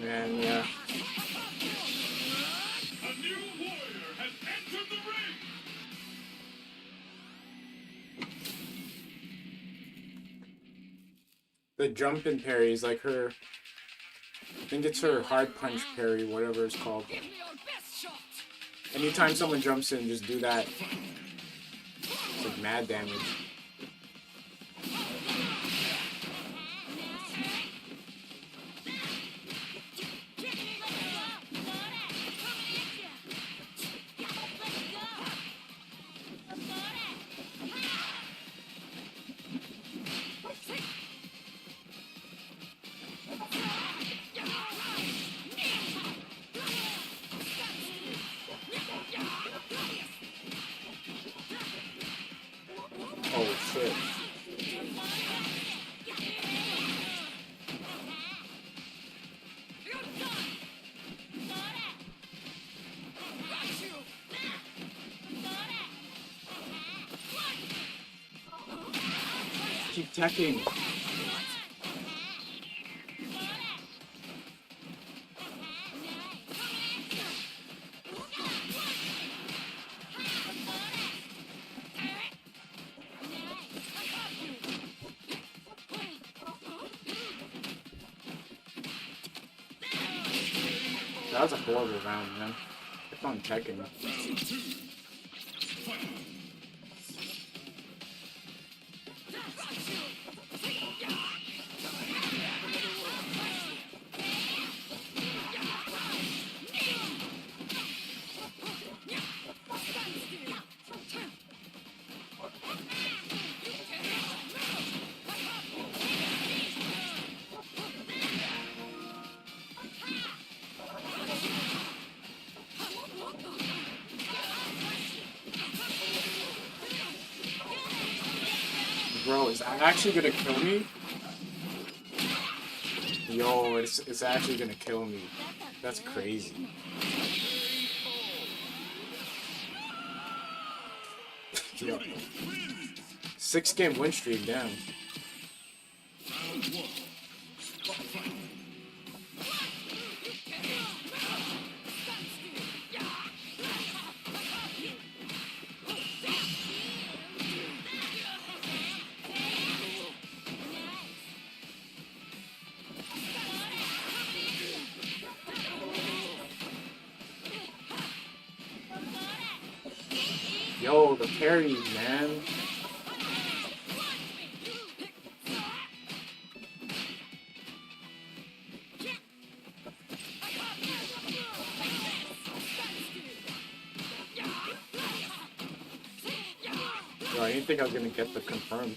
Man, yeah. A new warrior has entered the ring. The jump and parries, like her, I think it's her hard punch parry, whatever it's called. Anytime someone jumps in, just do that. It's like mad damage. Oh shit. Keep attacking. That was a horrible round, man. Kept on checking. Bro, is that actually gonna kill me? Yo, it's actually gonna kill me. That's crazy. Yo. 6-game win streak, damn. Yo, the parries, man. Yo, I didn't think I was gonna get the confirm.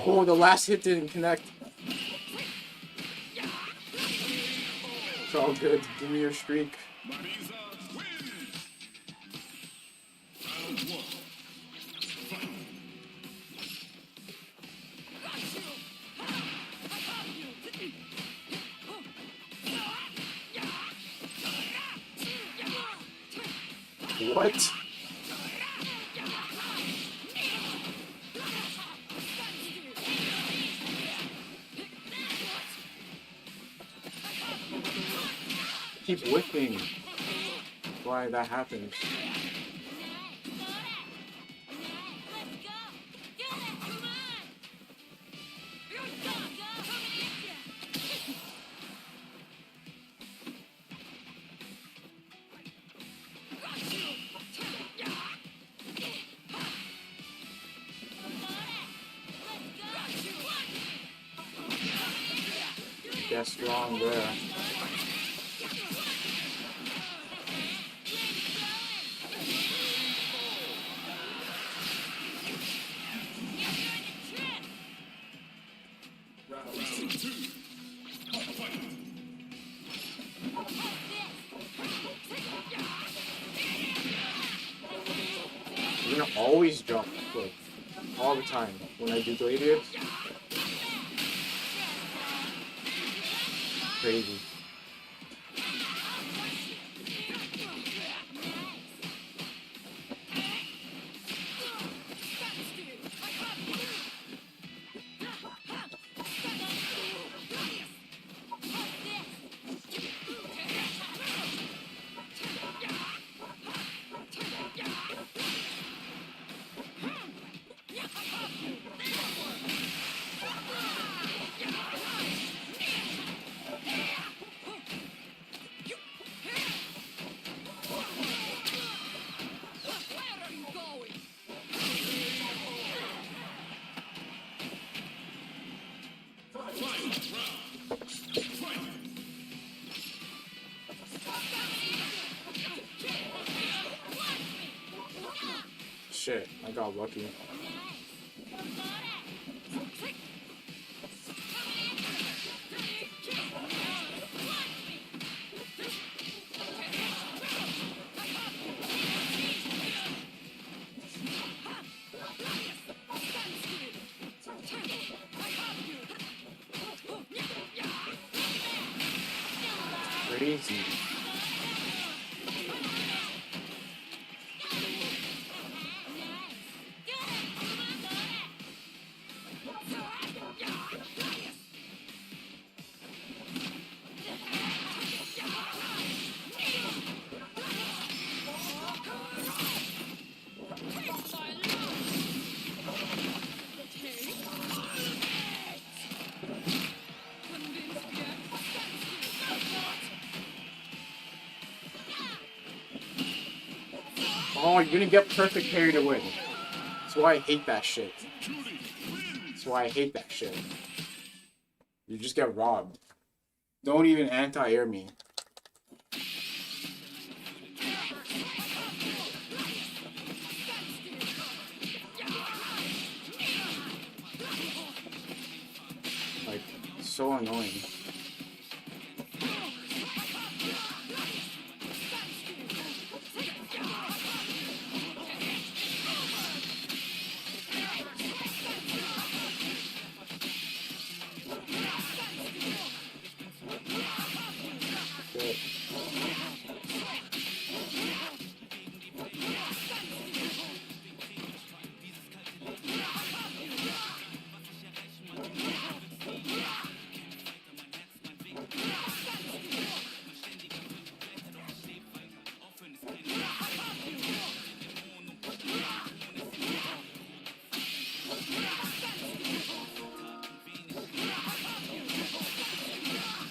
Oh, the last hit didn't connect. It's all good. Give me your streak. What? Keep whipping. Why that happens? That's wrong there. You're gonna always jump, like, all the time when I do gladiators. Crazy. Shit, I got lucky. Crazy. Oh, you're gonna get perfect parry to win. That's why I hate that shit. That's why I hate that shit. You just get robbed. Don't even anti-air me. Like, so annoying.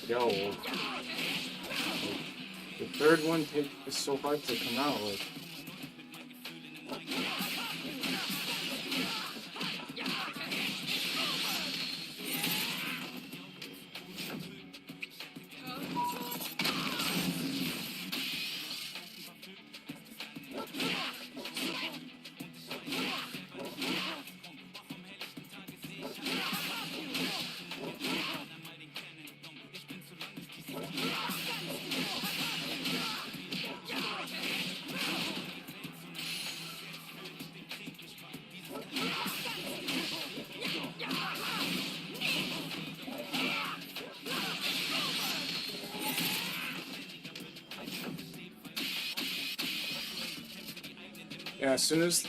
Yo, the third one is so hard to come out with. Yeah, as soon as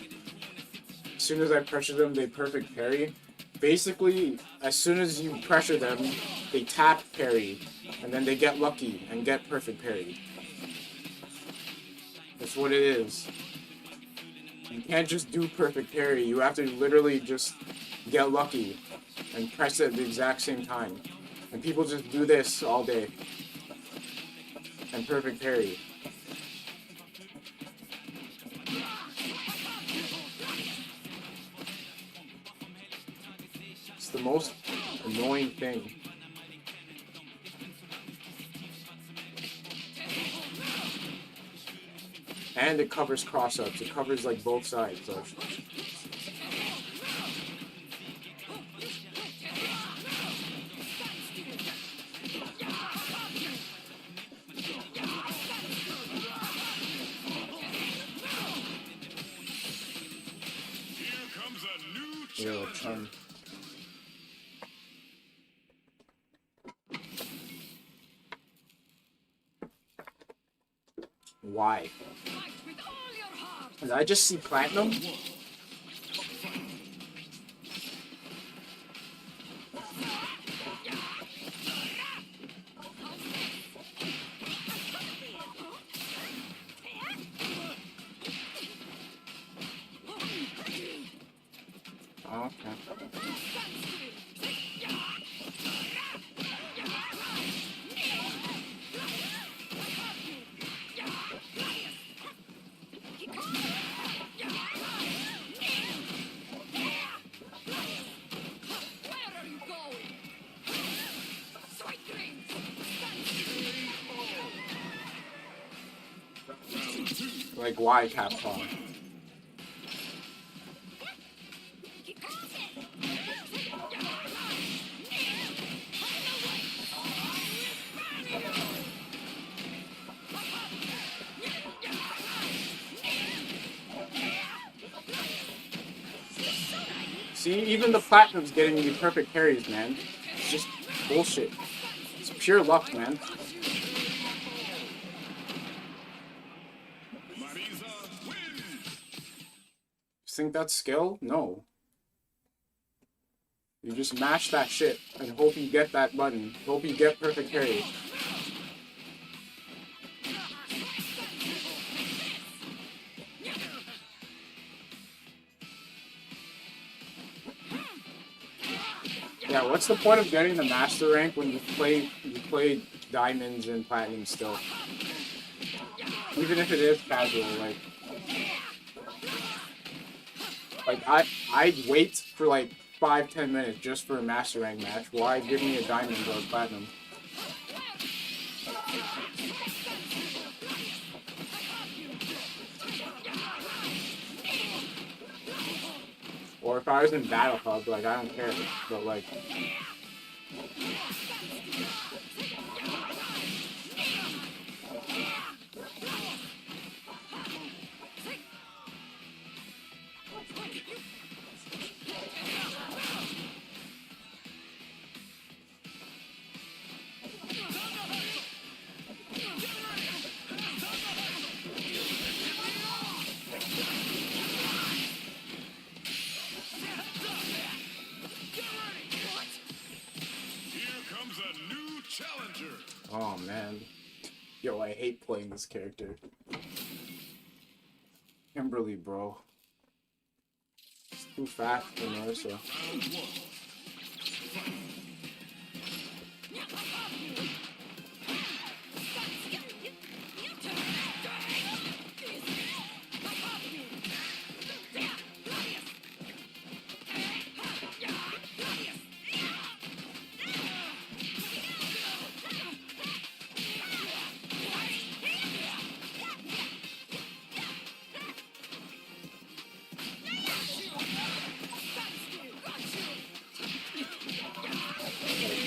I pressure them, they perfect parry. Basically, as soon as you pressure them, they tap parry, and then they get lucky and get perfect parry. That's what it is. You can't just do perfect parry. You have to literally just get lucky and press it at the exact same time. And people just do this all day. And perfect parry. It's the most annoying thing. And it covers cross-ups. It covers like both sides. So. Yo, Why? Did I just see platinum? Like, why Capcom? See, even the platinum's getting you perfect carries, man. It's just bullshit. It's pure luck, man. Think that's skill? No. You just mash that shit and hope you get that button. Hope you get perfect carry. Yeah, what's the point of getting the master rank when you play diamonds and platinum still? Even if it is casual, like I'd wait for like 5-10 minutes just for a master rank match. Why give me a diamond or a platinum? Or if I was in Battle Hub, like I don't care, but like. Oh man. Yo, I hate playing this character. Kimberly, bro. It's too fast for Marissa.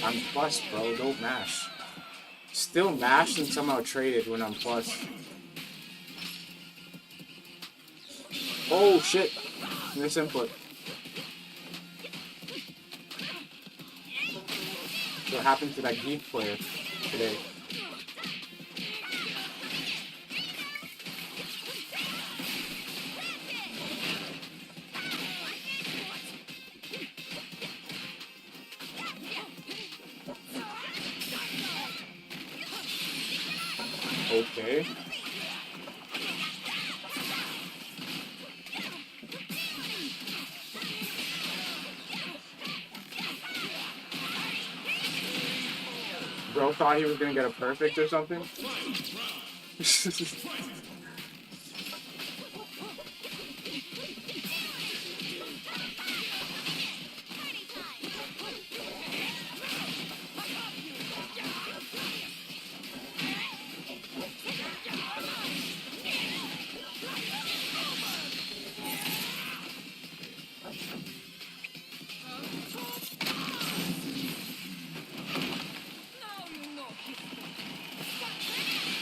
I'm plus, bro. Don't mash. Still mashed and somehow traded when I'm plus. Oh shit! Misinput. What happened to that geek player today? Bro thought he was gonna get a perfect or something.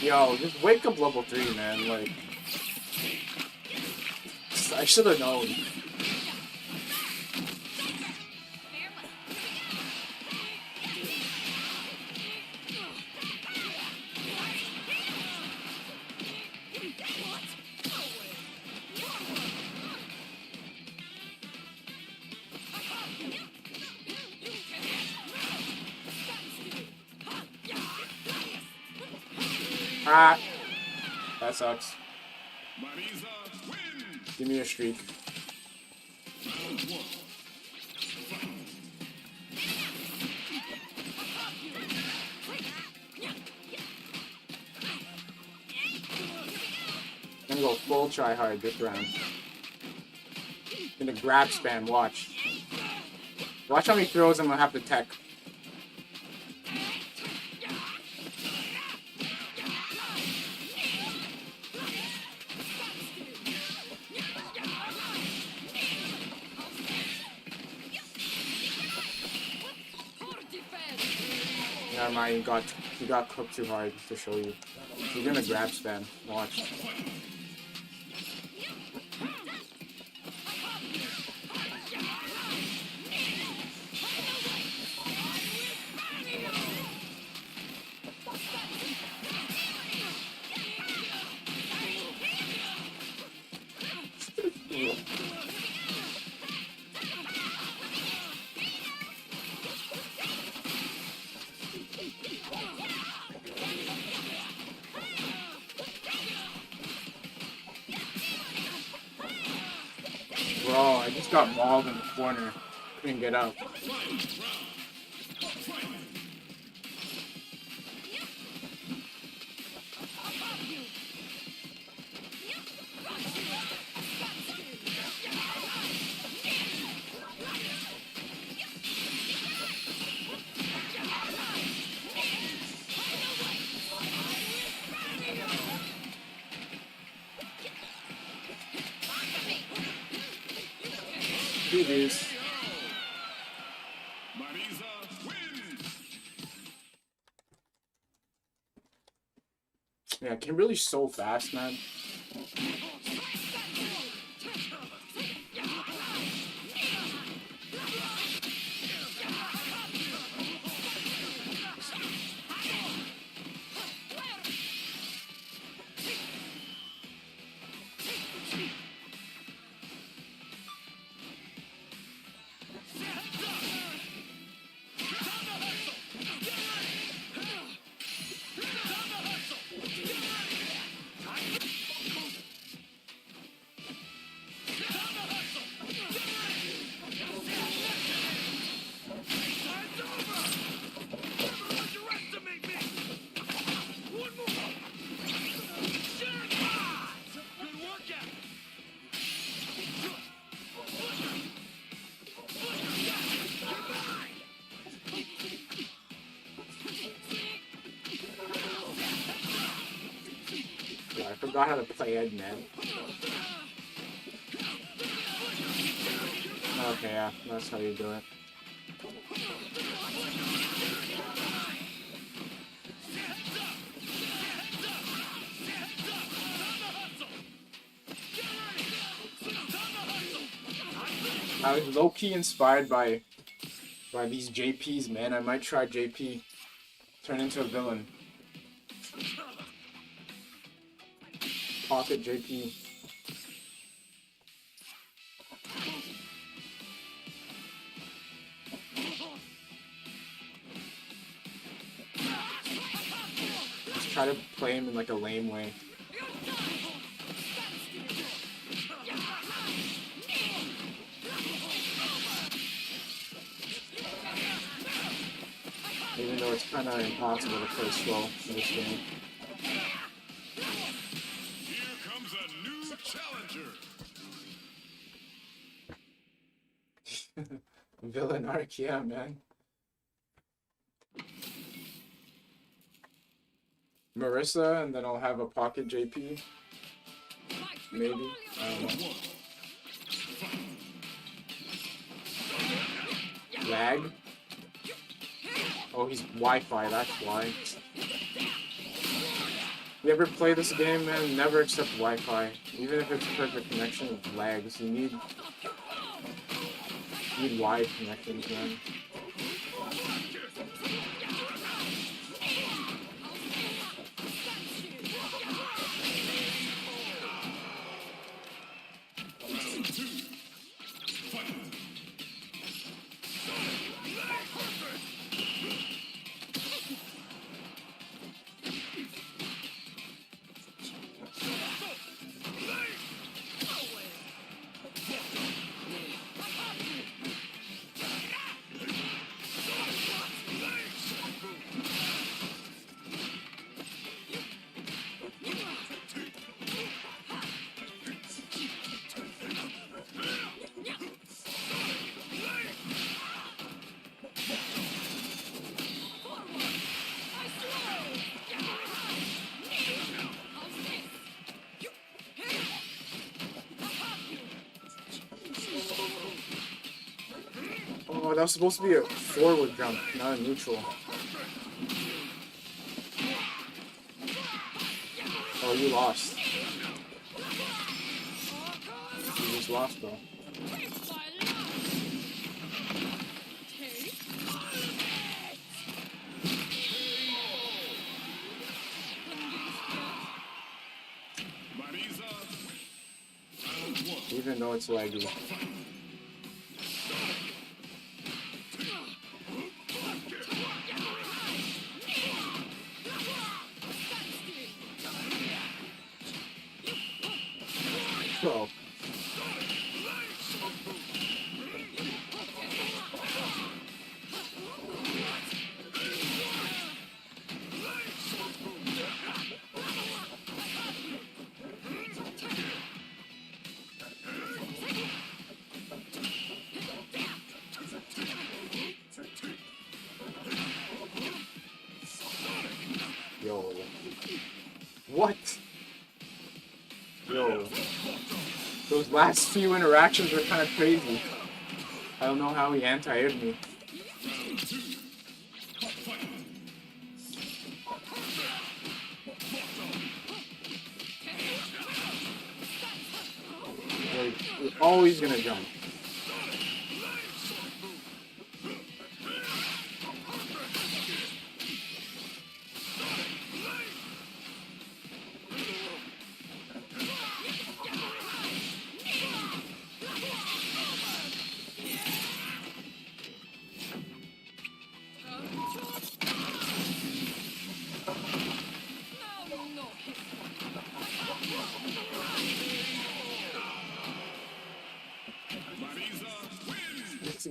Yo, just wake up level 3, man. Like, I should have known. Ah, that sucks. Give me a streak. I'm gonna go full try hard this round. Gonna grab spam, watch. Watch how many throws I'm gonna have to tech. Never mind, you got cooked too hard to show you. You're gonna grab spam. Watch. Bro, I just got mauled in the corner. Couldn't get up. Do this. Yeah, Kimberly's so fast, man. I forgot how to play Ed, man. Okay, yeah, that's how you do it. I was low-key inspired by these JPs, man. I might try JP. Turn into a villain. Pocket JP. Just try to play him in like a lame way. Even though it's kind of impossible to play slow in this game. Here comes a new challenger. Villain arc, yeah, man. Marissa, and then I'll have a pocket JP. Maybe. I don't know. Lag? Oh, he's Wi-Fi, that's why. You ever play this game, man? Never accept Wi-Fi. Even if it's perfect connection, it lags. You need wide connections, man. Oh, that was supposed to be a forward jump, not a neutral. Oh, you lost. You just lost, bro. Even though it's laggy. Oh. Yo. What? Yo. Those last few interactions were kind of crazy. I don't know how he anti-aired me. You're always gonna jump.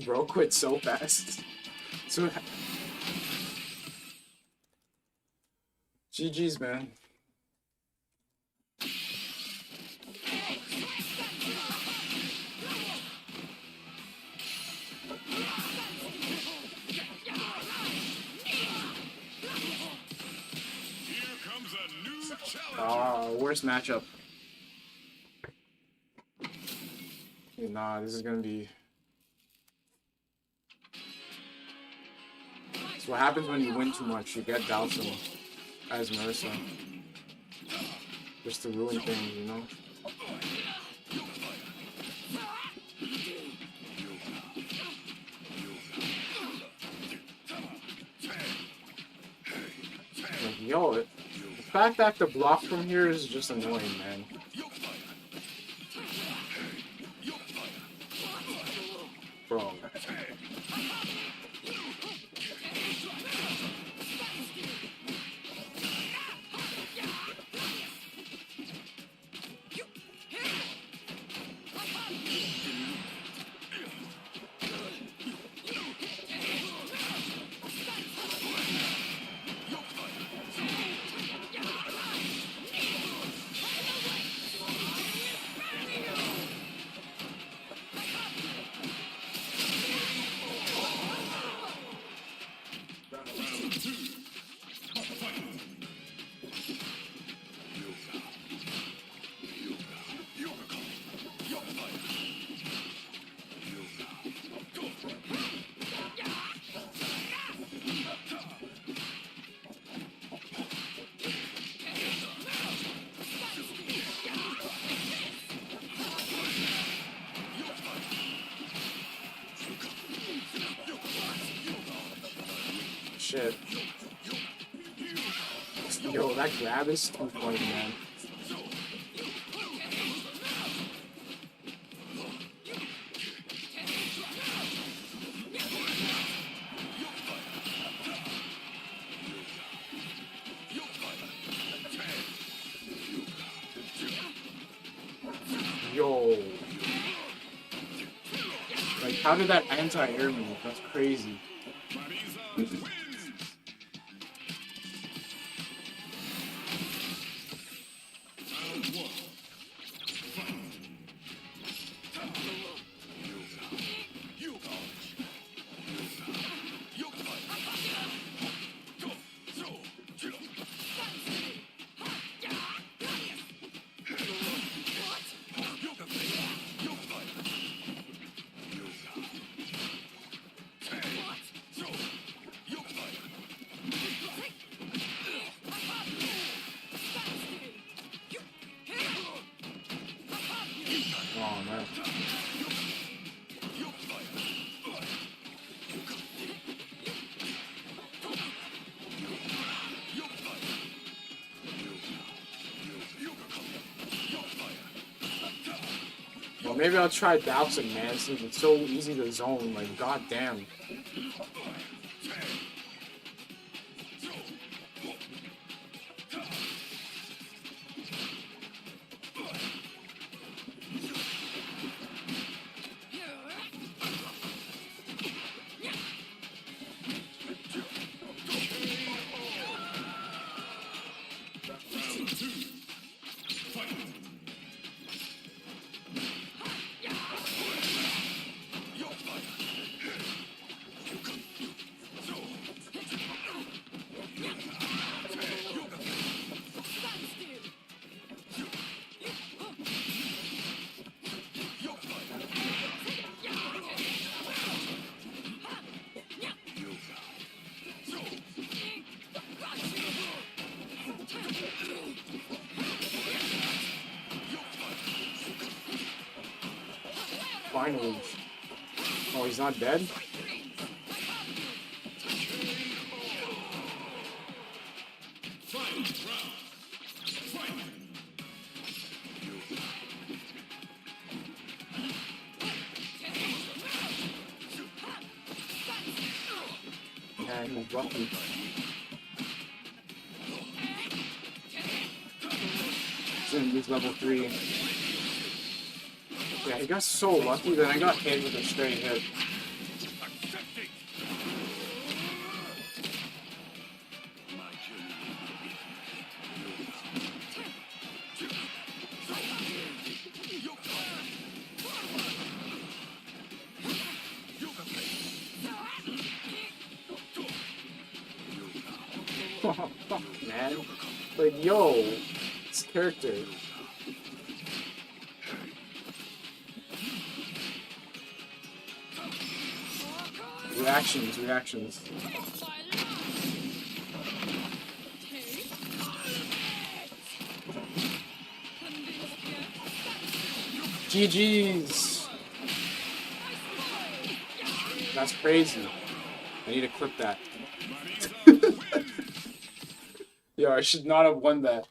Bro quit so fast. So GG's, man. Worst matchup. Okay, nah, this is gonna be. It's what happens when you win too much. You get doubtful as Marissa. Just to ruin things, you know? Like, yo, the fact that the block from here is just annoying, man. Bro. shit. Yo, that grab is too funny, man. Yo. Like, how did that anti-air move? That's crazy. Oh, man. Well, maybe I'll try dousing, man, since it's so easy to zone. Like, goddamn. Finally. Oh, he's not dead? Yeah, he's lucky. He's level 3. Yeah, he got so lucky that I got hit with a straight hit. Oh, fuck, man. Like, yo, this character. Reactions. GG's. That's crazy. I need to clip that. Yo, I should not have won that.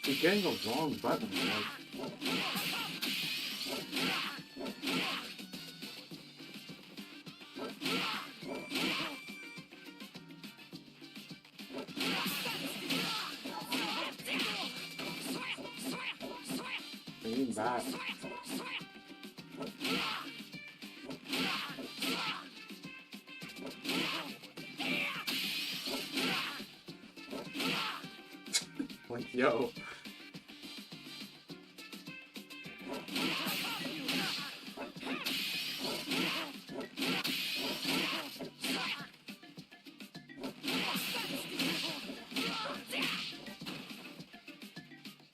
You're getting the wrong button, like. Lean back. Yo.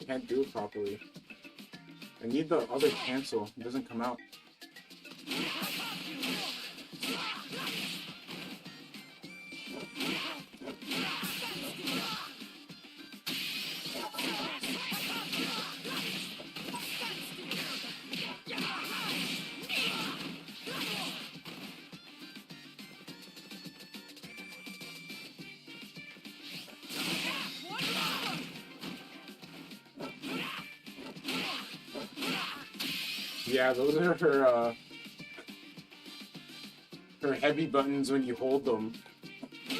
Can't do it properly. I need the other cancel. It doesn't come out. Yeah, those are her heavy buttons when you hold them. You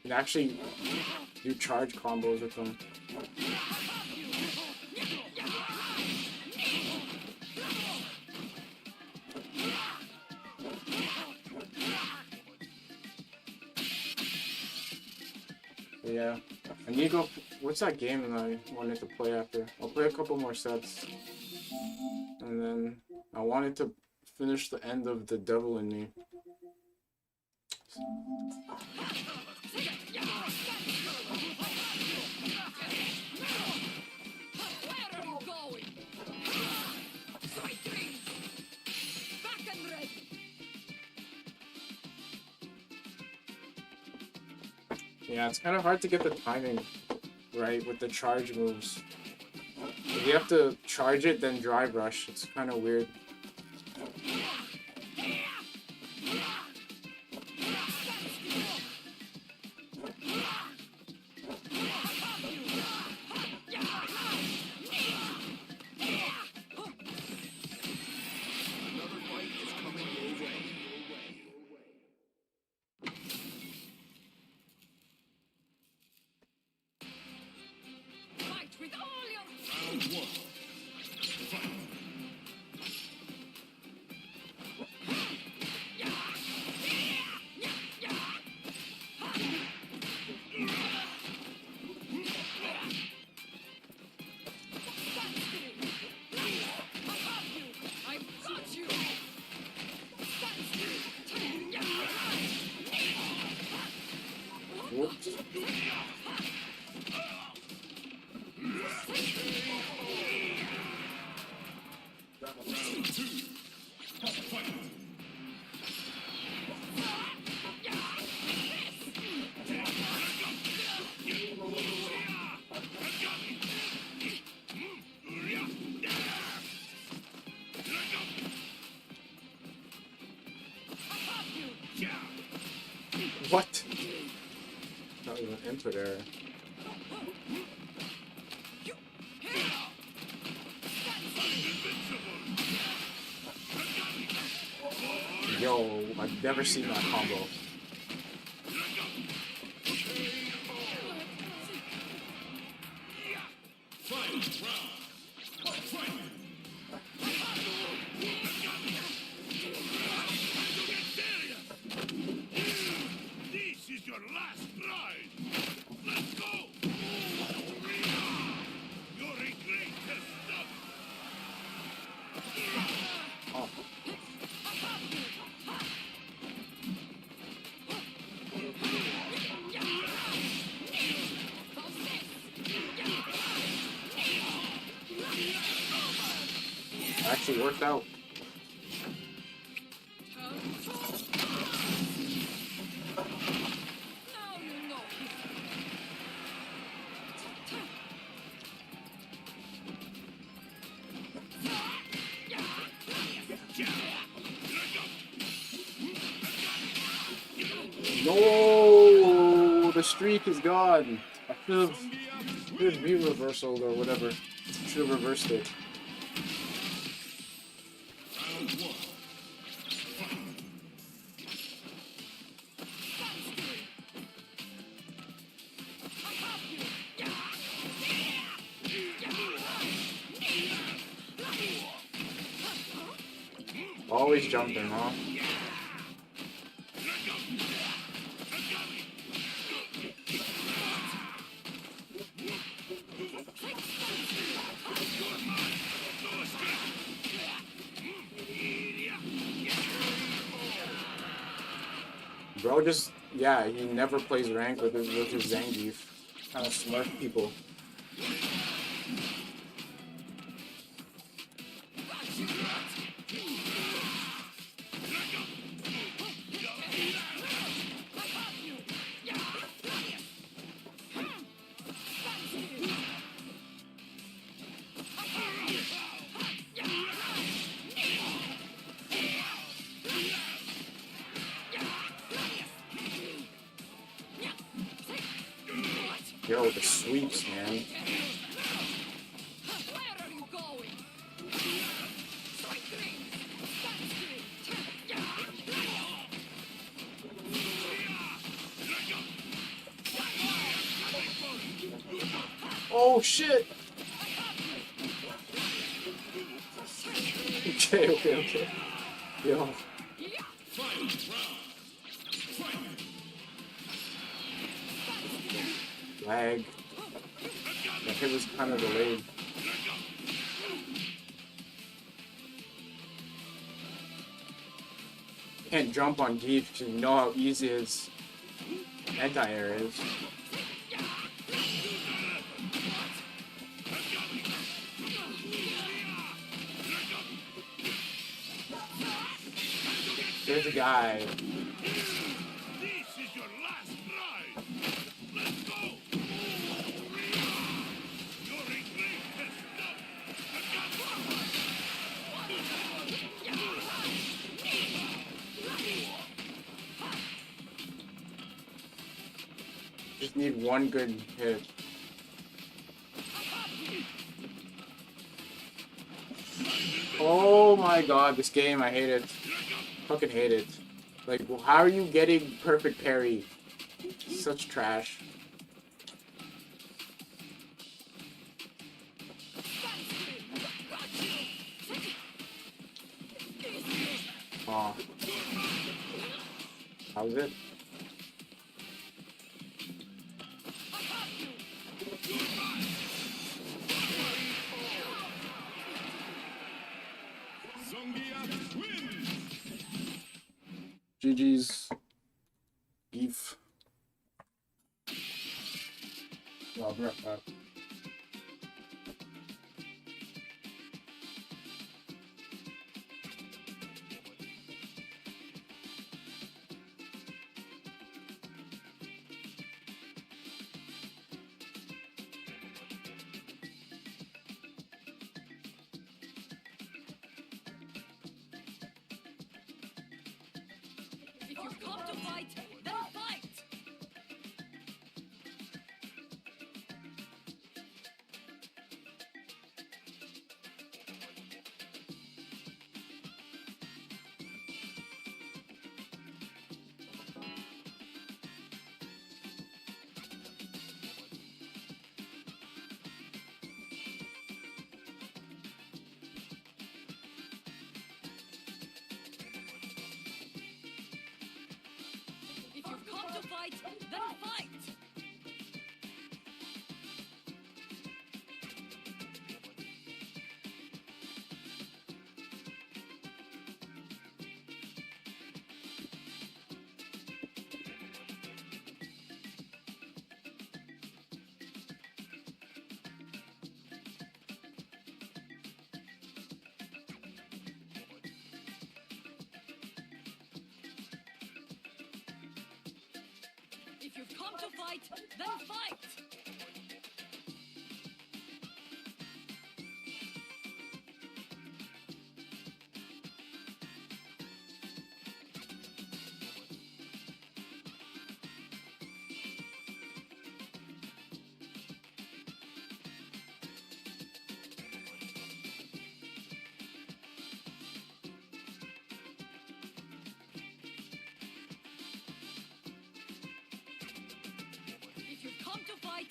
can actually do charge combos with them. Yeah, I need to go. What's that game that I wanted to play after? I'll play a couple more sets. And then I wanted to finish the end of The Devil in Me. Yeah, it's kind of hard to get the timing right with the charge moves. If you have to charge it, then drive rush. It's kind of weird. Whoops. What? Not even input error. Yo, I've never seen that combo. This is your last ride. Let's go. You're a great tester. Oh. Actually worked out. No, the streak is gone. I should have re-reversaled or whatever. Should have reversed it. Always jumping, huh? Bro just, yeah, he never plays rank with his Zangief. Kind of smart people. Yo, the sweeps, man. Oh shit! Okay. Yo. Lag. That hit was kind of delayed. Can't jump on Geef because you know how easy his anti-air is. There's a guy. Just need one good hit. Oh my god, this game, I hate it. Fucking hate it. Like, how are you getting perfect parry? Such trash. Aw. How's it? GG's. Beef. I'll be right back. If you've come to fight, then fight! If you've come to fight, then fight! If you've come to fight, then fight! If you've come to fight,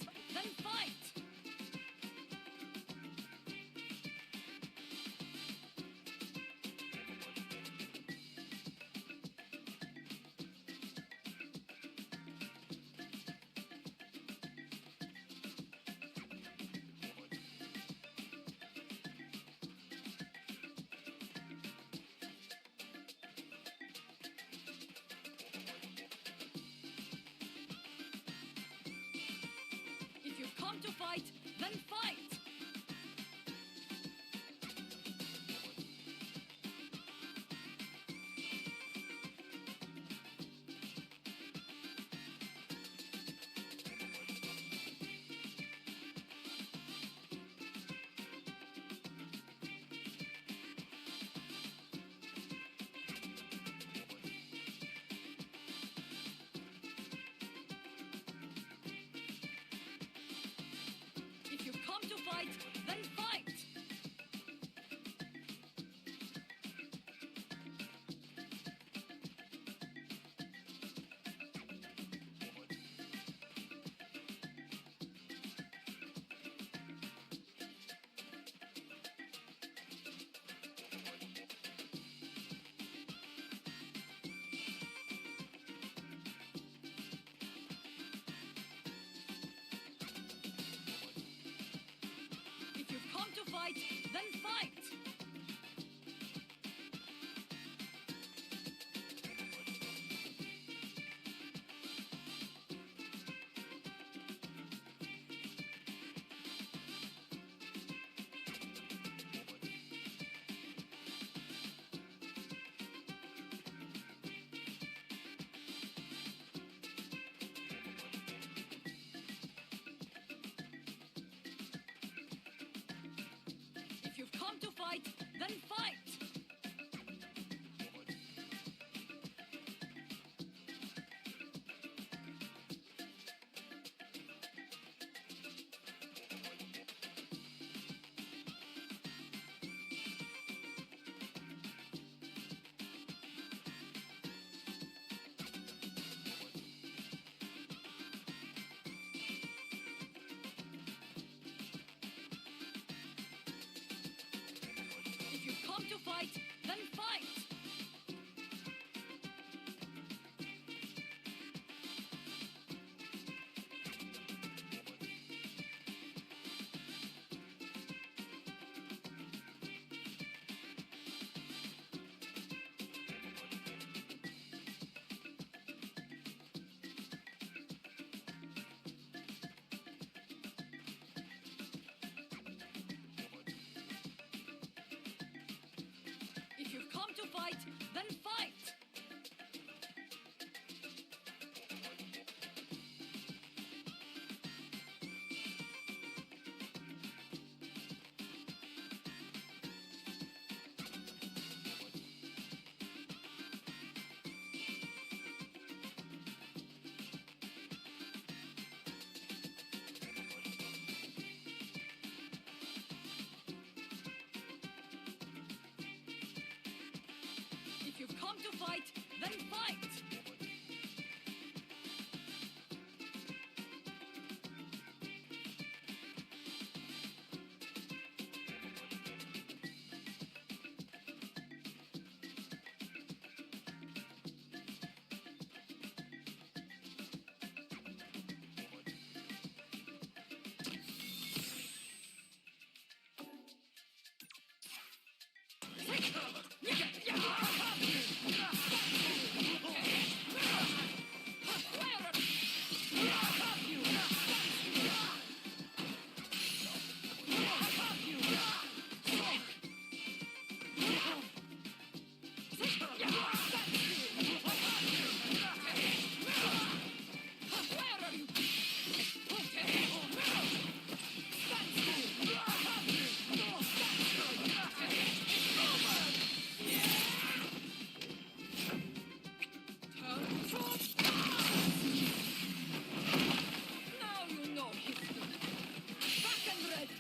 come to fight, then fight! If you've come to fight, then fight! If you've come to fight, then fight! If you've come to fight, then fight! If you've come to fight, then fight! If you've come to fight, then fight! If you've come to fight, then fight! Now you know history. Back and ready.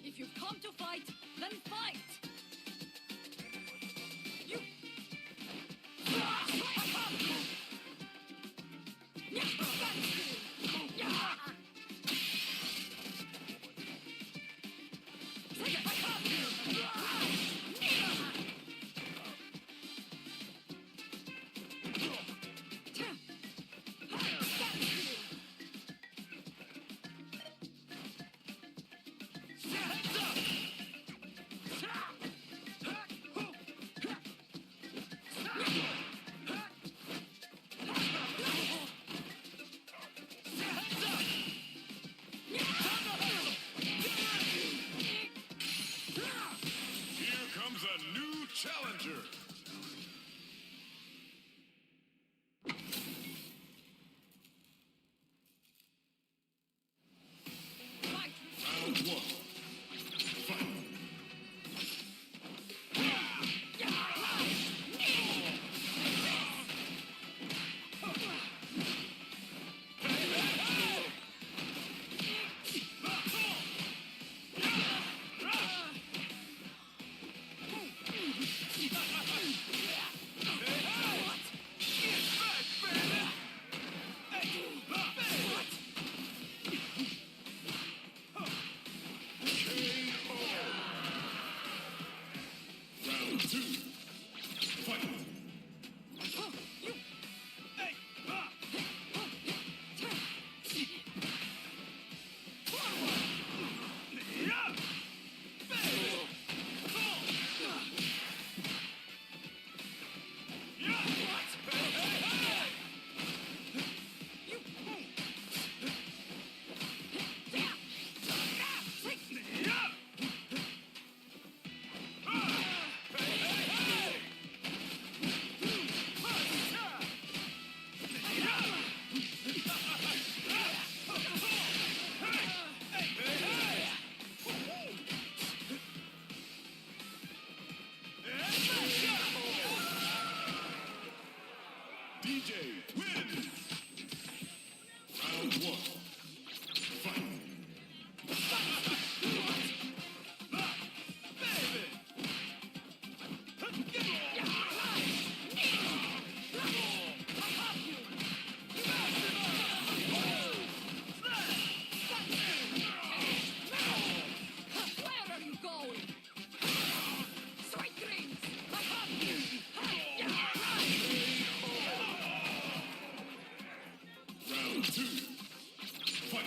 If you've come to fight, then fight! You! DJ wins. Round 1. Fight. Where are you going? Sweet dreams! I have you! Round 2. Fight.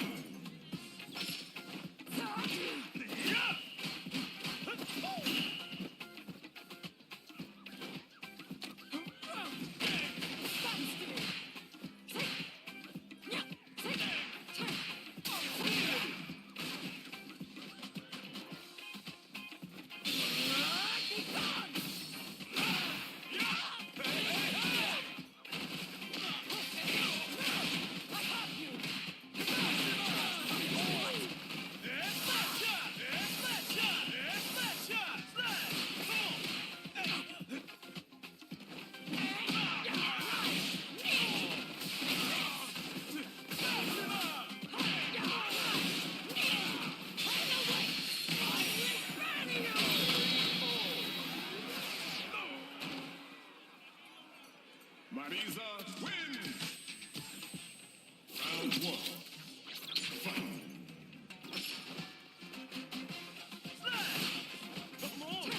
Marisa wins. Round 1. Fight. Forward!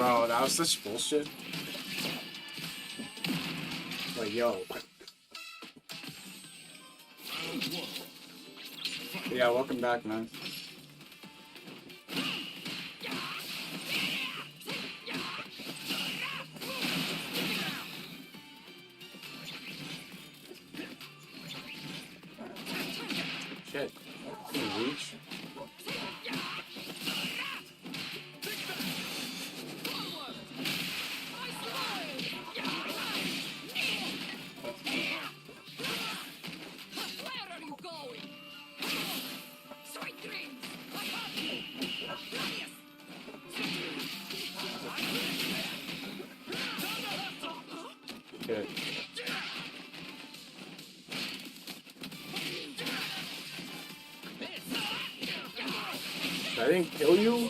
Bro, that was such bullshit. Like, yo. Yeah, welcome back, man. Shit. Can you reach? Shit. I didn't kill you?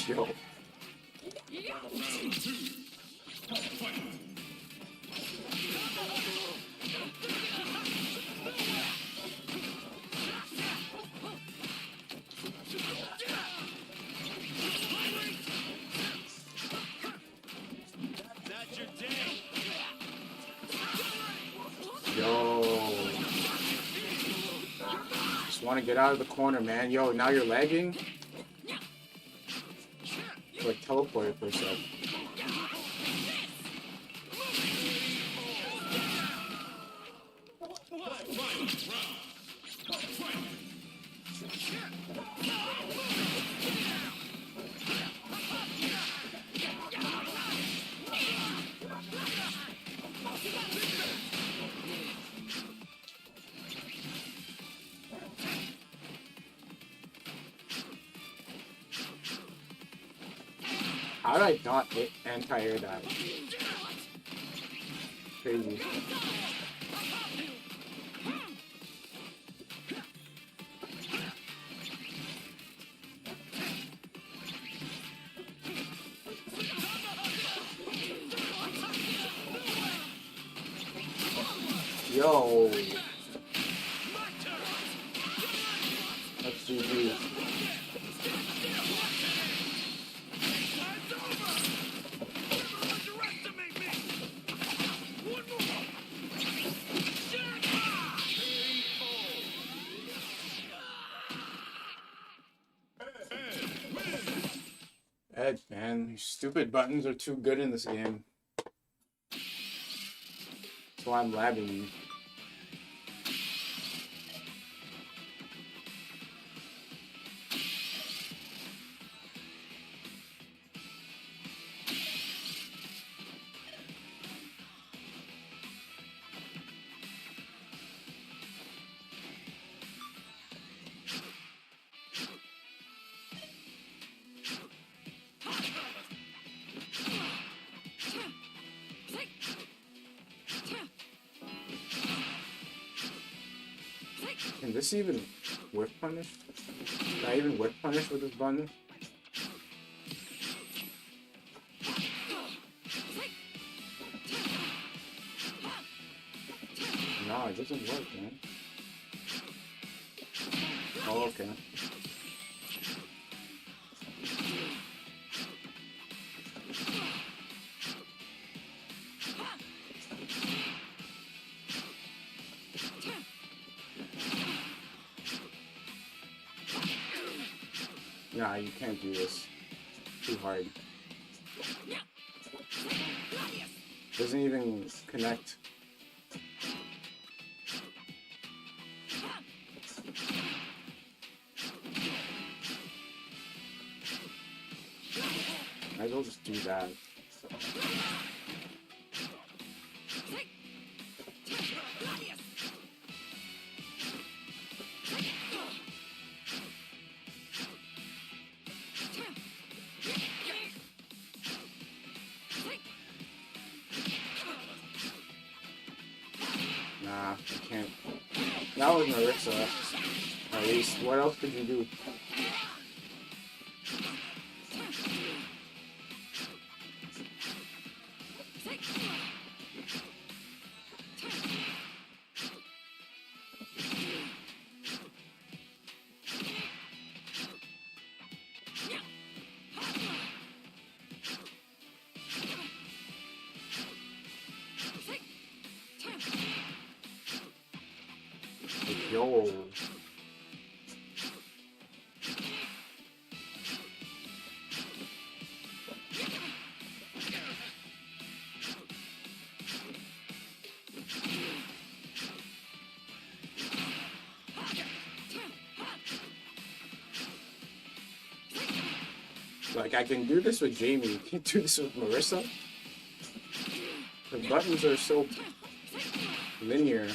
Yo. Yo. Just want to get out of the corner, man. Yo, now you're lagging? Like teleported for a sec. How did I not hit anti-air dive? Crazy. Yo. That's GG. Ed, man, these stupid buttons are too good in this game. That's why I'm lagging you. Can this even whip punish? Can I even whip punish with this button? No, it doesn't work, man. Oh, okay. Nah, you can't do this. Too hard. Doesn't even connect. Might as well just do that. Nah, I can't. That was Marissa. At least, what else could you do? Yo. Like, I can do this with Jamie. You can't do this with Marissa. The buttons are so linear.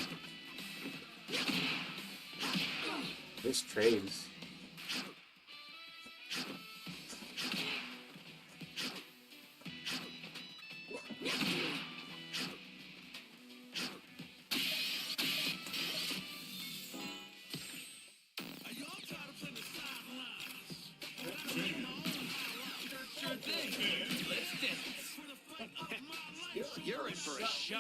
This trades. You're in for a show.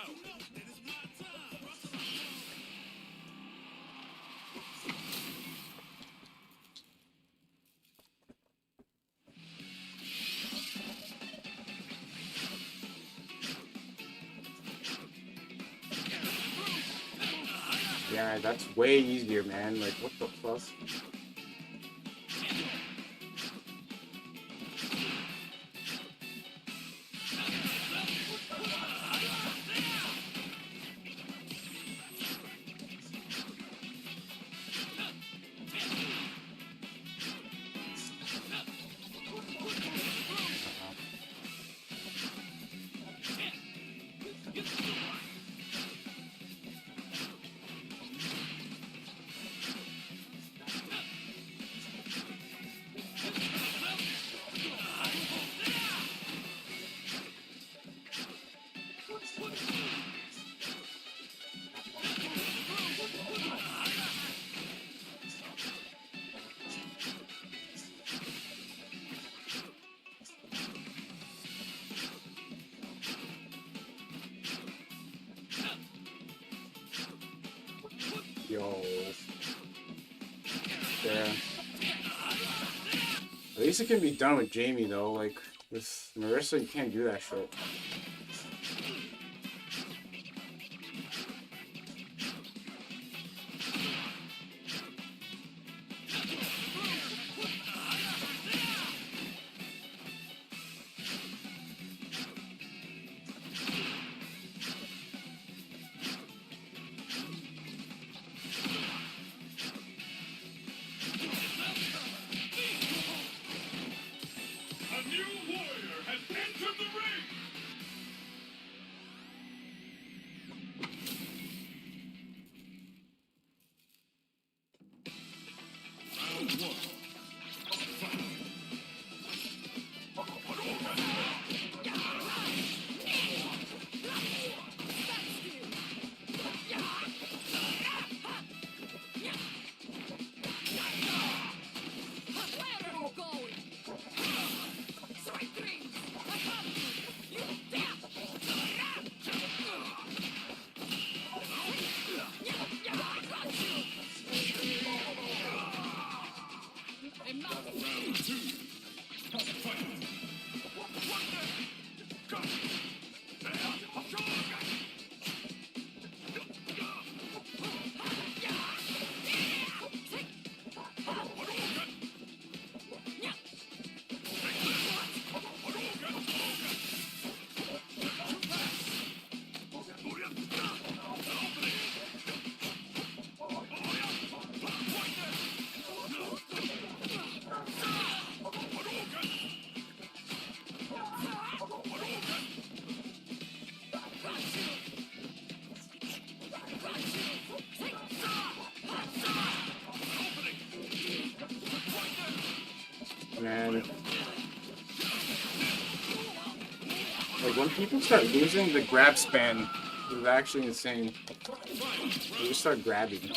Yeah, that's way easier, man. Like, what the fuck? Yo. Yeah. At least it can be done with Jamie, though. Like, with Marissa, you can't do that shit. A new warrior has entered the ring! Round one. Man. Like, when people start losing the grab span, it's actually insane. They just start grabbing.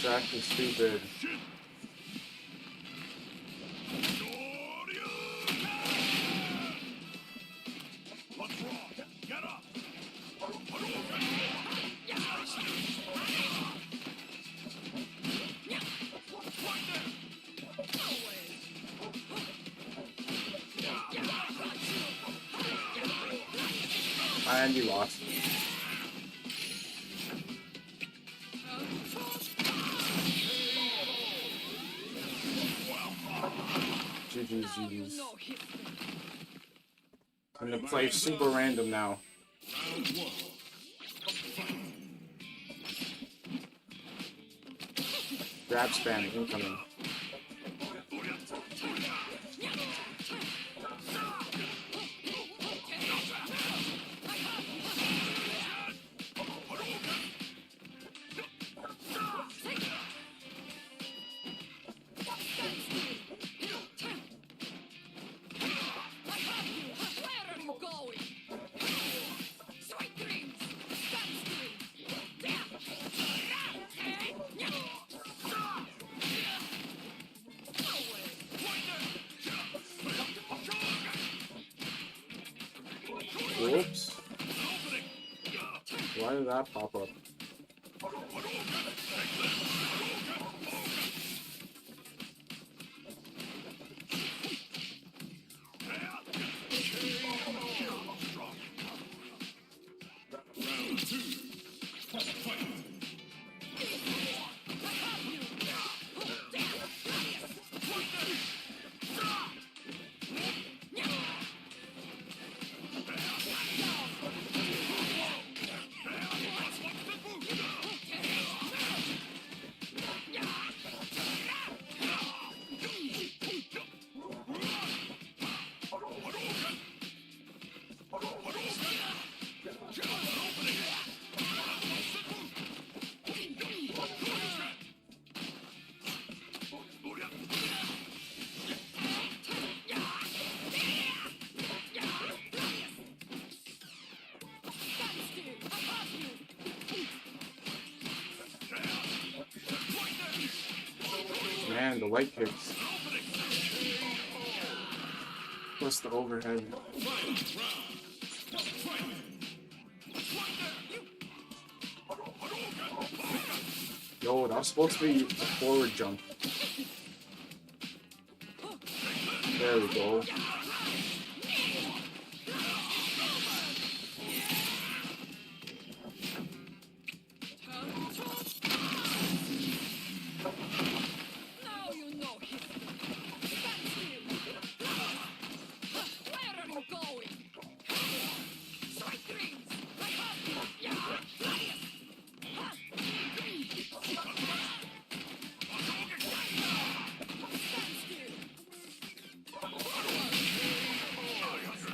actually stupid. What's wrong? Get up! And you lost. GG's. I'm gonna play super random now. Grab spam incoming. Whoops. Why did that pop up? Man, the light kicks. Plus the overhead. Yo, that was supposed to be a forward jump. There we go.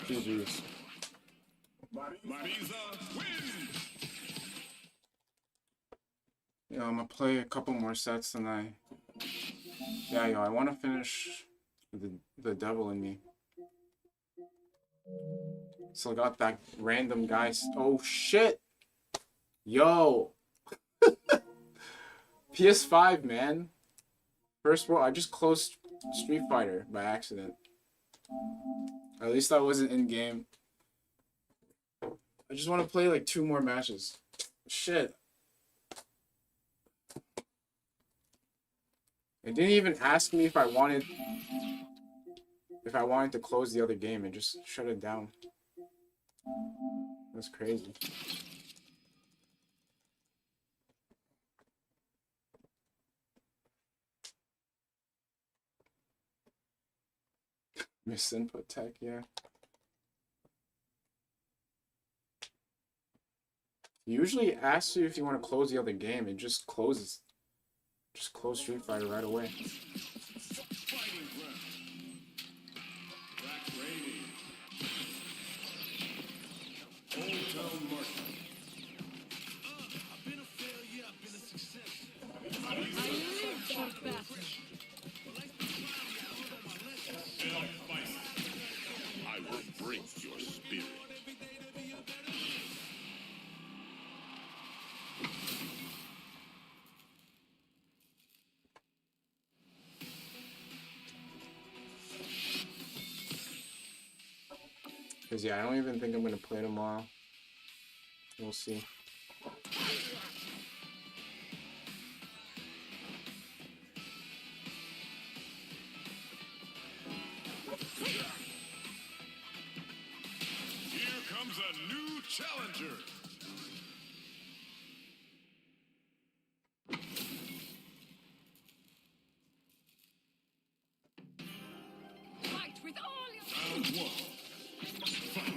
GG's. Yeah, I'm gonna play a couple more sets and yeah, yo, I want to finish the devil in me. So I got that random guy. Oh shit! Yo! PS5, man. First world, I just closed Street Fighter by accident. At least I wasn't in game. I just want to play like 2 more matches. Shit. It didn't even ask me if I wanted to close the other game. It just shut it down. That's crazy. Misinput tech, yeah. Usually it asks you if you want to close the other game. It just closes. Just close Street Fighter right away. I will break your spirit. Because, yeah, I don't even think I'm going to play tomorrow. We'll see. Here comes a new challenger. Fight with all your Round one. Fight.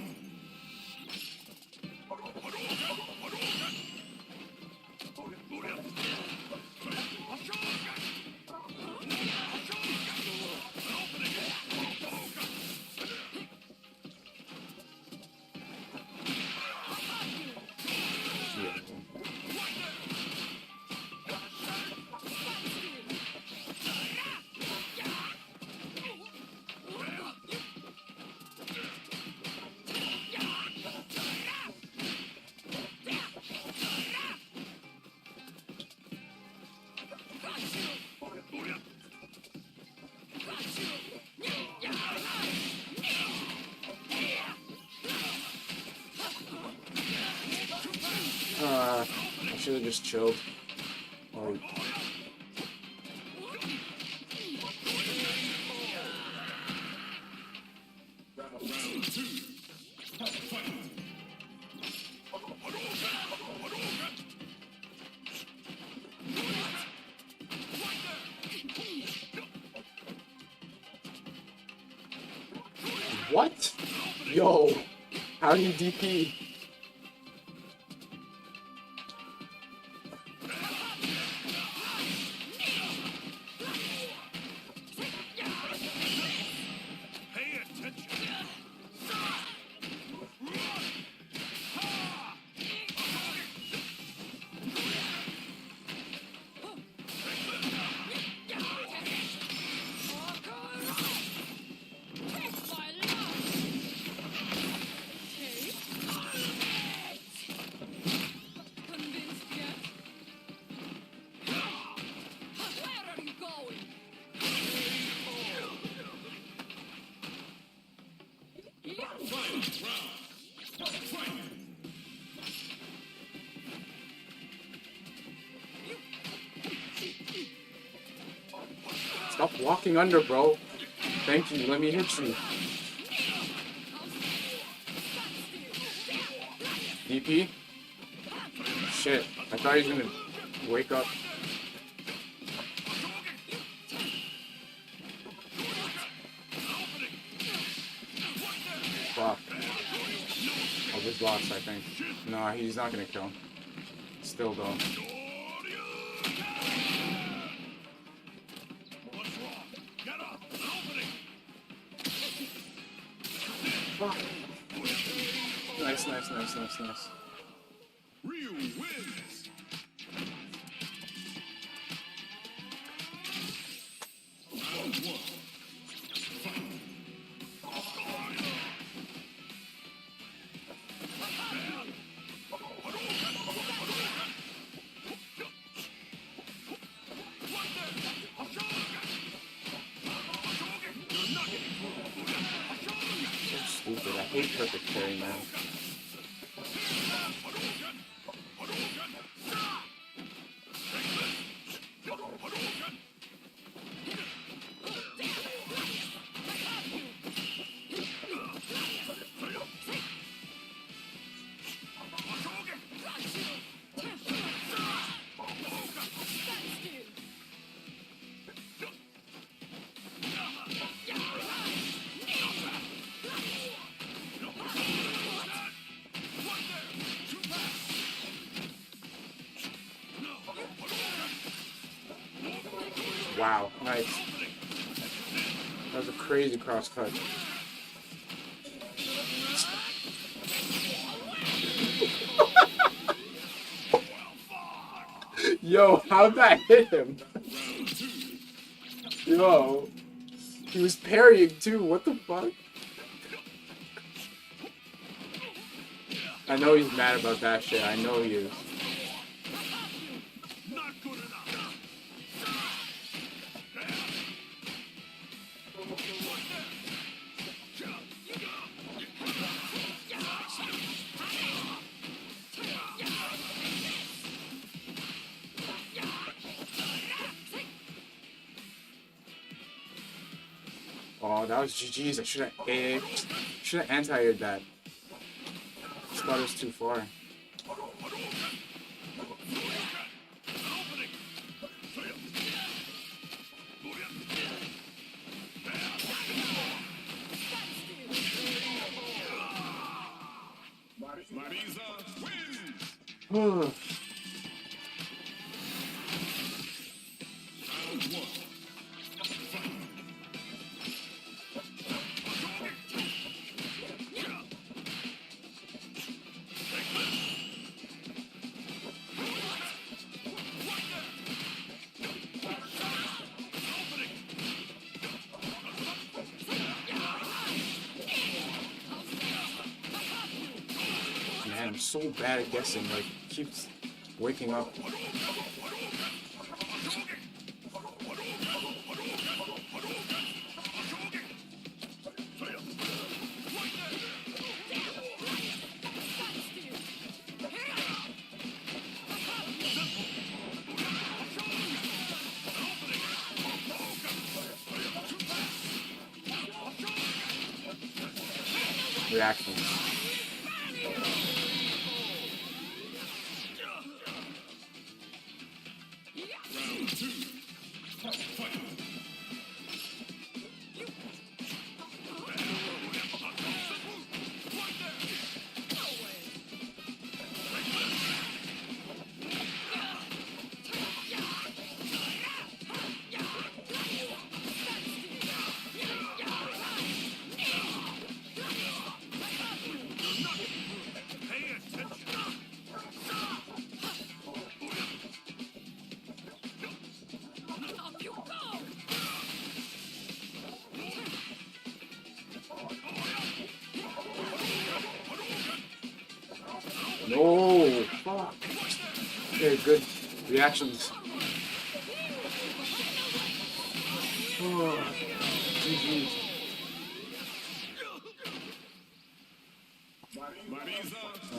I should have just chilled. Oh. What? Yo, how do you DP? Stop walking under, bro. Thank you. Let me hit you. DP? Shit. I thought he was gonna wake up. Fuck. I just lost, I think. No, he's not gonna kill. Still though. Nice, nice, nice, nice, nice. Ryu wins. Round one. Fight. Stupid. I hate perfect carry, man. Wow, nice. That was a crazy cross cut. Yo, how'd that hit him? Yo, he was parrying too. What the fuck? I know he's mad about that shit. I know he is. that was GG's. I should have anti-aired that. Spot was too far. Man, I'm so bad at guessing, like, keeps waking up. Reactions. No, fuck. Okay, good reactions. Oh, GG's.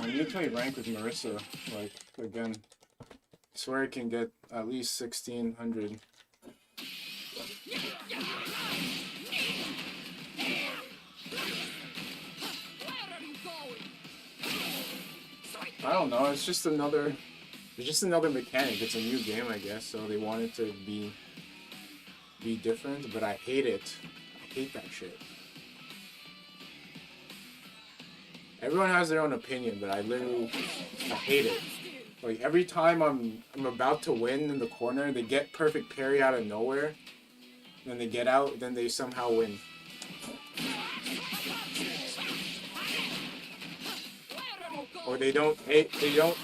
I need to play rank with Marissa. Like, again, I swear I can get at least 1600. I don't know, it's just another mechanic. It's a new game, I guess, so they want it to be different, but I hate it. I hate that shit. Everyone has their own opinion, but I hate it. Like, every time I'm about to win in the corner, they get perfect parry out of nowhere, then they get out, then they somehow win. Or they don't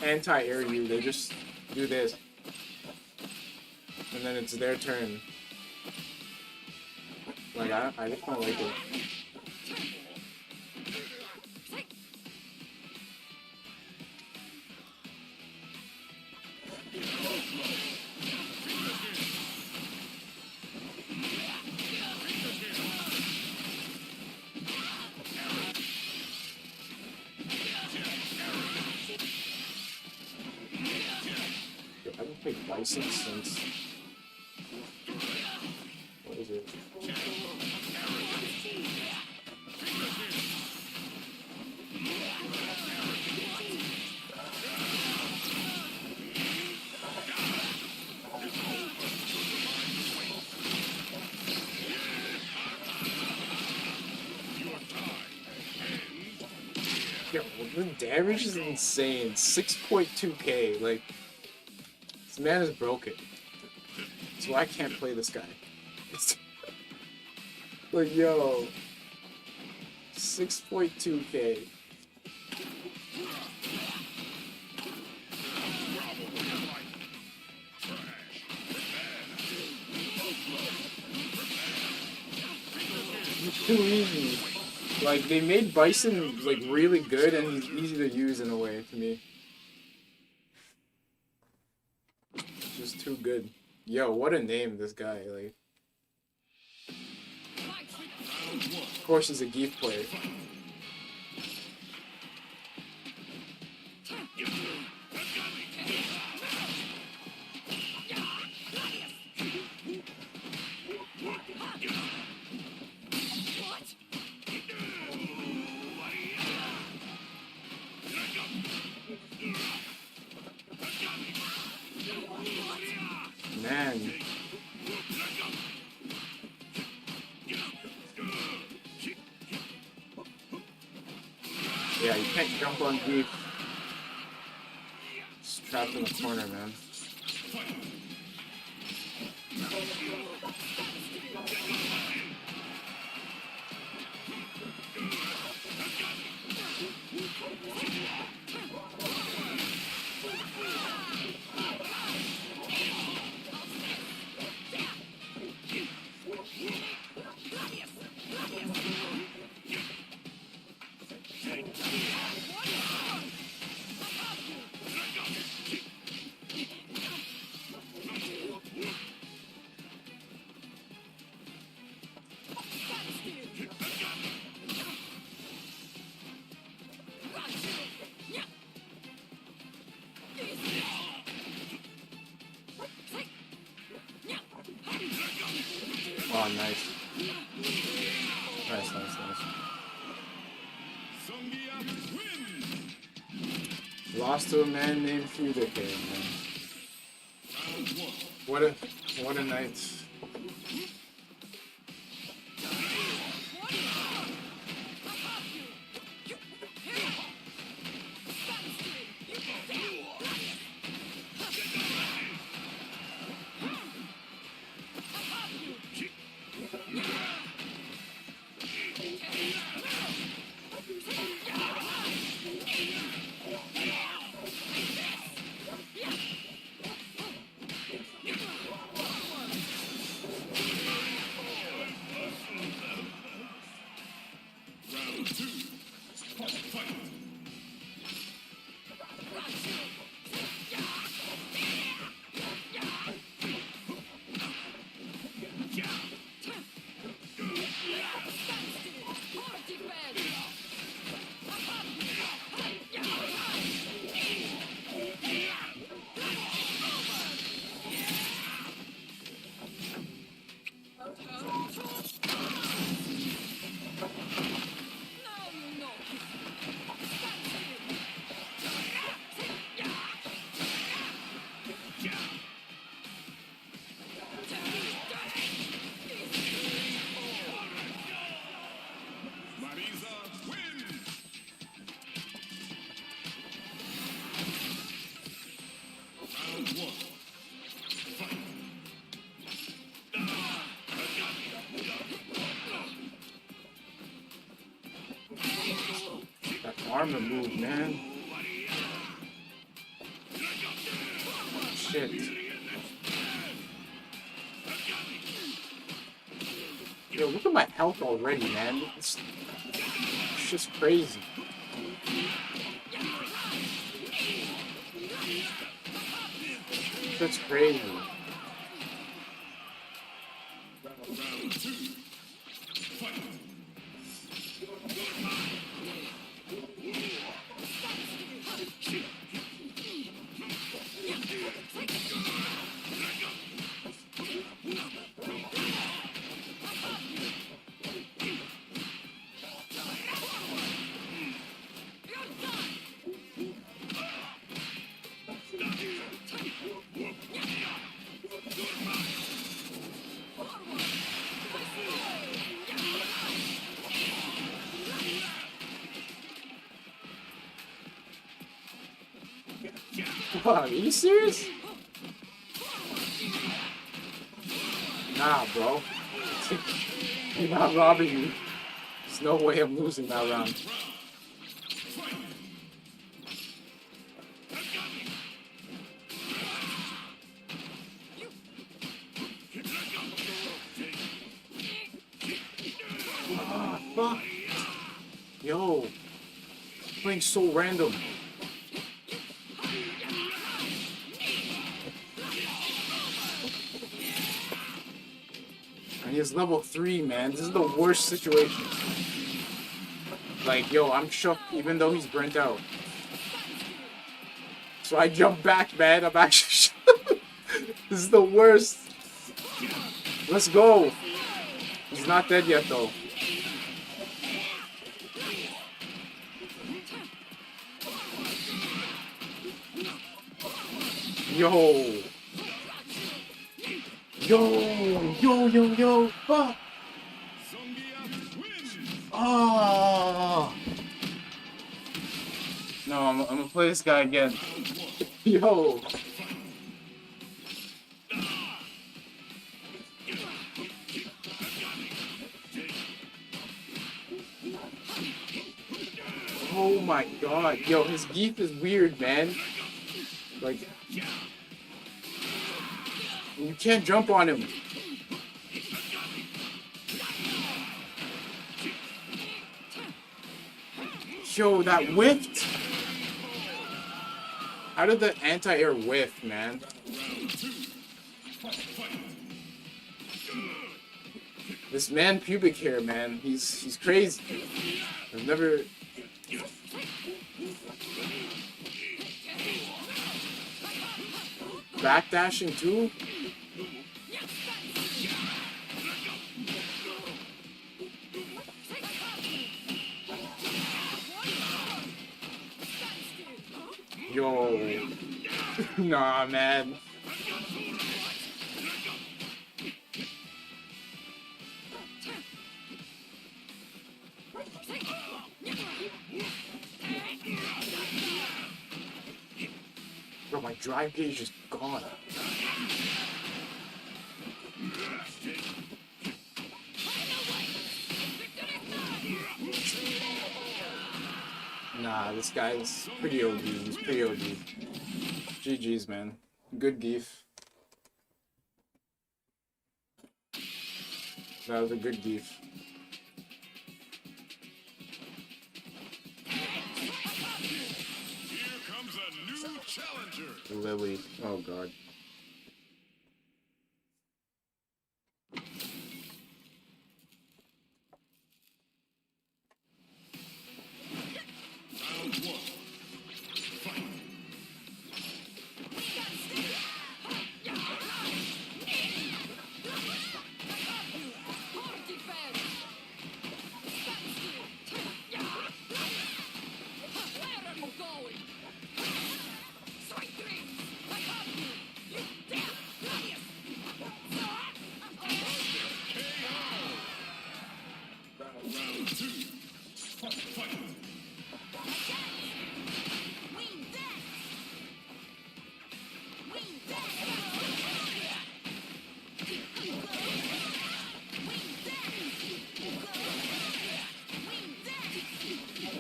anti-air you, they just do this. And then it's their turn. Like, I just don't like it. I haven't played Bison since... What is it? Yo, the damage is insane. 6.2k. Like, this man is broken. So I can't play this guy. Like, yo. 6.2k. It's too easy. Like, they made Bison, like, really good and he's easy to use in a way, to me. Just too good. Yo, what a name, this guy, like. Of course he's a Geef player. Yeah, you can't jump on deep. Just trapped in the corner, man. Oh, nice. Nice, nice, nice. Lost to a man named Fudike, man. What a night. Armor move, man. Shit. Yo, look at my health already, man. It's just crazy. That's crazy. Wow, are you serious? Nah, bro. You're not robbing me. There's no way I'm losing that round. Ah, fuck. Yo. Playing so random. He is level 3, man. This is the worst situation. Like, yo, I'm shook even though he's burnt out. So I jump back, man. I'm actually shook. This is the worst. Let's go. He's not dead yet, though. Yo. Yo. Fuck. Oh. No, I'm gonna play this guy again. Yo. Oh my god. Yo, his geef is weird, man. Like, you can't jump on him. Yo, that whiffed. How did the anti-air whiff, man? This man pubic hair, man. He's crazy. I've never. Backdashing too? Yo. Nah, man. Bro, my drive gauge is gone. Nah, this guy's pretty OD. He's pretty OD. GG's, man. Good geef. That was a good geef. Here comes a new challenger. Lily. Oh, God.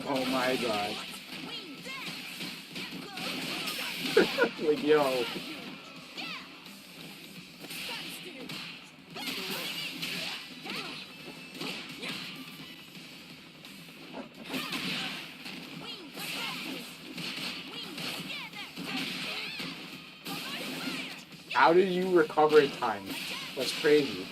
Oh my god. Like, yo. How did you recover in time? That's crazy.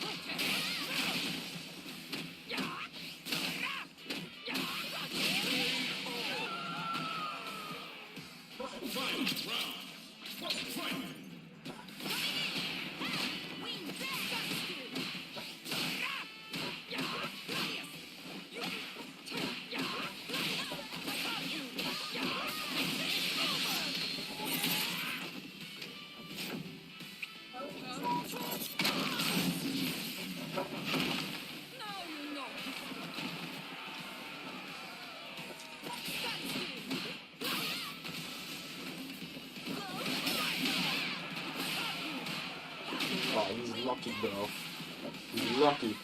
Oh, he's lucky, bro. He's lucky.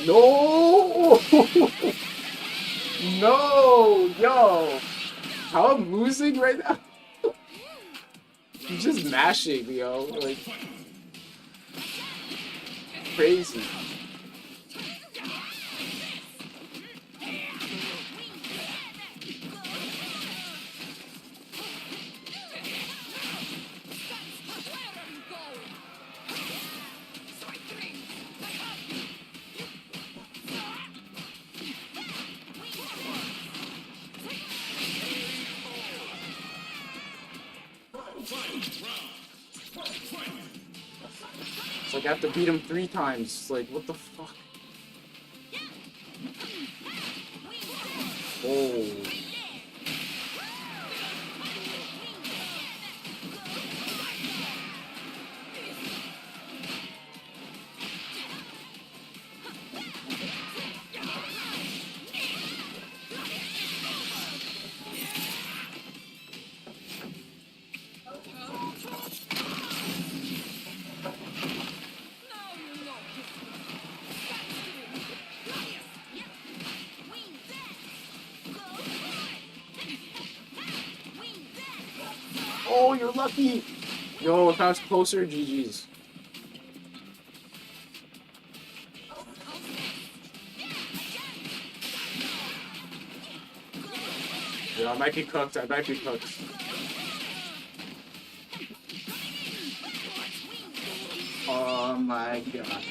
No! No! Yo! How I'm losing right now? He's just mashing, yo. Like, crazy. It's like I have to beat him 3 times. It's like, what the fuck? Oh. Oh, you're lucky. Yo, if I was closer, GG's. Yeah, I might be cooked. I might be cooked. Oh my god.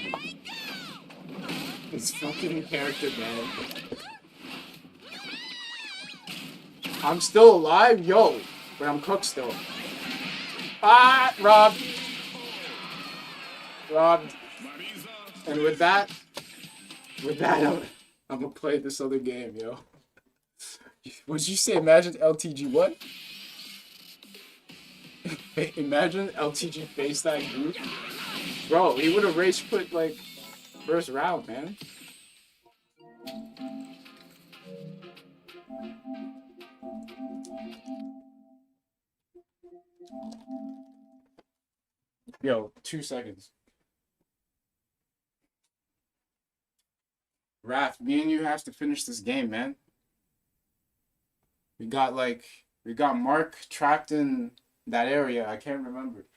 This fucking character, man. I'm still alive? Yo. But I'm cooked still. Ah, robbed. Robbed. And with that, I'm gonna play this other game, yo. What'd you say? Imagine LTG what? Imagine LTG faced that group. Bro, he would have rage quit like first round, man. Yo, 2 seconds. Raph, me and you have to finish this game, man. We got Mark trapped in that area. I can't remember.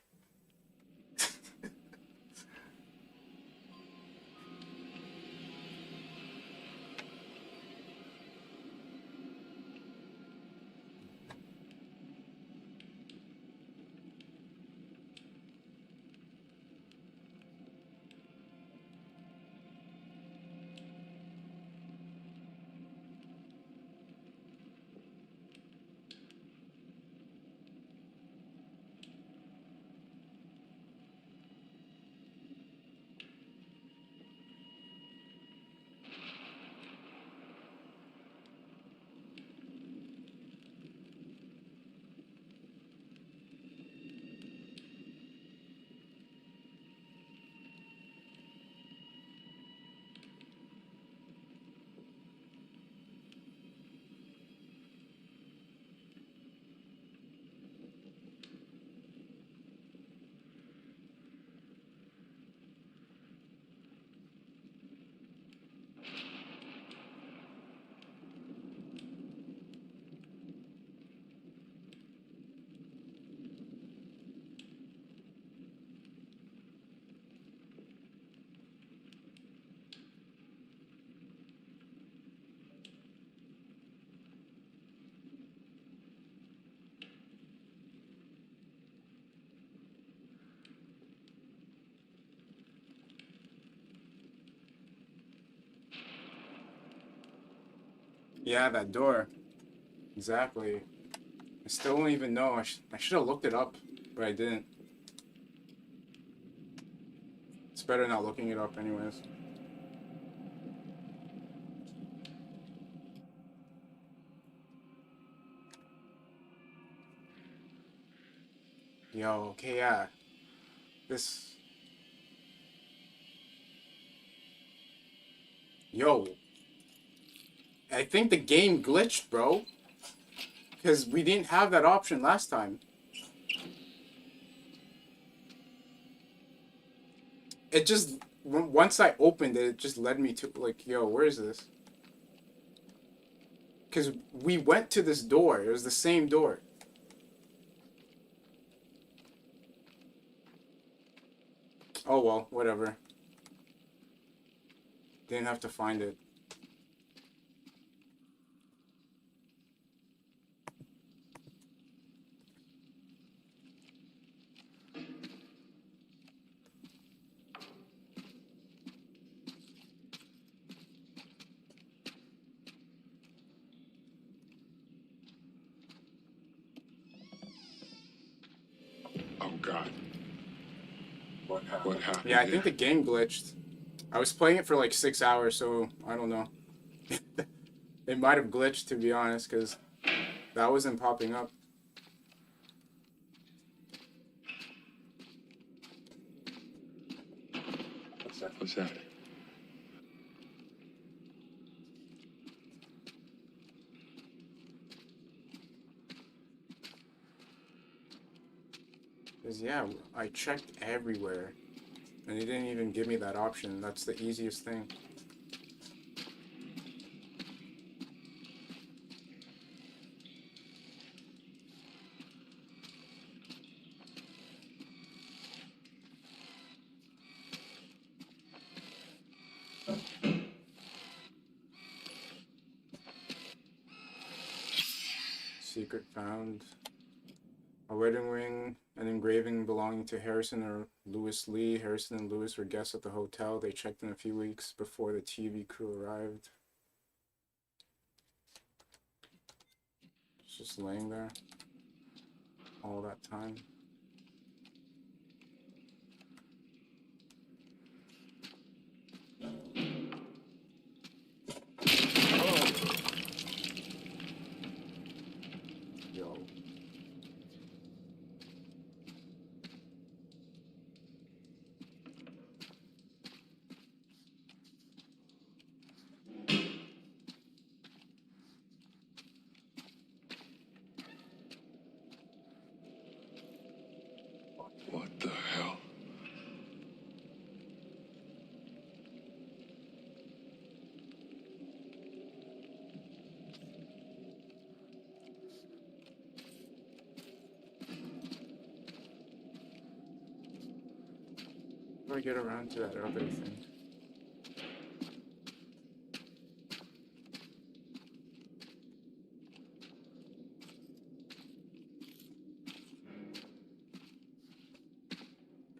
Yeah, that door. Exactly. I still don't even know. I should have looked it up, but I didn't. It's better not looking it up anyways. Yo, okay, yeah. This... Yo. I think the game glitched, bro. Because we didn't have that option last time. It just once I opened it, it just led me to, like, yo, where is this? Because we went to this door. It was the same door. Oh, well, whatever. Didn't have to find it. Oh God. What happened? Yeah, I think the game glitched. I was playing it for like 6 hours, so I don't know. It might have glitched, to be honest, because that wasn't popping up. What's that? Because, yeah, I checked everywhere, and it didn't even give me that option. That's the easiest thing. Secret found. A wedding ring, an engraving belonging to Harrison or Lewis Lee. Harrison and Lewis were guests at the hotel. They checked in a few weeks before the TV crew arrived. It's just laying there all that time. Yo. What the hell? How do I get around to that other thing?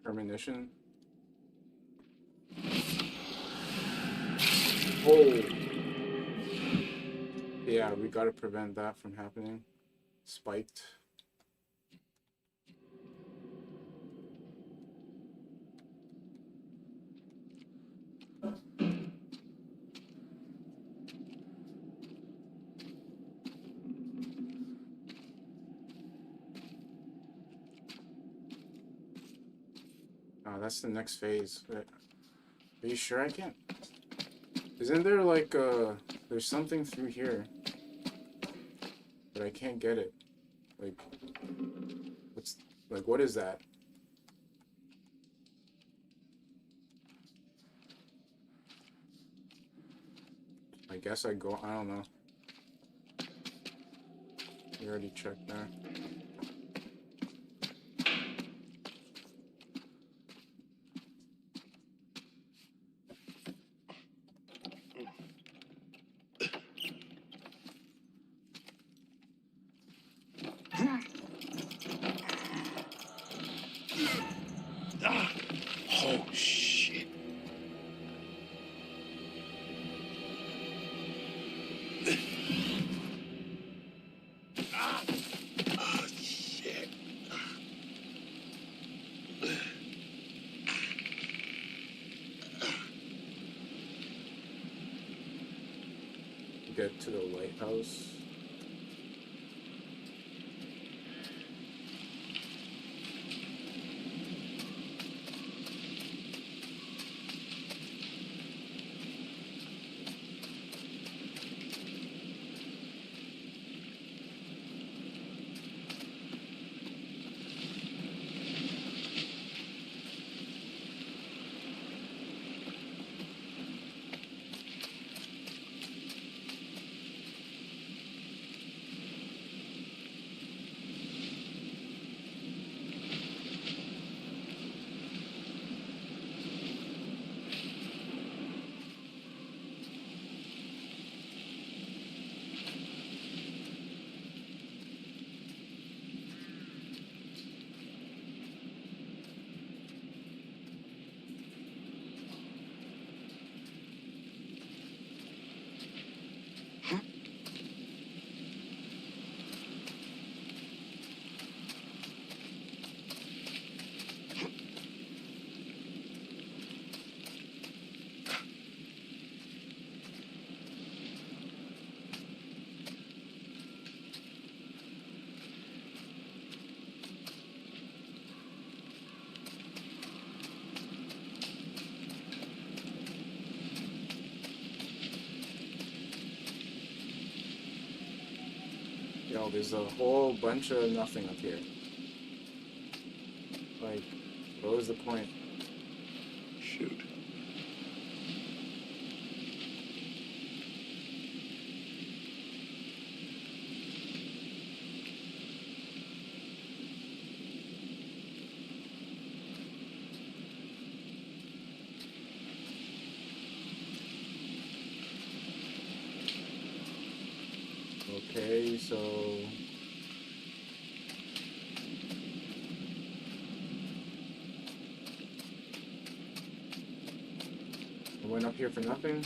Premonition. Oh! Yeah, we gotta prevent that from happening. Spiked. Oh, that's the next phase. Are you sure I can't? Isn't there like there's something through here, but I can't get it. Like, what is that? I guess I go. I don't know. You already checked there. Oh shit. Oh shit. Get to the lighthouse. know. There's a whole bunch of nothing up here. Like, what was the point? Shoot. Okay, so I went up here for nothing.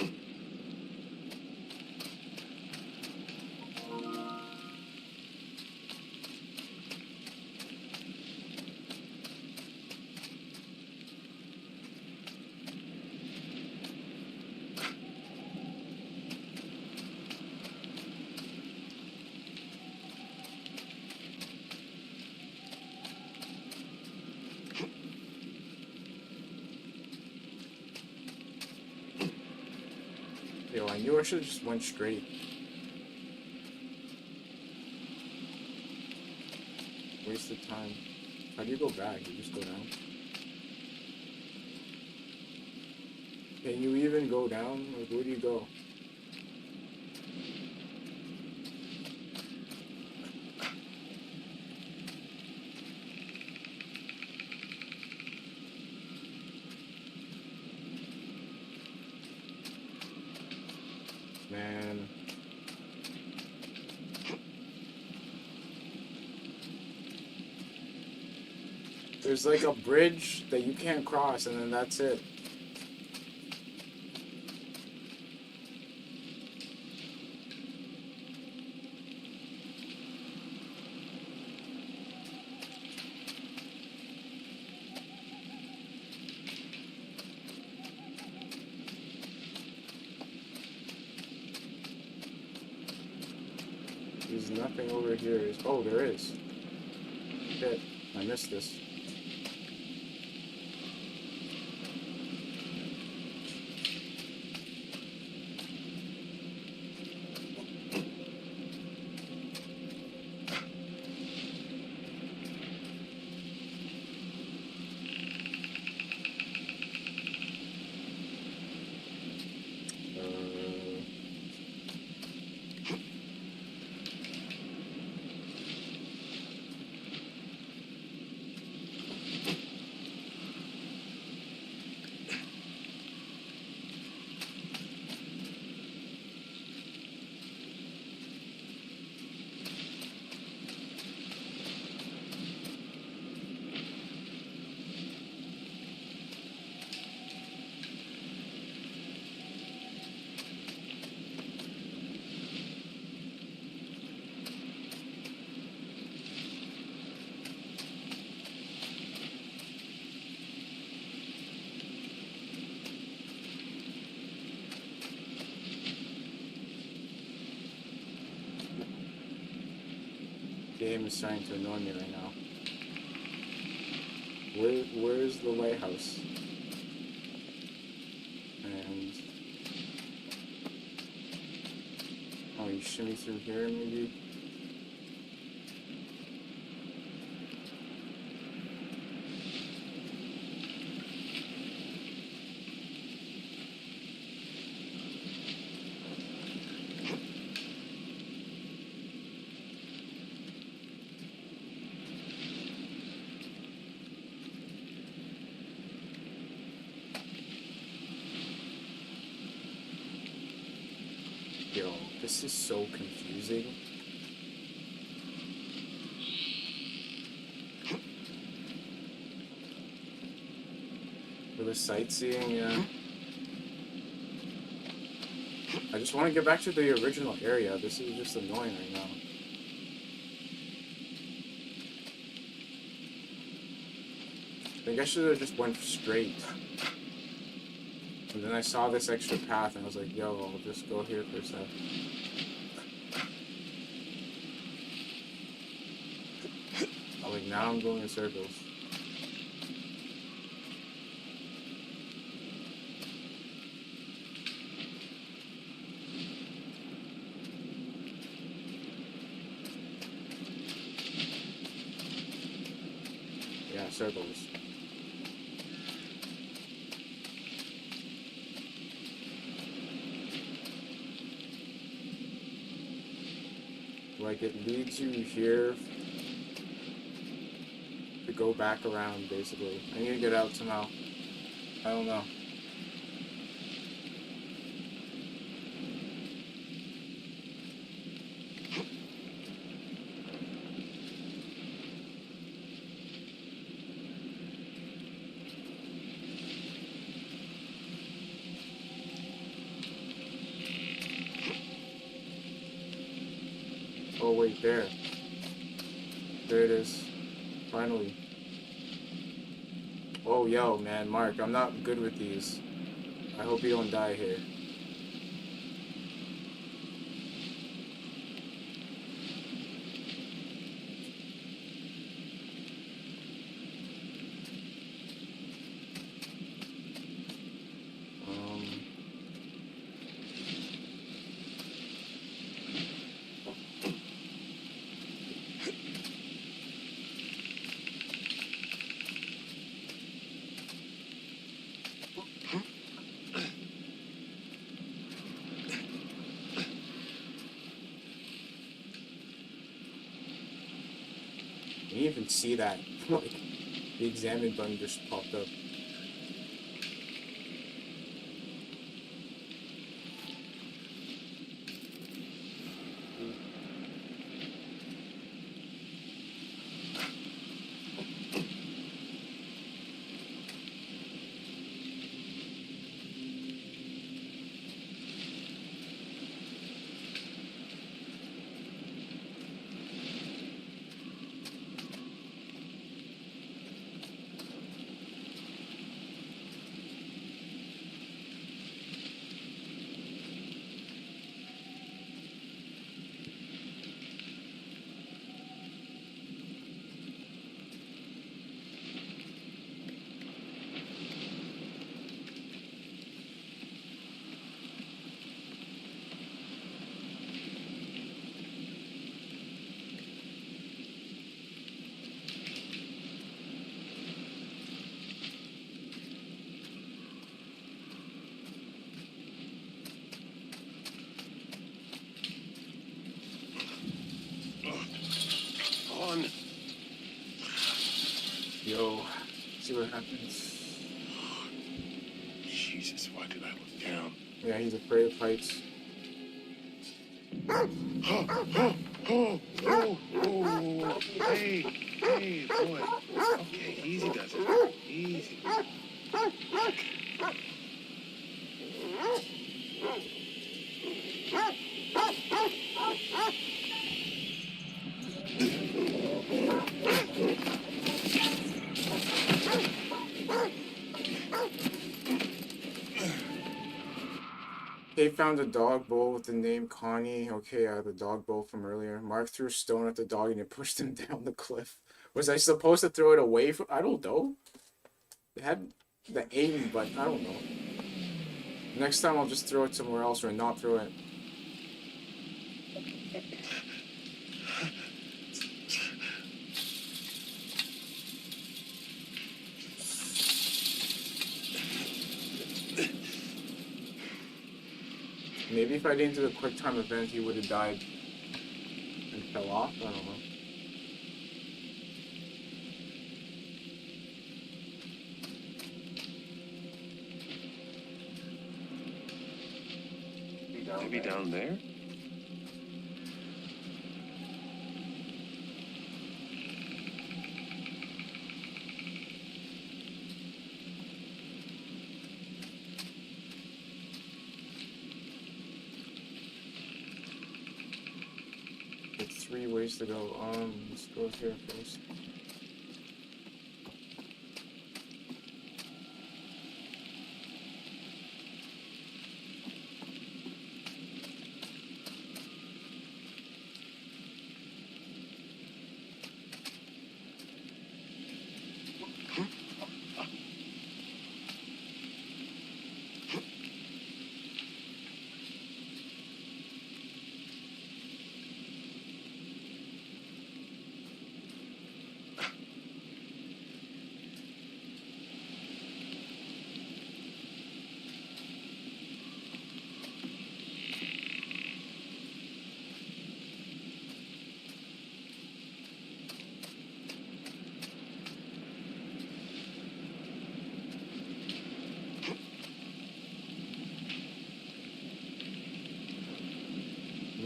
Yo, I knew I should have just went straight. Wasted time. How do you go back? You just go down? Can you even go down? Like, where do you go? Man. There's like a bridge that you can't cross, and then that's it. There's nothing over here. Oh, there is. Shit, I missed this. Game is starting to annoy me right now. Where's the lighthouse? And oh, you shimmy through here maybe? Yo, this is so confusing. For the sightseeing, yeah. I just want to get back to the original area. This is just annoying right now. I think I should have just went straight. And then I saw this extra path and I was like, yo, I'll just go here for a sec. Like, now I'm going in circles. circles. Like it leads you here to go back around, basically. I need to get out somehow. I don't know. Oh wait, there. There it is. Finally. Oh yo, man, Mark, I'm not good with these. I hope you don't die here. You didn't even see that. Like, the examine button just popped up. On. Yo, see what happens. Jesus, why did I look down? Yeah, he's afraid of heights. Hey, boy. Okay, easy does it. Easy. They found a dog bowl with the name Connie. Okay, the dog bowl from earlier. Mark threw a stone at the dog and it pushed him down the cliff. Was I supposed to throw it away from? I don't know. It had the aim, but I don't know. Next time I'll just throw it somewhere else or not throw it. Maybe if I didn't do the quick time event, he would have died and fell off. I don't know. Maybe down there? It's 3 ways to go. Let's go here first.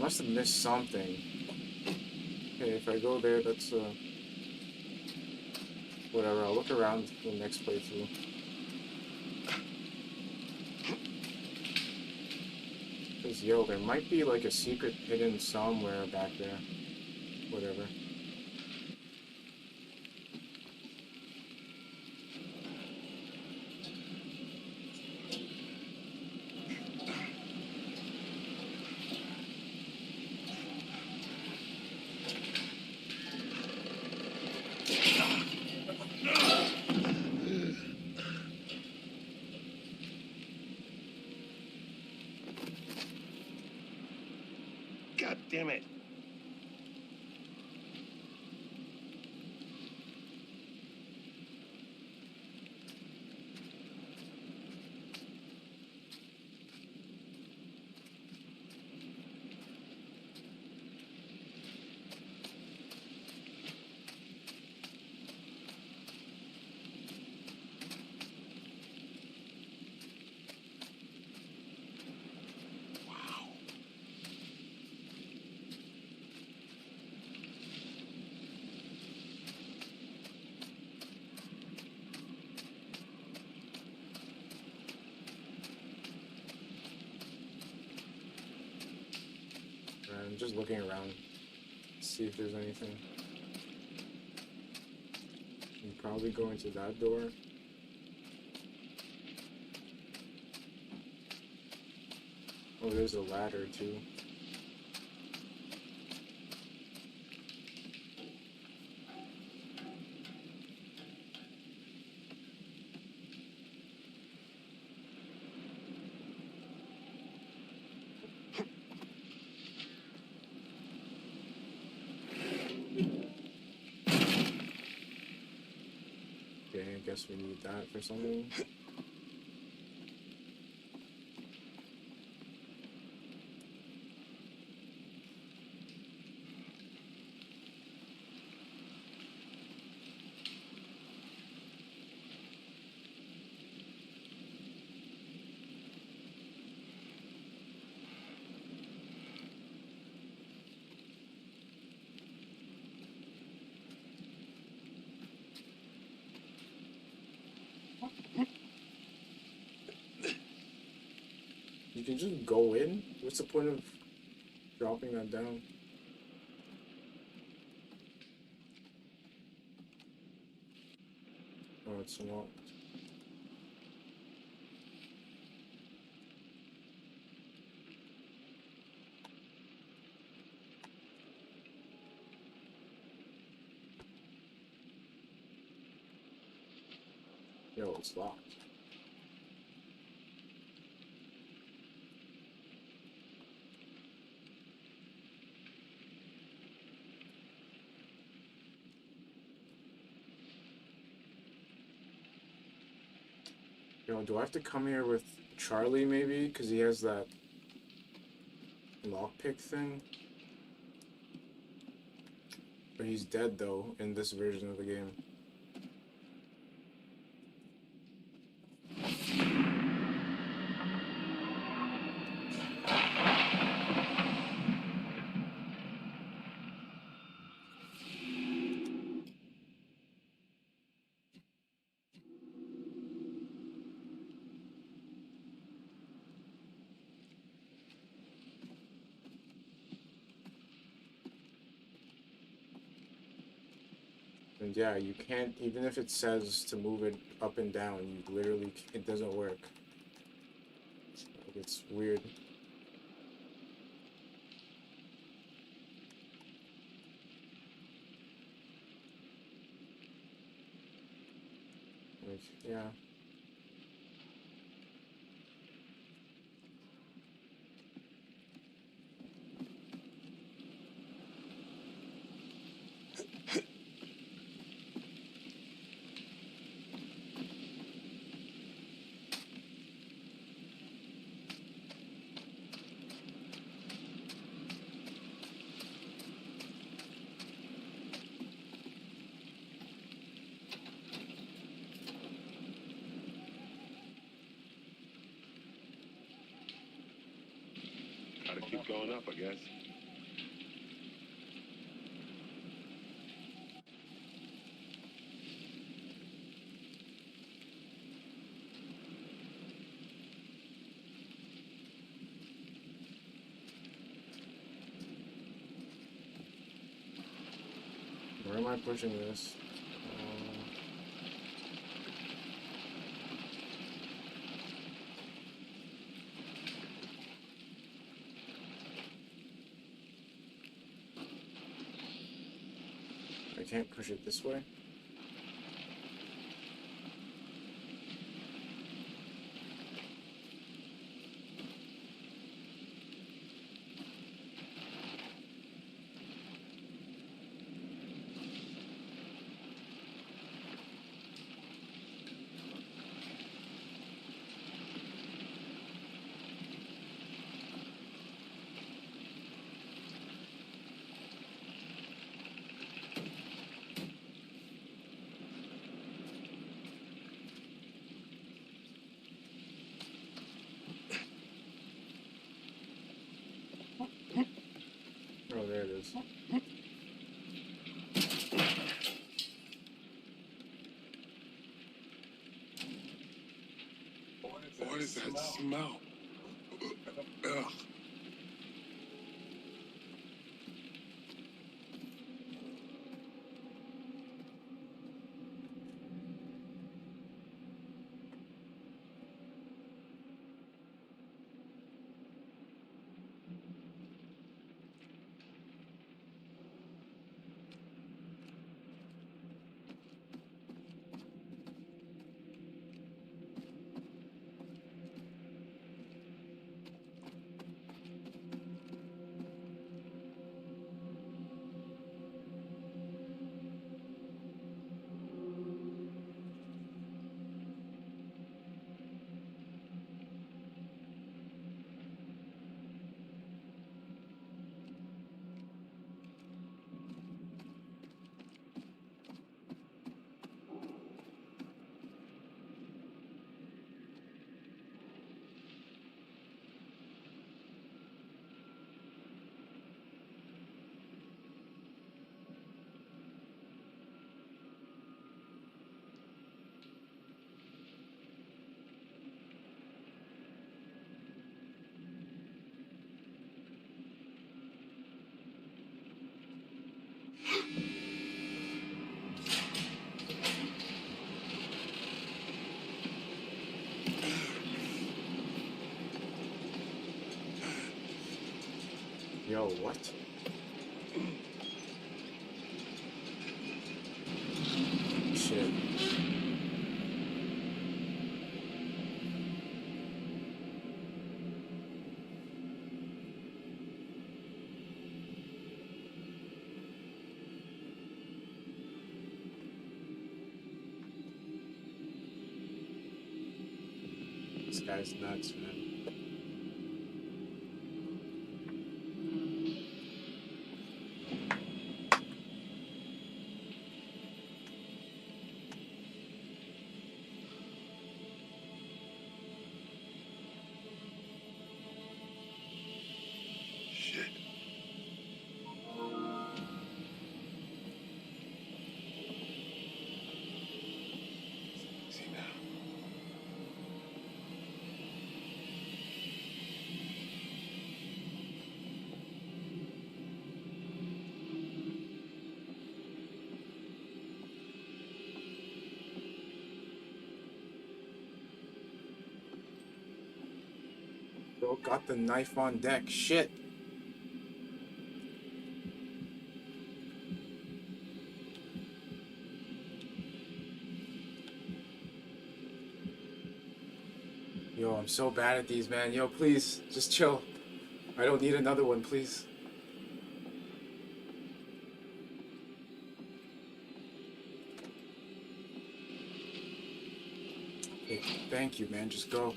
must have missed something. Okay, if I go there, that's whatever. I'll look around the next playthrough. Cause yo, there might be like a secret hidden somewhere back there. Whatever. God damn it. I'm just looking around, see if there's anything. I'm probably going to that door. Oh, there's a ladder too. Okay, I guess we need that for something. You can just go in? What's the point of dropping that down? Oh, it's locked. Yo, it's locked. Yo, do I have to come here with Charlie maybe? Because he has that lockpick thing? But he's dead though in this version of the game. And yeah, you can't, even if it says to move it up and down, you literally, it doesn't work. Like, it's weird. Like, yeah. Gotta keep going up, I guess. Where am I pushing this? I can't push it this way. Oh, there it is. What is that smell? Ugh. Yo, what? Shit. This guy's nuts, man. Bro got the knife on deck. Shit. Yo, I'm so bad at these, man. Yo, please, just chill. I don't need another one, please. Okay, thank you, man. Just go.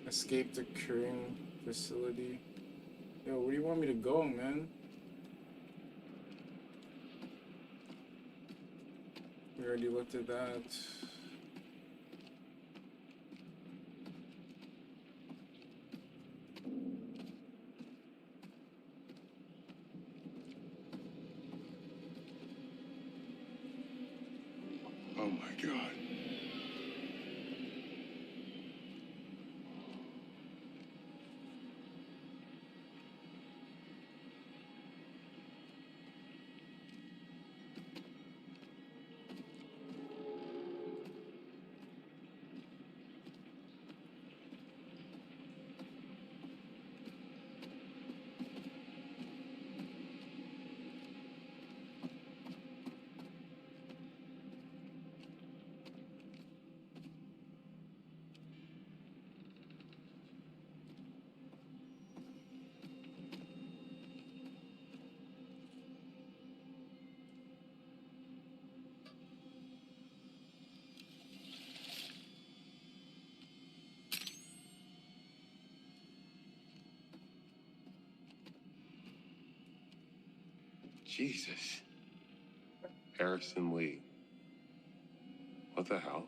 Escape the curing facility. Yo, where do you want me to go, man? We already looked at that. Oh my God. Jesus. Harrison Lee. What the hell?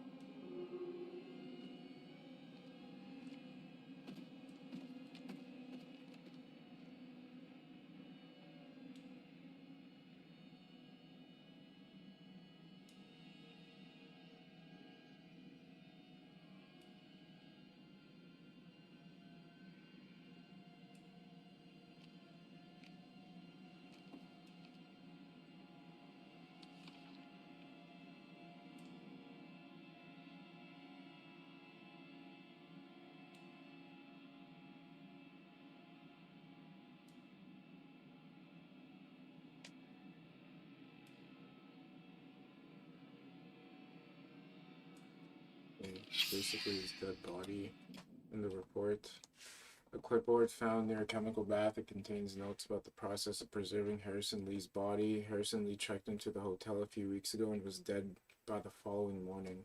Basically his dead body in the report. A clipboard found near a chemical bath. It contains notes about the process of preserving Harrison Lee's body. Harrison Lee checked into the hotel a few weeks ago and was dead by the following morning.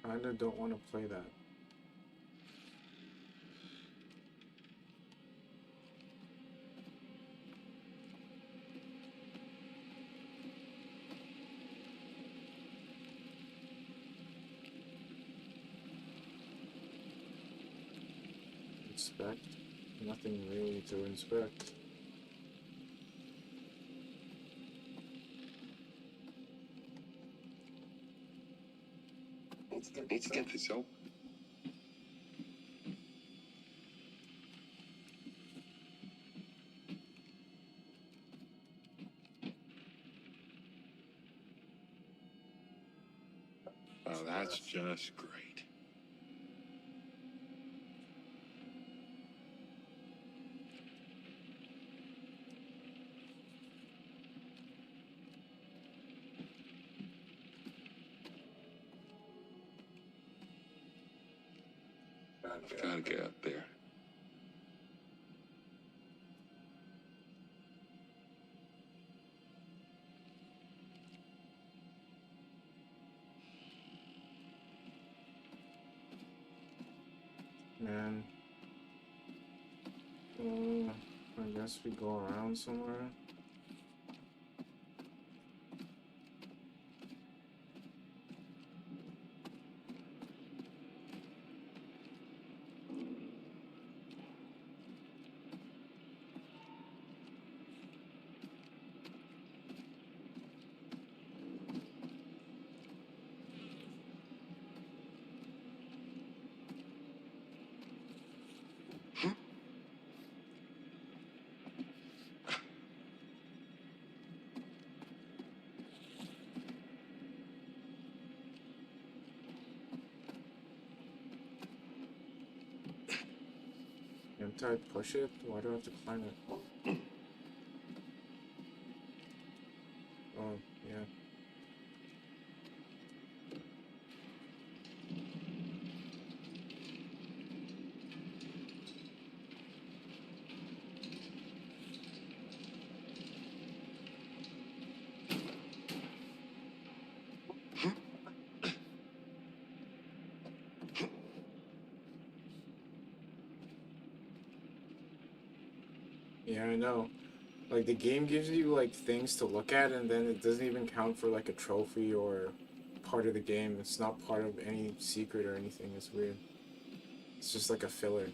Kinda don't want to play that. Inspect? Nothing really to inspect. Need to get this open. Oh, that's just great. Gotta get up there. Man. I guess we go around somewhere. Can't I push it? Why do I have to climb it? Oh, yeah. Yeah, I know. Like, the game gives you, like, things to look at, and then it doesn't even count for, like, a trophy or part of the game. It's not part of any secret or anything. It's weird. It's just like a filler.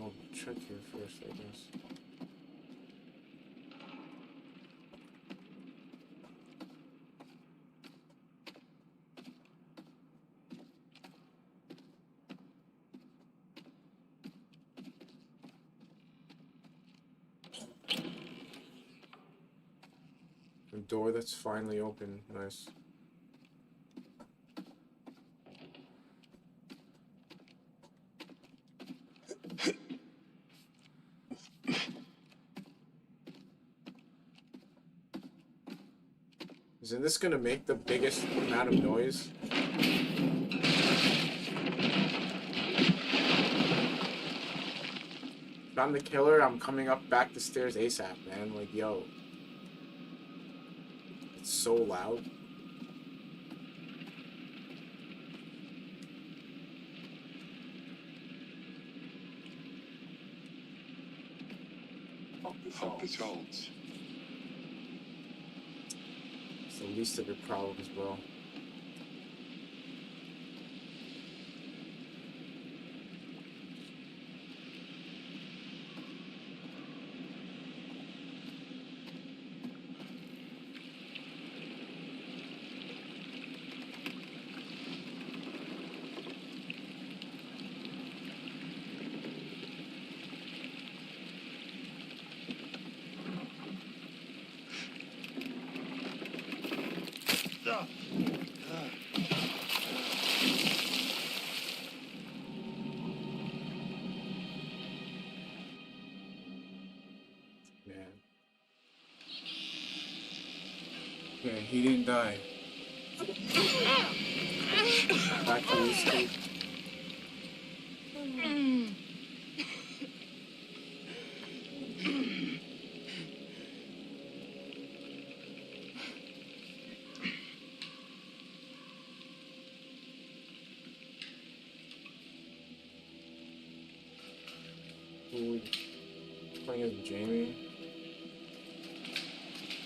I'll check here first, I guess. A door that's finally open. Nice. Isn't this gonna make the biggest amount of noise? If I'm the killer, I'm coming up back the stairs ASAP, man. Like, yo. It's so loud. Hope it holds. It's the least of your problems, bro. Man. Yeah, he didn't die. Back to his state. Ooh, playing as Jamie.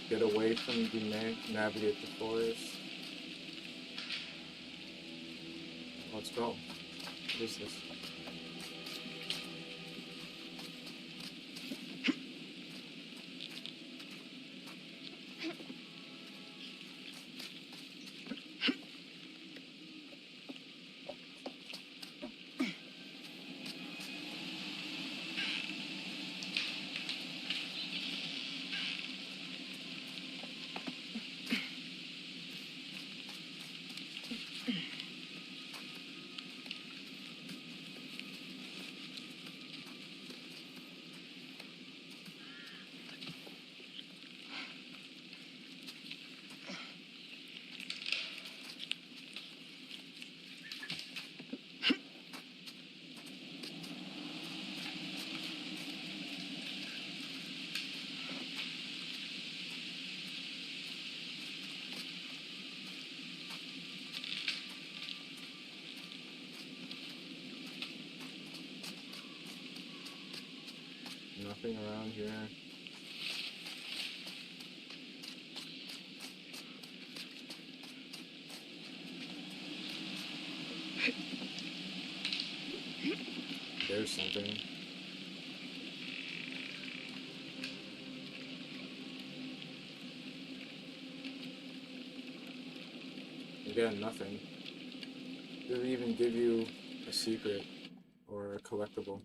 Get away from the man, navigate the forest. Let's go. What is this? Nothing around here. There's something. Again, nothing. Doesn't even give you a secret or a collectible.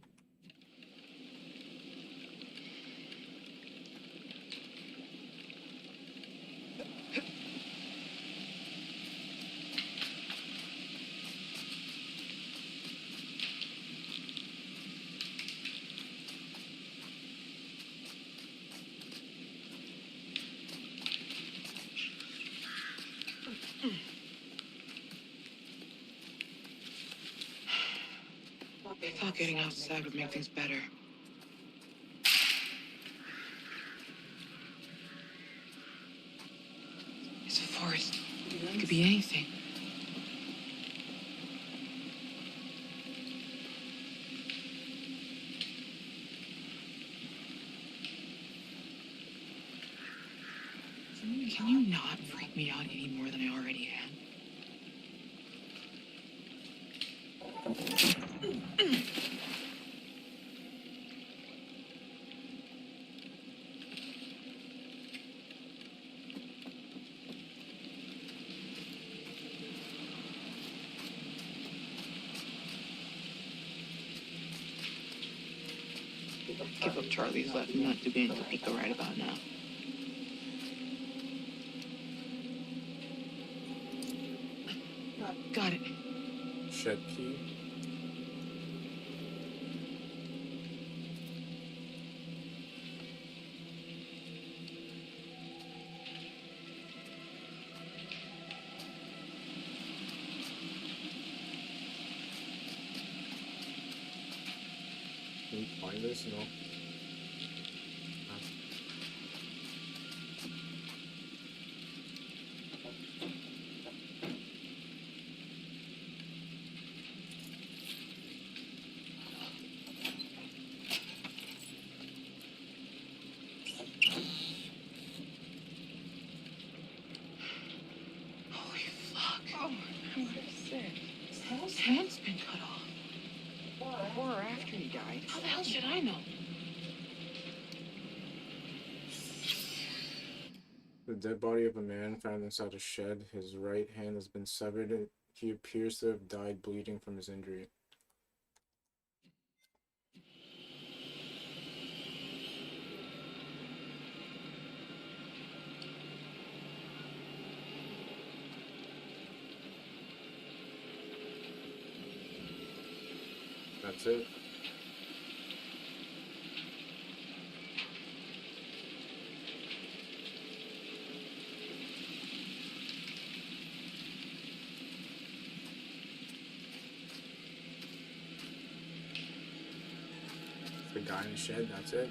I thought getting outside would make things better. It's a forest. It could be anything. Can you not freak me out any more than I already am? Give up Charlie's left nut to be in Topeka right about now. Got it. Shed key. Can you find this? No. Holy fuck. Oh, I'm sick. His hand's been cut off. Before or after he died. How the hell should I know? The dead body of a man found inside a shed. His right hand has been severed. He appears to have died bleeding from his injury. That's it. The guy in the shed, that's it.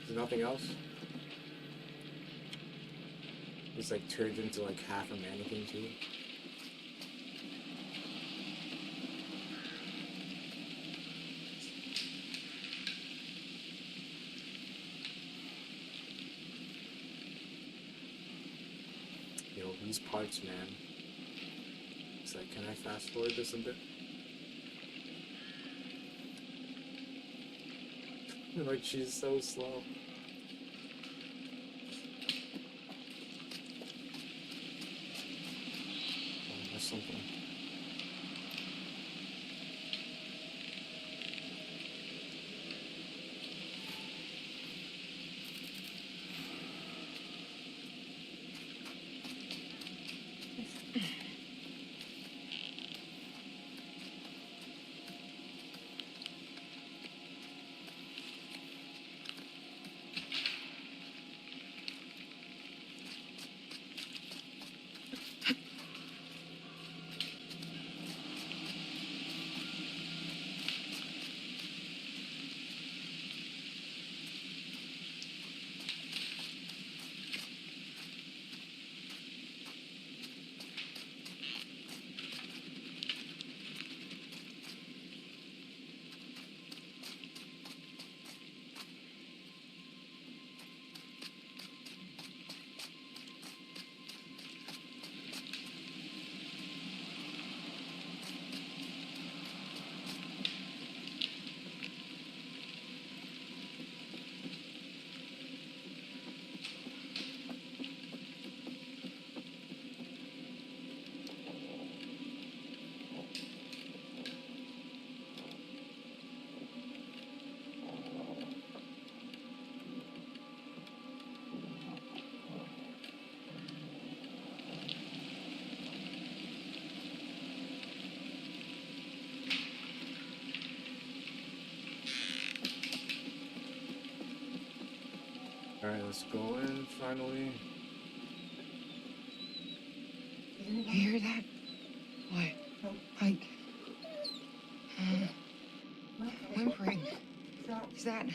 There's nothing else. It's like turned into like half a mannequin too. Yo, these parts, man. It's like, can I fast forward this a bit? Like, she's so slow. Oh, that's something. Alright, let's go in finally. You hear that? What? Like... whimpering. Is that...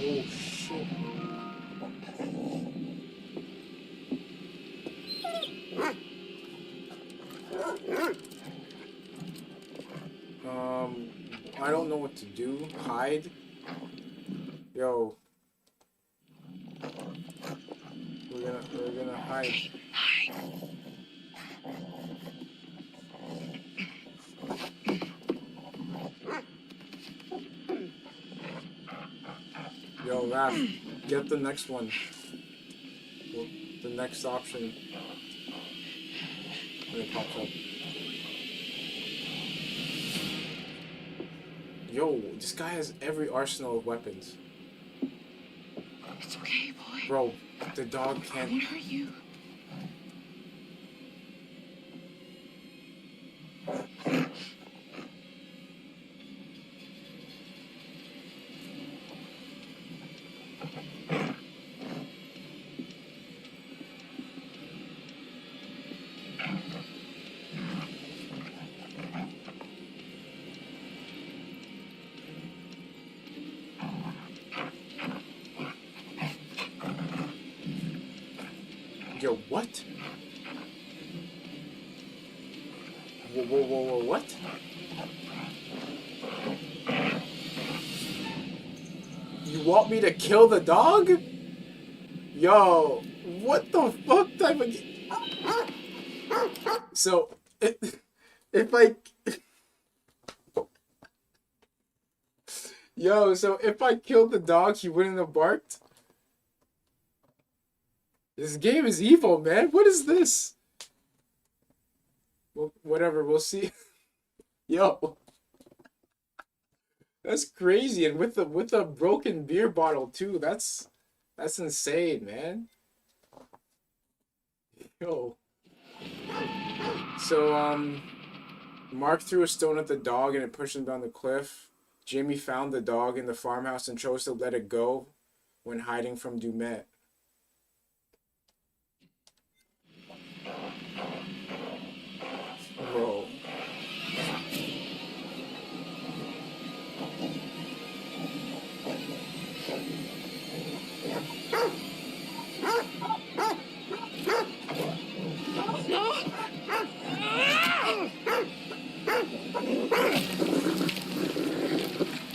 Oh shit. I don't know what to do. Hide. Yo. We're gonna hide. Yo, Raph, get the next one. Well, the next option. When it pops up. Yo, this guy has every arsenal of weapons. It's okay, boy. Bro, the dog I can't. won't hurt you. Yo, what? Whoa, what? You want me to kill the dog? Yo, what the fuck type of... So, if I... Yo, so if I killed the dog, he wouldn't have barked? This game is evil, man. What is this? Well, whatever, we'll see. Yo. That's crazy. And with the broken beer bottle too. That's insane, man. Yo. So Mark threw a stone at the dog and it pushed him down the cliff. Jimmy found the dog in the farmhouse and chose to let it go when hiding from Dumet. Bro.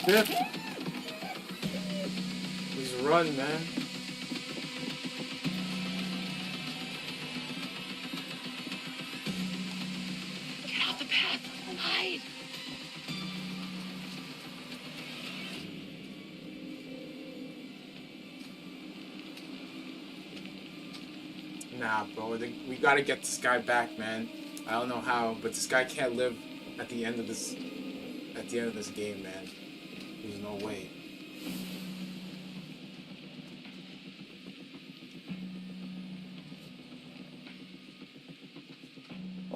Fifth. Just run, man. Get off the path. Hide. Nah, bro. We gotta get this guy back, man. I don't know how, but this guy can't live at the end of this game, man. There's no way.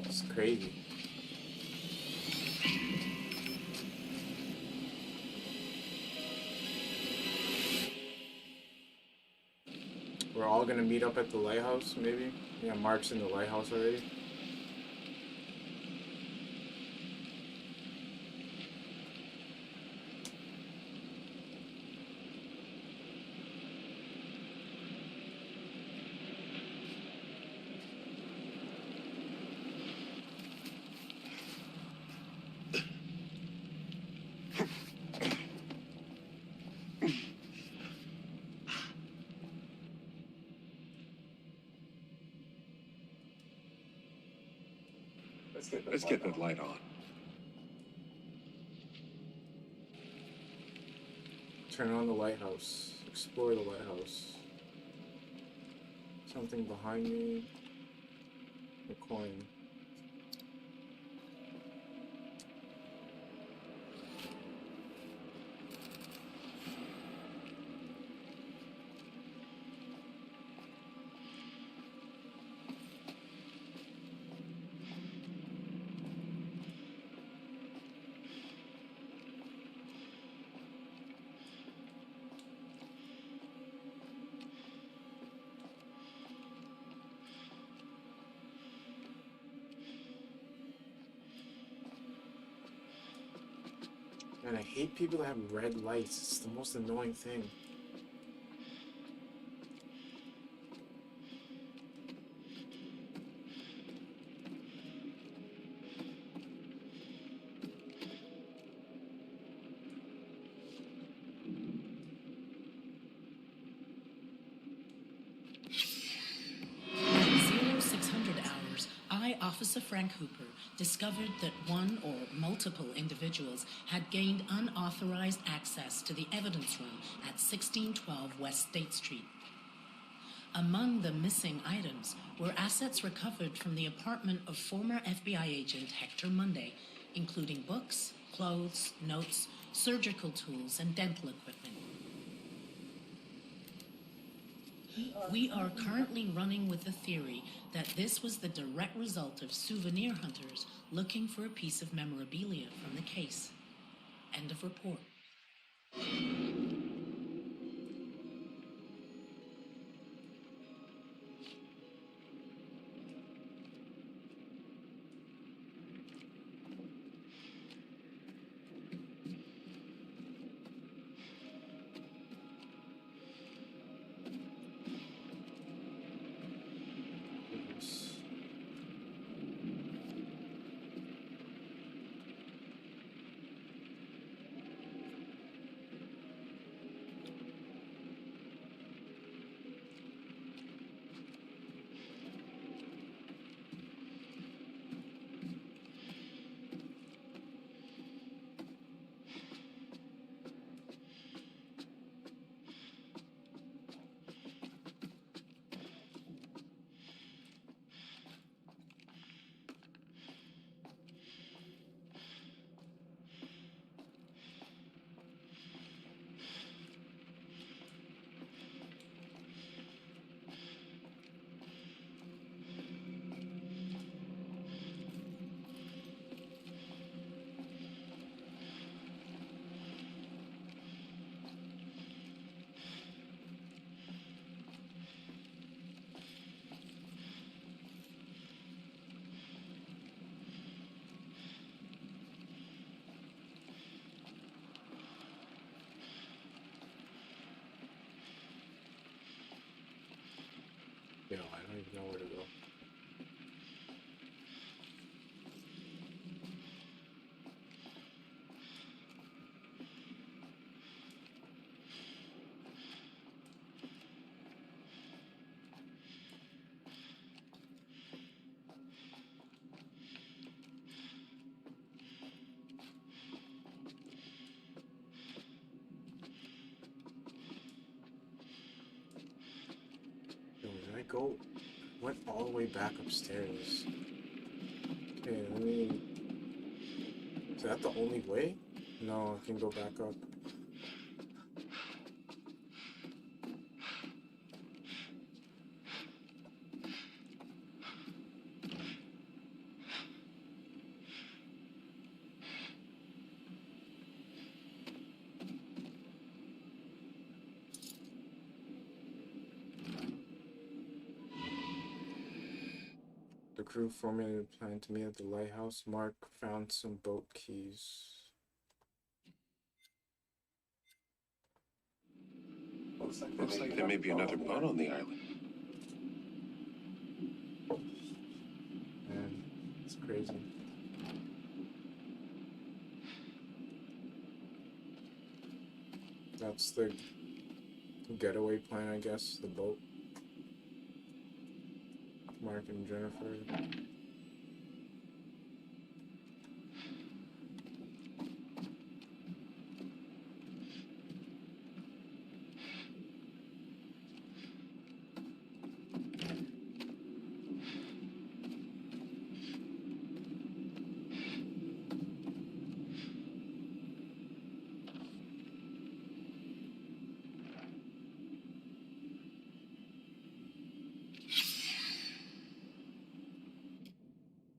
It's crazy. We're all gonna meet up at the lighthouse, maybe? Yeah, Mark's in the lighthouse already. Let's get that light on. Turn on the lighthouse. Explore the lighthouse. Something behind me. A coin. Man, I hate people that have red lights. It's the most annoying thing. Officer Frank Hooper discovered that one or multiple individuals had gained unauthorized access to the evidence room at 1612 West State Street. Among the missing items were assets recovered from the apartment of former FBI agent Hector Monday, including books, clothes, notes, surgical tools, and dental equipment. We are currently running with the theory that this was the direct result of souvenir hunters looking for a piece of memorabilia from the case. End of report. Yo, I don't even know where to go. Yo, did I go? Went all the way back upstairs. Okay, let me... Is that the only way? No, I can go back up. The crew formulated a plan to meet at the lighthouse. Mark found some boat keys. Looks like there may be another boat on the island. Man, it's crazy. That's the getaway plan, I guess, the boat. Mark and Jennifer.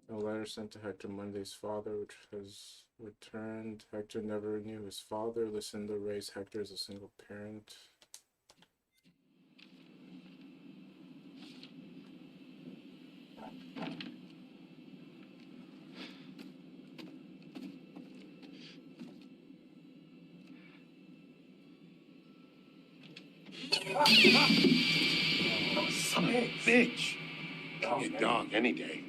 A letter sent to Hector Monday's father, which has returned. Hector never knew his father. Lucinda raised Hector as a single parent. Son of a bitch. Kill your dog any day.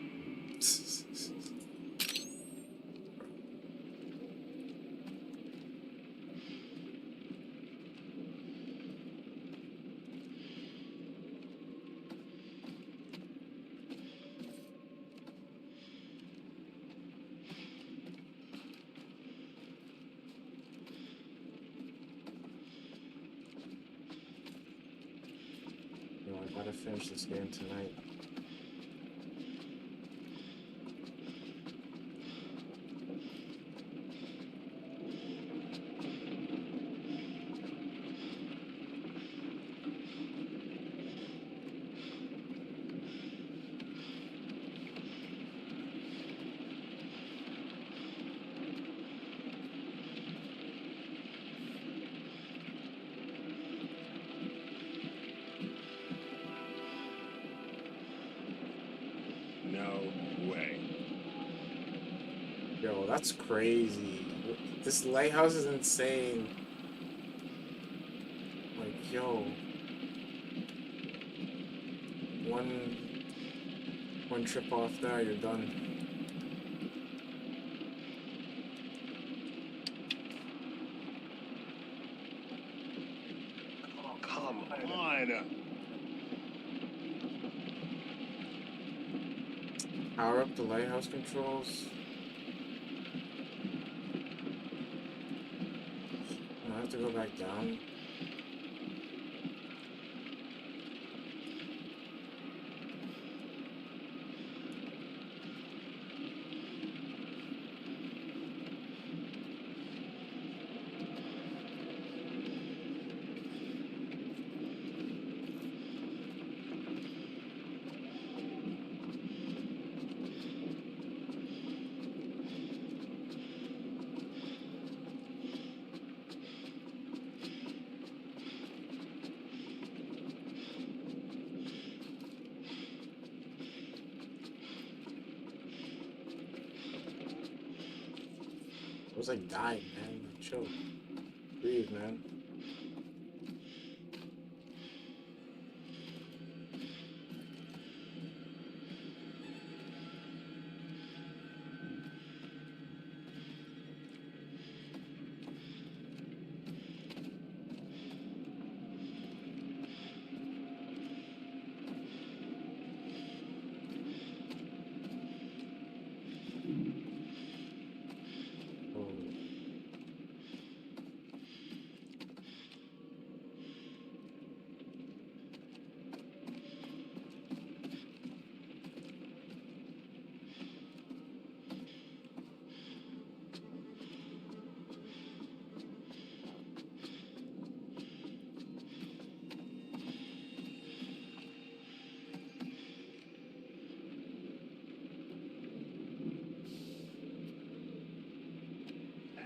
Gotta finish this game tonight. No way. Yo, that's crazy. This lighthouse is insane. Like, yo. One trip off there, you're done. Oh, come on. Power up the lighthouse controls. I have to go back down. I was like dying, man. Like, chill. Breathe, man.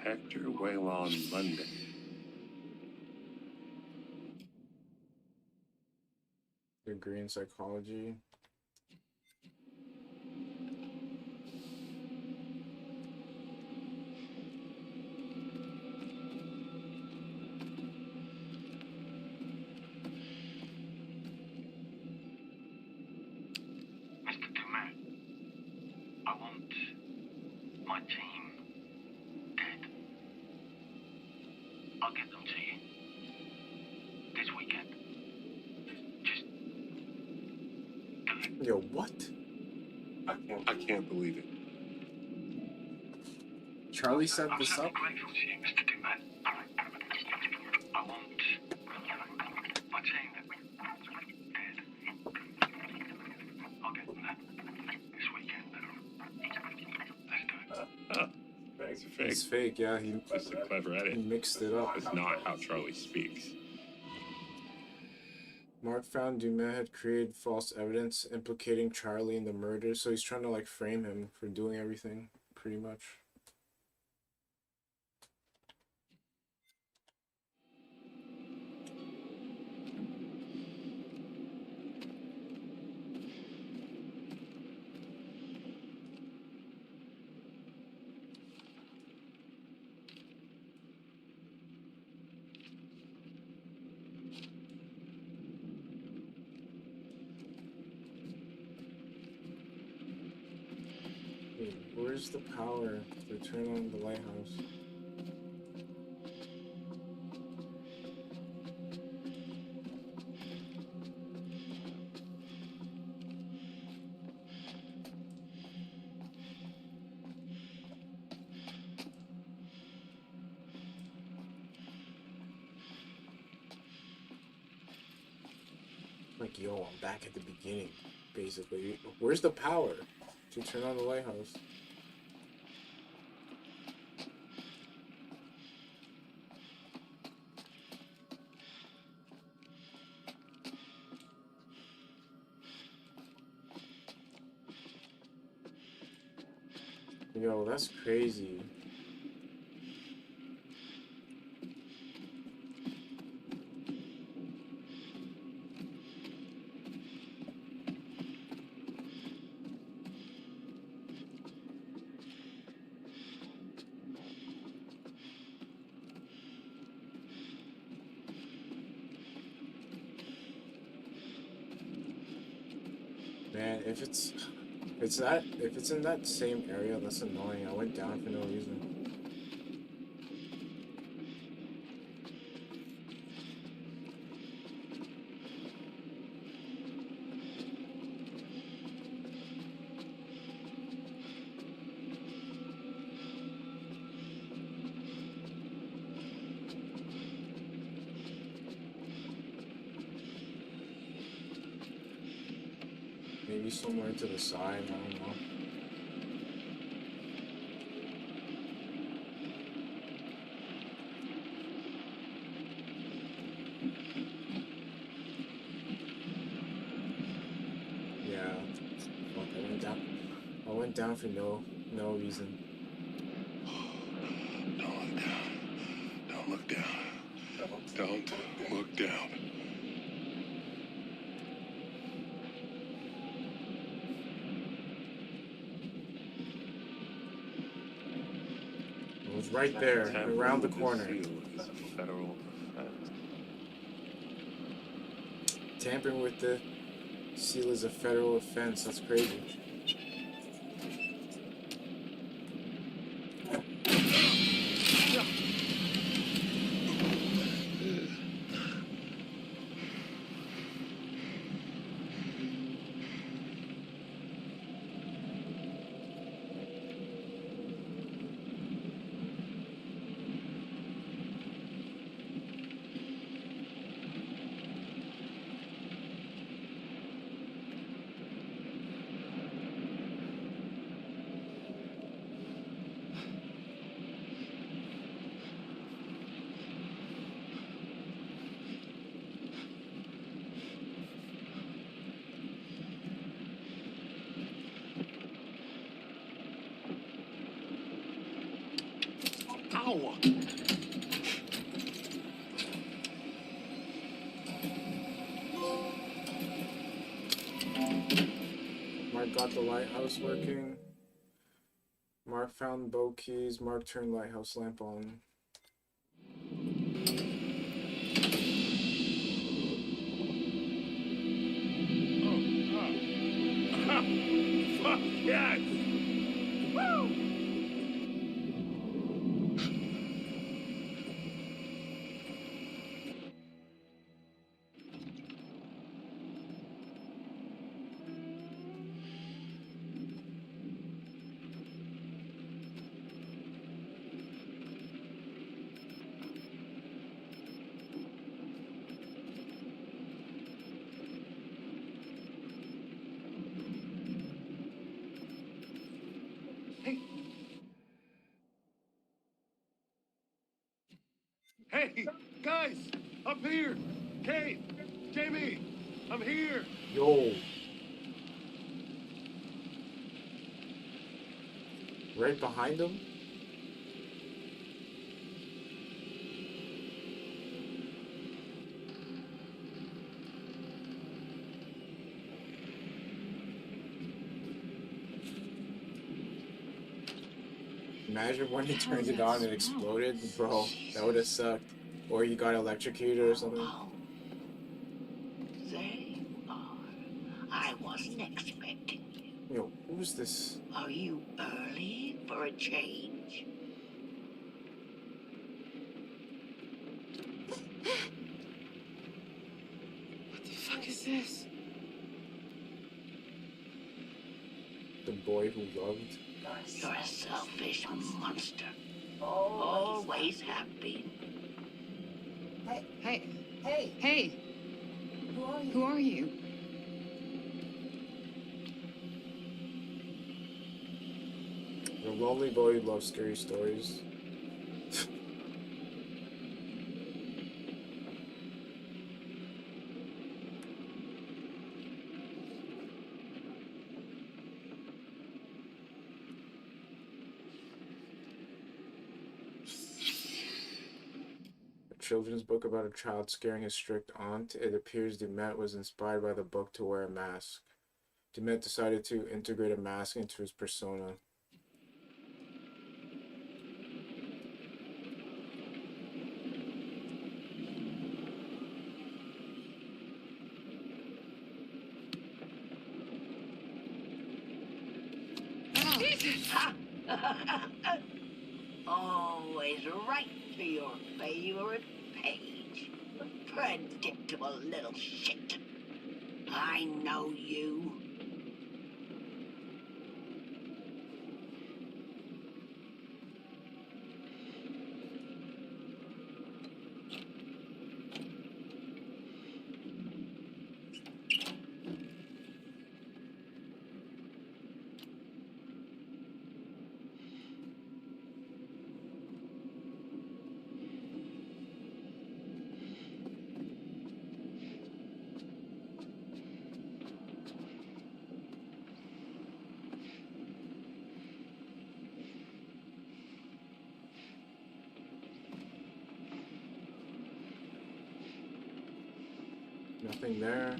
Hector Waylon London. Degree in psychology. Mr. Dumas, I want my team dead. I'll get them to you this weekend. Just do it. Yo, what? I can't believe it. Charlie set this up? Grateful to you, Mr. Dumas. I want my team dead. I'll get them that this weekend. Let's do it. It's fake. It's fake, yeah. That's a clever edit. He mixed it up. That's not how Charlie speaks. Mark found Dumas had created false evidence implicating Charlie in the murder, so he's trying to like frame him for doing everything, pretty much. Wait, where's the power to turn on the lighthouse? Like, yo, I'm back at the beginning, basically. Where's the power to turn on the lighthouse? Yo, that's crazy. Man, if it's in that same area, that's annoying. I went down for no reason. Maybe somewhere to the side, I don't know. Yeah. Fuck, I went down for no reason. Don't look down. Don't look down. It was right there, around the corner. Federal offense. Tampering with the seal is a federal offense. That's crazy. Ow! Mark got the lighthouse working. Mark found boat keys. Mark turned lighthouse lamp on. Fuck yes! Woo! Hey, guys, up here! Kate, Jamie, I'm here! Yo. Right behind him? Imagine when he turned it on and exploded, bro. That would have sucked. Or he got electrocuted or something. There you are. I wasn't expecting you. Yo, who's this? Are you early for a change? What the fuck is this? The boy who loved. You're a selfish monster. Always have been. Hey! Who are you? The lonely boy who loves scary stories. Children's book about a child scaring his strict aunt. It appears Dumet was inspired by the book to wear a mask. Dumet decided to integrate a mask into his persona. Always right for your favorite page. Predictable little shit. I know you. Nothing there.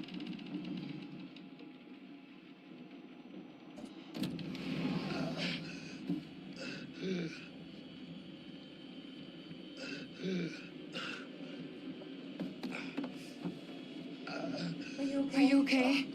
Are you okay?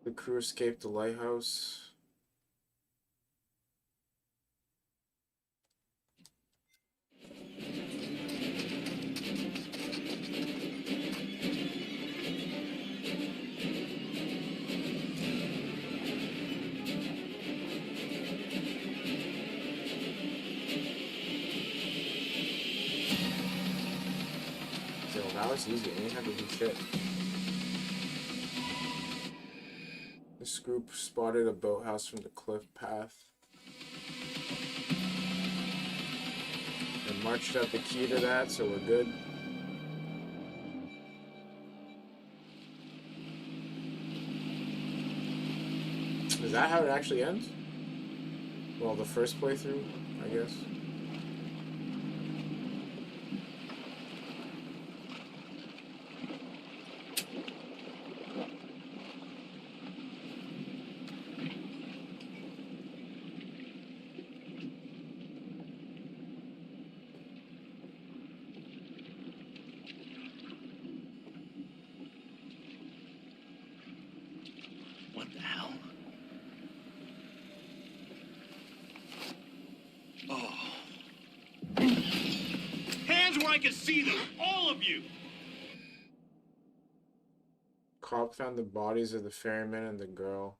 The crew escaped the lighthouse. So that was easy. I didn't have to do shit. This group spotted a boathouse from the cliff path and marched out the key to that, so we're good. Is that how it actually ends? Well, the first playthrough, I guess. What the hell? Oh. Hands where I can see them, all of you! Cop found the bodies of the ferryman and the girl.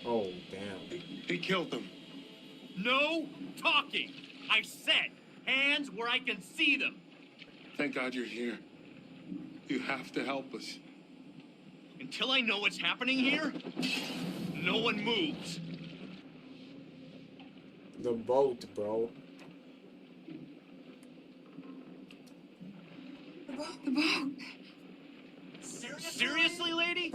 Oh, damn. He killed them. No talking! I said, hands where I can see them! Thank God you're here. You have to help us. Until I know what's happening here, no one moves. The boat, bro. The boat. Seriously, lady?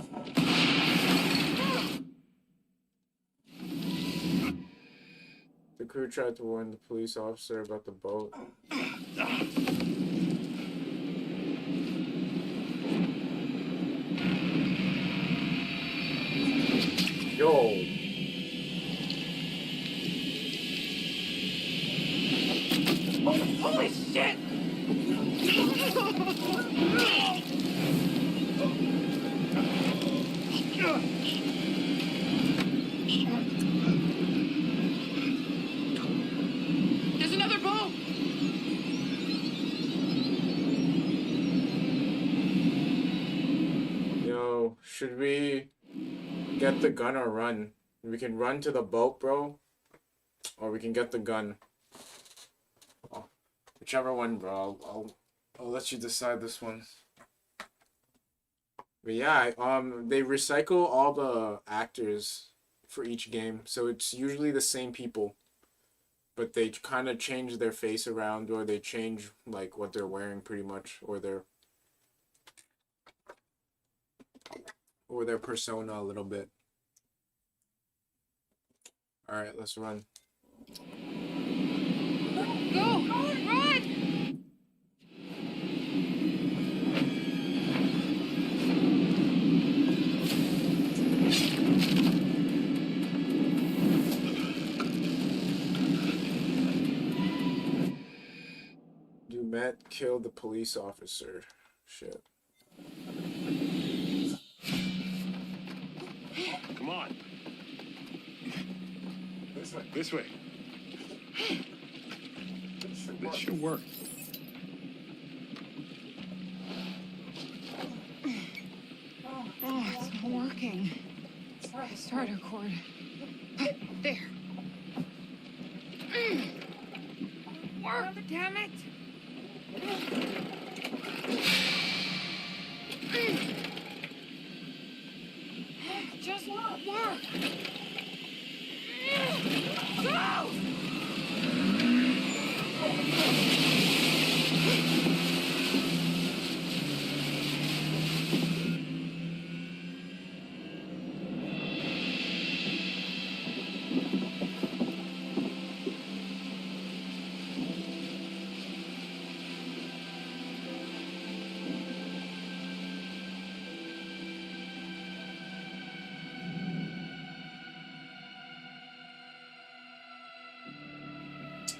The crew tried to warn the police officer about the boat. Yo. There's another boat! Yo, should we get the gun or run? We can run to the boat, bro. Or we can get the gun. Oh, whichever one, bro. I'll let you decide this one. But yeah, they recycle all the actors for each game, so it's usually the same people, but they kind of change their face around, or they change like what they're wearing, pretty much, or their persona a little bit. All right, let's run. Go! Run! Dumet killed the police officer. Shit. Come on. This way. This way. This should work. Oh, it's not working. Starter cord. There. Work, damn it! Just work! Go!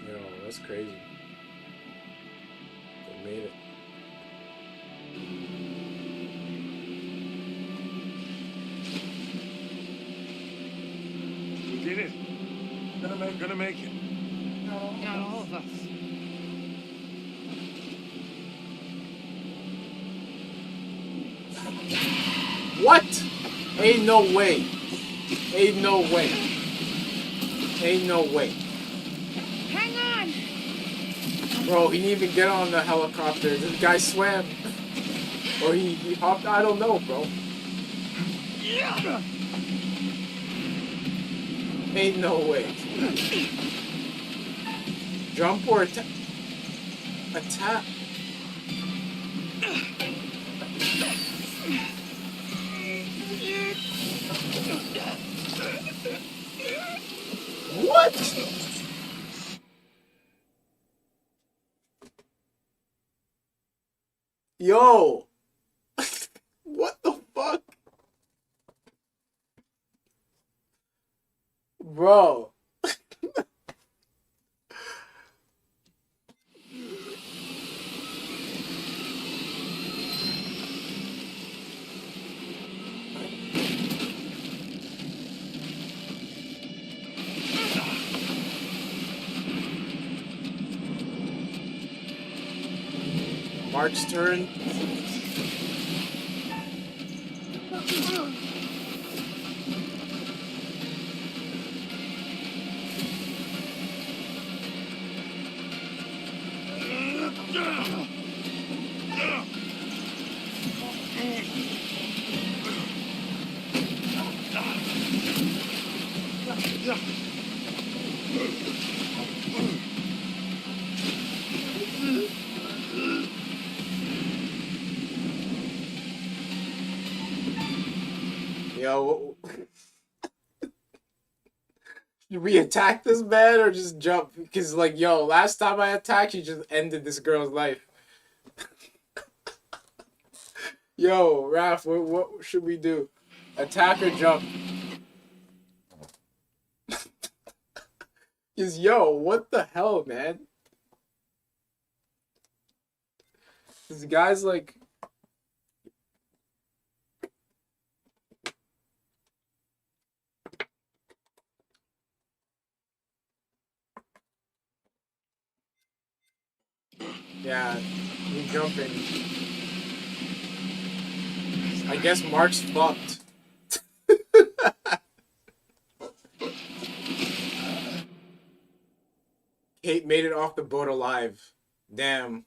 Yo, that's crazy. They made it. We did it. Gonna make it. Not all of us. What? Ain't no way. Ain't no way. Ain't no way. Hang on! Bro, he didn't even get on the helicopter. This guy swam. Or he hopped. I don't know, bro. Ain't no way. Jump or attack? Attack. What? Yo. What the fuck? Bro. Mark's turn. Yo, should we attack this man or just jump? Because, like, yo, last time I attacked, you just ended this girl's life. Yo, Raph, what should we do? Attack or jump? Because, yo, what the hell, man? This guy's like... Yeah, you jumping. I guess Mark's fucked. Kate made it off the boat alive. Damn.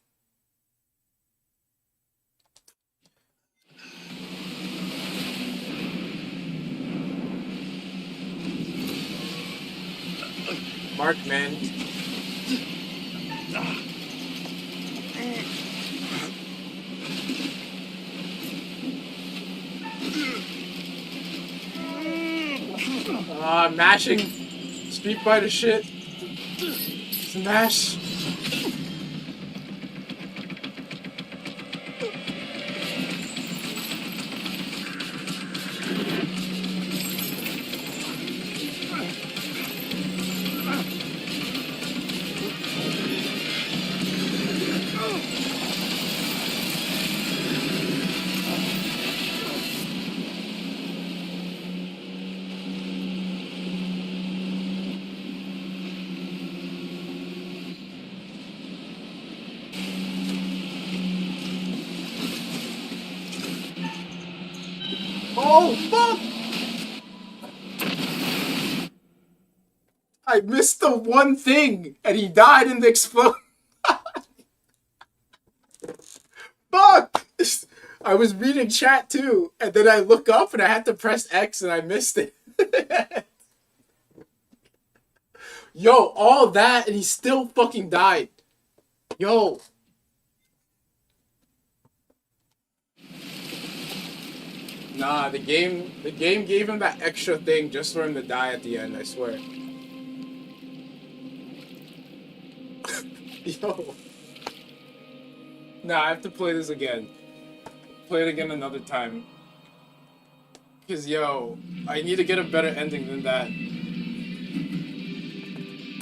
Mark, man. Mashing Street Fighter shit. Smash. Oh, fuck! I missed the one thing, and he died in the explosion. Fuck! I was reading chat too, and then I look up and I had to press X and I missed it. Yo, all that and he still fucking died. Yo. Nah, the game gave him that extra thing just for him to die at the end, I swear. Yo. Nah, I have to play this again. Play it again another time. Cause yo, I need to get a better ending than that.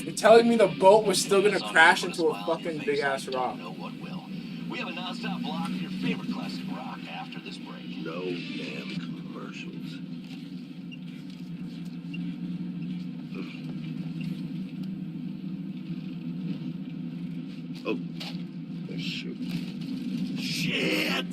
You're telling me the boat was still gonna crash into a fucking big ass rock. We have a non-stop block of your favorite classic rock after this break. No damn commercials. Oh.